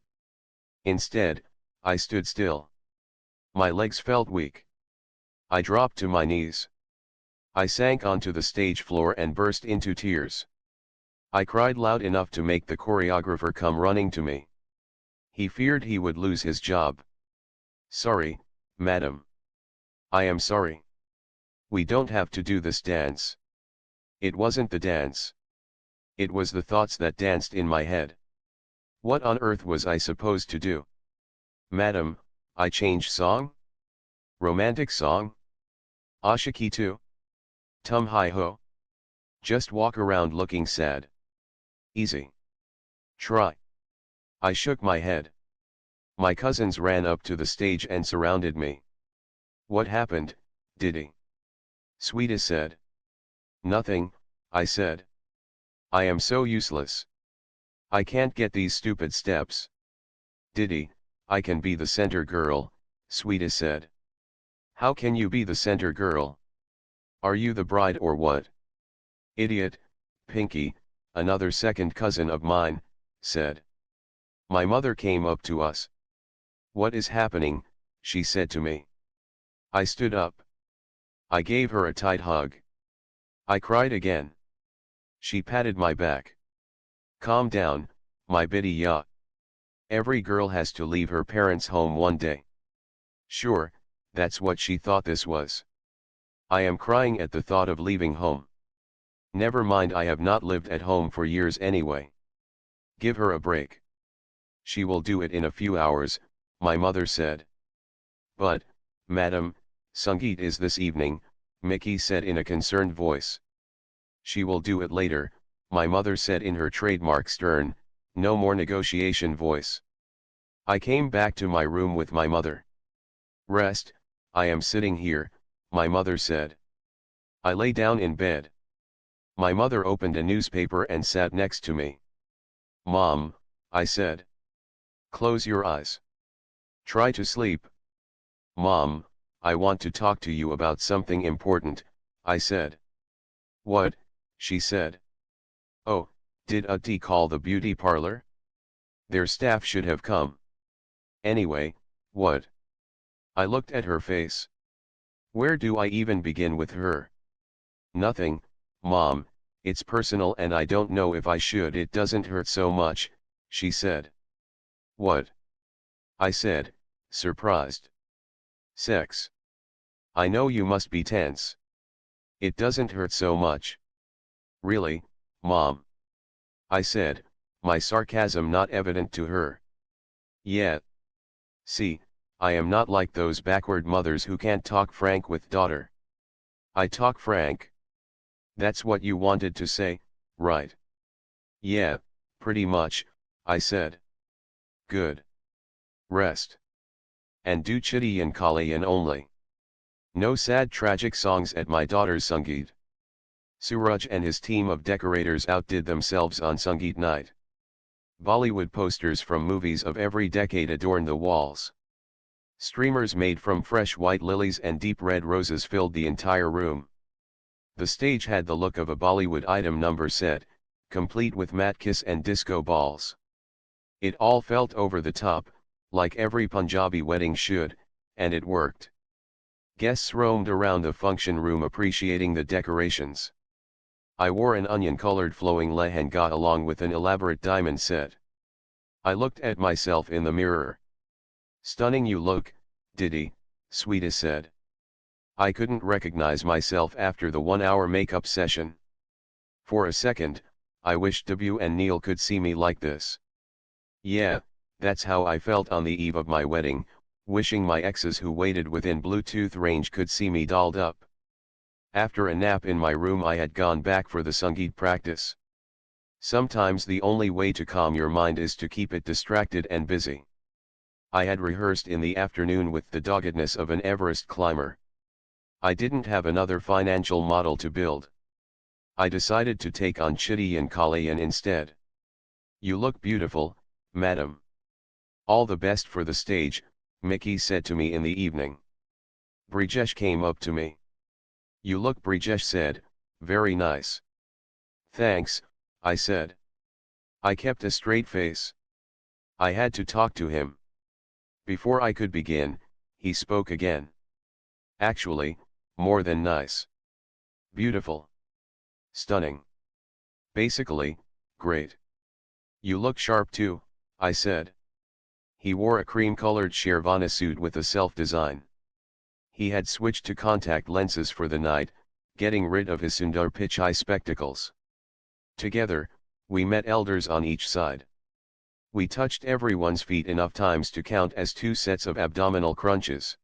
Instead, I stood still. My legs felt weak. I dropped to my knees. I sank onto the stage floor and burst into tears. I cried loud enough to make the choreographer come running to me. He feared he would lose his job. Sorry, madam. I am sorry. We don't have to do this dance. It wasn't the dance. It was the thoughts that danced in my head. What on earth was I supposed to do? Madam, I change song? Romantic song? Ashiki too? Tum hi ho? Just walk around looking sad. Easy. Try. I shook my head. My cousins ran up to the stage and surrounded me. What happened, Diddy? Sweetie said. Nothing, I said. I am so useless. I can't get these stupid steps. Diddy, I can be the center girl, Sweetie said. How can you be the center girl? Are you the bride or what? Idiot, Pinky, another second cousin of mine, said. My mother came up to us. What is happening, she said to me. I stood up. I gave her a tight hug. I cried again. She patted my back. Calm down, my biddy ya. Every girl has to leave her parents' home one day. Sure, that's what she thought this was. I am crying at the thought of leaving home. Never mind, I have not lived at home for years anyway. Give her a break. She will do it in a few hours, my mother said. But, madam, Sangeet is this evening, Mickey said in a concerned voice. She will do it later, my mother said in her trademark stern, no more negotiation voice. I came back to my room with my mother. Rest, I am sitting here, my mother said. I lay down in bed. My mother opened a newspaper and sat next to me. Mom, I said. Close your eyes. Try to sleep. Mom, I want to talk to you about something important, I said. What? She said. Oh, did Utti call the beauty parlor? Their staff should have come. Anyway, what? I looked at her face. Where do I even begin with her? Nothing, Mom, it's personal and I don't know if I should. It doesn't hurt so much, she said. What? I said, surprised. Sex. I know you must be tense. It doesn't hurt so much. Really, Mom? I said, my sarcasm not evident to her. Yeah. See, I am not like those backward mothers who can't talk frank with daughter. I talk frank. That's what you wanted to say, right? Yeah, pretty much, I said. Good. Rest. And do Chitty and Kalayan only. No sad tragic songs at my daughter's Sangeet. Suraj and his team of decorators outdid themselves on Sangeet night. Bollywood posters from movies of every decade adorned the walls. Streamers made from fresh white lilies and deep red roses filled the entire room. The stage had the look of a Bollywood item number set, complete with mat kiss and disco balls. It all felt over the top, like every Punjabi wedding should, and it worked. Guests roamed around the function room appreciating the decorations. I wore an onion-colored flowing lehenga along with an elaborate diamond set. I looked at myself in the mirror. Stunning you look, Didi, Sweeta said. I couldn't recognize myself after the 1-hour makeup session. For a second, I wished Debu and Neil could see me like this. Yeah, that's how I felt on the eve of my wedding, wishing my exes who waited within Bluetooth range could see me dolled up. After a nap in my room I had gone back for the Sangeet practice. Sometimes the only way to calm your mind is to keep it distracted and busy. I had rehearsed in the afternoon with the doggedness of an Everest climber. I didn't have another financial model to build. I decided to take on Chitty and Kalayan instead. You look beautiful, madam. All the best for the stage, Mickey said to me in the evening. Brijesh came up to me. You look, Brijesh said, very nice. Thanks, I said. I kept a straight face. I had to talk to him. Before I could begin, he spoke again. Actually, more than nice. Beautiful. Stunning. Basically, great. You look sharp too, I said. He wore a cream-colored Shervana suit with a self-design. He had switched to contact lenses for the night, getting rid of his Sundar Pichai spectacles. Together, we met elders on each side. We touched everyone's feet enough times to count as 2 sets of abdominal crunches.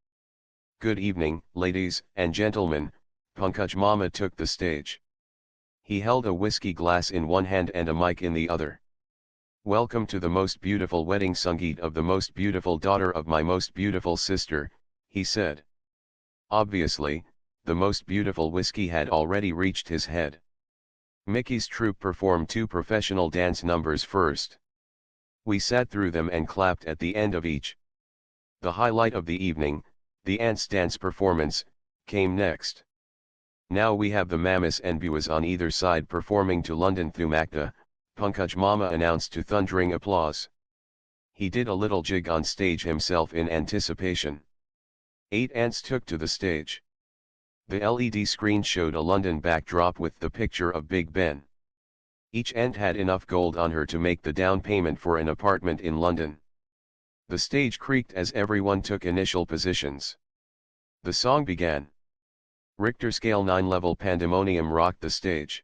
Good evening, ladies and gentlemen, Pankaj Mama took the stage. He held a whiskey glass in one hand and a mic in the other. Welcome to the most beautiful wedding Sangeet of the most beautiful daughter of my most beautiful sister, he said. Obviously, the most beautiful whiskey had already reached his head. Mickey's troupe performed 2 professional dance numbers first. We sat through them and clapped at the end of each. The highlight of the evening, the ants dance performance, came next. Now we have the Mamas and Buas on either side performing to London Thumakta, Pankaj Mama announced to thundering applause. He did a little jig on stage himself in anticipation. 8 ants took to the stage. The LED screen showed a London backdrop with the picture of Big Ben. Each ant had enough gold on her to make the down payment for an apartment in London. The stage creaked as everyone took initial positions. The song began. Richter scale 9 level pandemonium rocked the stage.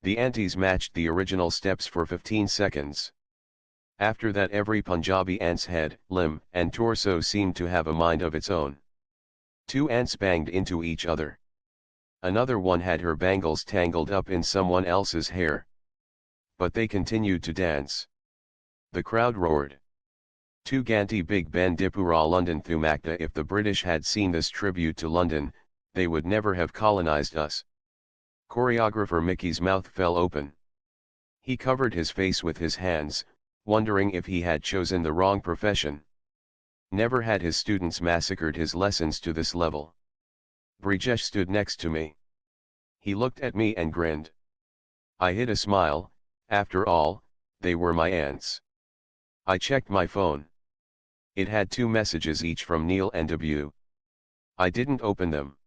The aunties matched the original steps for 15 seconds. After that, every Punjabi ant's head, limb, and torso seemed to have a mind of its own. Two ants banged into each other. Another one had her bangles tangled up in someone else's hair. But they continued to dance. The crowd roared. Tu Ganti Big Ben Dipura London Thumakta. If the British had seen this tribute to London, they would never have colonized us. Choreographer Mickey's mouth fell open. He covered his face with his hands, wondering if he had chosen the wrong profession. Never had his students massacred his lessons to this level. Brijesh stood next to me. He looked at me and grinned. I hid a smile. After all, they were my aunts. I checked my phone. It had 2 messages each from Neil and Abu. I didn't open them.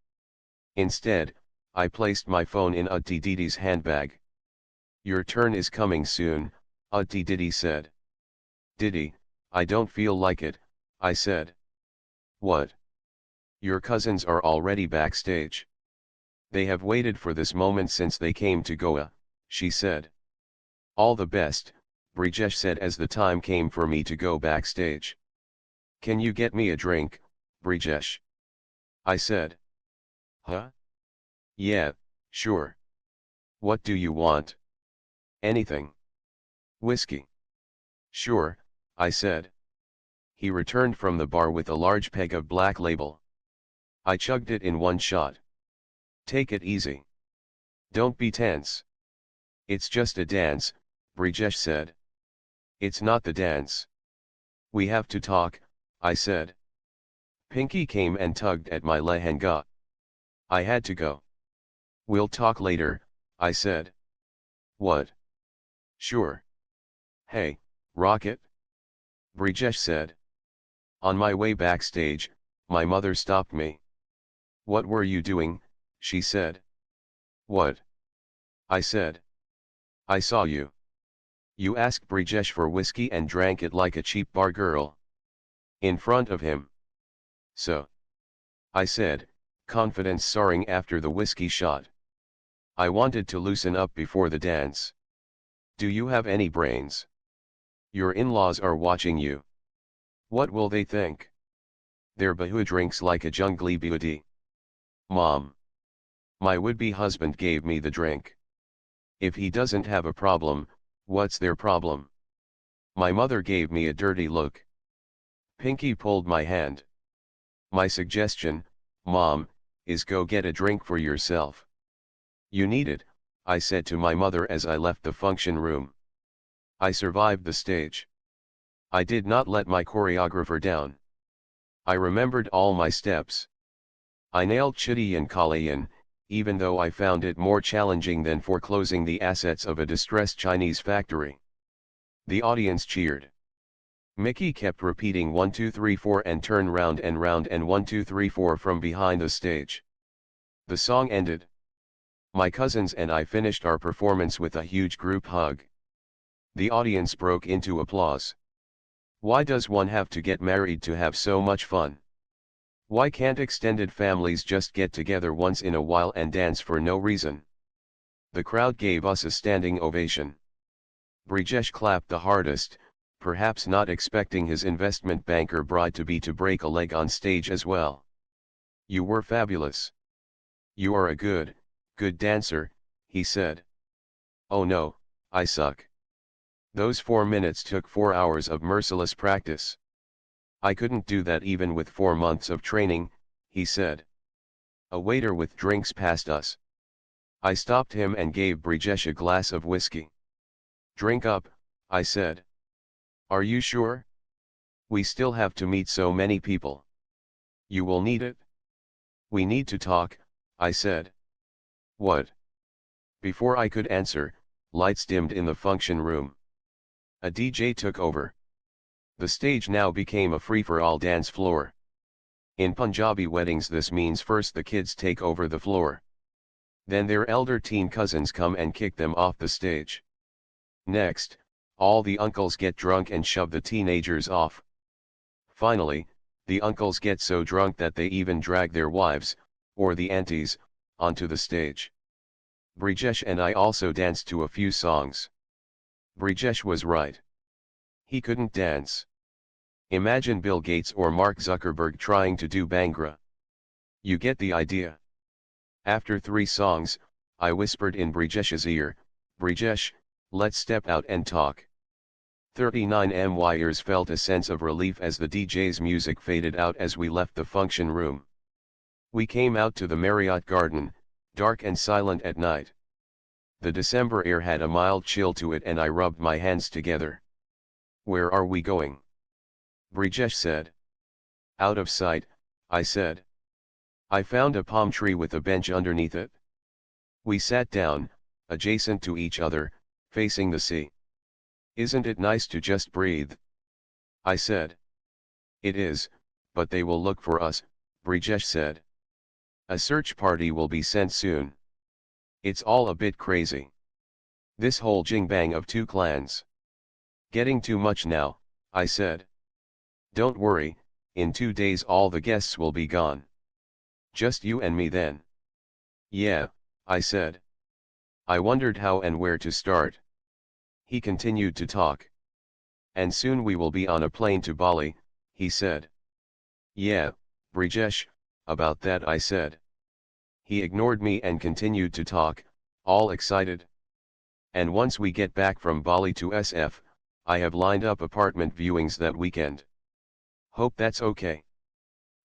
Instead, I placed my phone in Utti Didi's handbag. Your turn is coming soon, Utti Didi said. Didi, I don't feel like it, I said. What? Your cousins are already backstage. They have waited for this moment since they came to Goa, she said. All the best, Brijesh said as the time came for me to go backstage. Can you get me a drink, Brijesh? I said. Huh? Yeah, sure. What do you want? Anything. Whiskey. Sure, I said. He returned from the bar with a large peg of Black Label. I chugged it in one shot. Take it easy. Don't be tense. It's just a dance, Brijesh said. It's not the dance. We have to talk, I said. Pinky came and tugged at my lehenga. I had to go. We'll talk later, I said. What? Sure. Hey, Rocket? Brijesh said. On my way backstage, my mother stopped me. What were you doing? She said. What? I said. I saw you. You asked Brijesh for whiskey and drank it like a cheap bar girl. In front of him. So. I said, confidence soaring after the whiskey shot. I wanted to loosen up before the dance. Do you have any brains? Your in-laws are watching you. What will they think? Their bahu drinks like a jungly beauty. Mom. My would-be husband gave me the drink. If he doesn't have a problem, what's their problem? My mother gave me a dirty look. Pinky pulled my hand. My suggestion, Mom, is go get a drink for yourself. You need it, I said to my mother as I left the function room. I survived the stage. I did not let my choreographer down. I remembered all my steps. I nailed Chidiyan Kalayan, even though I found it more challenging than foreclosing the assets of a distressed Chinese factory. The audience cheered. Mickey kept repeating 1 2 3 4 and turn round and 1 2 3 4 from behind the stage. The song ended. My cousins and I finished our performance with a huge group hug. The audience broke into applause. Why does one have to get married to have so much fun? Why can't extended families just get together once in a while and dance for no reason? The crowd gave us a standing ovation. Brijesh clapped the hardest, perhaps not expecting his investment banker bride-to-be to break a leg on stage as well. You were fabulous. You are a good dancer, he said. Oh no, I suck. Those 4 minutes took 4 hours of merciless practice. I couldn't do that even with 4 months of training, he said. A waiter with drinks passed us. I stopped him and gave Brijesh a glass of whiskey. Drink up, I said. Are you sure? We still have to meet so many people. You will need it. We need to talk, I said. What? Before I could answer, lights dimmed in the function room. A DJ took over. The stage now became a free-for-all dance floor. In Punjabi weddings this means first the kids take over the floor. Then their elder teen cousins come and kick them off the stage. Next, all the uncles get drunk and shove the teenagers off. Finally, the uncles get so drunk that they even drag their wives, or the aunties, onto the stage. Brijesh and I also danced to a few songs. Brijesh was right. He couldn't dance. Imagine Bill Gates or Mark Zuckerberg trying to do Bhangra. You get the idea. After 3 songs, I whispered in Brijesh's ear, "Brijesh, let's step out and talk." 39 MYers felt a sense of relief as the DJ's music faded out as we left the function room. We came out to the Marriott garden, dark and silent at night. The December air had a mild chill to it and I rubbed my hands together. "Where are we going?" Brijesh said. "Out of sight," I said. I found a palm tree with a bench underneath it. We sat down, adjacent to each other, facing the sea. "Isn't it nice to just breathe?" I said. "It is, but they will look for us," Brijesh said. "A search party will be sent soon. It's all a bit crazy. This whole jingbang of 2 clans. Getting too much now," I said. "Don't worry, in 2 days all the guests will be gone. Just you and me then." "Yeah," I said. I wondered how and where to start. He continued to talk. "And soon we will be on a plane to Bali," he said. "Yeah, Brijesh, about that," I said. He ignored me and continued to talk, all excited. "And once we get back from Bali to SF, I have lined up apartment viewings that weekend. Hope that's okay."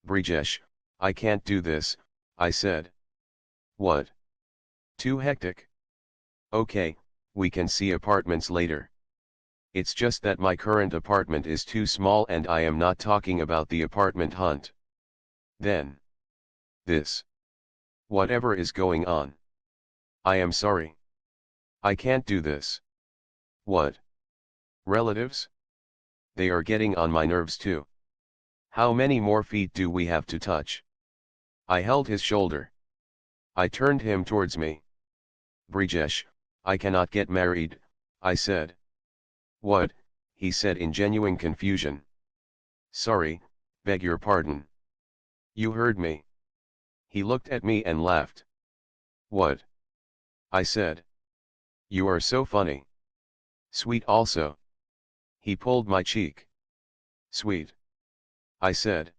"Brijesh, I can't do this," I said. "What? Too hectic?" "Okay, we can see apartments later. It's just that my current apartment is too small and I am not talking about the apartment hunt." "Then. This. Whatever is going on. I am sorry. I can't do this." "What? Relatives? They are getting on my nerves too. How many more feet do we have to touch?" I held his shoulder. I turned him towards me. "Brijesh, I cannot get married," I said. "What?" he said in genuine confusion. "Sorry, beg your pardon." "You heard me." He looked at me and laughed. "What?" I said. "You are so funny. Sweet also." He pulled my cheek. "Sweet?" I said.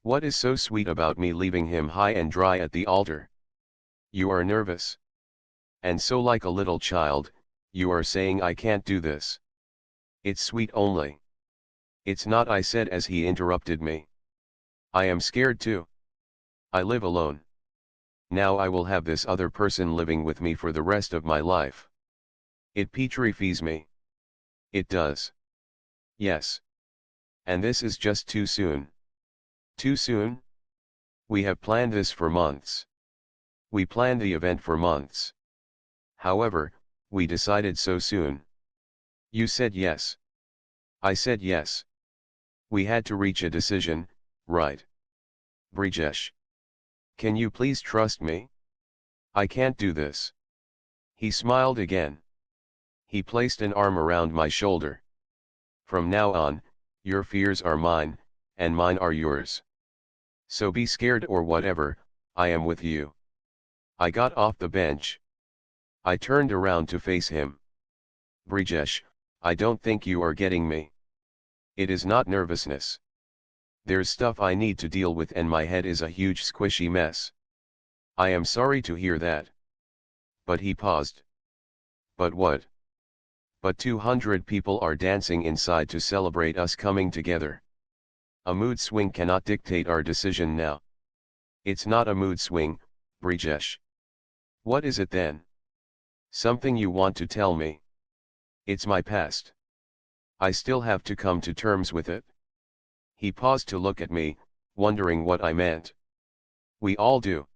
"What is so sweet about me leaving him high and dry at the altar?" "You are nervous. And so like a little child, you are saying I can't do this. It's sweet only." "It's not," I said as he interrupted me. "I am scared too. I live alone. Now I will have this other person living with me for the rest of my life. It petrifies me." "It does." "Yes. And this is just too soon." "Too soon?" "We have planned this for months. We planned the event for months. However, we decided so soon." "You said yes." "I said yes. We had to reach a decision, right? Brijesh. Can you please trust me? I can't do this." He smiled again. He placed an arm around my shoulder. "From now on, your fears are mine, and mine are yours. So be scared or whatever, I am with you." I got off the bench. I turned around to face him. "Brijesh, I don't think you are getting me. It is not nervousness. There's stuff I need to deal with and my head is a huge squishy mess." "I am sorry to hear that." But he paused. "But what?" "But 200 people are dancing inside to celebrate us coming together. A mood swing cannot dictate our decision now." "It's not a mood swing, Brijesh." "What is it then?" "Something you want to tell me." "It's my past. I still have to come to terms with it." He paused to look at me, wondering what I meant. "We all do.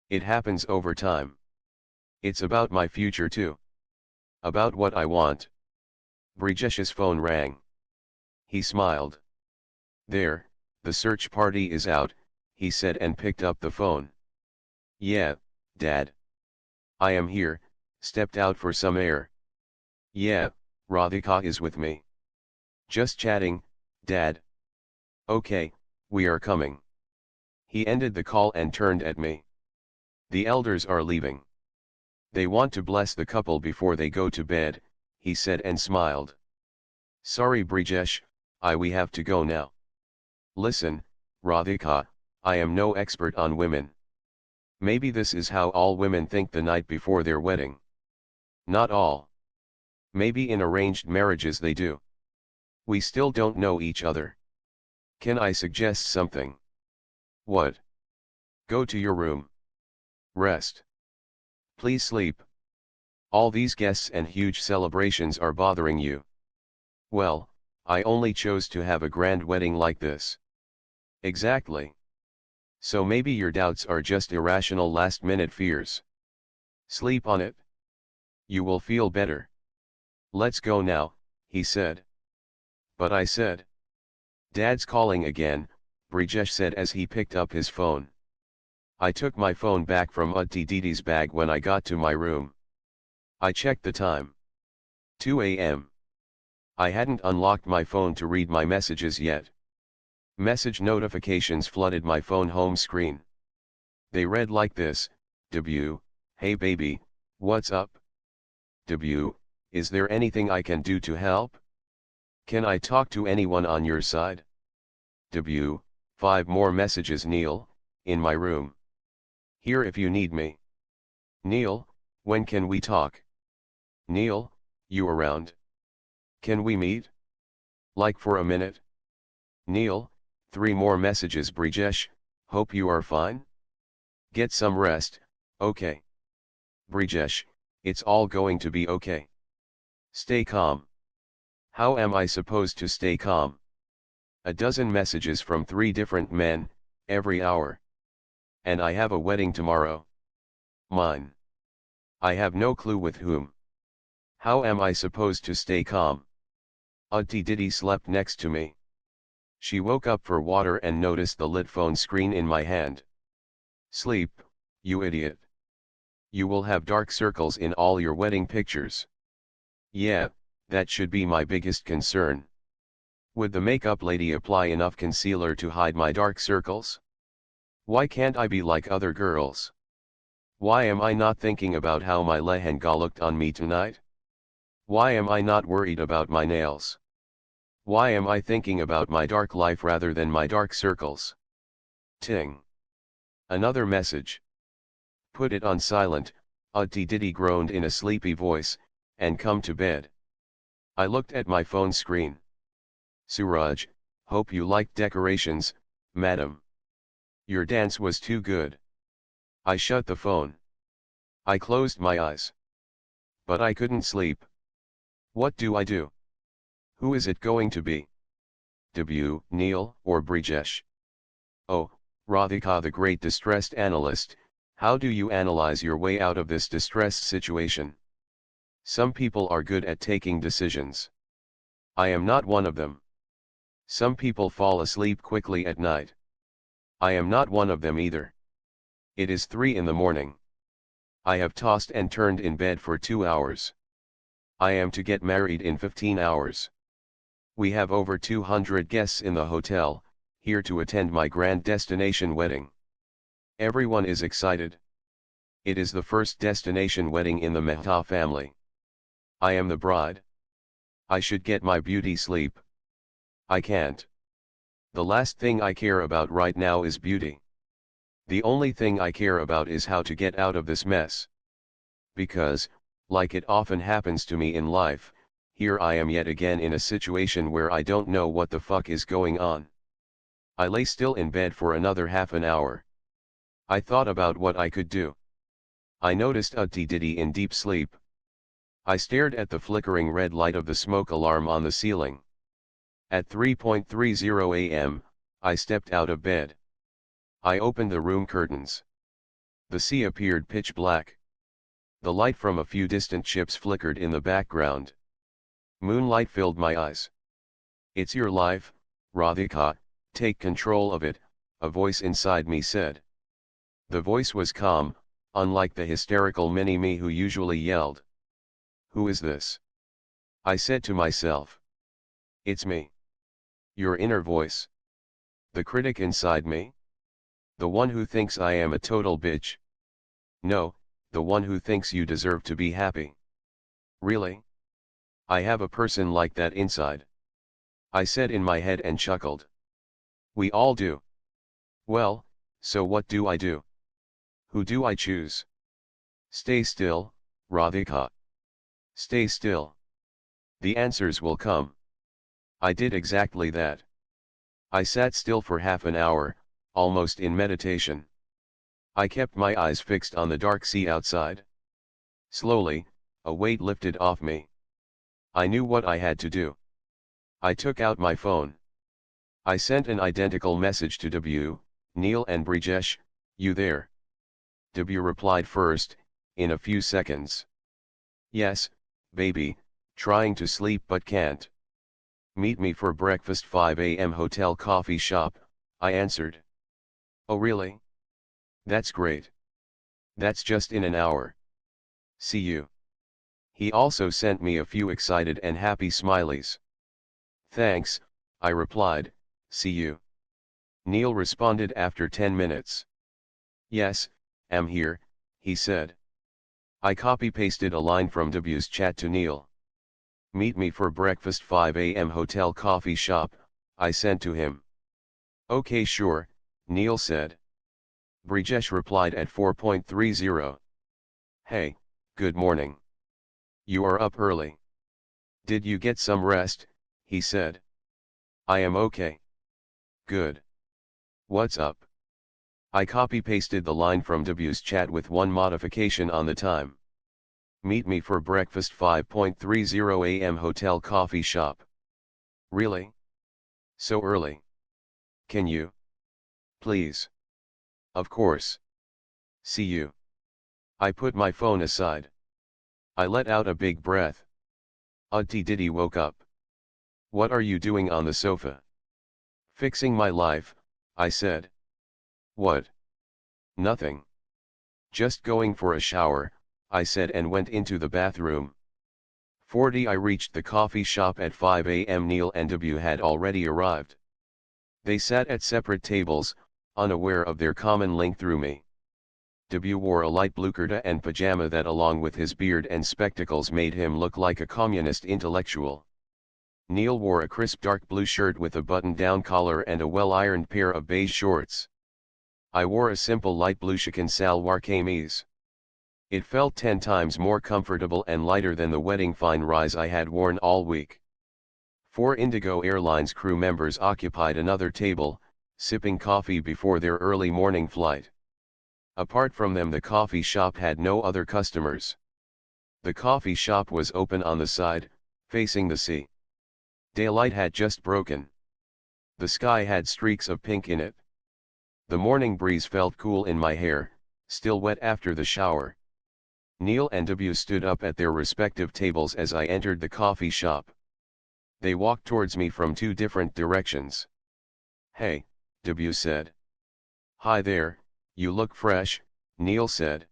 It happens over time. It's about my future too. About what I want." Brijesh's phone rang. He smiled. "There, the search party is out," he said and picked up the phone. "Yeah, Dad. I am here, stepped out for some air." "Yeah, Radhika is with me. Just chatting, Dad." Okay, we are coming. He ended the call and turned at me. The elders are leaving. They want to bless the couple before they go to bed, he said and smiled. Sorry Brijesh, we have to go now. Listen, Radhika, I am no expert on women. Maybe this is how all women think the night before their wedding. Not all. Maybe in arranged marriages they do. We still don't know each other. Can I suggest something? What? Go to your room. Rest. Please sleep. All these guests and huge celebrations are bothering you. Well, I only chose to have a grand wedding like this. Exactly. So maybe your doubts are just irrational last-minute fears. Sleep on it. You will feel better. Let's go now, he said. But I said. Dad's calling again, Brijesh said as he picked up his phone. I took my phone back from Auntie Didi's bag when I got to my room. I checked the time. 2 a.m. I hadn't unlocked my phone to read my messages yet. Message notifications flooded my phone home screen. They read like this: W, hey baby, what's up? W, is there anything I can do to help? Can I talk to anyone on your side? W, 5 more messages. Neil, in my room. Here if you need me. Neil, when can we talk? Neil, you around? Can we meet? Like for a minute? Neil, 3 more messages. Brijesh, hope you are fine? Get some rest, okay? Brijesh, it's all going to be okay. Stay calm. How am I supposed to stay calm? A dozen messages from 3 different men, every hour. And I have a wedding tomorrow. Mine. I have no clue with whom. How am I supposed to stay calm? Auntie Didi slept next to me. She woke up for water and noticed the lit phone screen in my hand. Sleep, you idiot. You will have dark circles in all your wedding pictures. Yeah, that should be my biggest concern. Would the makeup lady apply enough concealer to hide my dark circles? Why can't I be like other girls? Why am I not thinking about how my lehenga looked on me tonight? Why am I not worried about my nails? Why am I thinking about my dark life rather than my dark circles? Ting. Another message. Put it on silent, Auntie Didi groaned in a sleepy voice, and come to bed. I looked at my phone screen. Suraj, hope you liked decorations, madam. Your dance was too good. I shut the phone. I closed my eyes. But I couldn't sleep. What do I do? Who is it going to be? W, Neil, or Brijesh? Oh, Radhika the great distressed analyst, how do you analyze your way out of this distressed situation? Some people are good at taking decisions. I am not one of them. Some people fall asleep quickly at night. I am not one of them either. It is 3 in the morning. I have tossed and turned in bed for 2 hours. I am to get married in 15 hours. We have over 200 guests in the hotel, here to attend my grand destination wedding. Everyone is excited. It is the first destination wedding in the Mehta family. I am the bride. I should get my beauty sleep. I can't. The last thing I care about right now is beauty. The only thing I care about is how to get out of this mess. Because, like it often happens to me in life, here I am yet again in a situation where I don't know what the fuck is going on. I lay still in bed for another half an hour. I thought about what I could do. I noticed Auntie Didi in deep sleep. I stared at the flickering red light of the smoke alarm on the ceiling. At 3:30 a.m., I stepped out of bed. I opened the room curtains. The sea appeared pitch black. The light from a few distant ships flickered in the background. Moonlight filled my eyes. It's your life, Radhika, take control of it, a voice inside me said. The voice was calm, unlike the hysterical mini-me who usually yelled. Who is this? I said to myself. It's me. Your inner voice. The critic inside me? The one who thinks I am a total bitch? No, the one who thinks you deserve to be happy. Really? I have a person like that inside. I said in my head and chuckled. We all do. Well, so what do I do? Who do I choose? Stay still, Radhika. Stay still. The answers will come. I did exactly that. I sat still for half an hour, almost in meditation. I kept my eyes fixed on the dark sea outside. Slowly, a weight lifted off me. I knew what I had to do. I took out my phone. I sent an identical message to W, Neil and Brijesh, you there? W replied first, in a few seconds. Yes, baby, trying to sleep but can't. Meet me for breakfast 5 a.m. hotel coffee shop, I answered. Oh really? That's great. That's just in an hour. See you. He also sent me a few excited and happy smileys. Thanks, I replied, see you. Neil responded after 10 minutes. Yes, am here, he said. I copy-pasted a line from W's chat to Neil. Meet me for breakfast 5 a.m. hotel coffee shop, I sent to him. Okay sure, Neil said. Brijesh replied at 4:30. Hey, good morning. You are up early. Did you get some rest? He said. I am okay. Good. What's up? I copy-pasted the line from W's chat with one modification on the time. Meet me for breakfast 5:30 a.m. hotel coffee shop. Really? So early? Can you? Please. Of course. See you. I put my phone aside. I let out a big breath. Auntie Diddy woke up. What are you doing on the sofa? Fixing my life, I said. What? Nothing. Just going for a shower, I said and went into the bathroom. 40 I reached the coffee shop at 5 a.m. Neil and W had already arrived. They sat at separate tables, unaware of their common link through me. W wore a light blue kurta and pajama that along with his beard and spectacles made him look like a communist intellectual. Neil wore a crisp dark blue shirt with a button-down collar and a well-ironed pair of beige shorts. I wore a simple light blue chicken salwar kameez. It felt 10 times more comfortable and lighter than the wedding fine rise I had worn all week. 4 Indigo Airlines crew members occupied another table, sipping coffee before their early morning flight. Apart from them, the coffee shop had no other customers. The coffee shop was open on the side, facing the sea. Daylight had just broken. The sky had streaks of pink in it. The morning breeze felt cool in my hair, still wet after the shower. Neil and W stood up at their respective tables as I entered the coffee shop. They walked towards me from 2 different directions. Hey, W said. Hi there, you look fresh, Neil said.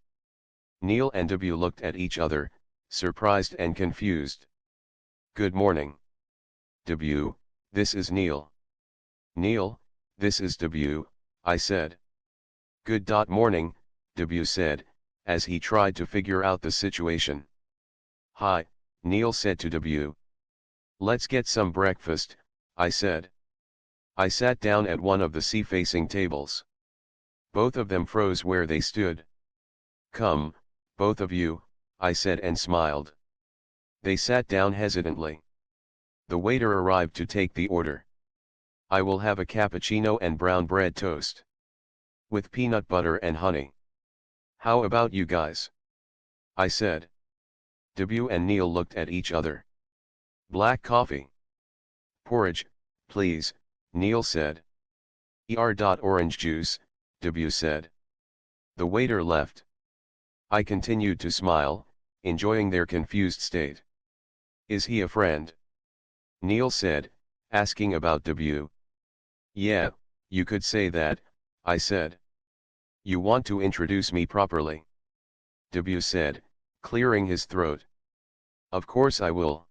Neil and W looked at each other, surprised and confused. Good morning. W, this is Neil. Neil, this is W, I said. Good morning, W said, as he tried to figure out the situation. Hi, Neil said to W. Let's get some breakfast, I said. I sat down at one of the sea-facing tables. Both of them froze where they stood. Come, both of you, I said and smiled. They sat down hesitantly. The waiter arrived to take the order. I will have a cappuccino and brown bread toast. With peanut butter and honey. How about you guys? I said. W and Neil looked at each other. Black coffee. Porridge, please, Neil said. Orange juice, W said. The waiter left. I continued to smile, enjoying their confused state. Is he a friend? Neil said, asking about W. Yeah, you could say that, I said. You want to introduce me properly? W said, clearing his throat. Of course I will.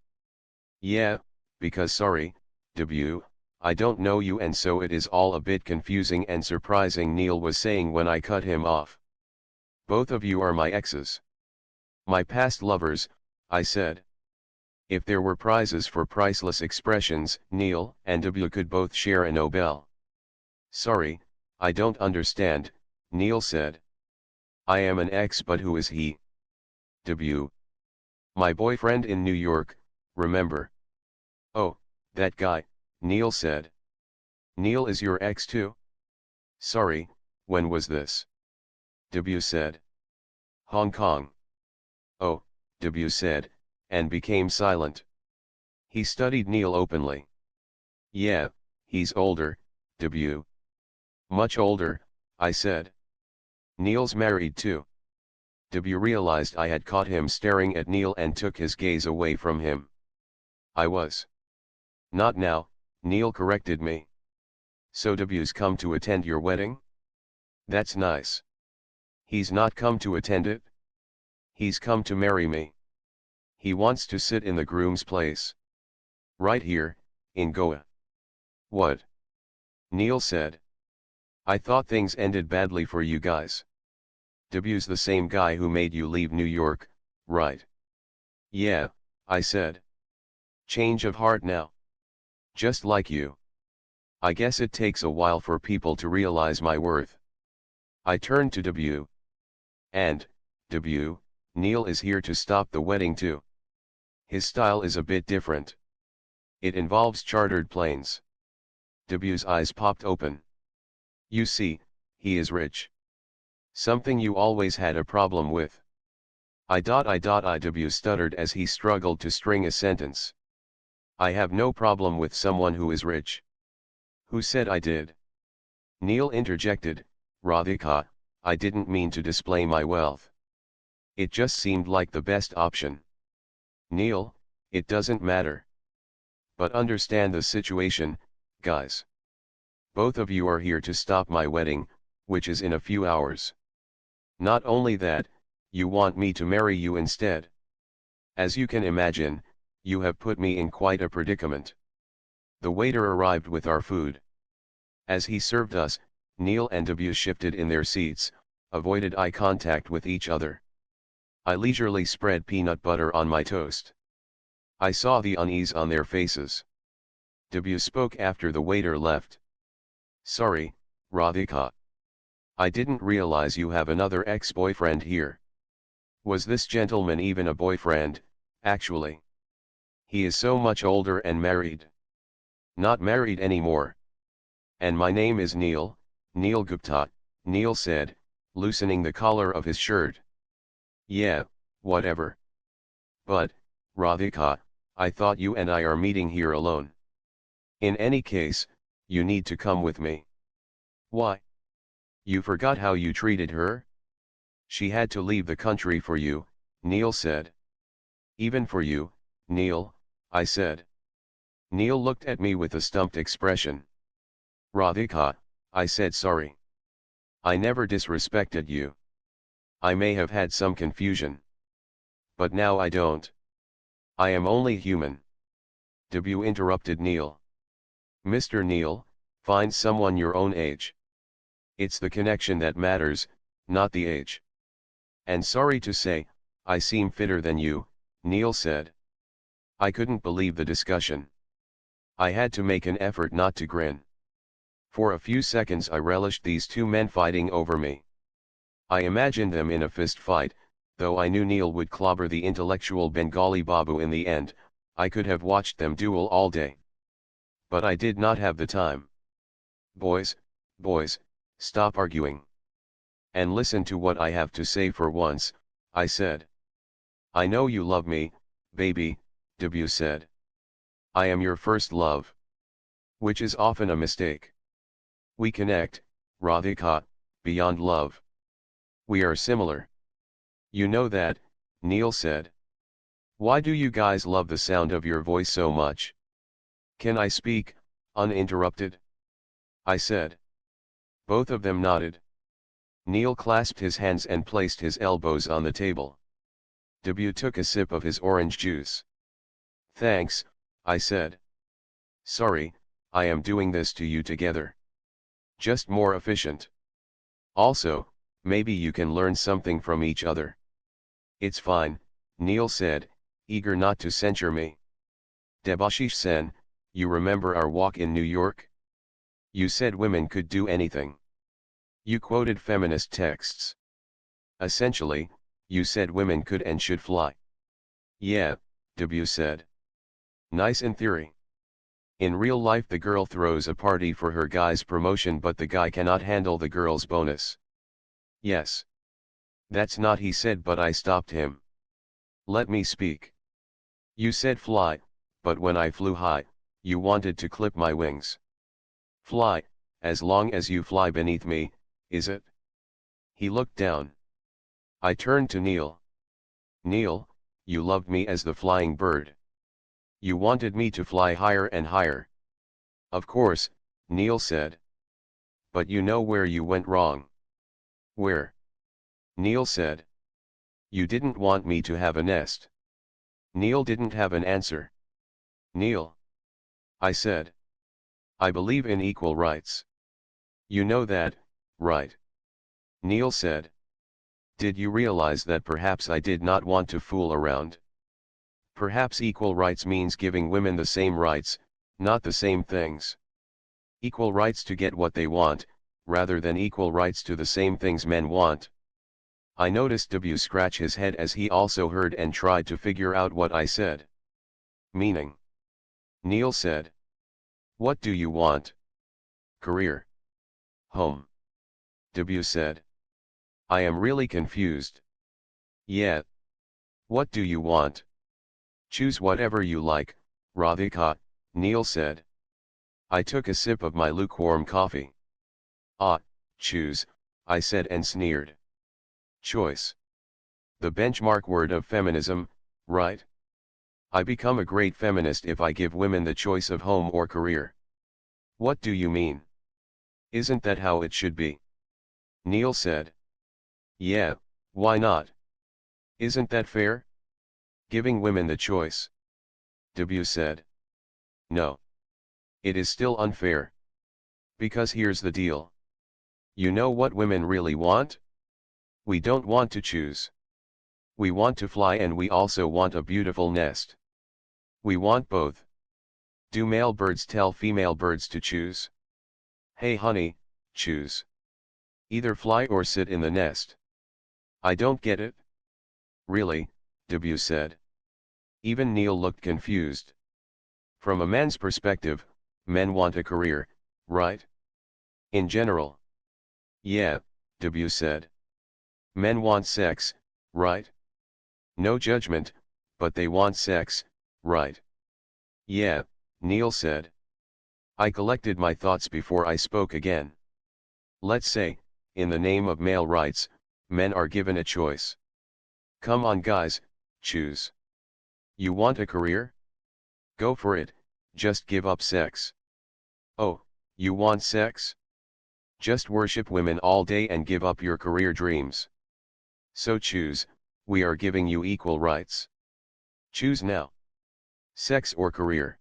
Yeah, because sorry, W, I don't know you and so it is all a bit confusing and surprising, Neil was saying when I cut him off. Both of you are my exes. My past lovers, I said. If there were prizes for priceless expressions, Neil and W could both share a Nobel. Sorry, I don't understand, Neil said. I am an ex, but who is he? W. My boyfriend in New York, remember? Oh, that guy, Neil said. Neil is your ex too? Sorry, when was this? W said. Hong Kong. Oh, W said, and became silent. He studied Neil openly. Yeah, he's older, W. Much older, I said. Neil's married too. W realized I had caught him staring at Neil and took his gaze away from him. I was. Not now, Neil corrected me. So W's come to attend your wedding? That's nice. He's not come to attend it? He's come to marry me. He wants to sit in the groom's place. Right here, in Goa. What? Neil said. I thought things ended badly for you guys. W's the same guy who made you leave New York, right? Yeah, I said. Change of heart now. Just like you. I guess it takes a while for people to realize my worth. I turned to W. And, W, Neil is here to stop the wedding too. His style is a bit different. It involves chartered planes. W's eyes popped open. You see, he is rich. Something you always had a problem with. W stuttered as he struggled to string a sentence. I have no problem with someone who is rich. Who said I did? Neil interjected, Radhika, I didn't mean to display my wealth. It just seemed like the best option. Neil, it doesn't matter. But understand the situation, guys. Both of you are here to stop my wedding, which is in a few hours. Not only that, you want me to marry you instead. As you can imagine, you have put me in quite a predicament. The waiter arrived with our food. As he served us, Neil and W shifted in their seats, avoided eye contact with each other. I leisurely spread peanut butter on my toast. I saw the unease on their faces. W spoke after the waiter left. Sorry, Radhika. I didn't realize you have another ex-boyfriend here. Was this gentleman even a boyfriend, actually? He is so much older and married. Not married anymore. And my name is Neil, Neil Gupta, Neil said, loosening the collar of his shirt. Yeah, whatever. But, Radhika, I thought you and I are meeting here alone. In any case, you need to come with me. Why? You forgot how you treated her? She had to leave the country for you, Neil said. Even for you, Neil, I said. Neil looked at me with a stumped expression. Radhika, I said sorry. I never disrespected you. I may have had some confusion. But now I don't. I am only human. W interrupted Neil. Mr. Neil, find someone your own age. It's the connection that matters, not the age. And sorry to say, I seem fitter than you, Neil said. I couldn't believe the discussion. I had to make an effort not to grin. For a few seconds I relished these two men fighting over me. I imagined them in a fist fight, though I knew Neil would clobber the intellectual Bengali Babu in the end. I could have watched them duel all day. But I did not have the time. Boys, stop arguing. And listen to what I have to say for once, I said. I know you love me, baby, W said. I am your first love. Which is often a mistake. We connect, Radhika, beyond love. We are similar. You know that, Neil said. Why do you guys love the sound of your voice so much? Can I speak, uninterrupted? I said. Both of them nodded. Neil clasped his hands and placed his elbows on the table. W took a sip of his orange juice. Thanks, I said. Sorry, I am doing this to you together. Just more efficient. Also, maybe you can learn something from each other. It's fine, Neil said, eager not to censure me. Debashish-sen, you remember our walk in New York? You said women could do anything. You quoted feminist texts. Essentially, you said women could and should fly. Yeah, W said. Nice in theory. In real life the girl throws a party for her guy's promotion but the guy cannot handle the girl's bonus. Yes. That's not he said but I stopped him. Let me speak. You said fly, but when I flew high, you wanted to clip my wings. Fly, as long as you fly beneath me, is it? He looked down. I turned to Neil. Neil, you loved me as the flying bird. You wanted me to fly higher and higher. Of course, Neil said. But you know where you went wrong. Where? Neil said. You didn't want me to have a nest. Neil didn't have an answer. Neil. I said. I believe in equal rights. You know that, right? Neil said. Did you realize that perhaps I did not want to fool around? Perhaps equal rights means giving women the same rights, not the same things. Equal rights to get what they want, rather than equal rights to the same things men want. I noticed W scratch his head as he also heard and tried to figure out what I said. Meaning? Neil said. What do you want? Career. Home. W said. I am really confused. Yeah. What do you want? Choose whatever you like, Radhika, Neil said. I took a sip of my lukewarm coffee. Ah, choose, I said and sneered. Choice. The benchmark word of feminism, right? I become a great feminist if I give women the choice of home or career. What do you mean? Isn't that how it should be? Neil said. Yeah, why not? Isn't that fair? Giving women the choice. W said. No. It is still unfair. Because here's the deal. You know what women really want? We don't want to choose. We want to fly and we also want a beautiful nest. We want both. Do male birds tell female birds to choose? Hey honey, choose. Either fly or sit in the nest. I don't get it. Really, W said. Even Neil looked confused. From a man's perspective, men want a career, right? In general. Yeah, W said. Men want sex, right? No judgment, but they want sex, right? Yeah, Neil said. I collected my thoughts before I spoke again. Let's say, in the name of male rights, men are given a choice. Come on guys, choose. You want a career? Go for it, just give up sex. Oh, you want sex? Just worship women all day and give up your career dreams. So choose, we are giving you equal rights. Choose now. Sex or career?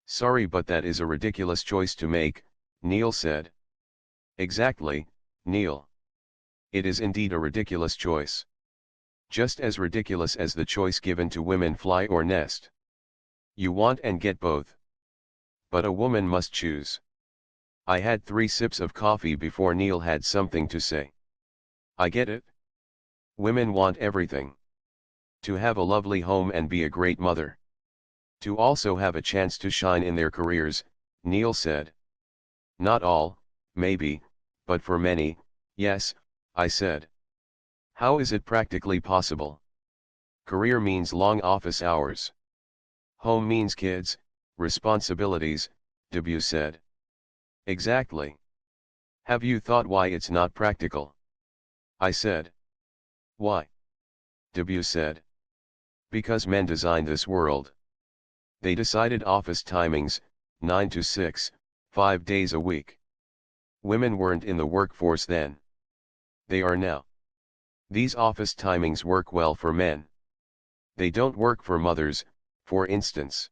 Sorry but that is a ridiculous choice to make, Neil said. Exactly, Neil. It is indeed a ridiculous choice. Just as ridiculous as the choice given to women fly or nest. You want and get both. But a woman must choose. I had 3 sips of coffee before Neil had something to say. I get it. Women want everything. To have a lovely home and be a great mother. To also have a chance to shine in their careers, Neil said. Not all, maybe, but for many, yes, I said. How is it practically possible? Career means long office hours. Home means kids, responsibilities, W said. Exactly. Have you thought why it's not practical? I said. Why? W said. Because men designed this world. They decided office timings, 9 to 6, 5 days a week. Women weren't in the workforce then. They are now. These office timings work well for men. They don't work for mothers, for instance.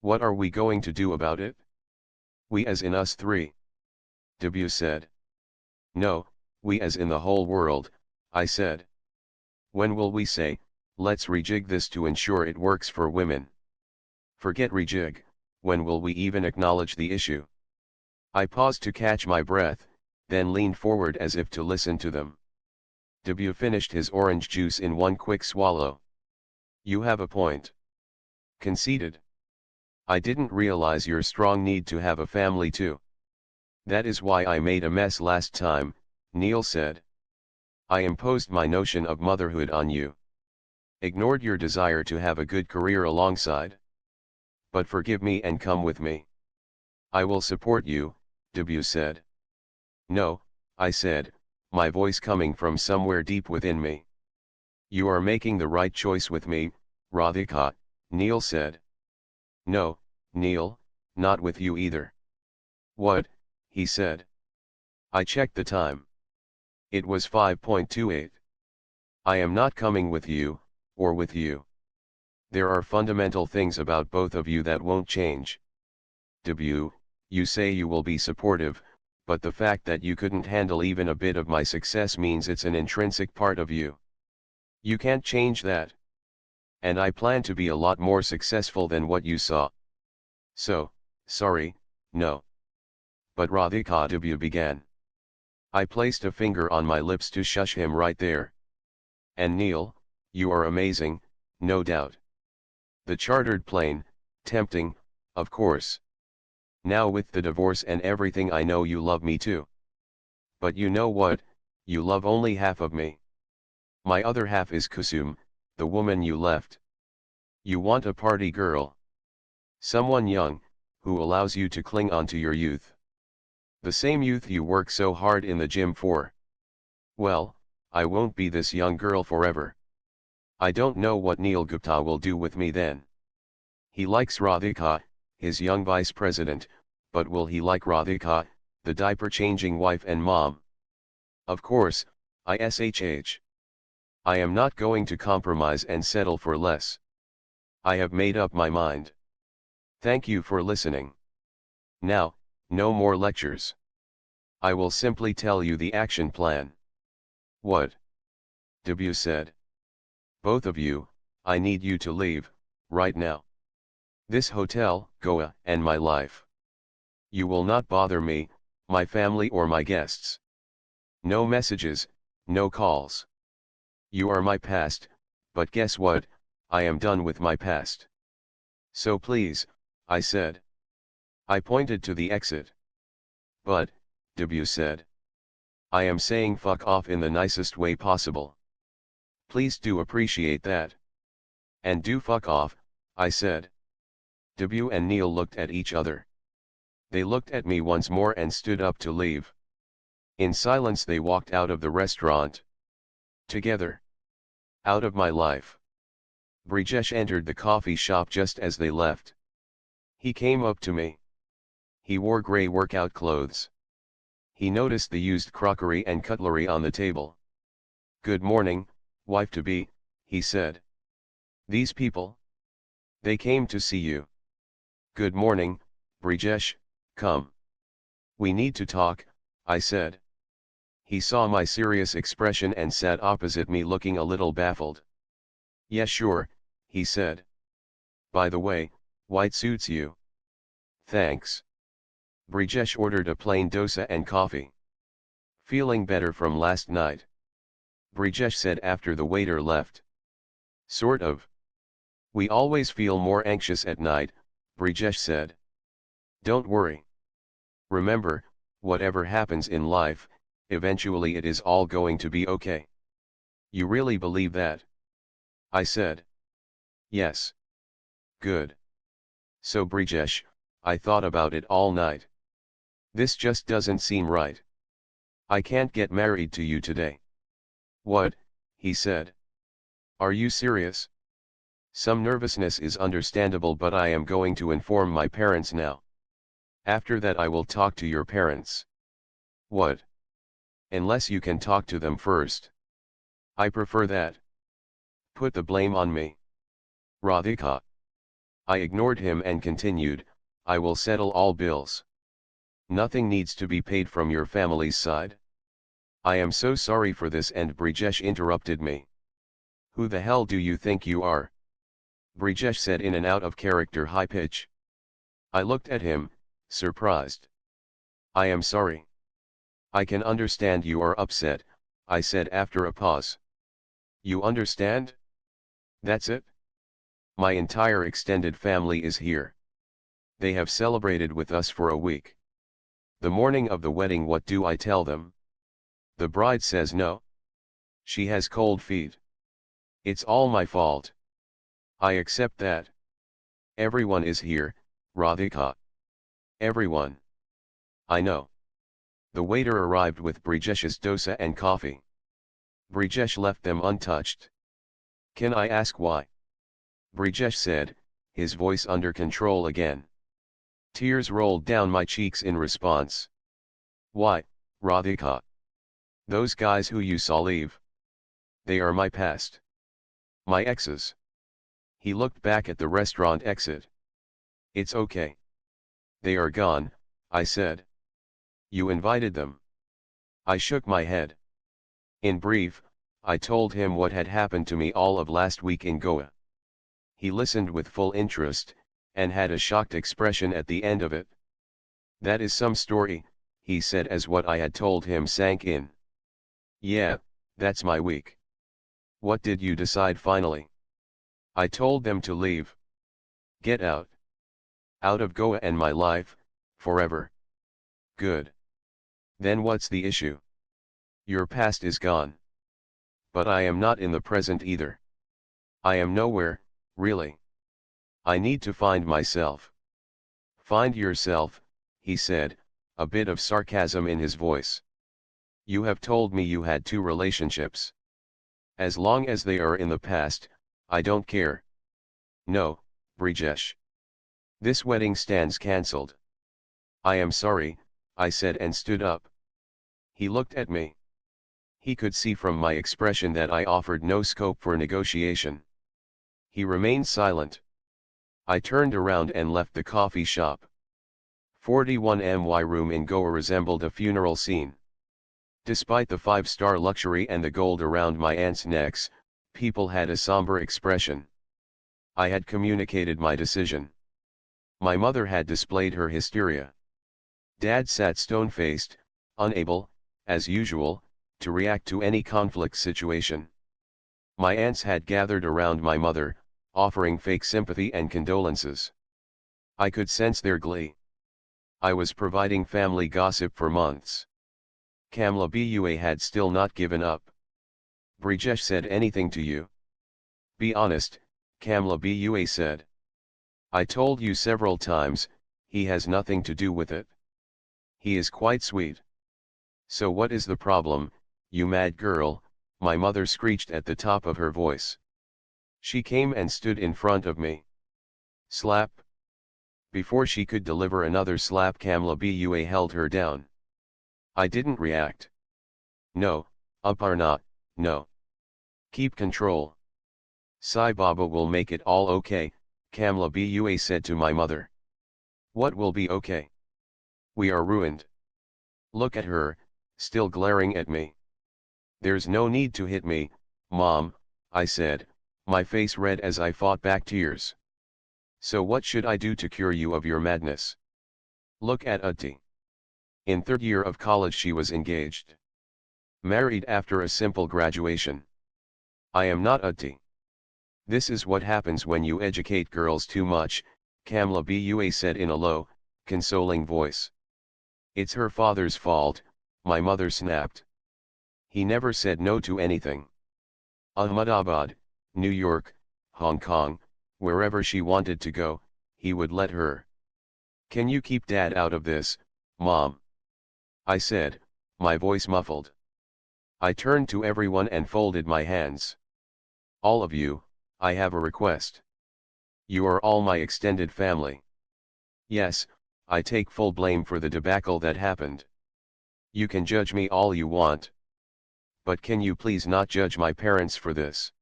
What are we going to do about it? We as in us three. W said. No, we as in the whole world, I said. When will we say, let's rejig this to ensure it works for women? Forget rejig, when will we even acknowledge the issue? I paused to catch my breath, then leaned forward as if to listen to them. W finished his orange juice in one quick swallow. You have a point. Conceded. I didn't realize your strong need to have a family too. That is why I made a mess last time, Neil said. I imposed my notion of motherhood on you. Ignored your desire to have a good career alongside. But forgive me and come with me. I will support you, W said. No, I said, my voice coming from somewhere deep within me. You are making the right choice with me, Radhika, Neil said. No, Neil, not with you either. What? He said. I checked the time. It was 5:28. I am not coming with you, or with you. There are fundamental things about both of you that won't change. W, you say you will be supportive, but the fact that you couldn't handle even a bit of my success means it's an intrinsic part of you. You can't change that. And I plan to be a lot more successful than what you saw. So, sorry, no. But Radhika, W began. I placed a finger on my lips to shush him right there. And Neil, you are amazing, no doubt. The chartered plane, tempting, of course. Now with the divorce and everything I know you love me too. But you know what, you love only half of me. My other half is Kusum, the woman you left. You want a party girl. Someone young, who allows you to cling on to your youth. The same youth you work so hard in the gym for. Well, I won't be this young girl forever. I don't know what Neil Gupta will do with me then. He likes Radhika, his young vice president, but will he like Radhika, the diaper-changing wife and mom? Of course, ISHH. I am not going to compromise and settle for less. I have made up my mind. Thank you for listening. Now, no more lectures. I will simply tell you the action plan. What? W said. Both of you, I need you to leave, right now. This hotel, Goa, and my life. You will not bother me, my family or my guests. No messages, no calls. You are my past, but guess what, I am done with my past. So please, I said. I pointed to the exit. But, W said. I am saying fuck off in the nicest way possible. Please do appreciate that. And do fuck off, I said. W and Neil looked at each other. They looked at me once more and stood up to leave. In silence they walked out of the restaurant. Together. Out of my life. Brijesh entered the coffee shop just as they left. He came up to me. He wore grey workout clothes. He noticed the used crockery and cutlery on the table. Good morning, wife-to-be, he said. These people? They came to see you. Good morning, Brijesh, come. We need to talk, I said. He saw my serious expression and sat opposite me looking a little baffled. Yeah, sure, he said. By the way, white suits you. Thanks. Brijesh ordered a plain dosa and coffee. Feeling better from last night? Brijesh said after the waiter left. Sort of. We always feel more anxious at night, Brijesh said. Don't worry. Remember, whatever happens in life, eventually it is all going to be okay. You really believe that? I said. Yes. Good. So Brijesh, I thought about it all night. This just doesn't seem right. I can't get married to you today. What? He said. Are you serious? Some nervousness is understandable, but I am going to inform my parents now. After that I will talk to your parents. What? Unless you can talk to them first. I prefer that. Put the blame on me. Radhika. I ignored him and continued, I will settle all bills. Nothing needs to be paid from your family's side. I am so sorry for this, and Brijesh interrupted me. Who the hell do you think you are? Brijesh said in an out-of-character high pitch. I looked at him, surprised. I am sorry. I can understand you are upset, I said after a pause. You understand? That's it? My entire extended family is here. They have celebrated with us for a week. The morning of the wedding, what do I tell them? The bride says no. She has cold feet. It's all my fault. I accept that. Everyone is here, Radhika. Everyone. I know. The waiter arrived with Brijesh's dosa and coffee. Brijesh left them untouched. Can I ask why? Brijesh said, his voice under control again. Tears rolled down my cheeks in response. Why, Radhika? Those guys who you saw leave. They are my past. My exes. He looked back at the restaurant exit. It's okay. They are gone, I said. You invited them. I shook my head. In brief, I told him what had happened to me all of last week in Goa. He listened with full interest, and had a shocked expression at the end of it. That is some story, he said as what I had told him sank in. Yeah, that's my week. What did you decide finally? I told them to leave. Get out. Out of Goa and my life, forever. Good. Then what's the issue? Your past is gone. But I am not in the present either. I am nowhere, really. I need to find myself. Find yourself, he said, a bit of sarcasm in his voice. You have told me you had 2 relationships. As long as they are in the past, I don't care. No, Brijesh. This wedding stands cancelled. I am sorry, I said and stood up. He looked at me. He could see from my expression that I offered no scope for negotiation. He remained silent. I turned around and left the coffee shop. 41 My room in Goa resembled a funeral scene. Despite the 5-star luxury and the gold around my aunts' necks, people had a somber expression. I had communicated my decision. My mother had displayed her hysteria. Dad sat stone-faced, unable, as usual, to react to any conflict situation. My aunts had gathered around my mother, offering fake sympathy and condolences. I could sense their glee. I was providing family gossip for months. Kamla Bua had still not given up. Brijesh said anything to you? Be honest, Kamla Bua said. I told you several times, he has nothing to do with it. He is quite sweet. So what is the problem, you mad girl, my mother screeched at the top of her voice. She came and stood in front of me. Slap. Before she could deliver another slap, Kamla Bua held her down. I didn't react. No, Aparna, no. Keep control. Sai Baba will make it all okay, Kamla Bua said to my mother. What will be okay? We are ruined. Look at her, still glaring at me. There's no need to hit me, Mom, I said, my face red as I fought back tears. So what should I do to cure you of your madness? Look at Utti. In 3rd year of college she was engaged. Married after a simple graduation. I am not Utti. This is what happens when you educate girls too much, Kamla Bua said in a low, consoling voice. It's her father's fault, my mother snapped. He never said no to anything. Ahmedabad, New York, Hong Kong, wherever she wanted to go, he would let her. Can you keep Dad out of this, Mom? I said, my voice muffled. I turned to everyone and folded my hands. All of you, I have a request. You are all my extended family. Yes, I take full blame for the debacle that happened. You can judge me all you want. But can you please not judge my parents for this?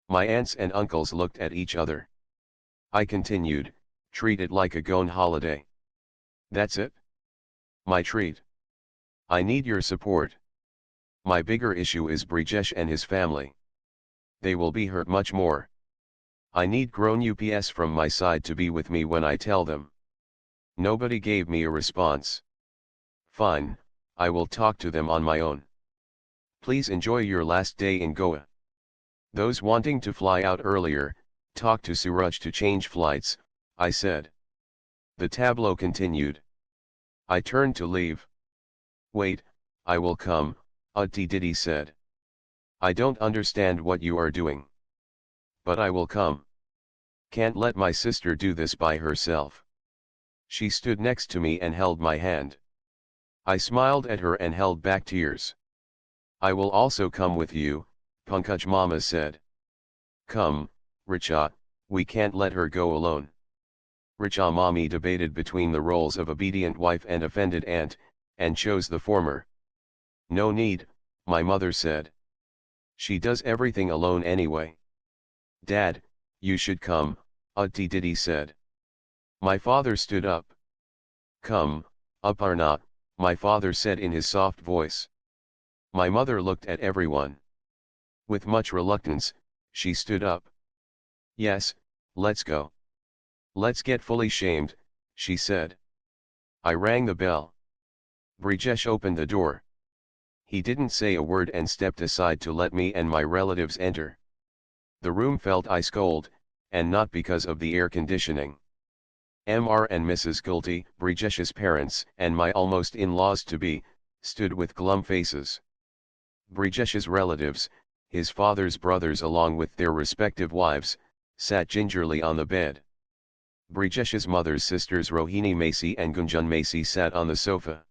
My aunts and uncles looked at each other. I continued, treat it like a gone holiday. That's it? My treat. I need your support. My bigger issue is Brijesh and his family. They will be hurt much more. I need grown ups from my side to be with me when I tell them. Nobody gave me a response. Fine, I will talk to them on my own. Please enjoy your last day in Goa. Those wanting to fly out earlier, talk to Suraj to change flights, I said. The tableau continued. I turned to leave. Wait, I will come, Utti Diddy said. I don't understand what you are doing. But I will come. Can't let my sister do this by herself. She stood next to me and held my hand. I smiled at her and held back tears. I will also come with you, Pankaj Mama said. Come, Richa, we can't let her go alone. Richa Mommy debated between the roles of obedient wife and offended aunt, and chose the former. No need, my mother said. She does everything alone anyway. Dad, you should come, Utti Diddy said. My father stood up. Come, Aparna, my father said in his soft voice. My mother looked at everyone. With much reluctance, she stood up. Yes, let's go. Let's get fully shamed, she said. I rang the bell. Brijesh opened the door. He didn't say a word and stepped aside to let me and my relatives enter. The room felt ice cold, and not because of the air conditioning. Mr. and Mrs. Gulti, Brijesh's parents, and my almost in-laws-to-be, stood with glum faces. Brijesh's relatives, his father's brothers along with their respective wives, sat gingerly on the bed. Brijesh's mother's sisters Rohini Macy and Gunjan Macy sat on the sofa.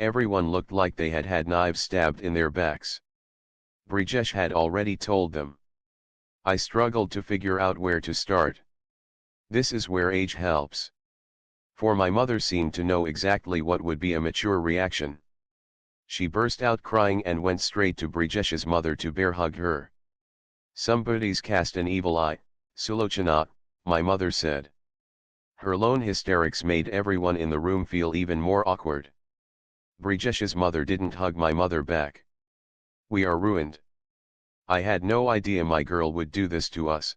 Everyone looked like they had had knives stabbed in their backs. Brijesh had already told them. I struggled to figure out where to start. This is where age helps. For my mother seemed to know exactly what would be a mature reaction. She burst out crying and went straight to Brijesh's mother to bear hug her. Somebody's cast an evil eye, Sulochana, my mother said. Her lone hysterics made everyone in the room feel even more awkward. Brijesh's mother didn't hug my mother back. We are ruined. I had no idea my girl would do this to us.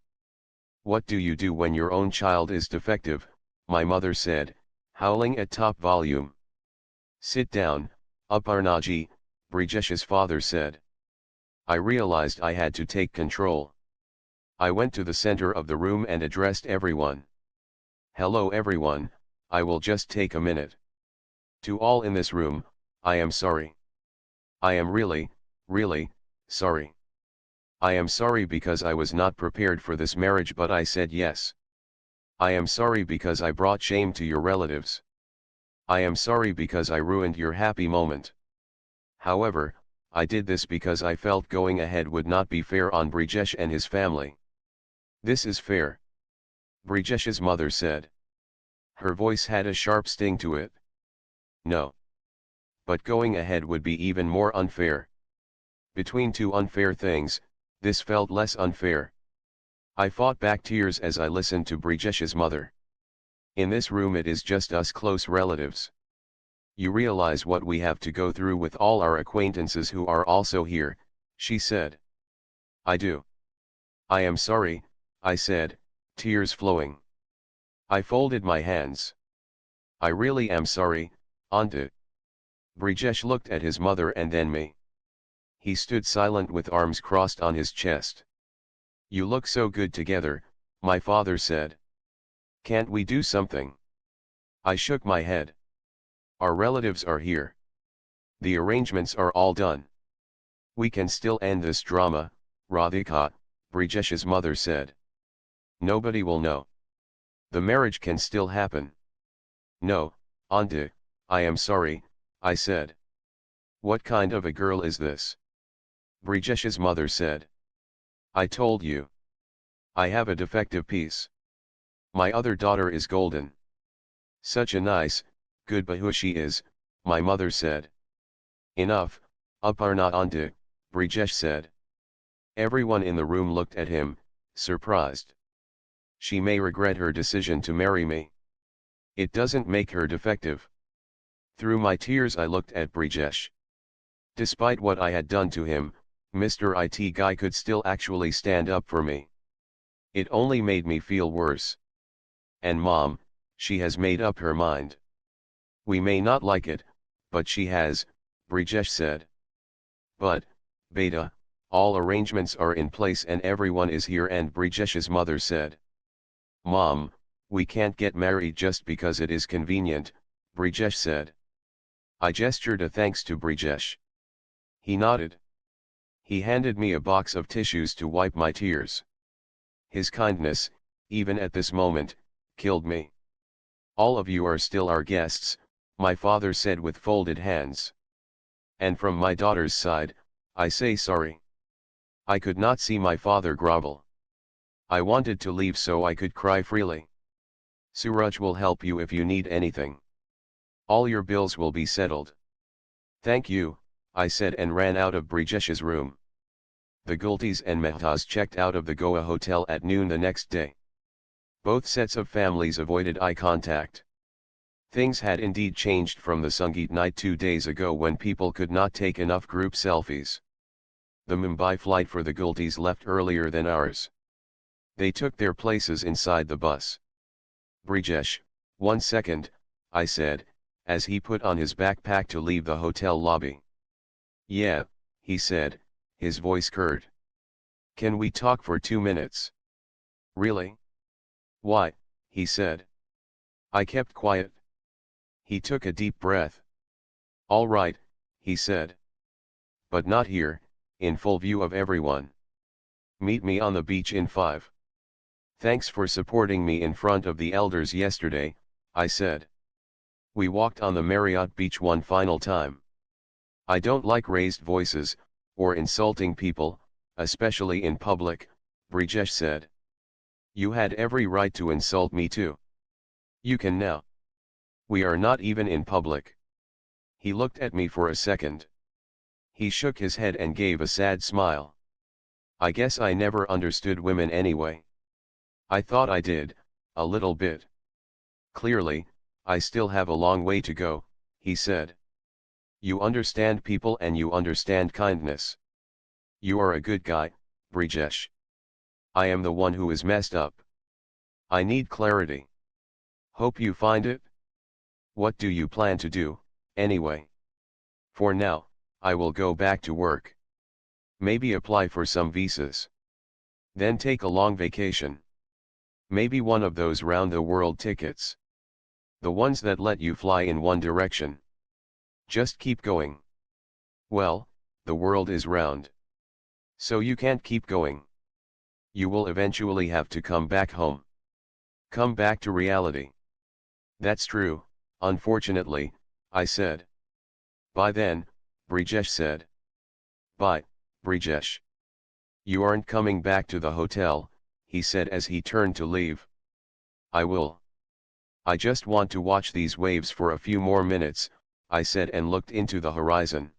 What do you do when your own child is defective, my mother said, howling at top volume. Sit down, Aparnaji, Brijesh's father said. I realized I had to take control. I went to the center of the room and addressed everyone. Hello everyone, I will just take a minute. To all in this room, I am sorry. I am really, really, sorry. I am sorry because I was not prepared for this marriage but I said yes. I am sorry because I brought shame to your relatives. I am sorry because I ruined your happy moment. However, I did this because I felt going ahead would not be fair on Brijesh and his family. This is fair. Brijesh's mother said. Her voice had a sharp sting to it. No. But going ahead would be even more unfair. Between two unfair things, this felt less unfair. I fought back tears as I listened to Brijesh's mother. In this room it is just us close relatives. You realize what we have to go through with all our acquaintances who are also here, she said. I do. I am sorry, I said, tears flowing. I folded my hands. I really am sorry, Auntie. Brijesh looked at his mother and then me. He stood silent with arms crossed on his chest. You look so good together, my father said. Can't we do something? I shook my head. Our relatives are here. The arrangements are all done. We can still end this drama, Radhika, Brijesh's mother said. Nobody will know. The marriage can still happen. No, Auntie, I am sorry, I said. What kind of a girl is this? Brijesh's mother said. I told you. I have a defective piece. My other daughter is golden. Such a nice, good bahu she is, my mother said. Enough, Aparna Auntie, Brijesh said. Everyone in the room looked at him, surprised. She may regret her decision to marry me. It doesn't make her defective. Through my tears I looked at Brijesh. Despite what I had done to him, Mr. IT guy could still actually stand up for me. It only made me feel worse. And Mom, she has made up her mind. We may not like it, but she has, Brijesh said. But, Beta, all arrangements are in place and everyone is here, and Brijesh's mother said. Mom, we can't get married just because it is convenient, Brijesh said. I gestured a thanks to Brijesh. He nodded. He handed me a box of tissues to wipe my tears. His kindness, even at this moment, killed me. All of you are still our guests, my father said with folded hands. And from my daughter's side, I say sorry. I could not see my father grovel. I wanted to leave so I could cry freely. Suraj will help you if you need anything. All your bills will be settled. Thank you, I said and ran out of Brijesh's room. The Gultis and Mehtas checked out of the Goa hotel at noon the next day. Both sets of families avoided eye contact. Things had indeed changed from the Sangeet night 2 days ago when people could not take enough group selfies. The Mumbai flight for the Gultis left earlier than ours. They took their places inside the bus. Brijesh, 1 second, I said, as he put on his backpack to leave the hotel lobby. Yeah, he said, his voice curt. Can we talk for 2 minutes? Really? Why, he said. I kept quiet. He took a deep breath. All right, he said. But not here, in full view of everyone. Meet me on the beach in 5. Thanks for supporting me in front of the elders yesterday, I said. We walked on the Marriott beach one final time. I don't like raised voices, or insulting people, especially in public, Brijesh said. You had every right to insult me too. You can now. We are not even in public. He looked at me for a second. He shook his head and gave a sad smile. I guess I never understood women anyway. I thought I did, a little bit. Clearly, I still have a long way to go, he said. You understand people and you understand kindness. You are a good guy, Brijesh. I am the one who is messed up. I need clarity. Hope you find it. What do you plan to do, anyway? For now, I will go back to work. Maybe apply for some visas. Then take a long vacation. Maybe one of those round-the-world tickets. The ones that let you fly in one direction. Just keep going. Well, the world is round. So you can't keep going. You will eventually have to come back home. Come back to reality. That's true, unfortunately, I said. Bye then, Brijesh said. Bye, Brijesh. You aren't coming back to the hotel, he said as he turned to leave. I will. I just want to watch these waves for a few more minutes, I said and looked into the horizon.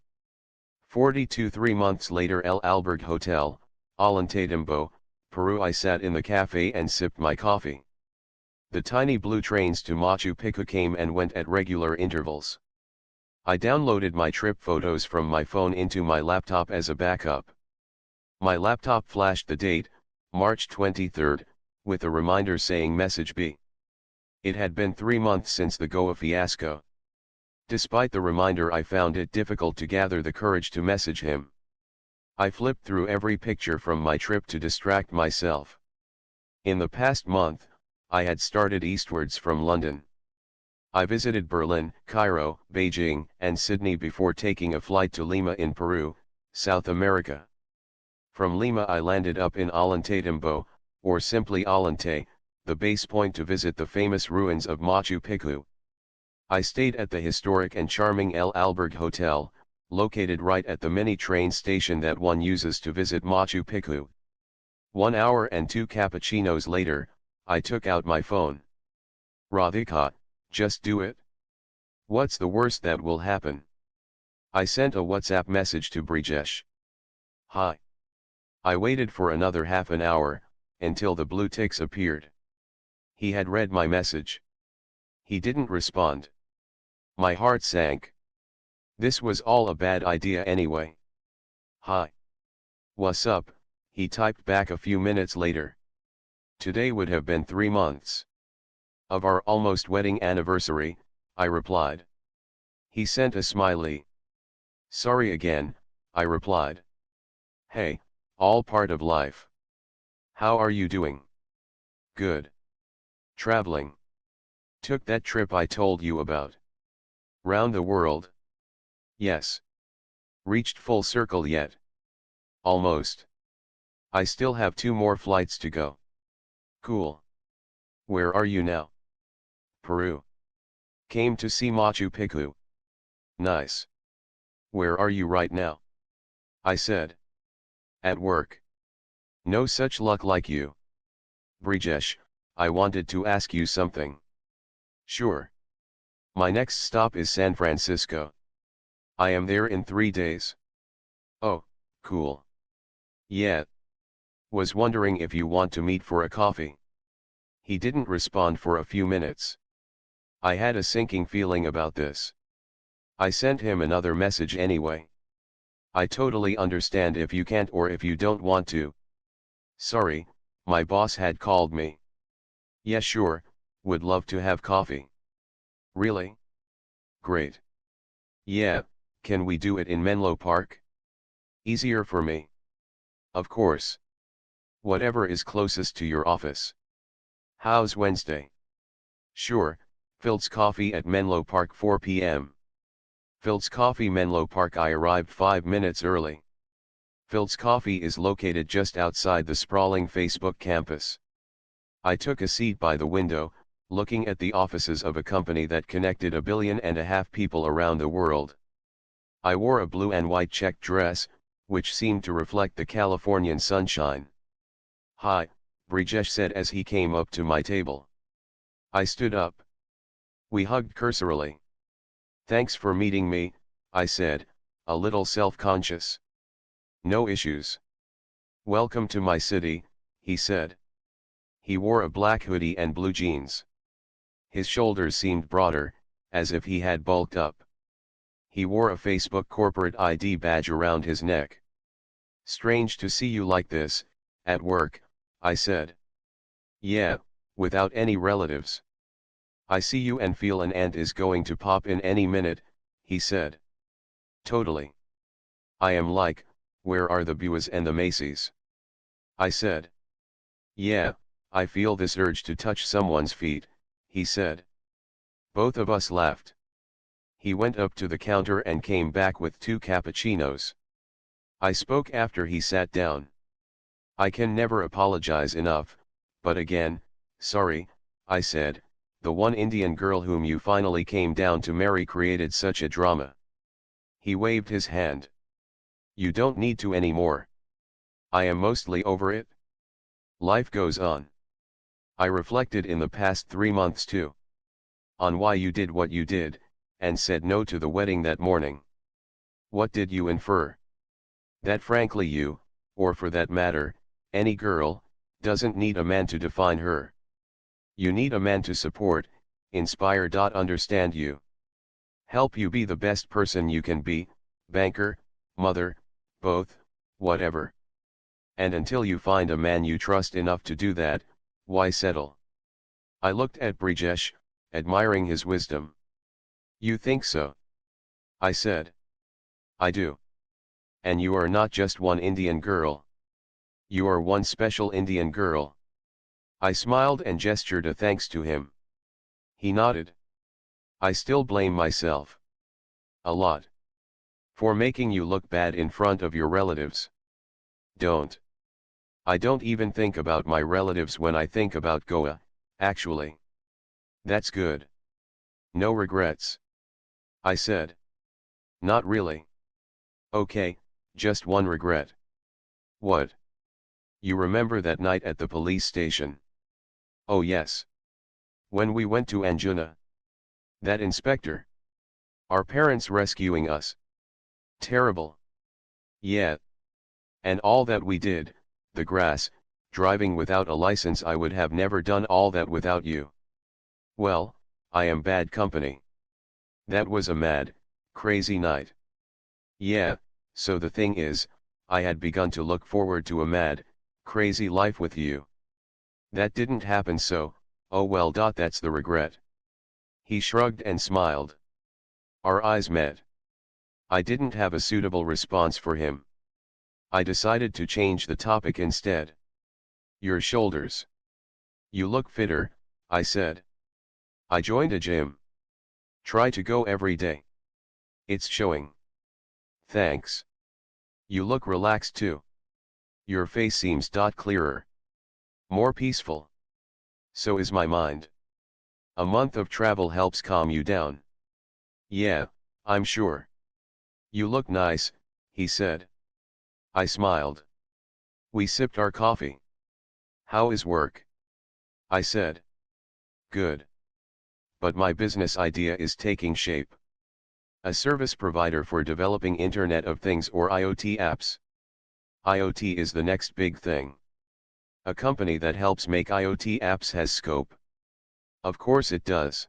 42 3 months later, El Albergue Hotel, Ollantaytambo, Peru. I sat in the cafe and sipped my coffee. The tiny blue trains to Machu Picchu came and went at regular intervals. I downloaded my trip photos from my phone into my laptop as a backup. My laptop flashed the date, March 23, with a reminder saying message B. It had been 3 months since the Goa fiasco. Despite the reminder, I found it difficult to gather the courage to message him. I flipped through every picture from my trip to distract myself. In the past month, I had started eastwards from London. I visited Berlin, Cairo, Beijing, and Sydney before taking a flight to Lima in Peru, South America. From Lima I landed up in Ollantaytambo, or simply Ollantay, the base point to visit the famous ruins of Machu Picchu. I stayed at the historic and charming El Albergue Hotel, located right at the mini train station that one uses to visit Machu Picchu. 1 hour and 2 cappuccinos later, I took out my phone. Radhika, just do it. What's the worst that will happen? I sent a WhatsApp message to Brijesh. Hi. I waited for another half an hour, until the blue ticks appeared. He had read my message. He didn't respond. My heart sank. This was all a bad idea anyway. Hi. What's up? He typed back a few minutes later. Today would have been 3 months of our almost wedding anniversary, I replied. He sent a smiley. Sorry again, I replied. Hey, all part of life. How are you doing? Good. Traveling. Took that trip I told you about. Round the world? Yes. Reached full circle yet? Almost. I still have 2 more flights to go. Cool. Where are you now? Peru. Came to see Machu Picchu. Nice. Where are you right now? I said. At work. No such luck like you. Brijesh, I wanted to ask you something. Sure. My next stop is San Francisco. I am there in 3 days. Oh, cool. Yeah. Was wondering if you want to meet for a coffee. He didn't respond for a few minutes. I had a sinking feeling about this. I sent him another message anyway. I totally understand if you can't or if you don't want to. Sorry, my boss had called me. Yeah, sure, would love to have coffee. Really? Great. Yeah, can we do it in Menlo Park? Easier for me. Of course. Whatever is closest to your office. How's Wednesday? Sure, Phil's Coffee at Menlo Park 4 p.m. Phil's Coffee Menlo Park. I arrived 5 minutes early. Phil's Coffee is located just outside the sprawling Facebook campus. I took a seat by the window, looking at the offices of a company that connected 1.5 billion people around the world. I wore a blue and white checked dress, which seemed to reflect the Californian sunshine. Hi, Brijesh said as he came up to my table. I stood up. We hugged cursorily. Thanks for meeting me, I said, a little self-conscious. No issues. Welcome to my city, he said. He wore a black hoodie and blue jeans. His shoulders seemed broader, as if he had bulked up. He wore a Facebook corporate ID badge around his neck. Strange to see you like this, at work, I said. Yeah, without any relatives. I see you and feel an ant is going to pop in any minute, he said. Totally. I am like, where are the Buas and the Macy's? I said. Yeah, I feel this urge to touch someone's feet, he said. Both of us laughed. He went up to the counter and came back with 2 cappuccinos. I spoke after he sat down. I can never apologize enough, but again, sorry, I said, the one Indian girl whom you finally came down to marry created such a drama. He waved his hand. You don't need to anymore. I am mostly over it. Life goes on. I reflected in the past 3 months too. On why you did what you did, and said no to the wedding that morning. What did you infer? That frankly you, or for that matter, any girl, doesn't need a man to define her. You need a man to support, inspire. Understand you. Help you be the best person you can be, banker, mother, both, whatever. And until you find a man you trust enough to do that, why settle? I looked at Brijesh, admiring his wisdom. You think so? I said. I do. And you are not just one Indian girl. You are one special Indian girl. I smiled and gestured a thanks to him. He nodded. I still blame myself. A lot. For making you look bad in front of your relatives. Don't. I don't even think about my relatives when I think about Goa, actually. That's good. No regrets. I said. Not really. Okay, just one regret. What? You remember that night at the police station? Oh yes. When we went to Anjuna. That inspector. Our parents rescuing us. Terrible. Yeah. And all that we did, the grass, driving without a license. I would have never done all that without you. Well, I am bad company. That was a mad, crazy night. Yeah, so the thing is, I had begun to look forward to a mad, crazy life with you. That didn't happen, so, oh well. That's the regret. He shrugged and smiled. Our eyes met. I didn't have a suitable response for him. I decided to change the topic instead. Your shoulders. You look fitter, I said. I joined a gym. Try to go every day. It's showing. Thanks. You look relaxed too. Your face seems clearer. More peaceful. So is my mind. A month of travel helps calm you down. Yeah, I'm sure. You look nice, he said. I smiled. We sipped our coffee. How is work? I said. Good. But my business idea is taking shape. A service provider for developing Internet of Things or IoT apps. IoT is the next big thing. A company that helps make IoT apps has scope. Of course it does.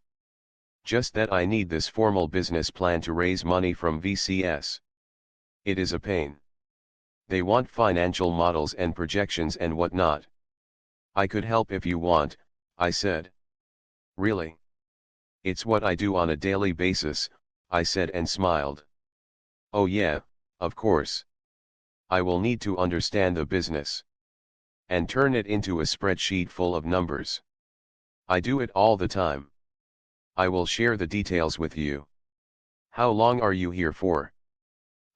Just that I need this formal business plan to raise money from VCs. It is a pain. They want financial models and projections and whatnot. I could help if you want, I said. Really? It's what I do on a daily basis, I said and smiled. Oh yeah, of course. I will need to understand the business. And turn it into a spreadsheet full of numbers. I do it all the time. I will share the details with you. How long are you here for?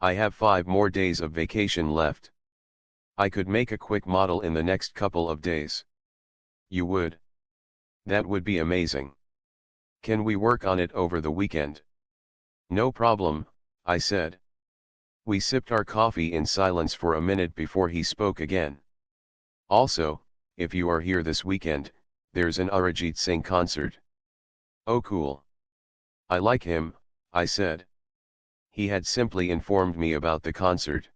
I have 5 more days of vacation left. I could make a quick model in the next couple of days. You would? That would be amazing. Can we work on it over the weekend? No problem, I said. We sipped our coffee in silence for a minute before he spoke again. Also, if you are here this weekend, there's an Arijit Singh concert. Oh cool. I like him, I said. He had simply informed me about the concert.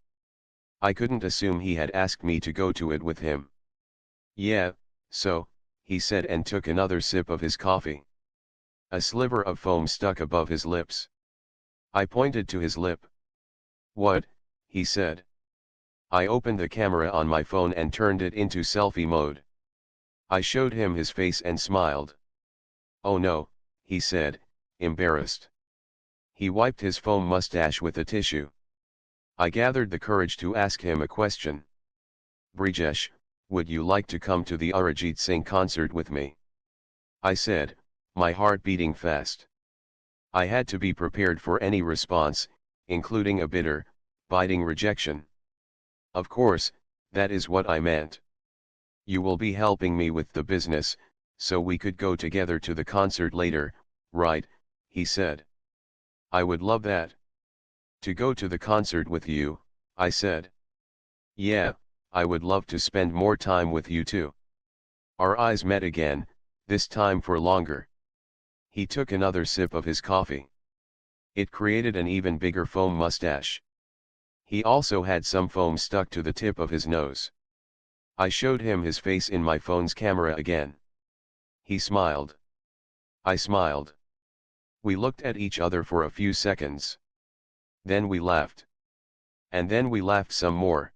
I couldn't assume he had asked me to go to it with him. Yeah, so, he said and took another sip of his coffee. A sliver of foam stuck above his lips. I pointed to his lip. What? He said. I opened the camera on my phone and turned it into selfie mode. I showed him his face and smiled. Oh no, he said, embarrassed. He wiped his foam mustache with a tissue. I gathered the courage to ask him a question. Brijesh, would you like to come to the Arijit Singh concert with me? I said, my heart beating fast. I had to be prepared for any response, including a bitter, biting rejection. Of course, that is what I meant. You will be helping me with the business, so we could go together to the concert later, right? He said. I would love that. To go to the concert with you, I said. Yeah, I would love to spend more time with you too. Our eyes met again, this time for longer. He took another sip of his coffee. It created an even bigger foam mustache. He also had some foam stuck to the tip of his nose. I showed him his face in my phone's camera again. He smiled. I smiled. We looked at each other for a few seconds. Then we laughed. And then we laughed some more.